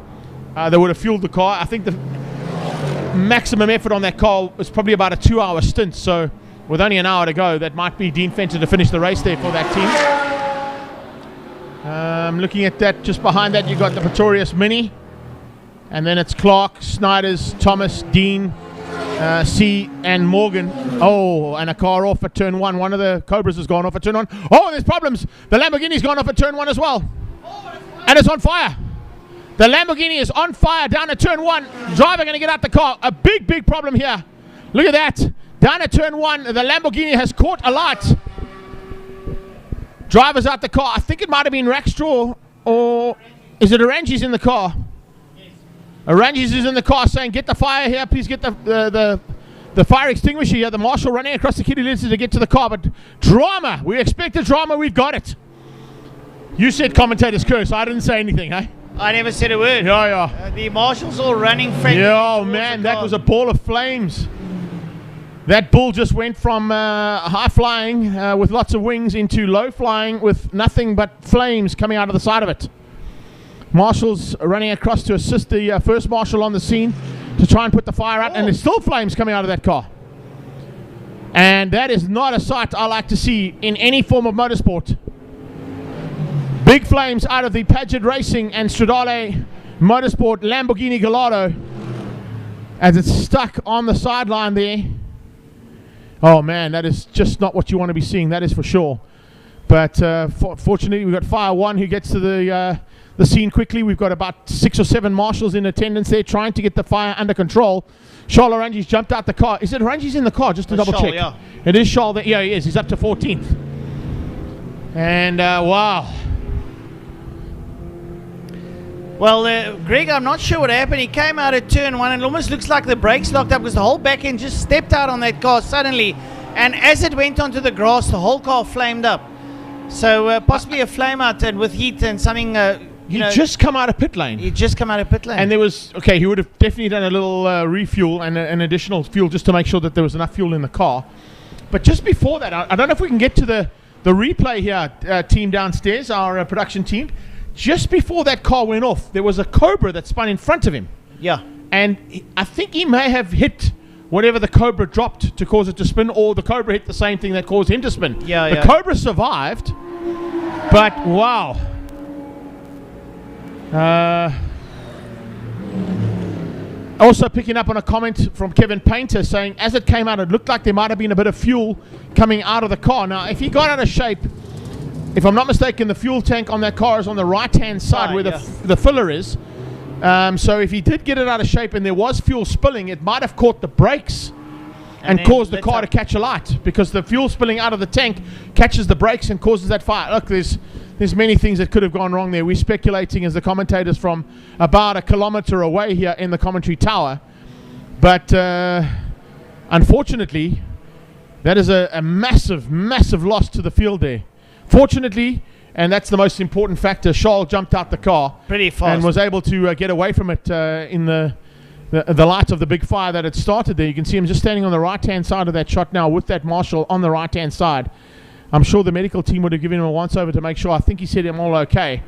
They would have fueled the car. I think the maximum effort on that car was probably about a 2-hour stint. So with only an hour to go, that might be Dean Fenter to finish the race there for that team. Looking at that, just behind that, you've got the Pretorius Mini. And then it's Clark, Snyders, Thomas, Dean, C, and Morgan. Oh, and a car off at turn 1. One of the Cobras has gone off at turn 1. Oh, there's problems. The Lamborghini's gone off at turn 1 as well. And it's on fire. The Lamborghini is on fire down at turn 1. Driver going to get out the car. A big problem here. Look at that. Down at turn 1, the Lamborghini has caught a light. Driver's out the car. I think it might have been Rackstraw, or is it Oranges in the car? Yes. Oranges is in the car saying, get the fire here. Please get the fire extinguisher here. The marshal running across the kitty litter to get to the car. But drama. We expected drama. We've got it. You said commentator's curse. I didn't say anything, eh? I never said a word. Yeah. The marshals all running friendly. Yeah, oh man, that was a ball of flames. That bull just went from high flying with lots of wings into low flying with nothing but flames coming out of the side of it. Marshals running across to assist the first marshal on the scene to try and put the fire out, and there's still flames coming out of that car. And that is not a sight I like to see in any form of motorsport. Big flames out of the Paget Racing and Stradale Motorsport Lamborghini Gallardo as it's stuck on the sideline there. Oh man, that is just not what you want to be seeing, that is for sure. But fortunately, we've got Fire 1 who gets to the scene quickly. We've got about 6 or 7 marshals in attendance there trying to get the fire under control. Charles Orangi's jumped out the car. Is it Orangi's in the car? Just to double check. Yeah. It is Charles. Yeah, he is. He's up to 14th. And wow. Well, Greg, I'm not sure what happened. He came out at turn 1 and it almost looks like the brakes locked up because the whole back end just stepped out on that car suddenly. And as it went onto the grass, the whole car flamed up. So possibly a flame out and with heat and something... He just come out of pit lane. He just come out of pit lane. And there was... Okay, he would have definitely done a little refuel and an additional fuel just to make sure that there was enough fuel in the car. But just before that, I don't know if we can get to the replay here, team downstairs, our production team. Just before that car went off, there was a Cobra that spun in front of him. Yeah. And I think he may have hit whatever the Cobra dropped to cause it to spin, or the Cobra hit the same thing that caused him to spin. The Cobra survived, but wow. Also picking up on a comment from Kevin Painter saying, as it came out, it looked like there might have been a bit of fuel coming out of the car. Now, if he got out of shape, if I'm not mistaken, the fuel tank on that car is on the right-hand side where the filler is. So if he did get it out of shape and there was fuel spilling, it might have caught the brakes and caused the car to catch alight, because the fuel spilling out of the tank catches the brakes and causes that fire. Look, there's many things that could have gone wrong there. We're speculating as the commentators from about 1 kilometer away here in the commentary tower. But unfortunately, that is a massive, massive loss to the field there. Fortunately, and that's the most important factor, Charles jumped out the car pretty fast and was able to get away from it in the light of the big fire that had started there. You can see him just standing on the right-hand side of that shot now with that marshal on the right-hand side. I'm sure the medical team would have given him a once-over to make sure. I think he said I'm all okay.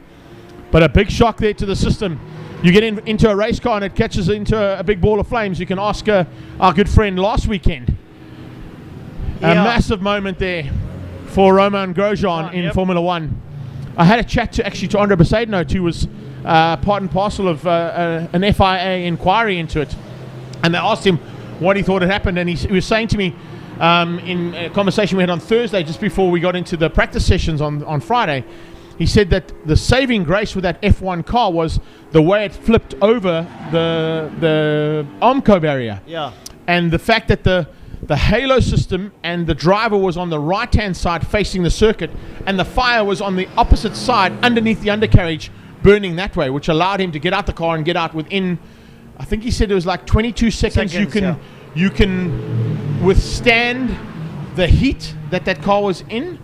But a big shock there to the system. You get into a race car and it catches into a big ball of flames. You can ask our good friend last weekend. A massive moment there for Romain Grosjean in Formula 1. I had a chat to Andre Besaidnout, who was part and parcel of an FIA inquiry into it. And they asked him what he thought had happened. And he was saying to me in a conversation we had on Thursday, just before we got into the practice sessions on Friday, he said that the saving grace with that F1 car was the way it flipped over the Armco barrier. Yeah. And the fact that the halo system and the driver was on the right-hand side facing the circuit, and the fire was on the opposite side underneath the undercarriage burning that way, which allowed him to get out the car and get out within, I think he said it was like 22 seconds you can withstand the heat that car was in,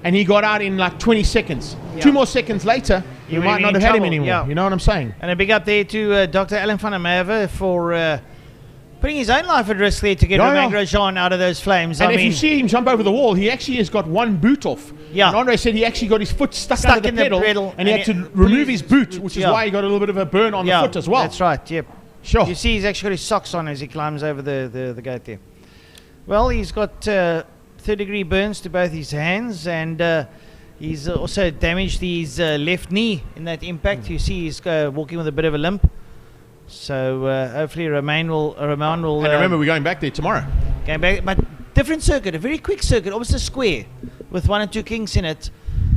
and he got out in like 20 seconds. 2 more seconds later, you might not have had him anymore. You know what I'm saying? And a big up there to Dr. Alan van der Merwe for putting his own life at risk there to get Romain Grosjean out of those flames. And if you see him jump over the wall, he actually has got one boot off. Yeah. And Andre said he actually got his foot stuck under the pedal, and he had to remove his boot, which is why he got a little bit of a burn on the foot as well. That's right, yep. Sure. You see he's actually got his socks on as he climbs over the gate there. Well, he's got 3rd-degree burns to both his hands, and he's also damaged his left knee in that impact. You see he's walking with a bit of a limp. So hopefully Romain will. And remember, we're going back there tomorrow. Going back, but different circuit, a very quick circuit, almost a square with 1 or 2 kinks in it.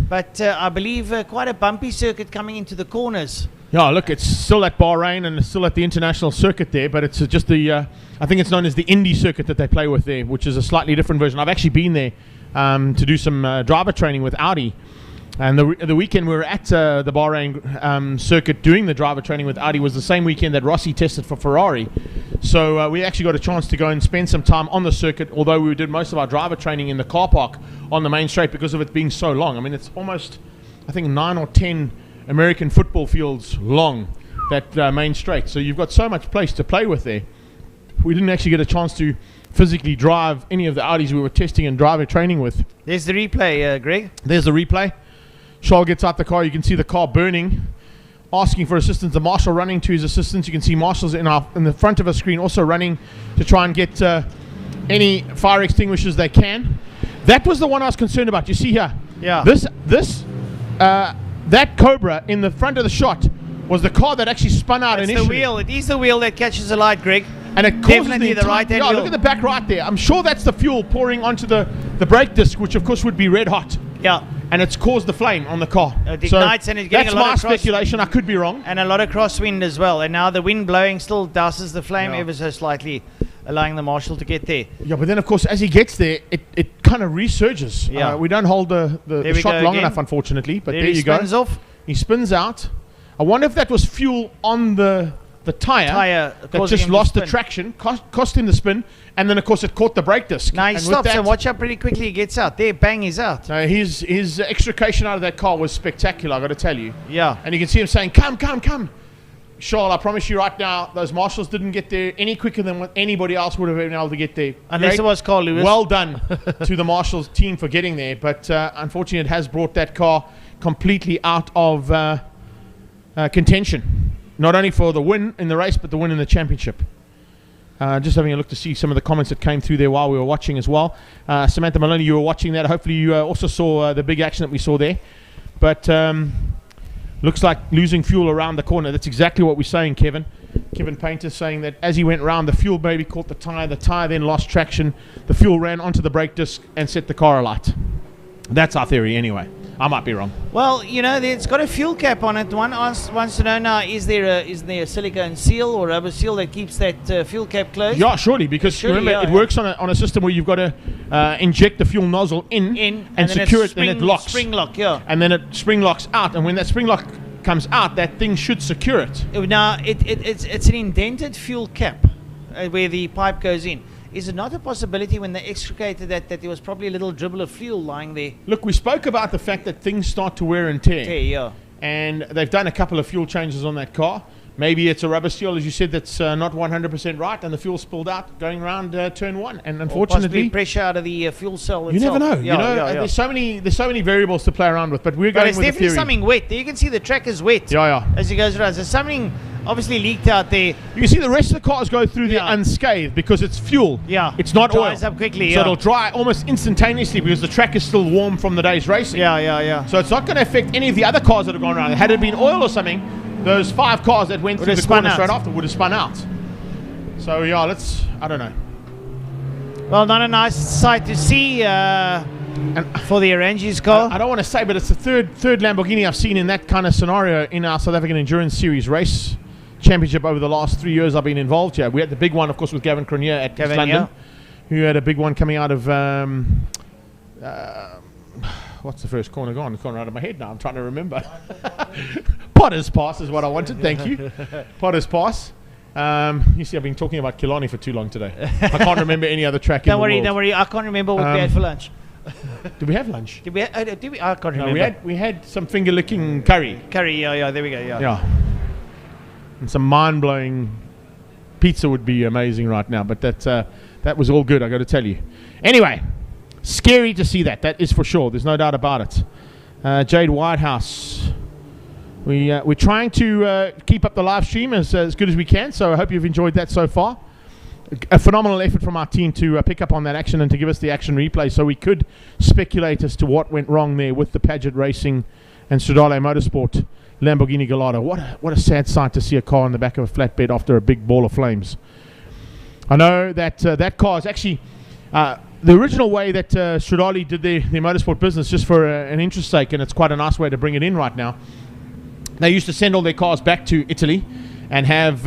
But I believe quite a bumpy circuit coming into the corners. Yeah, look, it's still at Bahrain and it's still at the international circuit there, but it's just I think it's known as the Indy circuit that they play with there, which is a slightly different version. I've actually been there to do some driver training with Audi. And the weekend we were at the Bahrain circuit doing the driver training with Audi was the same weekend that Rossi tested for Ferrari. So we actually got a chance to go and spend some time on the circuit, although we did most of our driver training in the car park on the main straight because of it being so long. I mean, it's almost, I think, 9 or 10 American football fields long, that main straight. So you've got so much place to play with there. we didn't actually get a chance to physically drive any of the Audis we were testing and driver training with. There's the replay, Greg. There's the replay. Charles gets out the car. You can see the car burning, asking for assistance. The marshal running to his assistance. You can see marshals in the front of a screen also running to try and get any fire extinguishers they can. That was the one I was concerned about. You see here. Yeah. That Cobra in the front of the shot was the car that actually spun out It's initially. the wheel. It is the wheel that catches the light, Greg. And it causes Definitely the entire- right-hand yeah, wheel. look at the back right there. I'm sure that's the fuel pouring onto the brake disc, which of course would be red hot. Yeah. And it's caused the flame on the car. It ignites and it's getting that's a lot my of cross- speculation. I could be wrong. And a lot of crosswind as well. And now the wind blowing still douses the flame Yeah. ever so slightly, allowing the marshal to get there. Yeah, but then of course as he gets there, it kind of resurges. Yeah. We don't hold the There we shot go long again. enough, unfortunately. But There there he you go. spins off. He spins out. I wonder if that was fuel on the tyre that causing just him to lost the spin. traction, cost him the spin, and then of course it caught the brake disc. Now he And with stops that- and watch how pretty quickly he gets out. There, bang, he's out. No, his extrication out of that car was spectacular, I got to tell you. Yeah. And you can see him saying, come, come, come. Charles, I promise you right now, those marshals didn't get there any quicker than what anybody else would have been able to get there. Unless it was Carl Lewis. Well done to the marshals team for getting there, but unfortunately it has brought that car completely out of contention. Not only for the win in the race, but the win in the championship. Just having a look to see some of the comments that came through there while we were watching as well. Samantha Maloney, you were watching that. Hopefully you also saw the big action that we saw there. But looks like losing fuel around the corner. That's exactly what we're saying, Kevin. Kevin Painter saying that as he went round, the fuel maybe caught the tyre then lost traction. The fuel ran onto the brake disc and set the car alight. That's our theory anyway. I might be wrong. Well, you know, it's got a fuel cap on it. One wants to know now, is there a silicone seal or rubber seal that keeps that fuel cap closed? Yeah, surely, because remember, it works on a system where you've got to inject the fuel nozzle in and then secure it's it, and it locks. Spring lock, yeah. And then it spring locks out, and when that spring lock comes out, that thing should secure it. Now, it's an indented fuel cap where the pipe goes in. Is it not a possibility when they extricated that there was probably a little dribble of fuel lying there? Look, we spoke about the fact that things start to wear and tear. Yeah. And they've done a couple of fuel changes on that car. Maybe it's a rubber seal, as you said, that's not 100% right, and the fuel spilled out going around turn one. And unfortunately, possibly pressure out of the fuel cell you itself. never know. Yeah, There's so many variables to play around with. But we're But going it's with the definitely theory. something wet. There you can see the track is wet. Yeah. As he goes around. There's something obviously leaked out there. You can see the rest of the cars go through there unscathed because it's fuel. Yeah. It's not It dries oil. up quickly, So yeah. it'll dry almost instantaneously because the track is still warm from the day's racing. Yeah. So it's not going to affect any of the other cars that have gone around. Had it been oil or something, those 5 cars that went Would through have the spun corner out. straight after would have spun out. So yeah, I don't know. Well, not a nice sight to see for the Oranges car. I don't want to say, but it's the third Lamborghini I've seen in that kind of scenario in our South African Endurance Series race championship over the last 3 years I've been involved here. We had the big one, of course, with Gavin Cronier at East London, who had a big one coming out of what's the first corner gone? It's gone out of my head now. I'm trying to remember. Potter's Pass is what I wanted. Thank you. Potter's Pass. You see, I've been talking about Killarney for too long today. I can't remember any other track in the world. Don't worry. I can't remember what we had for lunch. Did we have lunch? Did we? I can't No, remember. we had some finger licking curry. Curry, yeah. There we go, Yeah. And some mind blowing pizza would be amazing right now, but that was all good, I got to tell you. Anyway, scary to see that. That is for sure. There's no doubt about it. Jade Whitehouse. We're trying to keep up the live stream as good as we can, so I hope you've enjoyed that so far. A phenomenal effort from our team to pick up on that action and to give us the action replay so we could speculate as to what went wrong there with the Paget Racing and Stradale Motorsport Lamborghini Gallardo. What a sad sight to see a car in the back of a flatbed after a big ball of flames. I know that that car is actually the original way that Stradale did their motorsport business, just for an interest sake, and it's quite a nice way to bring it in right now. They used to send all their cars back to Italy and have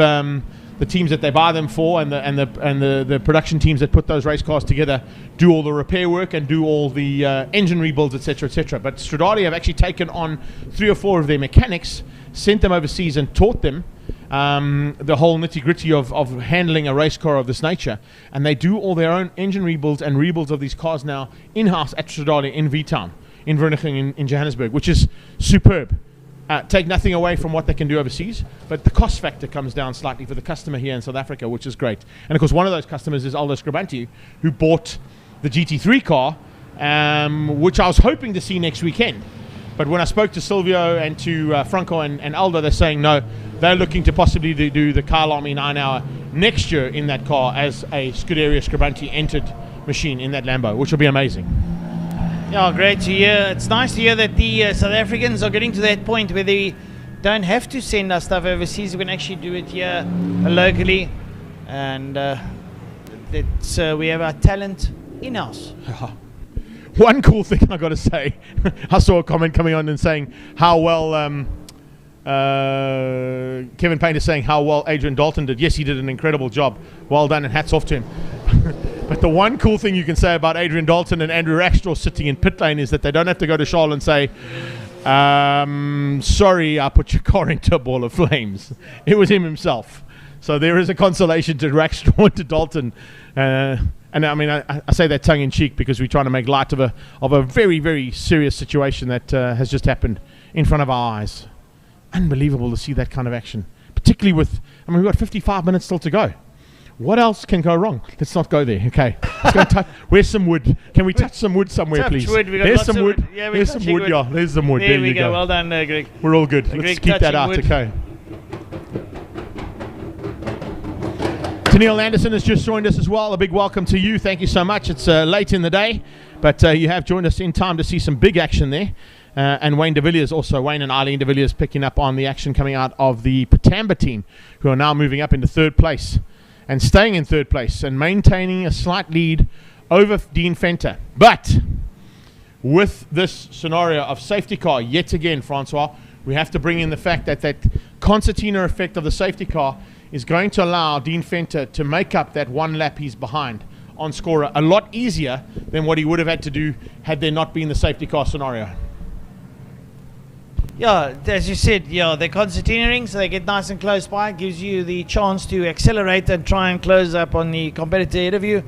the teams that they buy them for and the production teams that put those race cars together do all the repair work and do all the engine rebuilds, etc., etc. But Stradale have actually taken on 3 or 4 of their mechanics, sent them overseas and taught them the whole nitty-gritty of handling a race car of this nature, and they do all their own engine rebuilds and rebuilds of these cars now in-house at Stradale in V-Town, in Vereeniging in Johannesburg, which is superb. take nothing away from what they can do overseas, but the cost factor comes down slightly for the customer here in South Africa, which is great. And of course, one of those customers is Aldo Scribanti, who bought the GT3 car, which I was hoping to see next weekend. But when I spoke to Silvio and to Franco and Aldo, they're saying no, they're looking to possibly do the Killarney 9-hour next year in that car as a Scuderia Scribanti entered machine in that Lambo, which will be amazing. Yeah, great to hear. It's nice to hear that the South Africans are getting to that point where they don't have to send us stuff overseas. We can actually do it here locally, and we have our talent in-house. One cool thing I got to say, I saw a comment coming on and saying how well Kevin Painter saying how well Adrian Dalton did. Yes, he did an incredible job. Well done, and hats off to him. But the one cool thing you can say about Adrian Dalton and Andrew Rackstraw sitting in pit lane is that they don't have to go to Charles and say, sorry, I put your car into a ball of flames. It was him himself. So there is a consolation to Rackstraw and to Dalton. And I mean, I say that tongue in cheek because we're trying to make light of a very, very serious situation that has just happened in front of our eyes. Unbelievable to see that kind of action, particularly with, I mean, we've got 55 minutes still to go. What else can go wrong? Let's not go there. Okay. Let's go where's some wood? Can we touch some wood somewhere, Touch please? wood. There's some wood. Yeah, there's some wood. Yeah, there's some wood. There we you go. Well done, Greg. We're all good. Let's Greg keep that out. wood. Okay. Tennille Anderson has just joined us as well. A big welcome to you. Thank you so much. It's late in the day, but you have joined us in time to see some big action there. And Wayne de Villiers also, Wayne and Eileen de Villiers picking up on the action coming out of the Patamba team, who are now moving up into third place and staying in third place and maintaining a slight lead over Dean Fenter. But with this scenario of safety car, yet again, Francois, we have to bring in the fact that that concertina effect of the safety car is going to allow Dean Fenter to make up that one lap he's behind on scorer a lot easier than what he would have had to do had there not been the safety car scenario. Yeah, as you said, yeah, they're concertinaing, so they get nice and close by. It gives you the chance to accelerate and try and close up on the competitor ahead of you,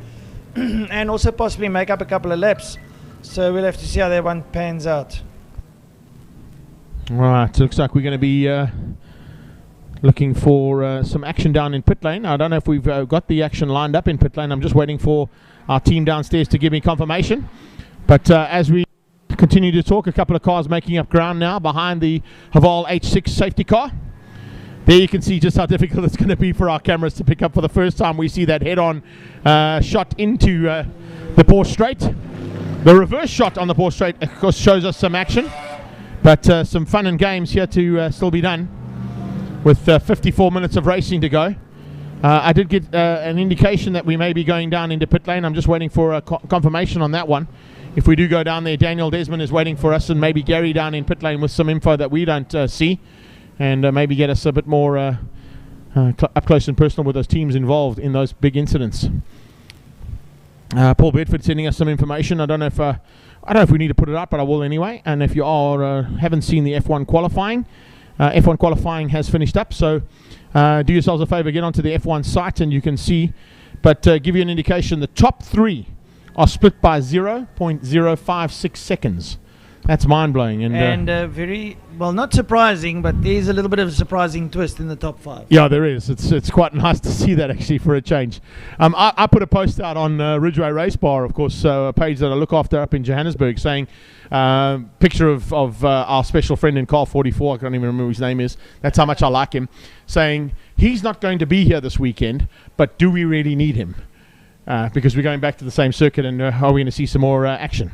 and also possibly make up a couple of laps. So we'll have to see how that one pans out. Right, looks like we're going to be looking for some action down in pit lane. I don't know if we've got the action lined up in pit lane. I'm just waiting for our team downstairs to give me confirmation. But as we continue to talk, a couple of cars making up ground now behind the Haval H6 safety car. There you can see just how difficult it's going to be for our cameras to pick up for the first time. We see that head-on shot into the Porsche Straight. The reverse shot on the Porsche Straight, of course, shows us some action, but some fun and games here to still be done with 54 minutes of racing to go. I did get an indication that we may be going down into pit lane. I'm just waiting for a confirmation on that one. If we do go down there, Daniel Desmond is waiting for us, and maybe Gary down in pit lane with some info that we don't see, and maybe get us a bit more up close and personal with those teams involved in those big incidents. Paul Bedford sending us some information. I don't know if we need to put it up, but I will anyway. And if you are haven't seen the F1 qualifying, F1 qualifying has finished up. So do yourselves a favor, get onto the F1 site, and you can see. But give you an indication, the top three are split by 0.056 seconds. That's mind-blowing. And very, well, not surprising, but there's a little bit of a surprising twist in the top five. Yeah, there is. It's quite nice to see that, actually, for a change. I put a post out on Ridgeway Race Bar, of course, a page that I look after up in Johannesburg, saying, picture of our special friend in car 44, I can't even remember his name is, that's how much I like him, saying, he's not going to be here this weekend, but do we really need him? Because we're going back to the same circuit, and are we going to see some more action?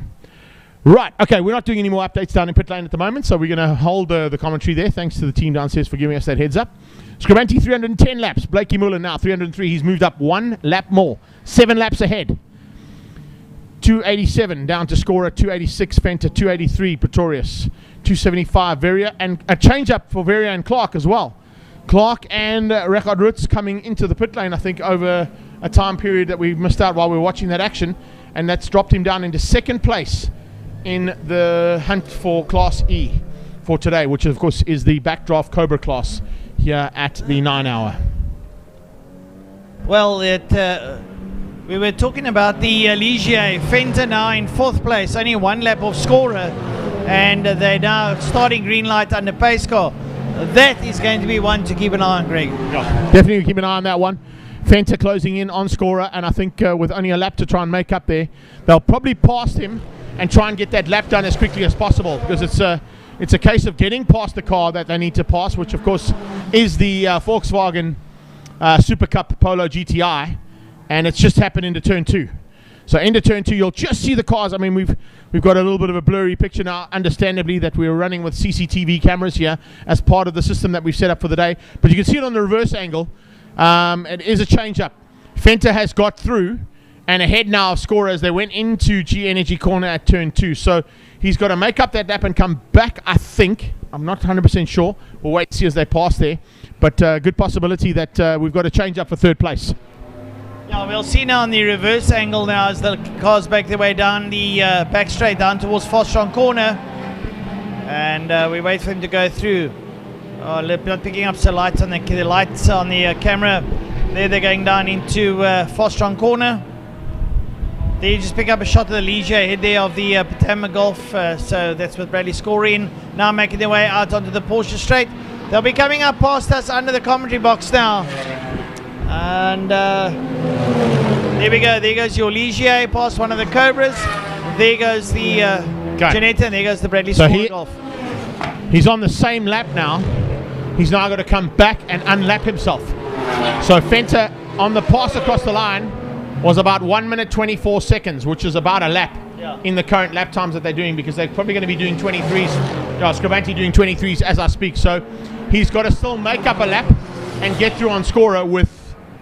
Right, okay, we're not doing any more updates down in pit lane at the moment, so we're going to hold the commentary there. Thanks to the team downstairs for giving us that heads up. Scribanti 310 laps. Blakey Mullen now 303. He's moved up 1 lap more. 7 laps ahead. 287 down to scorer. 286 Fenter. 283 Pretorius. 275 Veria. And a change up for Veria and Clark as well. Clark and Rekard Roots coming into the pit lane, I think, over a time period that we missed out while we were watching that action. And that's dropped him down into second place in the hunt for Class E for today, which of course is the backdraft Cobra class here at the 9 hour. Well, we were talking about the Ligier. Fenter now in 4th place, only 1 lap off scorer. and they're now starting green light under pace car. That is going to be one to keep an eye on, Greg. Definitely keep an eye on that one. Fenter closing in on scorer, and I think with only a lap to try and make up there, they'll probably pass him and try and get that lap done as quickly as possible, because it's a case of getting past the car that they need to pass, which of course is the Volkswagen Super Cup Polo GTI, and it's just happened into turn 2. So into turn 2, you'll just see the cars. I mean, we've got a little bit of a blurry picture now, understandably, that we're running with CCTV cameras here as part of the system that we've set up for the day. But you can see it on the reverse angle. It is a change-up. Fenter has got through and ahead now of scorer as they went into G Energy corner at turn 2. So he's got to make up that lap and come back, I think. I'm not 100% sure. We'll wait to see as they pass there. But good possibility that we've got a change-up for third place. Yeah, we'll see now on the reverse angle now as the cars make their way down the back straight down towards Fostron corner. And we wait for him to go through. Oh, not picking up so lights on the lights on the camera. There they're going down into Fostron corner. There you just pick up a shot of the Leisure ahead there of the Patama Golf. So that's with Bradley scoring. Now making their way out onto the Porsche straight. They'll be coming up past us under the commentary box now. And there we go. There goes your Ligier past one of the Cobras. There goes the Janetta, and there goes the Bradley Golf. He's on the same lap now. He's now got to come back and unlap himself. So Fenter on the pass across the line was about 1 minute 24 seconds, which is about a lap in the current lap times that they're doing, because they're probably going to be doing 23s. Scrivanti doing 23s as I speak. So he's got to still make up a lap and get through on scorer with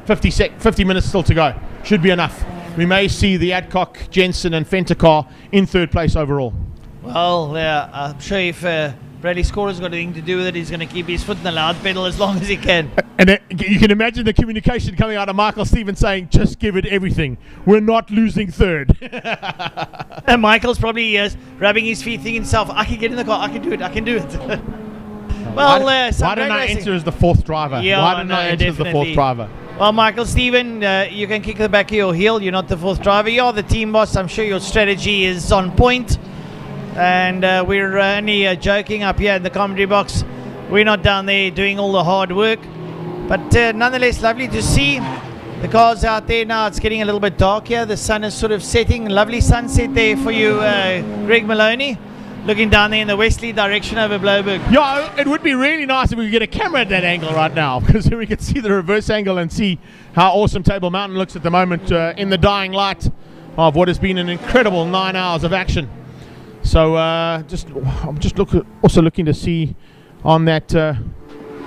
50 minutes still to go. Should be enough. We may see the Adcock, Jensen and Fenter car in third place overall. Well, I'm sure if Bradley Scorer's got anything to do with it, he's going to keep his foot in the loud pedal as long as he can. And you can imagine the communication coming out of Michael Stevens saying, just give it everything. We're not losing third. And Michael's probably rubbing his feet, thinking himself, I can get in the car, I can do it, I can do it. Well, why didn't I enter as the fourth driver? Yeah, why didn't I enter as the fourth driver? Well, Michael Steven, you can kick the back of your heel. You're not the fourth driver. You're the team boss. I'm sure your strategy is on point. And we're only joking up here in the commentary box. We're not down there doing all the hard work. But nonetheless, lovely to see the cars out there now. It's getting a little bit dark here. The sun is sort of setting. Lovely sunset there for you, Greg Maloney. Looking down there in the westerly direction over Bloberg. Yeah, it would be really nice if we could get a camera at that angle right now, because we could see the reverse angle and see how awesome Table Mountain looks at the moment in the dying light of what has been an incredible 9 hours of action. So I'm just also looking to see on that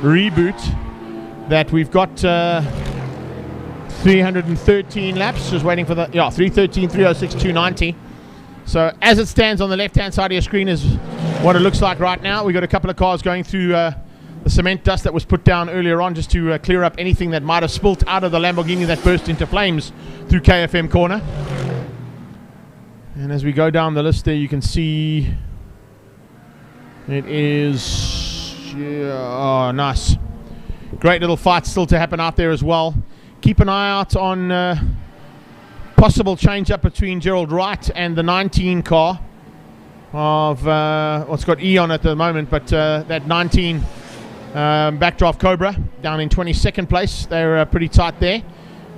reboot that we've got 313 laps, just waiting for the 313, 306, 290. So as it stands on the left-hand side of your screen is what it looks like right now. We've got a couple of cars going through the cement dust that was put down earlier on, just to clear up anything that might have spilt out of the Lamborghini that burst into flames through KFM corner. And as we go down the list there, you can see it is... oh, nice. Great little fight still to happen out there as well. Keep an eye out on... possible change up between Gerald Wright and the 19 car of what's got E on at the moment, but that 19 backdraft Cobra down in 22nd place. They're pretty tight there.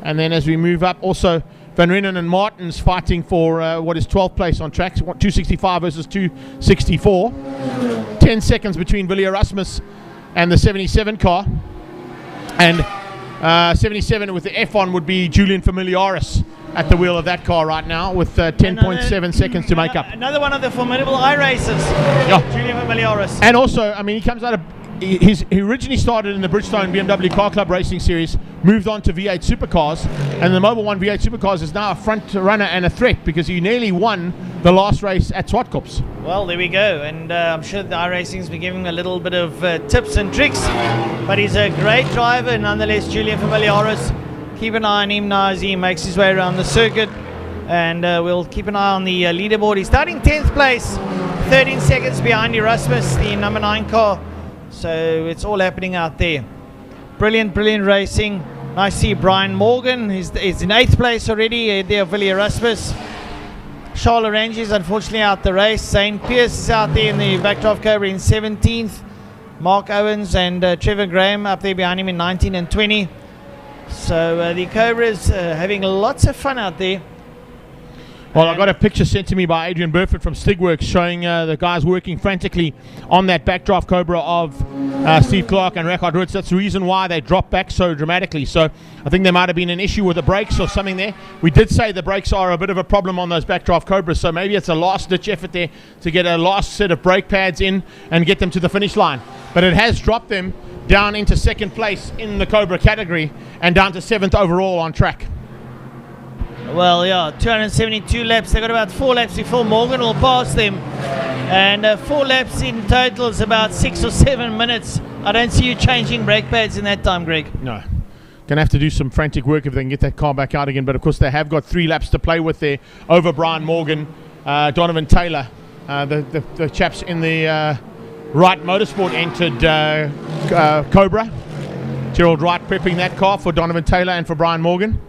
And then as we move up, also Van Reenen and Martins fighting for what is 12th place on tracks, 265 versus 264. 10 seconds between Willie Erasmus and the 77 car. And 77 with the F on would be Julian Familiaris at the wheel of that car right now with 10.7 seconds to make up. Another one of the formidable iRacers, Julian Familiaris. And also, I mean, he comes out of... He originally started in the Bridgestone BMW Car Club Racing Series, moved on to V8 Supercars, and the Mobil 1 V8 Supercars is now a front runner and a threat because he nearly won the last race at Zwartkops. Well, there we go, and I'm sure the iRacing's been giving him a little bit of tips and tricks, but he's a great driver nonetheless, Julian Familiaris. Keep an eye on him now as he makes his way around the circuit, and we'll keep an eye on the leaderboard. He's starting 10th place, 13 seconds behind Erasmus, the number 9 car. So it's all happening out there. Brilliant racing. Nice to see Brian Morgan. He's in 8th place already there of Willie Erasmus. Charlotte Range is unfortunately out the race. St. Pierce is out there in the backdraft Cobra in 17th. Mark Owens and Trevor Graham up there behind him in 19 and 20. So the Cobras having lots of fun out there. Well, I got a picture sent to me by Adrian Burford from Stigworks showing the guys working frantically on that backdraft Cobra of Steve Clark and Record Roots. That's the reason why they dropped back so dramatically. So I think there might have been an issue with the brakes or something there. We did say the brakes are a bit of a problem on those backdraft Cobras, so maybe it's a last-ditch effort there to get a last set of brake pads in and get them to the finish line. But it has dropped them down into second place in the Cobra category and down to 7th overall on track. Well, yeah, 272 laps. They've got about 4 laps before Morgan will pass them. And 4 laps in total is about 6 or 7 minutes. I don't see you changing brake pads in that time, Greg. No. Going to have to do some frantic work if they can get that car back out again. But, of course, they have got 3 laps to play with there over Brian Morgan, Donovan Taylor. The chaps in the Wright Motorsport entered Cobra. Gerald Wright prepping that car for Donovan Taylor and for Brian Morgan.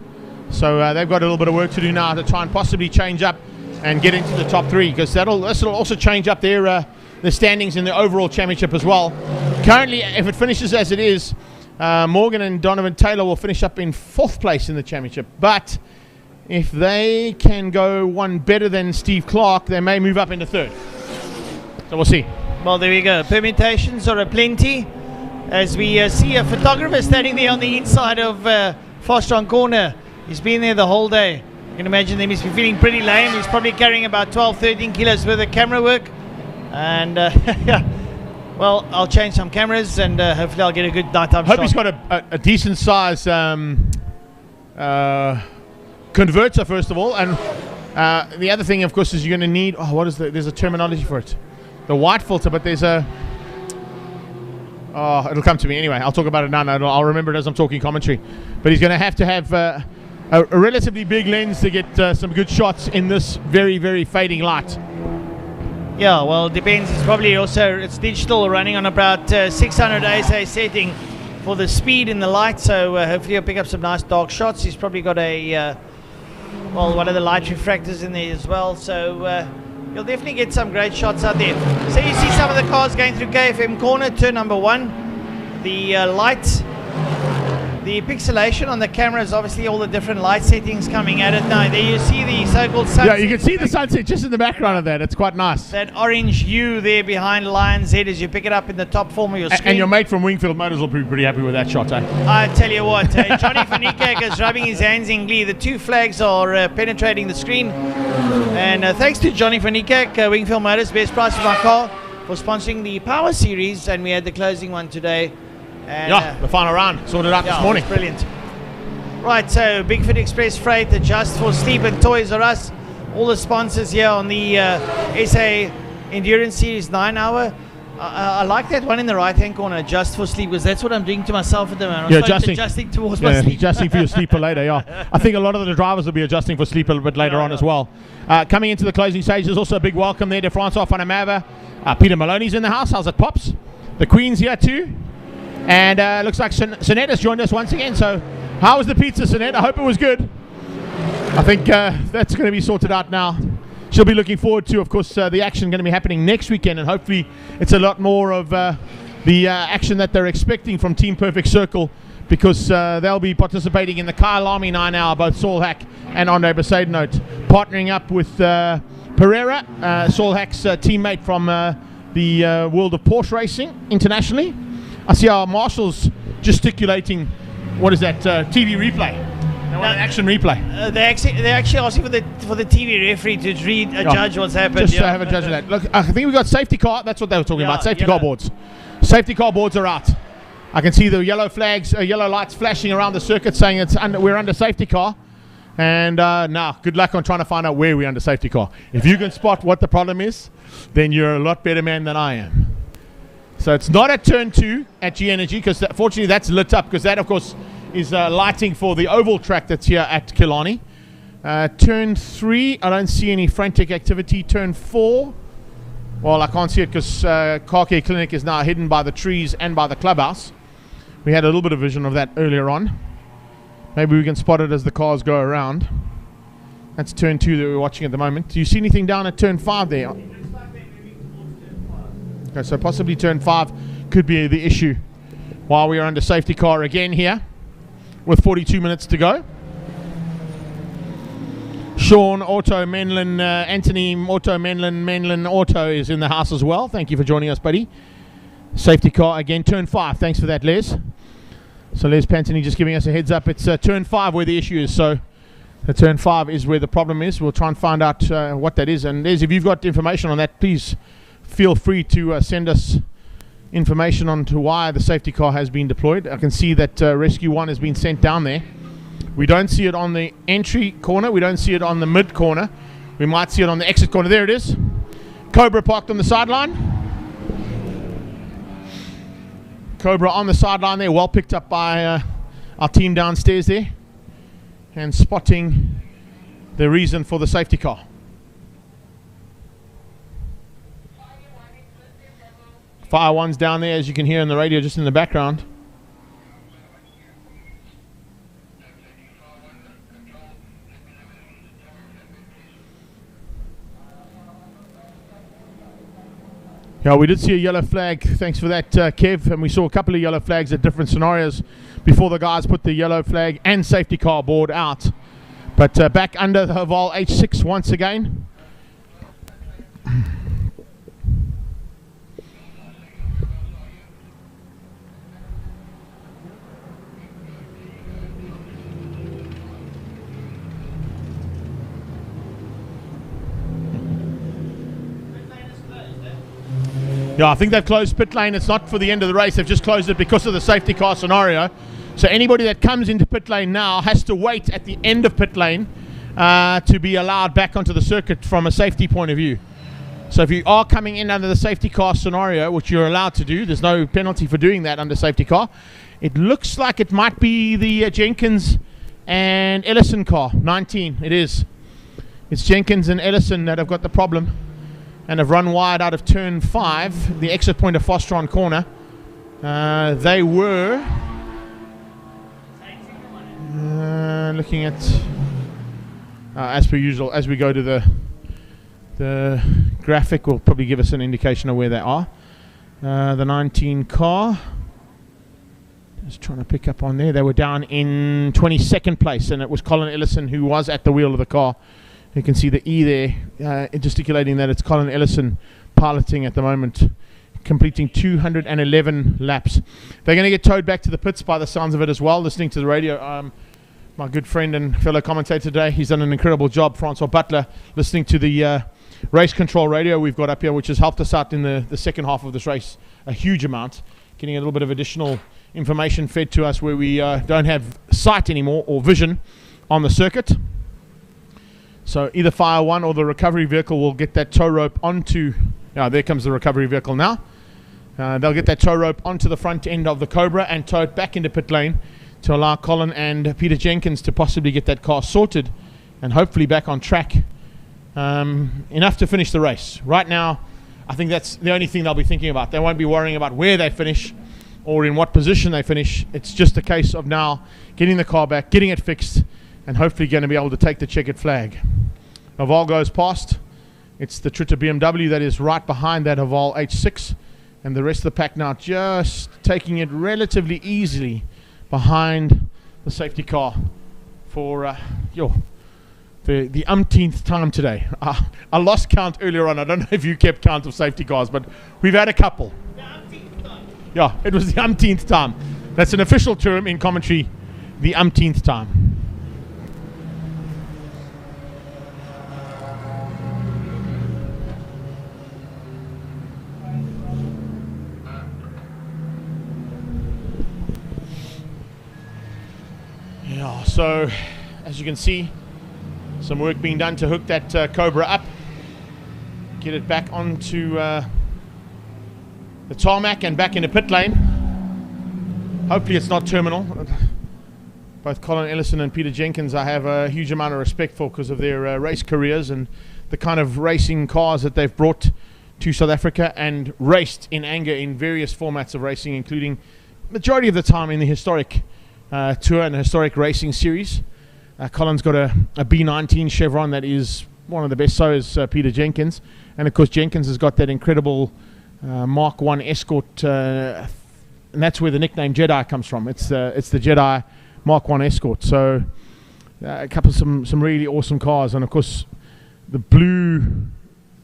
So they've got a little bit of work to do now to try and possibly change up and get into the top 3, because this will also change up their standings in the overall championship as well. Currently, if it finishes as it is, Morgan and Donovan Taylor will finish up in 4th place in the championship. But if they can go one better than Steve Clark, they may move up into 3rd. So we'll see. Well, there we go. Permutations are aplenty. As we see a photographer standing there on the inside of Fastron Corner. He's been there the whole day. You can imagine they must be feeling pretty lame. He's probably carrying about 12, 13 kilos worth of camera work. And, well, I'll change some cameras and hopefully I'll get a good nighttime shot. Hope he's got a decent size converter, first of all. And the other thing, of course, is you're going to need... Oh, there's a terminology for it. The white filter, but there's a... Oh, it'll come to me anyway. I'll talk about it now. I'll remember it as I'm talking commentary. But he's going to have a relatively big lens to get some good shots in this very, very fading light. Yeah, well, it depends. It's probably also, it's digital, running on about 600 ASA setting for the speed in the light. So hopefully he'll pick up some nice dark shots. He's probably got a, one of the light refractors in there as well. So you'll definitely get some great shots out there. So you see some of the cars going through KFM corner, turn number 1. The light, the pixelation on the camera is obviously all the different light settings coming at it now. There you see the so-called sunset. Yeah, you can see the sunset just in the background of that. It's quite nice. That orange hue there behind Lion Z as you pick it up in the top form of your screen. And your mate from Wingfield Motors will be pretty happy with that shot, eh? I tell you what, Johnny Van Niekerk is rubbing his hands in glee. The 2 flags are penetrating the screen. And thanks to Johnny Van Niekerk, Wingfield Motors, best price of my car, for sponsoring the Power Series. And we had the closing one today. And, the final round sorted out this morning. Brilliant. Right, so Bigfoot Express Freight, Just for Sleep and Toys R Us, all the sponsors here on the SA Endurance Series 9 hour. I like that one in the right hand corner, Just for Sleep, because that's what I'm doing to myself at the moment. I'm adjusting towards my sleep. Adjusting for your sleep for later, yeah. I think a lot of the drivers will be adjusting for sleep a little bit later on as well. Coming into the closing stage, there's also a big welcome there to Francois van der Merwe. Peter Maloney's in the house. How's it, Pops? The Queen's here too. And looks like Sonette has joined us once again. So how was the pizza, Sonette? I hope it was good. I think that's going to be sorted out now. She'll be looking forward to, of course, the action going to be happening next weekend. And hopefully it's a lot more of the action that they're expecting from Team Perfect Circle, because they'll be participating in the Kyle Army 9 hour, both Saul Hack and Andre Besaidenote, partnering up with Pereira, Saul Hack's teammate from the world of Porsche racing internationally. I see our marshals gesticulating. What is that? TV replay. They want an action replay. They actually asking for the TV referee to judge what's happened. Just have a judge of that. Look, I think we've got safety car. That's what they were talking about. Safety car boards. Safety car boards are out. I can see the yellow flags, yellow lights flashing around the circuit saying we're under safety car. And now, good luck on trying to find out where we're under safety car. If you can spot what the problem is, then you're a lot better man than I am. So it's not at turn 2 at G Energy, because fortunately that's lit up, because that, of course, is lighting for the oval track that's here at Killarney. Turn 3, I don't see any frantic activity. Turn 4, well, I can't see it because Car Care Clinic is now hidden by the trees and by the clubhouse. We had a little bit of vision of that earlier on. Maybe we can spot it as the cars go around. That's turn 2 that we're watching at the moment. Do you see anything down at turn 5 there? Okay, so possibly turn 5 could be the issue while we are under safety car again here with 42 minutes to go. Sean, Auto, Menlin, Anthony, Auto, Menlin, Auto is in the house as well. Thank you for joining us, buddy. Safety car again, turn 5. Thanks for that, Les. So Les Pantini just giving us a heads up. It's turn 5 where the issue is. So the turn 5 is where the problem is. We'll try and find out what that is. And Les, if you've got information on that, please feel free to send us information on to why the safety car has been deployed. I can see that Rescue 1 has been sent down there. We don't see it on the entry corner. We don't see it on the mid corner. We might see it on the exit corner. There it is. Cobra parked on the sideline. Cobra on the sideline there. Well picked up by our team downstairs there. And spotting the reason for the safety car. Fire 1's down there, as you can hear on the radio just in the background. Yeah, we did see a yellow flag. Thanks for that, Kev. And we saw a couple of yellow flags at different scenarios before the guys put the yellow flag and safety car board out. But back under the Haval H6 once again. Yeah, I think they've closed pit lane. It's not for the end of the race. They've just closed it because of the safety car scenario. So anybody that comes into pit lane now has to wait at the end of pit lane to be allowed back onto the circuit from a safety point of view. So if you are coming in under the safety car scenario, which you're allowed to do, there's no penalty for doing that under safety car. It looks like it might be the Jenkins and Ellison car, 19. It is. It's Jenkins and Ellison that have got the problem and have run wide out of turn 5, the exit point of Fostron corner. They were looking at, as per usual, as we go to the graphic will probably give us an indication of where they are. The 19 car, just trying to pick up on there, they were down in 22nd place, and it was Colin Ellison who was at the wheel of the car. You can see the E there, gesticulating that it's Colin Ellison piloting at the moment, completing 211 laps. They're going to get towed back to the pits by the sounds of it as well, listening to the radio. My good friend and fellow commentator today, he's done an incredible job, Francois Butler, listening to the race control radio we've got up here, which has helped us out in the second half of this race a huge amount, getting a little bit of additional information fed to us where we don't have sight anymore or vision on the circuit. So either Fire 1 or the recovery vehicle will get that tow rope onto, there comes the recovery vehicle now. They'll get that tow rope onto the front end of the Cobra and tow it back into pit lane to allow Colin and Peter Jenkins to possibly get that car sorted and hopefully back on track. Enough to finish the race. Right now, I think that's the only thing they'll be thinking about. They won't be worrying about where they finish or in what position they finish. It's just a case of now getting the car back, getting it fixed, and hopefully going to be able to take the checkered flag. Haval goes past. It's the Tritta BMW that is right behind that Haval H6, and the rest of the pack now just taking it relatively easily behind the safety car for the umpteenth time today. I lost count earlier on. I don't know if you kept count of safety cars, but we've had a couple. Yeah, it was the umpteenth time. That's an official term in commentary, the umpteenth time. Yeah, so as you can see, some work being done to hook that Cobra up, get it back onto the tarmac and back into pit lane. Hopefully it's not terminal. Both Colin Ellison and Peter Jenkins I have a huge amount of respect for because of their race careers and the kind of racing cars that they've brought to South Africa and raced in anger in various formats of racing, including majority of the time in the historic tour and historic racing series. Colin's got a B19 Chevron that is one of the best. So is Peter Jenkins. And of course Jenkins has got that incredible Mark 1 Escort, and that's where the nickname Jedi comes from. It's the Jedi Mark 1 Escort. So a couple of some really awesome cars. And of course the blue,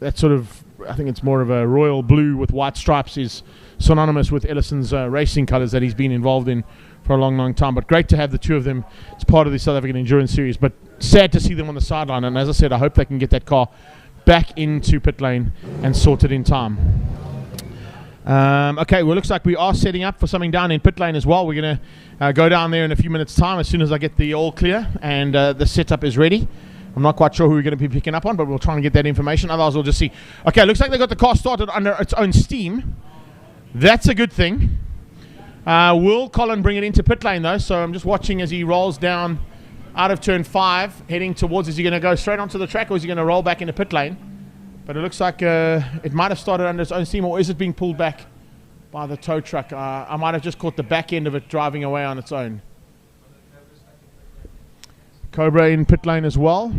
that sort of, I think it's more of a royal blue with white stripes, is synonymous with Ellison's racing colours that he's been involved in for a long time. But great to have the two of them as part of the South African Endurance Series, but sad to see them on the sideline. And as I said, I hope they can get that car back into pit lane and sorted in time. Okay, well, looks like we are setting up for something down in pit lane as well. We're going to go down there in a few minutes time as soon as I get the all clear and the setup is ready. I'm not quite sure who we're going to be picking up on, but we'll try and get that information. Otherwise, we'll just see. Okay, looks like they got the car started under its own steam. That's a good thing. Will Colin bring it into pit lane, though? So I'm just watching as he rolls down out of turn 5, heading towards, is he going to go straight onto the track, or is he going to roll back into pit lane? But it looks like it might have started under its own steam, or is it being pulled back by the tow truck? I might have just caught the back end of it driving away on its own. Cobra in pit lane as well.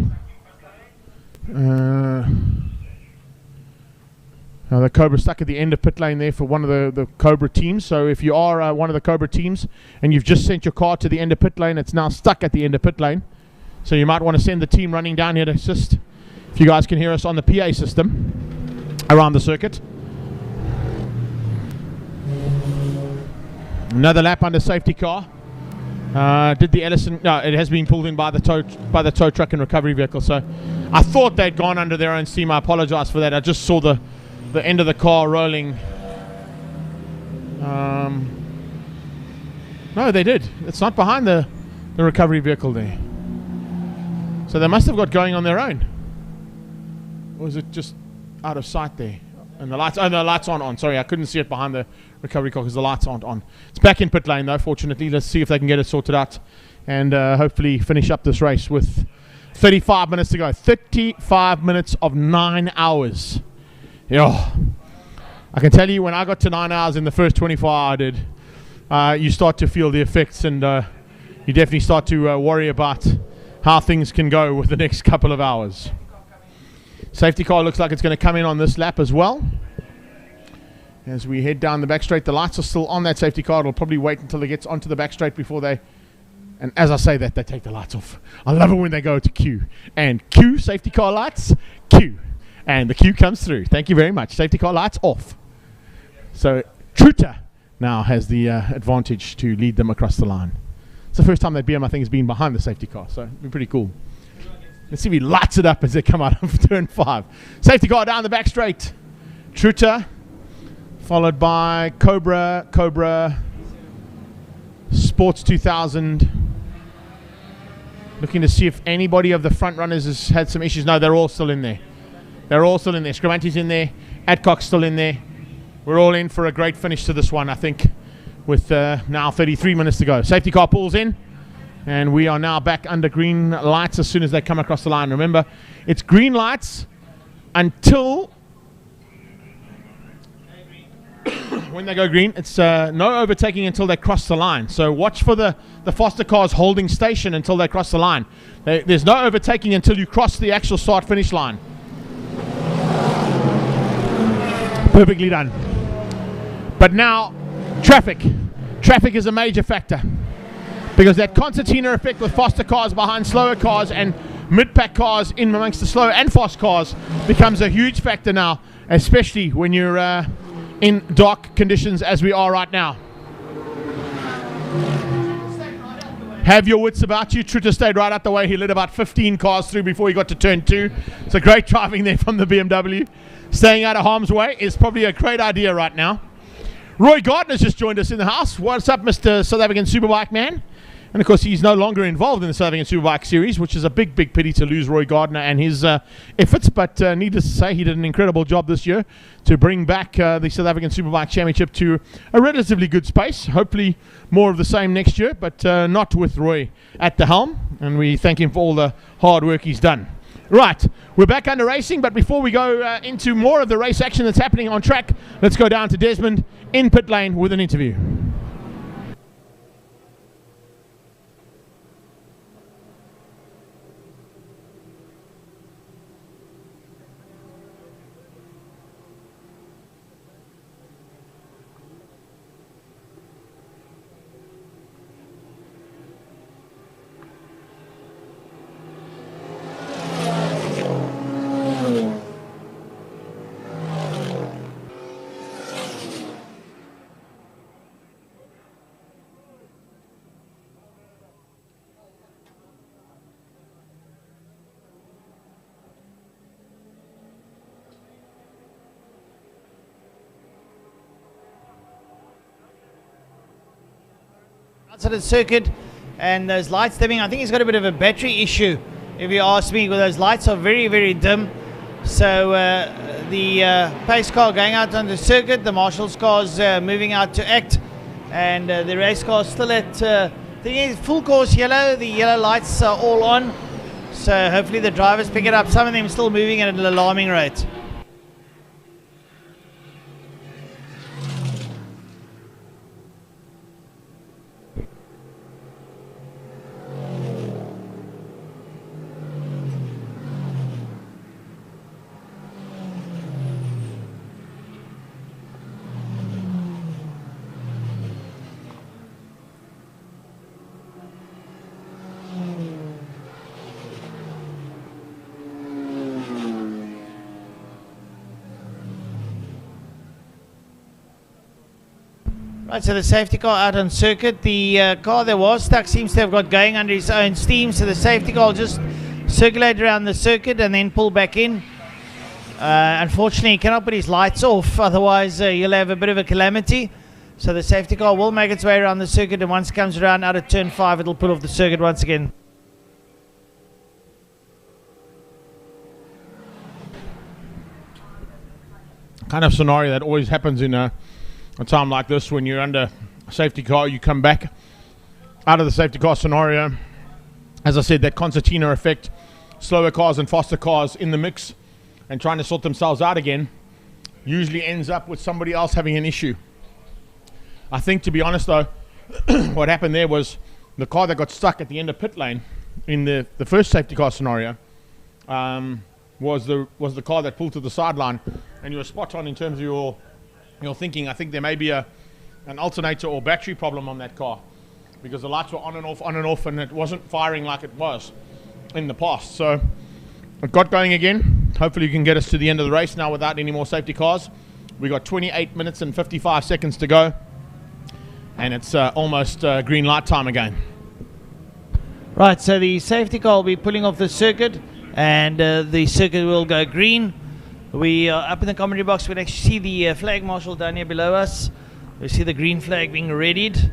Now the Cobra stuck at the end of pit lane there for one of the Cobra teams. So if you are one of the Cobra teams and you've just sent your car to the end of pit lane, it's now stuck at the end of pit lane. So you might want to send the team running down here to assist. If you guys can hear us on the PA system around the circuit. Another lap under safety car. Did the Ellison? No, it has been pulled in by the tow truck and recovery vehicle. So I thought they'd gone under their own steam. I apologize for that. I just saw the end of the car rolling. No, they did. It's not behind the recovery vehicle there. So they must have got going on their own. Or was it just out of sight there? And the lights, oh, the lights aren't on. Sorry, I couldn't see it behind the recovery car because the lights aren't on. It's back in pit lane though, fortunately. Let's see if they can get it sorted out and hopefully finish up this race with 35 minutes to go. 35 minutes of 9 hours. Yeah. I can tell you when I got to 9 hours in the first 24 hours I did, you start to feel the effects, and you definitely start to worry about how things can go with the next couple of hours. Safety car looks like it's going to come in on this lap as well. As we head down the back straight, the lights are still on that safety car. It'll probably wait until it gets onto the back straight before they, and as I say that, they take the lights off. I love it when they go to Q. And Q, safety car lights, Q. And the Q comes through. Thank you very much. Safety car lights off. So Truter now has the advantage to lead them across the line. It's the first time that BM, I think, has been behind the safety car, so it'll be pretty cool. Let's see if he lights it up as they come out of turn 5. Safety car down the back straight. Truter, followed by Cobra, Sports 2000. Looking to see if anybody of the front runners has had some issues. No, they're all still in there. They're all still in there. Scrivanti's in there. Adcock's still in there. We're all in for a great finish to this one, I think, with now 33 minutes to go. Safety car pulls in. And we are now back under green lights as soon as they come across the line. Remember, it's green lights until when they go green. It's no overtaking until they cross the line. So watch for the faster cars holding station until they cross the line. There's no overtaking until you cross the actual start-finish line. Perfectly done. But now, traffic. Traffic is a major factor. Because that concertina effect with faster cars behind slower cars and mid-pack cars in amongst the slow and fast cars becomes a huge factor now, especially when you're in dark conditions as we are right now. Have your wits about you. Truter stayed right out the way. He let about 15 cars through before he got to turn 2. It's a great driving there from the BMW. Staying out of harm's way is probably a great idea right now. Roy Gardner's just joined us in the house. What's up, Mr. South African Superbike man? And of course, he's no longer involved in the South African Superbike Series, which is a big pity to lose Roy Gardner and his efforts. But needless to say, he did an incredible job this year to bring back the South African Superbike Championship to a relatively good space. Hopefully more of the same next year, but not with Roy at the helm. And we thank him for all the hard work he's done. Right, we're back under racing, but before we go into more of the race action that's happening on track, let's go down to Desmond in pit lane with an interview. outside of the circuit, and those lights dimming. I think he's got a bit of a battery issue, if you ask me, because those lights are very, very dim. So the pace car going out on the circuit, the Marshall's car's moving out to act, and the race car's still at full course yellow. The yellow lights are all on, so hopefully the drivers pick it up. Some of them still moving at an alarming rate. Right, so the safety car out on circuit. The car that was stuck seems to have got going under its own steam, so the safety car will just circulate around the circuit and then pull back in. Unfortunately, he cannot put his lights off, otherwise he'll have a bit of a calamity. So the safety car will make its way around the circuit, and once it comes around out of turn 5, it'll pull off the circuit once again. Kind of scenario that always happens in a time like this. When you're under a safety car, you come back out of the safety car scenario. As I said, that concertina effect, slower cars and faster cars in the mix and trying to sort themselves out again, usually ends up with somebody else having an issue. I think, to be honest though, what happened there was the car that got stuck at the end of pit lane in the first safety car scenario was the car that pulled to the sideline, and you were spot on in terms of your thinking. I think there may be an alternator or battery problem on that car, because the lights were on and off, and it wasn't firing like it was in the past. So it got going again. Hopefully you can get us to the end of the race now without any more safety cars. We got 28 minutes and 55 seconds to go, and it's almost green light time again. Right, so the safety car will be pulling off the circuit, and the circuit will go green. We are up in the commentary box. We can actually see the flag marshal down here below us. We see the green flag being readied.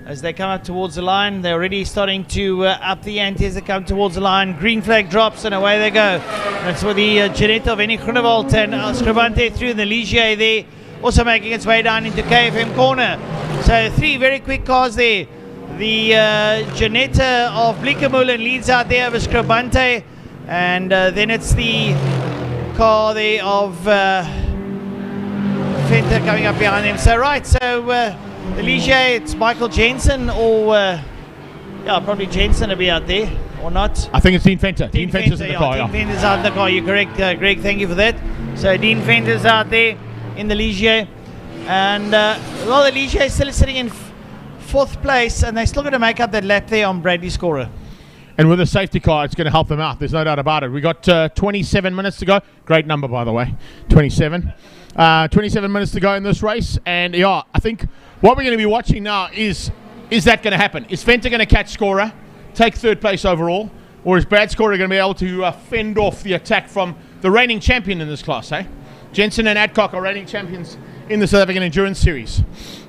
As they come up towards the line, they're already starting to up the ante as they come towards the line. Green flag drops, and away they go. That's for the Jeanette of Eni Groenewald and Scribante through the Ligier there, also making its way down into KFM corner. So 3 very quick cars there. The Janetta of Blikkemolen leads out there over Scribante, and then it's the car there of Venter coming up behind him. So right, so the Ligier, it's Michael Jensen, or yeah, probably Jensen will be out there, or not. I think it's Dean Venter. Dean Venter's in the car. Dean Venter's out in the car, you're correct, Greg, thank you for that. So Dean Venter's out there in the Ligier, and well, the Ligier is still sitting in 4th place, and they're still going to make up that lap there on Bradley's scorer. And with a safety car, it's going to help them out. There's no doubt about it. We got 27 minutes to go. Great number, by the way, 27. 27 minutes to go in this race. And yeah, I think what we're going to be watching now is that going to happen? Is Venter going to catch scorer, take 3rd place overall, or is Brad Scorer going to be able to fend off the attack from the reigning champion in this class, eh? Jensen and Adcock are reigning champions in the South African Endurance Series.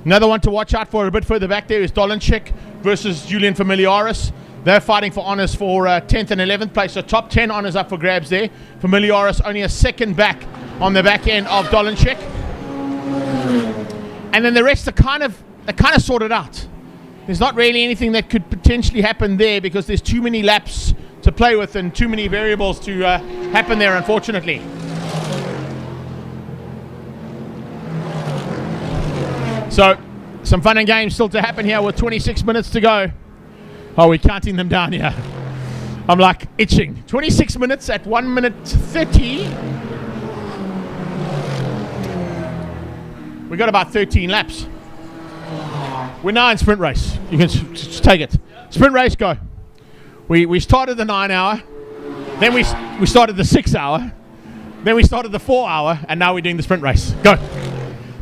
Another one to watch out for a bit further back there is Dolenchik versus Julian Familiaris. They're fighting for honours for 10th and 11th place. So top 10 honours up for grabs there. Familiaris only a second back on the back end of Dolenchik. And then the rest are kind of sorted out. There's not really anything that could potentially happen there, because there's too many laps to play with and too many variables to happen there, unfortunately. So some fun and games still to happen here with 26 minutes to go. Oh, we're counting them down here. I'm like itching. 26 minutes at 1 minute 30. We got about 13 laps. We're now in sprint race. You can just take it. Sprint race, go. We started the 9 hour. Then we started the 6 hour. Then we started the 4 hour. And now we're doing the sprint race. Go.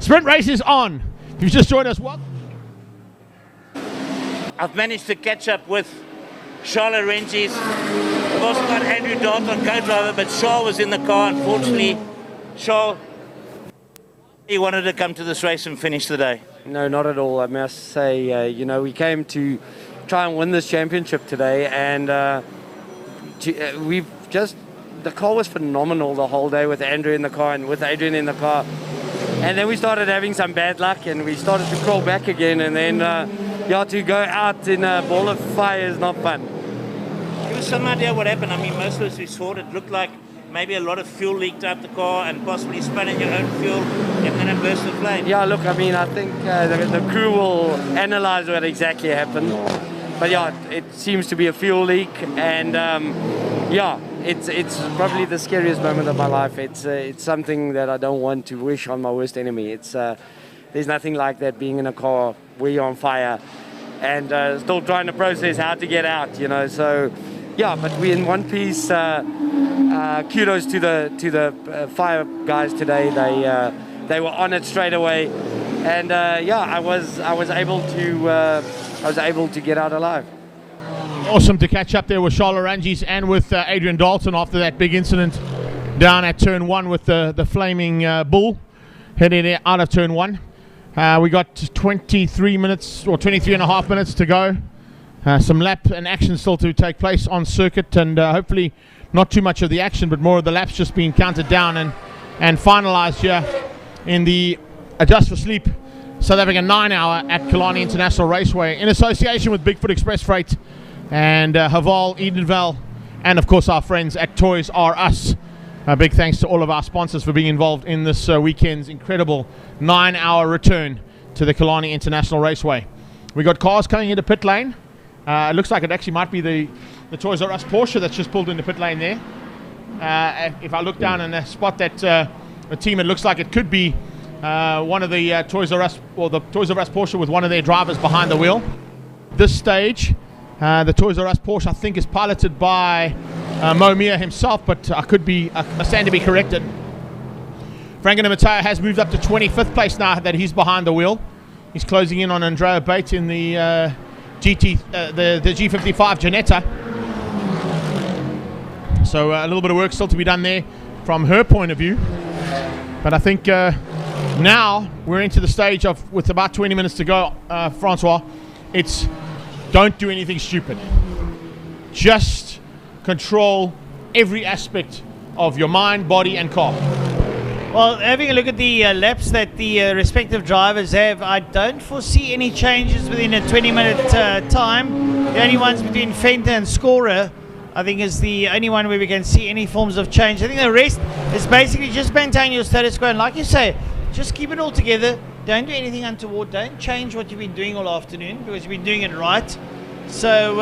Sprint race is on. If you've just joined us, welcome. I've managed to catch up with Charlotte Rengies. I've also got Andrew Dart on co-driver, but Shaw was in the car, unfortunately. Shaw, he wanted to come to this race and finish the day. No, not at all. I must say, we came to try and win this championship today, and the car was phenomenal the whole day with Andrew in the car and with Adrian in the car. And then we started having some bad luck, and we started to crawl back again, and then to go out in a ball of fire is not fun. Give us some idea what happened. I mean, most of us we saw it looked like maybe a lot of fuel leaked out the car and possibly spun in your own fuel and then a burst of flame. Yeah, look, I mean, I think the crew will analyze what exactly happened. But yeah, it seems to be a fuel leak, and it's probably the scariest moment of my life. It's something that I don't want to wish on my worst enemy. There's nothing like that, being in a car where you're on fire and still trying to process how to get out, So yeah, but we're in one piece. Kudos to the fire guys today. They were on it straight away, and I was able to get out alive. Awesome to catch up there with Charlotte Ranges and with Adrian Dalton after that big incident down at turn 1 with the flaming bull heading out of turn 1. We got 23 minutes or 23 and a half minutes to go. Some lap and action still to take place on circuit, and hopefully not too much of the action, but more of the laps just being counted down and finalized here in the Adjust for Sleep South African 9-hour at Killarney International Raceway in association with Bigfoot Express Freight and Haval, Edenvale, and of course our friends at Toys R Us. A big thanks to all of our sponsors for being involved in this weekend's incredible 9-hour return to the Killarney International Raceway. We got cars coming into pit lane. It looks like it actually might be the Toys R Us Porsche that's just pulled into pit lane there. If I look down and spot that the team, it looks like it could be one of the Toys R Us, or the Toys R Us Porsche with one of their drivers behind the wheel. This stage, the Toys R Us Porsche, I think, is piloted by Mo Mia himself, but I stand to be corrected. Franco Mateo has moved up to 25th place now that he's behind the wheel. He's closing in on Andrea Bate in the the G55 Janetta. So a little bit of work still to be done there from her point of view. But I think now we're into the stage of, with about 20 minutes to go, Francois, it's don't do anything stupid. Just control every aspect of your mind, body, and car. Well, having a look at the laps that the respective drivers have, I don't foresee any changes within a 20-minute time. The only ones between Fenter and Scorer, I think, is the only one where we can see any forms of change. I think the rest is basically just maintain your status quo. And like you say, just keep it all together. Don't do anything untoward. Don't change what you've been doing all afternoon, because you've been doing it right. So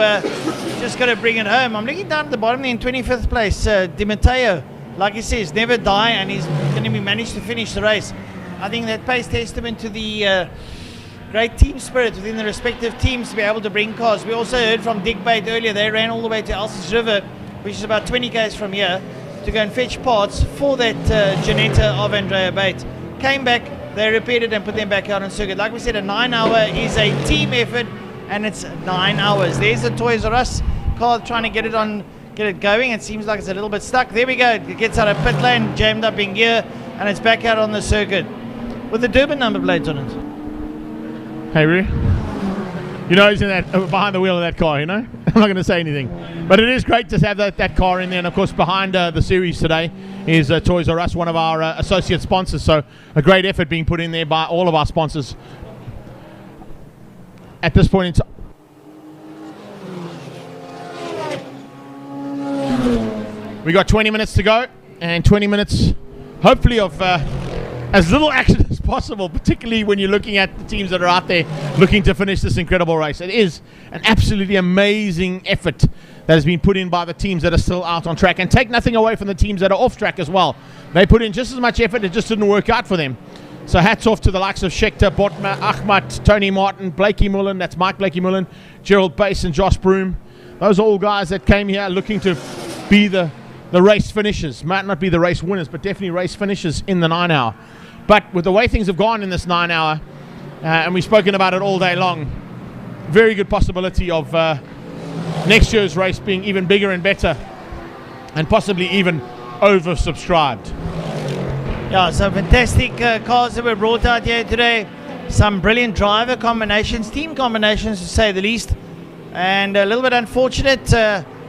just got to bring it home. I'm looking down at the bottom there in 25th place. Di Matteo, like he says, never die, and he's going to be managed to finish the race. I think that pays testament to the great team spirit within the respective teams to be able to bring cars. We also heard from Dick Bate earlier. They ran all the way to Elsa's River, which is about 20 k's from here, to go and fetch parts for that Janetta of Andrea Bate. Came back, they repaired it and put them back out on circuit. Like we said, a 9-hour is a team effort, and it's 9 hours. There's the Toys R Us car trying to get it going. It seems like it's a little bit stuck. There we go. It gets out of pit lane, jammed up in gear, and it's back out on the circuit with the Durban number plates on it. Hey, Roo. You know he's in that behind the wheel of that car, you know? I'm not going to say anything. But it is great to have that car in there. And, of course, behind the series today is Toys R Us, one of our associate sponsors. So a great effort being put in there by all of our sponsors. At this point in time, we got 20 minutes to go, and 20 minutes, hopefully, of as little action as possible, particularly when you're looking at the teams that are out there looking to finish this incredible race. It is an absolutely amazing effort that has been put in by the teams that are still out on track, and take nothing away from the teams that are off track as well. They put in just as much effort, it just didn't work out for them. So hats off to the likes of Schechter, Botma, Ahmad, Tony Martin, Blakey Mullen, that's Mike Blakey Mullen, Gerald Bass and Josh Broom. Those are all guys that came here looking to be the race finishers. Might not be the race winners, but definitely race finishers in the 9-hour. But with the way things have gone in this 9-hour, and we've spoken about it all day long, very good possibility of next year's race being even bigger and better, and possibly even oversubscribed. Yeah, some fantastic cars that were brought out here today. Some brilliant driver combinations, team combinations to say the least. And a little bit unfortunate,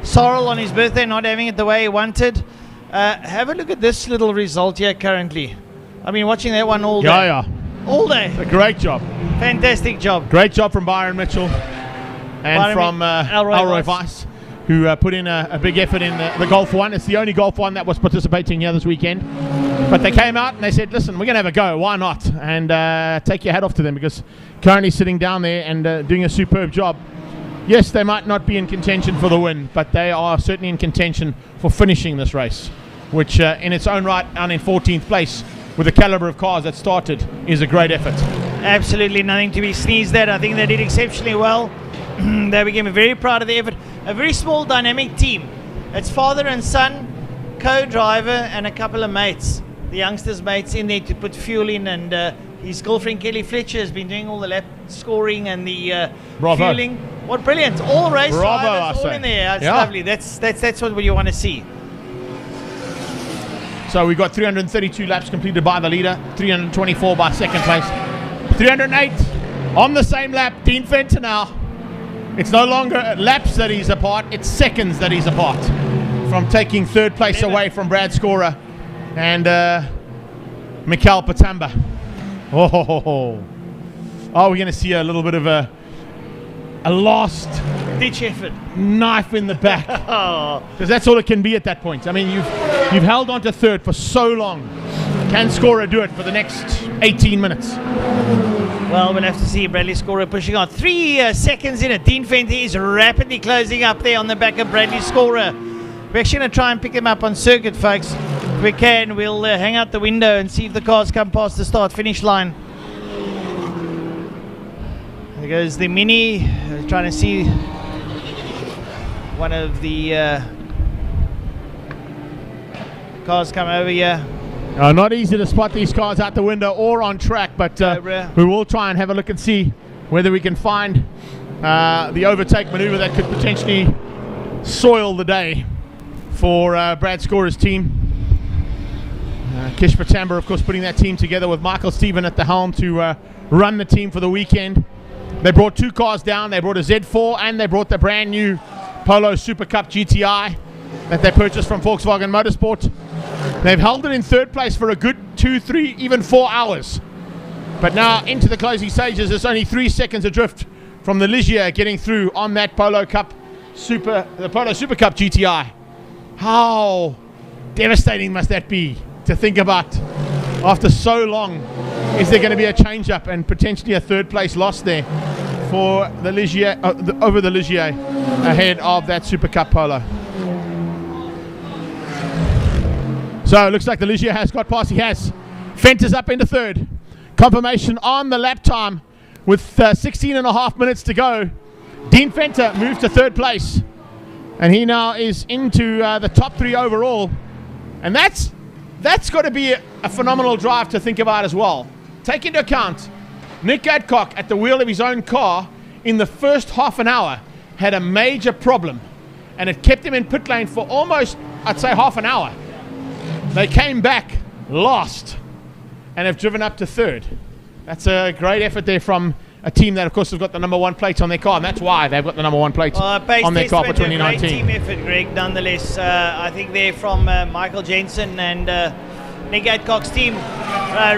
Sorrel on his birthday not having it the way he wanted. Have a look at this little result here currently. I've been watching that one all day. Yeah. All day. A great job. Fantastic job. Great job from Byron Mitchell and Byron from Elroy Weiss, who put in a big effort in the Golf 1. It's the only Golf 1 that was participating here this weekend. But they came out and they said, listen, we're going to have a go. Why not? And take your hat off to them, because currently sitting down there and doing a superb job. Yes, they might not be in contention for the win, but they are certainly in contention for finishing this race, which in its own right, and in 14th place, with the caliber of cars that started, is a great effort. Absolutely nothing to be sneezed at. I think they did exceptionally well. They became very proud of the effort. A very small dynamic team. It's father and son, co-driver, and a couple of mates. The youngsters' mates in there to put fuel in, and his girlfriend Kelly Fletcher has been doing all the lap scoring and the fueling. What brilliant! All race drivers, all in there. It's lovely. That's what you want to see. So we got 332 laps completed by the leader, 324 by second place, 308 on the same lap. Dean Fenter now. It's no longer laps that he's apart, it's seconds that he's apart from taking third place away from Brad Scorer and Mikael Patamba. Oh, we're going to see a little bit of a last ditch effort, knife in the back, because that's all it can be at that point. I mean, you've held on to third for so long. Can Scorer do it for the next 18 minutes? Well, we'll have to see. Bradley Scorer pushing on 3 seconds in it. Dean Fenter is rapidly closing up there on the back of Bradley Scorer. We're actually going to try and pick him up on circuit, folks. If we can, we'll hang out the window and see if the cars come past the start-finish line. There goes the Mini, trying to see one of the cars come over here. Not easy to spot these cars out the window or on track, but we will try and have a look and see whether we can find the overtake maneuver that could potentially soil the day for Brad Scorer's team. Kish Patamba, of course, putting that team together with Michael Stephen at the helm to run the team for the weekend. They brought 2 cars down. They brought a Z4 and they brought the brand new Polo Super Cup GTI that they purchased from Volkswagen Motorsport. They've held it in third place for a good 2, 3, even 4 hours. But now into the closing stages, it's only 3 seconds adrift from the Ligier getting through on that Polo Super Cup GTI. How devastating must that be to think about after so long? Is there going to be a change up and potentially a third place loss there for the Ligier, over the Ligier ahead of that Super Cup Polo? So it looks like the Ligier has got past. He has. Fenter's up into third. Confirmation on the lap time with 16 and a half minutes to go. Dean Fenter moved to third place, and he now is into the top 3 overall. And that's got to be a phenomenal drive to think about as well. Take into account, Nick Adcock at the wheel of his own car in the first half an hour had a major problem, and it kept him in pit lane for almost, I'd say, half an hour. They came back last and have driven up to third. That's a great effort there from a team that, of course, have got the number 1 plate on their car, and that's why they've got the number 1 plate on their car for 2019. Great team effort, Greg, nonetheless. I think they're from Michael Jensen and Nick Adcock's team.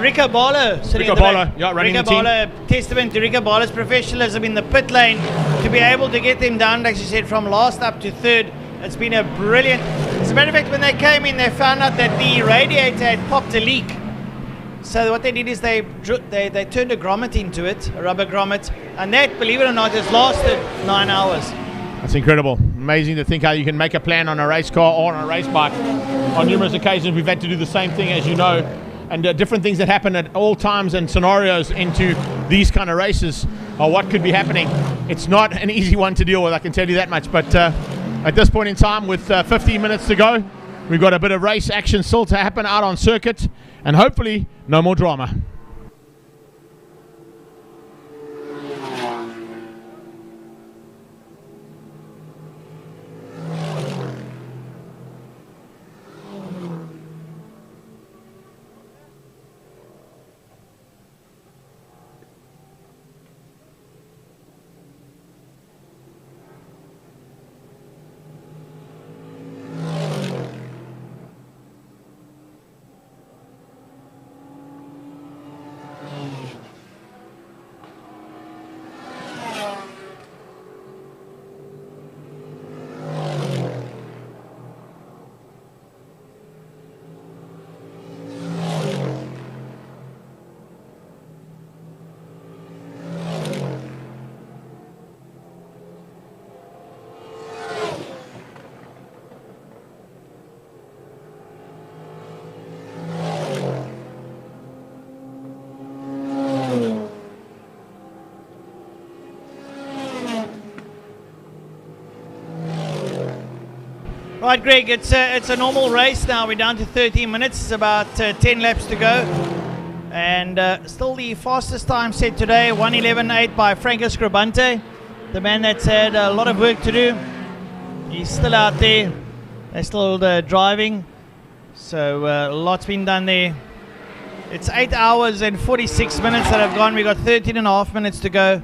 Rico Barlow sitting in the back. Running Rico the team. Barlow, testament to Rico Barlow's professionalism in the pit lane to be able to get them down, like you said, from last up to third. It's been a brilliant. As a matter of fact, when they came in, they found out that the radiator had popped a leak. So what they did is they turned a grommet into it, a rubber grommet, and that, believe it or not, has lasted 9 hours. That's incredible. Amazing to think how you can make a plan on a race car or on a race bike. On numerous occasions, we've had to do the same thing, as you know, and different things that happen at all times and scenarios into these kind of races are what could be happening. It's not an easy one to deal with, I can tell you that much, but at this point in time, with 15 minutes to go, we've got a bit of race action still to happen out on circuit, and hopefully no more drama. Right, Greg, it's a normal race now. We're down to 13 minutes. It's about 10 laps to go. And still the fastest time set today, 1:11.8 by Franco Scribante, the man that's had a lot of work to do. He's still out there. They're still driving. So a lot's been done there. It's 8 hours and 46 minutes that have gone. We've got 13 and a half minutes to go.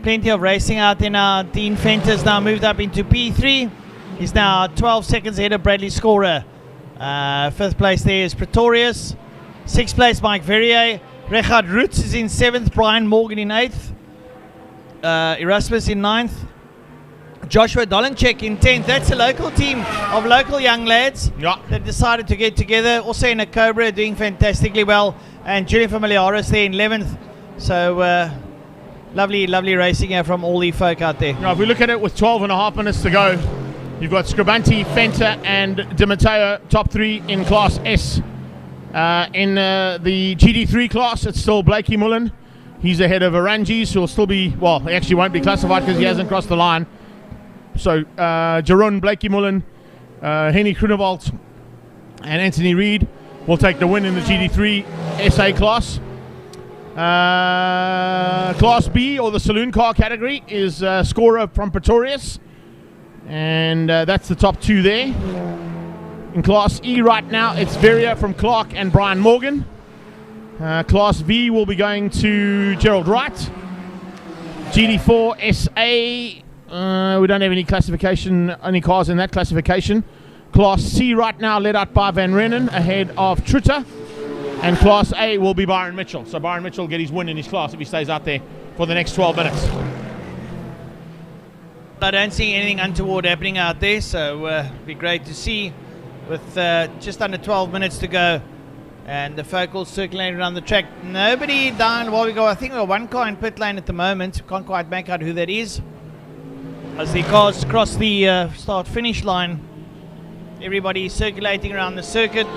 Plenty of racing out there now. Dean Fenter's now moved up into P3. He's now 12 seconds ahead of Bradley Scorer. 5th place there is Pretorius. 6th place Mike Verrier. Richard Roots is in 7th. Brian Morgan in 8th. Erasmus in 9th. Joshua Dolenchek in 10th. That's a local team of local young lads that decided to get together. Also in a Cobra, doing fantastically well. And Julian Familiaris there in 11th. So lovely racing here from all the folk out there. Now, if we look at it with 12 and a half minutes to go, you've got Scribante, Fenter and Di Matteo top 3 in Class S. In the GD3 class, it's still Blakey Mullen. He's ahead of Arangis, who will still be, well, he actually won't be classified because he hasn't crossed the line. So Jerome, Blakey Mullen, Henny Grunewald and Anthony Reid will take the win in the GD3 SA class. Class B, or the saloon car category, is Scorer from Pretorius. And that's the top 2 there. In Class E right now, it's Verrier from Clark and Brian Morgan. Class V will be going to Gerald Wright. GD4 SA, we don't have any cars in that classification. Class C right now led out by Van Rennen ahead of Trutter. And Class A will be Byron Mitchell. So Byron Mitchell will get his win in his class if he stays out there for the next 12 minutes. I don't see anything untoward happening out there, so it'd be great to see with just under 12 minutes to go. And the folk all circulating around the track. Nobody down while we go. I think we've got one car in pit lane at the moment. Can't quite make out who that is. As the cars cross the start-finish line, everybody circulating around the circuit.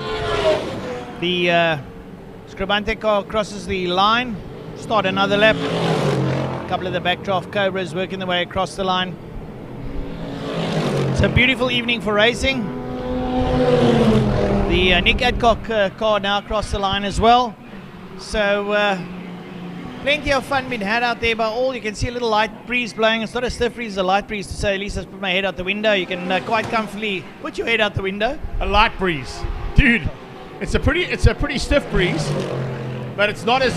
The Scribante car crosses the line. Start another lap. A couple of the backdraft Cobras working their way across the line. It's a beautiful evening for racing. The Nick Adcock car now across the line as well. So plenty of fun being had out there by all. You can see a little light breeze blowing. It's not a stiff breeze, it's a light breeze to say at least. Let's put my head out the window. You can quite comfortably put your head out the window. A light breeze. Dude, it's a pretty stiff breeze, but it's not as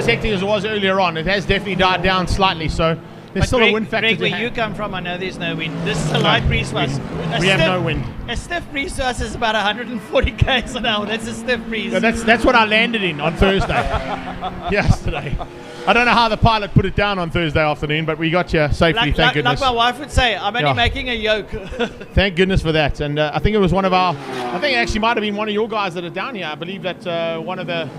hectic as it was earlier on. It has definitely died down slightly, so there's still a wind factor. Greg, where you come from, I know there's no wind. This is a light breeze for us. We have no wind. A stiff breeze to us is about 140 km an hour. That's a stiff breeze. Yeah, that's what I landed in on Thursday. Yesterday. I don't know how the pilot put it down on Thursday afternoon, but we got you safely, thank goodness. Like my wife would say, I'm only making a yoke. Thank goodness for that. And I think it was I think it actually might have been one of your guys that are down here. I believe that one of the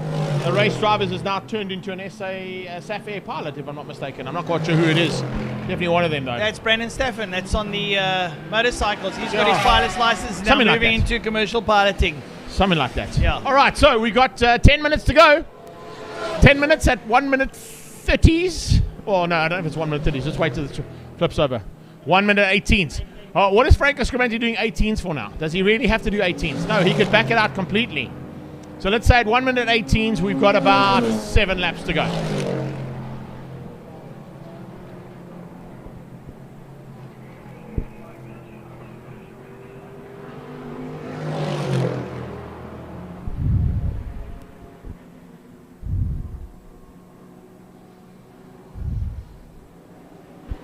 race drivers has now turned into an SAF Air pilot, if I'm not mistaken. I'm not quite sure who it is. Definitely one of them, though. That's Brandon Staffen. That's on the motorcycles. He's got his pilot's license, now Something moving like that. into commercial piloting. Something like that. Yeah. All right, so we got 10 minutes to go. 10 minutes at 1 minute 30s. Oh, no, I don't know if it's 1 minute 30s. Let's wait till it flips over. 1 minute 18s. What is Franco Scribante doing 18s for now? Does he really have to do 18s? No, he could back it out completely. So let's say at 1 minute 18s, we've got about 7 laps to go.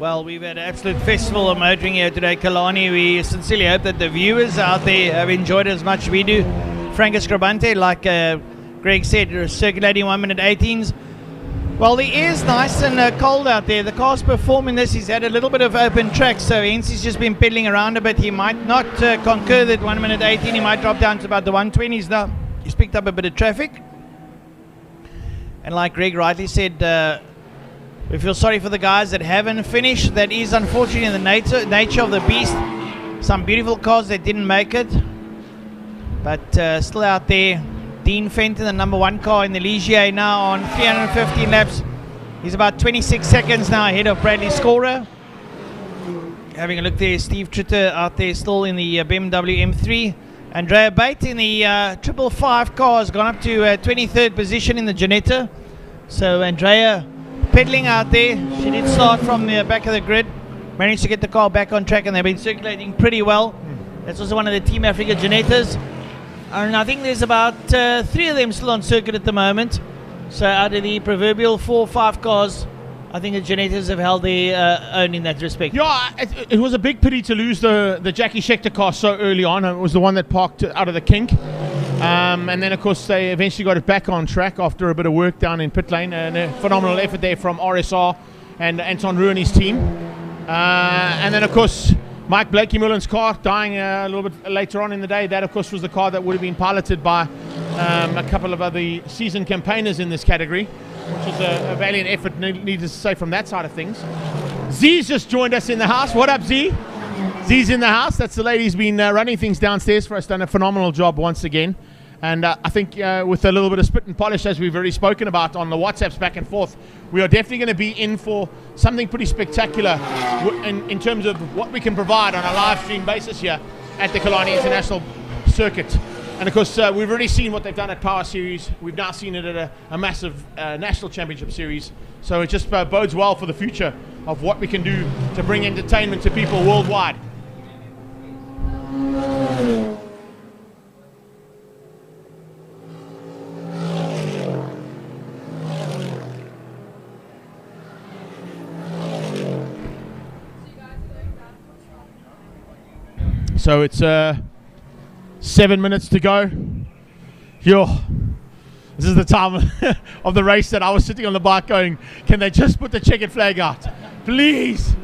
Well, we've had an absolute festival of motoring here today, Killarney. We sincerely hope that the viewers out there have enjoyed it as much as we do. Franco Scribante, like Greg said, circulating 1 minute 18s. Well, the air's nice and cold out there. The car's performing this. He's had a little bit of open track, so hence he's just been pedaling around a bit. He might not concur that 1 minute 18. He might drop down to about the 120s now. He's picked up a bit of traffic. And like Greg rightly said, we feel sorry for the guys that haven't finished. That is unfortunately the nature of the beast. Some beautiful cars that didn't make it. But still out there. Dean Fenton, the number 1 car in the Ligier, now on 315 laps. He's about 26 seconds now ahead of Bradley Scorer. having a look there. Steve Tritter out there still in the BMW M3. Andrea Bate in the 555 car has gone up to 23rd position in the Ginetta. So Andrea pedaling out there. She did start from the back of the grid, managed to get the car back on track, and they've been circulating pretty well. That's also one of the Team Africa Ginettas. And I think there's about 3 of them still on circuit at the moment. So out of the proverbial 4 or 5 cars, I think the Ginettas have held their own in that respect. Yeah, it was a big pity to lose the Jackie Schechter car so early on. It was the one that parked out of the kink. And then, of course, they eventually got it back on track after a bit of work down in pit lane. And a phenomenal effort there from RSR and Anton Roux and his team. And then, of course, Mike Blakey Mullen's car dying a little bit later on in the day. That, of course, was the car that would have been piloted by a couple of other seasoned campaigners in this category, which is a valiant effort, needless to say, from that side of things. Z's just joined us in the house. What up, Z? Z's in the house. That's the lady who's been running things downstairs for us, done a phenomenal job once again. And I think with a little bit of spit and polish, as we've already spoken about on the WhatsApps back and forth, we are definitely going to be in for something pretty spectacular in terms of what we can provide on a live stream basis here at the Killarney International Circuit. And of course, we've already seen what they've done at Power Series. We've now seen it at a massive National Championship Series. So it just bodes well for the future of what we can do to bring entertainment to people worldwide. So it's 7 minutes to go. Yo, this is the time of the race that I was sitting on the bike going, can they just put the checkered flag out? Please.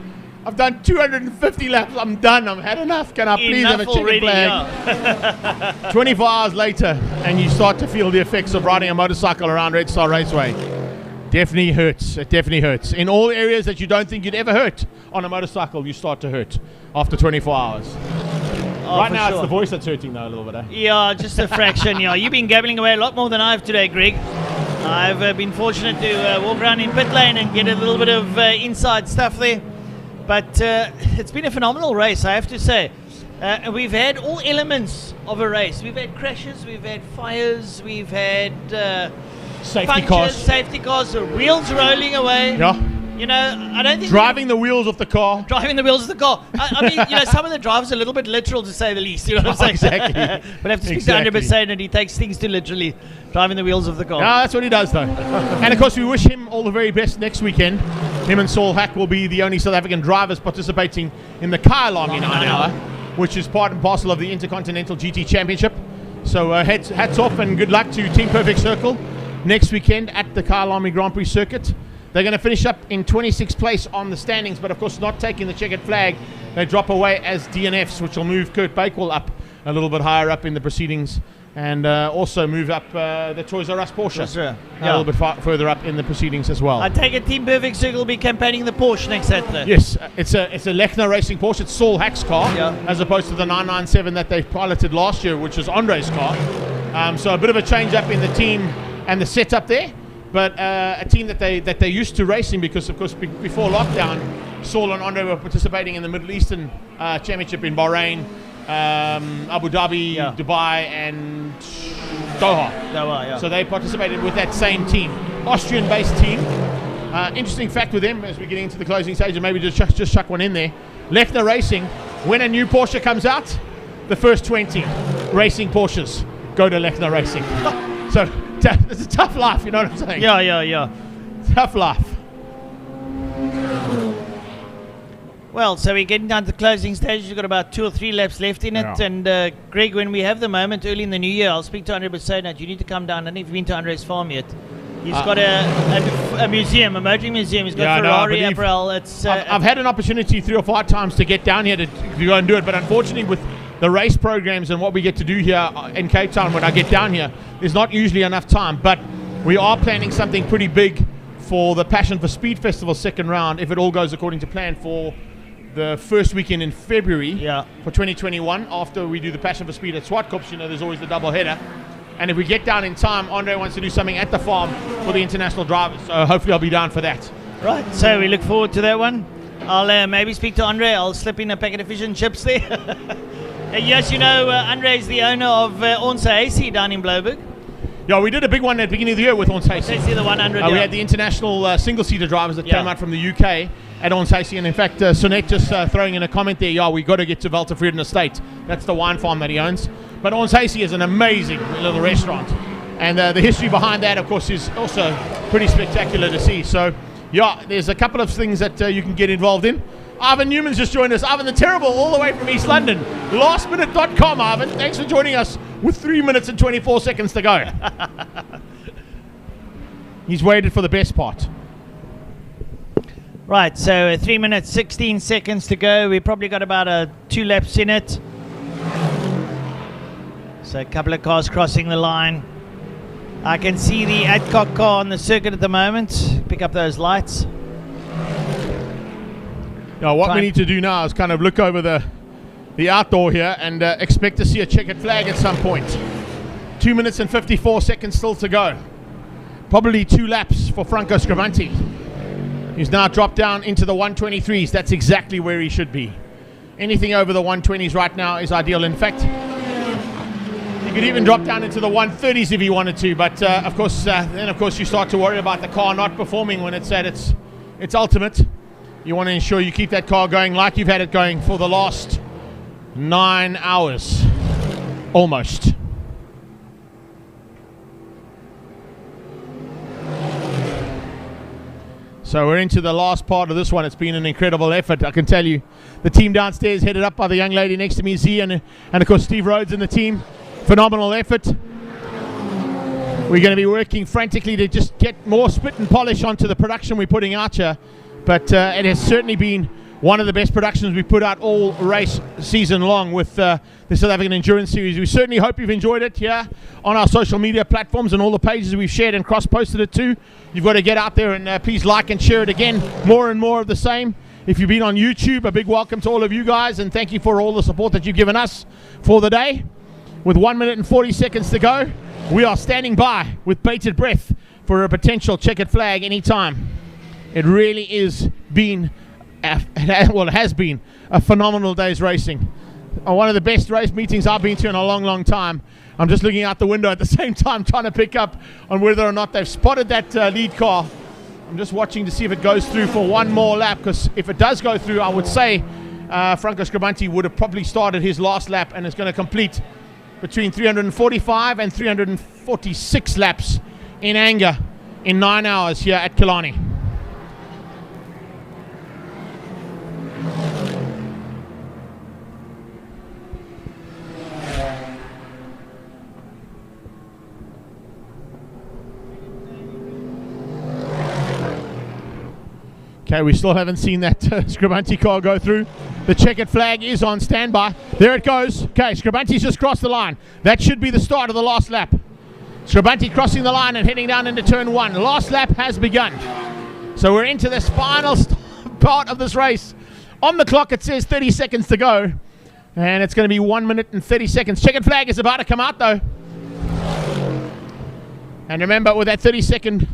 I've done 250 laps. I'm done. I've had enough. Can I please have a checkered flag? 24 hours later, and you start to feel the effects of riding a motorcycle around Red Star Raceway. Definitely hurts. It definitely hurts. In all areas that you don't think you'd ever hurt on a motorcycle, you start to hurt after 24 hours. Oh, right now, sure. it's the voice that's hurting though a little bit. Yeah, just a fraction. Yeah, you've been gabbling away a lot more than I have today, Greg. I've been fortunate to walk around in pit lane and get a little bit of inside stuff there. But it's been a phenomenal race, I have to say. We've had all elements of a race. We've had crashes, we've had fires, we've had safety cars, the wheels rolling away. Yeah. You know, I don't think driving the wheels of the car. Driving the wheels of the car. I mean, you know, some of the drivers are a little bit literal, to say the least. You know what I'm saying? Exactly. But I have to speak to Andre Bassane, and he takes things too literally, driving the wheels of the car. No, that's what he does, though. And of course, we wish him all the very best next weekend. Him and Saul Hack will be the only South African drivers participating in the Killarney 9 hour, which is part and parcel of the Intercontinental GT Championship. So hats off and good luck to Team Perfect Circle next weekend at the Killarney Grand Prix circuit. They're going to finish up in 26th place on the standings, but of course not taking the checkered flag. They drop away as DNFs, which will move Kurt Bakewell up a little bit higher up in the proceedings, and also move up the Toys R Us Porsche a little bit further up in the proceedings as well. I take it Team Perfect Circle will be campaigning the Porsche next Saturday. Yes, it's a Lechner Racing Porsche. It's Saul Hack's car, as opposed to the 997 that they piloted last year, which was Andre's car. So a bit of a change up in the team and the setup there. But a team that they used to racing, because of course before lockdown, Saul and Andre were participating in the Middle Eastern Championship in Bahrain, Abu Dhabi, Dubai, and Doha. So they participated with that same team, Austrian-based team. Interesting fact with them as we're getting into the closing stage, and maybe just chuck one in there. Lechner Racing, when a new Porsche comes out, the first 20 racing Porsches go to Lechner Racing. So it's a tough life, you know what I'm saying? Yeah. Tough life. Well, so we're getting down to the closing stage. We've got about 2 or 3 laps left in it. And Greg, when we have the moment early in the new year, I'll speak to Andre Bassane. You need to come down. I don't know if you've been to Andre's farm yet. He's got a museum, a motoring museum. He's got Ferrari apparel. I've had an opportunity 3 or 4 times to get down here to go and do it, but unfortunately with the race programs and what we get to do here in Cape Town when I get down here, there's not usually enough time. But we are planning something pretty big for the Passion for Speed Festival second round, if it all goes according to plan, for the first weekend in February for 2021. After we do the Passion for Speed at Swartkops, you know, there's always the double header. And if we get down in time, Andre wants to do something at the farm for the international drivers. So hopefully I'll be down for that. Right, so we look forward to that one. I'll maybe speak to Andre. I'll slip in a packet of fish and chips there. Yes, you know, Andre is the owner of Onse AC down in Blouberg. Yeah, we did a big one at the beginning of the year with Onse AC. The 100. We had the international single-seater drivers that came out from the UK at Onse AC, and in fact, Sonette just throwing in a comment there, we got to get to Weltevreden Estate. That's the wine farm that he owns. But Onse AC is an amazing little restaurant. And the history behind that, of course, is also pretty spectacular to see. So, yeah, there's a couple of things that you can get involved in. Ivan Newman's just joined us. Ivan the Terrible, all the way from East London. Lastminute.com, Ivan. Thanks for joining us with 3 minutes and 24 seconds to go. He's waited for the best part. Right, so 3 minutes, 16 seconds to go. We probably got about 2 laps in it. So a couple of cars crossing the line. I can see the Adcock car on the circuit at the moment. Pick up those lights. Now, what we need to do now is kind of look over the outdoor here and expect to see a checkered flag at some point. 2 minutes and 54 seconds still to go. Probably 2 laps for Franco Scrivanti. He's now dropped down into the 123s. That's exactly where he should be. Anything over the 120s right now is ideal. In fact, he could even drop down into the 130s if he wanted to. But of course, you start to worry about the car not performing when it's at its ultimate. You want to ensure you keep that car going like you've had it going for the last 9 hours, almost. So we're into the last part of this one. It's been an incredible effort, I can tell you. The team downstairs, headed up by the young lady next to me, Z, and of course Steve Rhodes and the team. Phenomenal effort. We're going to be working frantically to just get more spit and polish onto the production we're putting out here. But it has certainly been one of the best productions we've put out all race season long with the South African Endurance Series. We certainly hope you've enjoyed it here on our social media platforms and all the pages we've shared and cross-posted it to. You've got to get out there and please like and share it again. More and more of the same. If you've been on YouTube, a big welcome to all of you guys, and thank you for all the support that you've given us for the day. With 1 minute and 40 seconds to go, we are standing by with bated breath for a potential checkered flag anytime. It really is been, it has been a phenomenal day's racing. One of the best race meetings I've been to in a long, long time. I'm just looking out the window at the same time trying to pick up on whether or not they've spotted that lead car. I'm just watching to see if it goes through for one more lap, because if it does go through, I would say Franco Scrivanti would have probably started his last lap and is going to complete between 345 and 346 laps in anger in 9 hours here at Killarney. Okay, we still haven't seen that Scrivanti car go through. The checkered flag is on standby. There it goes. Okay, Scrivanti's just crossed the line. That should be the start of the last lap. Scrivanti crossing the line and heading down into turn 1. Last lap has begun. So we're into this final part of this race. On the clock it says 30 seconds to go. And it's going to be 1 minute and 30 seconds. Checkered flag is about to come out though. And remember, with that 30-second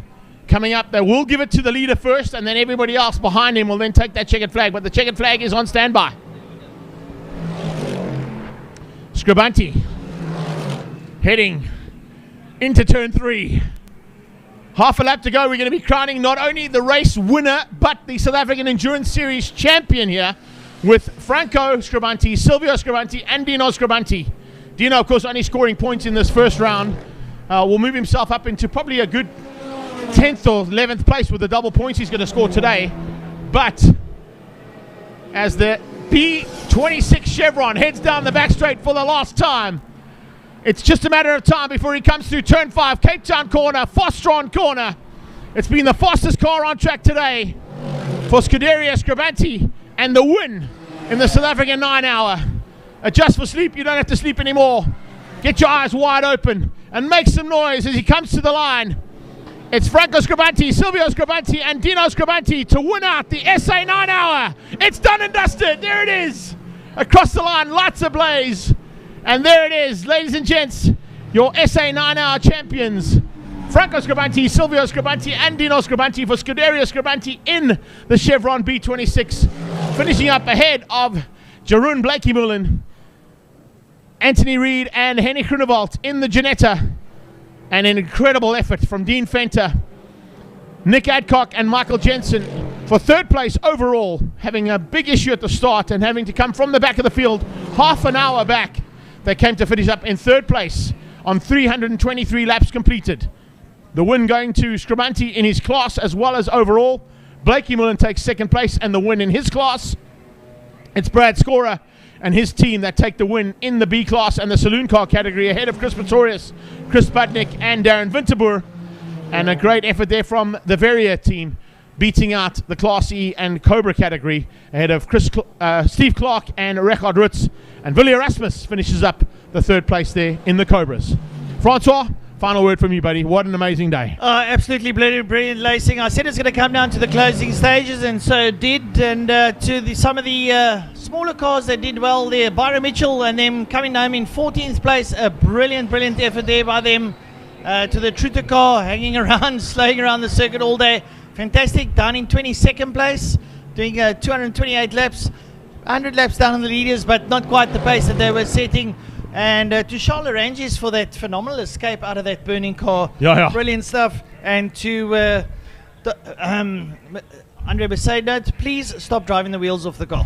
coming up, they will give it to the leader first, and then everybody else behind him will then take that checkered flag. But the checkered flag is on standby. Scrivanti heading into turn 3. Half a lap to go. We're going to be crowning not only the race winner, but the South African Endurance Series champion here with Franco Scrivanti, Silvio Scrivanti, and Dino Scrivanti. Dino, of course, only scoring points in this first round. Will move himself up into probably a good 10th or 11th place with the double points he's going to score today. But as the P26 Chevron heads down the back straight for the last time, it's just a matter of time before he comes through turn 5, Cape Town corner, Fostron corner. It's been the fastest car on track today for Scuderia Scrivanti, and the win in the South African 9 hour. Adjust for sleep. You don't have to sleep anymore. Get your eyes wide open and make some noise as he comes to the line. It's Franco Scrivanti, Silvio Scrivanti, and Dino Scrivanti to win out the SA 9 hour. It's done and dusted. There it is. Across the line, lights ablaze. And there it is, ladies and gents, your SA 9 hour champions. Franco Scribanti, Silvio Scribanti, and Dino Scribanti for Scuderia Scribanti in the Chevron B26. Finishing up ahead of Jeroen Blakey-Molen, Anthony Reid, and Henny Groenewald in the Ginetta. And an incredible effort from Dean Fenter, Nick Adcock, and Michael Jensen for third place overall, having a big issue at the start and having to come from the back of the field half an hour back. They came to finish up in third place on 323 laps completed. The win going to Scribanti in his class as well as overall. Blakey-Molen takes second place and the win in his class. It's Brad Scorer and his team that take the win in the B class and the saloon car category ahead of Chris Pretorius, Chris Budnick, and Darren Winterboer. And a great effort there from the Verrier team, beating out the Class E and Cobra category ahead of Steve Clark and Rechard Rutz. And Willie Erasmus finishes up the third place there in the Cobras. Francois, final word from you, buddy. What an amazing day. Absolutely brilliant racing. I said it's going to come down to the closing stages, and so it did. And to some of the smaller cars that did well there, Byron Mitchell and them coming home in 14th place. A brilliant effort there by them. To the Truter car, hanging around, slowing around the circuit all day. Fantastic. Down in 22nd place, doing 228 laps. 100 laps down on the leaders, but not quite the pace that they were setting. And to Charles Arangis for that phenomenal escape out of that burning car. Brilliant stuff. And to Andre Besaidnout, please stop driving the wheels off the car.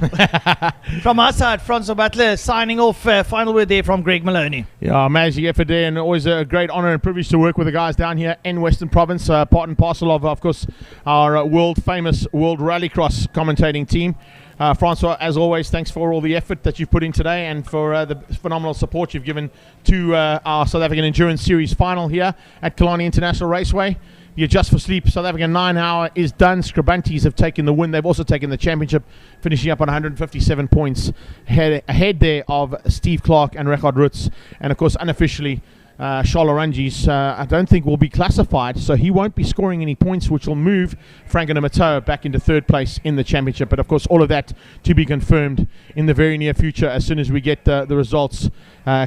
From our side, Francois Butler signing off. Final word there from Greg Maloney. Yeah, amazing effort there, and always a great honour and privilege to work with the guys down here in Western Province. Part and parcel of course, our world-famous World Rallycross commentating team. Francois, as always, thanks for all the effort that you've put in today and for the phenomenal support you've given to our South African Endurance Series final here at Killarney International Raceway. The Just for Sleep South African 9 hour is done. Scribantis have taken the win. They've also taken the championship, finishing up on 157 points ahead there of Steve Clark and Rechard Rutz. And of course, unofficially, Charles Arangis, I don't think will be classified, so he won't be scoring any points, which will move Franco Namato back into third place in the championship. But of course, all of that to be confirmed in the very near future as soon as we get the results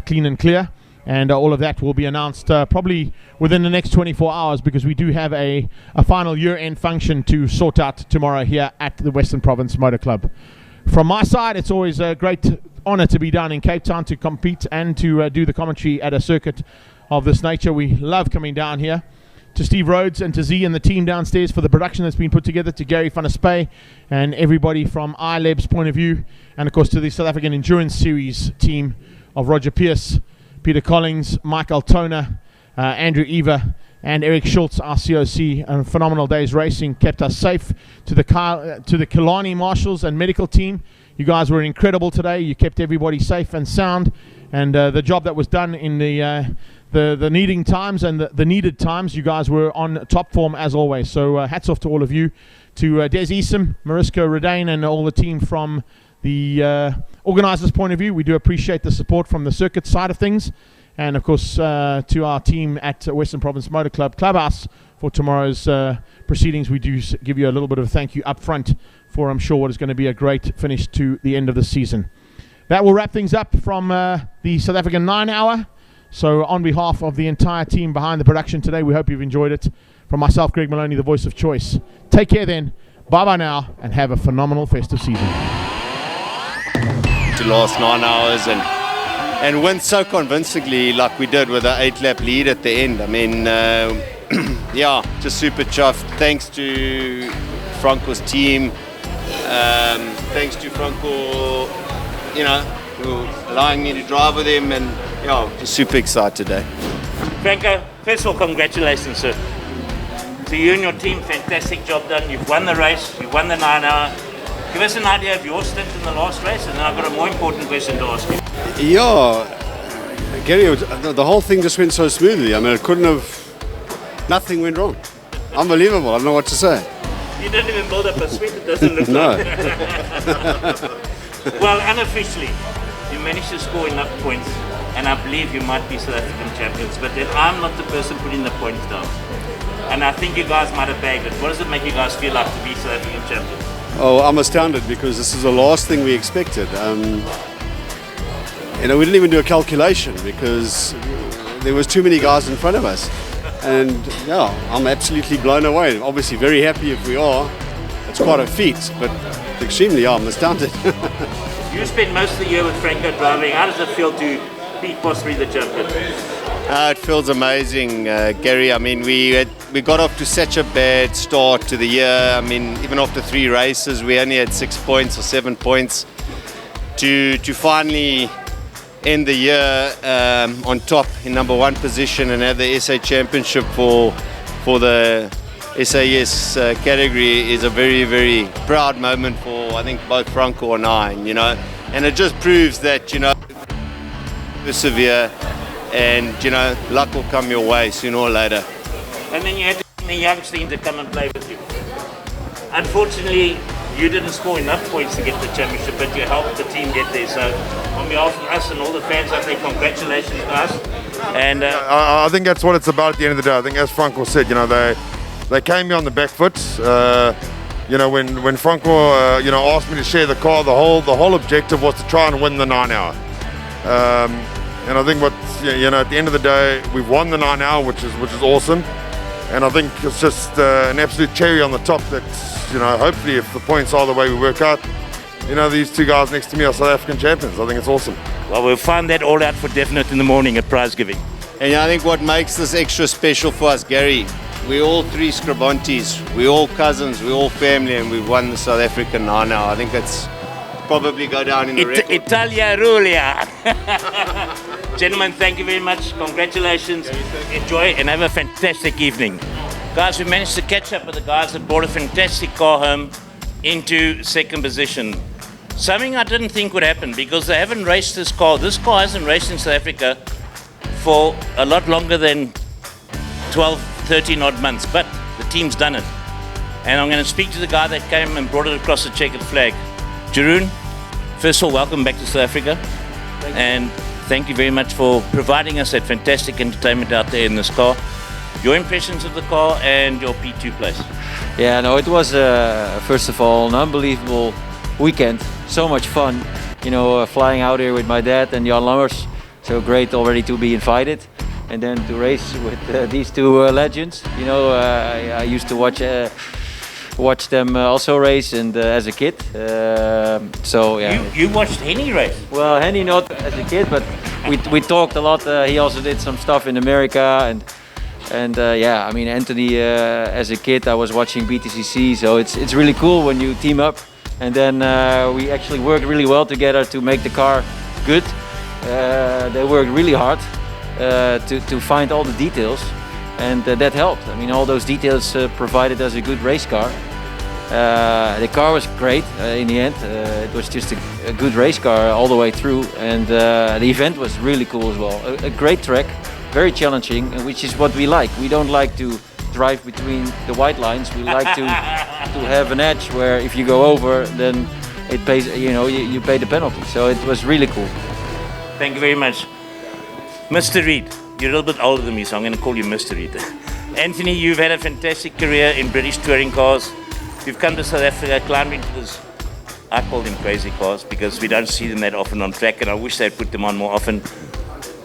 clean and clear. And all of that will be announced probably within the next 24 hours, because we do have a final year-end function to sort out tomorrow here at the Western Province Motor Club. From my side, it's always a great honour to be down in Cape Town to compete and to do the commentary at a circuit of this nature. We love coming down here. To Steve Rhodes and to Z and the team downstairs for the production that's been put together, to Gary van der Spey and everybody from iLab's point of view, and of course to the South African Endurance Series team of Roger Pierce, Peter Collins, Mike Altona, Andrew Eva, and Eric Schultz, our COC. A phenomenal day's racing kept us safe. To the Killarney Marshals and medical team, you guys were incredible today. You kept everybody safe and sound, and the job that was done in the needing times and the needed times, you guys were on top form as always. So hats off to all of you. To Des Esom, Mariska Redane, and all the team from the organisers' point of view, we do appreciate the support from the circuit side of things. And of course to our team at Western Province Motor Club Clubhouse for tomorrow's proceedings, we do give you a little bit of a thank you up front for, I'm sure, what is going to be a great finish to the end of the season. That will wrap things up from the South African 9 hour. So on behalf of the entire team behind the production today, we hope you've enjoyed it. From myself, Greg Maloney, the voice of choice. Take care then, bye-bye now, and have a phenomenal festive season. To last 9 hours and win so convincingly like we did with an 8-lap lead at the end. I mean, yeah, just super chuffed. Thanks to Franco's team. Thanks to Franco, for allowing me to drive with him, and just super excited today. Franco, first of all, congratulations, sir. To you and your team, fantastic job done. You've won the race, you've won the 9 hour. Give us an idea of your stint in the last race, and then I've got a more important question to ask you. Yeah, Gary, the whole thing just went so smoothly. I mean, nothing went wrong. Unbelievable, I don't know what to say. You didn't even build up a sweat, it doesn't look No. like. Well, unofficially, you managed to score enough points, and I believe you might be South African champions, but then I'm not the person putting the points down. And I think you guys might have bagged it. What does it make you guys feel like to be South African champions? Oh, I'm astounded, because this is the last thing we expected. We didn't even do a calculation because there was too many guys in front of us. And yeah, I'm absolutely blown away. Obviously very happy if we are. It's quite a feat, but extremely, I'm astounded. You spend most of the year with Franco driving. How does it feel to be possibly the champion? It feels amazing, Gary. I mean, we got off to such a bad start to the year. I mean, even after 3 races, we only had 6 points or 7 points. To finally end the year on top in number 1 position and have the SA Championship for the SAS category is a very, very proud moment for, I think, both Franco and I, you know. And it just proves that, you know, persevere and, you know, luck will come your way sooner or later. And then you had the youngster to come and play with you. Unfortunately, you didn't score enough points to get the championship, but you helped the team get there. So, on behalf of us and all the fans out there, congratulations to us. And I think that's what it's about at the end of the day. I think, as Franco said, you know, they came here on the back foot. You know, when Franco, you know, asked me to share the car, the whole objective was to try and win the 9 hour. And I think you know, at the end of the day, we've won the 9 hour, which is awesome. And I think it's just an absolute cherry on the top that, you know, hopefully if the points are the way we work out, you know, these 2 guys next to me are South African champions. I think it's awesome. Well, we'll find that all out for definite in the morning at prize giving. And I think what makes this extra special for us, Gary, we're all 3 Scribontes, we're all cousins, we're all family, and we've won the South African 9 hour. I think that's probably go down in the record. Italia Rulia. Gentlemen, thank you very much. Congratulations. Enjoy and have a fantastic evening. Guys, we managed to catch up with the guys that brought a fantastic car home into 2nd position. Something I didn't think would happen because they haven't raced this car. This car hasn't raced in South Africa for a lot longer than 12, 13 odd months, but the team's done it. And I'm going to speak to the guy that came and brought it across the checkered flag. Jeroen, first of all, welcome back to South Africa. And thank you very much for providing us that fantastic entertainment out there in this car. Your impressions of the car and your P2 place? Yeah, no, it was first of all an unbelievable weekend. So much fun, you know, flying out here with my dad and Jan Lammers. So great already to be invited, and then to race with these 2 legends. You know, I used to watch them also race, and as a kid. So yeah. You watched Henny race? Well, Henny not as a kid, but we talked a lot. He also did some stuff in America, and yeah, I mean, Anthony, as a kid, I was watching BTCC, so it's really cool when you team up, and then we actually worked really well together to make the car good. They worked really hard to find all the details, and that helped. I mean, all those details provided us a good race car. The car was great in the end. It was just a good race car all the way through, and the event was really cool as well. A great track. Very challenging, which is what we like. We don't like to drive between the white lines. We like to have an edge where if you go over, then it pays. You know, you pay the penalty. So it was really cool. Thank you very much, Mr. Reid. You're a little bit older than me, so I'm going to call you Mr. Reid. Anthony, you've had a fantastic career in British touring cars. You've come to South Africa, climbed into this. I call them crazy cars because we don't see them that often on track, and I wish they'd put them on more often.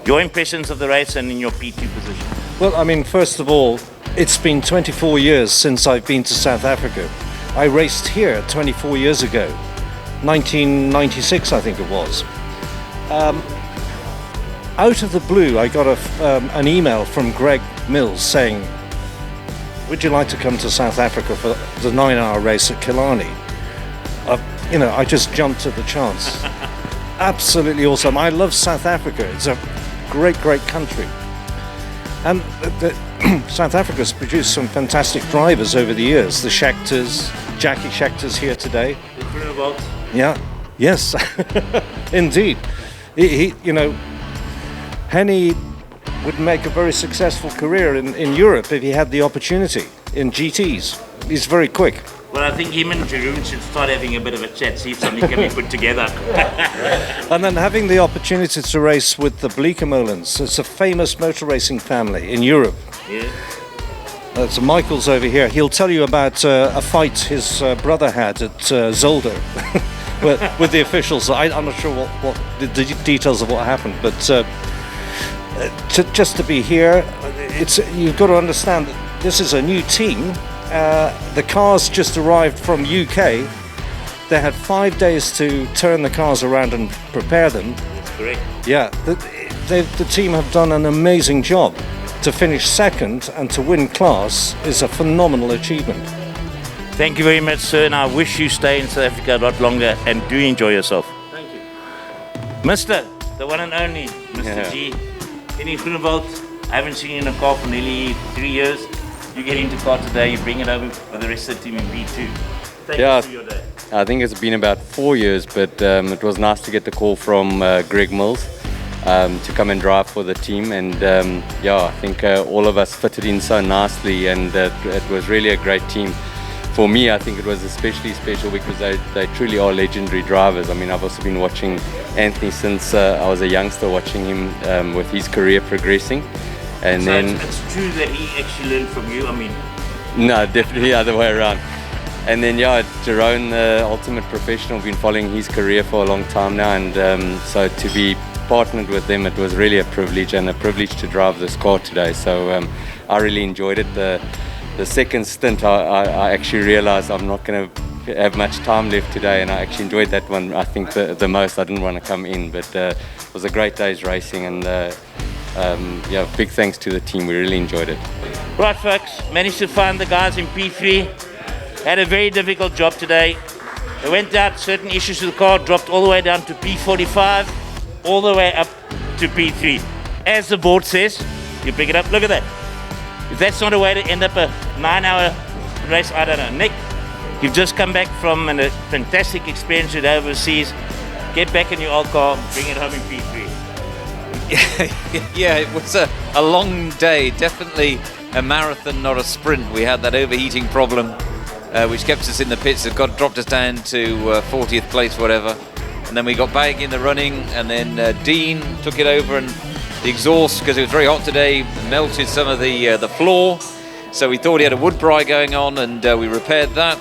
Your impressions of the race and in your P2 position? Well, I mean, first of all, it's been 24 years since I've been to South Africa. I raced here 24 years ago, 1996 I think it was. Out of the blue, I got an email from Greg Mills saying, would you like to come to South Africa for the 9 hour race at Killarney? You know, I just jumped at the chance. Absolutely awesome. I love South Africa. It's a great country, and South Africa's produced some fantastic drivers over the years. The Schacters, Jackie Schacter's here today. Yeah, yes, indeed. He, you know, Henny would make a very successful career in Europe if he had the opportunity in GTs. He's very quick. Well, I think him and Jeroen should start having a bit of a chat, see if something can be put together. And then having the opportunity to race with the Bleekemolen's. It's a famous motor racing family in Europe. Yeah. So Michael's over here. He'll tell you about a fight his brother had at Zolder with the officials. I'm not sure what the details of what happened, but just to be here, you've got to understand that this is a new team. The cars just arrived from UK. They had 5 days to turn the cars around and prepare them. Correct. Yeah, the team have done an amazing job. To finish second and to win class is a phenomenal achievement. Thank you very much, sir, and I wish you stay in South Africa a lot longer and do enjoy yourself. Thank you. Mr. the one and only, Mr. G. Kenny Groenewald, I haven't seen you in a car for nearly 3 years. You get into car today, you bring it over for the rest of the team in B2. Thank you for your day. I think it's been about 4 years, but it was nice to get the call from Greg Mills to come and drive for the team, and I think all of us fitted in so nicely, and it was really a great team. For me, I think it was especially special because they truly are legendary drivers. I mean, I've also been watching Anthony since I was a youngster, watching him with his career progressing. And so then it's true that he actually learned from you, I mean? No, definitely the other way around. And then Jerome, the ultimate professional, been following his career for a long time now, and so to be partnered with them, it was really a privilege, and a privilege to drive this car today. So I really enjoyed it. The second stint, I actually realized I'm not going to have much time left today, and I actually enjoyed that one, I think, the most. I didn't want to come in, but it was a great day's racing, and big thanks to the team. We really enjoyed it. Right, folks, managed to find the guys in P3. Had a very difficult job today. They went out, certain issues with the car, dropped all the way down to P45, all the way up to P3. As the board says, you pick it up, look at that. If that's not a way to end up a 9-hour race, I don't know. Nick, you've just come back from a fantastic experience with overseas. Get back in your old car, bring it home in P3. Yeah, it was a long day, definitely a marathon, not a sprint. We had that overheating problem, which kept us in the pits. It dropped us down to 40th place, whatever. And then we got back in the running, and then Dean took it over, and the exhaust, because it was very hot today, melted some of the floor. So we thought he had a wood pry going on, and we repaired that.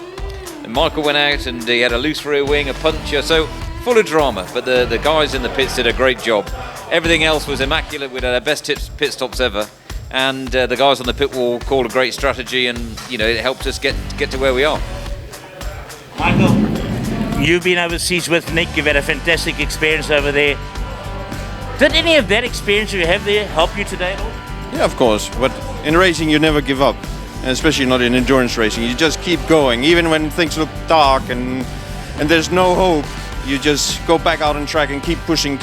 And Michael went out, and he had a loose rear wing, a puncture, so full of drama. But the guys in the pits did a great job. Everything else was immaculate. We had our best pit stops ever. And the guys on the pit wall called a great strategy, and it helped us get to where we are. Michael, you've been overseas with Nick. You've had a fantastic experience over there. Did any of that experience you have there help you today at all? Yeah, of course. But in racing, you never give up, and especially not in endurance racing. You just keep going, even when things look dark and there's no hope. You just go back out on track and keep pushing,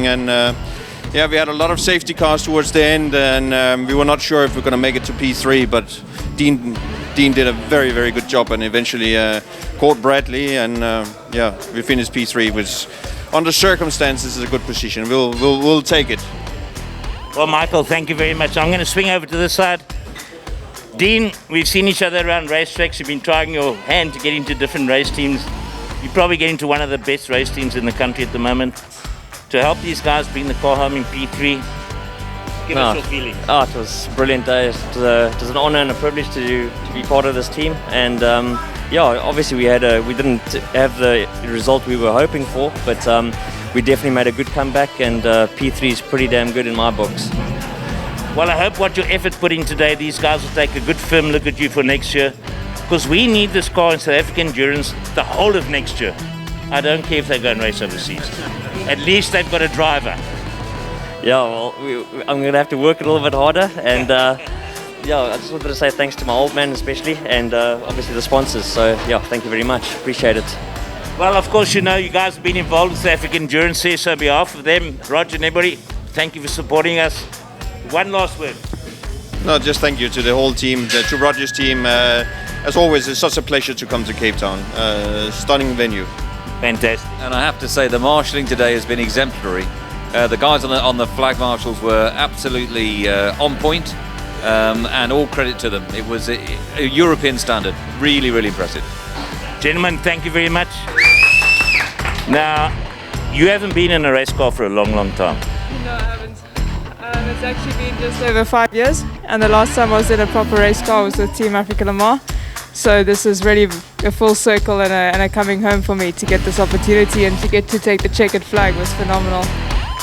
and we had a lot of safety cars towards the end, and we were not sure if we were going to make it to P3, but Dean did a very, very good job, and eventually caught Bradley, and we finished P3, which under circumstances is a good position. We'll take it. Well, Michael, thank you very much. I'm going to swing over to this side. Dean, we've seen each other around racetracks. You've been trying your hand to get into different race teams. You probably get into one of the best race teams in the country at the moment. To help these guys bring the car home in P3, give us your feeling. It was a brilliant day. It was an honour and a privilege to be part of this team. And obviously we didn't have the result we were hoping for, but we definitely made a good comeback, and P3 is pretty damn good in my books. Well, I hope what your effort put in today, these guys will take a good firm look at you for next year, because we need this car in South African endurance the whole of next year. I don't care if they go and race overseas. At least they've got a driver. Yeah, well, I'm going to have to work a little bit harder, and I just wanted to say thanks to my old man especially, and obviously the sponsors. So thank you very much, appreciate it. Well, of course, you guys have been involved with South African endurance here, so on behalf of them, Roger and everybody, thank you for supporting us. One last word. No, just thank you to the whole team, to Roger's team. As always, it's such a pleasure to come to Cape Town. Stunning venue. Fantastic. And I have to say, the marshalling today has been exemplary. The guys on the flag marshals were absolutely on point, and all credit to them. It was a European standard. Really, really impressive. Gentlemen, thank you very much. Now, you haven't been in a race car for a long, long time. No, I haven't. It's actually been just over 5 years, and the last time I was in a proper race car was with Team Africa Le Mans. So this is really a full circle and a coming home for me. To get this opportunity and to get to take the checkered flag was phenomenal.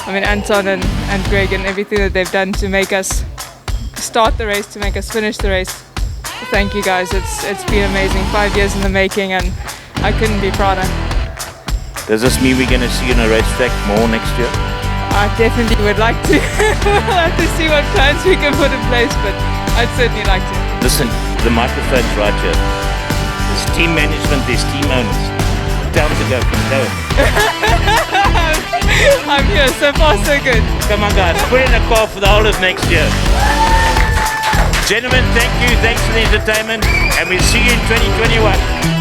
I mean, Anton and Greg and everything that they've done to make us start the race, to make us finish the race. Thank you guys, it's been amazing. 5 years in the making, and I couldn't be prouder. Does this mean we're going to see you on a racetrack more next year? I definitely would like to. We'll have to see what plans we can put in place, but I'd certainly like to. Listen, the microphone's right here. There's team management, there's team owners. Tell them to go. I'm here, so far so good. Come on guys, put in a call for the whole of next year. Gentlemen, thank you, thanks for the entertainment, and we'll see you in 2021.